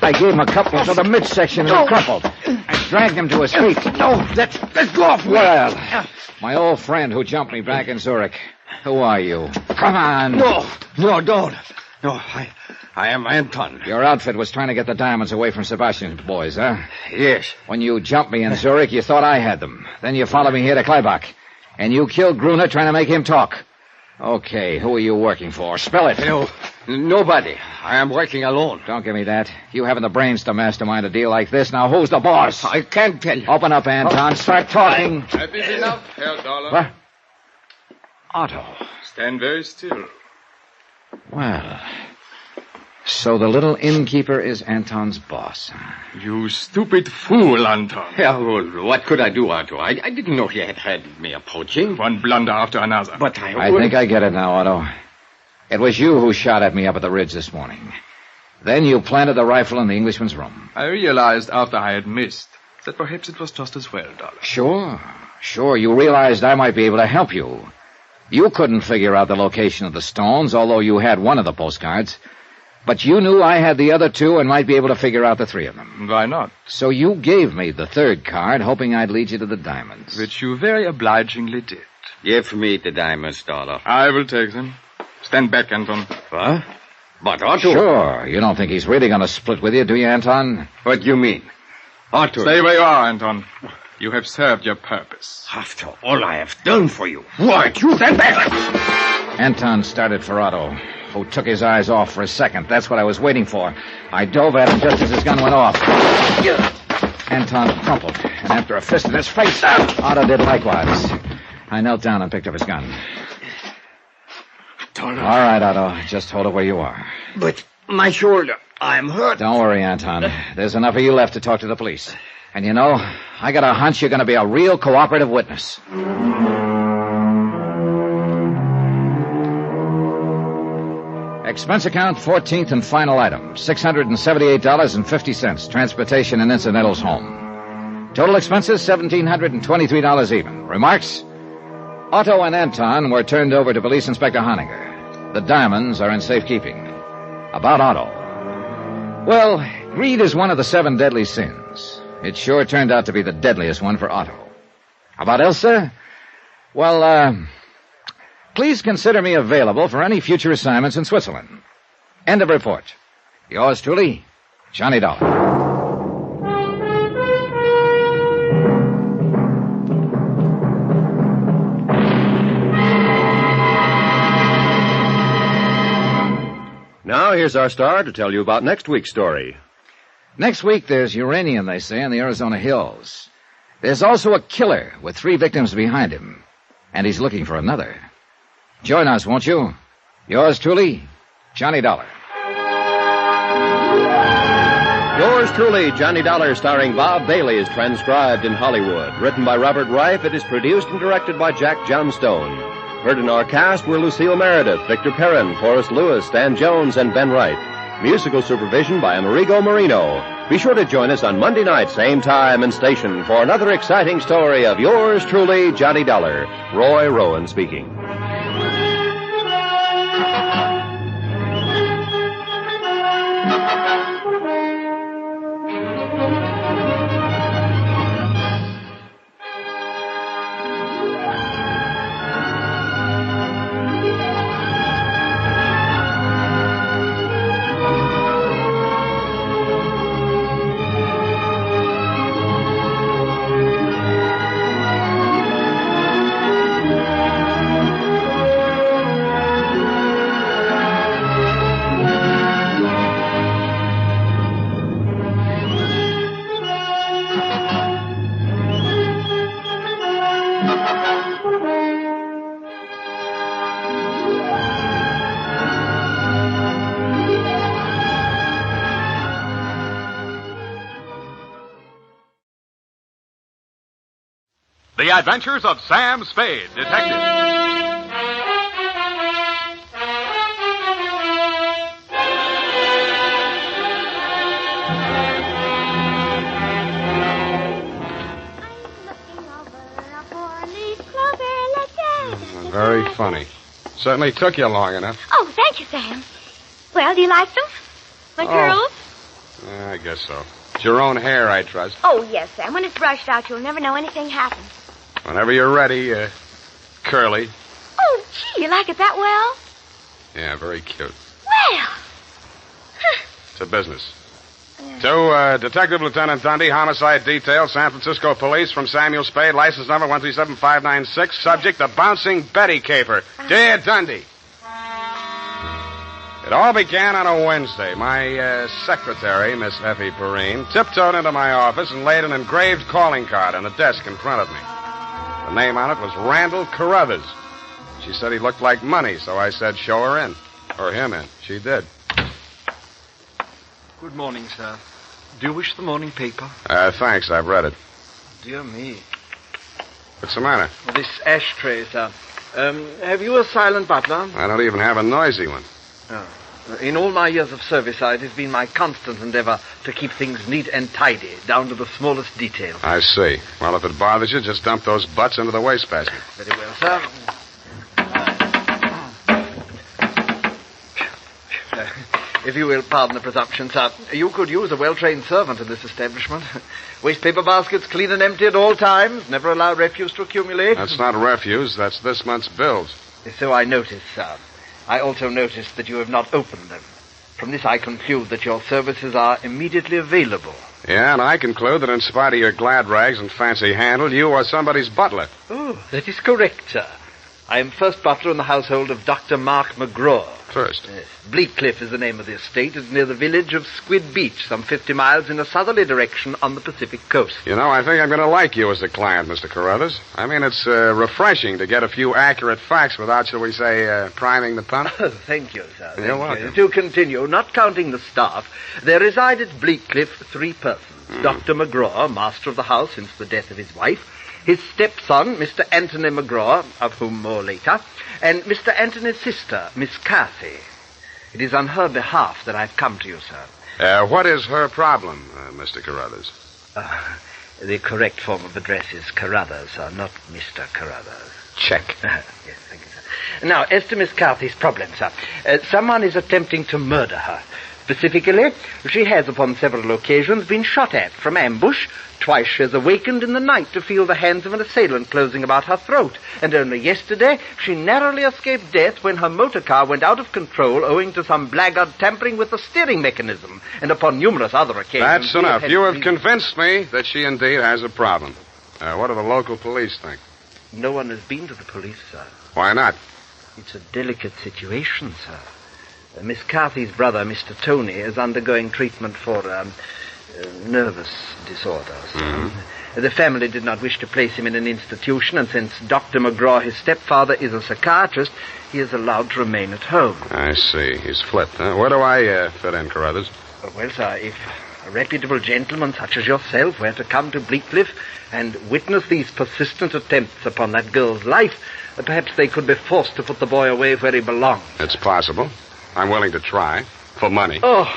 I gave him a couple to the midsection and he crumpled. I dragged him to his feet. No, let's go off. Well, my old friend who jumped me back in Zurich. Who are you? Come on. No, don't. No, I am Anton. Your outfit was trying to get the diamonds away from Sebastian's boys, huh? Yes. When you jumped me in Zurich, you thought I had them. Then you followed me here to Kleibach. And you killed Gruner trying to make him talk. Okay, who are you working for? Spell it. No, nobody. I am working alone. Don't give me that. You haven't the brains to mastermind a deal like this. Now, who's the boss? I can't tell you. Open up, Anton. Start talking. That is enough, Herr Dollar. What? Otto. Stand very still. Well, so the little innkeeper is Anton's boss. You stupid fool, Anton. Yeah, well, what could I do, Otto? I didn't know he had me approaching. One blunder after another. But I think I get it now, Otto. It was you who shot at me up at the ridge this morning. Then you planted the rifle in the Englishman's room. I realized after I had missed that perhaps it was just as well, Dollar. Sure. Sure, you realized I might be able to help you. You couldn't figure out the location of the stones, although you had one of the postcards. But you knew I had the other two and might be able to figure out the three of them. Why not? So you gave me the third card, hoping I'd lead you to the diamonds. Which you very obligingly did. Give me the diamonds, Dollar. I will take them. Stand back, Anton. What? But Otto... Sure. You don't think he's really going to split with you, do you, Anton? What do you mean? Otto... Stay where you are, Anton. You have served your purpose. After all I have done for you, why, you stand back! Anton started for Otto, who took his eyes off for a second. That's what I was waiting for. I dove at him just as his gun went off. Anton crumpled, and after a fist in his face, Otto did likewise. I knelt down and picked up his gun. All right, Otto. Just hold it where you are. But my shoulder, I'm hurt. Don't worry, Anton. There's enough of you left to talk to the police. And you know, I got a hunch you're going to be a real cooperative witness. Expense account, 14th and final item, $678.50, transportation and incidentals home. Total expenses, $1,723 even. Remarks? Otto and Anton were turned over to Police Inspector Honegger. The diamonds are in safekeeping. About Otto. Well, greed is one of the 7 deadly sins. It sure turned out to be the deadliest one for Otto. About Elsa? Well, please consider me available for any future assignments in Switzerland. End of report. Yours truly, Johnny Dollar. Now, here's our star to tell you about next week's story. Next week, there's uranium, they say, in the Arizona hills. There's also a killer with 3 victims behind him, and he's looking for another. Join us, won't you? Yours truly, Johnny Dollar. Yours truly, Johnny Dollar, starring Bob Bailey, is transcribed in Hollywood. Written by Robert Reif, it is produced and directed by Jack Johnstone. Heard in our cast were Lucille Meredith, Victor Perrin, Forrest Lewis, Stan Jones, and Ben Wright. Musical supervision by Amerigo Marino. Be sure to join us on Monday night, same time and station, for another exciting story of yours truly, Johnny Dollar. Roy Rowan speaking. The Adventures of Sam Spade, Detective. Very funny. Certainly took you long enough. Oh, thank you, Sam. Well, do you like them? My curls? I guess so. It's your own hair, I trust. Oh, yes, Sam. When it's brushed out, you'll never know anything happened. Whenever you're ready, curly. Oh, gee, you like it that well? Yeah, very cute. Well. It's a business. To Detective Lieutenant Dundee, Homicide Detail, San Francisco Police, from Samuel Spade, license number 137596, subject, the Bouncing Betty Caper. Dear Dundee. It all began on a Wednesday. My secretary, Miss Effie Perrine, tiptoed into my office and laid an engraved calling card on the desk in front of me. The name on it was Randall Carruthers. She said he looked like money, so I said, show her in. Or him in. She did. Good morning, sir. Do you wish the morning paper? Thanks, I've read it. Dear me. What's the matter? Well, this ashtray, sir. Have you a silent butler? I don't even have a noisy one. Oh. In all my years of service, it has been my constant endeavor to keep things neat and tidy, down to the smallest detail. I see. Well, if it bothers you, just dump those butts into the wastebasket. Very well, sir. If you will pardon the presumption, sir, you could use a well-trained servant in this establishment. Waste paper baskets clean and empty at all times. Never allow refuse to accumulate. That's not refuse. That's this month's bills. So I noticed, sir. I also noticed that you have not opened them. From this I conclude that your services are immediately available. Yeah, and I conclude that in spite of your glad rags and fancy handle, you are somebody's butler. Oh, that is correct, sir. I am first butler in the household of Dr. Mark McGraw. First. Yes. Bleakcliff is the name of the estate. It's near the village of Squid Beach, some 50 miles in a southerly direction on the Pacific coast. You know, I think I'm going to like you as a client, Mr. Carruthers. I mean, it's refreshing to get a few accurate facts without, shall we say, priming the pump. Oh, thank you, sir. You're welcome. To continue, not counting the staff, there reside at Bleakcliff 3 persons. Dr. McGraw, master of the house since the death of his wife, his stepson, Mr. Anthony McGraw, of whom more later, and Mr. Anthony's sister, Miss Cathy. It is on her behalf that I've come to you, sir. What is her problem, Mr. Carruthers? The correct form of address is Carruthers, sir, not Mr. Carruthers. Check. Yes, thank you, sir. Now, as to Miss Cathy's problem, sir, someone is attempting to murder her. Specifically, she has upon several occasions been shot at from ambush. Twice she has awakened in the night to feel the hands of an assailant closing about her throat. And only yesterday, she narrowly escaped death when her motor car went out of control owing to some blackguard tampering with the steering mechanism. And upon numerous other occasions... That's enough. You have convinced me that she indeed has a problem. What do the local police think? No one has been to the police, sir. Why not? It's a delicate situation, sir. Miss Cathy's brother, Mr. Tony, is undergoing treatment for nervous disorders. Mm-hmm. The family did not wish to place him in an institution, and since Dr. McGraw, his stepfather, is a psychiatrist, he is allowed to remain at home. I see. He's flipped, huh? Where do I fit in, Carruthers? Well, sir, if a reputable gentleman such as yourself were to come to Bleakcliff and witness these persistent attempts upon that girl's life, perhaps they could be forced to put the boy away where he belongs. It's possible. I'm willing to try. For money. Oh,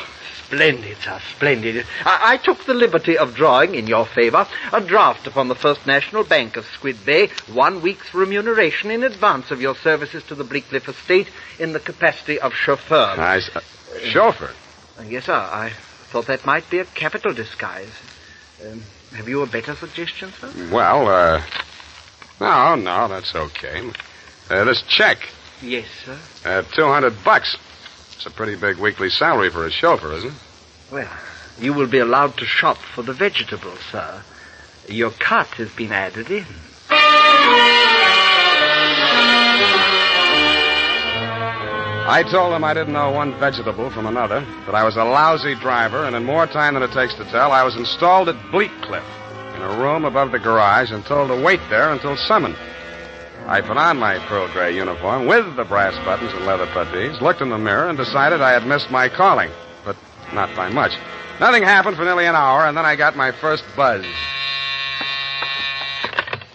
splendid, sir, splendid. I took the liberty of drawing, in your favor, a draft upon the First National Bank of Squid Bay, 1 week's remuneration in advance of your services to the Bleakcliff estate in the capacity of chauffeur. Chauffeur? Yes, sir. I thought that might be a capital disguise. Have you a better suggestion, sir? Well, no, that's okay. This check. Yes, sir. $200. It's a pretty big weekly salary for a chauffeur, isn't it? Well, you will be allowed to shop for the vegetables, sir. Your cut has been added in. I told him I didn't know one vegetable from another, that I was a lousy driver, and in more time than it takes to tell, I was installed at Bleakcliff, in a room above the garage, and told to wait there until summoned. I put on my pearl gray uniform with the brass buttons and leather puttees, looked in the mirror, and decided I had missed my calling, but not by much. Nothing happened for nearly an hour, and then I got my first buzz.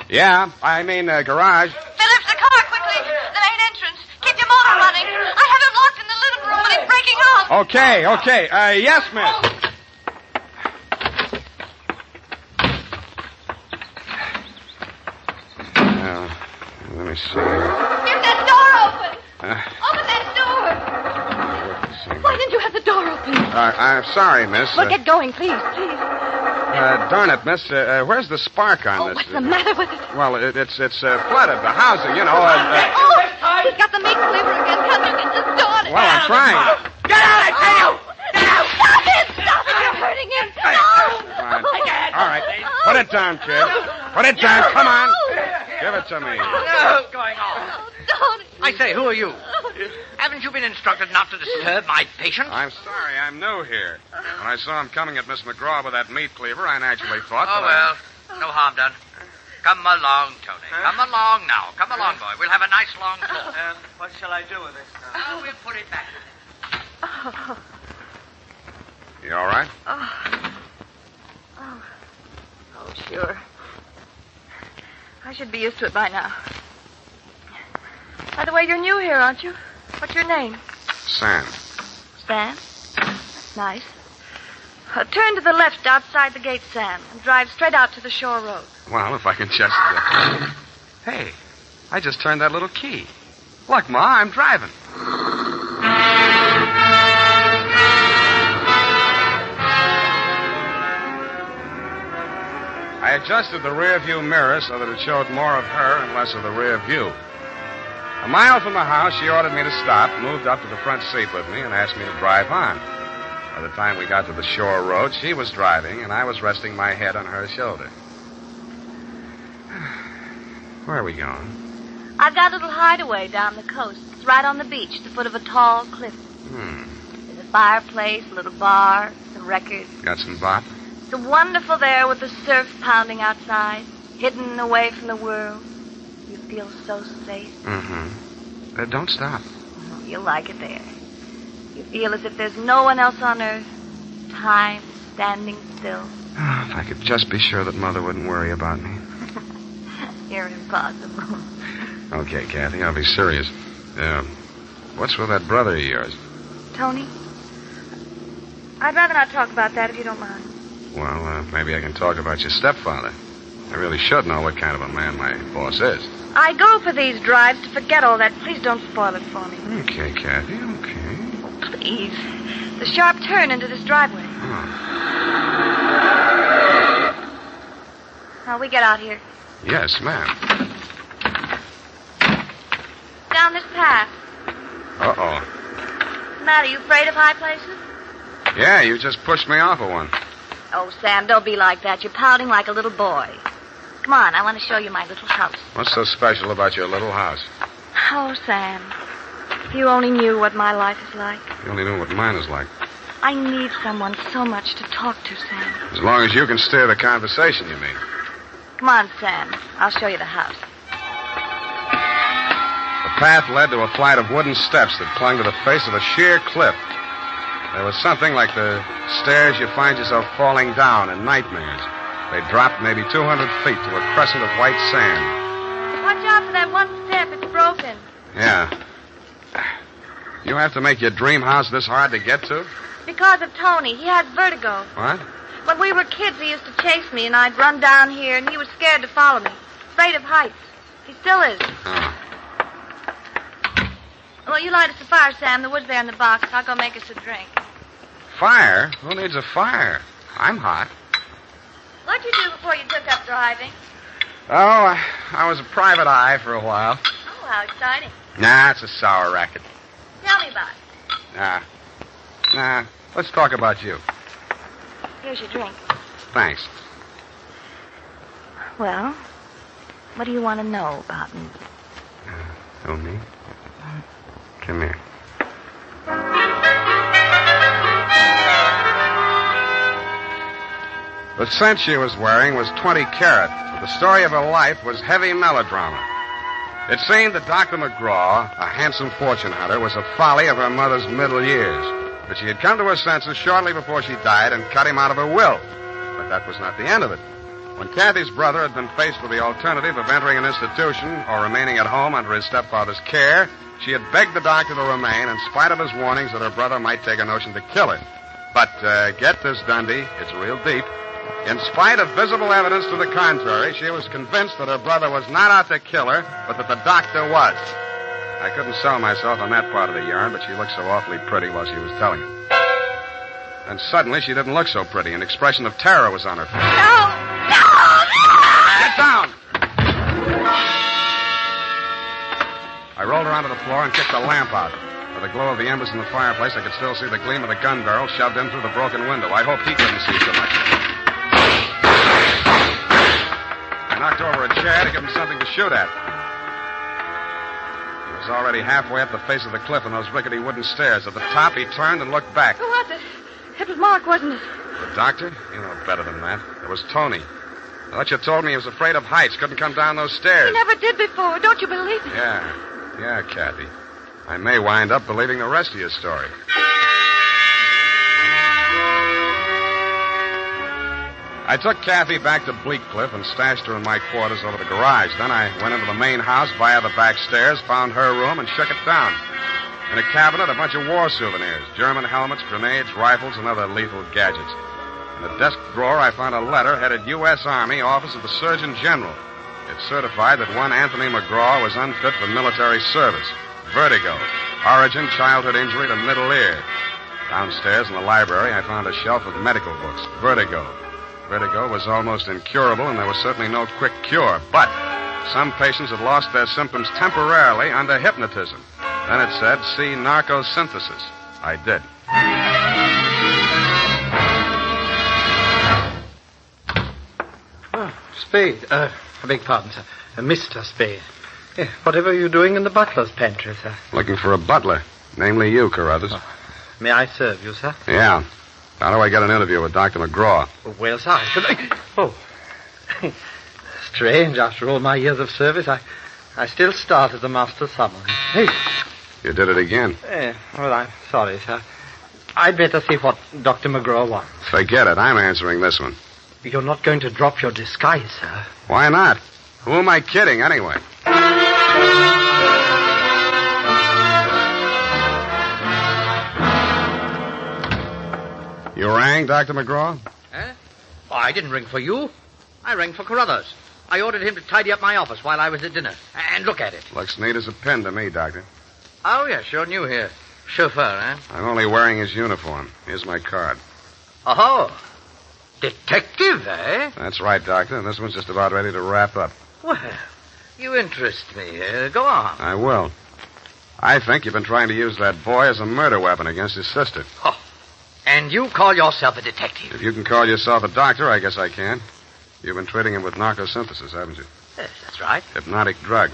Yeah, I mean, garage. Phillips, the car, quickly. The main entrance. Keep your motor running. I have it locked in the living room, but it's breaking up. Okay. Yes, miss. Let me see. Get that door open. Open that door. Why didn't you have the door open? I'm sorry, miss. Well, get going, please. Darn it, miss. Where's the spark on this? What's the matter with it? Well, it's flooded. The housing, you know. He's got the meat cleaver again. Can't you get this door? Well, I'm trying. Get out, I tell you! Get out! Stop it! You're hurting him. Fine. All right. Put it down, kid. Put it down. Come on. Give it to me. What's going on? I say, who are you? Haven't you been instructed not to disturb my patient? I'm sorry, I'm new here. When I saw him coming at Miss McGraw with that meat cleaver, I naturally thought no harm done. Come along, Tony. Come along now. Come along, boy. We'll have a nice long talk. And what shall I do with this now? We'll put it back. You all right? Oh, sure. I should be used to it by now. By the way, you're new here, aren't you? What's your name? Sam. Sam. That's nice. Turn to the left outside the gate, Sam, and drive straight out to the shore road. Well, if I can just... Hey, I just turned that little key. Look, Ma, I'm driving. I adjusted the rear view mirror so that it showed more of her and less of the rear view. A mile from the house, she ordered me to stop, moved up to the front seat with me, and asked me to drive on. By the time we got to the shore road, she was driving, and I was resting my head on her shoulder. Where are we going? I've got a little hideaway down the coast. It's right on the beach, at the foot of a tall cliff. There's a fireplace, a little bar, some records. Got some bop? It's wonderful there with the surf pounding outside, hidden away from the world. You feel so safe. Don't stop. Oh, you'll like it there. You feel as if there's no one else on earth. Time standing still. Oh, if I could just be sure that Mother wouldn't worry about me. You're impossible. Okay, Kathy, I'll be serious. What's with that brother of yours? Tony? I'd rather not talk about that if you don't mind. Well, maybe I can talk about your stepfather. I really should know what kind of a man my boss is. I go for these drives to forget all that. Please don't spoil it for me. Okay, Kathy, okay. Please. The sharp turn into this driveway. Now, we get out here. Yes, ma'am. Down this path. Uh-oh. What's the matter? You afraid of high places? Yeah, you just pushed me off of one. Oh, Sam, don't be like that. You're pouting like a little boy. Come on, I want to show you my little house. What's so special about your little house? Oh, Sam, if you only knew what my life is like. You only knew what mine is like. I need someone so much to talk to, Sam. As long as you can steer the conversation, you mean? Come on, Sam. I'll show you the house. The path led to a flight of wooden steps that clung to the face of a sheer cliff. There was something like the stairs you find yourself falling down in nightmares. They dropped maybe 200 feet to a crescent of white sand. Watch out for that one step. It's broken. Yeah. You have to make your dream house this hard to get to? Because of Tony. He has vertigo. What? When we were kids, he used to chase me, and I'd run down here, and he was scared to follow me. Afraid of heights. He still is. Oh. Well, you light us a fire, Sam. The wood's there in the box. I'll go make us a drink. Fire? Who needs a fire? I'm hot. What'd you do before you took up driving? Oh, I was a private eye for a while. Oh, how exciting. Nah, it's a sour racket. Tell me about it. Nah. Let's talk about you. Here's your drink. Thanks. Well, what do you want to know about me? Oh, me? Come here. The scent she was wearing was 20 carat, but the story of her life was heavy melodrama. It seemed that Dr. McGraw, a handsome fortune hunter, was a folly of her mother's middle years. But she had come to her senses shortly before she died and cut him out of her will. But that was not the end of it. When Kathy's brother had been faced with the alternative of entering an institution or remaining at home under his stepfather's care, she had begged the doctor to remain in spite of his warnings that her brother might take a notion to kill her. But, get this, Dundee, it's real deep. In spite of visible evidence to the contrary, she was convinced that her brother was not out to kill her, but that the doctor was. I couldn't sell myself on that part of the yarn, but she looked so awfully pretty while she was telling it. Then suddenly she didn't look so pretty. An expression of terror was on her face. No! Get down! I rolled her onto the floor and kicked the lamp out. By the glow of the embers in the fireplace, I could still see the gleam of the gun barrel shoved in through the broken window. I hoped he couldn't see so much. I knocked over a chair to give him something to shoot at. He was already halfway up the face of the cliff on those rickety wooden stairs. At the top, he turned and looked back. Who was it? It was Mark, wasn't it? The doctor? You know better than that. It was Tony. I thought you told me he was afraid of heights, couldn't come down those stairs. He never did before. Don't you believe it? Yeah, Kathy. I may wind up believing the rest of your story. I took Kathy back to Bleak Cliff and stashed her in my quarters over the garage. Then I went into the main house via the back stairs, found her room, and shook it down. In a cabinet, a bunch of war souvenirs, German helmets, grenades, rifles, and other lethal gadgets. In a desk drawer, I found a letter headed U.S. Army, Office of the Surgeon General. It certified that one Anthony McGraw was unfit for military service. Vertigo. Origin, childhood injury to middle ear. Downstairs in the library, I found a shelf of medical books. Vertigo. Vertigo was almost incurable, and there was certainly no quick cure. But some patients had lost their symptoms temporarily under hypnotism. Then it said, see narcosynthesis. I did. Oh, Spade. I beg pardon, sir. Mr. Spade. Yeah, whatever are you doing in the butler's pantry, sir? Looking for a butler. Namely you, Carruthers. Oh, may I serve you, sir? Yeah. How do I get an interview with Dr. McGraw? Well, sir, Oh. Strange, after all my years of service, I still start as a master's summons. Hey. You did it again. Well, I'm sorry, sir. I'd better see what Dr. McGraw wants. Forget it. I'm answering this one. You're not going to drop your disguise, sir. Why not? Who am I kidding, anyway? You rang, Dr. McGraw? Eh? Oh, I didn't ring for you. I rang for Carruthers. I ordered him to tidy up my office while I was at dinner. And look at it. Looks neat as a pin to me, Doctor. Oh, yeah, sure new here. Chauffeur, eh? I'm only wearing his uniform. Here's my card. Oh, detective, eh? That's right, Doctor. This one's just about ready to wrap up. Well, you interest me. Go on. I will. I think you've been trying to use that boy as a murder weapon against his sister. Oh, and you call yourself a detective? If you can call yourself a doctor, I guess I can. You've been treating him with narcosynthesis, haven't you? Yes, that's right. Hypnotic drug.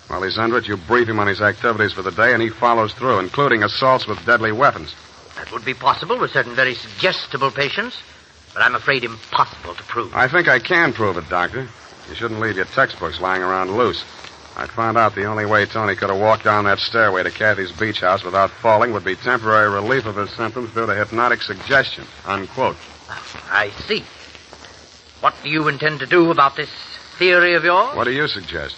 While he's under it, you brief him on his activities for the day, and he follows through, including assaults with deadly weapons. That would be possible with certain very suggestible patients, but I'm afraid impossible to prove. I think I can prove it, Doctor. You shouldn't leave your textbooks lying around loose. I found out the only way Tony could have walked down that stairway to Kathy's beach house without falling would be temporary relief of his symptoms due to hypnotic suggestion. Unquote. I see. What do you intend to do about this theory of yours? What do you suggest?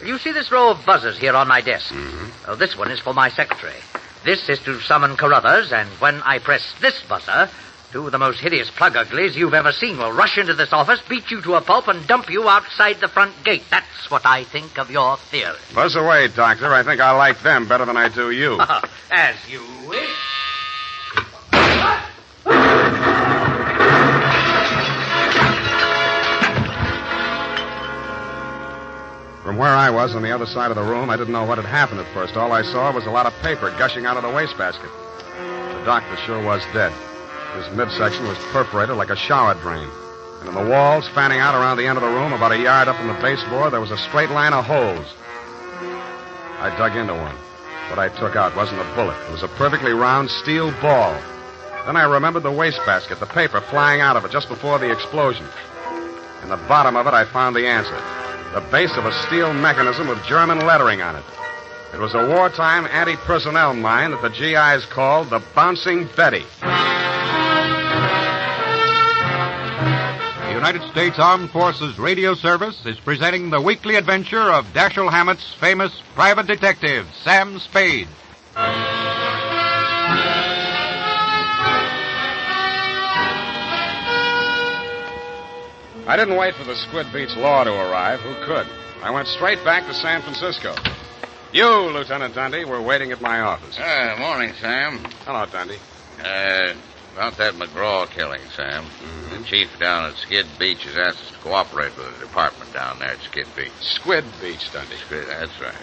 You see this row of buzzers here on my desk? Mm-hmm. Oh, this one is for my secretary. This is to summon Carruthers, and when I press this buzzer, two of the most hideous plug uglies you've ever seen will rush into this office, beat you to a pulp, and dump you outside the front gate. That's what I think of your theory. Buzz away, Doctor. I think I like them better than I do you. As you wish. From where I was on the other side of the room, I didn't know what had happened at first. All I saw was a lot of paper gushing out of the wastebasket. The doctor sure was dead. His midsection was perforated like a shower drain. And in the walls, fanning out around the end of the room, about a yard up from the baseboard, there was a straight line of holes. I dug into one. What I took out wasn't a bullet. It was a perfectly round steel ball. Then I remembered the wastebasket, the paper flying out of it just before the explosion. In the bottom of it, I found the answer. The base of a steel mechanism with German lettering on it. It was a wartime anti-personnel mine that the GIs called the Bouncing Betty. The United States Armed Forces Radio Service is presenting the weekly adventure of Dashiell Hammett's famous private detective, Sam Spade. I didn't wait for the Squid Beach law to arrive. Who could? I went straight back to San Francisco. You, Lieutenant Dundee, were waiting at my office. Morning, Sam. Hello, Dundee. About that McGraw killing, Sam. Mm-hmm. The chief down at Skid Beach has asked us to cooperate with the department down there at Skid Beach. Squid Beach, Dundee. That's right.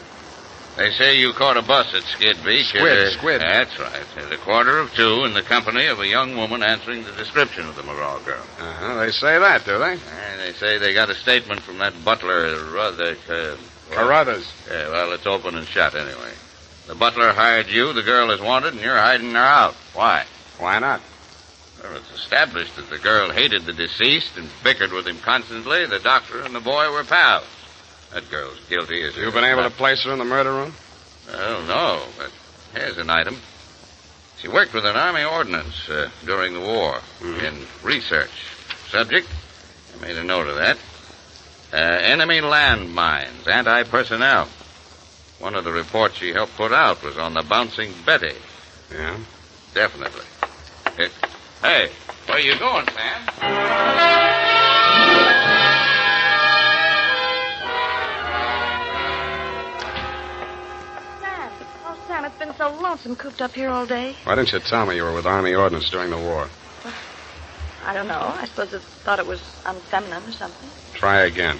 They say you caught a bus at Skid Beach. Squid. That's right. At 1:45 in the company of a young woman answering the description of the McGraw girl. They say that, do they? They say they got a statement from that butler, Carruthers. Well, it's open and shut anyway. The butler hired you, the girl is wanted, and you're hiding her out. Why? Why not? Well, it's established that the girl hated the deceased and bickered with him constantly. The doctor and the boy were pals. That girl's guilty as You've been able to place her in the murder room? Well, no, but here's an item. She worked with an Army ordnance during the war in research. Subject, I made a note of that. Enemy landmines, anti-personnel. One of the reports she helped put out was on the bouncing Betty. Yeah? Definitely. Hey, where are you going, Sam? Sam, it's been so lonesome cooped up here all day. Why didn't you tell me you were with Army Ordnance during the war? I don't know. I suppose it thought it was unfeminine or something. Try again.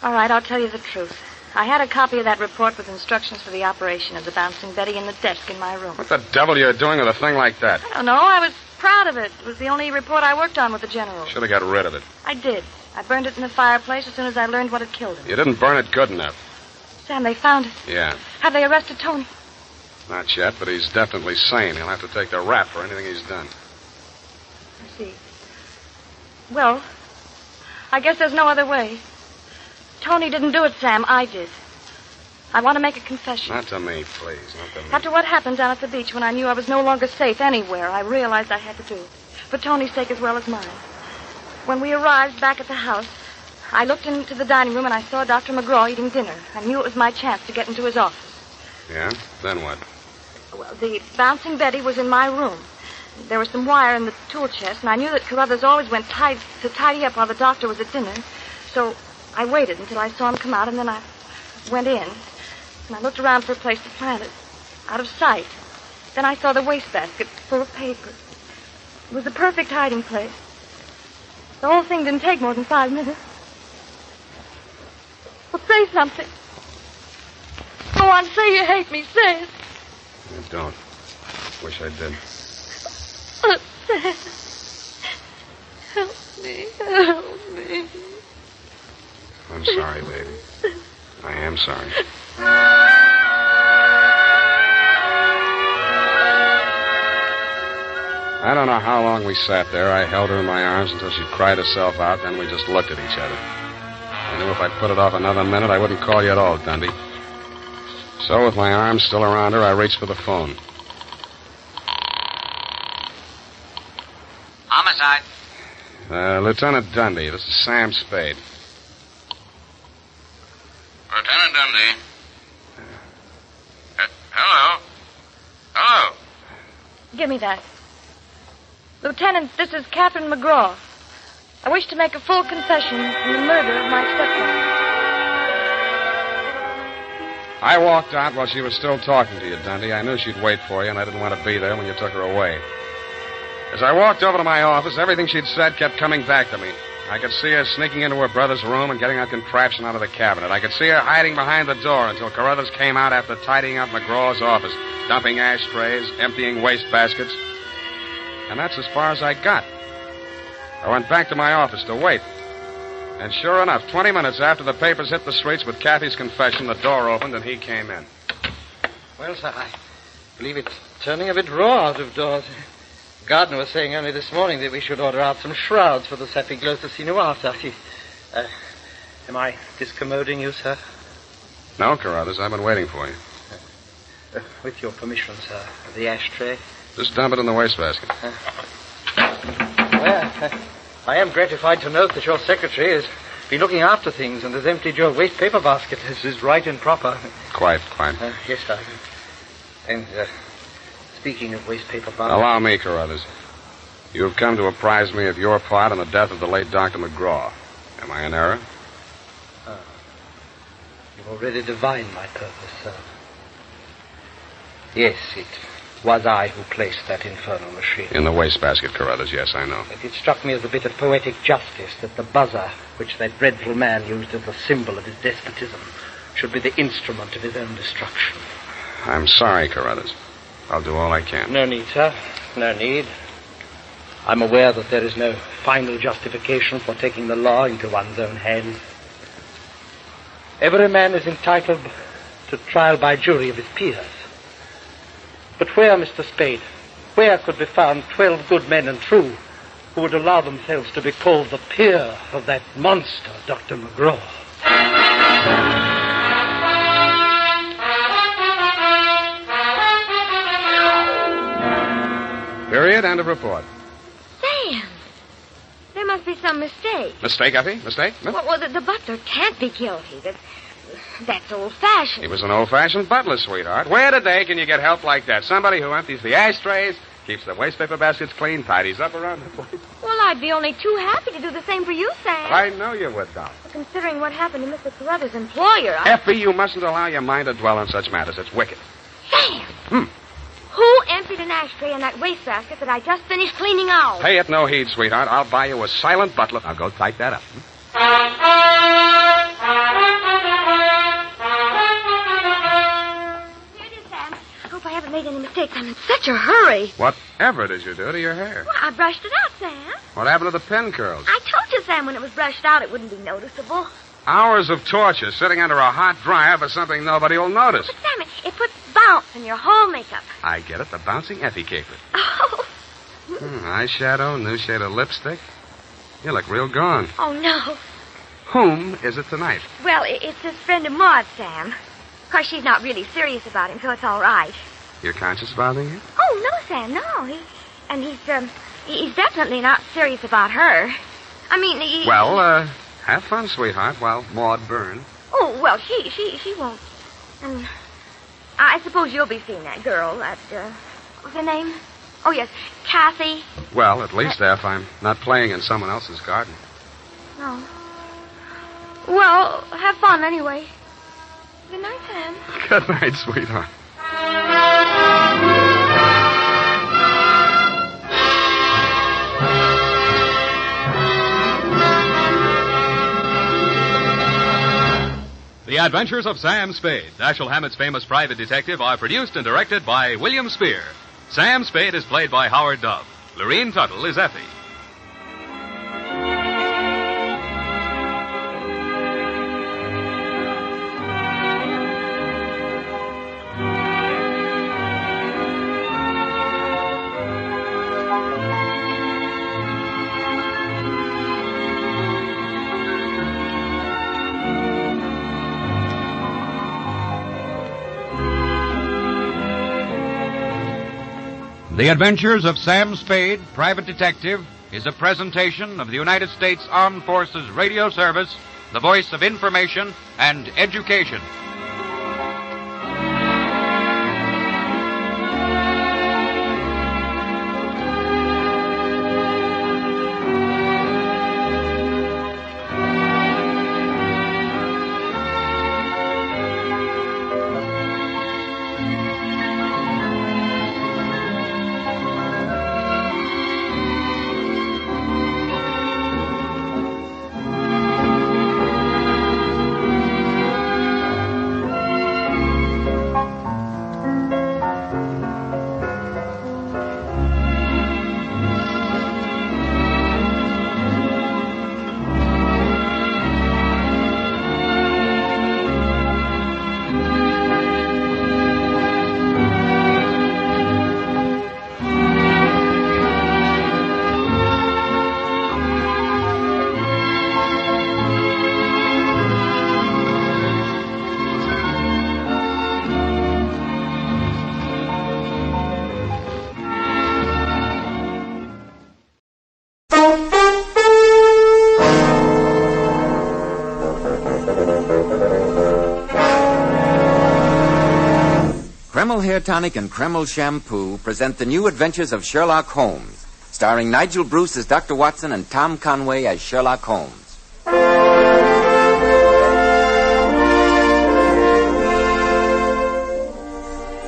All right, I'll tell you the truth. I had a copy of that report with instructions for the operation of the bouncing Betty in the desk in my room. What the devil are you doing with a thing like that? I don't know. I was proud of it. It was the only report I worked on with the general. Should have got rid of it. I did. I burned it in the fireplace as soon as I learned what had killed him. You didn't burn it good enough. Sam, they found it. Yeah. Have they arrested Tony? Not yet, but he's definitely sane. He'll have to take the rap for anything he's done. I see. Well, I guess there's no other way. Tony didn't do it, Sam. I did. I want to make a confession. Not to me, please. Not to me. After what happened down at the beach when I knew I was no longer safe anywhere, I realized I had to do it. For Tony's sake as well as mine. When we arrived back at the house, I looked into the dining room and I saw Dr. McGraw eating dinner. I knew it was my chance to get into his office. Yeah? Then what? Well, the bouncing Betty was in my room. There was some wire in the tool chest, and I knew that Carruthers always went to tidy up while the doctor was at dinner. So I waited until I saw him come out, and then I went in. And I looked around for a place to plant it, out of sight. Then I saw the wastebasket full of papers. It was the perfect hiding place. The whole thing didn't take more than 5 minutes. Well, say something. Go on, say you hate me. Say it. I don't. Wish I did. Oh, Sam. Help me. Help me. I'm sorry, baby. I am sorry. I don't know how long we sat there. I held her in my arms until she cried herself out, then we just looked at each other. I knew if I put it off another minute, I wouldn't call you at all, Dundee. So, with my arms still around her, I reached for the phone. Homicide. Lieutenant Dundee, this is Sam Spade. Lieutenant Dundee. Hello? Hello? Give me that. Lieutenant, this is Catherine McGraw. I wish to make a full confession in the murder of my stepfather. I walked out while she was still talking to you, Dundee. I knew she'd wait for you, and I didn't want to be there when you took her away. As I walked over to my office, everything she'd said kept coming back to me. I could see her sneaking into her brother's room and getting a contraption out of the cabinet. I could see her hiding behind the door until Carruthers came out after tidying up McGraw's office, dumping ashtrays, emptying wastebaskets. And that's as far as I got. I went back to my office to wait. And sure enough, 20 minutes after the papers hit the streets with Kathy's confession, the door opened and he came in. Well, sir, I believe it's turning a bit raw out of doors. Gardner was saying only this morning that we should order out some shrouds for the Sappy-Gloster Sinuata. Am I discommoding you, sir? No, Carruthers, I've been waiting for you. With your permission, sir, the ashtray. Just dump it in the wastebasket. Well, I am gratified to note that your secretary has been looking after things and has emptied your waste paper basket. This is right and proper. Quite. Yes, sir. And, speaking of waste paper basket... Allow me, Carruthers. You have come to apprise me of your part in the death of the late Dr. McGraw. Am I in error? You've already divined my purpose, sir. Yes, it was I who placed that infernal machine. In the wastebasket, Carruthers, yes, I know. It struck me as a bit of poetic justice that the buzzer, which that dreadful man used as a symbol of his despotism, should be the instrument of his own destruction. I'm sorry, Carruthers. I'll do all I can. No need, sir. No need. I'm aware that there is no final justification for taking the law into one's own hands. Every man is entitled to trial by jury of his peers. But where, Mr. Spade, where could be found 12 good men and true who would allow themselves to be called the peer of that monster, Dr. McGraw? Period. End of report. Sam, there must be some mistake. Mistake, Effie? Mistake? Well, the butler can't be guilty. That's old-fashioned. He was an old-fashioned butler, sweetheart. Where today can you get help like that? Somebody who empties the ashtrays, keeps the waste paper baskets clean, tidies up around the place. Well, I'd be only too happy to do the same for you, Sam. I know you would, Doc. Considering what happened to Mr. Carruthers' employer, Effie, you mustn't allow your mind to dwell on such matters. It's wicked. Sam! Who emptied an ashtray in that wastebasket that I just finished cleaning out? Pay it no heed, sweetheart. I'll buy you a silent butler. Now go type that up. Here it is, Sam. I hope I haven't made any mistakes. I'm in such a hurry. Whatever did you do to your hair? Well, I brushed it out, Sam. What happened to the pin curls? I told you, Sam, when it was brushed out, it wouldn't be noticeable. Hours of torture sitting under a hot dryer for something nobody will notice. But, Sam, it puts bounce in your whole makeup. I get it. The bouncing Effie caper. Oh. Eyeshadow, new shade of lipstick. You look real gone. Oh, no. Whom is it tonight? Well, it's his friend of Maud, Sam. Of course, she's not really serious about him, so it's all right. Your conscience bothering you? Oh, no, Sam, no. He's definitely not serious about her. I mean, Well, have fun, sweetheart, while Maud burns. Oh, well, she won't. And I suppose you'll be seeing that girl, what's her name? Oh, yes, Kathy. Well, at least if I'm not playing in someone else's garden. No. Well, have fun anyway. Good night, Sam. Good night, sweetheart. The Adventures of Sam Spade, Dashiell Hammett's famous private detective, are produced and directed by William Spear. Sam Spade is played by Howard Dove. Lorene Tuttle is Effie. The Adventures of Sam Spade, Private Detective, is a presentation of the United States Armed Forces Radio Service, the voice of information and education. Kreml Hair Tonic and Kreml Shampoo present the new adventures of Sherlock Holmes, starring Nigel Bruce as Dr. Watson and Tom Conway as Sherlock Holmes.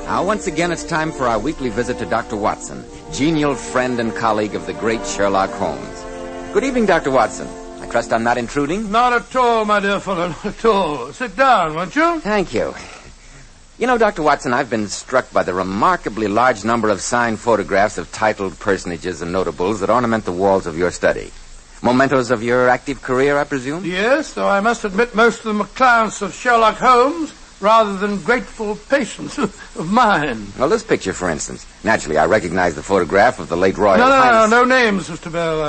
Now, once again, it's time for our weekly visit to Dr. Watson, genial friend and colleague of the great Sherlock Holmes. Good evening, Dr. Watson. I trust I'm not intruding? Not at all, my dear fellow, not at all. Sit down, won't you? Thank you. You know, Dr. Watson, I've been struck by the remarkably large number of signed photographs of titled personages and notables that ornament the walls of your study. Mementos of your active career, I presume? Yes, though I must admit most of them are clients of Sherlock Holmes rather than grateful patients of mine. Well, this picture, for instance. Naturally, I recognize the photograph of the late Royal Highness. No names, Mr. Bell.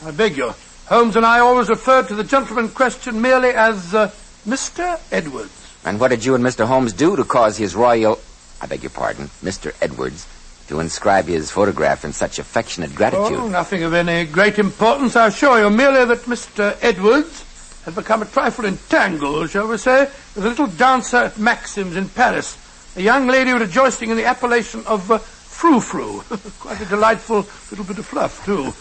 I beg you. Holmes and I always referred to the gentleman in question merely as Mr. Edwards. And what did you and Mr. Holmes do to cause his royal... I beg your pardon, Mr. Edwards, to inscribe his photograph in such affectionate gratitude? Oh, nothing of any great importance, I assure you. Merely that Mr. Edwards had become a trifle entangled, shall we say, with a little dancer at Maxim's in Paris, a young lady rejoicing in the appellation of Frou-Frou. Quite a delightful little bit of fluff, too.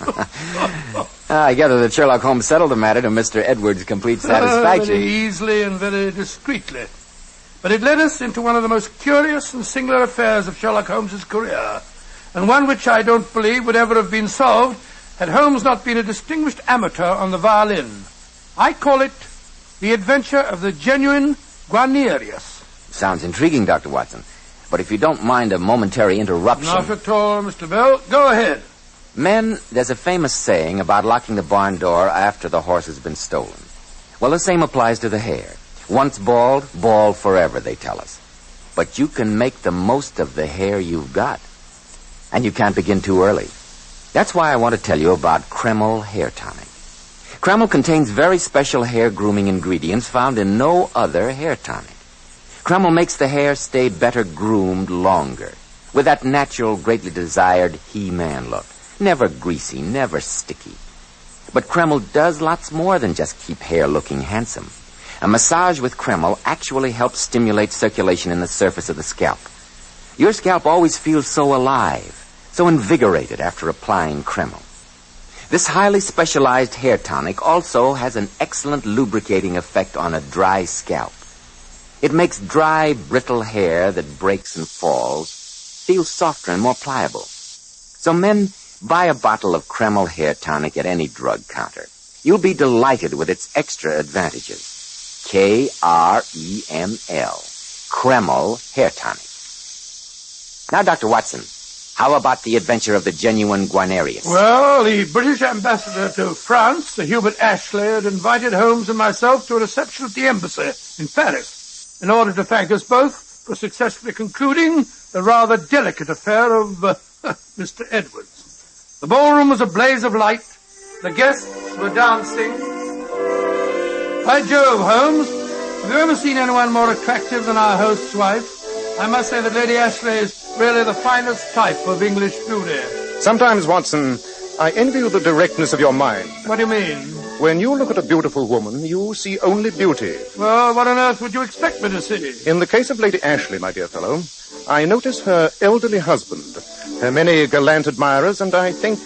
I gather that Sherlock Holmes settled the matter to Mr. Edwards' complete satisfaction. Very easily and very discreetly. But it led us into one of the most curious and singular affairs of Sherlock Holmes's career, and one which I don't believe would ever have been solved had Holmes not been a distinguished amateur on the violin. I call it The Adventure of the Genuine Guarnerius. Sounds intriguing, Dr. Watson. But if you don't mind a momentary interruption... Not at all, Mr. Bell. Go ahead. Men, there's a famous saying about locking the barn door after the horse has been stolen. Well, the same applies to the hair. Once bald, bald forever, they tell us. But you can make the most of the hair you've got. And you can't begin too early. That's why I want to tell you about Kreml Hair Tonic. Kreml contains very special hair grooming ingredients found in no other hair tonic. Kreml makes the hair stay better groomed longer, with that natural, greatly desired He-Man look. Never greasy, never sticky. But Kreml does lots more than just keep hair looking handsome. A massage with Kreml actually helps stimulate circulation in the surface of the scalp. Your scalp always feels so alive, so invigorated after applying Kreml. This highly specialized hair tonic also has an excellent lubricating effect on a dry scalp. It makes dry, brittle hair that breaks and falls feel softer and more pliable. So men, buy a bottle of Kreml hair tonic at any drug counter. You'll be delighted with its extra advantages. Kreml, Kreml hair tonic. Now, Dr. Watson, how about the adventure of the genuine Guarnerius? Well, the British ambassador to France, Sir Hubert Ashley, had invited Holmes and myself to a reception at the embassy in Paris in order to thank us both for successfully concluding the rather delicate affair of Mr. Edwards. The ballroom was a blaze of light. The guests were dancing. By Jove, Holmes, have you ever seen anyone more attractive than our host's wife? I must say that Lady Ashley is really the finest type of English beauty. Sometimes, Watson, I envy you the directness of your mind. What do you mean? When you look at a beautiful woman, you see only beauty. Well, what on earth would you expect me to see? In the case of Lady Ashley, my dear fellow, I notice her elderly husband, her many gallant admirers, and I think,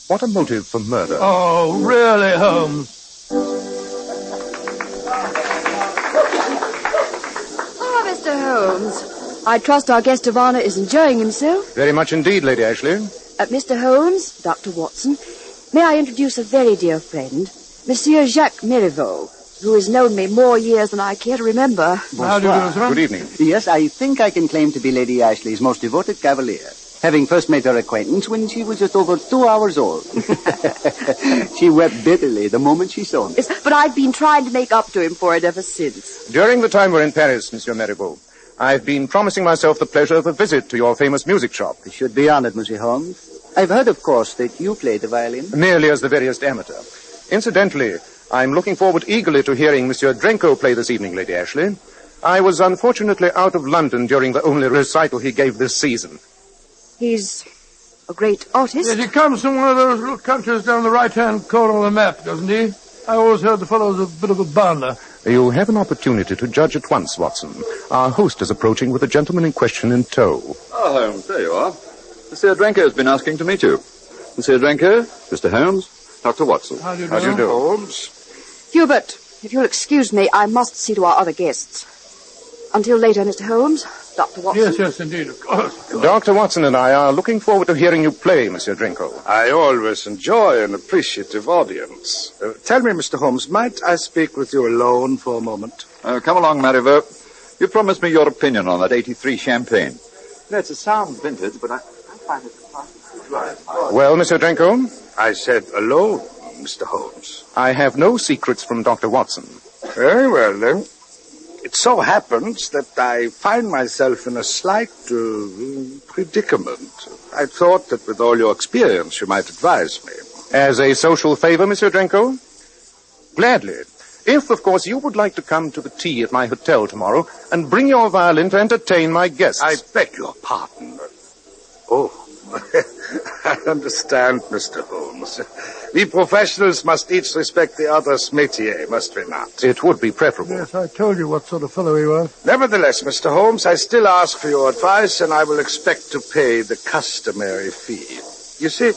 what a motive for murder. Oh, really, Holmes? Oh, Mr. Holmes. I trust our guest of honor is enjoying himself. Very much indeed, Lady Ashley. Mr. Holmes, Dr. Watson, may I introduce a very dear friend, Monsieur Jacques Mériveau, who has known me more years than I care to remember. How do you do, sir? Good evening. Yes, I think I can claim to be Lady Ashley's most devoted cavalier, having first made her acquaintance when she was just over 2 hours old. She wept bitterly the moment she saw me. Yes, but I've been trying to make up to him for it ever since. During the time we're in Paris, Monsieur Mériveau, I've been promising myself the pleasure of a visit to your famous music shop. I should be honored, Monsieur Holmes. I've heard, of course, that you play the violin. Merely as the veriest amateur. Incidentally, I'm looking forward eagerly to hearing Monsieur Drenko play this evening, Lady Ashley. I was unfortunately out of London during the only recital he gave this season. He's a great artist. Yes, he comes from one of those little countries down the right-hand corner of the map, doesn't he? I always heard the fellow's a bit of a bounder. You have an opportunity to judge at once, Watson. Our host is approaching with the gentleman in question in tow. Oh, Holmes, there you are. Monsieur Drenko has been asking to meet you. Monsieur Drenko, Mr. Holmes, Dr. Watson. How do you do, Holmes? Hubert, if you'll excuse me, I must see to our other guests. Until later, Mr. Holmes, Dr. Watson. Yes, indeed, of course. Dr. Watson and I are looking forward to hearing you play, Monsieur Drenko. I always enjoy an appreciative audience. Tell me, Mr. Holmes, might I speak with you alone for a moment? Come along, Marivaux. You promised me your opinion on that 83 champagne. That's a sound vintage, but I find it dry. Well, Monsieur Drenko? I said alone, Mr. Holmes. I have no secrets from Dr. Watson. Very well, then. It so happens that I find myself in a slight predicament. I thought that with all your experience you might advise me. As a social favor, Monsieur Drenko? Gladly. If, of course, you would like to come to the tea at my hotel tomorrow and bring your violin to entertain my guests. I beg your pardon. Oh, I understand, Mr. Holmes. We professionals must each respect the other's métier, must we not? It would be preferable. Yes, I told you what sort of fellow he was. Nevertheless, Mr. Holmes, I still ask for your advice, and I will expect to pay the customary fee. You see,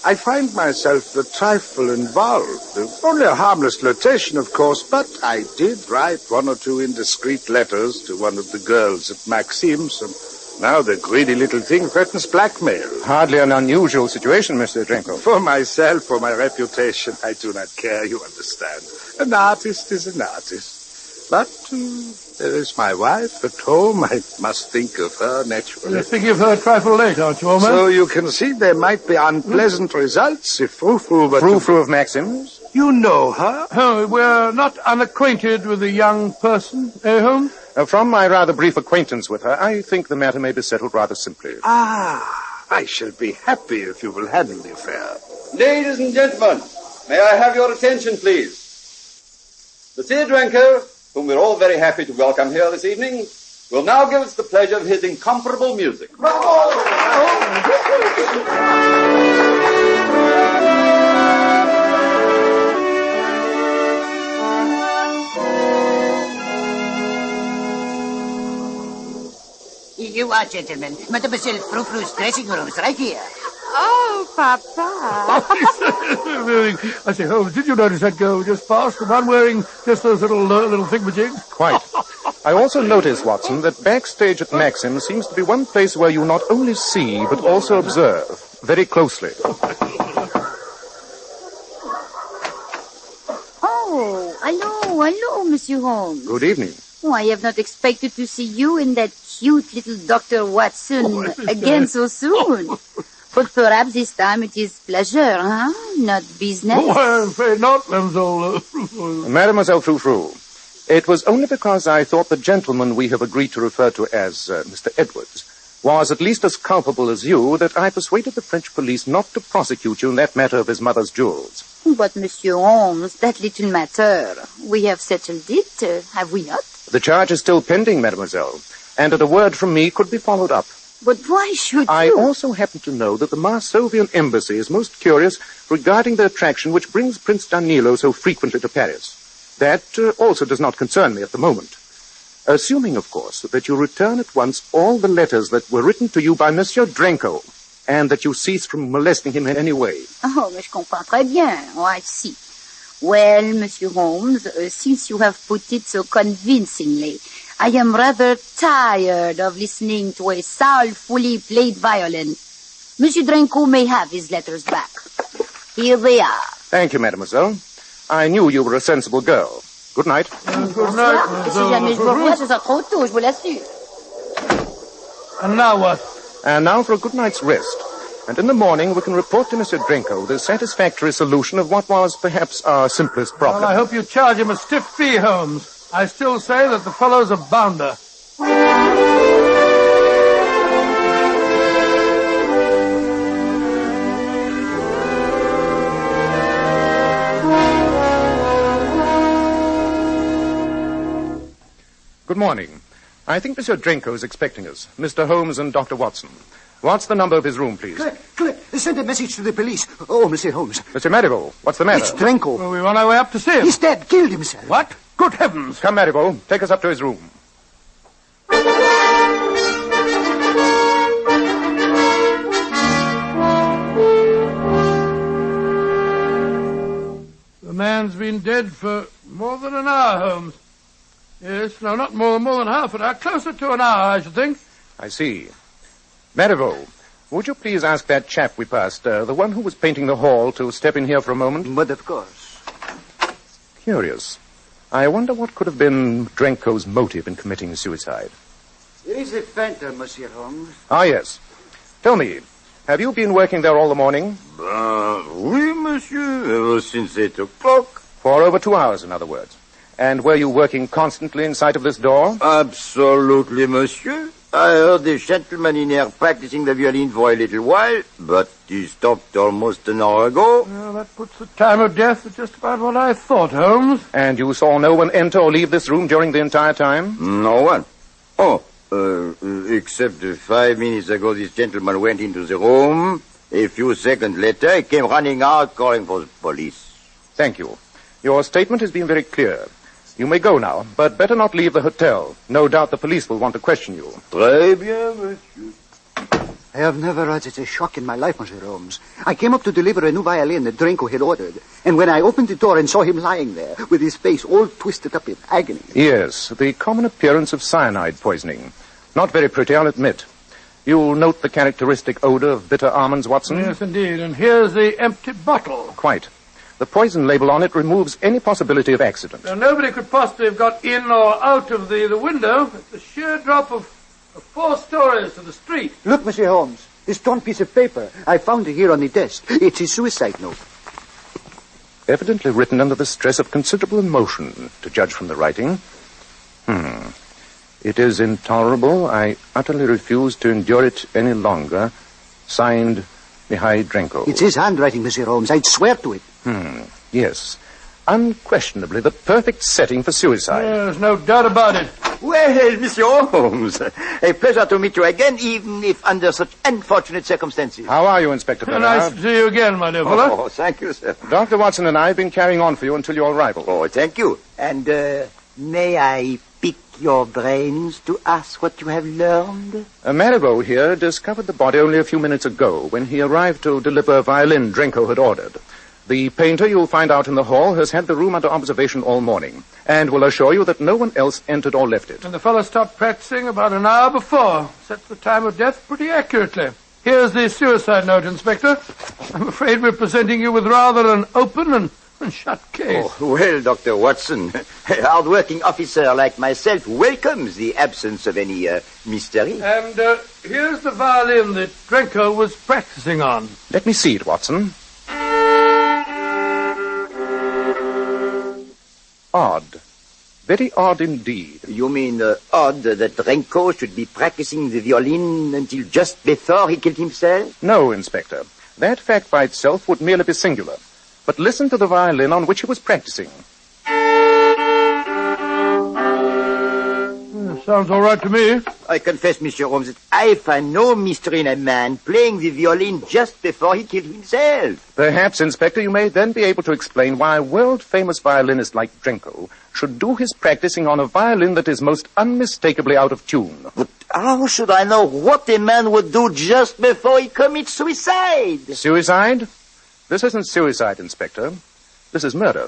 I find myself a trifle involved. Only a harmless flirtation, of course, but I did write one or two indiscreet letters to one of the girls at Maxim's, and now the greedy little thing threatens blackmail. Hardly an unusual situation, Mr. Drenko. For myself, for my reputation, I do not care, you understand. An artist is an artist. But there is my wife at home. I must think of her, naturally. You're thinking of her a trifle late, aren't you, old man? So you can see there might be unpleasant results if Frou-Frou were Frou-Frou of Maxim's? You know her? Oh, we're not unacquainted with the young person, eh, Holmes? From my rather brief acquaintance with her, I think the matter may be settled rather simply. I shall be happy if you will handle the affair. Ladies and gentlemen, may I have your attention, please? Monsieur Drenko, whom we're all very happy to welcome here this evening, will now give us the pleasure of his incomparable music. You are, gentlemen. Mademoiselle Frou-Frou's dressing room is right here. Oh, Papa. I say, Holmes, did you notice that girl just passed? The one wearing just those little thingamajigs? Quite. I also noticed, Watson, that backstage at Maxim seems to be one place where you not only see, but also observe very closely. Oh, hello, Monsieur Holmes. Good evening. Oh, I have not expected to see you and that cute little Dr. Watson again so soon. But perhaps this time it is pleasure, huh? Not business. Oh, I'm afraid not, Mademoiselle Frou-Frou. Mademoiselle Frou-Frou, it was only because I thought the gentleman we have agreed to refer to as Mr. Edwards was at least as culpable as you that I persuaded the French police not to prosecute you in that matter of his mother's jewels. But, Monsieur Holmes, that little matter, we have settled it, have we not? The charge is still pending, mademoiselle, and at a word from me could be followed up. But why should you? I also happen to know that the Marsovian embassy is most curious regarding the attraction which brings Prince Danilo so frequently to Paris. That also does not concern me at the moment. Assuming, of course, that you return at once all the letters that were written to you by Monsieur Drenko, and that you cease from molesting him in any way. Oh, mais je comprends très bien. Oh, I see. Well, Monsieur Holmes, since you have put it so convincingly, I am rather tired of listening to a soulfully played violin. Monsieur Drenko may have his letters back. Here they are. Thank you, mademoiselle. I knew you were a sensible girl. Good night. Good night, Si jamais je vous revois, ce sera trop tôt, je vous l'assure. And now what? And now for a good night's rest. And in the morning we can report to Mr. Drenko the satisfactory solution of what was perhaps our simplest problem. Well, I hope you charge him a stiff fee, Holmes. I still say that the fellow's a bounder. Good morning. I think Monsieur Drenko is expecting us. Mr. Holmes and Dr. Watson. What's the number of his room, please? Quick, send a message to the police. Oh, Monsieur Holmes. Mr. Marivaux, what's the matter? It's Drenko. Well, we're on our way up to see him. He's dead, killed himself. What? Good heavens. Come, Marivaux, take us up to his room. The man's been dead for more than an hour, Holmes. Yes, no, not more than half an hour. Closer to an hour, I should think. I see. Marivaux, would you please ask that chap we passed, the one who was painting the hall, to step in here for a moment? But of course. Curious. I wonder what could have been Drenko's motive in committing suicide. There is a phantom, Monsieur Holmes. Ah, yes. Tell me, have you been working there all the morning? Oui, monsieur, ever since 8 o'clock. For over 2 hours, in other words. And were you working constantly in sight of this door? Absolutely, monsieur. I heard the gentleman in here practicing the violin for a little while, but he stopped almost an hour ago. Well, that puts the time of death at just about what I thought, Holmes. And you saw no one enter or leave this room during the entire time? No one. Oh, except 5 minutes ago this gentleman went into the room, A few seconds later, he came running out, calling for the police. Thank you. Your statement has been very clear. You may go now, but better not leave the hotel. No doubt the police will want to question you. Très bien, monsieur. I have never had such a shock in my life, Monsieur Holmes. I came up to deliver a new violin that Drenko had ordered, and when I opened the door and saw him lying there, with his face all twisted up in agony... Yes, the common appearance of cyanide poisoning. Not very pretty, I'll admit. You'll note the characteristic odor of bitter almonds, Watson? Yes, indeed, and here's the empty bottle. Quite. The poison label on it removes any possibility of accident. Now, nobody could possibly have got in or out of the window. It's a sheer drop of 4 stories to the street. Look, Monsieur Holmes, this torn piece of paper. I found it here on the desk. It's his suicide note. Evidently written under the stress of considerable emotion, to judge from the writing. It is intolerable. I utterly refuse to endure it any longer. Signed, Mihai Drenko. It's his handwriting, Monsieur Holmes. I'd swear to it. Yes. Unquestionably the perfect setting for suicide. There's no doubt about it. Well, Monsieur Holmes, a pleasure to meet you again, even if under such unfortunate circumstances. How are you, Inspector Bernard? Nice to see you again, my dear fellow. Oh, thank you, sir. Dr. Watson and I have been carrying on for you until your arrival. Oh, thank you. And, may I pick your brains to ask what you have learned? Marivaux here discovered the body only a few minutes ago when he arrived to deliver a violin Drenko had ordered. The painter you'll find out in the hall has had the room under observation all morning and will assure you that no one else entered or left it. And the fellow stopped practicing about an hour before. Sets the time of death pretty accurately. Here's the suicide note, Inspector. I'm afraid we're presenting you with rather an open and shut case. Oh, well, Dr. Watson, a hard-working officer like myself welcomes the absence of any mystery. And here's the violin that Drenko was practicing on. Let me see it, Watson. Odd. Very odd indeed. You mean odd that Drenko should be practicing the violin until just before he killed himself? No, Inspector. That fact by itself would merely be singular. But listen to the violin on which he was practicing. Sounds all right to me. I confess, Monsieur Holmes, that I find no mystery in a man playing the violin just before he killed himself. Perhaps, Inspector, you may then be able to explain why a world-famous violinist like Drenko should do his practicing on a violin that is most unmistakably out of tune. But how should I know what a man would do just before he commits suicide? Suicide? This isn't suicide, Inspector. This is murder.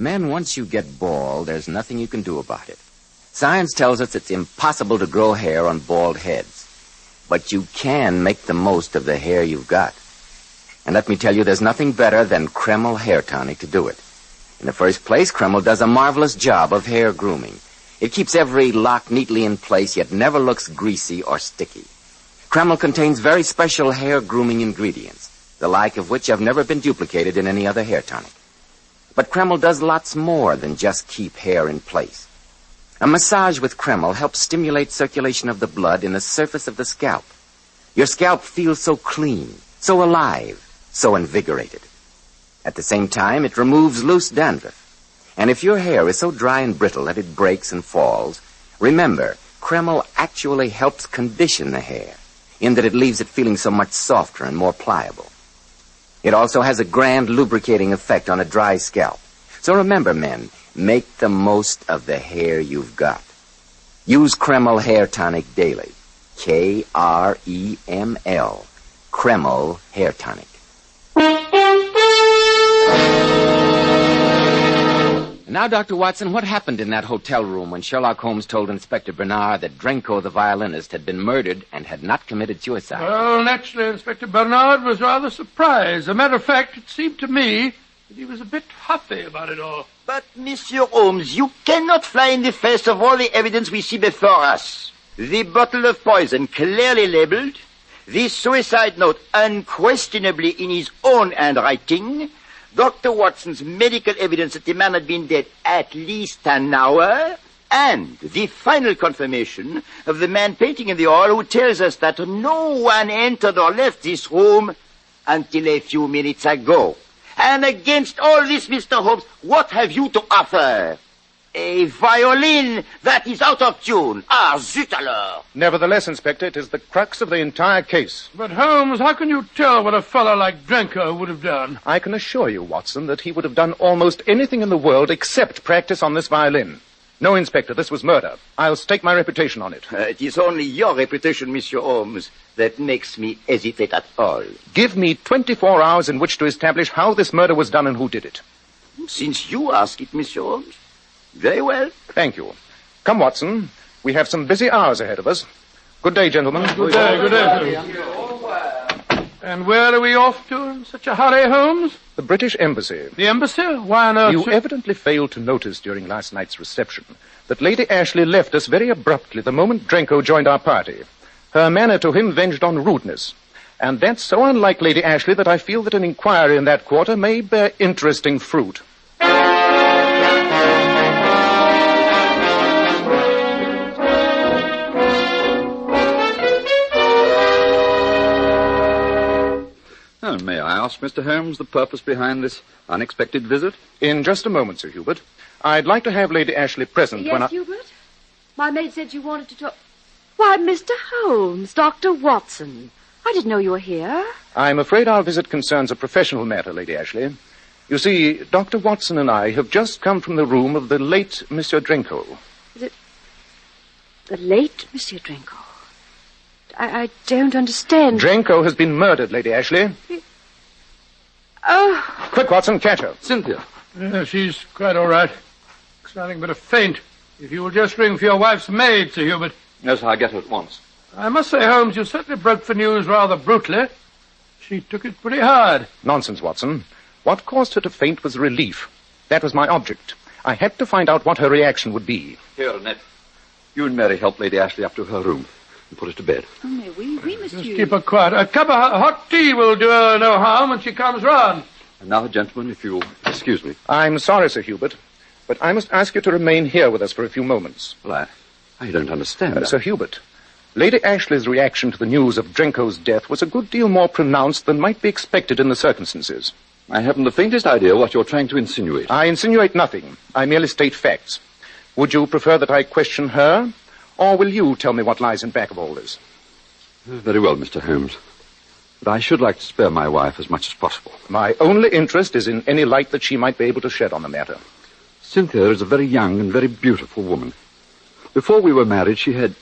Men, once you get bald, there's nothing you can do about it. Science tells us it's impossible to grow hair on bald heads. But you can make the most of the hair you've got. And let me tell you, there's nothing better than Kreml Hair Tonic to do it. In the first place, Kreml does a marvelous job of hair grooming. It keeps every lock neatly in place, yet never looks greasy or sticky. Kreml contains very special hair grooming ingredients, the like of which have never been duplicated in any other hair tonic. But Kreml does lots more than just keep hair in place. A massage with Kreml helps stimulate circulation of the blood in the surface of the scalp. Your scalp feels so clean, so alive, so invigorated. At the same time, it removes loose dandruff. And if your hair is so dry and brittle that it breaks and falls, remember, Kreml actually helps condition the hair, in that it leaves it feeling so much softer and more pliable. It also has a grand lubricating effect on a dry scalp. So remember, men, make the most of the hair you've got. Use Kreml Hair Tonic daily. K-R-E-M-L. Kreml Hair Tonic. Now, Dr. Watson, what happened in that hotel room when Sherlock Holmes told Inspector Bernard that Drenko, the violinist, had been murdered and had not committed suicide? Well, naturally, Inspector Bernard was rather surprised. As a matter of fact, it seemed to me that he was a bit huffy about it all. But, Monsieur Holmes, you cannot fly in the face of all the evidence we see before us. The bottle of poison clearly labeled, the suicide note unquestionably in his own handwriting, Dr. Watson's medical evidence that the man had been dead at least an hour, and the final confirmation of the man painting in the hall who tells us that no one entered or left this room until a few minutes ago. And against all this, Mr. Holmes, what have you to offer? A violin that is out of tune. Ah, zut alors. Nevertheless, Inspector, it is the crux of the entire case. But, Holmes, how can you tell what a fellow like Drenko would have done? I can assure you, Watson, that he would have done almost anything in the world except practice on this violin. No, Inspector, this was murder. I'll stake my reputation on it. It is only your reputation, Monsieur Holmes, that makes me hesitate at all. Give me 24 hours in which to establish how this murder was done and who did it. Since you ask it, Monsieur Holmes. Very well. Thank you. Come, Watson. We have some busy hours ahead of us. Good day, gentlemen. Good day. And where are we off to in such a hurry, Holmes? The British Embassy. The embassy? Why on earth? You evidently failed to notice during last night's reception that Lady Ashley left us very abruptly the moment Drenko joined our party. Her manner to him verged on rudeness. And that's so unlike Lady Ashley that I feel that an inquiry in that quarter may bear interesting fruit. May I ask, Mr. Holmes, the purpose behind this unexpected visit? In just a moment, Sir Hubert. I'd like to have Lady Ashley present when I... Yes, Hubert? My maid said you wanted to talk... Why, Mr. Holmes, Dr. Watson. I didn't know you were here. I'm afraid our visit concerns a professional matter, Lady Ashley. You see, Dr. Watson and I have just come from the room of the late Monsieur Drenko. The late Monsieur Drenko? I don't understand. Drenko has been murdered, Lady Ashley. Oh. Quick, Watson, catch her. Cynthia. Yeah, she's quite all right. It's nothing but a faint. If you will just ring for your wife's maid, Sir Hubert. Yes, I'll get her at once. I must say, Holmes, you certainly broke the news rather brutally. She took it pretty hard. Nonsense, Watson. What caused her to faint was relief. That was my object. I had to find out what her reaction would be. Here, Annette. You and Mary help Lady Ashley up to her room and put her to bed. Oh, no, we must Just keep her quiet. A cup of hot tea will do her no harm when she comes round. And now, gentlemen, if you'll excuse me. I'm sorry, Sir Hubert, but I must ask you to remain here with us for a few moments. Well, I don't understand. Sir Hubert, Lady Ashley's reaction to the news of Drenko's death was a good deal more pronounced than might be expected in the circumstances. I haven't the faintest idea what you're trying to insinuate. I insinuate nothing. I merely state facts. Would you prefer that I question her, or will you tell me what lies in back of all this? Very well, Mr. Holmes. But I should like to spare my wife as much as possible. My only interest is in any light that she might be able to shed on the matter. Cynthia is a very young and very beautiful woman. Before we were married, she had,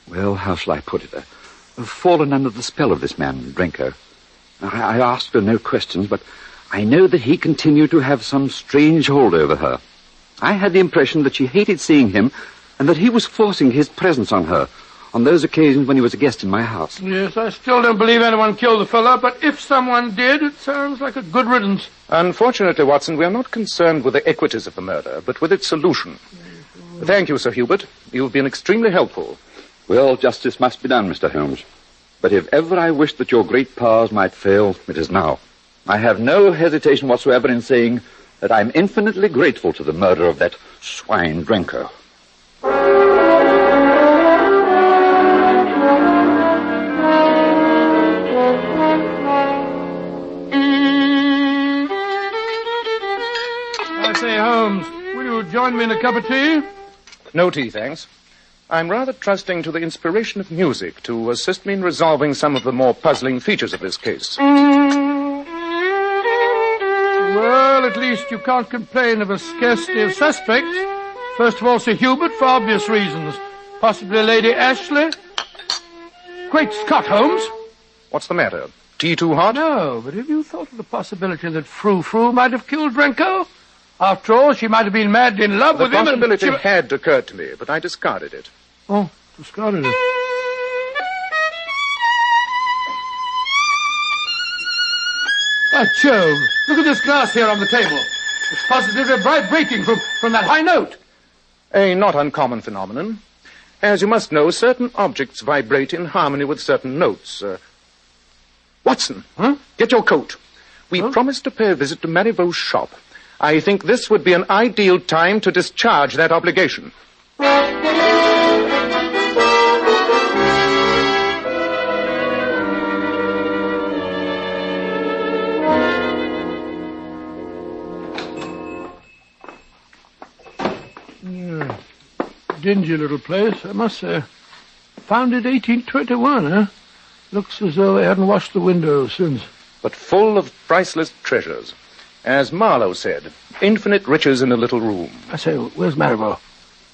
well, how shall I put it, fallen under the spell of this man, Drenko. I asked her no questions, but I know that he continued to have some strange hold over her. I had the impression that she hated seeing him and that he was forcing his presence on her on those occasions when he was a guest in my house. Yes, I still don't believe anyone killed the fellow, but if someone did, it sounds like a good riddance. Unfortunately, Watson, we are not concerned with the equities of the murder, but with its solution. Thank you, Sir Hubert. You've been extremely helpful. Well, justice must be done, Mr. Holmes. But if ever I wished that your great powers might fail, it is now. I have no hesitation whatsoever in saying that I'm infinitely grateful to the murder of that swine Drenko. I say, Holmes, will you join me in a cup of tea? No tea, thanks. I'm rather trusting to the inspiration of music to assist me in resolving some of the more puzzling features of this case. Well, at least you can't complain of a scarcity of suspects. First of all, Sir Hubert, for obvious reasons. Possibly Lady Ashley. Great Scott, Holmes. What's the matter? Tea too hot? No, but have you thought of the possibility that Frou-Frou might have killed Drenko? After all, she might have been madly in love with him. The possibility had occurred to me, but I discarded it. Oh, discarded it. By Jove, look at this glass here on the table. It's positively vibrating from that high note. A not uncommon phenomenon. As you must know, certain objects vibrate in harmony with certain notes. Watson, get your coat. We promised to pay a visit to Marivaux's shop. I think this would be an ideal time to discharge that obligation. dingy little place, I must say. Founded 1821, huh? Looks as though they hadn't washed the windows since. But full of priceless treasures. As Marlowe said, infinite riches in a little room. I say, where's Marivaux?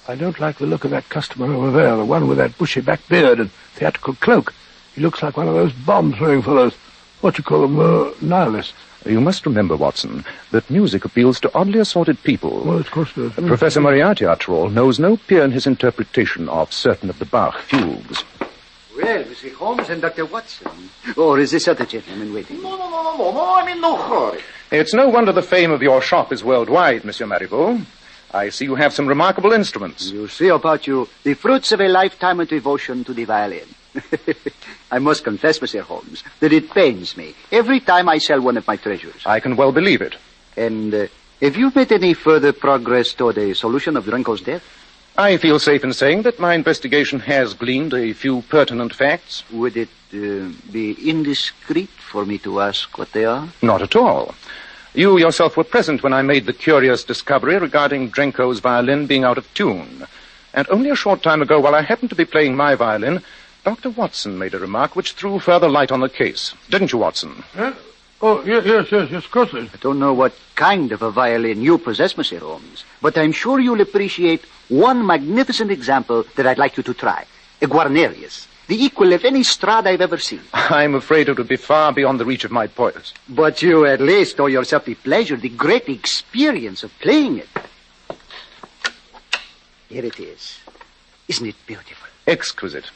I don't like the look of that customer over there, the one with that bushy back beard and theatrical cloak. He looks like one of those bomb-throwing fellows. What you call them, nihilists. You must remember, Watson, that music appeals to oddly assorted people. Well, of course it does. Professor Moriarty, after all, knows no peer in his interpretation of certain of the Bach fugues. Well, Mr. Holmes and Dr. Watson. Or is this other gentleman waiting? No, I'm in no hurry. It's no wonder the fame of your shop is worldwide, Monsieur Marivaux. I see you have some remarkable instruments. You see about you the fruits of a lifetime of devotion to the violin. I must confess, Mr. Holmes, that it pains me every time I sell one of my treasures. I can well believe it. And have you made any further progress toward a solution of Drenko's death? I feel safe in saying that my investigation has gleaned a few pertinent facts. Would it be indiscreet for me to ask what they are? Not at all. You yourself were present when I made the curious discovery regarding Drenko's violin being out of tune. And only a short time ago, while I happened to be playing my violin, Dr. Watson made a remark which threw further light on the case. Didn't you, Watson? Oh, yes, of course. I don't know what kind of a violin you possess, Monsieur Holmes, but I'm sure you'll appreciate one magnificent example that I'd like you to try. A Guarnerius, the equal of any Strad I've ever seen. I'm afraid it would be far beyond the reach of my poise. But you at least owe yourself the pleasure, the great experience of playing it. Here it is. Isn't it beautiful? Exquisite.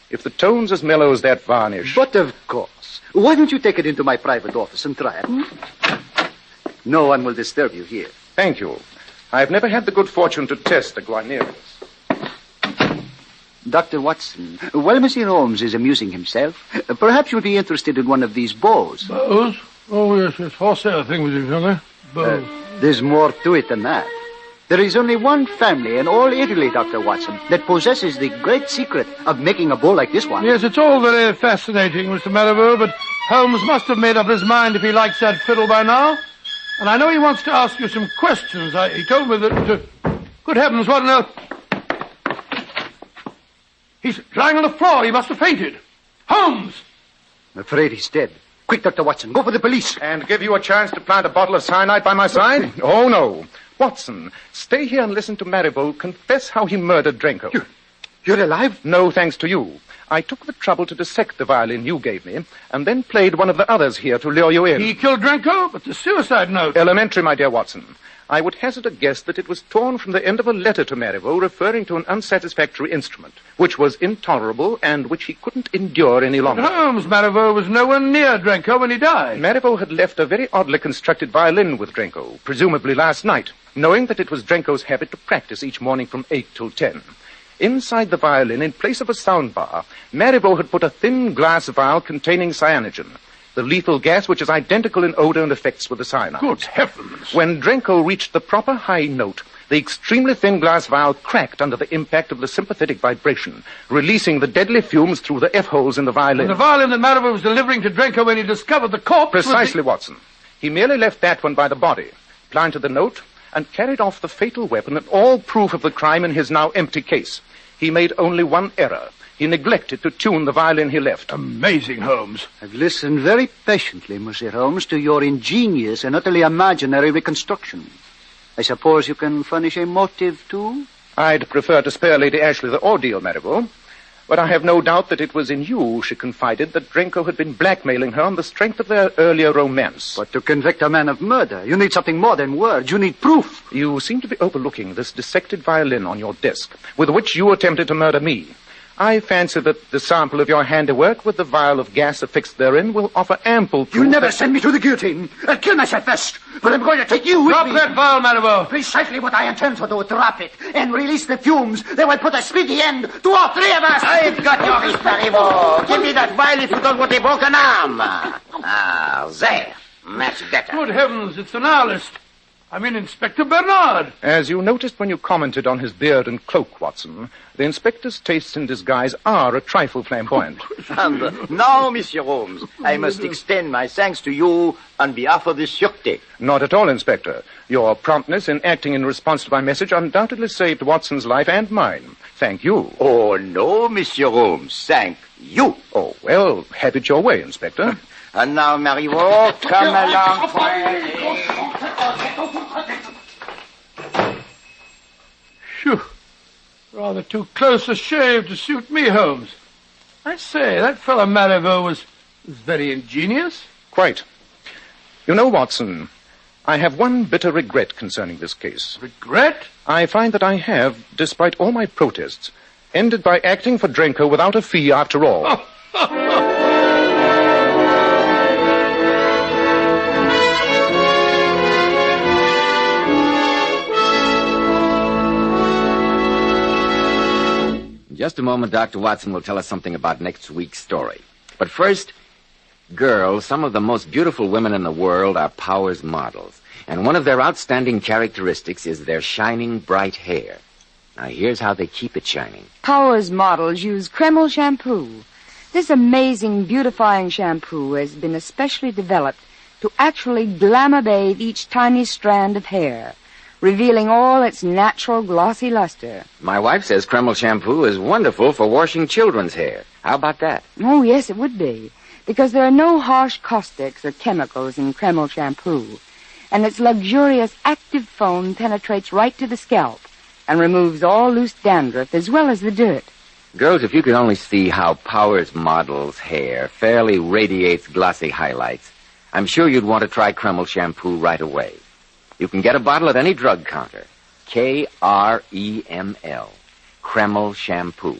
If the tone's as mellow as that varnish... But of course. Why don't you take it into my private office and try it? No one will disturb you here. Thank you. I've never had the good fortune to test the Guarnerius. Dr. Watson, while Monsieur Holmes is amusing himself, perhaps you'll be interested in one of these bows. Bows? Oh, yes. Horsehair thing with you, fella. Bows. There's more to it than that. There is only one family in all Italy, Dr. Watson, that possesses the great secret of making a bow like this one. Yes, it's all very fascinating, Mr. Marivaux, but Holmes must have made up his mind if he likes that fiddle by now. And I know he wants to ask you some questions. He told me that... good heavens, what on earth... He's lying on the floor. He must have fainted. Holmes! I'm afraid he's dead. Quick, Dr. Watson, go for the police. And give you a chance to plant a bottle of cyanide by my side? Oh, no. Watson, stay here and listen to Marivaux confess how he murdered Drenko. You're alive? No, thanks to you. I took the trouble to dissect the violin you gave me, and then played one of the others here to lure you in. He killed Drenko, but the suicide note... Elementary, my dear Watson. I would hazard a guess that it was torn from the end of a letter to Marivaux referring to an unsatisfactory instrument, which was intolerable and which he couldn't endure any longer. Holmes, Marivaux was nowhere near Drenko when he died. Marivaux had left a very oddly constructed violin with Drenko, presumably last night, knowing that it was Drenko's habit to practice each morning from 8 till 10. Inside the violin, in place of a sound bar, Marivaux had put a thin glass vial containing cyanogen, the lethal gas which is identical in odor and effects with the cyanide. Good heavens! When Drenko reached the proper high note, the extremely thin glass vial cracked under the impact of the sympathetic vibration, releasing the deadly fumes through the F-holes in the violin. And the violin that Marivaux was delivering to Drenko when he discovered the corpse... Precisely, Watson. He merely left that one by the body, planted the note, and carried off the fatal weapon and all proof of the crime in his now empty case. He made only one error. He neglected to tune the violin he left. Amazing, Holmes. I've listened very patiently, Monsieur Holmes, to your ingenious and utterly imaginary reconstruction. I suppose you can furnish a motive, too? I'd prefer to spare Lady Ashley the ordeal, Marivaux. But I have no doubt that it was in you, she confided, that Drenko had been blackmailing her on the strength of their earlier romance. But to convict a man of murder, you need something more than words. You need proof. You seem to be overlooking this dissected violin on your desk, with which you attempted to murder me. I fancy that the sample of your handiwork with the vial of gas affixed therein will offer ample proof. You'll never send me to the guillotine. I'll kill myself first, but I'm going to take you with me. Drop that vial, Marivaux. Precisely what I intend to do. Drop it and release the fumes. They will put a speedy end to all three of us. I've got your Marivaux. Give me that vial if you don't want a broken arm. There. Much better. Good heavens, it's an nihilist. I mean, Inspector Bernard. As you noticed when you commented on his beard and cloak, Watson, the inspector's tastes in disguise are a trifle flamboyant. And now, Monsieur Holmes, I must extend my thanks to you on behalf of the circus. guilty. Not at all, Inspector. Your promptness in acting in response to my message undoubtedly saved Watson's life and mine. Thank you. Oh, no, Monsieur Holmes. Thank you. Oh, well, have it your way, Inspector. And now, Marivaux, come along quietly. Phew. Rather too close a shave to suit me, Holmes. I say, that fellow Marivaux was very ingenious. Quite. You know, Watson, I have one bitter regret concerning this case. Regret? I find that I have, despite all my protests, ended by acting for Drenko without a fee after all. In just a moment, Dr. Watson will tell us something about next week's story. But first, girls, some of the most beautiful women in the world are Powers models. And one of their outstanding characteristics is their shining, bright hair. Now, here's how they keep it shining. Powers models use Kreml shampoo. This amazing beautifying shampoo has been especially developed to actually glamour bathe each tiny strand of hair, revealing all its natural glossy luster. My wife says Kreml shampoo is wonderful for washing children's hair. How about that? Oh, yes, it would be, because there are no harsh caustics or chemicals in Kreml shampoo, and its luxurious active foam penetrates right to the scalp and removes all loose dandruff as well as the dirt. Girls, if you could only see how Powers model's hair fairly radiates glossy highlights, I'm sure you'd want to try Kreml shampoo right away. You can get a bottle at any drug counter. Kreml. Kreml shampoo.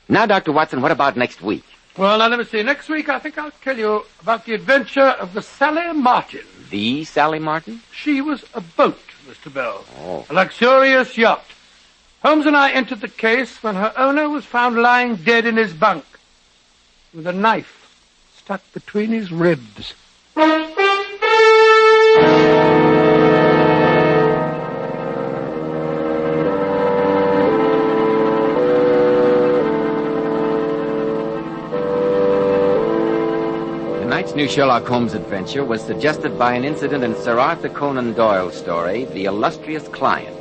Now, Dr. Watson, what about next week? Well, now, let me see. Next week, I think I'll tell you about the adventure of the Sally Martin. The Sally Martin? She was a boat, Mr. Bell. Oh. A luxurious yacht. Holmes and I entered the case when her owner was found lying dead in his bunk with a knife stuck between his ribs. Tonight's new Sherlock Holmes adventure was suggested by an incident in Sir Arthur Conan Doyle's story, The Illustrious Client.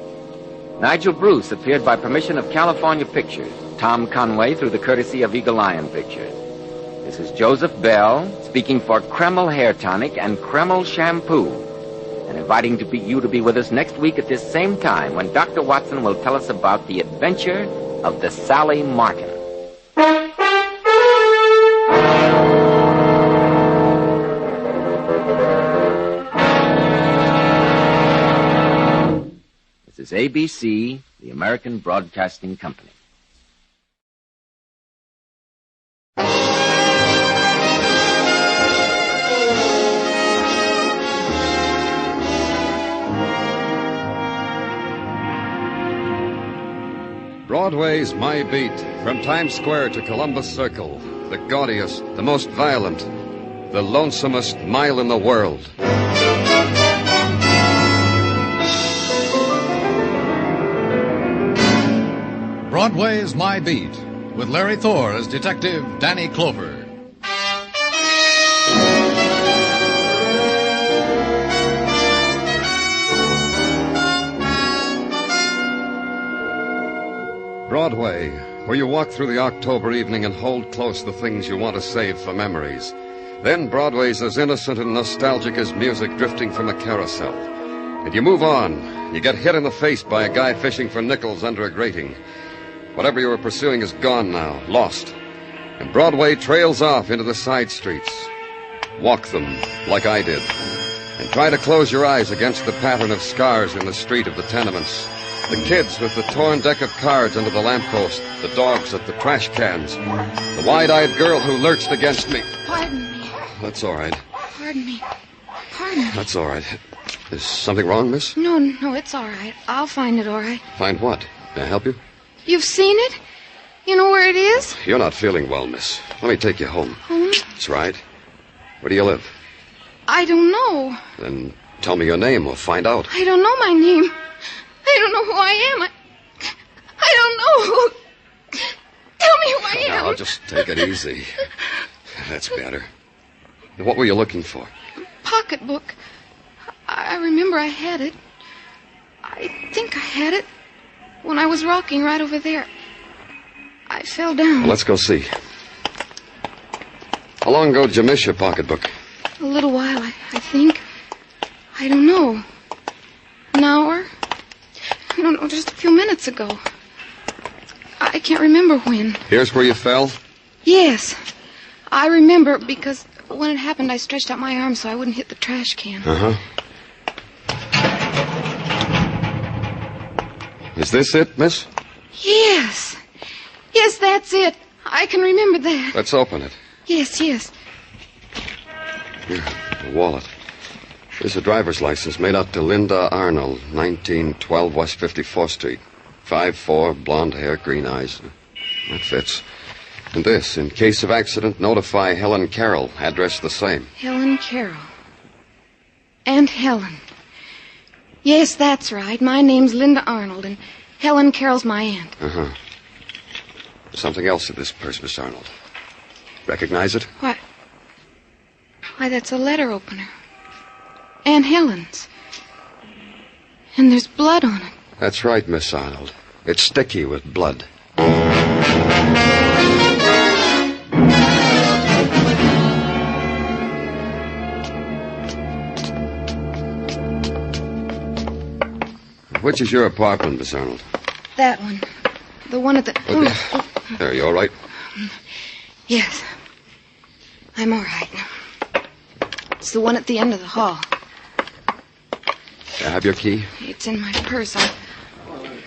Nigel Bruce appeared by permission of California Pictures, Tom Conway through the courtesy of Eagle Lion Pictures. This is Joseph Bell speaking for Kreml Hair Tonic and Kreml Shampoo, and inviting you to be with us next week at this same time when Dr. Watson will tell us about the adventure of the Sally Martin. This is ABC, the American Broadcasting Company. Broadway's my beat, from Times Square to Columbus Circle, the gaudiest, the most violent, the lonesomest mile in the world. Broadway's My Beat, with Larry Thor as Detective Danny Clover. Broadway, where you walk through the October evening and hold close the things you want to save for memories. Then Broadway's as innocent and nostalgic as music drifting from a carousel. And you move on. You get hit in the face by a guy fishing for nickels under a grating. Whatever you were pursuing is gone now, lost. And Broadway trails off into the side streets. Walk them, like I did. And try to close your eyes against the pattern of scars in the street of the tenements. The kids with the torn deck of cards under the lamppost. The dogs at the trash cans. The wide-eyed girl who lurched against me. Pardon me. That's all right. Pardon me. Pardon me. That's all right. Is something wrong, miss? No, it's all right. I'll find it all right. Find what? May I help you? You've seen it? You know where it is? You're not feeling well, miss. Let me take you home. Home? That's right. Where do you live? I don't know. Then tell me your name. We'll find out. I don't know my name. I don't know who I am. I don't know who... Tell me who I am. Now, just take it easy. That's better. What were you looking for? pocketbook. I remember I had it. I think I had it when I was rocking right over there. I fell down. Well, let's go see. How long ago did you miss your pocketbook? A little while, I think. I don't know. An hour? No, just a few minutes ago. I can't remember when. Here's where you fell? Yes. I remember because when it happened, I stretched out my arm so I wouldn't hit the trash can. Uh-huh. Is this it, miss? Yes. Yes, that's it. I can remember that. Let's open it. Yes. Here, the wallet. Here's a driver's license made out to Linda Arnold, 1912 West 54th Street. 5'4", blonde hair, green eyes. That fits. And this, in case of accident, notify Helen Carroll. Address the same. Helen Carroll. Aunt Helen. Yes, that's right. My name's Linda Arnold, and Helen Carroll's my aunt. Uh-huh. There's something else in this purse, Miss Arnold. Recognize it? What? Why, that's a letter opener. Aunt Helen's. And there's blood on it. That's right, Miss Arnold. It's sticky with blood. Which is your apartment, Miss Arnold? That one. The one at the... Okay. Are you all right? Yes. I'm all right. It's the one at the end of the hall. I have your key? It's in my purse.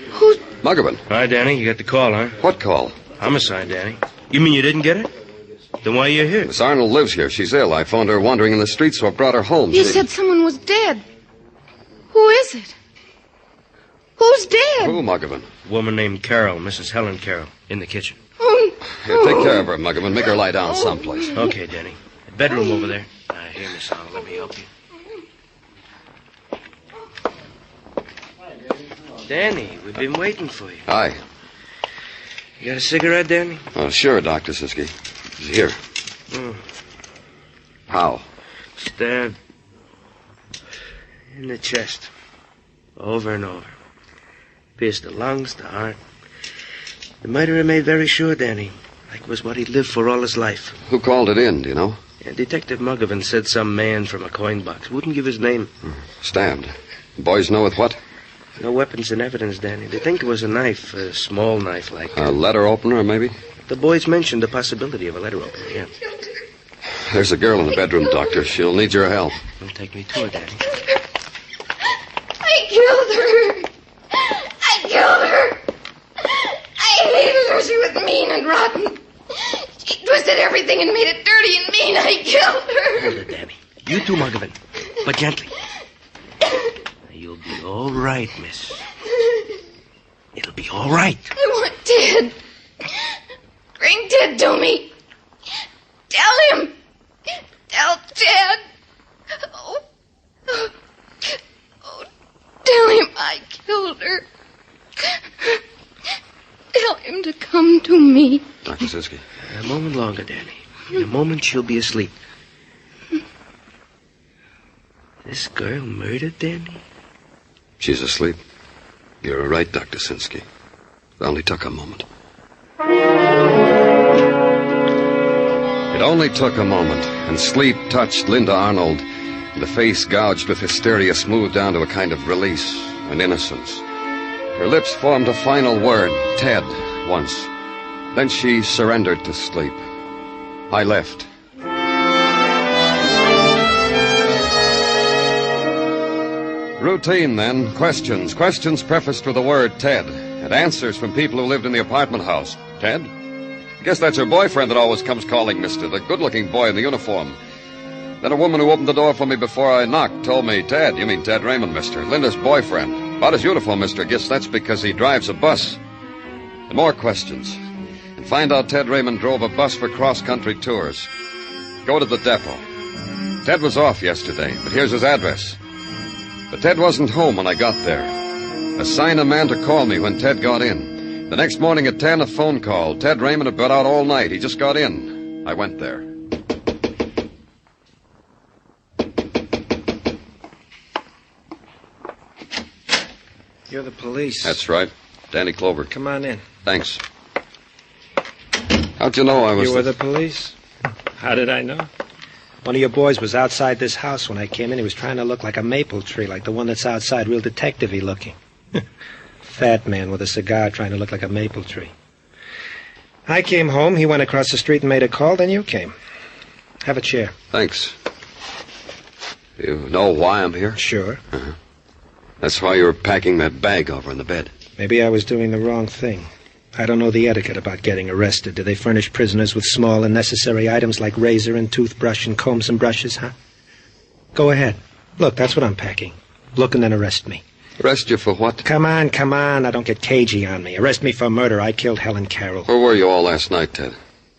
Who's... Muggavan. Hi, Danny. You got the call, huh? What call? Homicide, Danny. You mean you didn't get it? Then why are you here? Miss Arnold lives here. She's ill. I found her wandering in the streets, so I brought her home. You said someone was dead. Who is it? Who's dead? Who, Muggavan? A woman named Carol, Mrs. Helen Carroll, in the kitchen. Here, take care of her, Muggavan. Make her lie down someplace. Okay, Danny. The bedroom over there. Here, Miss Arnold. Let me help you. Danny, we've been waiting for you. Hi. You got a cigarette, Danny? Oh, sure, Dr. Sinsky. Here. How? Stabbed. In the chest. Over and over. Pierced the lungs, the heart. The murderer made very sure, Danny. Like it was what he'd lived for all his life. Who called it in, do you know? Yeah, Detective Muggavan said some man from a coin box. Wouldn't give his name. Stabbed. Boys know with what? No weapons and evidence, Danny. They think it was a knife, a small knife like... A letter opener, maybe? The boys mentioned the possibility of a letter opener, yeah. There's a girl in the bedroom, Doctor. She'll need your help. Don't take me to her, Danny. I killed her. I killed her. I hated her. She was mean and rotten. She twisted everything and made it dirty and mean. I killed her. Hold it, Danny. You too, Muggavan. But gently. You'll be all right, miss. It'll be all right. I want Ted. Bring Ted to me. Tell him. Tell Ted. Oh, tell him I killed her. Tell him to come to me. Dr. Sinsky. A moment longer, Danny. In a moment, she'll be asleep. This girl murdered Danny? She's asleep. You're right, Dr. Sinsky. It only took a moment. It only took a moment, and sleep touched Linda Arnold, and the face gouged with hysteria smoothed down to a kind of release, an innocence. Her lips formed a final word, Ted, once. Then she surrendered to sleep. I left. Routine, then. Questions. Questions prefaced with the word Ted. And answers from people who lived in the apartment house. Ted? Guess that's her boyfriend that always comes calling, mister. The good-looking boy in the uniform. Then a woman who opened the door for me before I knocked told me, Ted. You mean Ted Raymond, mister. Linda's boyfriend. About his uniform, mister. Guess that's because he drives a bus. And more questions. And find out Ted Raymond drove a bus for cross-country tours. Go to the depot. Ted was off yesterday, but here's his address. But Ted wasn't home when I got there. Assign a man to call me when Ted got in. The next morning at 10, a phone call. Ted Raymond had been out all night. He just got in. I went there. You're the police. That's right. Danny Clover. Come on in. Thanks. How'd you know I was... You were the police? How did I know? One of your boys was outside this house when I came in. He was trying to look like a maple tree, like the one that's outside, real detective-y looking. Fat man with a cigar trying to look like a maple tree. I came home, he went across the street and made a call, then you came. Have a chair. Thanks. You know why I'm here? Sure. Uh-huh. That's why you were packing that bag over in the bed. Maybe I was doing the wrong thing. I don't know the etiquette about getting arrested. Do they furnish prisoners with small and necessary items like razor and toothbrush and combs and brushes, huh? Go ahead. Look, that's what I'm packing. Look and then arrest me. Arrest you for what? Come on. I don't get cagey on me. Arrest me for murder. I killed Helen Carroll. Where were you all last night, Ted?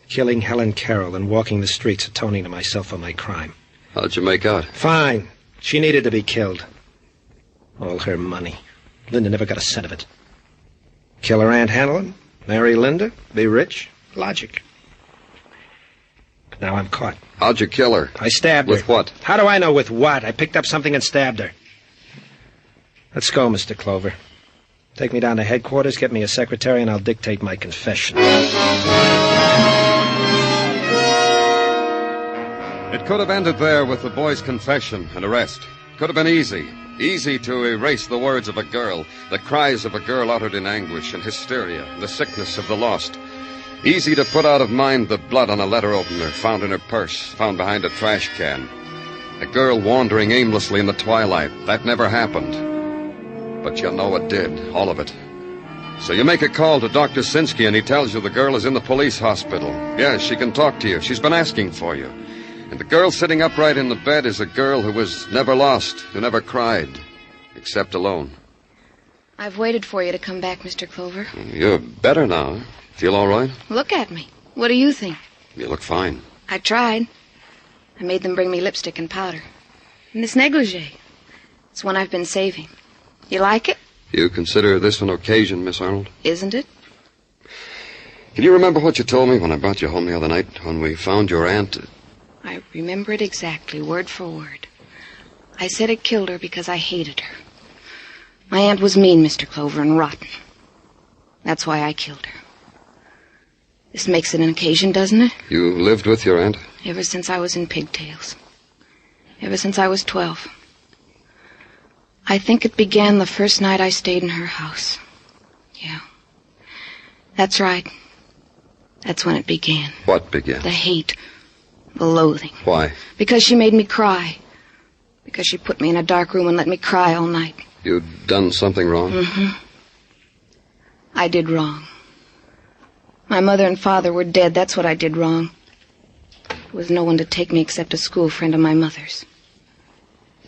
Killing Helen Carroll and walking the streets atoning to myself for my crime. How'd you make out? Fine. She needed to be killed. All her money. Linda never got a cent of it. Kill her Aunt Helen, marry Linda, be rich. Logic. But now I'm caught. How'd you kill her? I stabbed her. With what? How do I know with what? I picked up something and stabbed her. Let's go, Mr. Clover. Take me down to headquarters, get me a secretary, and I'll dictate my confession. It could have ended there with the boy's confession and arrest. Could have been easy. Easy to erase the words of a girl, the cries of a girl uttered in anguish and hysteria, the sickness of the lost. Easy to put out of mind the blood on a letter opener found in her purse, found behind a trash can. A girl wandering aimlessly in the twilight. That never happened. But you know it did, all of it. So you make a call to Dr. Sinsky, and he tells you the girl is in the police hospital. Yes, she can talk to you. She's been asking for you. And the girl sitting upright in the bed is a girl who was never lost, who never cried, except alone. I've waited for you to come back, Mr. Clover. You're better now. Feel all right? Look at me. What do you think? You look fine. I tried. I made them bring me lipstick and powder. And this negligee. It's one I've been saving. You like it? You consider this an occasion, Miss Arnold? Isn't it? Can you remember what you told me when I brought you home the other night, when we found your aunt? I remember it exactly, word for word. I said it killed her because I hated her. My aunt was mean, Mr. Clover, and rotten. That's why I killed her. This makes it an occasion, doesn't it? You lived with your aunt? Ever since I was in pigtails. Ever since I was 12. I think it began the first night I stayed in her house. Yeah. That's right. That's when it began. What began? The hate. The loathing. Why? Because she made me cry. Because she put me in a dark room and let me cry all night. You'd done something wrong? Mm-hmm. I did wrong. My mother and father were dead. That's what I did wrong. There was no one to take me except a school friend of my mother's.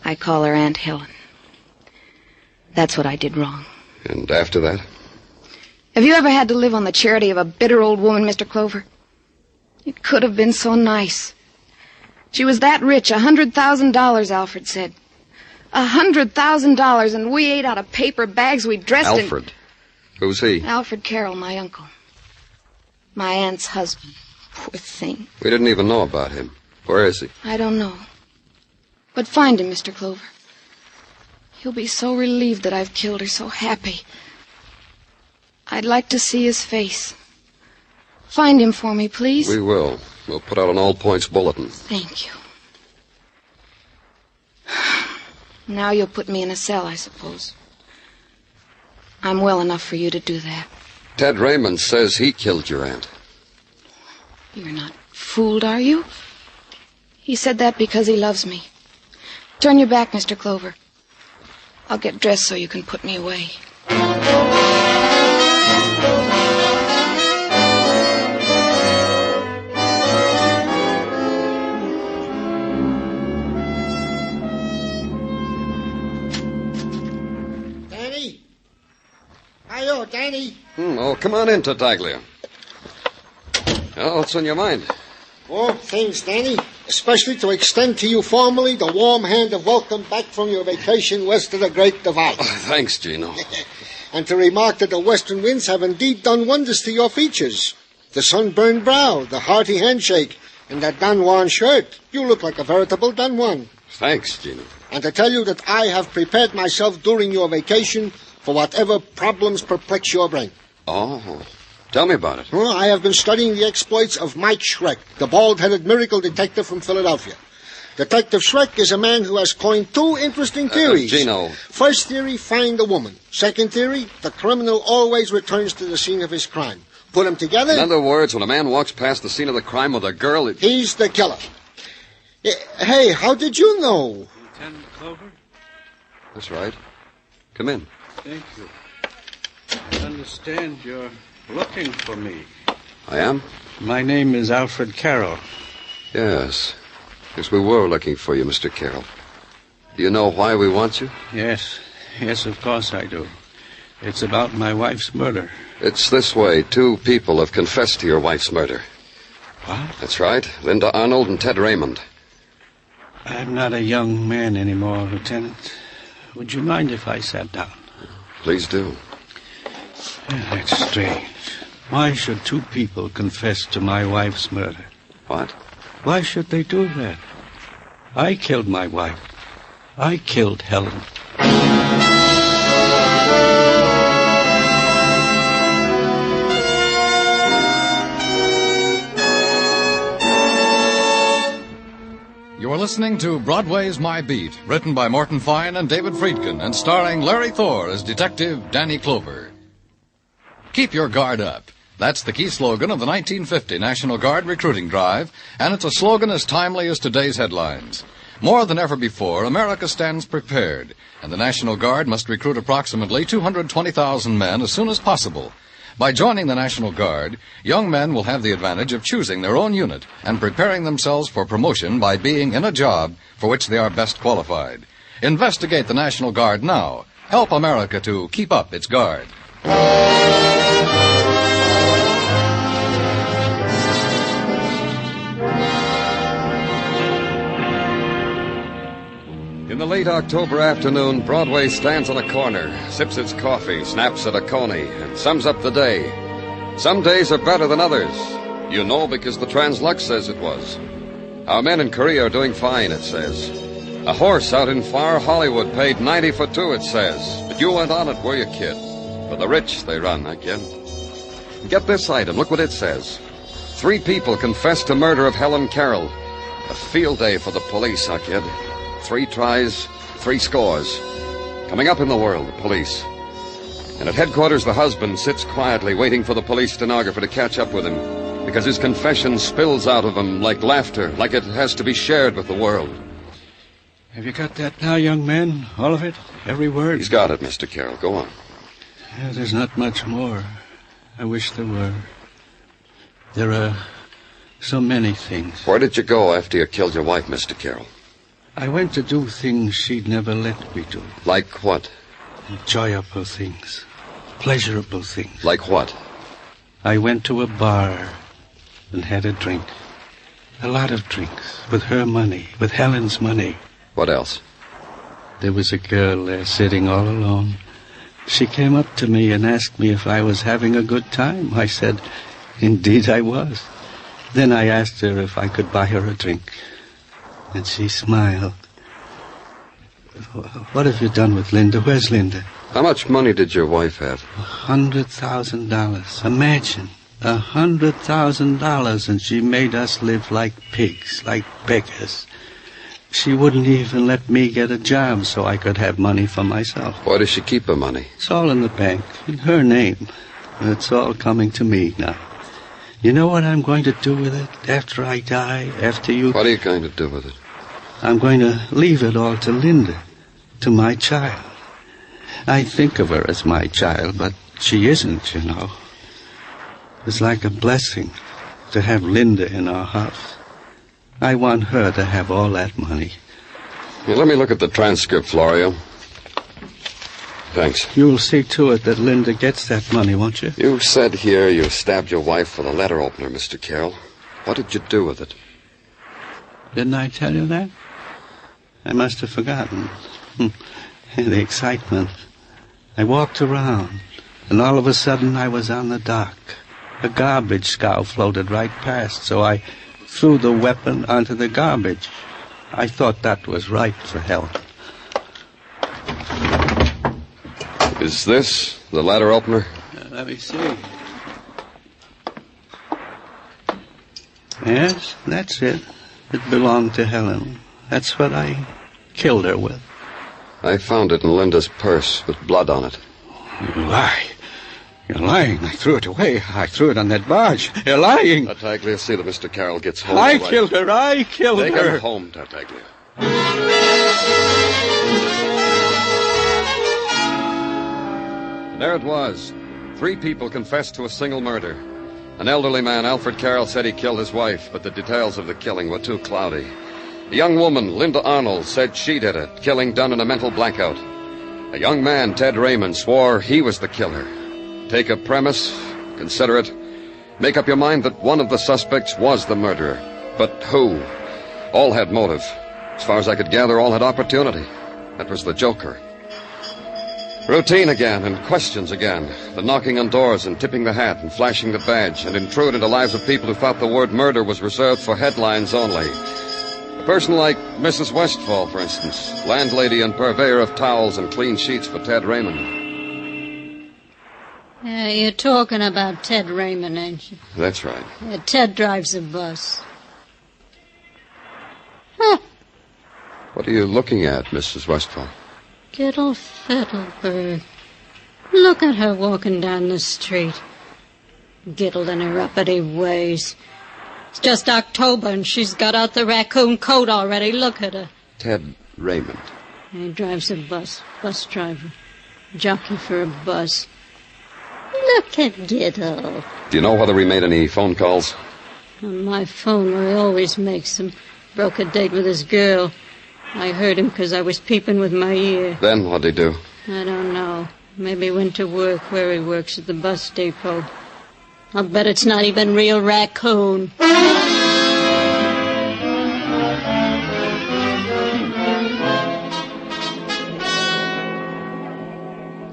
I call her Aunt Helen. That's what I did wrong. And after that? Have you ever had to live on the charity of a bitter old woman, Mr. Clover? It could have been so nice. She was that rich, $100,000, Alfred said. $100,000, and we ate out of paper bags we dressed in. Alfred? Who's he? Alfred Carroll, my uncle. My aunt's husband. Poor thing. We didn't even know about him. Where is he? I don't know. But find him, Mr. Clover. He'll be so relieved that I've killed her, so happy. I'd like to see his face. Find him for me, please. We will. We'll put out an all-points bulletin. Thank you. Now you'll put me in a cell, I suppose. I'm well enough for you to do that. Ted Raymond says he killed your aunt. You're not fooled, are you? He said that because he loves me. Turn your back, Mr. Clover. I'll get dressed so you can put me away. Danny? Hi-yo, Danny. Oh, come on in, Tartaglia. Oh, what's on your mind? Oh, thanks, Danny. Especially to extend to you formally the warm hand of welcome back from your vacation west of the Great Divide. Oh, thanks, Gino. And to remark that the western winds have indeed done wonders to your features. The sunburned brow, the hearty handshake, and that Don Juan shirt. You look like a veritable Don Juan. Thanks, Gino. And to tell you that I have prepared myself during your vacation for whatever problems perplex your brain. Oh, tell me about it. Well, I have been studying the exploits of Mike Schreck, the bald-headed miracle detective from Philadelphia. Detective Schreck is a man who has coined two interesting theories. Gino. First theory, find the woman. Second theory, the criminal always returns to the scene of his crime. Put them together. In other words, when a man walks past the scene of the crime with a girl, he's the killer. Hey, how did you know? Lieutenant Clover? That's right. Come in. Thank you. I understand you're looking for me. I am? My name is Alfred Carroll. Yes. Yes, we were looking for you, Mr. Carroll. Do you know why we want you? Yes. Yes, of course I do. It's about my wife's murder. It's this way. 2 people have confessed to your wife's murder. What? That's right. Linda Arnold and Ted Raymond. I'm not a young man anymore, Lieutenant. Would you mind if I sat down? Please do. That's strange. Why should 2 people confess to my wife's murder? What? Why should they do that? I killed my wife. I killed Helen. You are listening to Broadway's My Beat, written by Morton Fine and David Friedkin, and starring Larry Thor as Detective Danny Clover. Keep your guard up. That's the key slogan of the 1950 National Guard recruiting drive, and it's a slogan as timely as today's headlines. More than ever before, America stands prepared, and the National Guard must recruit approximately 220,000 men as soon as possible. By joining the National Guard, young men will have the advantage of choosing their own unit and preparing themselves for promotion by being in a job for which they are best qualified. Investigate the National Guard now. Help America to keep up its guard. In the late October afternoon, Broadway stands on a corner, sips its coffee, snaps at a coney, and sums up the day. Some days are better than others. You know because the Translux says it was. Our men in Korea are doing fine, it says. A horse out in far Hollywood paid 90 for 2, it says. But you went on it, were you, kid? For the rich, they run, I kid. Get this item. Look what it says. 3 people confessed to murder of Helen Carroll. A field day for the police, I kid. 3 tries, 3 scores. Coming up in the world, the police. And at headquarters, the husband sits quietly waiting for the police stenographer to catch up with him, because his confession spills out of him like laughter, like it has to be shared with the world. Have you got that now, young man? All of it? Every word? He's got it, Mr. Carroll. Go on. Yeah, there's not much more. I wish there were. There are so many things. Where did you go after you killed your wife, Mr. Carroll? I went to do things she'd never let me do. Like what? Enjoyable things. Pleasurable things. Like what? I went to a bar and had a drink. A lot of drinks. With her money. With Helen's money. What else? There was a girl there sitting all alone. She came up to me and asked me if I was having a good time. I said, indeed I was. Then I asked her if I could buy her a drink. And she smiled. What have you done with Linda? Where's Linda? How much money did your wife have? $100,000. Imagine. $100,000, and she made us live like pigs, like beggars. She wouldn't even let me get a job so I could have money for myself. Why does she keep her money? It's all in the bank, in her name. And it's all coming to me now. You know what I'm going to do with it after I die, after you... What are you going to do with it? I'm going to leave it all to Linda, to my child. I think of her as my child, but she isn't, you know. It's like a blessing to have Linda in our house. I want her to have all that money. Here, let me look at the transcript, Florio. Thanks. You'll see to it that Linda gets that money, won't you? You said here you stabbed your wife with a letter opener, Mr. Carroll. What did you do with it? Didn't I tell you that? I must have forgotten. The excitement. I walked around, and all of a sudden I was on the dock. A garbage scow floated right past, so I threw the weapon onto the garbage. I thought that was right for Helen. Is this the letter opener? Let me see. Yes, that's it. It belonged to Helen. That's what I killed her with. I found it in Linda's purse with blood on it. You lie. You're lying. I threw it away. I threw it on that barge. You're lying. Tartaglia, see that Mr. Carroll gets home. I killed her. I killed her. Take her home, Tartaglia. There it was. 3 people confessed to a single murder. An elderly man, Alfred Carroll, said he killed his wife, but the details of the killing were too cloudy. A young woman, Linda Arnold, said she did it, killing done in a mental blackout. A young man, Ted Raymond, swore he was the killer. Take a premise, consider it, make up your mind that one of the suspects was the murderer. But who? All had motive. As far as I could gather, all had opportunity. That was the Joker. Routine again, and questions again. The knocking on doors and tipping the hat and flashing the badge and intrude into lives of people who thought the word murder was reserved for headlines only. A person like Mrs. Westfall, for instance, landlady and purveyor of towels and clean sheets for Ted Raymond. You're talking about Ted Raymond, ain't you? That's right. Ted drives a bus. What are you looking at, Mrs. Westfall? Fiddle, fiddlebird. Look at her walking down the street. Giddled in her uppity ways. It's just October and she's got out the raccoon coat already. Look at her. Ted Raymond. He drives a bus. Bus driver. Jockey for a bus. Look at Giddle. Do you know whether he made any phone calls? On my phone, where he always makes them. Broke a date with his girl. I heard him because I was peeping with my ear. Then what'd he do? I don't know. Maybe he went to work where he works at the bus depot. I'll bet it's not even real raccoon.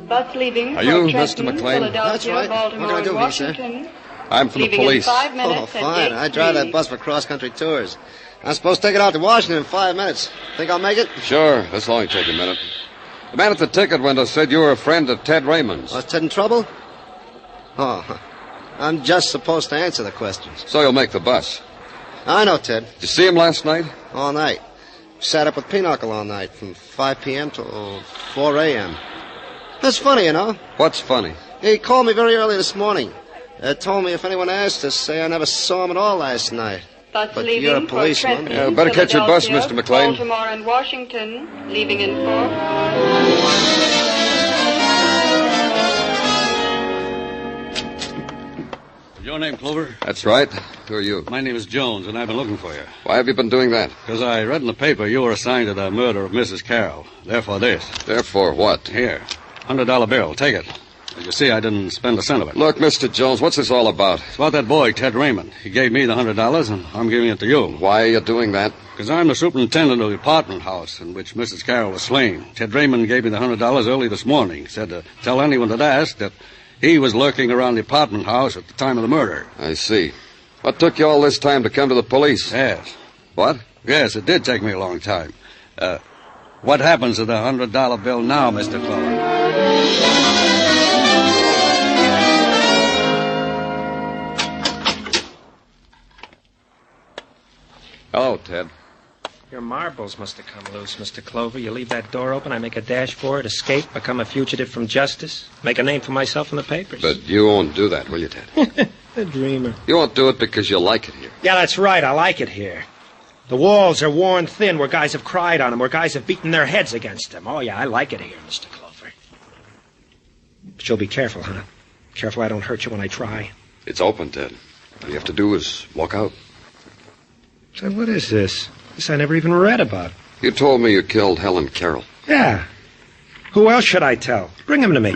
Bus leaving. Are you Mr. McLean? That's right. What can I do for you, sir? I'm from the police. 5 minutes. Oh, fine. I drive that bus for cross-country tours. I'm supposed to take it out to Washington in 5 minutes. Think I'll make it? Sure. This'll only take a minute. The man at the ticket window said you were a friend of Ted Raymond's. Was Ted in trouble? Oh, I'm just supposed to answer the questions. So you'll make the bus. I know Ted. Did you see him last night? All night. Sat up with Pinochle all night, from 5 p.m. to 4 a.m. That's funny, you know. What's funny? He called me very early this morning. Told me if anyone asked to say I never saw him at all last night. Bus but leaving you're a policeman. for Yeah, better catch your bus, Mr. McLean. Baltimore and Washington, leaving in 4. Your name, Clover? That's right. Who are you? My name is Jones, and I've been looking for you. Why have you been doing that? Because I read in the paper you were assigned to the murder of Mrs. Carroll. Therefore this. Therefore what? Here. $100 bill. Take it. As you see, I didn't spend a cent of it. Look, Mr. Jones, what's this all about? It's about that boy, Ted Raymond. He gave me the $100, and I'm giving it to you. Why are you doing that? Because I'm the superintendent of the apartment house in which Mrs. Carroll was slain. Ted Raymond gave me the $100 early this morning. He said to tell anyone that asked that he was lurking around the apartment house at the time of the murder. I see. What took you all this time to come to the police? Yes. What? Yes, it did take me a long time. What happens to the $100 bill now, Mr. Clover? Hello, Ted. Your marbles must have come loose, Mr. Clover. You leave that door open, I make a dash for it, escape, become a fugitive from justice, make a name for myself in the papers. But you won't do that, will you, Ted? A dreamer. You won't do it because you like it here. Yeah, that's right. I like it here. The walls are worn thin where guys have cried on them, where guys have beaten their heads against them. Oh, yeah, I like it here, Mr. Clover. But you'll be careful, huh? Careful I don't hurt you when I try. It's open, Ted. All you have to do is walk out. So what is this? This I never even read about. You told me you killed Helen Carroll. Yeah. Who else should I tell? Bring them to me.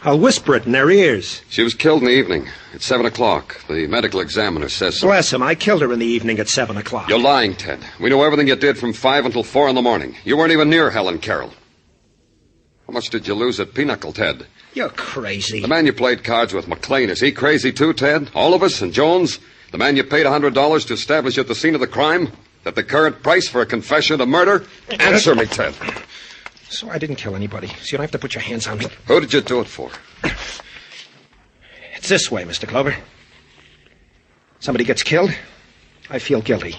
I'll whisper it in their ears. She was killed in the evening at 7 o'clock. The medical examiner says so. Bless him. I killed her in the evening at 7 o'clock. You're lying, Ted. We know everything you did from 5 until 4 in the morning. You weren't even near Helen Carroll. How much did you lose at Pinochle, Ted? You're crazy. The man you played cards with, McLean, is he crazy too, Ted? All of us and Jones? The man you paid $100 to establish at the scene of the crime? That the current price for a confession to murder? Answer me, Ted. So I didn't kill anybody, so you don't have to put your hands on me. Who did you do it for? It's this way, Mr. Clover. Somebody gets killed, I feel guilty.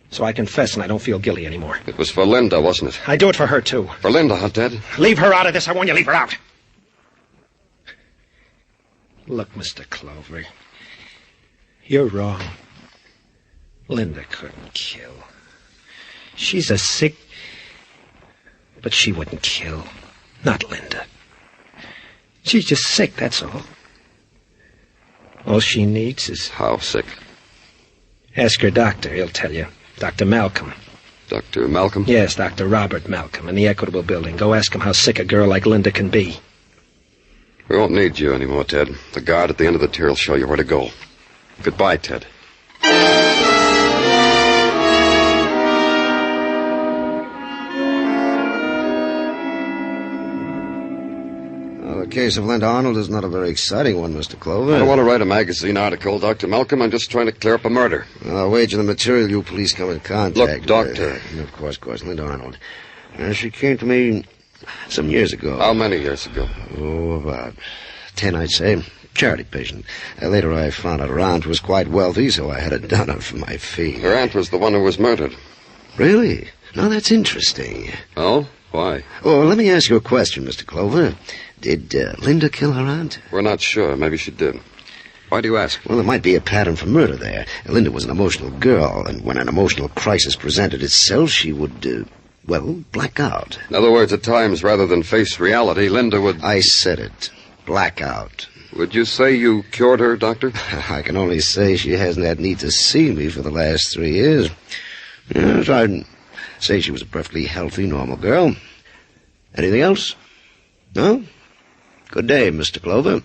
So I confess, and I don't feel guilty anymore. It was for Linda, wasn't it? I do it for her, too. For Linda, huh, Ted? Leave her out of this. I warn you, leave her out. Look, Mr. Clover, you're wrong. Linda couldn't kill. She's a sick... But she wouldn't kill. Not Linda. She's just sick, that's all. All she needs is... How sick? Ask her doctor, he'll tell you. Dr. Malcolm. Dr. Malcolm? Yes, Dr. Robert Malcolm in the Equitable Building. Go ask him how sick a girl like Linda can be. We won't need you anymore, Ted. The guard at the end of the tier will show you where to go. Goodbye, Ted. The case of Linda Arnold is not a very exciting one, Mr. Clover. I don't want to write a magazine article, Dr. Malcolm. I'm just trying to clear up a murder. I'll wager the material you police come in contact Look, Doctor. Of course, Linda Arnold. She came to me some years ago. How many years ago? Oh, about 10, I'd say. Charity patient. Later I found out her aunt was quite wealthy, so I had it done up for my fee. Her aunt was the one who was murdered. Really? Now, that's interesting. Oh? Why? Oh, let me ask you a question, Mr. Clover. Did Linda kill her aunt? We're not sure. Maybe she did. Why do you ask? Well, there might be a pattern for murder there. Linda was an emotional girl, and when an emotional crisis presented itself, she would, black out. In other words, at times, rather than face reality, Linda would... I said it. Black out. Would you say you cured her, Doctor? I can only say she hasn't had need to see me for the last 3 years. Yes, I'd say she was a perfectly healthy, normal girl. Anything else? No? Good day, Mr. Clover.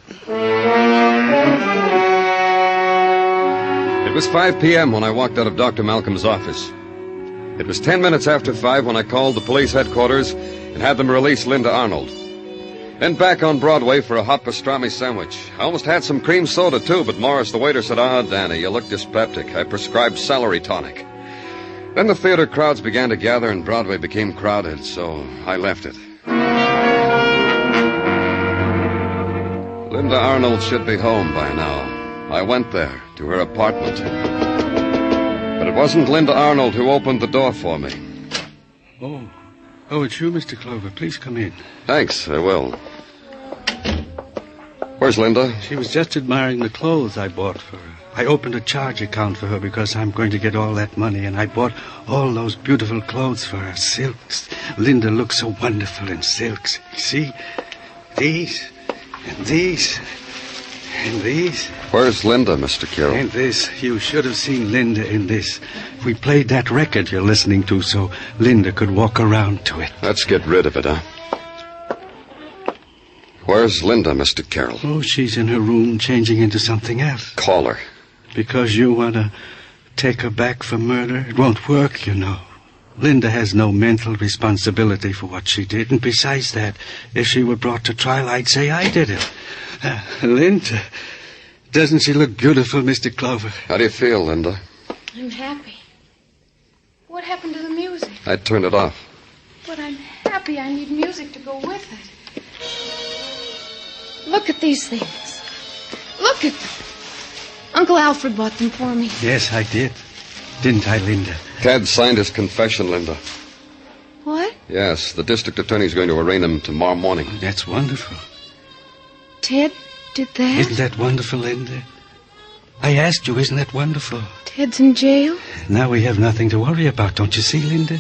It was 5 p.m. when I walked out of Dr. Malcolm's office. It was 10 minutes after 5 when I called the police headquarters and had them release Linda Arnold. Then back on Broadway for a hot pastrami sandwich. I almost had some cream soda, too, but Morris, the waiter, said, Danny, you look dyspeptic. I prescribed celery tonic. Then the theater crowds began to gather and Broadway became crowded, so I left it. Linda Arnold should be home by now. I went there, to her apartment. But it wasn't Linda Arnold who opened the door for me. Oh, it's you, Mr. Clover. Please come in. Thanks, I will. Where's Linda? She was just admiring the clothes I bought for her. I opened a charge account for her because I'm going to get all that money, and I bought all those beautiful clothes for her. Silks. Linda looks so wonderful in silks. See? These, and these, and these. Where's Linda, Mr. Carroll? And this. You should have seen Linda in this. We played that record you're listening to so Linda could walk around to it. Let's get rid of it, huh? Where's Linda, Mr. Carroll? Oh, she's in her room changing into something else. Call her. Because you want to take her back for murder? It won't work, you know. Linda has no mental responsibility for what she did. And besides that, if she were brought to trial, I'd say I did it. Linda, doesn't she look beautiful, Mr. Clover? How do you feel, Linda? I'm happy. What happened to the music? I turned it off. But I'm happy. I need music to go with it. Look at these things. Look at them. Uncle Alfred bought them for me. Yes, I did. Didn't I, Linda? Ted signed his confession, Linda. What? Yes, the district attorney's going to arraign him tomorrow morning. That's wonderful. Ted did that? Isn't that wonderful, Linda? I asked you, isn't that wonderful? Ted's in jail? Now we have nothing to worry about, don't you see, Linda?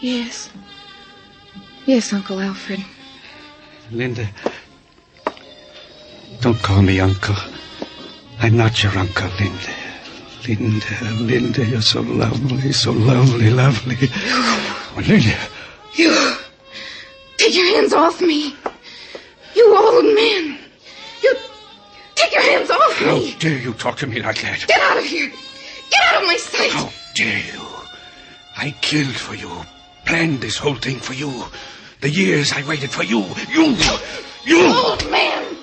Yes. Yes, Uncle Alfred. Linda, don't call me Uncle. I'm not your uncle, Linda. Linda, you're so lovely, lovely. Oh, Linda. You. Take your hands off me. You old man. You. Take your hands off me. How dare you talk to me like that? Get out of here. Get out of my sight. How dare you? I killed for you. Planned this whole thing for you. The years I waited for you. You. Old man.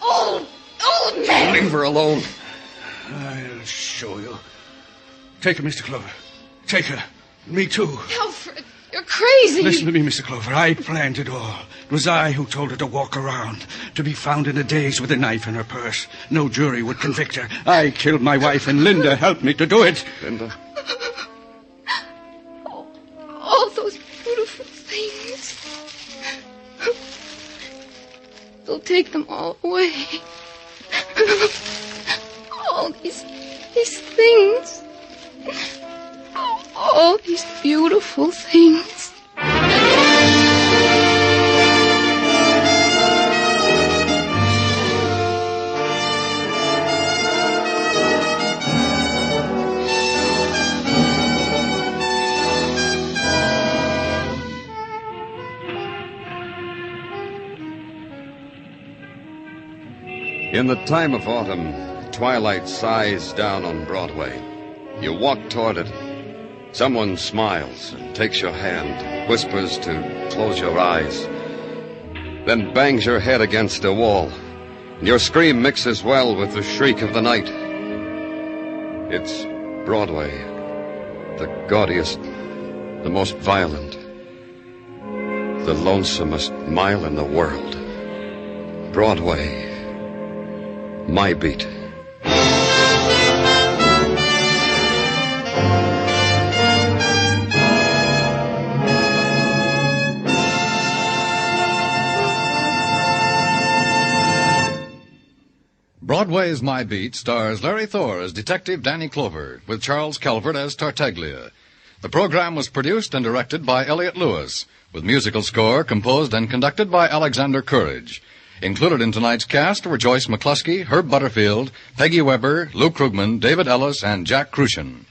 Old man. Leave her alone. I'll show you. Take her, Mr. Clover. Take her. Me too. Alfred. You're crazy. Listen to me, Mr. Clover. I planned it all. It was I who told her to walk around, to be found in a daze with a knife in her purse. No jury would convict her. I killed my wife, and Linda helped me to do it. Linda? All those beautiful things. They'll take them all away. All these things. All these beautiful things. In the time of autumn, twilight sighs down on Broadway. You walk toward it. Someone smiles and takes your hand, whispers to close your eyes, then bangs your head against a wall. Your scream mixes well with the shriek of the night. It's Broadway, the gaudiest, the most violent, the lonesomest mile in the world. Broadway, my beat. Broadway's My Beat stars Larry Thor as Detective Danny Clover, with Charles Calvert as Tartaglia. The program was produced and directed by Elliott Lewis, with musical score composed and conducted by Alexander Courage. Included in tonight's cast were Joyce McCluskey, Herb Butterfield, Peggy Weber, Lou Krugman, David Ellis, and Jack Crucian.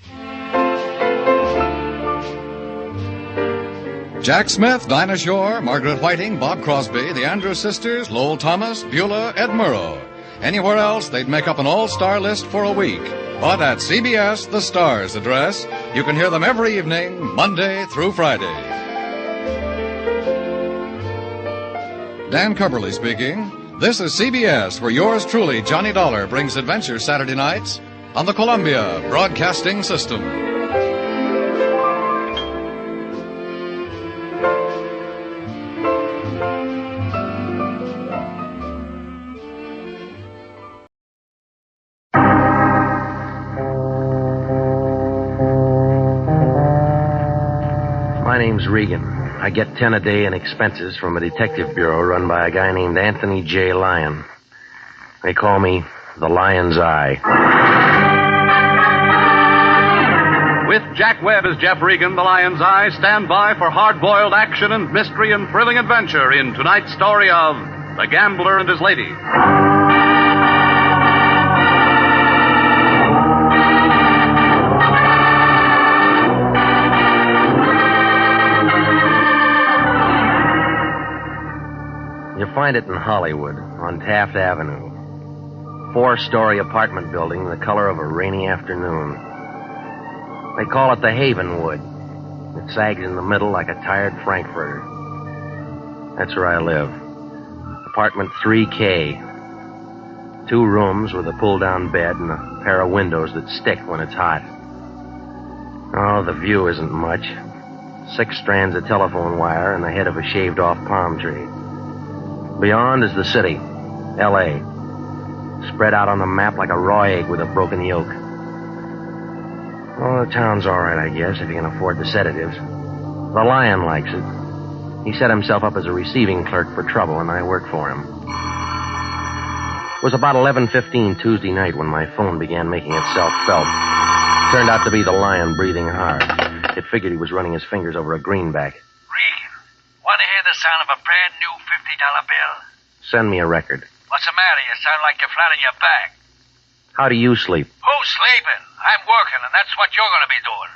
Jack Smith, Dinah Shore, Margaret Whiting, Bob Crosby, the Andrews Sisters, Lowell Thomas, Beulah, Ed Murrow. Anywhere else, they'd make up an all-star list for a week. But at CBS, the Stars address, you can hear them every evening, Monday through Friday. Dan Cubberly speaking. This is CBS, where yours truly, Johnny Dollar, brings adventure Saturday nights on the Columbia Broadcasting System. My name's Regan. I get 10 a day in expenses from a detective bureau run by a guy named Anthony J. Lyon. They call me the Lion's Eye. With Jack Webb as Jeff Regan, the Lion's Eye, stand by for hard-boiled action and mystery and thrilling adventure in tonight's story of The Gambler and His Lady. You find it in Hollywood, on Taft Avenue. 4-story apartment building, the color of a rainy afternoon. They call it the Havenwood. It sags in the middle like a tired Frankfurter. That's where I live. Apartment 3K. 2 rooms with a pull-down bed and a pair of windows that stick when it's hot. Oh, the view isn't much. 6 strands of telephone wire and the head of a shaved-off palm tree. Beyond is the city, L.A., spread out on the map like a raw egg with a broken yolk. Oh, the town's all right, I guess, if you can afford the sedatives. The Lion likes it. He set himself up as a receiving clerk for trouble, and I work for him. It was about 11:15 Tuesday night when my phone began making itself felt. Turned out to be the Lion breathing hard. It figured he was running his fingers over a greenback. Want to hear the sound of a brand new $50 bill? Send me a record. What's the matter? You sound like you're flat on your back. How do you sleep? Who's sleeping? I'm working, and that's what you're going to be doing.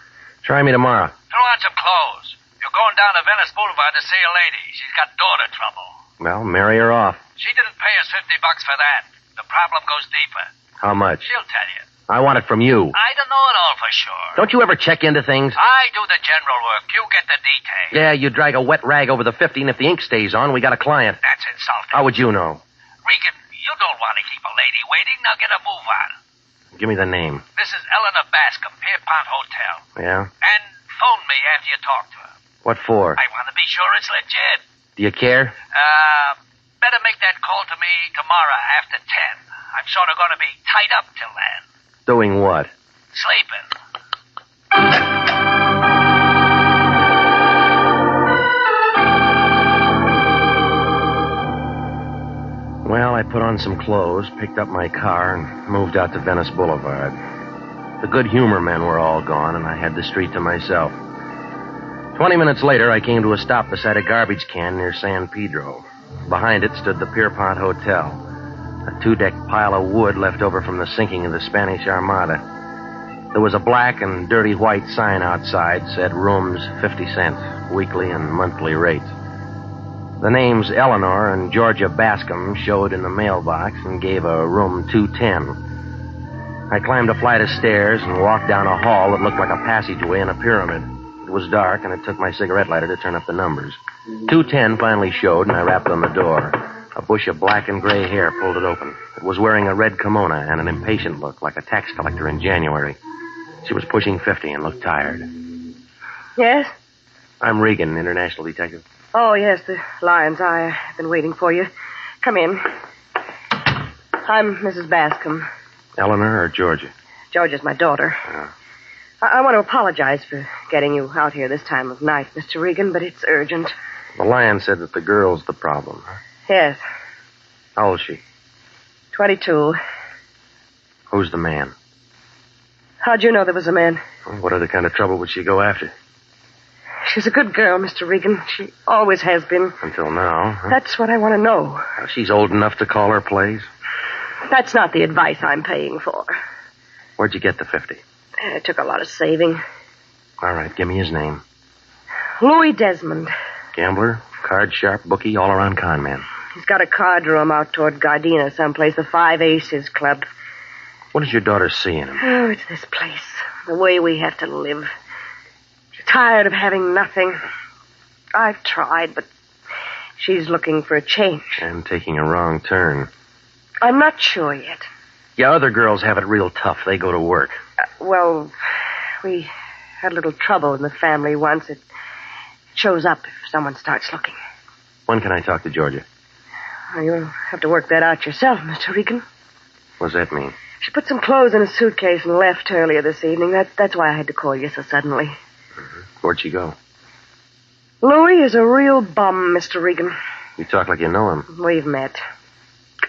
Try me tomorrow. Throw on some clothes. You're going down to Venice Boulevard to see a lady. She's got daughter trouble. Well, marry her off. She didn't pay us $50 for that. The problem goes deeper. How much? She'll tell you. I want it from you. I don't know it all for sure. Don't you ever check into things? I do the general work. You get the details. Yeah, you drag a wet rag over the 50, and if the ink stays on, we got a client. That's insulting. How would you know? Regan, you don't want to keep a lady waiting. Now get a move on. Give me the name. This is Eleanor Bascom, Pierpont Hotel. Yeah? And phone me after you talk to her. What for? I want to be sure it's legit. Do you care? Better make that call to me tomorrow after 10. I'm sort of going to be tied up till then. Doing what? Sleeping. Well, I put on some clothes, picked up my car, and moved out to Venice Boulevard. The good humor men were all gone, and I had the street to myself. 20 minutes later, I came to a stop beside a garbage can near San Pedro. Behind it stood the Pierpont Hotel, a 2-deck pile of wood left over from the sinking of the Spanish Armada. There was a black and dirty white sign outside, said rooms 50 cents, weekly and monthly rates. The names Eleanor and Georgia Bascom showed in the mailbox and gave a room 210. I climbed a flight of stairs and walked down a hall that looked like a passageway in a pyramid. It was dark, and it took my cigarette lighter to turn up the numbers. 210 finally showed, and I rapped on the door. A bush of black and gray hair pulled it open. It was wearing a red kimono and an impatient look, like a tax collector in January. She was pushing 50 and looked tired. Yes? I'm Regan, international detective. Oh, yes, the Lion's Eye. I've been waiting for you. Come in. I'm Mrs. Bascom. Eleanor or Georgia? Georgia's my daughter. Oh. I want to apologize for getting you out here this time of night, Mr. Regan, but it's urgent. The Lion said that the girl's the problem, huh? Yes. How old is she? 22. Who's the man? How'd you know there was a man? Well, what other kind of trouble would she go after? She's a good girl, Mr. Regan. She always has been. Until now, huh? That's what I want to know. Well, she's old enough to call her plays. That's not the advice I'm paying for. Where'd you get the 50? It took a lot of saving. All right, give me his name. Louis Desmond. Gambler, card sharp, bookie, all-around con man. He's got a card room out toward Gardena someplace, the 5 Aces Club. What does your daughter see in him? Oh, it's this place. The way we have to live. She's tired of having nothing. I've tried, but she's looking for a change. And taking a wrong turn. I'm not sure yet. Yeah, other girls have it real tough. They go to work. Well, we had a little trouble in the family once. It shows up if someone starts looking. When can I talk to Georgia? Well, you'll have to work that out yourself, Mr. Regan. What does that mean? She put some clothes in a suitcase and left earlier this evening. That's why I had to call you so suddenly. Mm-hmm. Where'd she go? Louis is a real bum, Mr. Regan. You talk like you know him. We've met.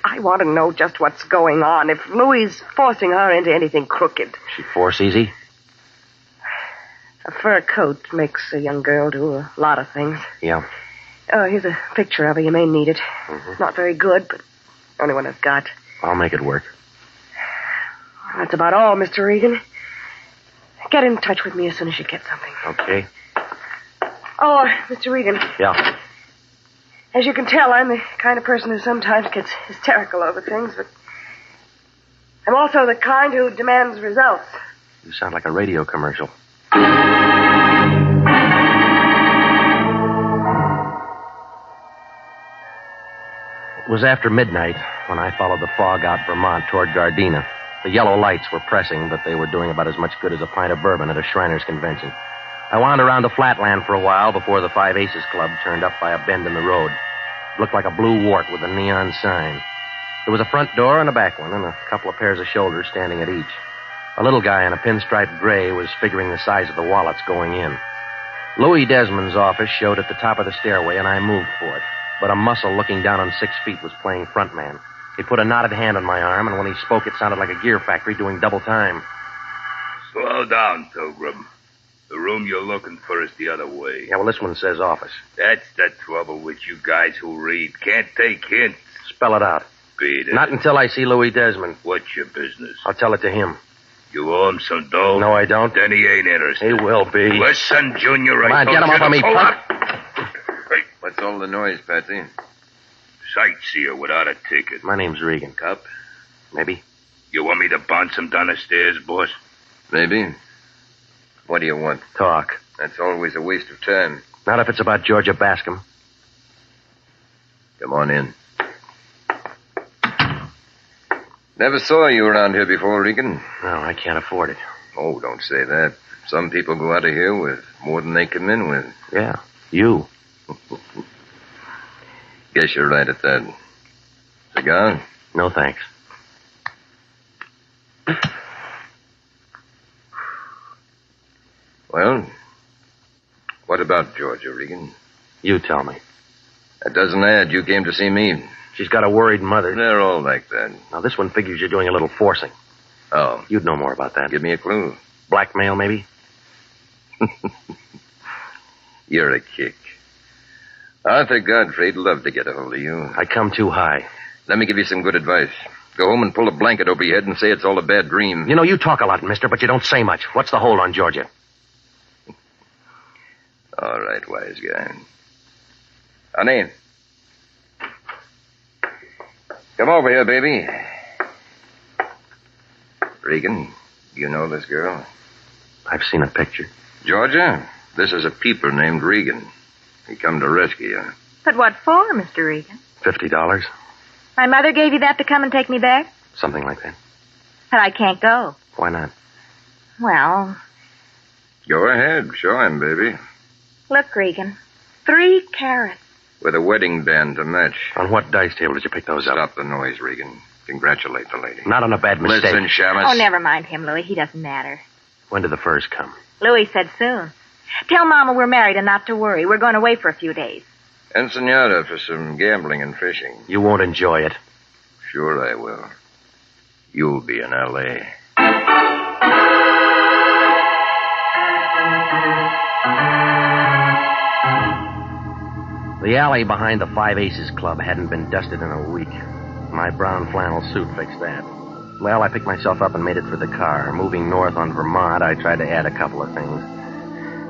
I want to know just what's going on. If Louis is forcing her into anything crooked. She force easy? A fur coat makes a young girl do a lot of things. Yeah. Oh, here's a picture of her. You may need it. Mm-hmm. Not very good, but only one I've got. I'll make it work. That's about all, Mr. Regan. Get in touch with me as soon as you get something. Okay. Oh, Mr. Regan. Yeah. As you can tell, I'm the kind of person who sometimes gets hysterical over things, but I'm also the kind who demands results. You sound like a radio commercial. It was after midnight when I followed the fog out Vermont toward Gardena. The yellow lights were pressing, but they were doing about as much good as a pint of bourbon at a Shriners convention. I wandered around the flatland for a while before the 5 Aces Club turned up by a bend in the road. It looked like a blue wart with a neon sign. There was a front door and a back one, and a couple of pairs of shoulders standing at each. A little guy in a pinstriped gray was figuring the size of the wallets going in. Louis Desmond's office showed at the top of the stairway, and I moved for it. But a muscle looking down on 6 feet was playing frontman. He put a knotted hand on my arm, and when he spoke, it sounded like a gear factory doing double time. Slow down, Pilgrim. The room you're looking for is the other way. Yeah, well, this one says office. That's the trouble with you guys who read. Can't take hints. Spell it out. Beat it. Not until I see Louis Desmond. What's your business? I'll tell it to him. You owe him some dough? No, I don't. Then he ain't interested. He will be. Listen, Junior, Come on, get him off of me, punk. Hey. What's all the noise, Patsy? Sightseer without a ticket. My name's Regan. Cup? Maybe. You want me to bounce him down the stairs, boss? Maybe. What do you want? Talk. That's always a waste of time. Not if it's about Georgia Bascom. Come on in. Never saw you around here before, Regan. No, I can't afford it. Oh, don't say that. Some people go out of here with more than they come in with. Yeah, you. Guess you're right at that. Cigar? No, thanks. Well, what about Georgia, Regan? You tell me. That doesn't add. You came to see me. She's got a worried mother. They're all like that. Now, this one figures you're doing a little forcing. Oh. You'd know more about that. Give me a clue. Blackmail, maybe? You're a kick. Arthur Godfrey'd love to get a hold of you. I come too high. Let me give you some good advice. Go home and pull a blanket over your head and say it's all a bad dream. You know, you talk a lot, mister, but you don't say much. What's the hold on Georgia? All right, wise guy. Honey. Come over here, baby. Regan, you know this girl? I've seen a picture. Georgia, this is a peeper named Regan. He come to rescue you. But what for, Mr. Regan? $50? My mother gave you that to come and take me back? Something like that. But I can't go. Why not? Well, Go ahead. Show him, baby. look, Regan. 3 carats. With a wedding band to match. On what dice table did you pick those up? Stop the noise, Regan. Congratulate the lady. Not on a bad mistake. Listen, Shamus. Oh, never mind him, Louis. He doesn't matter. When did the furs come? Louis said soon. Tell Mama we're married and not to worry. We're going away for a few days. Ensenada for some gambling and fishing. You won't enjoy it. Sure I will. You'll be in L.A. The alley behind the Five Aces Club hadn't been dusted in a week. My brown flannel suit fixed that. Well, I picked myself up and made it for the car. Moving north on Vermont, I tried to add a couple of things.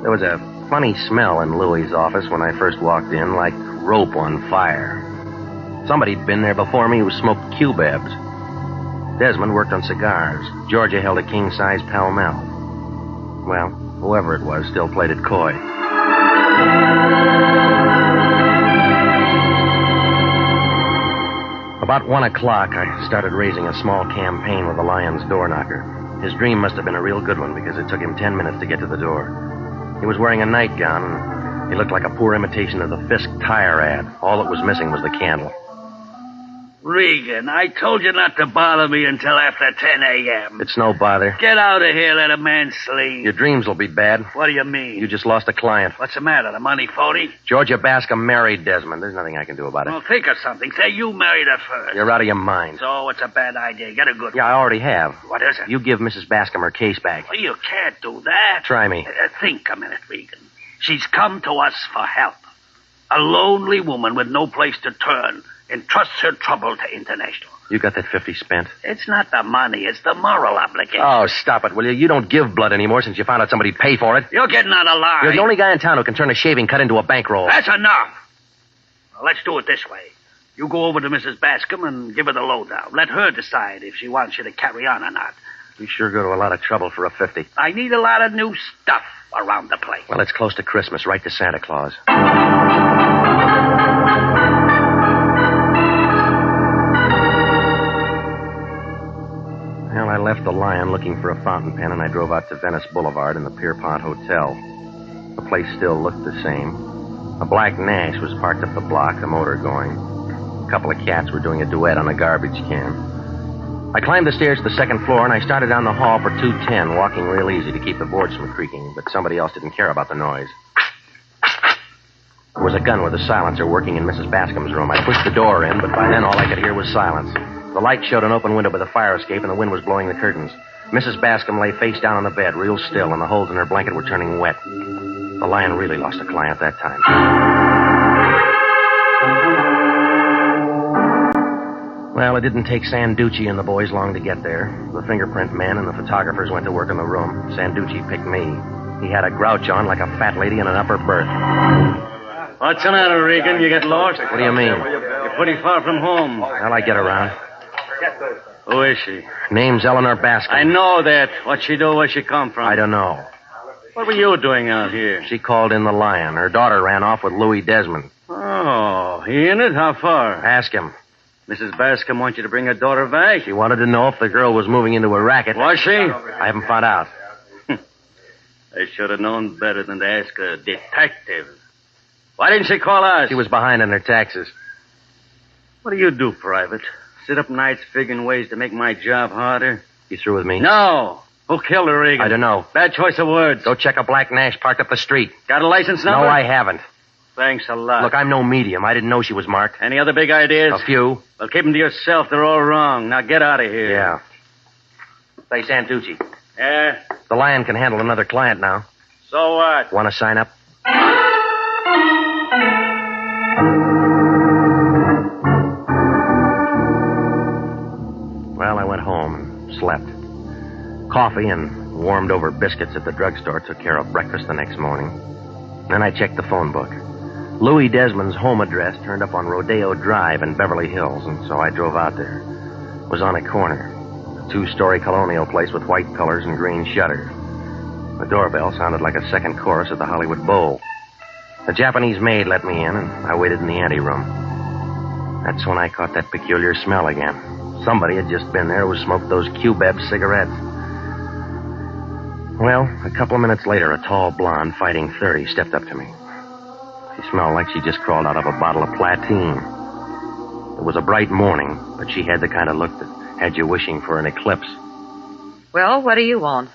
There was a funny smell in Louis's office when I first walked in, like rope on fire. Somebody'd been there before me who smoked cubebs. Desmond worked on cigars. Georgia held a king-size Pall Mall. Well, whoever it was still played it coy. About 1 o'clock, I started raising a small campaign with the Lion's door knocker. His dream must have been a real good one because it took him 10 minutes to get to the door. He was wearing a nightgown, and he looked like a poor imitation of the Fisk tire ad. All that was missing was the candle. Regan, I told you not to bother me until after 10 a.m. It's no bother. Get out of here, let a man sleep. Your dreams will be bad. What do you mean? You just lost a client. What's the matter? The money phony? Georgia Bascom married Desmond. There's nothing I can do about it. Well, think of something. Say you married her first. You're out of your mind. So it's a bad idea. Get a good one. Yeah, I already have. What is it? You give Mrs. Bascom her case back. Well, you can't do that. Try me. Think a minute, Regan. She's come to us for help. A lonely woman with no place to turn entrusts her trouble to International. You got that 50 spent? It's not the money, it's the moral obligation. Oh, stop it, will you? You don't give blood anymore since you found out somebody'd pay for it. You're getting out of line. You're the only guy in town who can turn a shaving cut into a bankroll. That's enough. Well, let's do it this way. You go over to Mrs. Bascom and give her the lowdown. Let her decide if she wants you to carry on or not. You sure go to a lot of trouble for a 50. I need a lot of new stuff around the place. Well, it's close to Christmas, right to Santa Claus. Well, I left the Lion looking for a fountain pen, and I drove out to Venice Boulevard in the Pierpont Hotel. The place still looked the same. A black Nash was parked up the block, the motor going. A couple of cats were doing a duet on a garbage can. I climbed the stairs to the second floor, and I started down the hall for 210, walking real easy to keep the boards from creaking, but somebody else didn't care about the noise. There was a gun with a silencer working in Mrs. Bascom's room. I pushed the door in, but by then all I could hear was silence. The light showed an open window by the fire escape, and the wind was blowing the curtains. Mrs. Bascom lay face down on the bed, real still, and the holes in her blanket were turning wet. The Lion really lost a client that time. Well, it didn't take Sanducci and the boys long to get there. The fingerprint men and the photographers went to work in the room. Sanducci picked me. He had a grouch on like a fat lady in an upper berth. What's the matter, Regan? You get lost? What do you mean? You're pretty far from home. Well, I get around. Who is she? Name's Eleanor Bascom. I know that. What'd she do? Where'd she come from? I don't know. What were you doing out here? She called in the Lion. Her daughter ran off with Louis Desmond. Oh, he in it? How far? Ask him. Mrs. Bascom wants you to bring her daughter back. She wanted to know if the girl was moving into a racket. Was she? I haven't found out. I should have known better than to ask a detective. Why didn't she call us? She was behind on her taxes. What do you do, Private? Sit up nights figuring ways to make my job harder? You through with me? No. Who killed her, Regan? I don't know. Bad choice of words. Go check a black Nash parked up the street. Got a license number? No, I haven't. Thanks a lot. Look, I'm no medium. I didn't know she was marked. Any other big ideas? A few. Well, keep them to yourself. They're all wrong. Now get out of here. Yeah. Say, Santucci. Yeah? The Lion can handle another client now. So what? Want to sign up? Well, I went home and slept. Coffee and warmed-over biscuits at the drugstore took care of breakfast the next morning. Then I checked the phone book. Louis Desmond's home address turned up on Rodeo Drive in Beverly Hills, and so I drove out there. It was on a corner. A 2-story colonial place with white colors and green shutters. The doorbell sounded like a second chorus at the Hollywood Bowl. The Japanese maid let me in, and I waited in the anteroom. That's when I caught that peculiar smell again. Somebody had just been there who smoked those Q-Beb cigarettes. Well, a couple of minutes later, a tall blonde fighting 30 stepped up to me. She smelled like she just crawled out of a bottle of Platine. It was a bright morning, but she had the kind of look that had you wishing for an eclipse. Well, what do you want?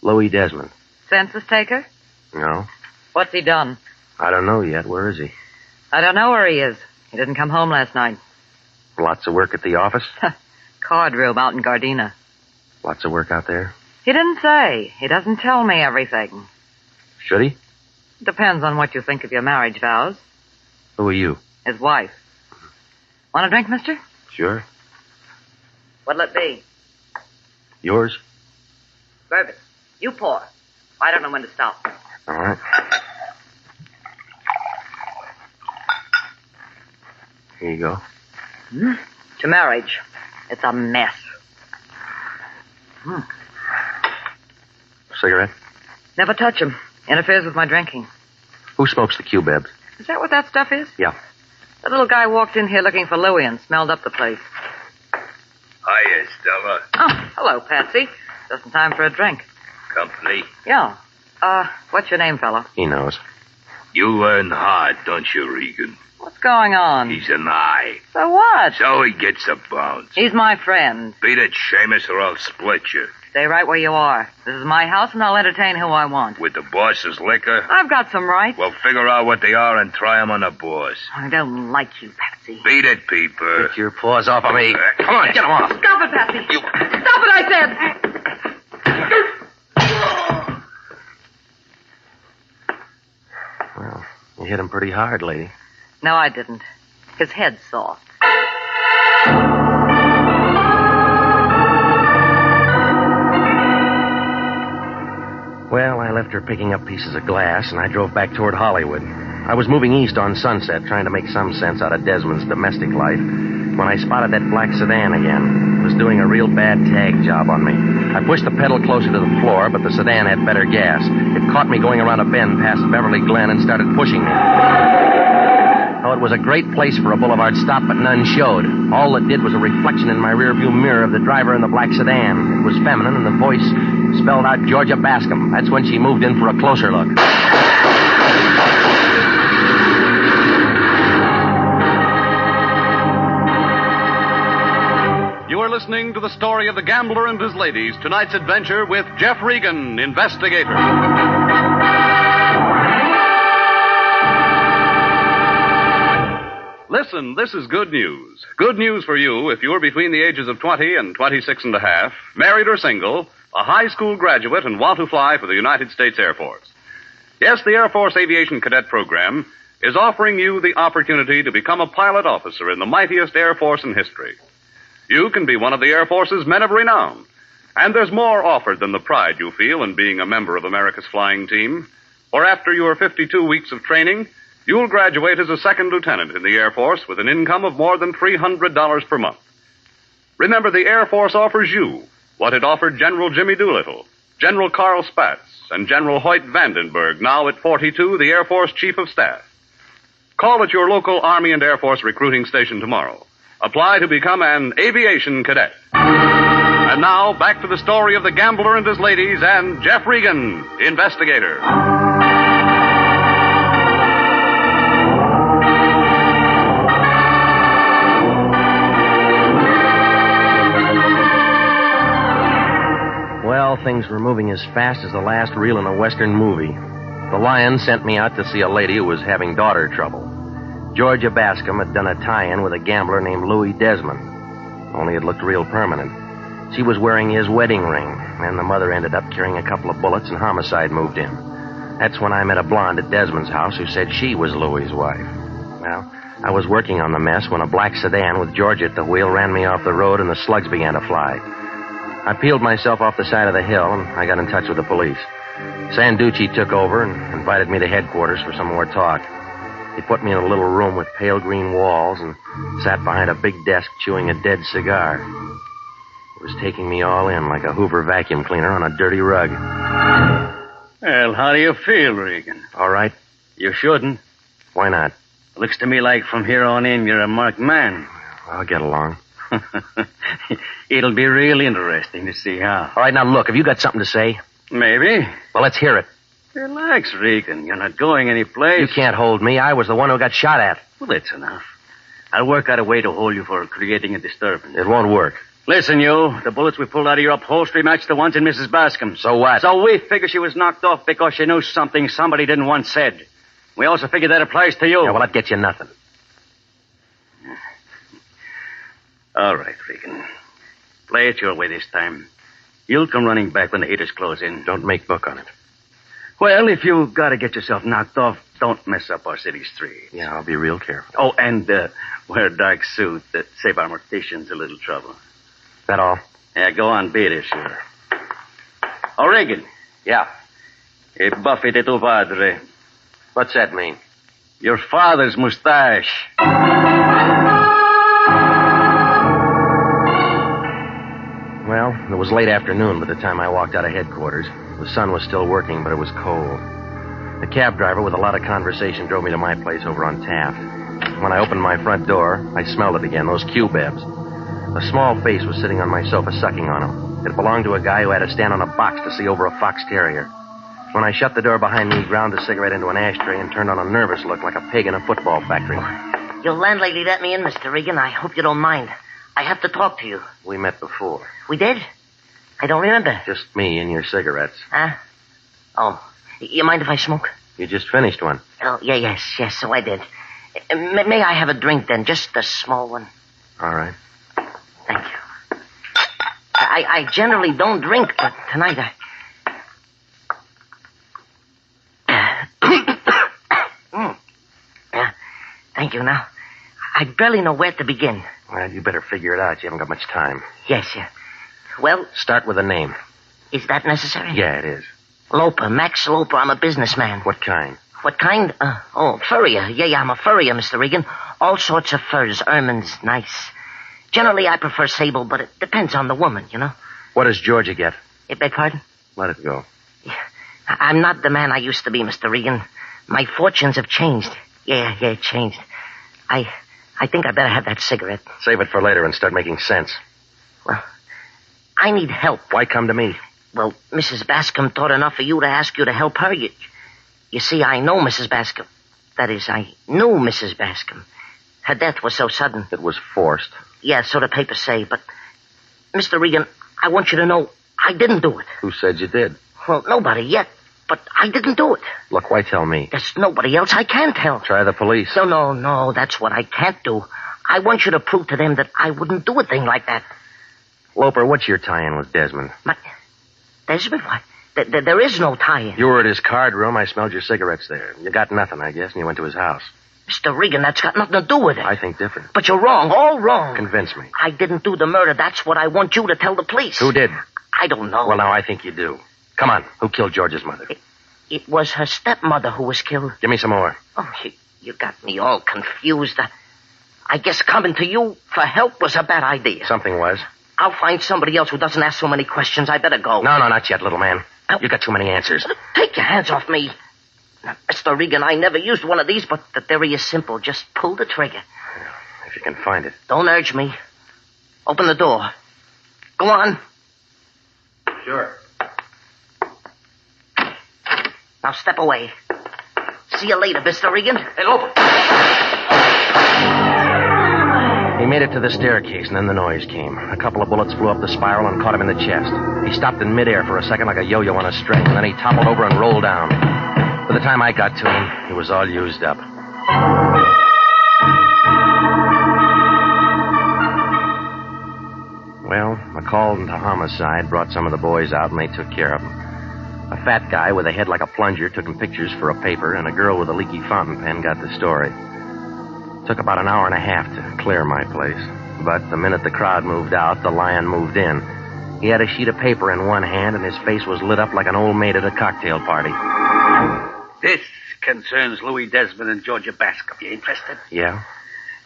Louis Desmond. Census taker? No. What's he done? I don't know yet. Where is he? I don't know where he is. He didn't come home last night. Lots of work at the office? Card room out in Gardena. Lots of work out there? He didn't say. He doesn't tell me everything. Should he? Depends on what you think of your marriage vows. Who are you? His wife. Want a drink, mister? Sure. What'll it be? Yours? Bourbon. You pour. I don't know when to stop. All right. Here you go. To marriage. It's a mess. Cigarette? Never touch him. Interferes with my drinking. Who smokes the Q-Bebs? Is that what that stuff is? Yeah. The little guy walked in here looking for Louis and smelled up the place. Hiya, Stella. Oh, hello, Patsy. Just in time for a drink. Company? Yeah. What's your name, fella? He knows. You learn hard, don't you, Regan? What's going on? He's an eye. So what? So he gets a bounce. He's my friend. Beat it, Seamus, or I'll split you. Stay right where you are. This is my house, and I'll entertain who I want. With the boss's liquor? I've got some rights. Well, figure out what they are and try 'em on the boss. I don't like you, Patsy. Beat it, Peeper. Get your paws off of me. Come on, get him off. Stop it, Patsy. Stop it, I said. Well, you hit him pretty hard, lady. No, I didn't. His head's soft. Well, I left her picking up pieces of glass, and I drove back toward Hollywood. I was moving east on Sunset, trying to make some sense out of Desmond's domestic life, when I spotted that black sedan again. It was doing a real bad tag job on me. I pushed the pedal closer to the floor, but the sedan had better gas. It caught me going around a bend past Beverly Glen and started pushing me. Oh, it was a great place for a boulevard stop, but none showed. All it did was a reflection in my rearview mirror of the driver in the black sedan. It was feminine, and the voice spelled out Georgia Bascom. That's when she moved in for a closer look. You are listening to the story of the gambler and his ladies, tonight's adventure with Jeff Regan, investigator. Listen, this is good news. Good news for you if you're between the ages of 20 and 26 and a half, married or single, a high school graduate, and want to fly for the United States Air Force. Yes, the Air Force Aviation Cadet Program is offering you the opportunity to become a pilot officer in the mightiest Air Force in history. You can be one of the Air Force's men of renown. And there's more offered than the pride you feel in being a member of America's flying team. For after your 52 weeks of training, you'll graduate as a second lieutenant in the Air Force with an income of more than $300 per month. Remember, the Air Force offers you what it offered General Jimmy Doolittle, General Carl Spaatz, and General Hoyt Vandenberg, now at 42, the Air Force Chief of Staff. Call at your local Army and Air Force recruiting station tomorrow. Apply to become an aviation cadet. And now, back to the story of the gambler and his ladies and Jeff Regan, investigator. Well, things were moving as fast as the last reel in a Western movie. The Lion sent me out to see a lady who was having daughter trouble. Georgia Bascom had done a tie-in with a gambler named Louis Desmond. Only it looked real permanent. She was wearing his wedding ring, and the mother ended up carrying a couple of bullets and homicide moved in. That's when I met a blonde at Desmond's house who said she was Louis's wife. Well, I was working on the mess when a black sedan with Georgia at the wheel ran me off the road and the slugs began to fly. I peeled myself off the side of the hill, and I got in touch with the police. Sanducci took over and invited me to headquarters for some more talk. He put me in a little room with pale green walls and sat behind a big desk chewing a dead cigar. He was taking me all in like a Hoover vacuum cleaner on a dirty rug. Well, how do you feel, Regan? All right. You shouldn't. Why not? Looks to me like from here on in you're a marked man. I'll get along. It'll be real interesting to see how. All right, now look, have you got something to say? Maybe. Well, let's hear it. Relax, Regan. You're not going anyplace. You can't hold me. I was the one who got shot at. Well, that's enough. I'll work out a way to hold you for creating a disturbance. It won't work. Listen, you. The bullets we pulled out of your upholstery match the ones in Mrs. Bascom. So what? So we figure she was knocked off because she knew something somebody didn't once said. We also figure that applies to you. Yeah, well, that gets you nothing. All right, Regan. Play it your way this time. You'll come running back when the heaters close in. Don't make book on it. Well, if you gotta get yourself knocked off, don't mess up our city street. Yeah, I'll be real careful. Oh, and wear a dark suit that save our morticians a little trouble. That all? Yeah, go on, beat it, sure. Oh, Regan. Yeah? E buffy de tu padre. What's that mean? Your father's mustache. Well, it was late afternoon by the time I walked out of headquarters. The sun was still working, but it was cold. The cab driver with a lot of conversation drove me to my place over on Taft. When I opened my front door, I smelled it again, those cubebs. A small face was sitting on my sofa sucking on them. It belonged to a guy who had to stand on a box to see over a fox terrier. When I shut the door behind me, he ground the cigarette into an ashtray and turned on a nervous look like a pig in a football factory. Your landlady let me in, Mr. Regan. I hope you don't mind. I have to talk to you. We met before. We did? I don't remember. Just me and your cigarettes. Huh? Oh, you mind if I smoke? You just finished one. Oh, yes, so I did. May I have a drink then? Just a small one. All right. Thank you. I generally don't drink, but tonight Thank you. Now, I barely know where to begin. Well, you better figure it out. You haven't got much time. Yes. Well... Start with a name. Is that necessary? Yeah, it is. Loper, Max Loper. I'm a businessman. What kind? What kind? Furrier. Yeah, I'm a furrier, Mr. Regan. All sorts of furs. Ermine's nice. Generally, I prefer sable, but it depends on the woman, you know. What does Georgia get? You beg pardon? Let it go. Yeah. I'm not the man I used to be, Mr. Regan. My fortunes have changed. Yeah, it changed. I think I better have that cigarette. Save it for later and start making sense. Well, I need help. Why come to me? Well, Mrs. Bascom thought enough of you to ask you to help her. You see, I know Mrs. Bascom. That is, I knew Mrs. Bascom. Her death was so sudden. It was forced. Yeah, so the papers say, but... Mr. Regan, I want you to know I didn't do it. Who said you did? Well, nobody yet, but I didn't do it. Look, why tell me? There's nobody else I can tell. Try the police. No, that's what I can't do. I want you to prove to them that I wouldn't do a thing like that. Loper, what's your tie-in with Desmond? Desmond? What? There is no tie-in. You were at his card room. I smelled your cigarettes there. You got nothing, I guess, and you went to his house. Mr. Regan, that's got nothing to do with it. I think different. But you're wrong, all wrong. Convince me. I didn't do the murder. That's what I want you to tell the police. Who did? I don't know. Well, now I think you do. Come on. Who killed George's mother? It was her stepmother who was killed. Give me some more. Oh, you got me all confused. I guess coming to you for help was a bad idea. Something was. I'll find somebody else who doesn't ask so many questions. I better go. No, not yet, little man. You got too many answers. Take your hands off me. Now, Mr. Regan, I never used one of these, but the theory is simple. Just pull the trigger. If you can find it. Don't urge me. Open the door. Go on. Sure. Now step away. See you later, Mr. Regan. Hey, Loper. He made it to the staircase, and then the noise came. A couple of bullets flew up the spiral and caught him in the chest. He stopped in midair for a second like a yo-yo on a string, and then he toppled over and rolled down. By the time I got to him, he was all used up. Well, a call into homicide brought some of the boys out, and they took care of him. A fat guy with a head like a plunger took him pictures for a paper, and a girl with a leaky fountain pen got the story. It took about an hour and a half to clear my place. But the minute the crowd moved out, the lion moved in. He had a sheet of paper in one hand, and his face was lit up like an old maid at a cocktail party. This concerns Louis Desmond and Georgia Bascom. You interested? Yeah?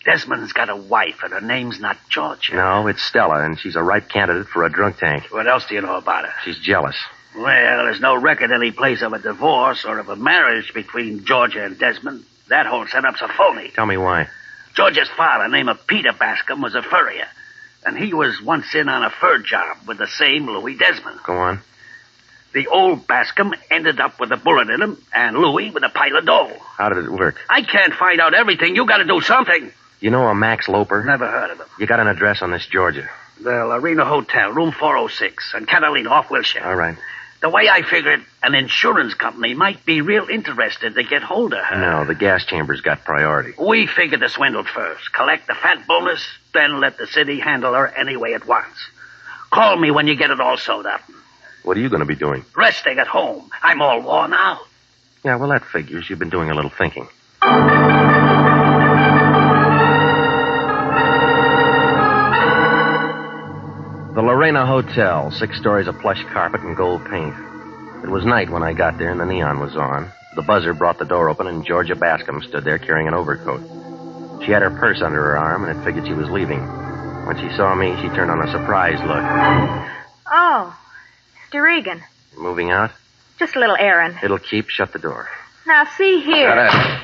Desmond's got a wife, and her name's not Georgia. No, it's Stella, and she's a ripe candidate for a drunk tank. What else do you know about her? She's jealous. Well, there's no record any place of a divorce or of a marriage between Georgia and Desmond. That whole setup's a phony. Tell me why. Georgia's father, named Peter Bascom, was a furrier. And he was once in on a fur job with the same Louis Desmond. Go on. The old Bascom ended up with a bullet in him, and Louis with a pile of dough. How did it work? I can't find out everything. You gotta do something. You know a Max Loper? Never heard of him. You got an address on this Georgia? The Arena Hotel, room 406, in Catalina, off Wilshire. All right. The way I figured, an insurance company might be real interested to get hold of her. No, the gas chamber's got priority. We figured the swindle first. Collect the fat bonus, then let the city handle her any way it wants. Call me when you get it all sewed up. What are you going to be doing? Resting at home. I'm all worn out. Yeah, well, that figures. You've been doing a little thinking. The Lorena Hotel, 6 stories of plush carpet and gold paint. It was night when I got there and the neon was on. The buzzer brought the door open and Georgia Bascom stood there carrying an overcoat. She had her purse under her arm and it figured she was leaving. When she saw me, she turned on a surprised look. Oh, Mr. Regan. Moving out? Just a little errand. It'll keep. Shut the door. Now, see here. Shut up.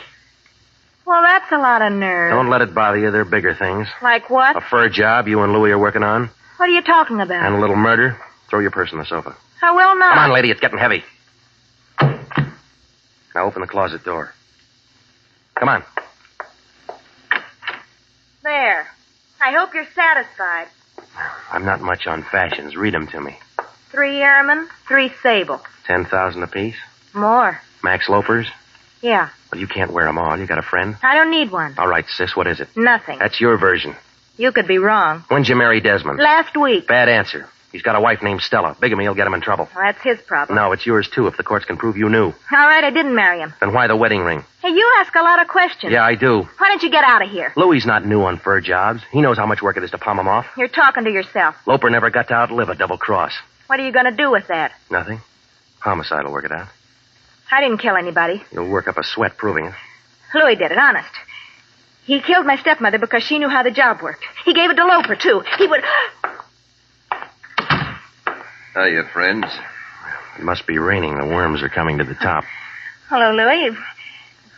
Well, that's a lot of nerve. Don't let it bother you. There are bigger things. Like what? A fur job you and Louie are working on. What are you talking about? And a little murder. Throw your purse on the sofa. I will not. Come on, lady. It's getting heavy. Now open the closet door. Come on. There. I hope you're satisfied. I'm not much on fashions. Read them to me. 3 airmen, 3 sable. 10,000 apiece? More. Max Lopers? Yeah. Well, you can't wear them all. You got a friend? I don't need one. All right, sis. What is it? Nothing. That's your version. You could be wrong. When'd you marry Desmond? Last week. Bad answer. He's got a wife named Stella. Bigamy will get him in trouble. Well, that's his problem. No, it's yours, too, if the courts can prove you knew. All right, I didn't marry him. Then why the wedding ring? Hey, you ask a lot of questions. Yeah, I do. Why don't you get out of here? Louie's not new on fur jobs. He knows how much work it is to palm him off. You're talking to yourself. Loper never got to outlive a double cross. What are you going to do with that? Nothing. Homicide will work it out. I didn't kill anybody. You'll work up a sweat proving it. Louis did it, honest. He killed my stepmother because she knew how the job worked. He gave it to Loper, too. He would... Hiya, friends. It must be raining. The worms are coming to the top. Hello, Louis.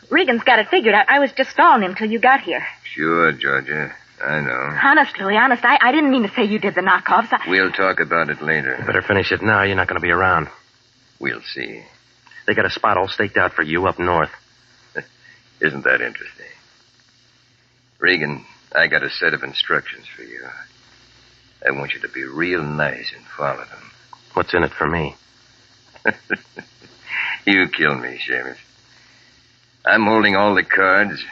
Regan's got it figured. I was just stalling him till you got here. Sure, Georgia. I know. Honest, Louis, honest. I didn't mean to say you did the knockoffs. We'll talk about it later. You better finish it now. You're not going to be around. We'll see. They got a spot all staked out for you up north. Isn't that interesting? Regan, I got a set of instructions for you. I want you to be real nice and follow them. What's in it for me? You kill me, Seamus. I'm holding all the cards.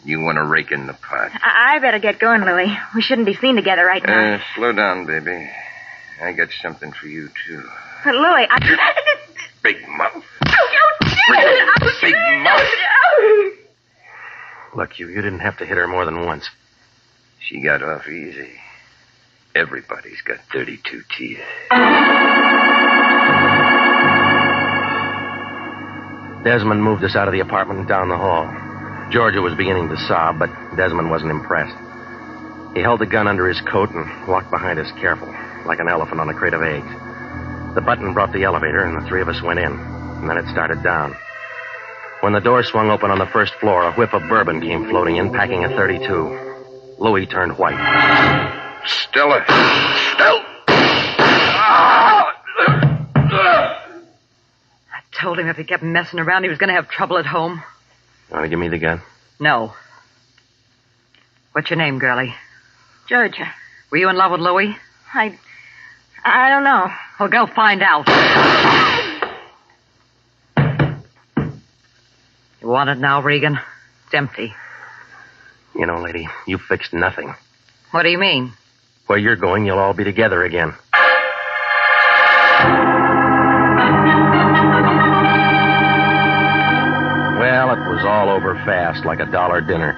You want to rake in the pot. I better get going, Louis. We shouldn't be seen together right now. Slow down, baby. I got something for you, too. But, Louis, Big mouth. Big mouth. Look, you didn't have to hit her more than once. She got off easy. Everybody's got 32 teeth. Desmond moved us out of the apartment and down the hall. Georgia was beginning to sob, but Desmond wasn't impressed. He held the gun under his coat and walked behind us careful, like an elephant on a crate of eggs. The button brought the elevator, and the 3 of us went in. And then it started down. When the door swung open on the first floor, a whiff of bourbon came floating in, packing a .32. Louis turned white. Stella. Stella. Ah! told him if he kept messing around, he was going to have trouble at home. You want to give me the gun? No. What's your name, girlie? Georgia. Were you in love with Louis? I don't know. Well, go find out. You want it now, Regan? It's empty. You know, lady, you fixed nothing. What do you mean? Where you're going, you'll all be together again. Well, it was all over fast, like a $1 dinner.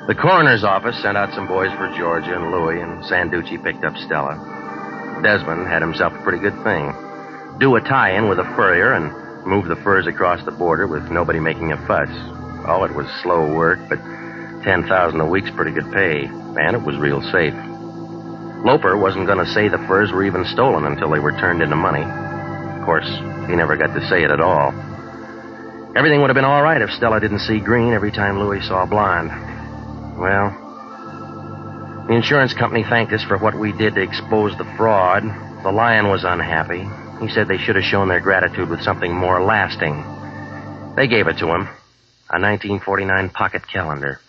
The coroner's office sent out some boys for Georgia and Louis, and Sanducci picked up Stella. Desmond had himself a pretty good thing. Do a tie-in with a furrier and move the furs across the border with nobody making a fuss. Oh, it was slow work, but $10,000 a week's pretty good pay, and it was real safe. Loper wasn't going to say the furs were even stolen until they were turned into money. Of course, he never got to say it at all. Everything would have been all right if Stella didn't see green every time Louis saw blonde. Well, the insurance company thanked us for what we did to expose the fraud. The Lion was unhappy. He said they should have shown their gratitude with something more lasting. They gave it to him. A 1949 pocket calendar.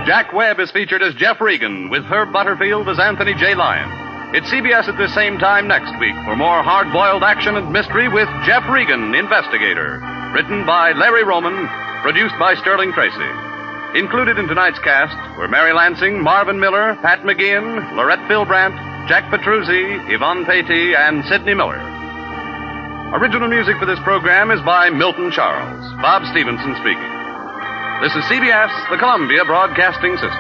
Jack Webb is featured as Jeff Regan, with Herb Butterfield as Anthony J. Lyon. It's CBS at this same time next week for more hard-boiled action and mystery with Jeff Regan, Investigator. Written by Larry Roman, produced by Sterling Tracy. Included in tonight's cast were Mary Lansing, Marvin Miller, Pat McGeehan, Lorette Philbrandt, Jack Petruzzi, Yvonne Patey, and Sidney Miller. Original music for this program is by Milton Charles. Bob Stevenson speaking. This is CBS, the Columbia Broadcasting System.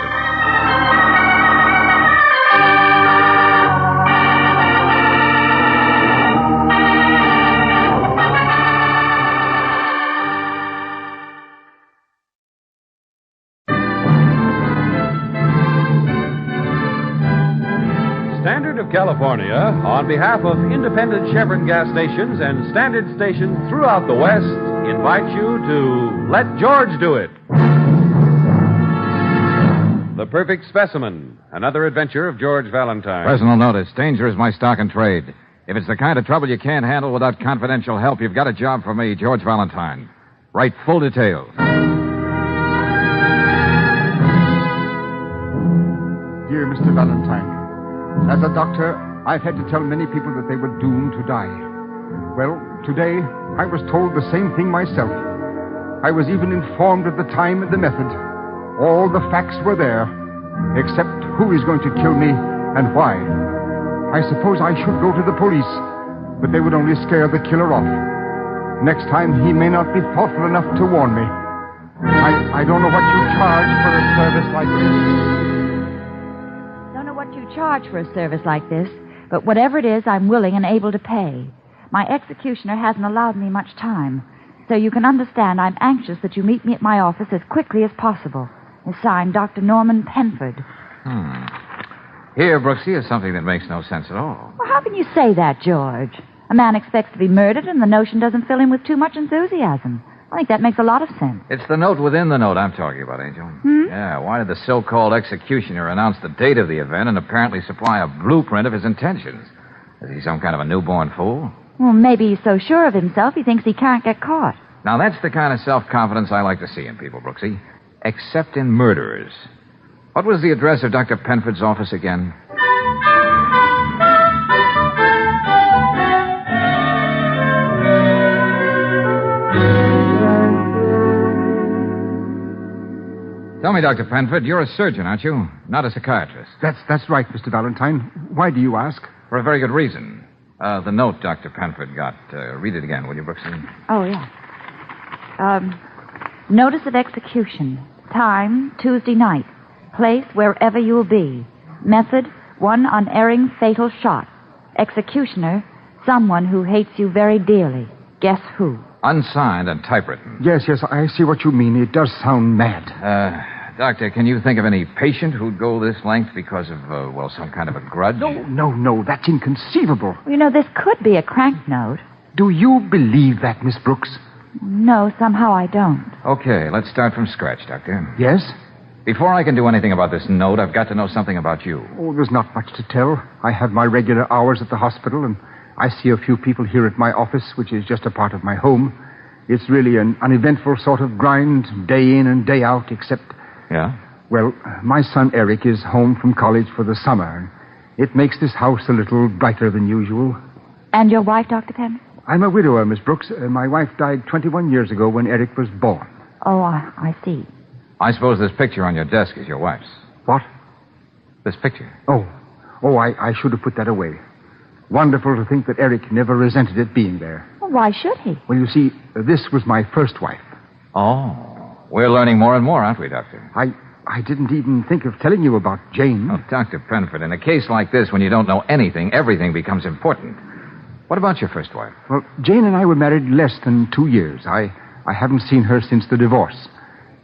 Standard of California, on behalf of independent Chevron gas stations and standard stations throughout the West, invites you to Let George Do It. The Perfect Specimen, another adventure of George Valentine. Personal notice. Danger is my stock and trade. If it's the kind of trouble you can't handle without confidential help, you've got a job for me, George Valentine. Write full details. Dear Mr. Valentine, as a doctor, I've had to tell many people that they were doomed to die. Well, today, I was told the same thing myself. I was even informed of the time and the method. All the facts were there, except who is going to kill me and why. I suppose I should go to the police, but they would only scare the killer off. Next time, he may not be thoughtful enough to warn me. I don't know what you charge for a service like this. Don't know what you charge for a service like this, but whatever it is, I'm willing and able to pay. My executioner hasn't allowed me much time, so you can understand I'm anxious that you meet me at my office as quickly as possible. It's signed Dr. Norman Penford. Here, Brooksy, is something that makes no sense at all. Well, how can you say that, George? A man expects to be murdered, and the notion doesn't fill him with too much enthusiasm. I think that makes a lot of sense. It's the note within the note I'm talking about, Angel. Yeah, why did the so-called executioner announce the date of the event and apparently supply a blueprint of his intentions? Is he some kind of a newborn fool? Well, maybe he's so sure of himself he thinks he can't get caught. Now, that's the kind of self-confidence I like to see in people, Brooksy. Except in murderers. What was the address of Dr. Penford's office again? Tell me, Dr. Penford, you're a surgeon, aren't you? Not a psychiatrist. That's right, Mr. Valentine. Why do you ask? For a very good reason. The note Dr. Penford got. Read it again, will you, Brooksy? Oh, yeah. Notice of execution. Time, Tuesday night. Place, wherever you'll be. Method, one unerring fatal shot. Executioner, someone who hates you very dearly. Guess who? Unsigned and typewritten. Yes, I see what you mean. It does sound mad. Doctor, can you think of any patient who'd go this length because of, some kind of a grudge? No, that's inconceivable. You know, this could be a crank note. Do you believe that, Miss Brooks? No, somehow I don't. Okay, let's start from scratch, Doctor. Yes? Before I can do anything about this note, I've got to know something about you. Oh, there's not much to tell. I have my regular hours at the hospital, and I see a few people here at my office, which is just a part of my home. It's really an uneventful sort of grind, day in and day out, except... Yeah? Well, my son Eric is home from college for the summer. It makes this house a little brighter than usual. And your wife, Dr. Penn? I'm a widower, Miss Brooks. My wife died 21 years ago when Eric was born. Oh, I see. I suppose this picture on your desk is your wife's. What? This picture. Oh, I should have put that away. Wonderful to think that Eric never resented it being there. Well, why should he? Well, you see, this was my first wife. Oh, we're learning more and more, aren't we, Doctor? I didn't even think of telling you about Jane. Oh, Dr. Penford, in a case like this, when you don't know anything, everything becomes important. What about your first wife? Well, Jane and I were married less than 2 years. I haven't seen her since the divorce.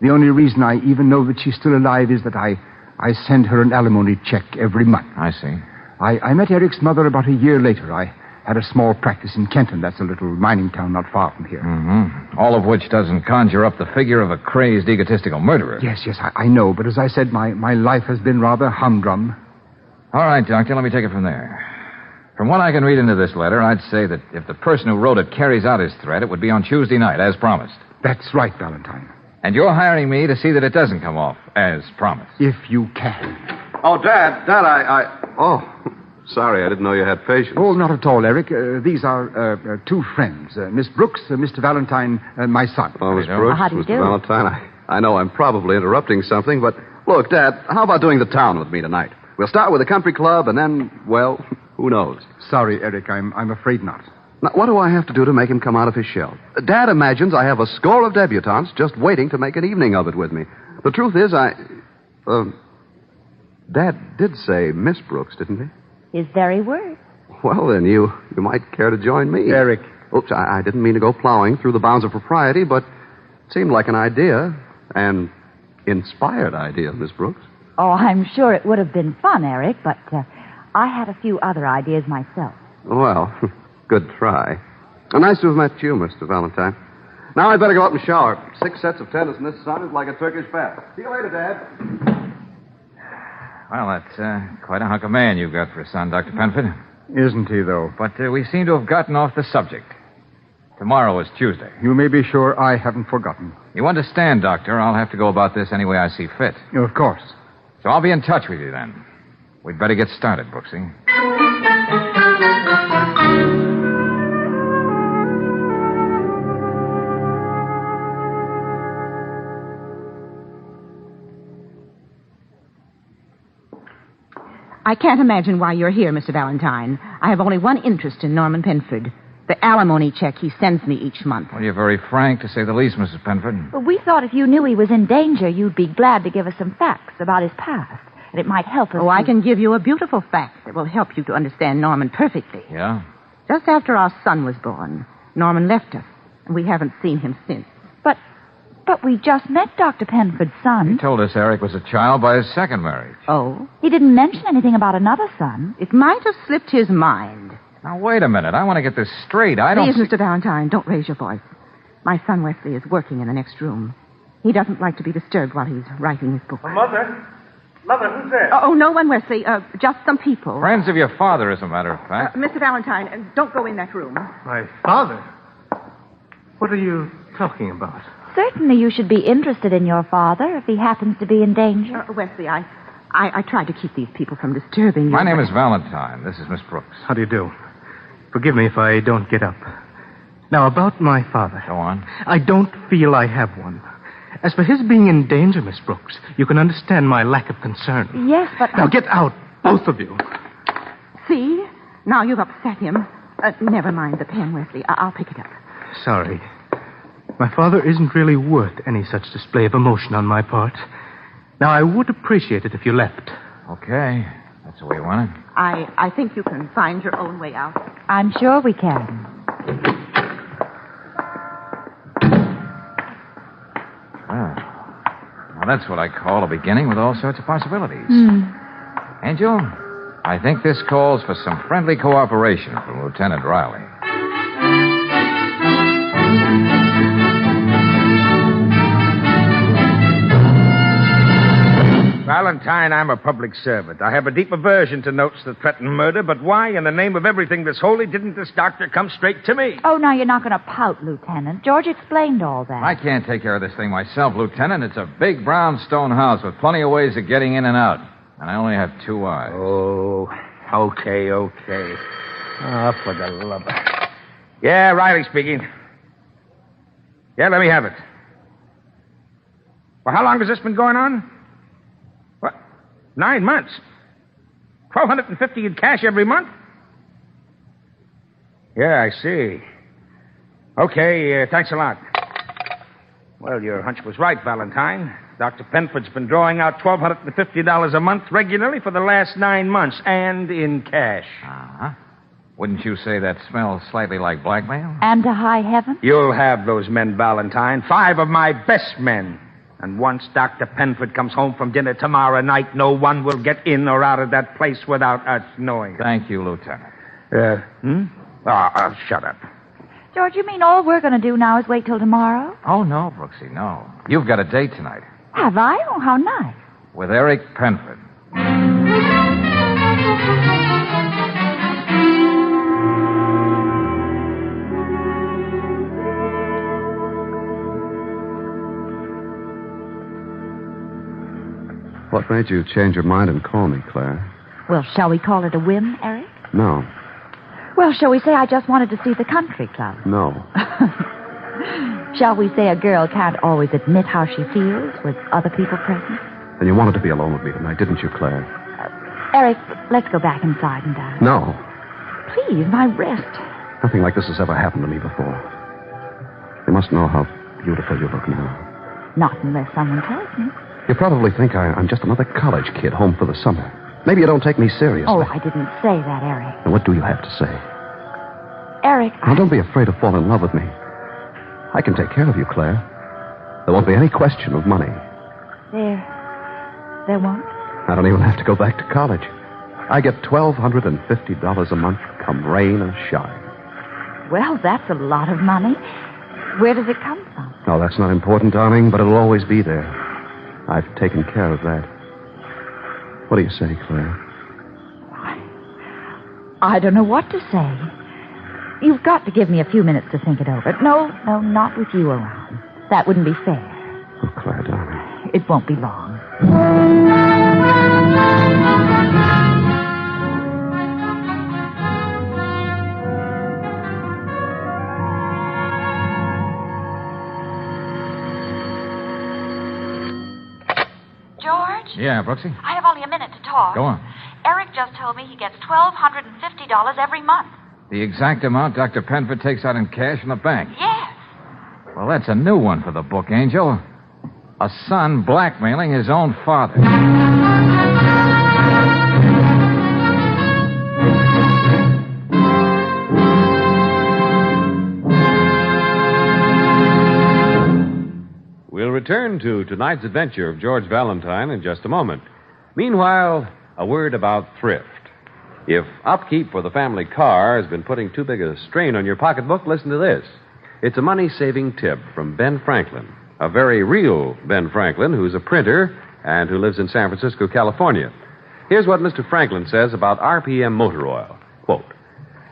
The only reason I even know that she's still alive is that I send her an alimony check every month. I see. I met Eric's mother about a year later. I had a small practice in Kenton. That's a little mining town not far from here. Mm-hmm. All of which doesn't conjure up the figure of a crazed, egotistical murderer. Yes, I know. But as I said, my life has been rather humdrum. All right, Doctor, let me take it from there. From what I can read into this letter, I'd say that if the person who wrote it carries out his threat, it would be on Tuesday night, as promised. That's right, Valentine. And you're hiring me to see that it doesn't come off, as promised. If you can. Oh, Dad, Oh, sorry, I didn't know you had patience. Oh, not at all, Eric. These are two friends. Miss Brooks, Mr. Valentine, my son. Oh, Miss Brooks, How do you Mr. do? Valentine, I know I'm probably interrupting something, but look, Dad, how about doing the town with me tonight? We'll start with a country club, and then, well, who knows? Sorry, Eric, I'm afraid not. Now, what do I have to do to make him come out of his shell? Dad imagines I have a score of debutantes just waiting to make an evening of it with me. The truth is, Dad did say Miss Brooks, didn't he? His very words. Well, then, you might care to join me. Eric. Oops, I didn't mean to go plowing through the bounds of propriety, but it seemed like an idea, an inspired idea, Miss Brooks. Oh, I'm sure it would have been fun, Eric, but I had a few other ideas myself. Well, good try. Nice to have met you, Mr. Valentine. Now I'd better go up and shower. 6 sets of tennis in this sun is like a Turkish bath. See you later, Dad. Well, that's quite a hunk of man you've got for a son, Dr. Penford. Isn't he, though? But we seem to have gotten off the subject. Tomorrow is Tuesday. You may be sure I haven't forgotten. You understand, Doctor, I'll have to go about this any way I see fit. Of course. So I'll be in touch with you then. We'd better get started, Brooksy. I can't imagine why you're here, Mr. Valentine. I have only one interest in Norman Penford. The alimony check he sends me each month. Well, you're very frank, to say the least, Mrs. Penford. Well, we thought if you knew he was in danger, you'd be glad to give us some facts about his past. And it might help us. Oh, I can give you a beautiful fact that will help you to understand Norman perfectly. Yeah? Just after our son was born, Norman left us, and we haven't seen him since. But we just met Dr. Penford's son. He told us Eric was a child by his second marriage. Oh? He didn't mention anything about another son. It might have slipped his mind. Now, wait a minute. I want to get this straight. Please, Mr. Valentine, don't raise your voice. My son Wesley is working in the next room. He doesn't like to be disturbed while he's writing his book. Mother, who's there? Oh, no one, Wesley. Just some people. Friends of your father, as a matter of fact. Mr. Valentine, don't go in that room. My father? What are you talking about? Certainly you should be interested in your father if he happens to be in danger. Wesley, I tried to keep these people from disturbing you. My name is Valentine. This is Miss Brooks. How do you do? Forgive me if I don't get up. Now, about my father. Go on. I don't feel I have one. As for his being in danger, Miss Brooks, you can understand my lack of concern. Yes, but... Now, get out, both of you. See? Now you've upset him. Never mind the pen, Wesley. I'll pick it up. Sorry. My father isn't really worth any such display of emotion on my part. Now, I would appreciate it if you left. Okay. That's the way you want it. I think you can find your own way out. I'm sure we can. Well, that's what I call a beginning with all sorts of possibilities. Angel, I think this calls for some friendly cooperation from Lieutenant Riley. Valentine, I'm a public servant. I have a deep aversion to notes that threaten murder, but why, in the name of everything that's holy, didn't this doctor come straight to me? Oh, now you're not going to pout, Lieutenant. George explained all that. I can't take care of this thing myself, Lieutenant. It's a big brownstone house with plenty of ways of getting in and out. And I only have 2 eyes. Oh, okay. Oh, for the love of... Yeah, Riley speaking. Yeah, let me have it. Well, how long has this been going on? What? 9 months. $1,250 in cash every month? Yeah, I see. Okay, thanks a lot. Well, your hunch was right, Valentine. Dr. Penford's been drawing out $1,250 a month regularly for the last 9 months, and in cash. Uh-huh. Wouldn't you say that smells slightly like blackmail? And to high heaven? You'll have those men, Valentine. 5 of my best men. And once Dr. Penford comes home from dinner tomorrow night, no one will get in or out of that place without us knowing it. Thank you, Lieutenant. Shut up. George, you mean all we're going to do now is wait till tomorrow? Oh, no, Brooksy, no. You've got a date tonight. Have I? Oh, how nice. With Eric Penford. What made you change your mind and call me, Claire? Well, shall we call it a whim, Eric? No. Well, shall we say I just wanted to see the country club? No. Shall we say a girl can't always admit how she feels with other people present? And you wanted to be alone with me tonight, didn't you, Claire? Eric, let's go back inside and dine. No. Please, my wrist. Nothing like this has ever happened to me before. You must know how beautiful you look now. Not unless someone tells me. You probably think I'm just another college kid home for the summer. Maybe you don't take me seriously. Oh, I didn't say that, Eric. And what do you have to say? Eric, Now, don't be afraid to fall in love with me. I can take care of you, Claire. There won't be any question of money. There won't? I don't even have to go back to college. I get $1,250 a month, come rain or shine. Well, that's a lot of money. Where does it come from? No, that's not important, darling, but it'll always be there. I've taken care of that. What do you say, Claire? I don't know what to say. You've got to give me a few minutes to think it over. No, not with you around. That wouldn't be fair. Oh, Claire, darling. It won't be long. George? Yeah, Brooksy? I have only a minute to talk. Go on. Eric just told me he gets $1,250 every month. The exact amount Dr. Penford takes out in cash from the bank. Yes. Well, that's a new one for the book, Angel. A son blackmailing his own father. We'll return to tonight's adventure of George Valentine in just a moment. Meanwhile, a word about thrift. If upkeep for the family car has been putting too big a strain on your pocketbook, listen to this. It's a money-saving tip from Ben Franklin, a very real Ben Franklin who's a printer and who lives in San Francisco, California. Here's what Mr. Franklin says about RPM motor oil. Quote,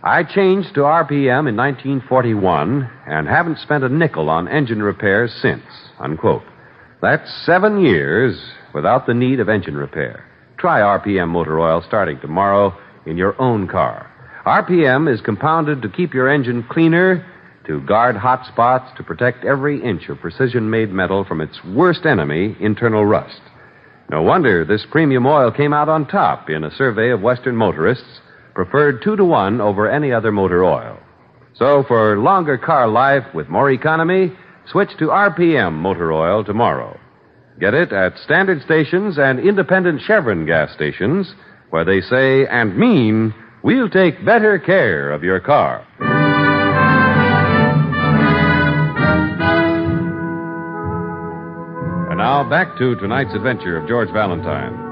I changed to RPM in 1941 and haven't spent a nickel on engine repairs since, unquote. That's 7 years without the need of engine repair. Try RPM motor oil starting tomorrow in your own car. RPM is compounded to keep your engine cleaner, to guard hot spots, to protect every inch of precision-made metal from its worst enemy, internal rust. No wonder this premium oil came out on top in a survey of Western motorists, preferred 2-to-1 over any other motor oil. So for longer car life with more economy, switch to RPM motor oil tomorrow. Get it at standard stations and independent Chevron gas stations, where they say and mean, we'll take better care of your car. And now back to tonight's adventure of George Valentine.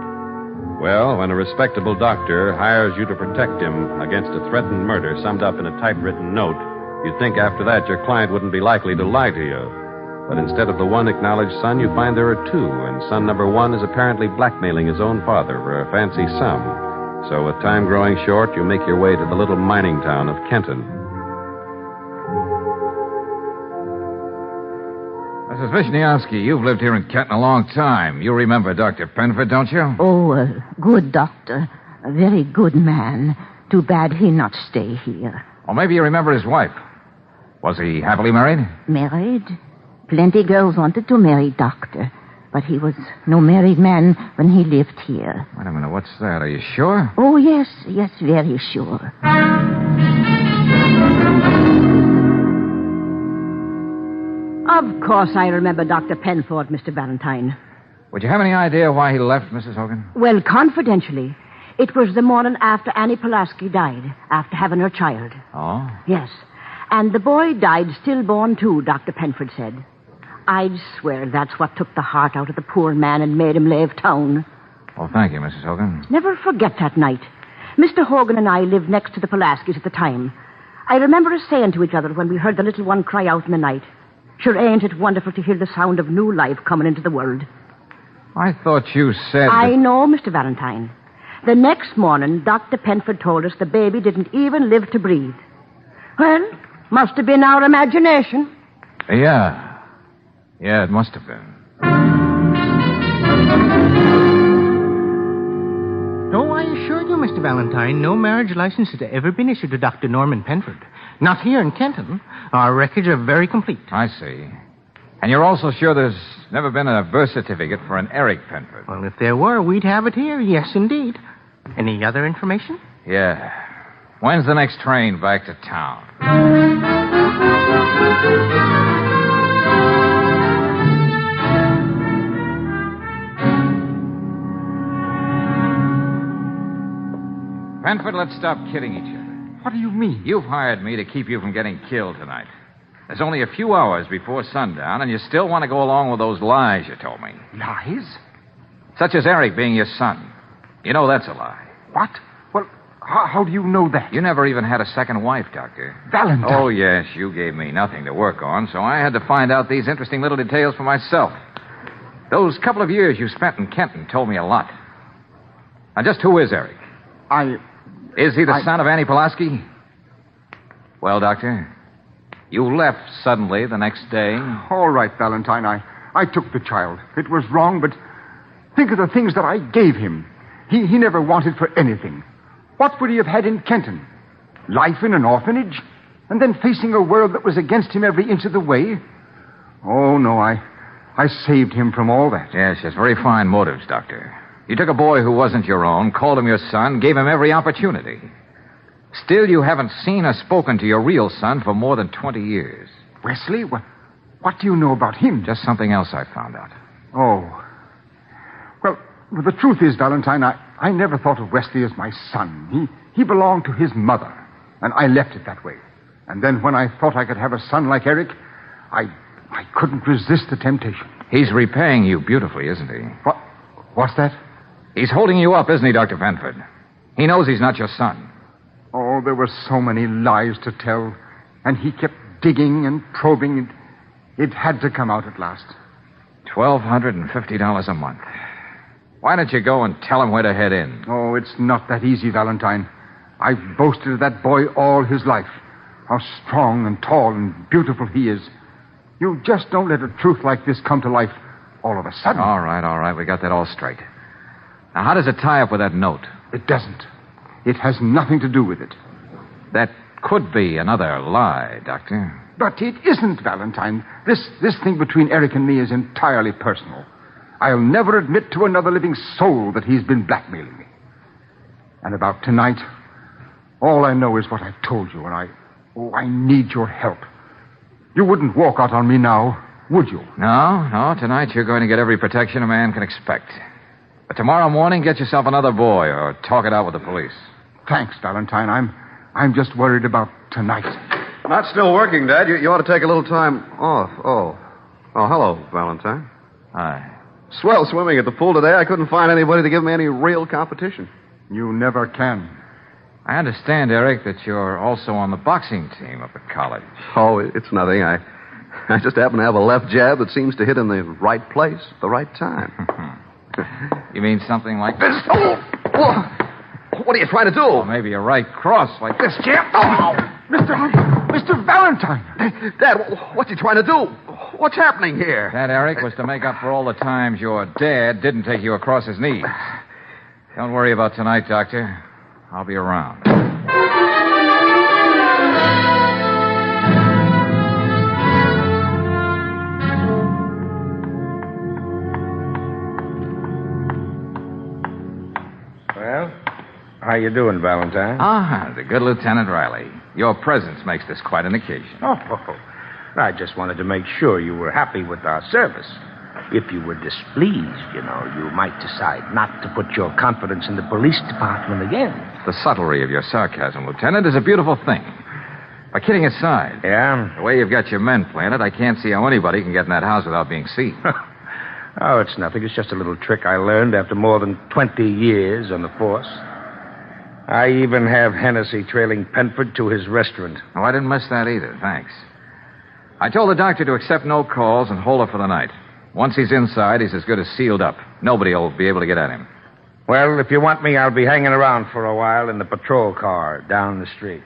Well, when a respectable doctor hires you to protect him against a threatened murder summed up in a typewritten note, you'd think after that your client wouldn't be likely to lie to you. But instead of the one acknowledged son, you find there are two, and son number one is apparently blackmailing his own father for a fancy sum. So with time growing short, you make your way to the little mining town of Kenton. Mrs. Vishniowski, you've lived here in Kenton a long time. You remember Dr. Penford, don't you? Oh, a good doctor. A very good man. Too bad he not stay here. Or maybe you remember his wife. Was he happily married? Married? Plenty girls wanted to marry doctor. But he was no married man when he lived here. Wait a minute, what's that? Are you sure? Oh, yes, very sure. Of course I remember Dr. Penford, Mr. Valentine. Would you have any idea why he left, Mrs. Hogan? Well, confidentially, it was the morning after Annie Pulaski died, after having her child. Oh? Yes. And the boy died stillborn, too, Dr. Penford said. I'd swear that's what took the heart out of the poor man and made him leave town. Oh, thank you, Mrs. Hogan. Never forget that night. Mr. Hogan and I lived next to the Pulaskis at the time. I remember us saying to each other when we heard the little one cry out in the night, "Sure ain't it wonderful to hear the sound of new life coming into the world?" I thought you said I know, Mr. Valentine. The next morning, Dr. Penford told us the baby didn't even live to breathe. Well, must have been our imagination. Yeah, it must have been. No, I assure you, Mr. Valentine, no marriage license has ever been issued to Dr. Norman Penford. Not here in Kenton. Our records are very complete. I see. And you're also sure there's never been a birth certificate for an Eric Penford? Well, if there were, we'd have it here. Yes, indeed. Any other information? Yeah. When's the next train back to town? Penford, let's stop kidding each other. What do you mean? You've hired me to keep you from getting killed tonight. There's only a few hours before sundown, and you still want to go along with those lies you told me. Lies? Such as Eric being your son. You know that's a lie. What? Well, how do you know that? You never even had a second wife, Doctor. Valentine. Oh, yes, you gave me nothing to work on, so I had to find out these interesting little details for myself. Those couple of years you spent in Kenton told me a lot. Now, just who is Eric? Is he the son of Annie Pulaski? Well, Doctor, you left suddenly the next day. All right, Valentine, I took the child. It was wrong, but think of the things that I gave him. He never wanted for anything. What would he have had in Kenton? Life in an orphanage? And then facing a world that was against him every inch of the way? Oh, no, I saved him from all that. Yes, very fine motives, Doctor. You took a boy who wasn't your own, called him your son, gave him every opportunity. Still, you haven't seen or spoken to your real son for more than 20 years. Wesley? What do you know about him? Just something else I found out. Oh. Well, the truth is, Valentine, I never thought of Wesley as my son. He belonged to his mother, and I left it that way. And then when I thought I could have a son like Eric, I couldn't resist the temptation. He's repaying you beautifully, isn't he? What's that? He's holding you up, isn't he, Dr. Penford? He knows he's not your son. Oh, there were so many lies to tell, and he kept digging and probing. It had to come out at last. $1,250 a month. Why don't you go and tell him where to head in? Oh, it's not that easy, Valentine. I've boasted of that boy all his life. How strong and tall and beautiful he is. You just don't let a truth like this come to life all of a sudden. All right. We got that all straight. Now, how does it tie up with that note? It doesn't. It has nothing to do with it. That could be another lie, Doctor. But it isn't, Valentine. This thing between Eric and me is entirely personal. I'll never admit to another living soul that he's been blackmailing me. And about tonight, all I know is what I've told you, and I need your help. You wouldn't walk out on me now, would you? No. Tonight you're going to get every protection a man can expect. But tomorrow morning, get yourself another boy or talk it out with the police. Thanks, Valentine. I'm just worried about tonight. Not still working, Dad. You ought to take a little time off. Oh, hello, Valentine. Hi. Swell swimming at the pool today. I couldn't find anybody to give me any real competition. You never can. I understand, Eric, that you're also on the boxing team up at college. Oh, it's nothing. I I just happen to have a left jab that seems to hit in the right place at the right time. You mean something like this? What are you trying to do? Or maybe a right cross like this, Jim. Mr. Valentine! Dad, what's he trying to do? What's happening here? That, Eric, was to make up for all the times your dad didn't take you across his knees. Don't worry about tonight, Doctor. I'll be around. Well, how you doing, Valentine? The good Lieutenant Riley. Your presence makes this quite an occasion. I just wanted to make sure you were happy with our service. If you were displeased, you might decide not to put your confidence in the police department again. The subtlety of your sarcasm, Lieutenant, is a beautiful thing. But kidding aside, the way you've got your men planted, I can't see how anybody can get in that house without being seen. Oh, it's nothing. It's just a little trick I learned after more than 20 years on the force. I even have Hennessy trailing Penford to his restaurant. Oh, I didn't miss that either, thanks. I told the doctor to accept no calls and hold her for the night. Once he's inside, he's as good as sealed up. Nobody will be able to get at him. Well, if you want me, I'll be hanging around for a while in the patrol car down the street.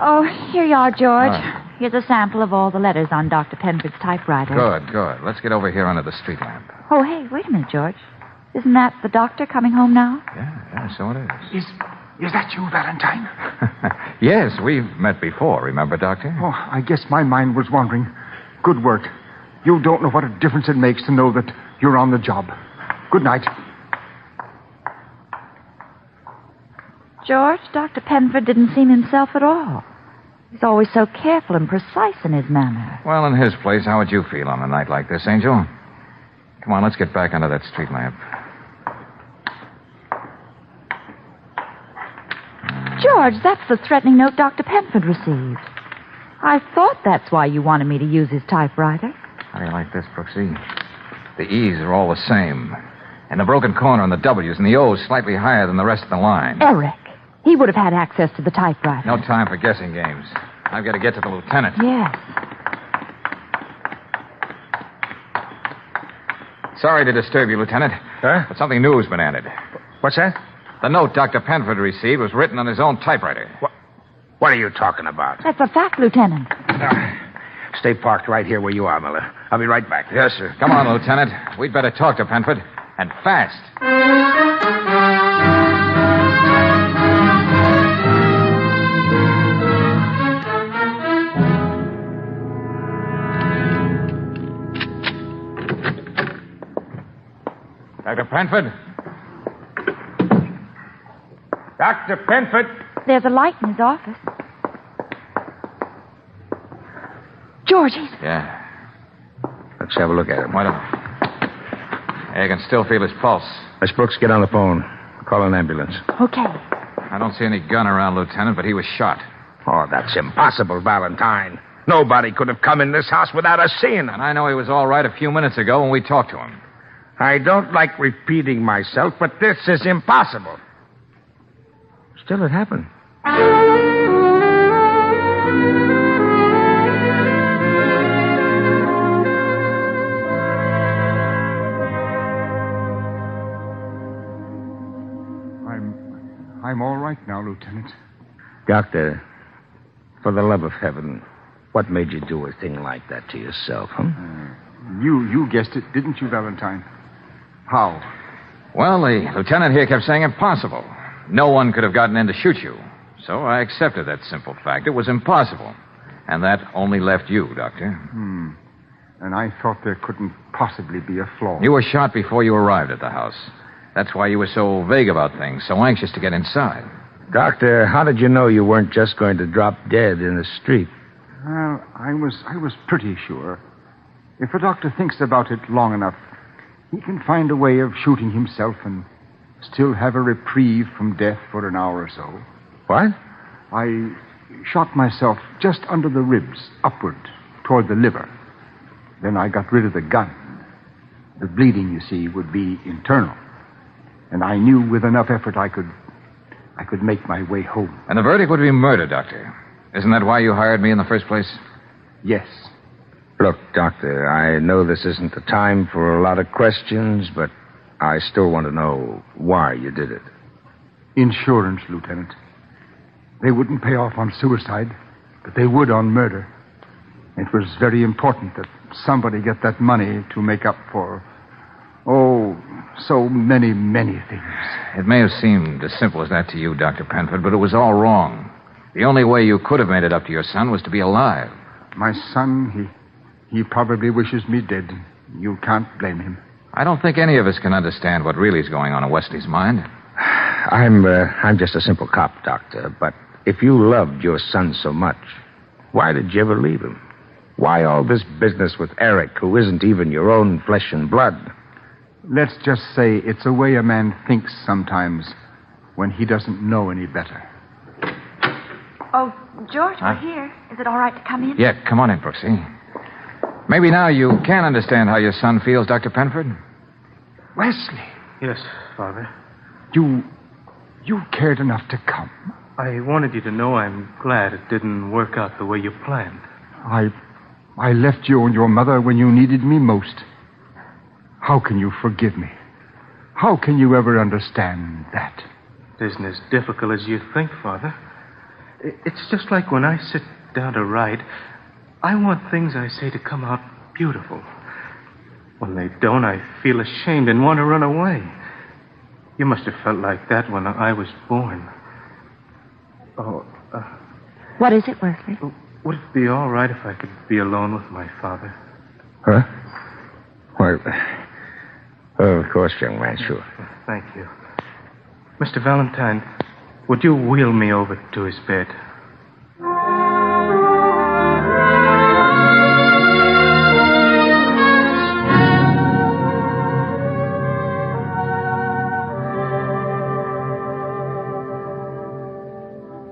Oh, here you are, George. Here's a sample of all the letters on Dr. Penford's typewriter. Good. Let's get over here under the street lamp. Oh, hey, wait a minute, George. Isn't that the doctor coming home now? Yeah, so it is. Is that you, Valentine? Yes, we've met before, remember, Doctor? Oh, I guess my mind was wandering. Good work. You don't know what a difference it makes to know that you're on the job. Good night. George, Dr. Penford didn't seem himself at all. He's always so careful and precise in his manner. Well, in his place, how would you feel on a night like this, Angel? Come on, let's get back under that street lamp. George, that's the threatening note Dr. Penford received. I thought that's why you wanted me to use his typewriter. How do you like this, Brooksy? The E's are all the same. And the broken corner on the W's and the O's slightly higher than the rest of the line. Eric, he would have had access to the typewriter. No time for guessing games. I've got to get to the lieutenant. Yes. Sorry to disturb you, Lieutenant. Huh? But something new has been added. What's that? The note Dr. Penford received was written on his own typewriter. What are you talking about? That's a fact, Lieutenant. Stay parked right here where you are, Miller. I'll be right back. Yes, sir. Come on, Lieutenant. We'd better talk to Penford. And fast. Dr. Penford? Dr. Penford? There's a light in his office. George, he's... Yeah. Let's have a look at him. Why don't... I can still feel his pulse. Miss Brooks, get on the phone. Call an ambulance. Okay. I don't see any gun around, Lieutenant, but he was shot. Oh, that's impossible, Valentine. Nobody could have come in this house without us seeing him. And I know he was all right a few minutes ago when we talked to him. I don't like repeating myself, but this is impossible. Still, it happened. I'm all right now, Lieutenant. Doctor, for the love of heaven, what made you do a thing like that to yourself, huh? You guessed it, didn't you, Valentine? How? Well, the lieutenant here kept saying impossible. No one could have gotten in to shoot you. So I accepted that simple fact. It was impossible. And that only left you, Doctor. And I thought there couldn't possibly be a flaw. You were shot before you arrived at the house. That's why you were so vague about things, so anxious to get inside. Doctor, how did you know you weren't just going to drop dead in the street? Well, I was pretty sure. If a doctor thinks about it long enough, he can find a way of shooting himself and still have a reprieve from death for an hour or so. What? I shot myself just under the ribs, upward, toward the liver. Then I got rid of the gun. The bleeding, you see, would be internal. And I knew with enough effort I could make my way home. And the verdict would be murder, Doctor. Isn't that why you hired me in the first place? Yes. Look, Doctor, I know this isn't the time for a lot of questions, but I still want to know why you did it. Insurance, Lieutenant. They wouldn't pay off on suicide, but they would on murder. It was very important that somebody get that money to make up for, so many, many things. It may have seemed as simple as that to you, Dr. Penford, but it was all wrong. The only way you could have made it up to your son was to be alive. My son, he probably wishes me dead. You can't blame him. I don't think any of us can understand what really is going on in Wesley's mind. I'm just a simple cop, Doctor, but if you loved your son so much, why did you ever leave him? Why all this business with Eric, who isn't even your own flesh and blood? Let's just say it's a way a man thinks sometimes when he doesn't know any better. Oh, George, we're here. Is it all right to come in? Yeah, come on in, Brooksy. Maybe now you can understand how your son feels, Dr. Penford. Wesley. Yes, Father. You cared enough to come. I wanted you to know I'm glad it didn't work out the way you planned. I left you and your mother when you needed me most. How can you forgive me? How can you ever understand that? It isn't as difficult as you think, Father. It's just like when I sit down to write, I want things I say to come out beautiful. When they don't, I feel ashamed and want to run away. You must have felt like that when I was born. What is it, Wesley? Would it be all right if I could be alone with my father? Huh? Well, of course, young man, sure. Thank you. Mr. Valentine, would you wheel me over to his bed?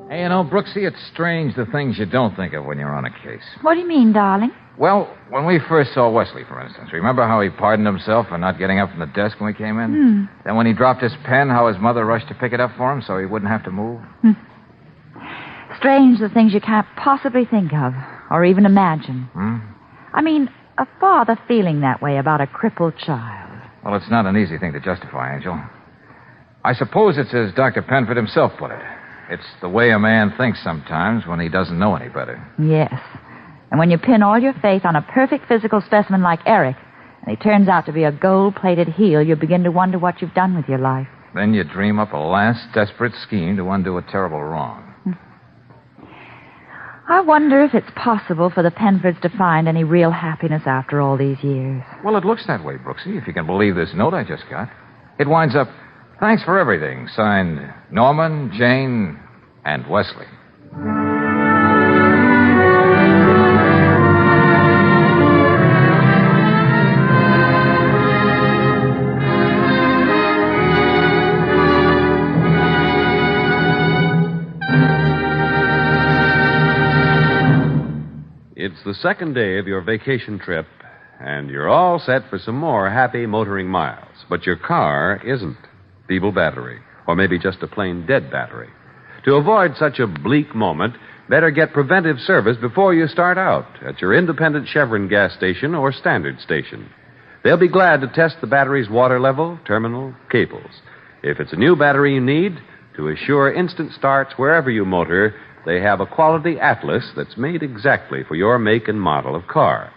Hey, you know, Brooksy, it's strange the things you don't think of when you're on a case. What do you mean, darling? Well, when we first saw Wesley, for instance, remember how he pardoned himself for not getting up from the desk when we came in? Then when he dropped his pen, how his mother rushed to pick it up for him so he wouldn't have to move? Strange the things you can't possibly think of or even imagine. I mean, a father feeling that way about a crippled child. Well, it's not an easy thing to justify, Angel. I suppose it's as Dr. Penford himself put it. It's the way a man thinks sometimes when he doesn't know any better. Yes. And when you pin all your faith on a perfect physical specimen like Eric, and he turns out to be a gold-plated heel, you begin to wonder what you've done with your life. Then you dream up a last desperate scheme to undo a terrible wrong. I wonder if it's possible for the Penfords to find any real happiness after all these years. Well, it looks that way, Brooksy, if you can believe this note I just got. It winds up, "Thanks for everything," signed Norman, Jane, and Wesley. It's the second day of your vacation trip, and you're all set for some more happy motoring miles. But your car isn't. Feeble battery, or maybe just a plain dead battery. To avoid such a bleak moment, better get preventive service before you start out at your independent Chevron gas station or standard station. They'll be glad to test the battery's water level, terminal, cables. If it's a new battery you need, to assure instant starts wherever you motor, they have a quality Atlas that's made exactly for your make and model of car.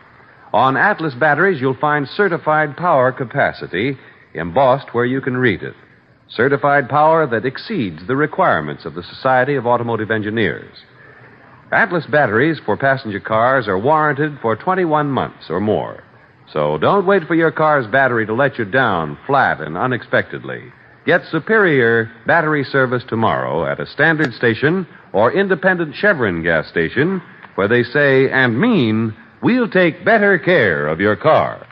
On Atlas batteries, you'll find certified power capacity embossed where you can read it. Certified power that exceeds the requirements of the Society of Automotive Engineers. Atlas batteries for passenger cars are warranted for 21 months or more. So don't wait for your car's battery to let you down flat and unexpectedly. Get superior battery service tomorrow at a standard station or independent Chevron gas station where they say and mean, we'll take better care of your car.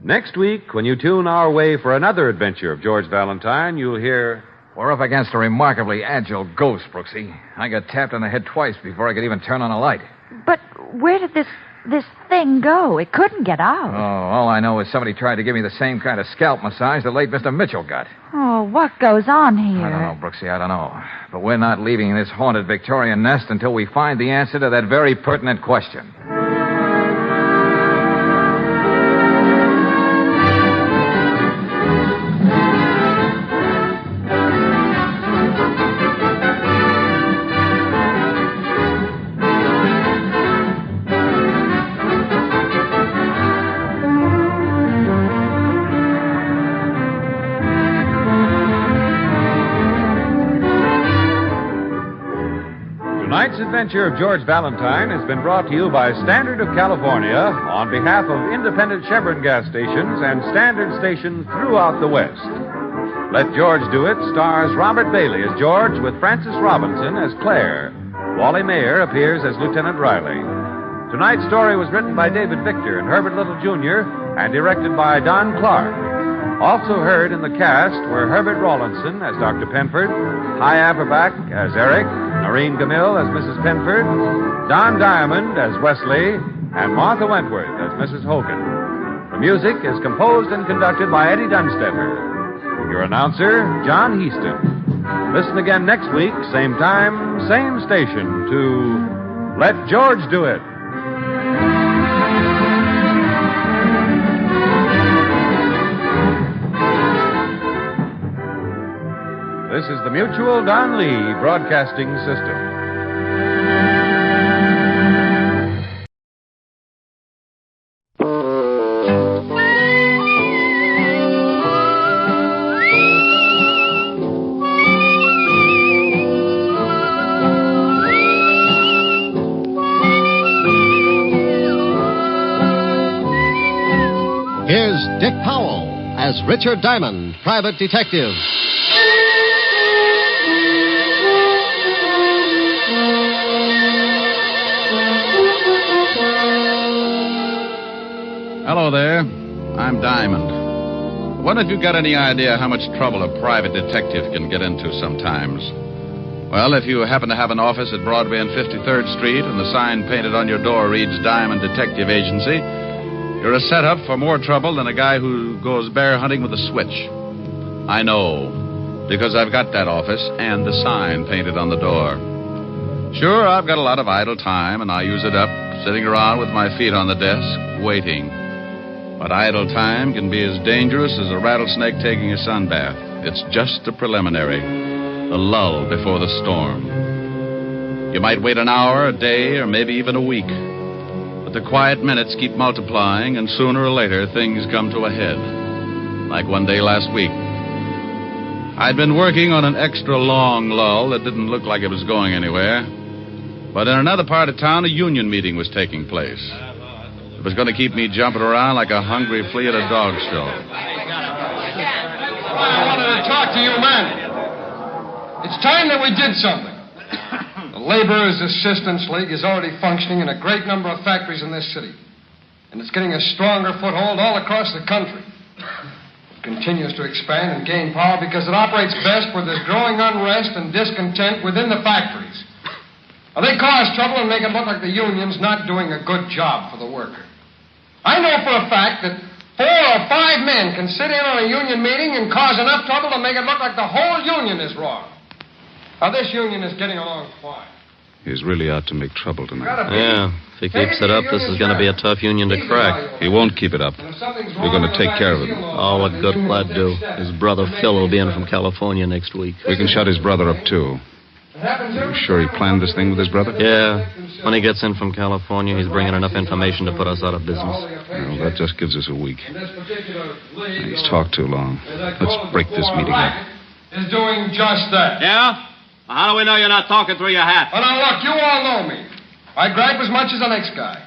Next week, when you tune our way for another adventure of George Valentine, you'll hear We're up against a remarkably agile ghost, Brooksy. I got tapped on the head twice before I could even turn on a light. But where did this thing go? It couldn't get out. Oh, all I know is somebody tried to give me the same kind of scalp massage the late Mr. Mitchell got. Oh, what goes on here? I don't know, Brooksy, I don't know. But we're not leaving this haunted Victorian nest until we find the answer to that very pertinent question. Tonight's adventure of George Valentine has been brought to you by Standard of California on behalf of independent Chevron gas stations and Standard stations throughout the West. Let George Do It stars Robert Bailey as George with Frances Robinson as Claire. Wally Mayer appears as Lieutenant Riley. Tonight's story was written by David Victor and Herbert Little Jr. and directed by Don Clark. Also heard in the cast were Herbert Rawlinson as Dr. Penford, Hy Averback as Eric, Noreen Gamil as Mrs. Penford, Don Diamond as Wesley, and Martha Wentworth as Mrs. Hogan. The music is composed and conducted by Eddie Dunstedter. Your announcer, John Heaston. Listen again next week, same time, same station, to Let George Do It. This is the Mutual Don Lee Broadcasting System. Here's Dick Powell as Richard Diamond, private detective. Hello there. I'm Diamond. Wonder if you've got any idea how much trouble a private detective can get into sometimes. Well, if you happen to have an office at Broadway and 53rd Street and the sign painted on your door reads Diamond Detective Agency, you're a setup for more trouble than a guy who goes bear hunting with a switch. I know, because I've got that office and the sign painted on the door. Sure, I've got a lot of idle time, and I use it up sitting around with my feet on the desk, waiting. But idle time can be as dangerous as a rattlesnake taking a sunbath. It's just a preliminary, the lull before the storm. You might wait an hour, a day, or maybe even a week. But the quiet minutes keep multiplying, and sooner or later things come to a head. Like one day last week. I'd been working on an extra long lull that didn't look like it was going anywhere. But in another part of town, a union meeting was taking place. It was going to keep me jumping around like a hungry flea at a dog show. I wanted to talk to you men. It's time that we did something. The Laborers' Assistance League is already functioning in a great number of factories in this city. And it's getting a stronger foothold all across the country. It continues to expand and gain power because it operates best where there's growing unrest and discontent within the factories. Now, they cause trouble and make it look like the union's not doing a good job for the worker. I know for a fact that 4 or 5 men can sit in on a union meeting and cause enough trouble to make it look like the whole union is wrong. Now, this union is getting along fine. He's really out to make trouble tonight. Yeah, if he keeps it up, this is going to be a tough union to crack. He won't keep it up. We're going to take care of him. Oh, what good will that do? His brother Phil will be in from California next week. We can shut his brother up, too. Are you sure he planned this thing with his brother? Yeah. When he gets in from California, he's bringing enough information to put us out of business. Well, that just gives us a week. He's talked too long. Let's break this meeting up. Is doing just that. Yeah? Well, how do we know you're not talking through your hat? Well, now, look, you all know me. I gripe as much as the next guy.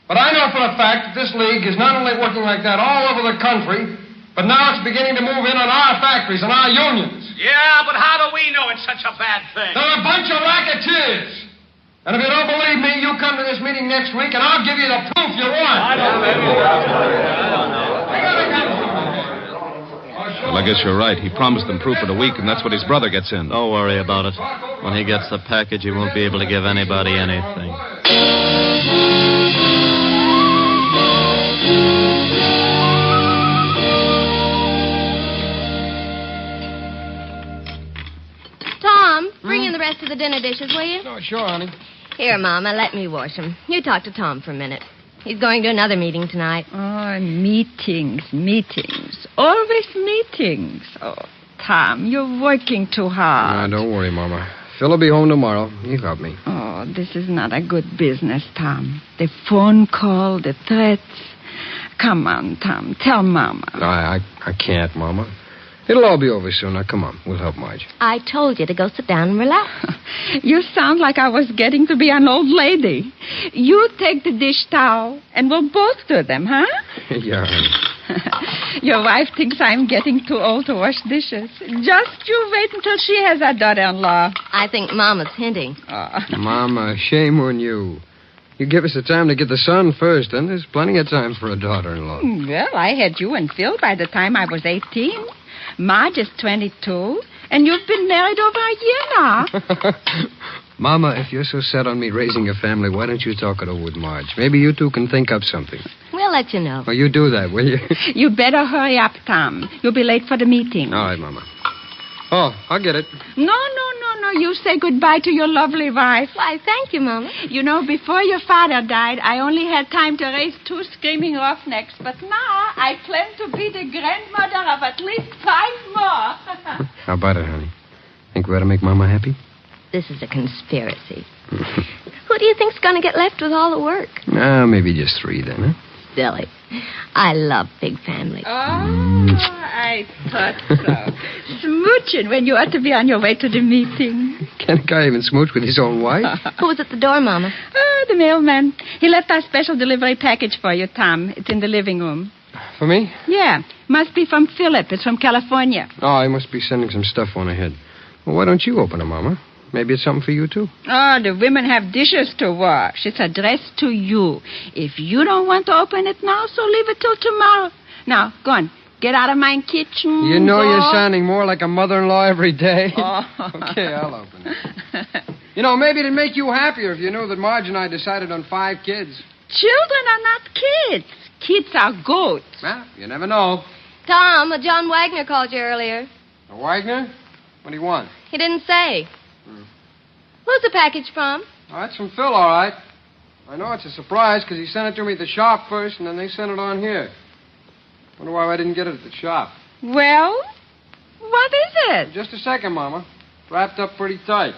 But I know for a fact that this league is not only working like that all over the country, but now it's beginning to move in on our factories and our unions. Yeah, but how do we know it's such a bad thing? They're a bunch of racketeers. And if you don't believe me, you come to this meeting next week and I'll give you the proof you want. Well, I guess guess you're right. He promised them proof in a week, and that's what his brother gets in. Don't worry about it. When he gets the package, he won't be able to give anybody anything. Tom, bring in the rest of the dinner dishes, will you? Oh, sure, honey. Here, Mama, let me wash them. You talk to Tom for a minute. He's going to another meeting tonight. Oh, meetings. Always meetings. Oh, Tom, you're working too hard. No, don't worry, Mama. Phil will be home tomorrow. You help me. Oh, this is not a good business, Tom. The phone call, the threats. Come on, Tom. Tell Mama. I can't, Mama. It'll all be over soon. Now, come on. We'll help Marge. I told you to go sit down and relax. You sound like I was getting to be an old lady. You take the dish towel, and we'll both do them, huh? Yeah, honey. Your wife thinks I'm getting too old to wash dishes. Just you wait until she has a daughter-in-law. I think Mama's hinting. Mama, shame on you. You give us the time to get the son first, and there's plenty of time for a daughter-in-law. Well, I had you and Phil by the time I was 18. Marge is 22, and you've been married over a year now. Mama, if you're so set on me raising a family, why don't you talk it over with Marge? Maybe you two can think up something. We'll let you know. Well, you do that, will you? You better hurry up, Tom. You'll be late for the meeting. All right, Mama. Oh, I'll get it. No. You say goodbye to your lovely wife. Why, thank you, Mama. You know, before your father died, I only had time to raise 2 screaming roughnecks. But now I plan to be the grandmother of at least 5 more. How about it, honey? Think we ought to make Mama happy? This is a conspiracy. Who do you think's going to get left with all the work? Maybe just 3 then, huh? Silly. I love big families. Oh, I thought so. Smooching when you ought to be on your way to the meeting. Can a guy even smooch with his own wife? Who was at the door, Mama? The mailman. He left our special delivery package for you, Tom. It's in the living room. For me? Yeah. Must be from Philip. It's from California. Oh, he must be sending some stuff on ahead. Well, why don't you open it, Mama? Maybe it's something for you, too. Oh, the women have dishes to wash. It's addressed to you. If you don't want to open it now, so leave it till tomorrow. Now, go on. Get out of my kitchen. You know go. You're sounding more like a mother-in-law every day. Oh. Okay, I'll open it. You know, maybe it'd make you happier if you knew that Marge and I decided on 5 kids. Children are not kids. Kids are goats. Well, you never know. Tom, John Wagner called you earlier. Wagner? What do you want? He didn't say. Who's the package from? Oh, that's from Phil, all right. I know it's a surprise because he sent it to me at the shop first, and then they sent it on here. Wonder why I didn't get it at the shop. Well, what is it? Just a second, Mama. Wrapped up pretty tight.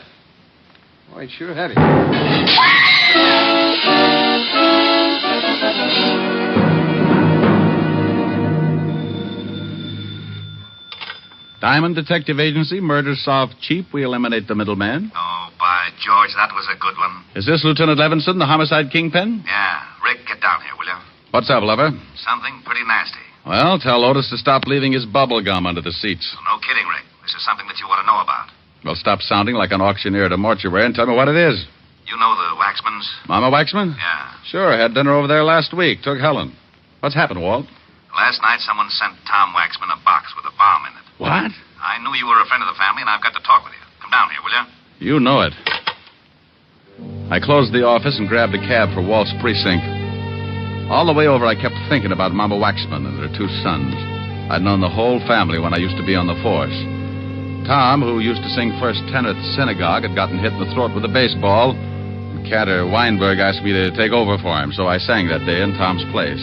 Oh, it's sure heavy. Diamond Detective Agency, murder solved cheap. We eliminate the middleman. Oh, by George, that was a good one. Is this Lieutenant Levinson, the homicide kingpin? Yeah. Rick, get down here, will you? What's up, lover? Something pretty nasty. Well, tell Otis to stop leaving his bubble gum under the seats. No kidding, Rick. This is something that you want to know about. Well, stop sounding like an auctioneer at a mortuary and tell me what it is. You know the Waxmans? Mama Waxman? Yeah. Sure, had dinner over there last week. Took Helen. What's happened, Walt? Last night, someone sent Tom Waxman a box with a bomb in it. What? I knew you were a friend of the family, and I've got to talk with you. Come down here, will you? You know it. I closed the office and grabbed a cab for Walt's precinct. All the way over, I kept thinking about Mama Waxman and her 2 sons. I'd known the whole family when I used to be on the force. Tom, who used to sing first tenor at the synagogue, had gotten hit in the throat with a baseball. Cantor Weinberg asked me to take over for him, so I sang that day in Tom's place.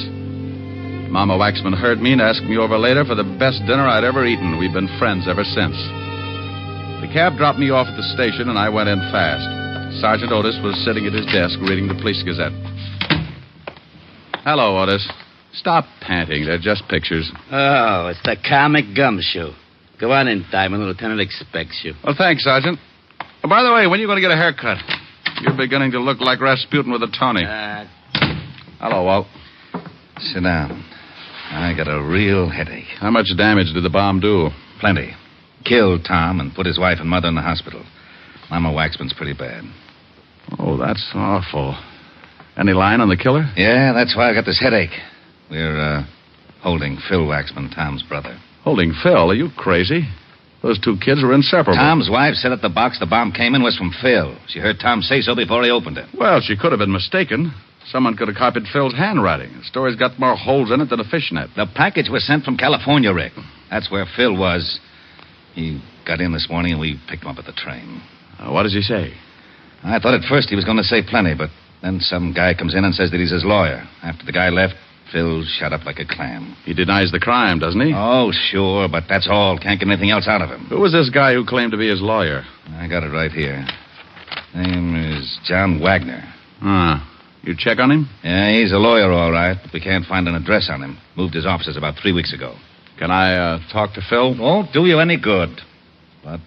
Mama Waxman heard me and asked me over later for the best dinner I'd ever eaten. We've been friends ever since. The cab dropped me off at the station, and I went in fast. Sergeant Otis was sitting at his desk reading the Police Gazette. Hello, Otis. Stop panting. They're just pictures. Oh, it's the comic gumshoe. Go on in, Diamond. The lieutenant expects you. Well, thanks, Sergeant. Oh, by the way, when are you going to get a haircut? You're beginning to look like Rasputin with a Tony. Hello, Walt. Sit down. I got a real headache. How much damage did the bomb do? Plenty. Killed Tom and put his wife and mother in the hospital. Mama Waxman's pretty bad. Oh, that's awful. Any line on the killer? Yeah, that's why I got this headache. We're holding Phil Waxman, Tom's brother. Holding Phil? Are you crazy? Those two kids were inseparable. Tom's wife said that the box the bomb came in was from Phil. She heard Tom say so before he opened it. Well, she could have been mistaken. Someone could have copied Phil's handwriting. The story's got more holes in it than a fishnet. The package was sent from California, Rick. That's where Phil was. He got in this morning and we picked him up at the train. What does he say? I thought at first he was going to say plenty, but then some guy comes in and says that he's his lawyer. After the guy left, Phil shut up like a clam. He denies the crime, doesn't he? Oh, sure, but that's all. Can't get anything else out of him. Who was this guy who claimed to be his lawyer? I got it right here. Name is John Wagner. You check on him? Yeah, he's a lawyer, all right, but we can't find an address on him. Moved his offices about 3 weeks ago. Can I talk to Phil? Won't do you any good. But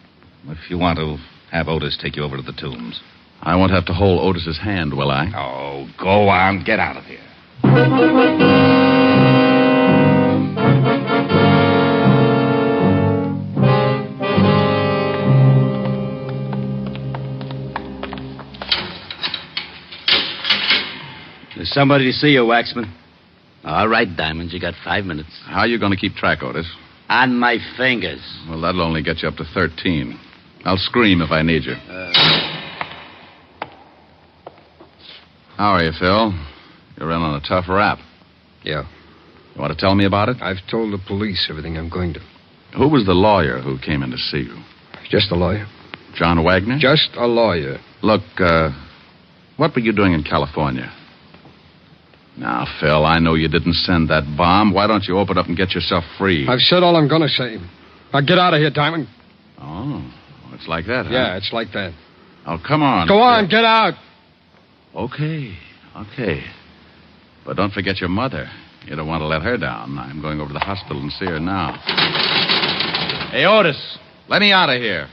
if you want to, have Otis take you over to the Tombs. I won't have to hold Otis's hand, will I? Oh, go on. Get out of here. There's somebody to see you, Waxman. All right, Diamond, you got 5 minutes. How are you going to keep track, Otis? On my fingers. Well, that'll only get you up to 13. I'll scream if I need you. How are you, Phil? You're in on a tough rap. Yeah. You want to tell me about it? I've told the police everything I'm going to. Who was the lawyer who came in to see you? Just a lawyer. John Wagner? Just a lawyer. Look, what were you doing in California? Now, Phil, I know you didn't send that bomb. Why don't you open up and get yourself free? I've said all I'm going to say. Now, get out of here, Diamond. Oh, it's like that, huh? Yeah, it's like that. Oh, come on. Go on, get out. Okay. But don't forget your mother. You don't want to let her down. I'm going over to the hospital and see her now. Hey, Otis, let me out of here.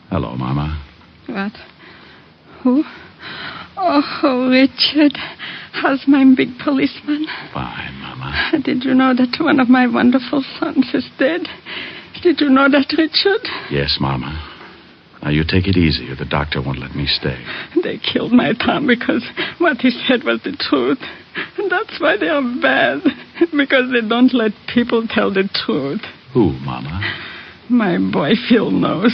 Hello, Mama. What? Who? Oh, Richard. How's my big policeman? Fine, Mama. Did you know that one of my wonderful sons is dead? Did you know that, Richard? Yes, Mama. Now, you take it easy or the doctor won't let me stay. They killed my Tom because what he said was the truth. And that's why they are bad. Because they don't let people tell the truth. Who, Mama? My boy Phil knows.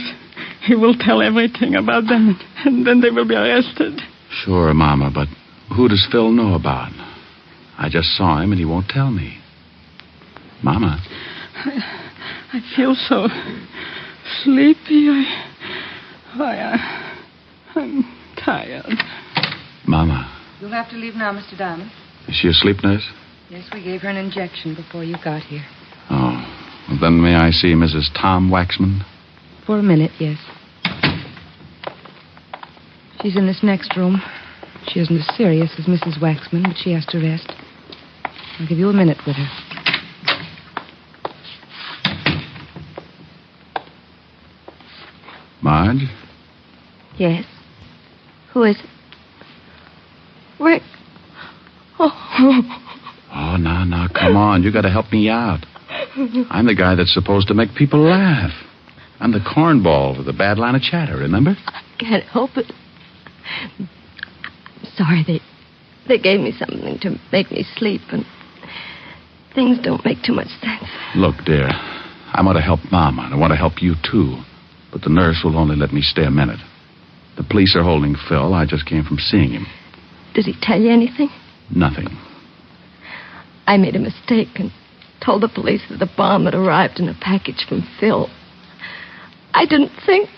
He will tell everything about them, and then they will be arrested. Sure, Mama, but who does Phil know about? I just saw him, and he won't tell me. Mama. I feel so sleepy. I'm tired. Mama. You'll have to leave now, Mr. Diamond. Is she asleep, nurse? Yes, we gave her an injection before you got here. Oh. Well, then may I see Mrs. Tom Waxman? For a minute, yes. She's in this next room. She isn't as serious as Mrs. Waxman, but she has to rest. I'll give you a minute with her. Marge? Yes. Who is it? Rick. Oh, now, come on. You got to help me out. I'm the guy that's supposed to make people laugh. I'm the cornball with the bad line of chatter, remember? I can't help it. Sorry, they gave me something to make me sleep, and things don't make too much sense. Look, dear, I want to help Mama, and I want to help you, too. But the nurse will only let me stay a minute. The police are holding Phil. I just came from seeing him. Did he tell you anything? Nothing. I made a mistake and told the police that the bomb had arrived in a package from Phil. I didn't think...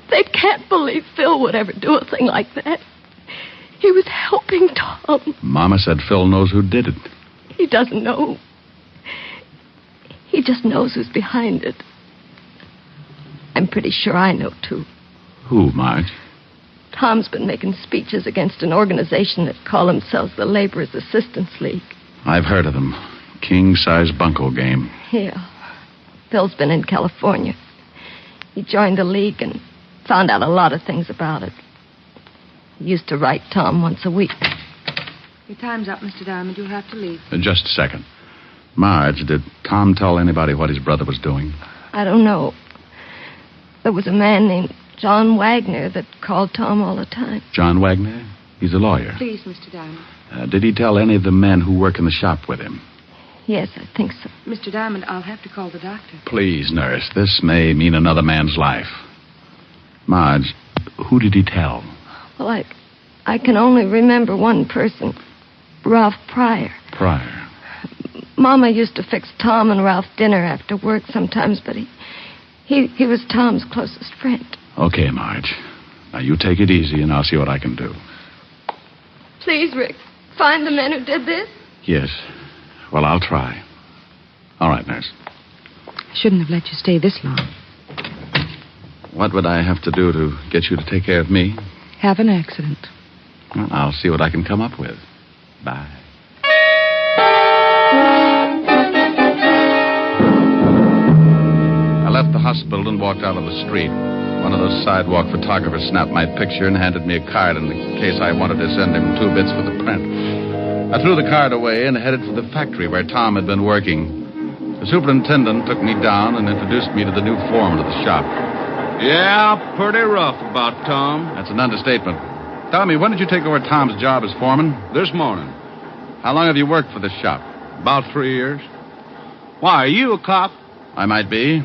They can't believe Phil would ever do a thing like that. He was helping Tom. Mama said Phil knows who did it. He doesn't know. He just knows who's behind it. I'm pretty sure I know, too. Who, Marge? Tom's been making speeches against an organization that call themselves the Laborers Assistance League. I've heard of them. King-size bunco game. Yeah. Phil's been in California. He joined the league and found out a lot of things about it. He used to write Tom once a week. Your time's up, Mr. Diamond. You'll have to leave. Just a second. Marge, did Tom tell anybody what his brother was doing? I don't know. There was a man named John Wagner that called Tom all the time. John Wagner? He's a lawyer. Please, Mr. Diamond. Did he tell any of the men who work in the shop with him? Yes, I think so. Mr. Diamond, I'll have to call the doctor. Please, nurse. This may mean another man's life. Marge, who did he tell? Well, I can only remember one person. Ralph Pryor. Pryor. Mama used to fix Tom and Ralph dinner after work sometimes, but he was Tom's closest friend. Okay, Marge. Now, you take it easy, and I'll see what I can do. Please, Rick, find the men who did this. Yes. Well, I'll try. All right, nurse. I shouldn't have let you stay this long. What would I have to do to get you to take care of me? Have an accident. Well, I'll see what I can come up with. Bye. I left the hospital and walked out on the street. One of those sidewalk photographers snapped my picture and handed me a card in case I wanted to send him 2 bits for the print. I threw the card away and headed for the factory where Tom had been working. The superintendent took me down and introduced me to the new foreman of the shop. Yeah, pretty rough about Tom. That's an understatement. Tell me, when did you take over Tom's job as foreman? This morning. How long have you worked for this shop? About 3 years. Why, are you a cop? I might be.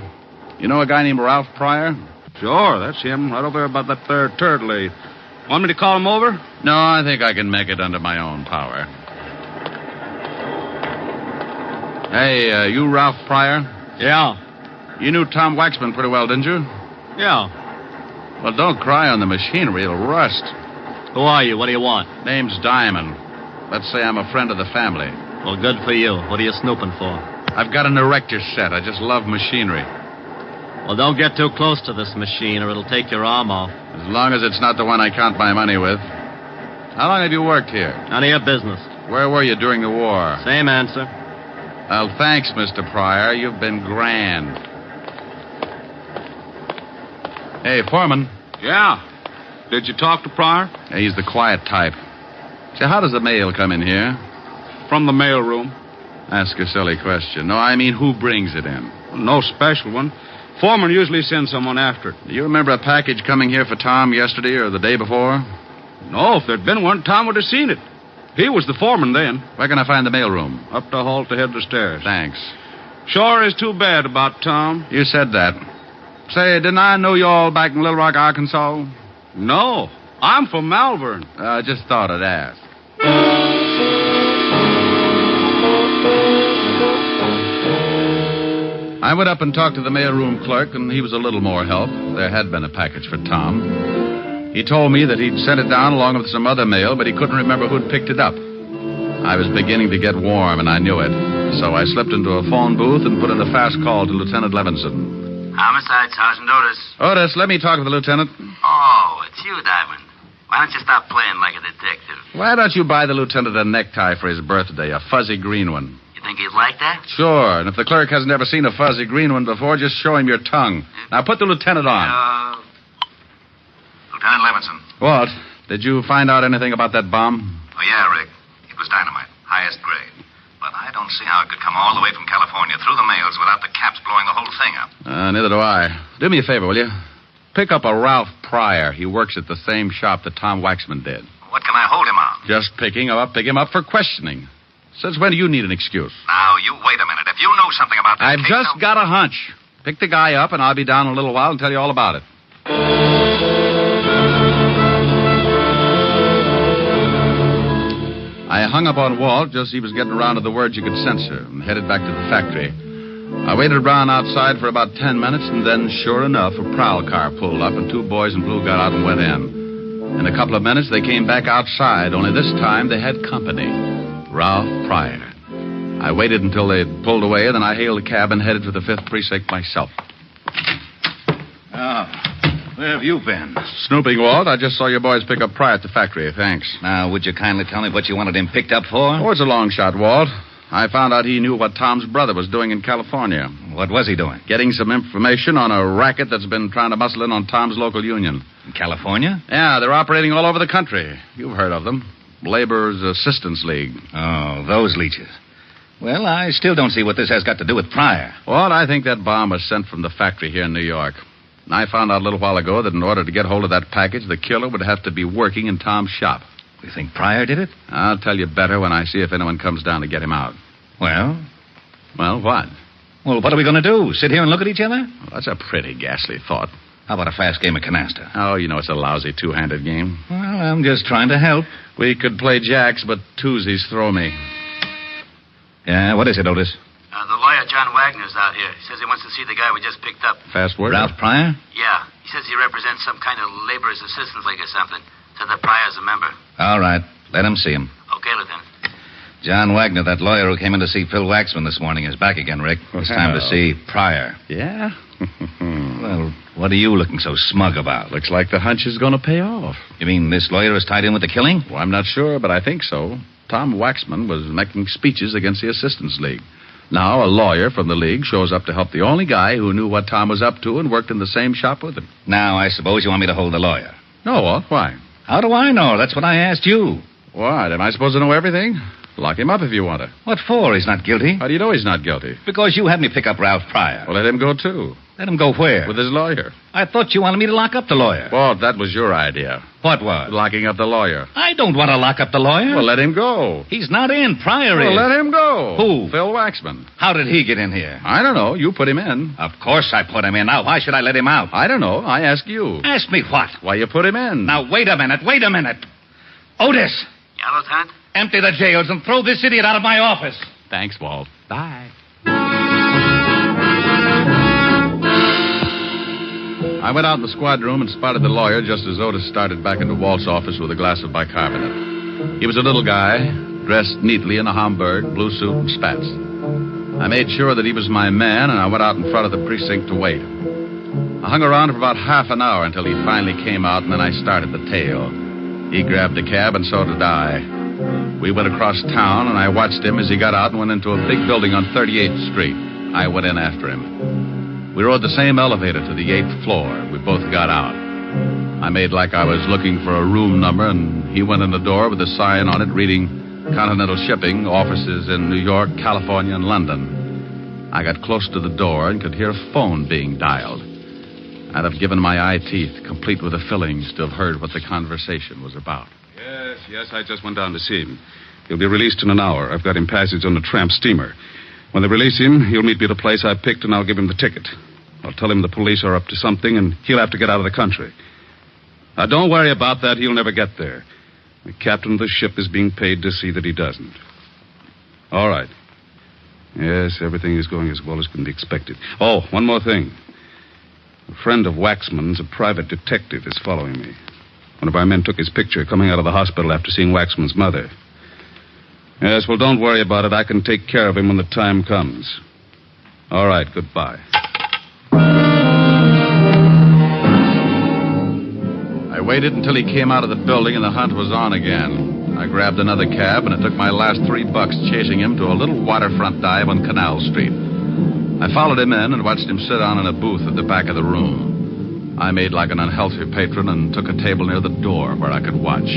You know a guy named Ralph Pryor? Sure, that's him, right over there about that there turtle. Want me to call him over? No, I think I can make it under my own power. Hey, you Ralph Pryor? Yeah. You knew Tom Waxman pretty well, didn't you? Yeah. Well, don't cry on the machinery. It'll rust. Who are you? What do you want? Name's Diamond. Let's say I'm a friend of the family. Well, good for you. What are you snooping for? I've got an erector set. I just love machinery. Well, don't get too close to this machine or it'll take your arm off. As long as it's not the one I count my money with. How long have you worked here? None of your business. Where were you during the war? Same answer. Well, thanks, Mr. Pryor. You've been grand. Hey, Foreman. Yeah. Did you talk to Pryor? Yeah, he's the quiet type. Say, how does the mail come in here? From the mail room. Ask a silly question. No, I mean, who brings it in? Well, no special one. Foreman usually sends someone after it. Do you remember a package coming here for Tom yesterday or the day before? No, if there'd been one, Tom would have seen it. He was the foreman then. Where can I find the mailroom? Up the hall to head the stairs. Thanks. Sure is too bad about Tom. You said that. Say, didn't I know you all back in Little Rock, Arkansas? No, I'm from Malvern. I just thought I'd ask. I went up and talked to the mailroom clerk, and he was a little more help. There had been a package for Tom. He told me that he'd sent it down along with some other mail, but he couldn't remember who'd picked it up. I was beginning to get warm, and I knew it. So I slipped into a phone booth and put in a fast call to Lieutenant Levinson. Homicide, Sergeant Otis. Otis, let me talk to the lieutenant. Oh, it's you, Diamond. Why don't you stop playing like a detective? Why don't you buy the lieutenant a necktie for his birthday, a fuzzy green one? You think he'd like that? Sure, and if the clerk hasn't ever seen a fuzzy green one before, just show him your tongue. Now put the lieutenant on. Lieutenant Levinson. What? Did you find out anything about that bomb? Oh, yeah, Rick. It was dynamite, highest grade. But I don't see how it could come all the way from California through the mails without the caps blowing the whole thing up. Neither do I. Do me a favor, will you? Pick up a Ralph Pryor. He works at the same shop that Tom Waxman did. What can I hold him on? Just pick him up for questioning. Since when do you need an excuse? Now, you wait a minute. If you know something about this I've case, just got a hunch. Pick the guy up, and I'll be down in a little while and tell you all about it. I hung up on Walt just as he was getting around to the words you could censor and headed back to the factory. I waited around outside for about 10 minutes, and then, sure enough, a prowl car pulled up, and 2 boys in blue got out and went in. In a couple of minutes, they came back outside, only this time they had company. Ralph Pryor. I waited until they had pulled away, then I hailed a cab and headed for the 5th precinct myself. Where have you been? Snooping, Walt. I just saw your boys pick up Pryor at the factory. Thanks. Now, would you kindly tell me what you wanted him picked up for? Oh, it's a long shot, Walt. I found out he knew what Tom's brother was doing in California. What was he doing? Getting some information on a racket that's been trying to muscle in on Tom's local union. In California? Yeah, they're operating all over the country. You've heard of them. Laborers Assistance League. Oh, those leeches. Well, I still don't see what this has got to do with Pryor. Well, I think that bomb was sent from the factory here in New York. And I found out a little while ago that in order to get hold of that package, the killer would have to be working in Tom's shop. You think Pryor did it? I'll tell you better when I see if anyone comes down to get him out. Well? Well, what? Well, what are we going to do? Sit here and look at each other? Well, that's a pretty ghastly thought. How about a fast game of canasta? Oh, you know it's a lousy two-handed game. Well, I'm just trying to help. We could play jacks, but twosies throw me. Yeah, what is it, Otis? The lawyer, John Wagner's out here. He says he wants to see the guy we just picked up. Fast word? Ralph Pryor? Yeah. He says he represents some kind of laborer's assistance league or something. Said that Pryor's a member. All right. Let him see him. Okay, Lieutenant. John Wagner, that lawyer who came in to see Phil Waxman this morning, is back again, Rick. It's time to see Pryor. Yeah? Well, what are you looking so smug about? Looks like the hunch is going to pay off. You mean this lawyer is tied in with the killing? Well, I'm not sure, but I think so. Tom Waxman was making speeches against the Assistance League. Now, a lawyer from the league shows up to help the only guy who knew what Tom was up to and worked in the same shop with him. Now, I suppose you want me to hold the lawyer. No, what? Why? How do I know? That's what I asked you. What? Am I supposed to know everything? Lock him up if you want to. What for? He's not guilty. How do you know he's not guilty? Because you had me pick up Ralph Pryor. Well, let him go, too. Let him go where? With his lawyer. I thought you wanted me to lock up the lawyer. Well, that was your idea. What was? Locking up the lawyer. I don't want to lock up the lawyer. Well, let him go. He's not in. Pryor is. Well, let him go. Who? Phil Waxman. How did he get in here? I don't know. You put him in. Of course I put him in. Now, why should I let him out? I don't know. I ask you. Ask me what? Why you put him in. Now, wait a minute. Otis. Yeah, Lieutenant? Empty the jails and throw this idiot out of my office. Thanks, Walt. Bye. I went out in the squad room and spotted the lawyer just as Otis started back into Walt's office with a glass of bicarbonate. He was a little guy, dressed neatly in a Homburg, blue suit, and spats. I made sure that he was my man, and I went out in front of the precinct to wait. I hung around for about half an hour until he finally came out, and then I started the tale. He grabbed a cab, and so did I. We went across town, and I watched him as he got out and went into a big building on 38th Street. I went in after him. We rode the same elevator to the 8th floor. We both got out. I made like I was looking for a room number, and he went in the door with a sign on it reading Continental Shipping, offices in New York, California, and London. I got close to the door and could hear a phone being dialed. I'd have given my eye teeth, complete with the fillings, to have heard what the conversation was about. Yes, I just went down to see him. He'll be released in an hour. I've got him passage on the tramp steamer. When they release him, he'll meet me at a place I picked, and I'll give him the ticket. I'll tell him the police are up to something, and he'll have to get out of the country. Now, don't worry about that. He'll never get there. The captain of the ship is being paid to see that he doesn't. All right. Yes, everything is going as well as can be expected. Oh, one more thing. A friend of Waxman's, a private detective, is following me. One of our men took his picture coming out of the hospital after seeing Waxman's mother. Yes, well, don't worry about it. I can take care of him when the time comes. All right, goodbye. I waited until he came out of the building and the hunt was on again. I grabbed another cab, and it took my last $3 chasing him to a little waterfront dive on Canal Street. I followed him in and watched him sit down in a booth at the back of the room. I made like an unhealthy patron and took a table near the door where I could watch.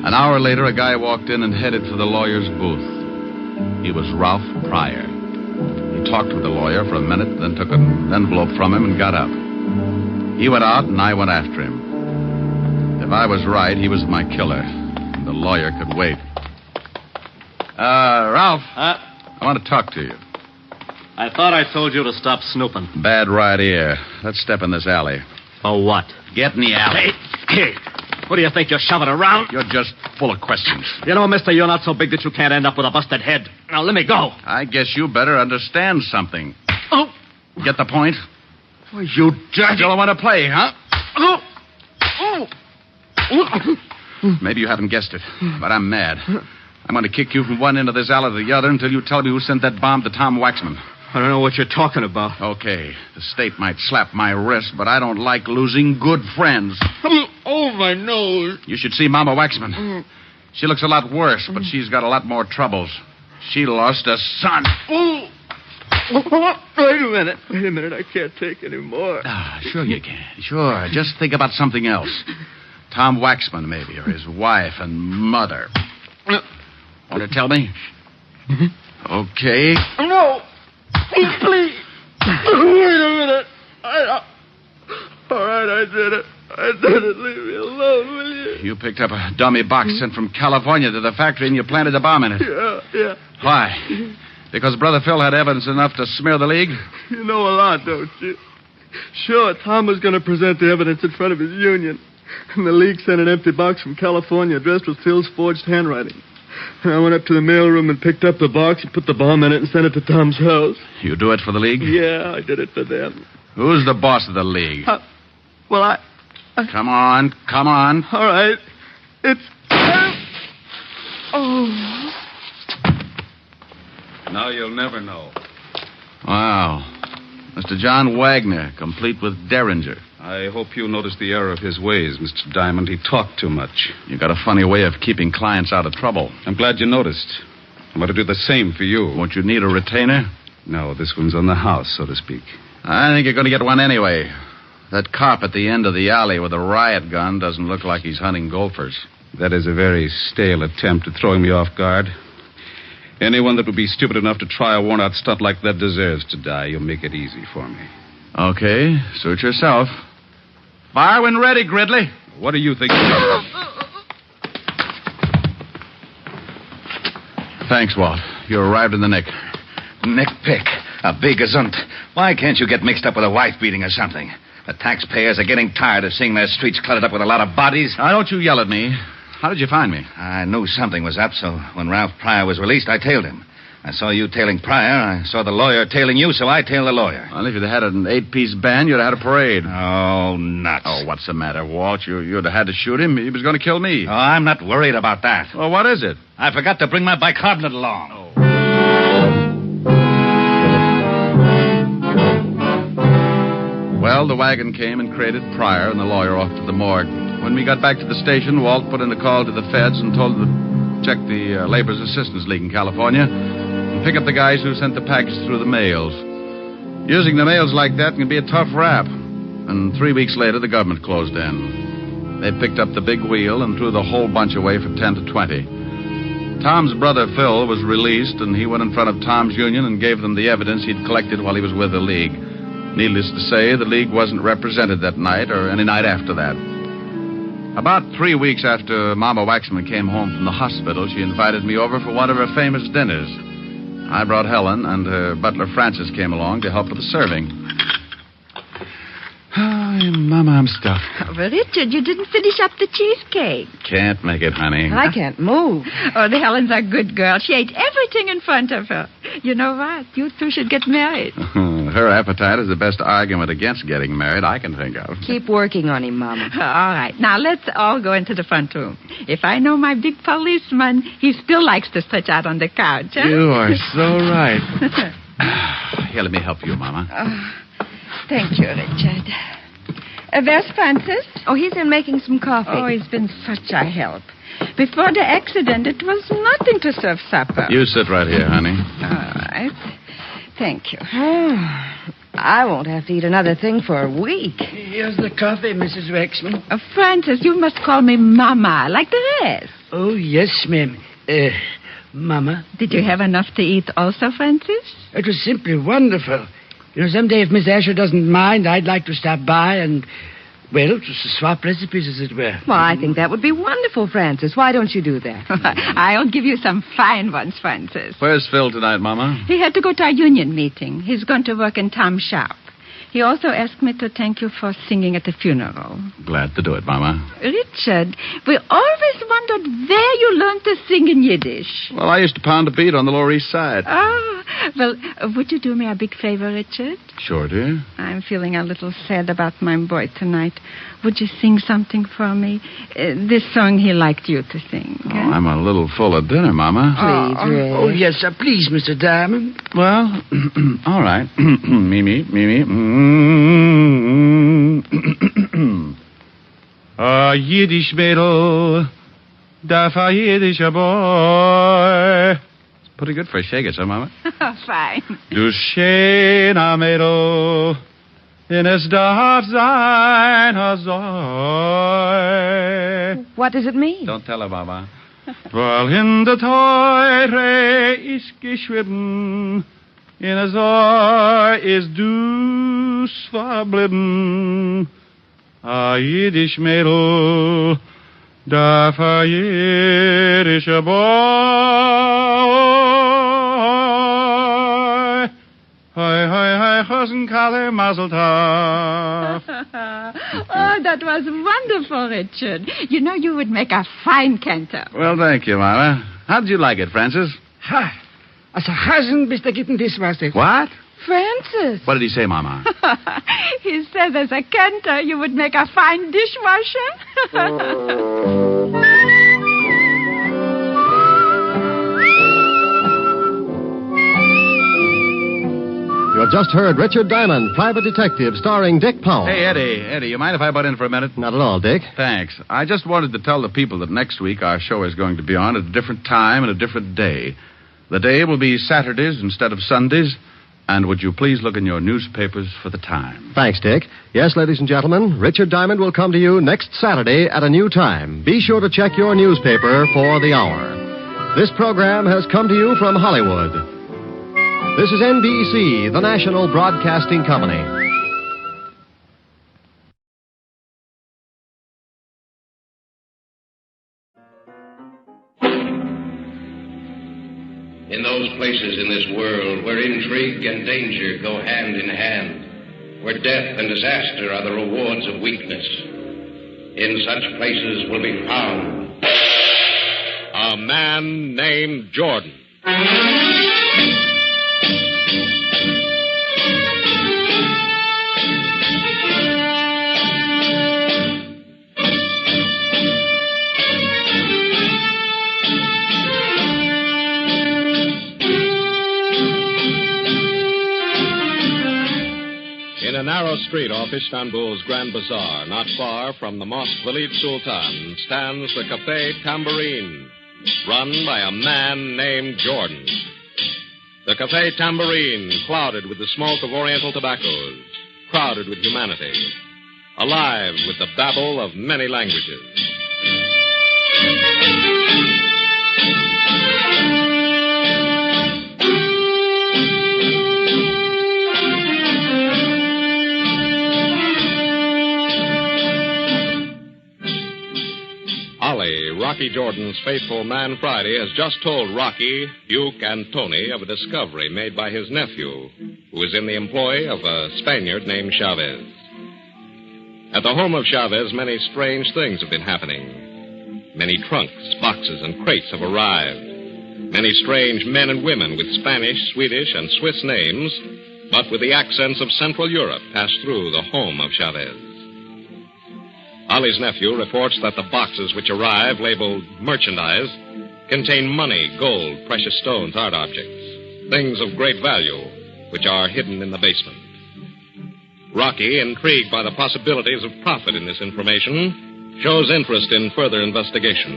An hour later, a guy walked in and headed for the lawyer's booth. He was Ralph Pryor. He talked with the lawyer for a minute, then took an envelope from him and got up. He went out, and I went after him. If I was right, he was my killer, and the lawyer could wait. Ralph, I want to talk to you. I thought I told you to stop snooping. Bad right ear. Let's step in this alley. For what? Get in the alley. Hey, what do you think you're shoving around? You're just full of questions. You know, mister, you're not so big that you can't end up with a busted head. Now, let me go. I guess you better understand something. Oh. Get the point? Oh, you dirty... Still want to play, huh? Oh. Oh. Maybe you haven't guessed it, but I'm mad. I'm going to kick you from one end of this alley to the other until you tell me who sent that bomb to Tom Waxman. I don't know what you're talking about. Okay, the state might slap my wrist, but I don't like losing good friends. Oh, my nose. You should see Mama Waxman. She looks a lot worse, but she's got a lot more troubles. She lost a son. Oh. Wait a minute. I can't take any more. Sure you can. Sure. Just think about something else. Tom Waxman, maybe, or his wife and mother. Want to tell me? Okay. No. Please. Wait a minute. All right, I did it. Leave me alone, will you? You picked up a dummy box sent from California to the factory and you planted a bomb in it. Yeah. Why? Because Brother Phil had evidence enough to smear the League? You know a lot, don't you? Sure, Tom was going to present the evidence in front of his union. And the League sent an empty box from California addressed with Phil's forged handwriting. And I went up to the mailroom and picked up the box and put the bomb in it and sent it to Tom's house. You do it for the League? Yeah, I did it for them. Who's the boss of the League? Well, I... Come on. All right. It's... Oh. Now you'll never know. Wow. Mr. John Wagner, complete with Derringer. I hope you noticed the error of his ways, Mr. Diamond. He talked too much. You got a funny way of keeping clients out of trouble. I'm glad you noticed. I'm going to do the same for you. Won't you need a retainer? No, this one's on the house, so to speak. I think you're going to get one anyway. That cop at the end of the alley with a riot gun doesn't look like he's hunting gophers. That is a very stale attempt at throwing me off guard. Anyone that would be stupid enough to try a worn-out stunt like that deserves to die. You'll make it easy for me. Okay, suit yourself. Fire when ready, Gridley. What do you think? Thanks, Walt. You arrived in the nick. Nick Pick, a big gazunt. Why can't you get mixed up with a wife beating or something? The taxpayers are getting tired of seeing their streets cluttered up with a lot of bodies. Now, don't you yell at me. How did you find me? I knew something was up, so when Ralph Pryor was released, I tailed him. I saw you tailing Pryor. I saw the lawyer tailing you, so I tailed the lawyer. Well, if you'd had an 8-piece band, you'd have had a parade. Oh, nuts. Oh, what's the matter, Walt? You'd have had to shoot him. He was going to kill me. Oh, I'm not worried about that. Well, what is it? I forgot to bring my bicarbonate along. Oh. Well, the wagon came and crated Pryor and the lawyer off to the morgue. When we got back to the station, Walt put in a call to the feds and told them to check the Labor's Assistance League in California and pick up the guys who sent the package through the mails. Using the mails like that can be a tough rap. And 3 weeks later, the government closed in. They picked up the big wheel and threw the whole bunch away for 10 to 20. Tom's brother, Phil, was released, and he went in front of Tom's union and gave them the evidence he'd collected while he was with the League. Needless to say, the League wasn't represented that night or any night after that. About 3 weeks after Mama Waxman came home from the hospital, she invited me over for one of her famous dinners. I brought Helen, and her butler Francis came along to help with the serving. Oh, Mama, I'm stuffed. Oh, but Richard, you didn't finish up the cheesecake. Can't make it, honey. I can't move. Oh, the Helen's a good girl. She ate everything in front of her. You know what? You two should get married. Her appetite is the best argument against getting married I can think of. Keep working on him, Mama. All right. Now, let's all go into the front room. If I know my big policeman, he still likes to stretch out on the couch, huh? You are so right. Here, let me help you, Mama. Thank you, Richard. Where's Francis? Oh, he's in making some coffee. Oh, he's been such a help. Before the accident, it was nothing to serve supper. You sit right here, honey. All right. Thank you. I won't have to eat another thing for a week. Here's the coffee, Mrs. Waxman. Francis, you must call me Mama, like the rest. Oh, yes, ma'am. Mama. Did you have enough to eat also, Francis? It was simply wonderful. You know, someday if Miss Asher doesn't mind, I'd like to stop by and, well, just to swap recipes, as it were. Well, I think that would be wonderful, Francis. Why don't you do that? I'll give you some fine ones, Francis. Where's Phil tonight, Mama? He had to go to our union meeting. He's going to work in Tom's shop. He also asked me to thank you for singing at the funeral. Glad to do it, Mama. Richard, we always wondered where you learned to sing in Yiddish. Well, I used to pound a beat on the Lower East Side. Oh, well, would you do me a big favor, Richard? Sure, dear. I'm feeling a little sad about my boy tonight. Would you sing something for me? This song he liked you to sing. Oh, I'm a little full of dinner, Mama. Please, Ray. Oh, yes, sir. Please, Mr. Diamond. Well, all right. Mimi. A Yiddish Mädel, darf a Yiddischer boy. It's pretty good for a shaker, so, Mama. Fine. Du schöner Mädel, in es darf sein, soll. What does it mean? Don't tell her, Mama. Weil in der Teure ist geschrieben, in der Säu ist du's verblieben. A Jiddisch Mädel darf a jiddischer Boy. Hoi, hoi, hoi, Chosenkalle, Mazel Tov. Oh, that was wonderful, Richard. You know you would make a fine cantor. Well, thank you, Mama. How did you like it, Francis? Ha! Als een gazen bist du gitten dishwasser. What? Francis. What did he say, Mama? He said as a cantor you would make a fine dishwasher. You have just heard Richard Diamond, Private Detective, starring Dick Powell. Hey, Eddie, you mind if I butt in for a minute? Not at all, Dick. Thanks. I just wanted to tell the people that next week our show is going to be on at a different time and a different day. The day will be Saturdays instead of Sundays. And would you please look in your newspapers for the time? Thanks, Dick. Yes, ladies and gentlemen, Richard Diamond will come to you next Saturday at a new time. Be sure to check your newspaper for the hour. This program has come to you from Hollywood. This is NBC, the national broadcasting company. In those places in this world where intrigue and danger go hand in hand, where death and disaster are the rewards of weakness, in such places will be found a man named Jordan. In a narrow street off Istanbul's Grand Bazaar, not far from the Mosque Valid Sultan, stands the Café Tambourine, run by a man named Jordan. The Café Tambourine, clouded with the smoke of Oriental tobaccos, crowded with humanity, alive with the babble of many languages. Ollie, Rocky Jordan's faithful man Friday, has just told Rocky, Duke, and Tony of a discovery made by his nephew, who is in the employ of a Spaniard named Chavez. At the home of Chavez, many strange things have been happening. Many trunks, boxes, and crates have arrived. Many strange men and women with Spanish, Swedish, and Swiss names, but with the accents of Central Europe, pass through the home of Chavez. Ollie's nephew reports that the boxes which arrive, labeled merchandise, contain money, gold, precious stones, art objects, things of great value, which are hidden in the basement. Rocky, intrigued by the possibilities of profit in this information, shows interest in further investigation.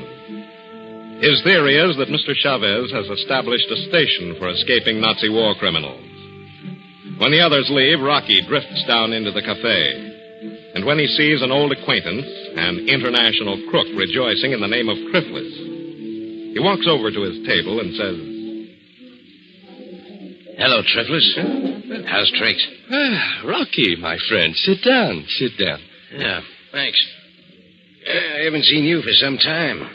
His theory is that Mr. Chavez has established a station for escaping Nazi war criminals. When the others leave, Rocky drifts down into the cafe. And when he sees an old acquaintance, an international crook rejoicing in the name of Triflis, he walks over to his table and says, Hello, Triflis. How's Tricks? Rocky, my friend. Sit down. Yeah, thanks. I haven't seen you for some time.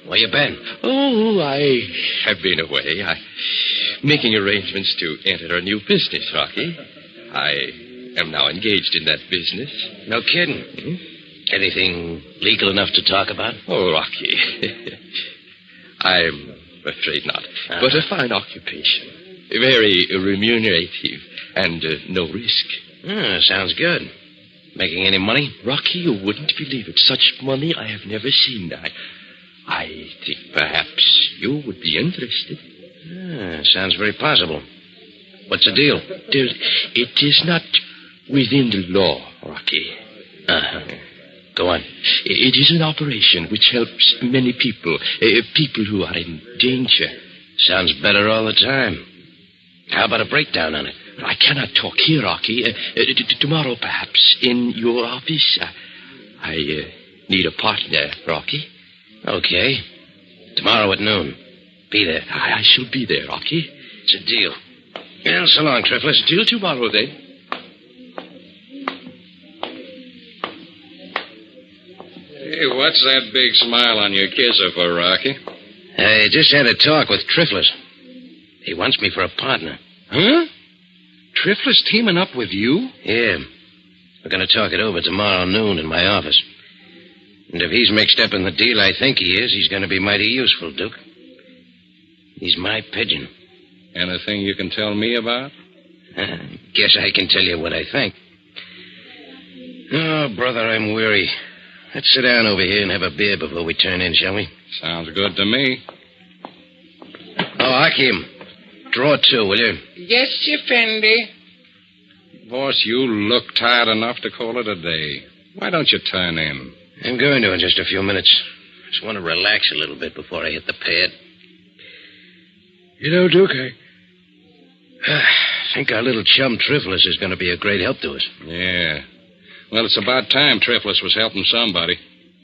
Where you been? Oh, I have been away. Making arrangements to enter a new business, Rocky. I am now engaged in that business. No kidding. Hmm? Anything legal enough to talk about? Oh, Rocky. I'm afraid not. But a fine occupation. Very remunerative and no risk. Sounds good. Making any money? Rocky, you wouldn't believe it. Such money I have never seen. I think perhaps you would be interested. Sounds very possible. What's the deal? It is not within the law, Rocky. Go on. It is an operation which helps many people, people who are in danger. Sounds better all the time. How about a breakdown on it? I cannot talk here, Rocky. Tomorrow, perhaps, in your office. I need a partner, Rocky. Okay. Tomorrow at noon. Be there. I shall be there, Rocky. It's a deal. Well, so long, Triffless. Till tomorrow, then. Hey, what's that big smile on your kisser for, Rocky? I just had a talk with Triffless. He wants me for a partner. Huh? Triffless teaming up with you? Yeah. We're going to talk it over tomorrow noon in my office. And if he's mixed up in the deal I think he is, he's going to be mighty useful, Duke. He's my pigeon. Anything you can tell me about? Guess I can tell you what I think. Oh, brother, I'm weary. Let's sit down over here and have a beer before we turn in, shall we? Sounds good to me. Oh, Hakim, draw 2, will you? Yes, Effendi. Boss, you look tired enough to call it a day. Why don't you turn in? I'm going to in just a few minutes. Just want to relax a little bit before I hit the pad. You know, Duke, I think our little chum Triffless is going to be a great help to us. Yeah. Well, it's about time Triffless was helping somebody.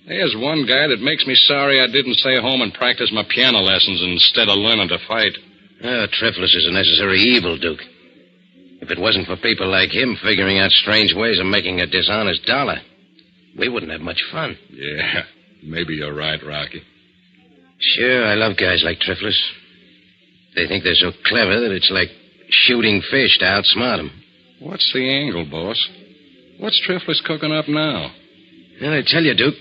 There's one guy that makes me sorry I didn't stay home and practice my piano lessons instead of learning to fight. Triffless is a necessary evil, Duke. If it wasn't for people like him figuring out strange ways of making a dishonest dollar, we wouldn't have much fun. Yeah, maybe you're right, Rocky. Sure, I love guys like Triffless. They think they're so clever that it's like shooting fish to outsmart them. What's the angle, boss? What's Triffless cooking up now? Well, I tell you, Duke,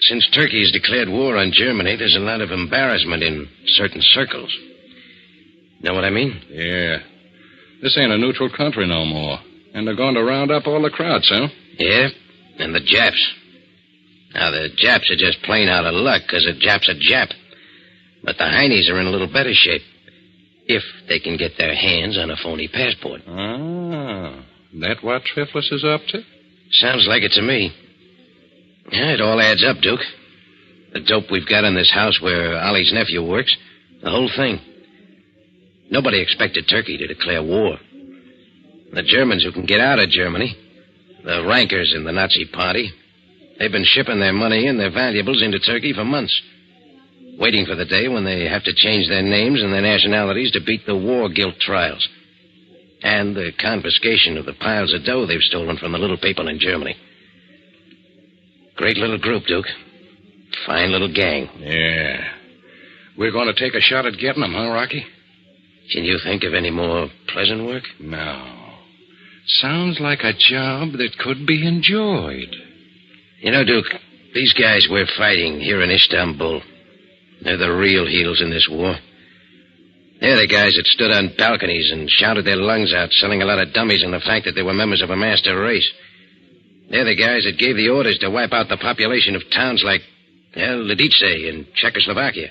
since Turkey's declared war on Germany, there's a lot of embarrassment in certain circles. Know what I mean? Yeah. This ain't a neutral country no more. And they're going to round up all the crowds, huh? Yeah, and the Japs. Now, the Japs are just plain out of luck because a Jap's a Jap. But the Heinies are in a little better shape if they can get their hands on a phony passport. Ah, that what Triffless is up to? Sounds like it to me. Yeah, it all adds up, Duke. The dope we've got in this house where Ollie's nephew works, the whole thing. Nobody expected Turkey to declare war. The Germans who can get out of Germany, the rankers in the Nazi party, they've been shipping their money and their valuables into Turkey for months, waiting for the day when they have to change their names and their nationalities to beat the war guilt trials and the confiscation of the piles of dough they've stolen from the little people in Germany. Great little group, Duke. Fine little gang. Yeah. We're going to take a shot at getting them, huh, Rocky? Can you think of any more pleasant work? No. Sounds like a job that could be enjoyed. You know, Duke, these guys we're fighting here in Istanbul, they're the real heels in this war. They're the guys that stood on balconies and shouted their lungs out, selling a lot of dummies on the fact that they were members of a master race. They're the guys that gave the orders to wipe out the population of towns like, Lidice in Czechoslovakia.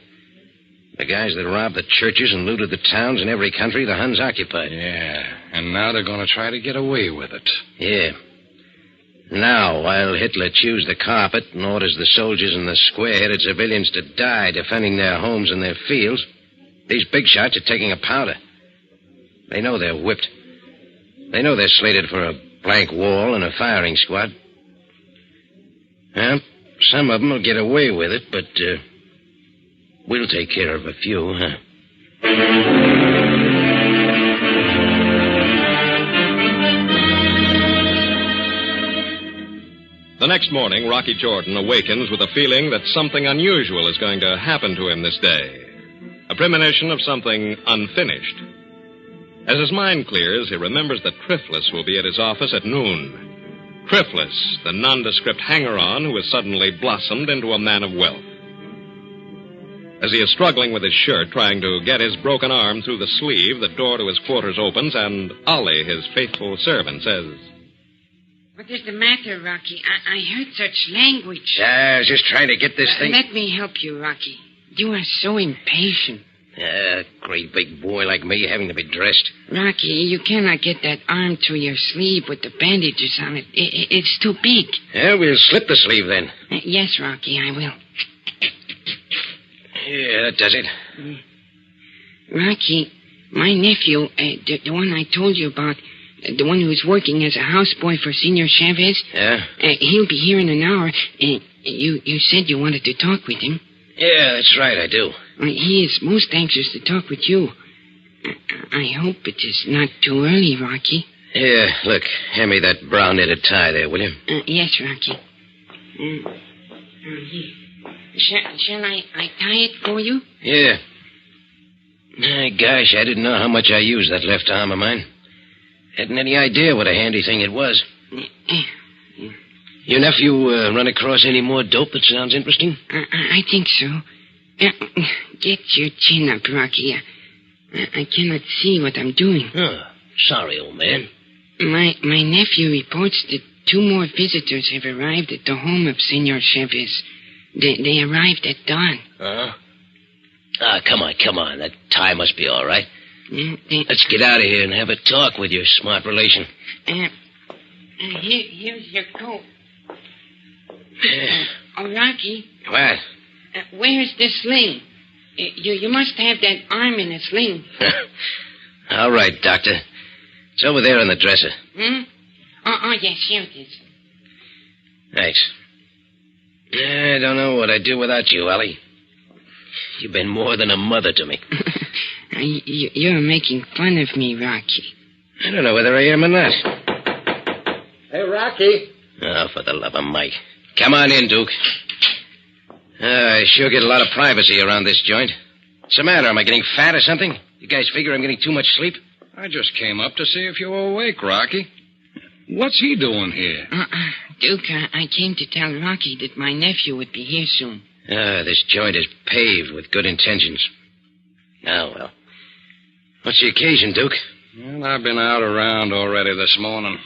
The guys that robbed the churches and looted the towns in every country the Huns occupied. Yeah, and now they're going to try to get away with it. Yeah. Now, while Hitler chews the carpet and orders the soldiers and the square-headed civilians to die defending their homes and their fields, these big shots are taking a powder. They know they're whipped. They know they're slated for a blank wall and a firing squad. Well, some of them will get away with it, but we'll take care of a few, huh? The next morning, Rocky Jordan awakens with a feeling that something unusual is going to happen to him this day. A premonition of something unfinished. As his mind clears, he remembers that Triffless will be at his office at noon. Triffless, the nondescript hanger-on who has suddenly blossomed into a man of wealth. As he is struggling with his shirt, trying to get his broken arm through the sleeve, the door to his quarters opens, and Ollie, his faithful servant, says, "What is the matter, Rocky? I heard such language." I was just trying to get this thing... Let me help you, Rocky. You are so impatient. Great big boy like me having to be dressed. Rocky, you cannot get that arm through your sleeve with the bandages on it. It's too big. Yeah, we'll slip the sleeve then. Yes, Rocky, I will. Yeah, that does it. Rocky, My nephew, the one I told you about, the one who's working as a houseboy for Senor Chavez. Yeah? He'll be here in an hour. You said you wanted to talk with him. Yeah, that's right, I do. He is most anxious to talk with you. I hope it is not too early, Rocky. Yeah, look, hand me that brown knitted tie there, will you? Yes, Rocky. Shall I tie it for you? Yeah. Gosh, I didn't know how much I used that left arm of mine. Hadn't any idea what a handy thing it was. Your nephew run across any more dope that sounds interesting? I think so. Get your chin up, Rocky. I cannot see what I'm doing. Oh, sorry, old man. My nephew reports that 2 more visitors have arrived at the home of Senor Chavez. They arrived at dawn. Come on. That tie must be all right. Let's get out of here and have a talk with your smart relation. Here's your coat. Rocky. What? Where's the sling? You must have that arm in a sling. All right, Doctor. It's over there in the dresser. Oh, yes, here it is. Thanks. I don't know what I'd do without you, Allie. You've been more than a mother to me. You're making fun of me, Rocky. I don't know whether I am or not. Hey, Rocky. Oh, for the love of Mike. Come on in, Duke. I sure get a lot of privacy around this joint. What's the matter? Am I getting fat or something? You guys figure I'm getting too much sleep? I just came up to see if you were awake, Rocky. What's he doing here? Duke, I came to tell Rocky that my nephew would be here soon. This joint is paved with good intentions. Oh, well. What's the occasion, Duke? Well, I've been out around already this morning.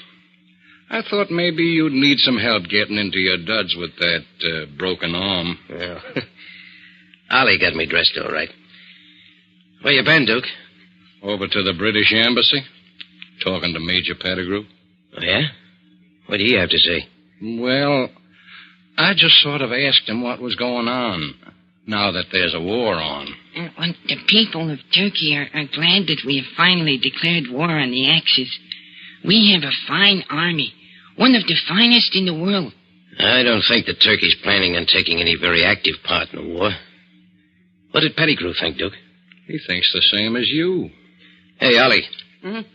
I thought maybe you'd need some help getting into your duds with that broken arm. Well, Ollie got me dressed all right. Where you been, Duke? Over to the British Embassy, talking to Major Pettigrew. Oh, yeah? What do he have to say? Well, I just sort of asked him what was going on, now that there's a war on. The people of Turkey are glad that we have finally declared war on the Axis. We have a fine army, one of the finest in the world. I don't think that Turkey's planning on taking any very active part in the war. What did Pettigrew think, Duke? He thinks the same as you. Hey, Ollie.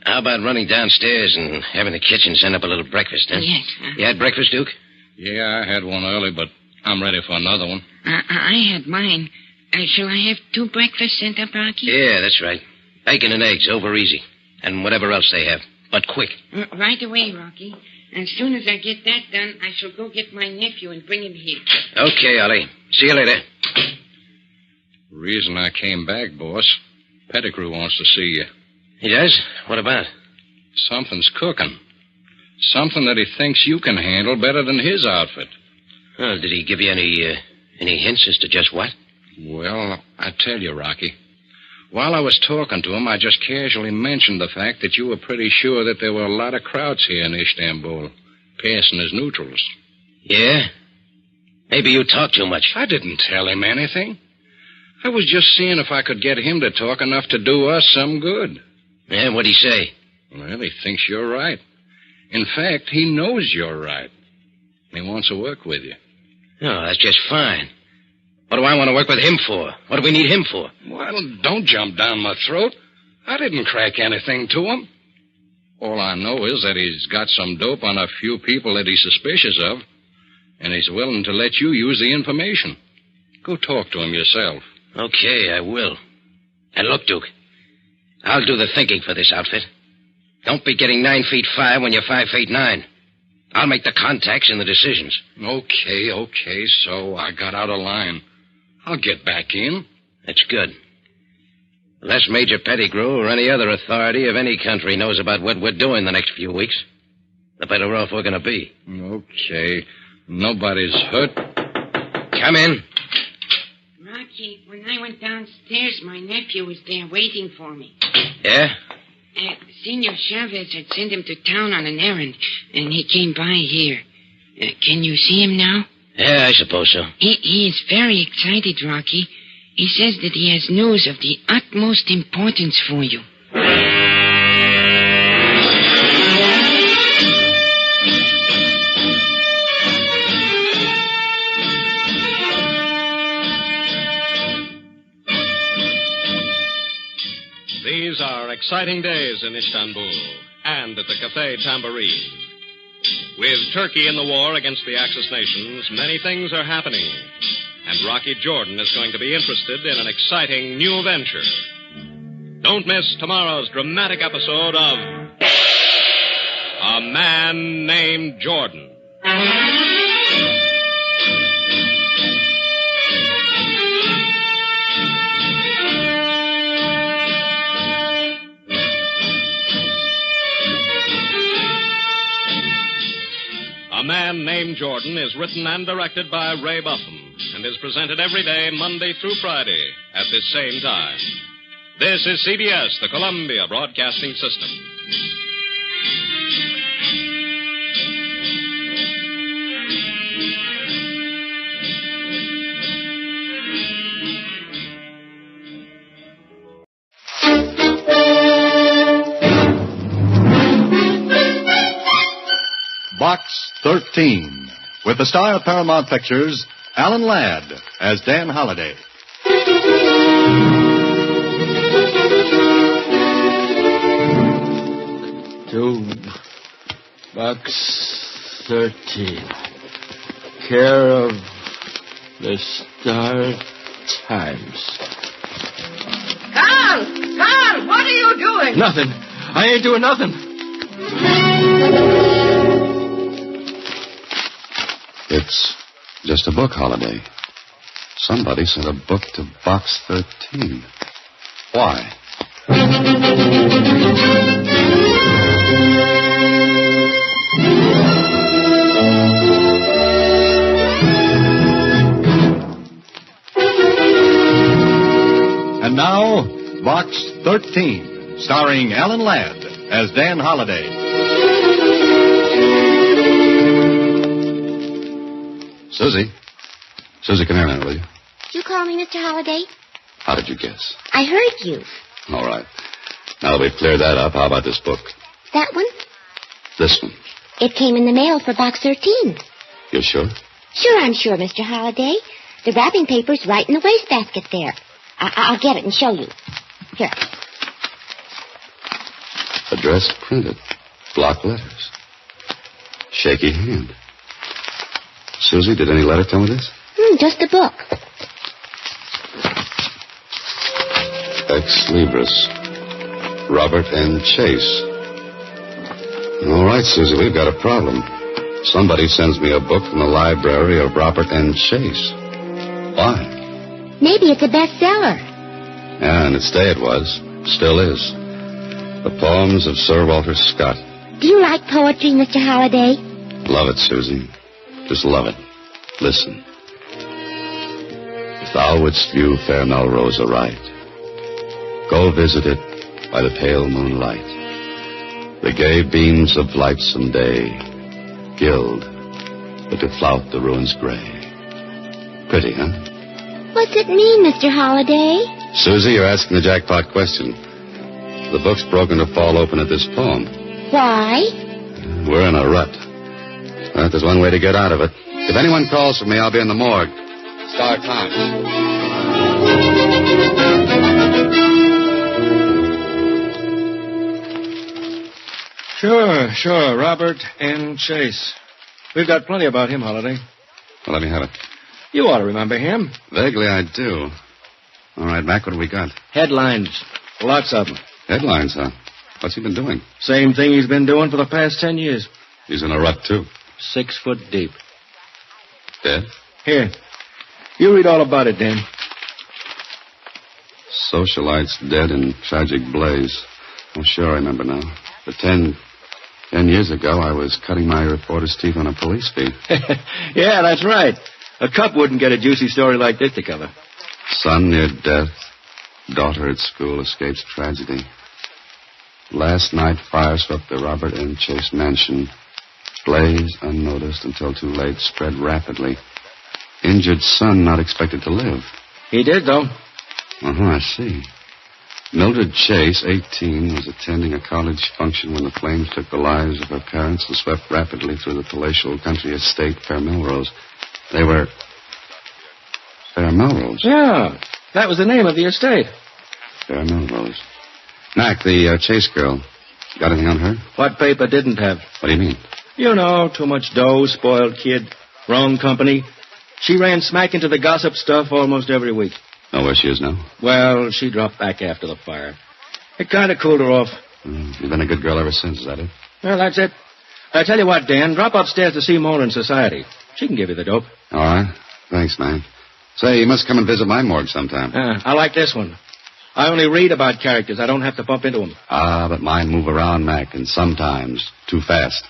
How about running downstairs and having the kitchen send up a little breakfast, huh? Yes. You had breakfast, Duke? Yeah, I had one early, but I'm ready for another one. I had mine. Shall I have 2 breakfasts sent up, Rocky? Yeah, that's right. Bacon and eggs, over easy. And whatever else they have. But quick. Right away, Rocky. As soon as I get that done, I shall go get my nephew and bring him here. Okay, Ollie. See you later. Reason I came back, boss. Pettigrew wants to see you. He does? What about? Something's cooking. Something that he thinks you can handle better than his outfit. Oh, did he give you any hints as to just what? Well, I tell you, Rocky. While I was talking to him, I just casually mentioned the fact that you were pretty sure that there were a lot of Krauts here in Istanbul, passing as neutrals. Yeah? Maybe you talk too much. I didn't tell him anything. I was just seeing if I could get him to talk enough to do us some good. Yeah, what'd he say? Well, he thinks you're right. In fact, he knows you're right. He wants to work with you. Oh, that's just fine. What do I want to work with him for? What do we need him for? Well, don't jump down my throat. I didn't crack anything to him. All I know is that he's got some dope on a few people that he's suspicious of, and he's willing to let you use the information. Go talk to him yourself. Okay, I will. And look, Duke, I'll do the thinking for this outfit. Don't be getting 9'5" when you're 5'9". I'll make the contacts and the decisions. Okay, so I got out of line. I'll get back in. That's good. Unless Major Pettigrew or any other authority of any country knows about what we're doing the next few weeks, the better off we're going to be. Okay. Nobody's hurt. Come in. Rocky, when I went downstairs, my nephew was there waiting for me. Yeah? Senor Chavez had sent him to town on an errand, and he came by here. Can you see him now? Yeah, I suppose so. He is very excited, Rocky. He says that he has news of the utmost importance for you. These are exciting days in Istanbul and at the Café Tambourine. With Turkey in the war against the Axis nations, many things are happening. And Rocky Jordan is going to be interested in an exciting new venture. Don't miss tomorrow's dramatic episode of A Man Named Jordan. A Man Named Jordan is written and directed by Ray Buffum and is presented every day, Monday through Friday, at this same time. This is CBS, the Columbia Broadcasting System. Box 13, with the star of Paramount Pictures, Alan Ladd, as Dan Holliday. Box 13. Care of the Star Times. Carl, what are you doing? Nothing. I ain't doing nothing. It's just a book, Holiday. Somebody sent a book to Box 13. Why? And now, Box 13, starring Alan Ladd as Dan Holliday. Susie, come here a minute, will you? Did you call me, Mr. Holliday? How did you guess? I heard you. All right. Now that we've cleared that up, how about this book? That one? This one. It came in the mail for Box 13. You sure? Sure, I'm sure, Mr. Holliday. The wrapping paper's right in the wastebasket there. I'll get it and show you. Here. Address printed. Block letters. Shaky hand. Susie, did any letter come with this? Just a book. Ex Libris. Robert N. Chase. All right, Susie, we've got a problem. Somebody sends me a book from the library of Robert N. Chase. Why? Maybe it's a bestseller. Yeah, in its day it was. Still is. The poems of Sir Walter Scott. Do you like poetry, Mr. Holliday? Love it, Susie. Just love it. Listen. If thou wouldst view fair Melrose aright, go visit it by the pale moonlight. The gay beams of lightsome day gild but to flout the ruins gray. Pretty, huh? What's it mean, Mr. Holliday? Susie, you're asking the jackpot question. The book's broken to fall open at this poem. Why? We're in a rut. But there's one way to get out of it. If anyone calls for me, I'll be in the morgue. Start time. Sure. Robert N. Chase. We've got plenty about him, Holliday. Well, let me have it. You ought to remember him. Vaguely, I do. All right, Mac, what do we got? Headlines. Lots of them. Headlines, huh? What's he been doing? Same thing he's been doing for the past 10 years. He's in a rut, too. 6 foot deep. Dead? Here. You read all about it, Dan. Socialites dead in tragic blaze. Oh, sure, I remember now. But 10 years ago, I was cutting my reporter's teeth on a police beat. Yeah, that's right. A cop wouldn't get a juicy story like this to cover. Son near death. Daughter at school escapes tragedy. Last night, fire swept the Robert N. Chase mansion. Blaze, unnoticed until too late, spread rapidly. Injured son not expected to live. He did, though. I see. Mildred Chase, 18, was attending a college function when the flames took the lives of her parents and swept rapidly through the palatial country estate, Fair Melrose. They were... Fair Melrose? Yeah, that was the name of the estate. Fair Melrose. Mac, the Chase girl. Got anything on her? What paper didn't have? What do you mean? You know, too much dough, spoiled kid, wrong company. She ran smack into the gossip stuff almost every week. Know where she is now? Well, she dropped back after the fire. It kind of cooled her off. You've been a good girl ever since, is that it? Well, that's it. I tell you what, Dan, drop upstairs to see Mona in society. She can give you the dope. All right. Thanks, Mac. Say, you must come and visit my morgue sometime. I like this one. I only read about characters. I don't have to bump into them. Ah, but mine move around, Mac, and sometimes too fast.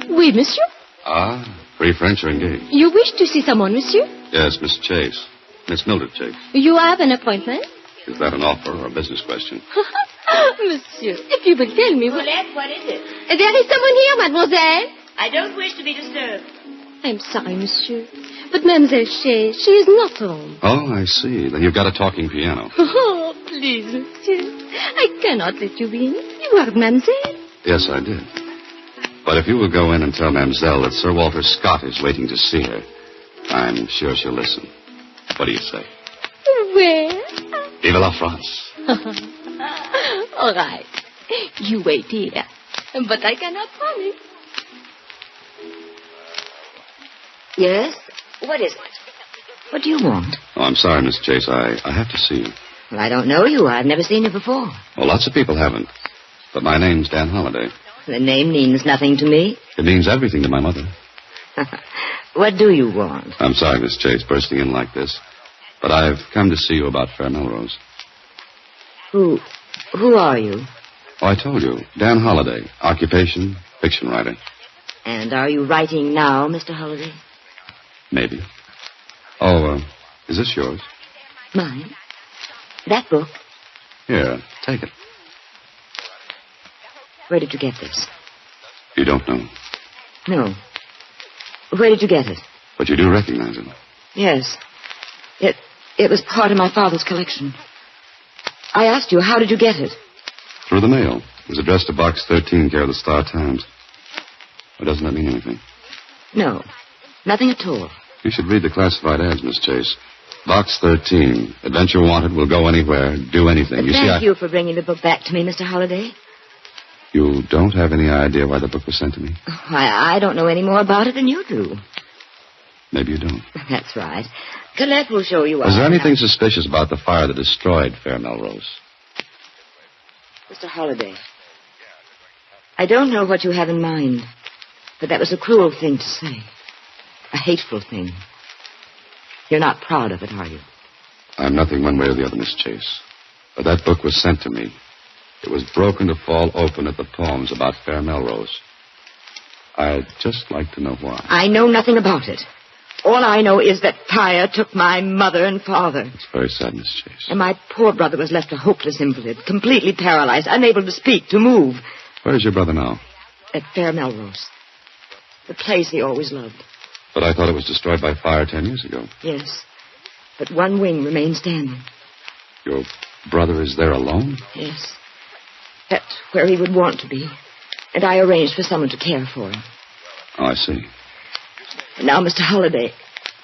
Oui, monsieur? Ah, free French are engaged. You wish to see someone, monsieur? Yes, Miss Chase. Miss Mildred Chase. You have an appointment? Is that an offer or a business question? Monsieur, if you will tell me... Colette, what is it? There is someone here, mademoiselle. I don't wish to be disturbed. I'm sorry, monsieur. But Mademoiselle she is not home. Oh, I see. Then you've got a talking piano. Oh, please, monsieur. I cannot let you in. You are mademoiselle. Yes, I did. But if you will go in and tell Mademoiselle that Sir Walter Scott is waiting to see her, I'm sure she'll listen. What do you say? Where? Vive la France. All right. You wait here. But I cannot promise. Yes? What is it? What do you want? Oh, I'm sorry, Miss Chase. I have to see you. Well, I don't know you. I've never seen you before. Well, lots of people haven't. But my name's Dan Holliday. The name means nothing to me. It means everything to my mother. What do you want? I'm sorry, Miss Chase, bursting in like this. But I've come to see you about Fair Melrose. Who are you? Oh, I told you. Dan Holliday. Occupation, fiction writer. And are you writing now, Mr. Holliday? Maybe. Oh, is this yours? Mine? That book? Here, take it. Where did you get this? You don't know. No. Where did you get it? But you do recognize it. Yes. It was part of my father's collection. I asked you, how did you get it? Through the mail. It was addressed to Box 13, care of the Star-Times. Or doesn't that mean anything? No. Nothing at all. You should read the classified ads, Miss Chase. Box 13. Adventure wanted, will go anywhere, do anything. Thank you for bringing the book back to me, Mr. Holliday. You don't have any idea why the book was sent to me? I don't know any more about it than you do. Maybe you don't. That's right. Colette will show you. Was there anything suspicious about the fire that destroyed Fair Melrose? Mr. Holliday, I don't know what you have in mind, but that was a cruel thing to say. A hateful thing. You're not proud of it, are you? I'm nothing one way or the other, Miss Chase. But that book was sent to me. It was broken to fall open at the poems about Fair Melrose. I'd just like to know why. I know nothing about it. All I know is that fire took my mother and father. It's very sad, Miss Chase. And my poor brother was left a hopeless invalid, completely paralyzed, unable to speak, to move. Where's your brother now? At Fair Melrose. The place he always loved. But I thought it was destroyed by fire 10 years ago. Yes. But one wing remains standing. Your brother is there alone? Yes. That's where he would want to be. And I arranged for someone to care for him. Oh, I see. Now, Mr. Holliday,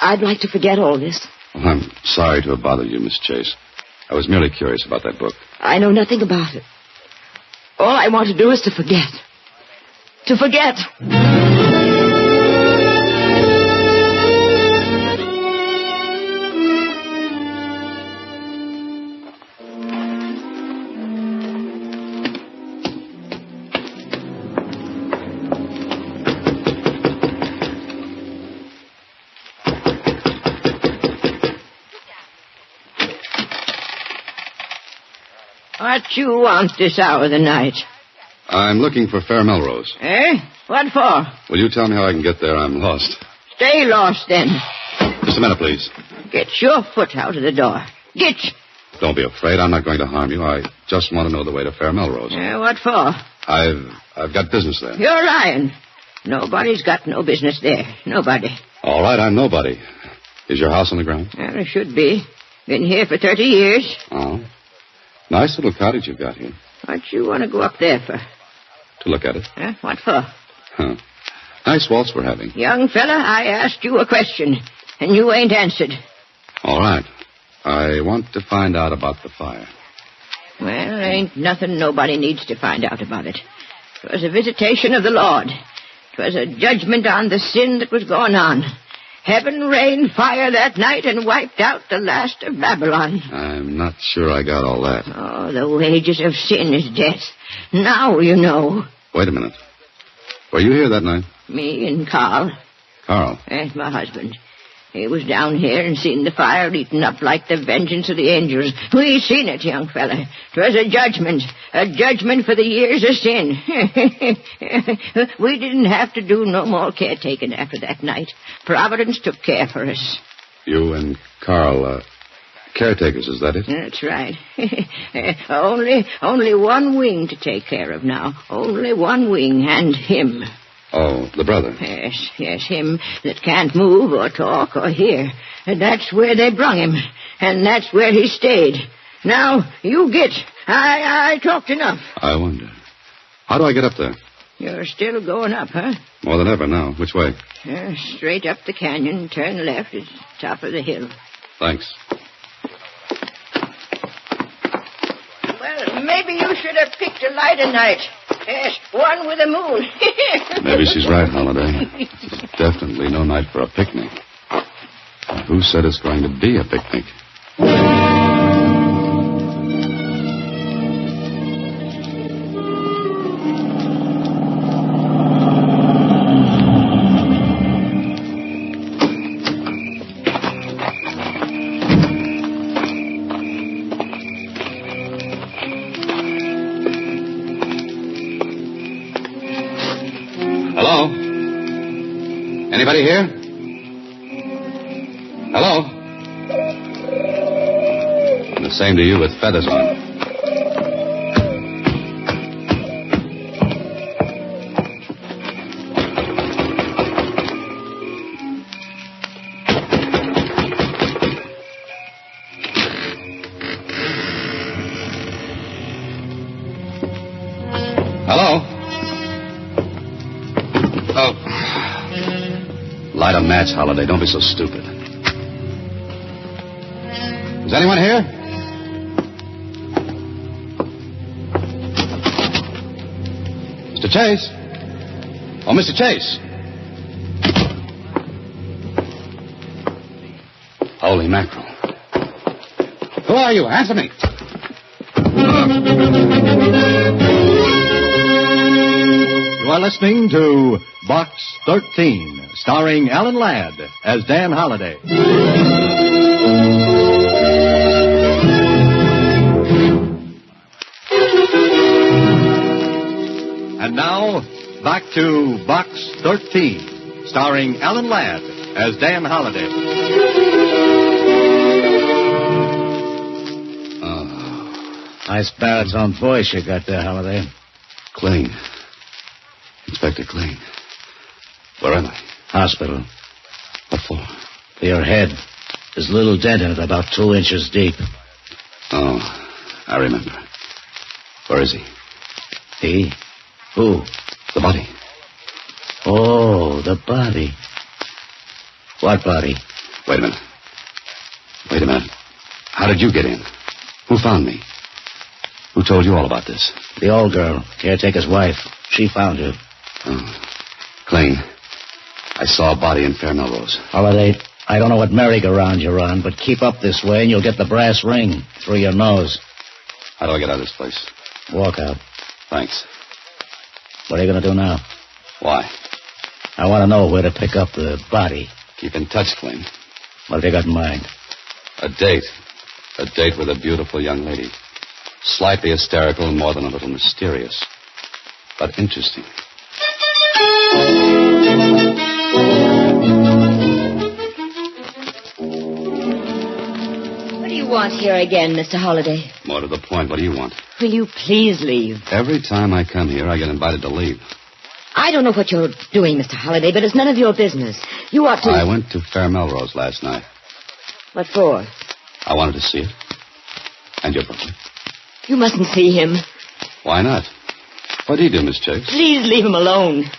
I'd like to forget all this. Well, I'm sorry to have bothered you, Miss Chase. I was merely curious about that book. I know nothing about it. All I want to do is to forget. To forget. What you want this hour of the night? I'm looking for Fair Melrose. Eh? What for? Will you tell me how I can get there? I'm lost. Stay lost, then. Just a minute, please. Get your foot out of the door. Get. Don't be afraid. I'm not going to harm you. I just want to know the way to Fair Melrose. What for? I've got business there. You're lying. Nobody's got no business there. Nobody. All right, I'm nobody. Is your house on the ground? Well, it should be. Been here for 30 years. Oh. Nice little cottage you've got here. What you want to go up there for? To look at it. What for? Huh. Nice waltz we're having. Young fella, I asked you a question, and you ain't answered. All right. I want to find out about the fire. Well, ain't nothing nobody needs to find out about it. 'Twas a visitation of the Lord. 'Twas a judgment on the sin that was going on. Heaven rained fire that night and wiped out the last of Babylon. I'm not sure I got all that. Oh, the wages of sin is death. Now you know. Wait a minute. Were you here that night? Me and Carl. Carl? That's my husband. He was down here and seen the fire eaten up like the vengeance of the angels. We seen it, young fella. 'Twas a judgment for the years of sin. We didn't have to do no more caretaking after that night. Providence took care for us. You and Carl, caretakers, is that it? That's right. Only one wing to take care of now. Only one wing, and him. Oh, the brother. Yes, him that can't move or talk or hear. And that's where they brung him, and that's where he stayed. Now, you get. I talked enough. I wonder. How do I get up there? You're still going up, huh? More than ever now. Which way? Straight up the canyon, turn left at the top of the hill. Thanks. Well, maybe you should have picked a lighter night. Yes, one with a moon. Maybe she's right, Holiday. It's definitely no night for a picnic. Who said it's going to be a picnic? Anybody here? Hello? The same to you with feathers on. Hello? Oh. Light a match, Holiday. Don't be so stupid. Is anyone here? Mr. Chase? Oh, Mr. Chase. Holy mackerel. Who are you? Answer me. You are listening to Box 13, starring Alan Ladd as Dan Holliday. And now, back to Box 13, starring Alan Ladd as Dan Holliday. Nice baritone voice you got there, Holliday. Clean. Inspector Clean. Where am I? Hospital. What for? For your head. There's a little dent in it, about 2 inches deep. Oh, I remember. Where is he? He? Who? The body. Oh, the body. What body? Wait a minute. How did you get in? Who found me? Who told you all about this? The old girl, caretaker's wife. She found you. Oh. Clean. I saw a body in Fair Melrose. Holiday, I don't know what merry-go-round you're on, but keep up this way and you'll get the brass ring through your nose. How do I get out of this place? Walk out. Thanks. What are you going to do now? Why? I want to know where to pick up the body. Keep in touch, Clean. What have you got in mind? A date. A date with a beautiful young lady. Slightly hysterical and more than a little mysterious. But interesting. What do you want here again, Mr. Holliday? More to the point, what do you want? Will you please leave? Every time I come here, I get invited to leave. I don't know what you're doing, Mr. Holliday, but it's none of your business. You ought to... I went to Fair Melrose last night. What for? I wanted to see it. And your brother. You mustn't see him. Why not? What did he do, Miss Chase? Please leave him alone.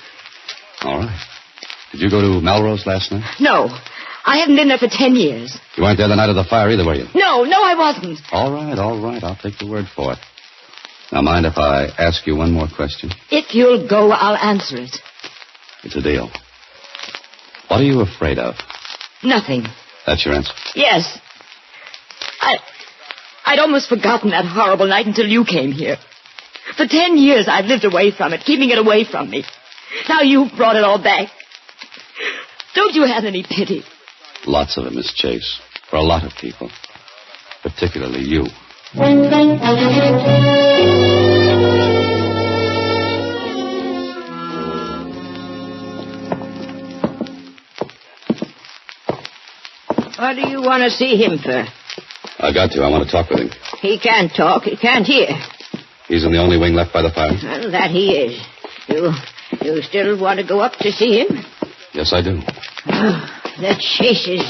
All right. Did you go to Melrose last night? No. I haven't been there for 10 years. You weren't there the night of the fire either, were you? No, I wasn't. All right. I'll take your word for it. Now, mind if I ask you one more question? If you'll go, I'll answer it. It's a deal. What are you afraid of? Nothing. That's your answer? Yes. I'd almost forgotten that horrible night until you came here. For 10 years I've lived away from it, keeping it away from me. Now you've brought it all back. Don't you have any pity? Lots of it, Miss Chase. For a lot of people. Particularly you. What do you want to see him for? I got to. I want to talk with him. He can't talk. He can't hear. He's in the only wing left by the fire? Well, that he is. You still want to go up to see him? Yes, I do. The chases.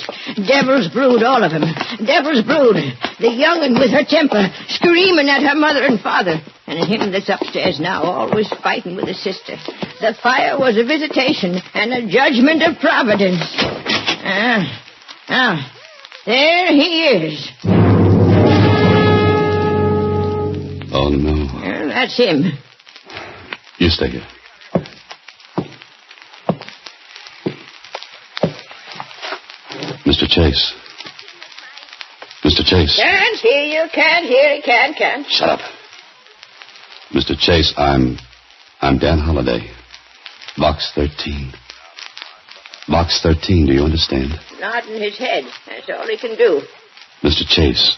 Devil's brood, all of them. Devil's brood. The young'un with her temper, screaming at her mother and father. And him that's upstairs now, always fighting with his sister. The fire was a visitation and a judgment of Providence. There he is. Oh, no. Well, that's him. You stay here. Mr. Chase. Mr. Chase. Can't hear you, can't hear you, can't. Shut up. Mr. Chase, I'm Dan Holliday. Box 13. Box 13, do you understand? Nodding his head. That's all he can do. Mr. Chase,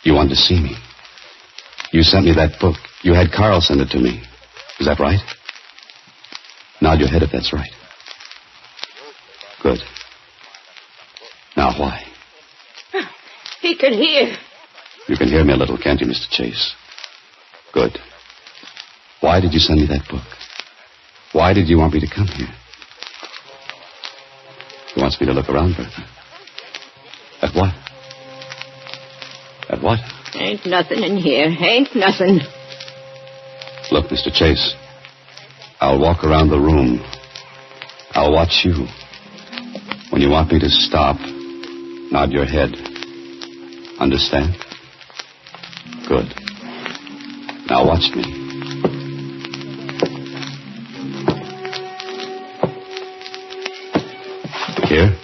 you wanted to see me. You sent me that book. You had Carl send it to me. Is that right? Nod your head if that's right. Good. Now, why? He can hear. You can hear me a little, can't you, Mr. Chase? Good. Why did you send me that book? Why did you want me to come here? He wants me to look around, Bertha. At what? At what? Ain't nothing in here. Ain't nothing. Look, Mr. Chase. I'll walk around the room. I'll watch you. When you want me to stop, nod your head. Understand? Good. Now watch me. Here?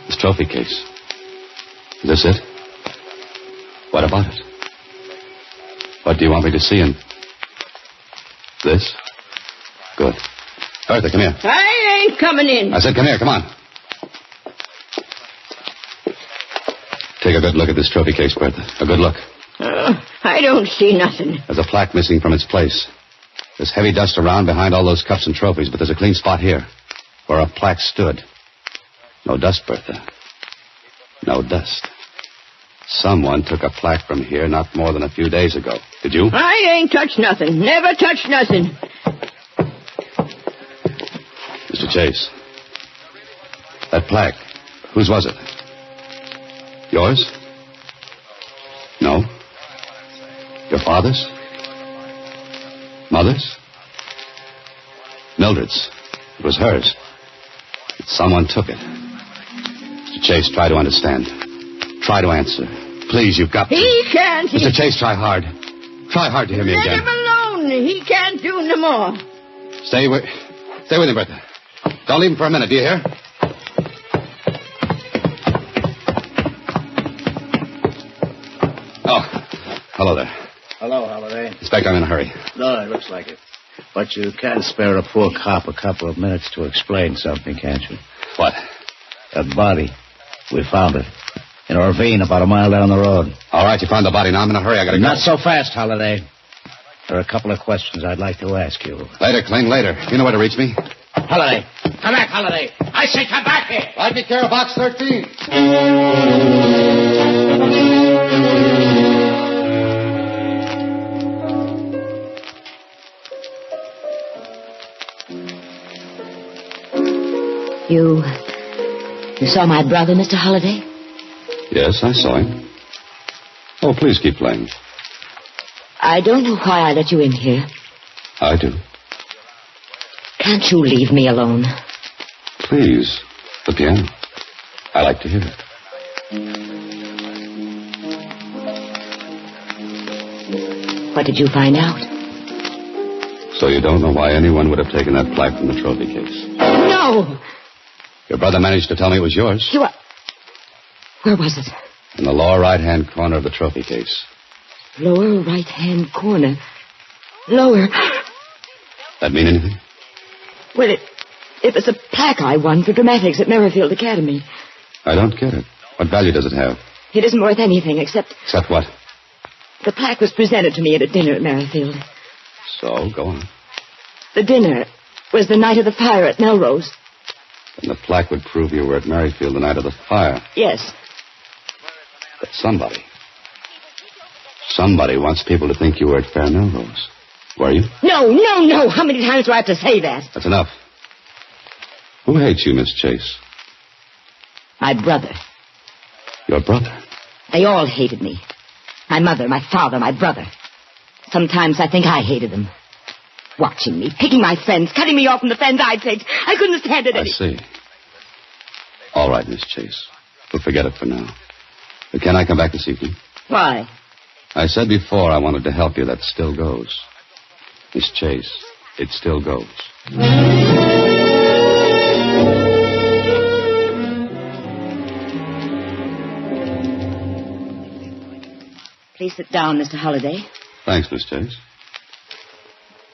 This trophy case. Is this it? What about it? What do you want me to see in this? Good. Bertha, come here. I ain't coming in. I said come here, come on. Take a good look at this trophy case, Bertha. A good look. I don't see nothing. There's a plaque missing from its place. There's heavy dust around behind all those cups and trophies, but there's a clean spot here where a plaque stood. No dust, Bertha. No dust. Someone took a plaque from here not more than a few days ago. Did you? I ain't touched nothing. Never touched nothing. Mr. Chase. That plaque. Whose was it? Yours? No. Your father's? Mother's? Mildred's. It was hers. But someone took it. Mr. Chase, try to understand. Try to answer. Please, you've got to. He can't. Mr. Chase, try hard. Try hard to hear me Let again. him alone. He can't do no more. Stay with him, Bertha. Don't leave him for a minute, do you hear? Oh, hello there. Hello, Holiday. Inspector, I'm in a hurry. No, it looks like it. But you can spare a poor cop a couple of minutes to explain something, can't you? What? That body. We found it. In a ravine about a mile down the road. All right, you found the body. Now I'm in a hurry. I gotta go. Not so fast, Holiday. There are a couple of questions I'd like to ask you. Later, Kling, later. You know where to reach me. Holiday. Come back, Holiday. I say come back here. Right, take care of box 13. You saw my brother, Mr. Holliday? Yes, I saw him. Oh, please keep playing. I don't know why I let you in here. I do. Can't you leave me alone? Please. The piano. I like to hear it. What did you find out? So you don't know why anyone would have taken that plaque from the trophy case? No! Your brother managed to tell me it was yours. Where was it? In the lower right-hand corner of the trophy case. Lower right-hand corner. Lower. That mean anything? Well, it was a plaque I won for dramatics at Merrifield Academy. I don't get it. What value does it have? It isn't worth anything except... Except what? The plaque was presented to me at a dinner at Merrifield. So, go on. The dinner was the night of the fire at Melrose. And the plaque would prove you were at Merrifield the night of the fire. Yes. But somebody wants people to think you were at Fair Melrose. Were you? No. How many times do I have to say that? That's enough. Who hates you, Miss Chase? My brother. Your brother? They all hated me. My mother, my father, my brother. Sometimes I think I hated them. Watching me, picking my friends, cutting me off from the friends I'd picked. I couldn't stand it I see. All right, Miss Chase. We'll forget it for now. But can I come back this evening? Why? I said before I wanted to help you. That still goes. Miss Chase, it still goes. Please sit down, Mr. Holliday. Thanks, Miss Chase.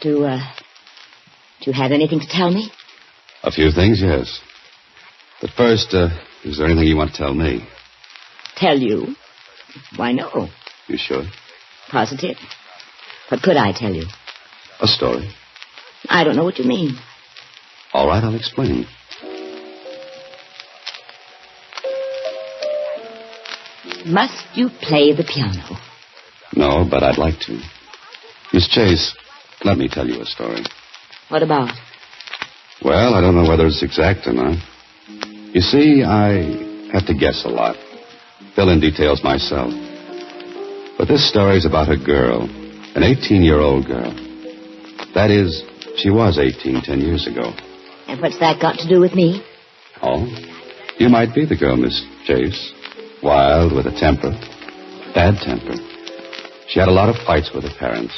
Do you have anything to tell me? A few things, yes. But first, is there anything you want to tell me? Tell you? Why, no. You sure? Positive. What could I tell you? A story. I don't know what you mean. All right, I'll explain. Must you play the piano? No, but I'd like to. Miss Chase, let me tell you a story. What about? Well, I don't know whether it's exact or not. You see, I have to guess a lot. Fill in details myself. But this story's about a girl, an 18-year-old girl. That is, she was 18 10 years ago. And what's that got to do with me? Oh, you might be the girl, Miss Chase. Wild, with a temper. Bad temper. She had a lot of fights with her parents.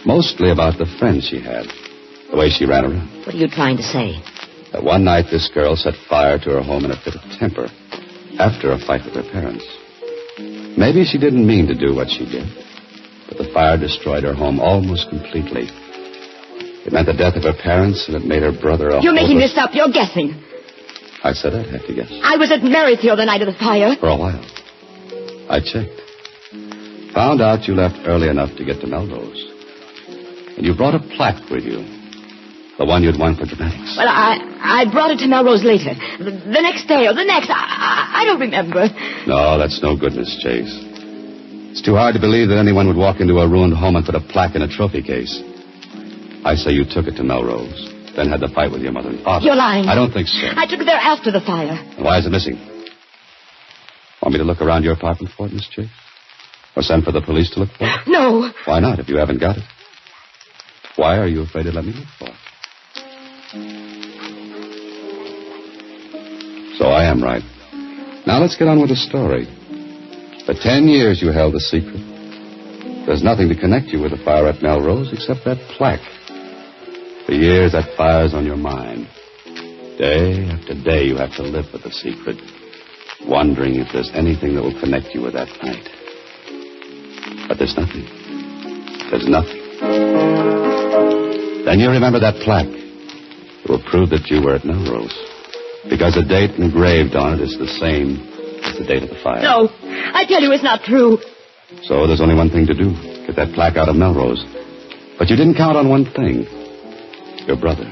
Mostly about the friends she had. The way she ran around. What are you trying to say? That one night this girl set fire to her home in a fit of temper. After a fight with her parents. Maybe she didn't mean to do what she did. But the fire destroyed her home almost completely. It meant the death of her parents, and it made her brother a... You're making this up. You're guessing. I said I'd have to guess. I was at Merrifield the night of the fire. For a while. I checked. Found out you left early enough to get to Melrose. And you brought a plaque with you. The one you'd won for dramatics. Well, I brought it to Melrose later. The next day or the next. I don't remember. No, that's no good, Miss Chase. It's too hard to believe that anyone would walk into a ruined home and put a plaque in a trophy case. I say you took it to Melrose, then had the fight with your mother and father. You're lying. I don't think so. I took it there after the fire. And why is it missing? Want me to look around your apartment for it, Miss Chase? Or send for the police to look for it? No. Why not, if you haven't got it? Why are you afraid to let me look for it? So I am right. Now let's get on with the story. For 10 years you held the secret. There's nothing to connect you with the fire at Melrose except that plaque. For years that fire's on your mind. Day after day you have to live with the secret, wondering if there's anything that will connect you with that night. But there's nothing. There's nothing. Then you remember that plaque. It will prove that you were at Melrose. Because the date engraved on it is the same as the date of the fire. No. I tell you it's not true. So there's only one thing to do. Get that plaque out of Melrose. But you didn't count on one thing. Your brother.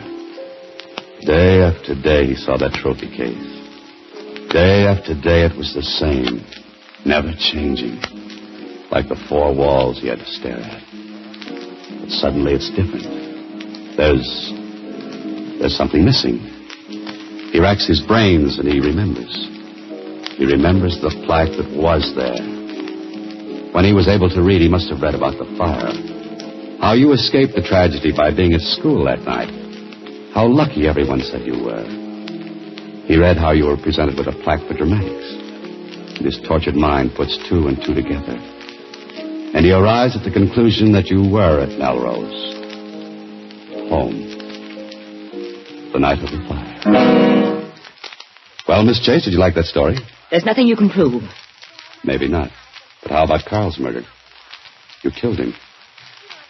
Day after day he saw that trophy case. Day after day it was the same. Never changing. Like the four walls he had to stare at. But suddenly it's different. There's something missing. He racks his brains and he remembers. He remembers the plaque that was there. When he was able to read, he must have read about the fire. How you escaped the tragedy by being at school that night. how lucky everyone said you were. He read how you were presented with a plaque for dramatics. And his tortured mind puts two and two together. And he arrives at the conclusion that you were at Melrose. Home. The night of the fire. Well, Miss Chase, did you like that story? There's nothing you can prove. Maybe not. But how about Carl's murder? You killed him.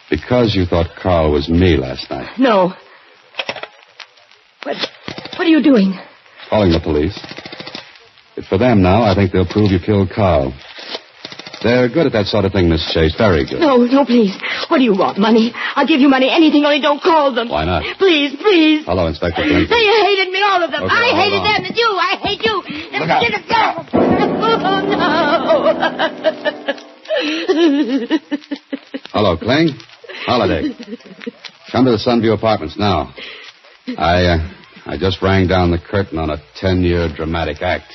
Because you thought Carl was me last night. No. What are you doing? Calling the police. But for them now, I think they'll prove you killed Carl. They're good at that sort of thing, Miss Chase. Very good. No, please. What do you want? Money? I'll give you money. Anything, only don't call them. Why not? Please. Hello, Inspector Flint. They hated me, all of them. Okay, I hated hold on. them, and you. I hate you. Look out. Oh, no. Hello, Kling. Holiday. Come to the Sunview Apartments now. I just rang down the curtain on a 10-year dramatic act.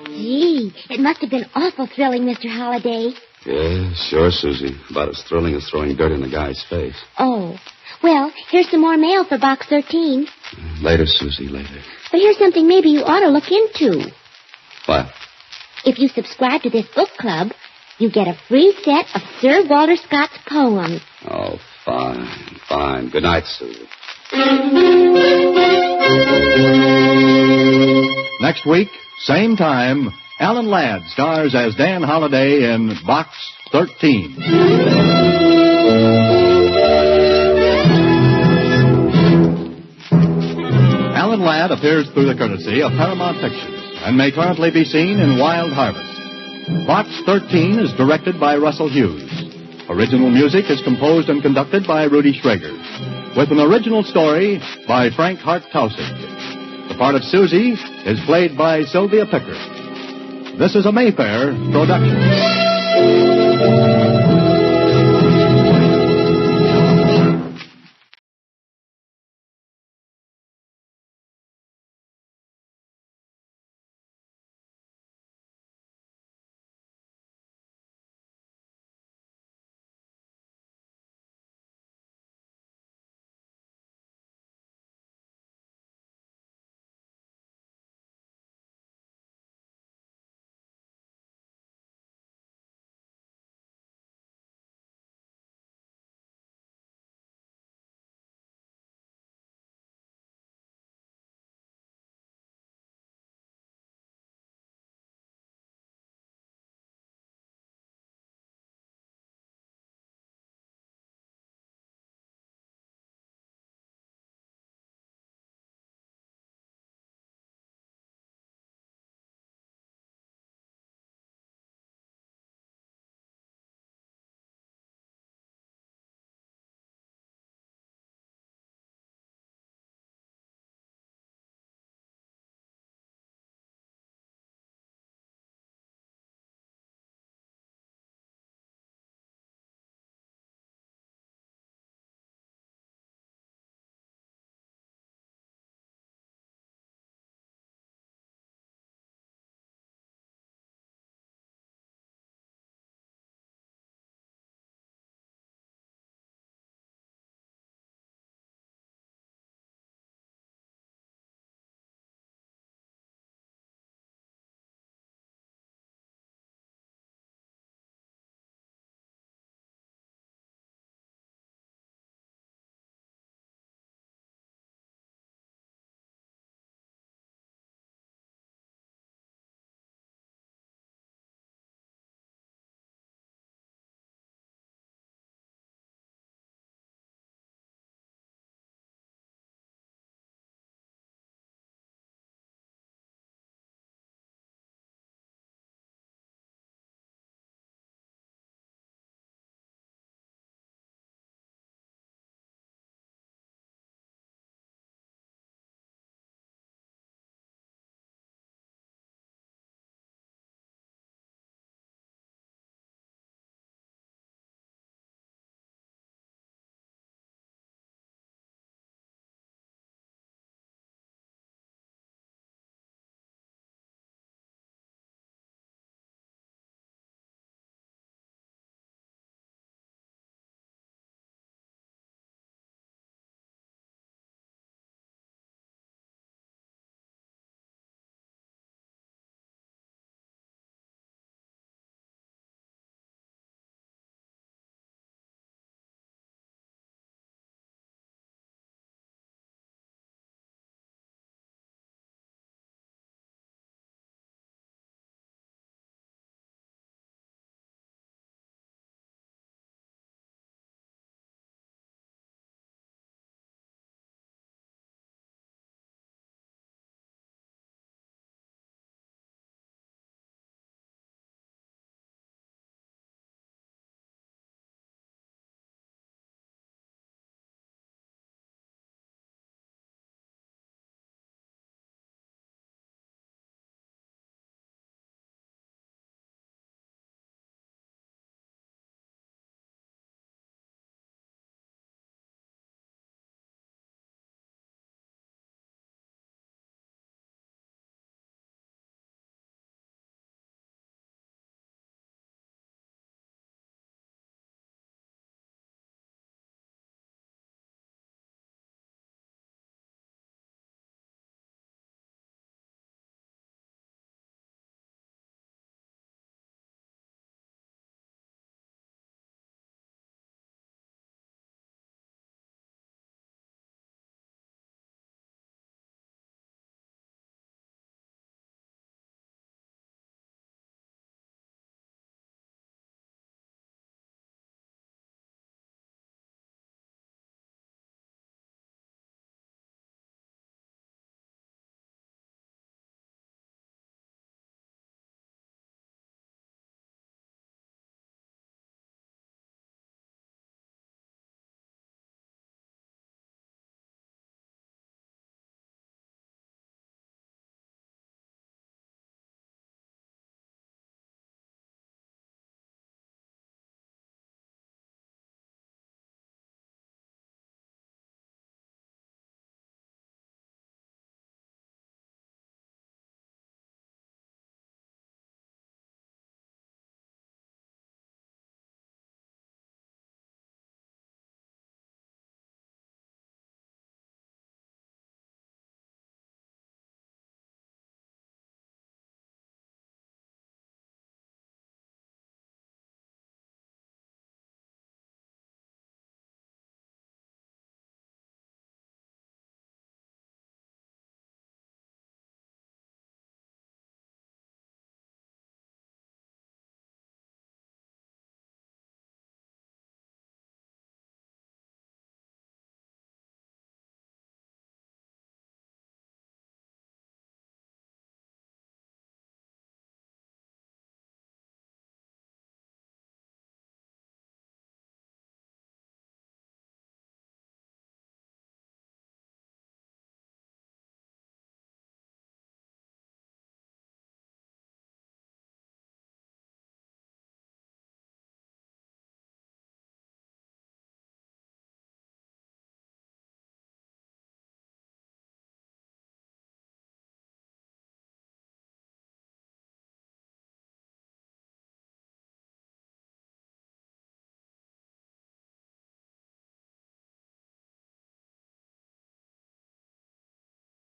Gee, it must have been awful thrilling, Mr. Holliday. Yeah, sure, Susie. About as thrilling as throwing dirt in a guy's face. Oh, well, here's some more mail for Box 13. Later, Susie, later. But here's something maybe you ought to look into. What? If you subscribe to this book club, you get a free set of Sir Walter Scott's poems. Oh, fine. Good night, Susie. Next week, same time, Alan Ladd stars as Dan Holliday in Box 13. Alan Ladd appears through the courtesy of Paramount Pictures and may currently be seen in Wild Harvest. Box 13 is directed by Russell Hughes. Original music is composed and conducted by Rudy Schrager, with an original story by Frank Hart Tausig. The part of Susie is played by Sylvia Picker. This is a Mayfair production.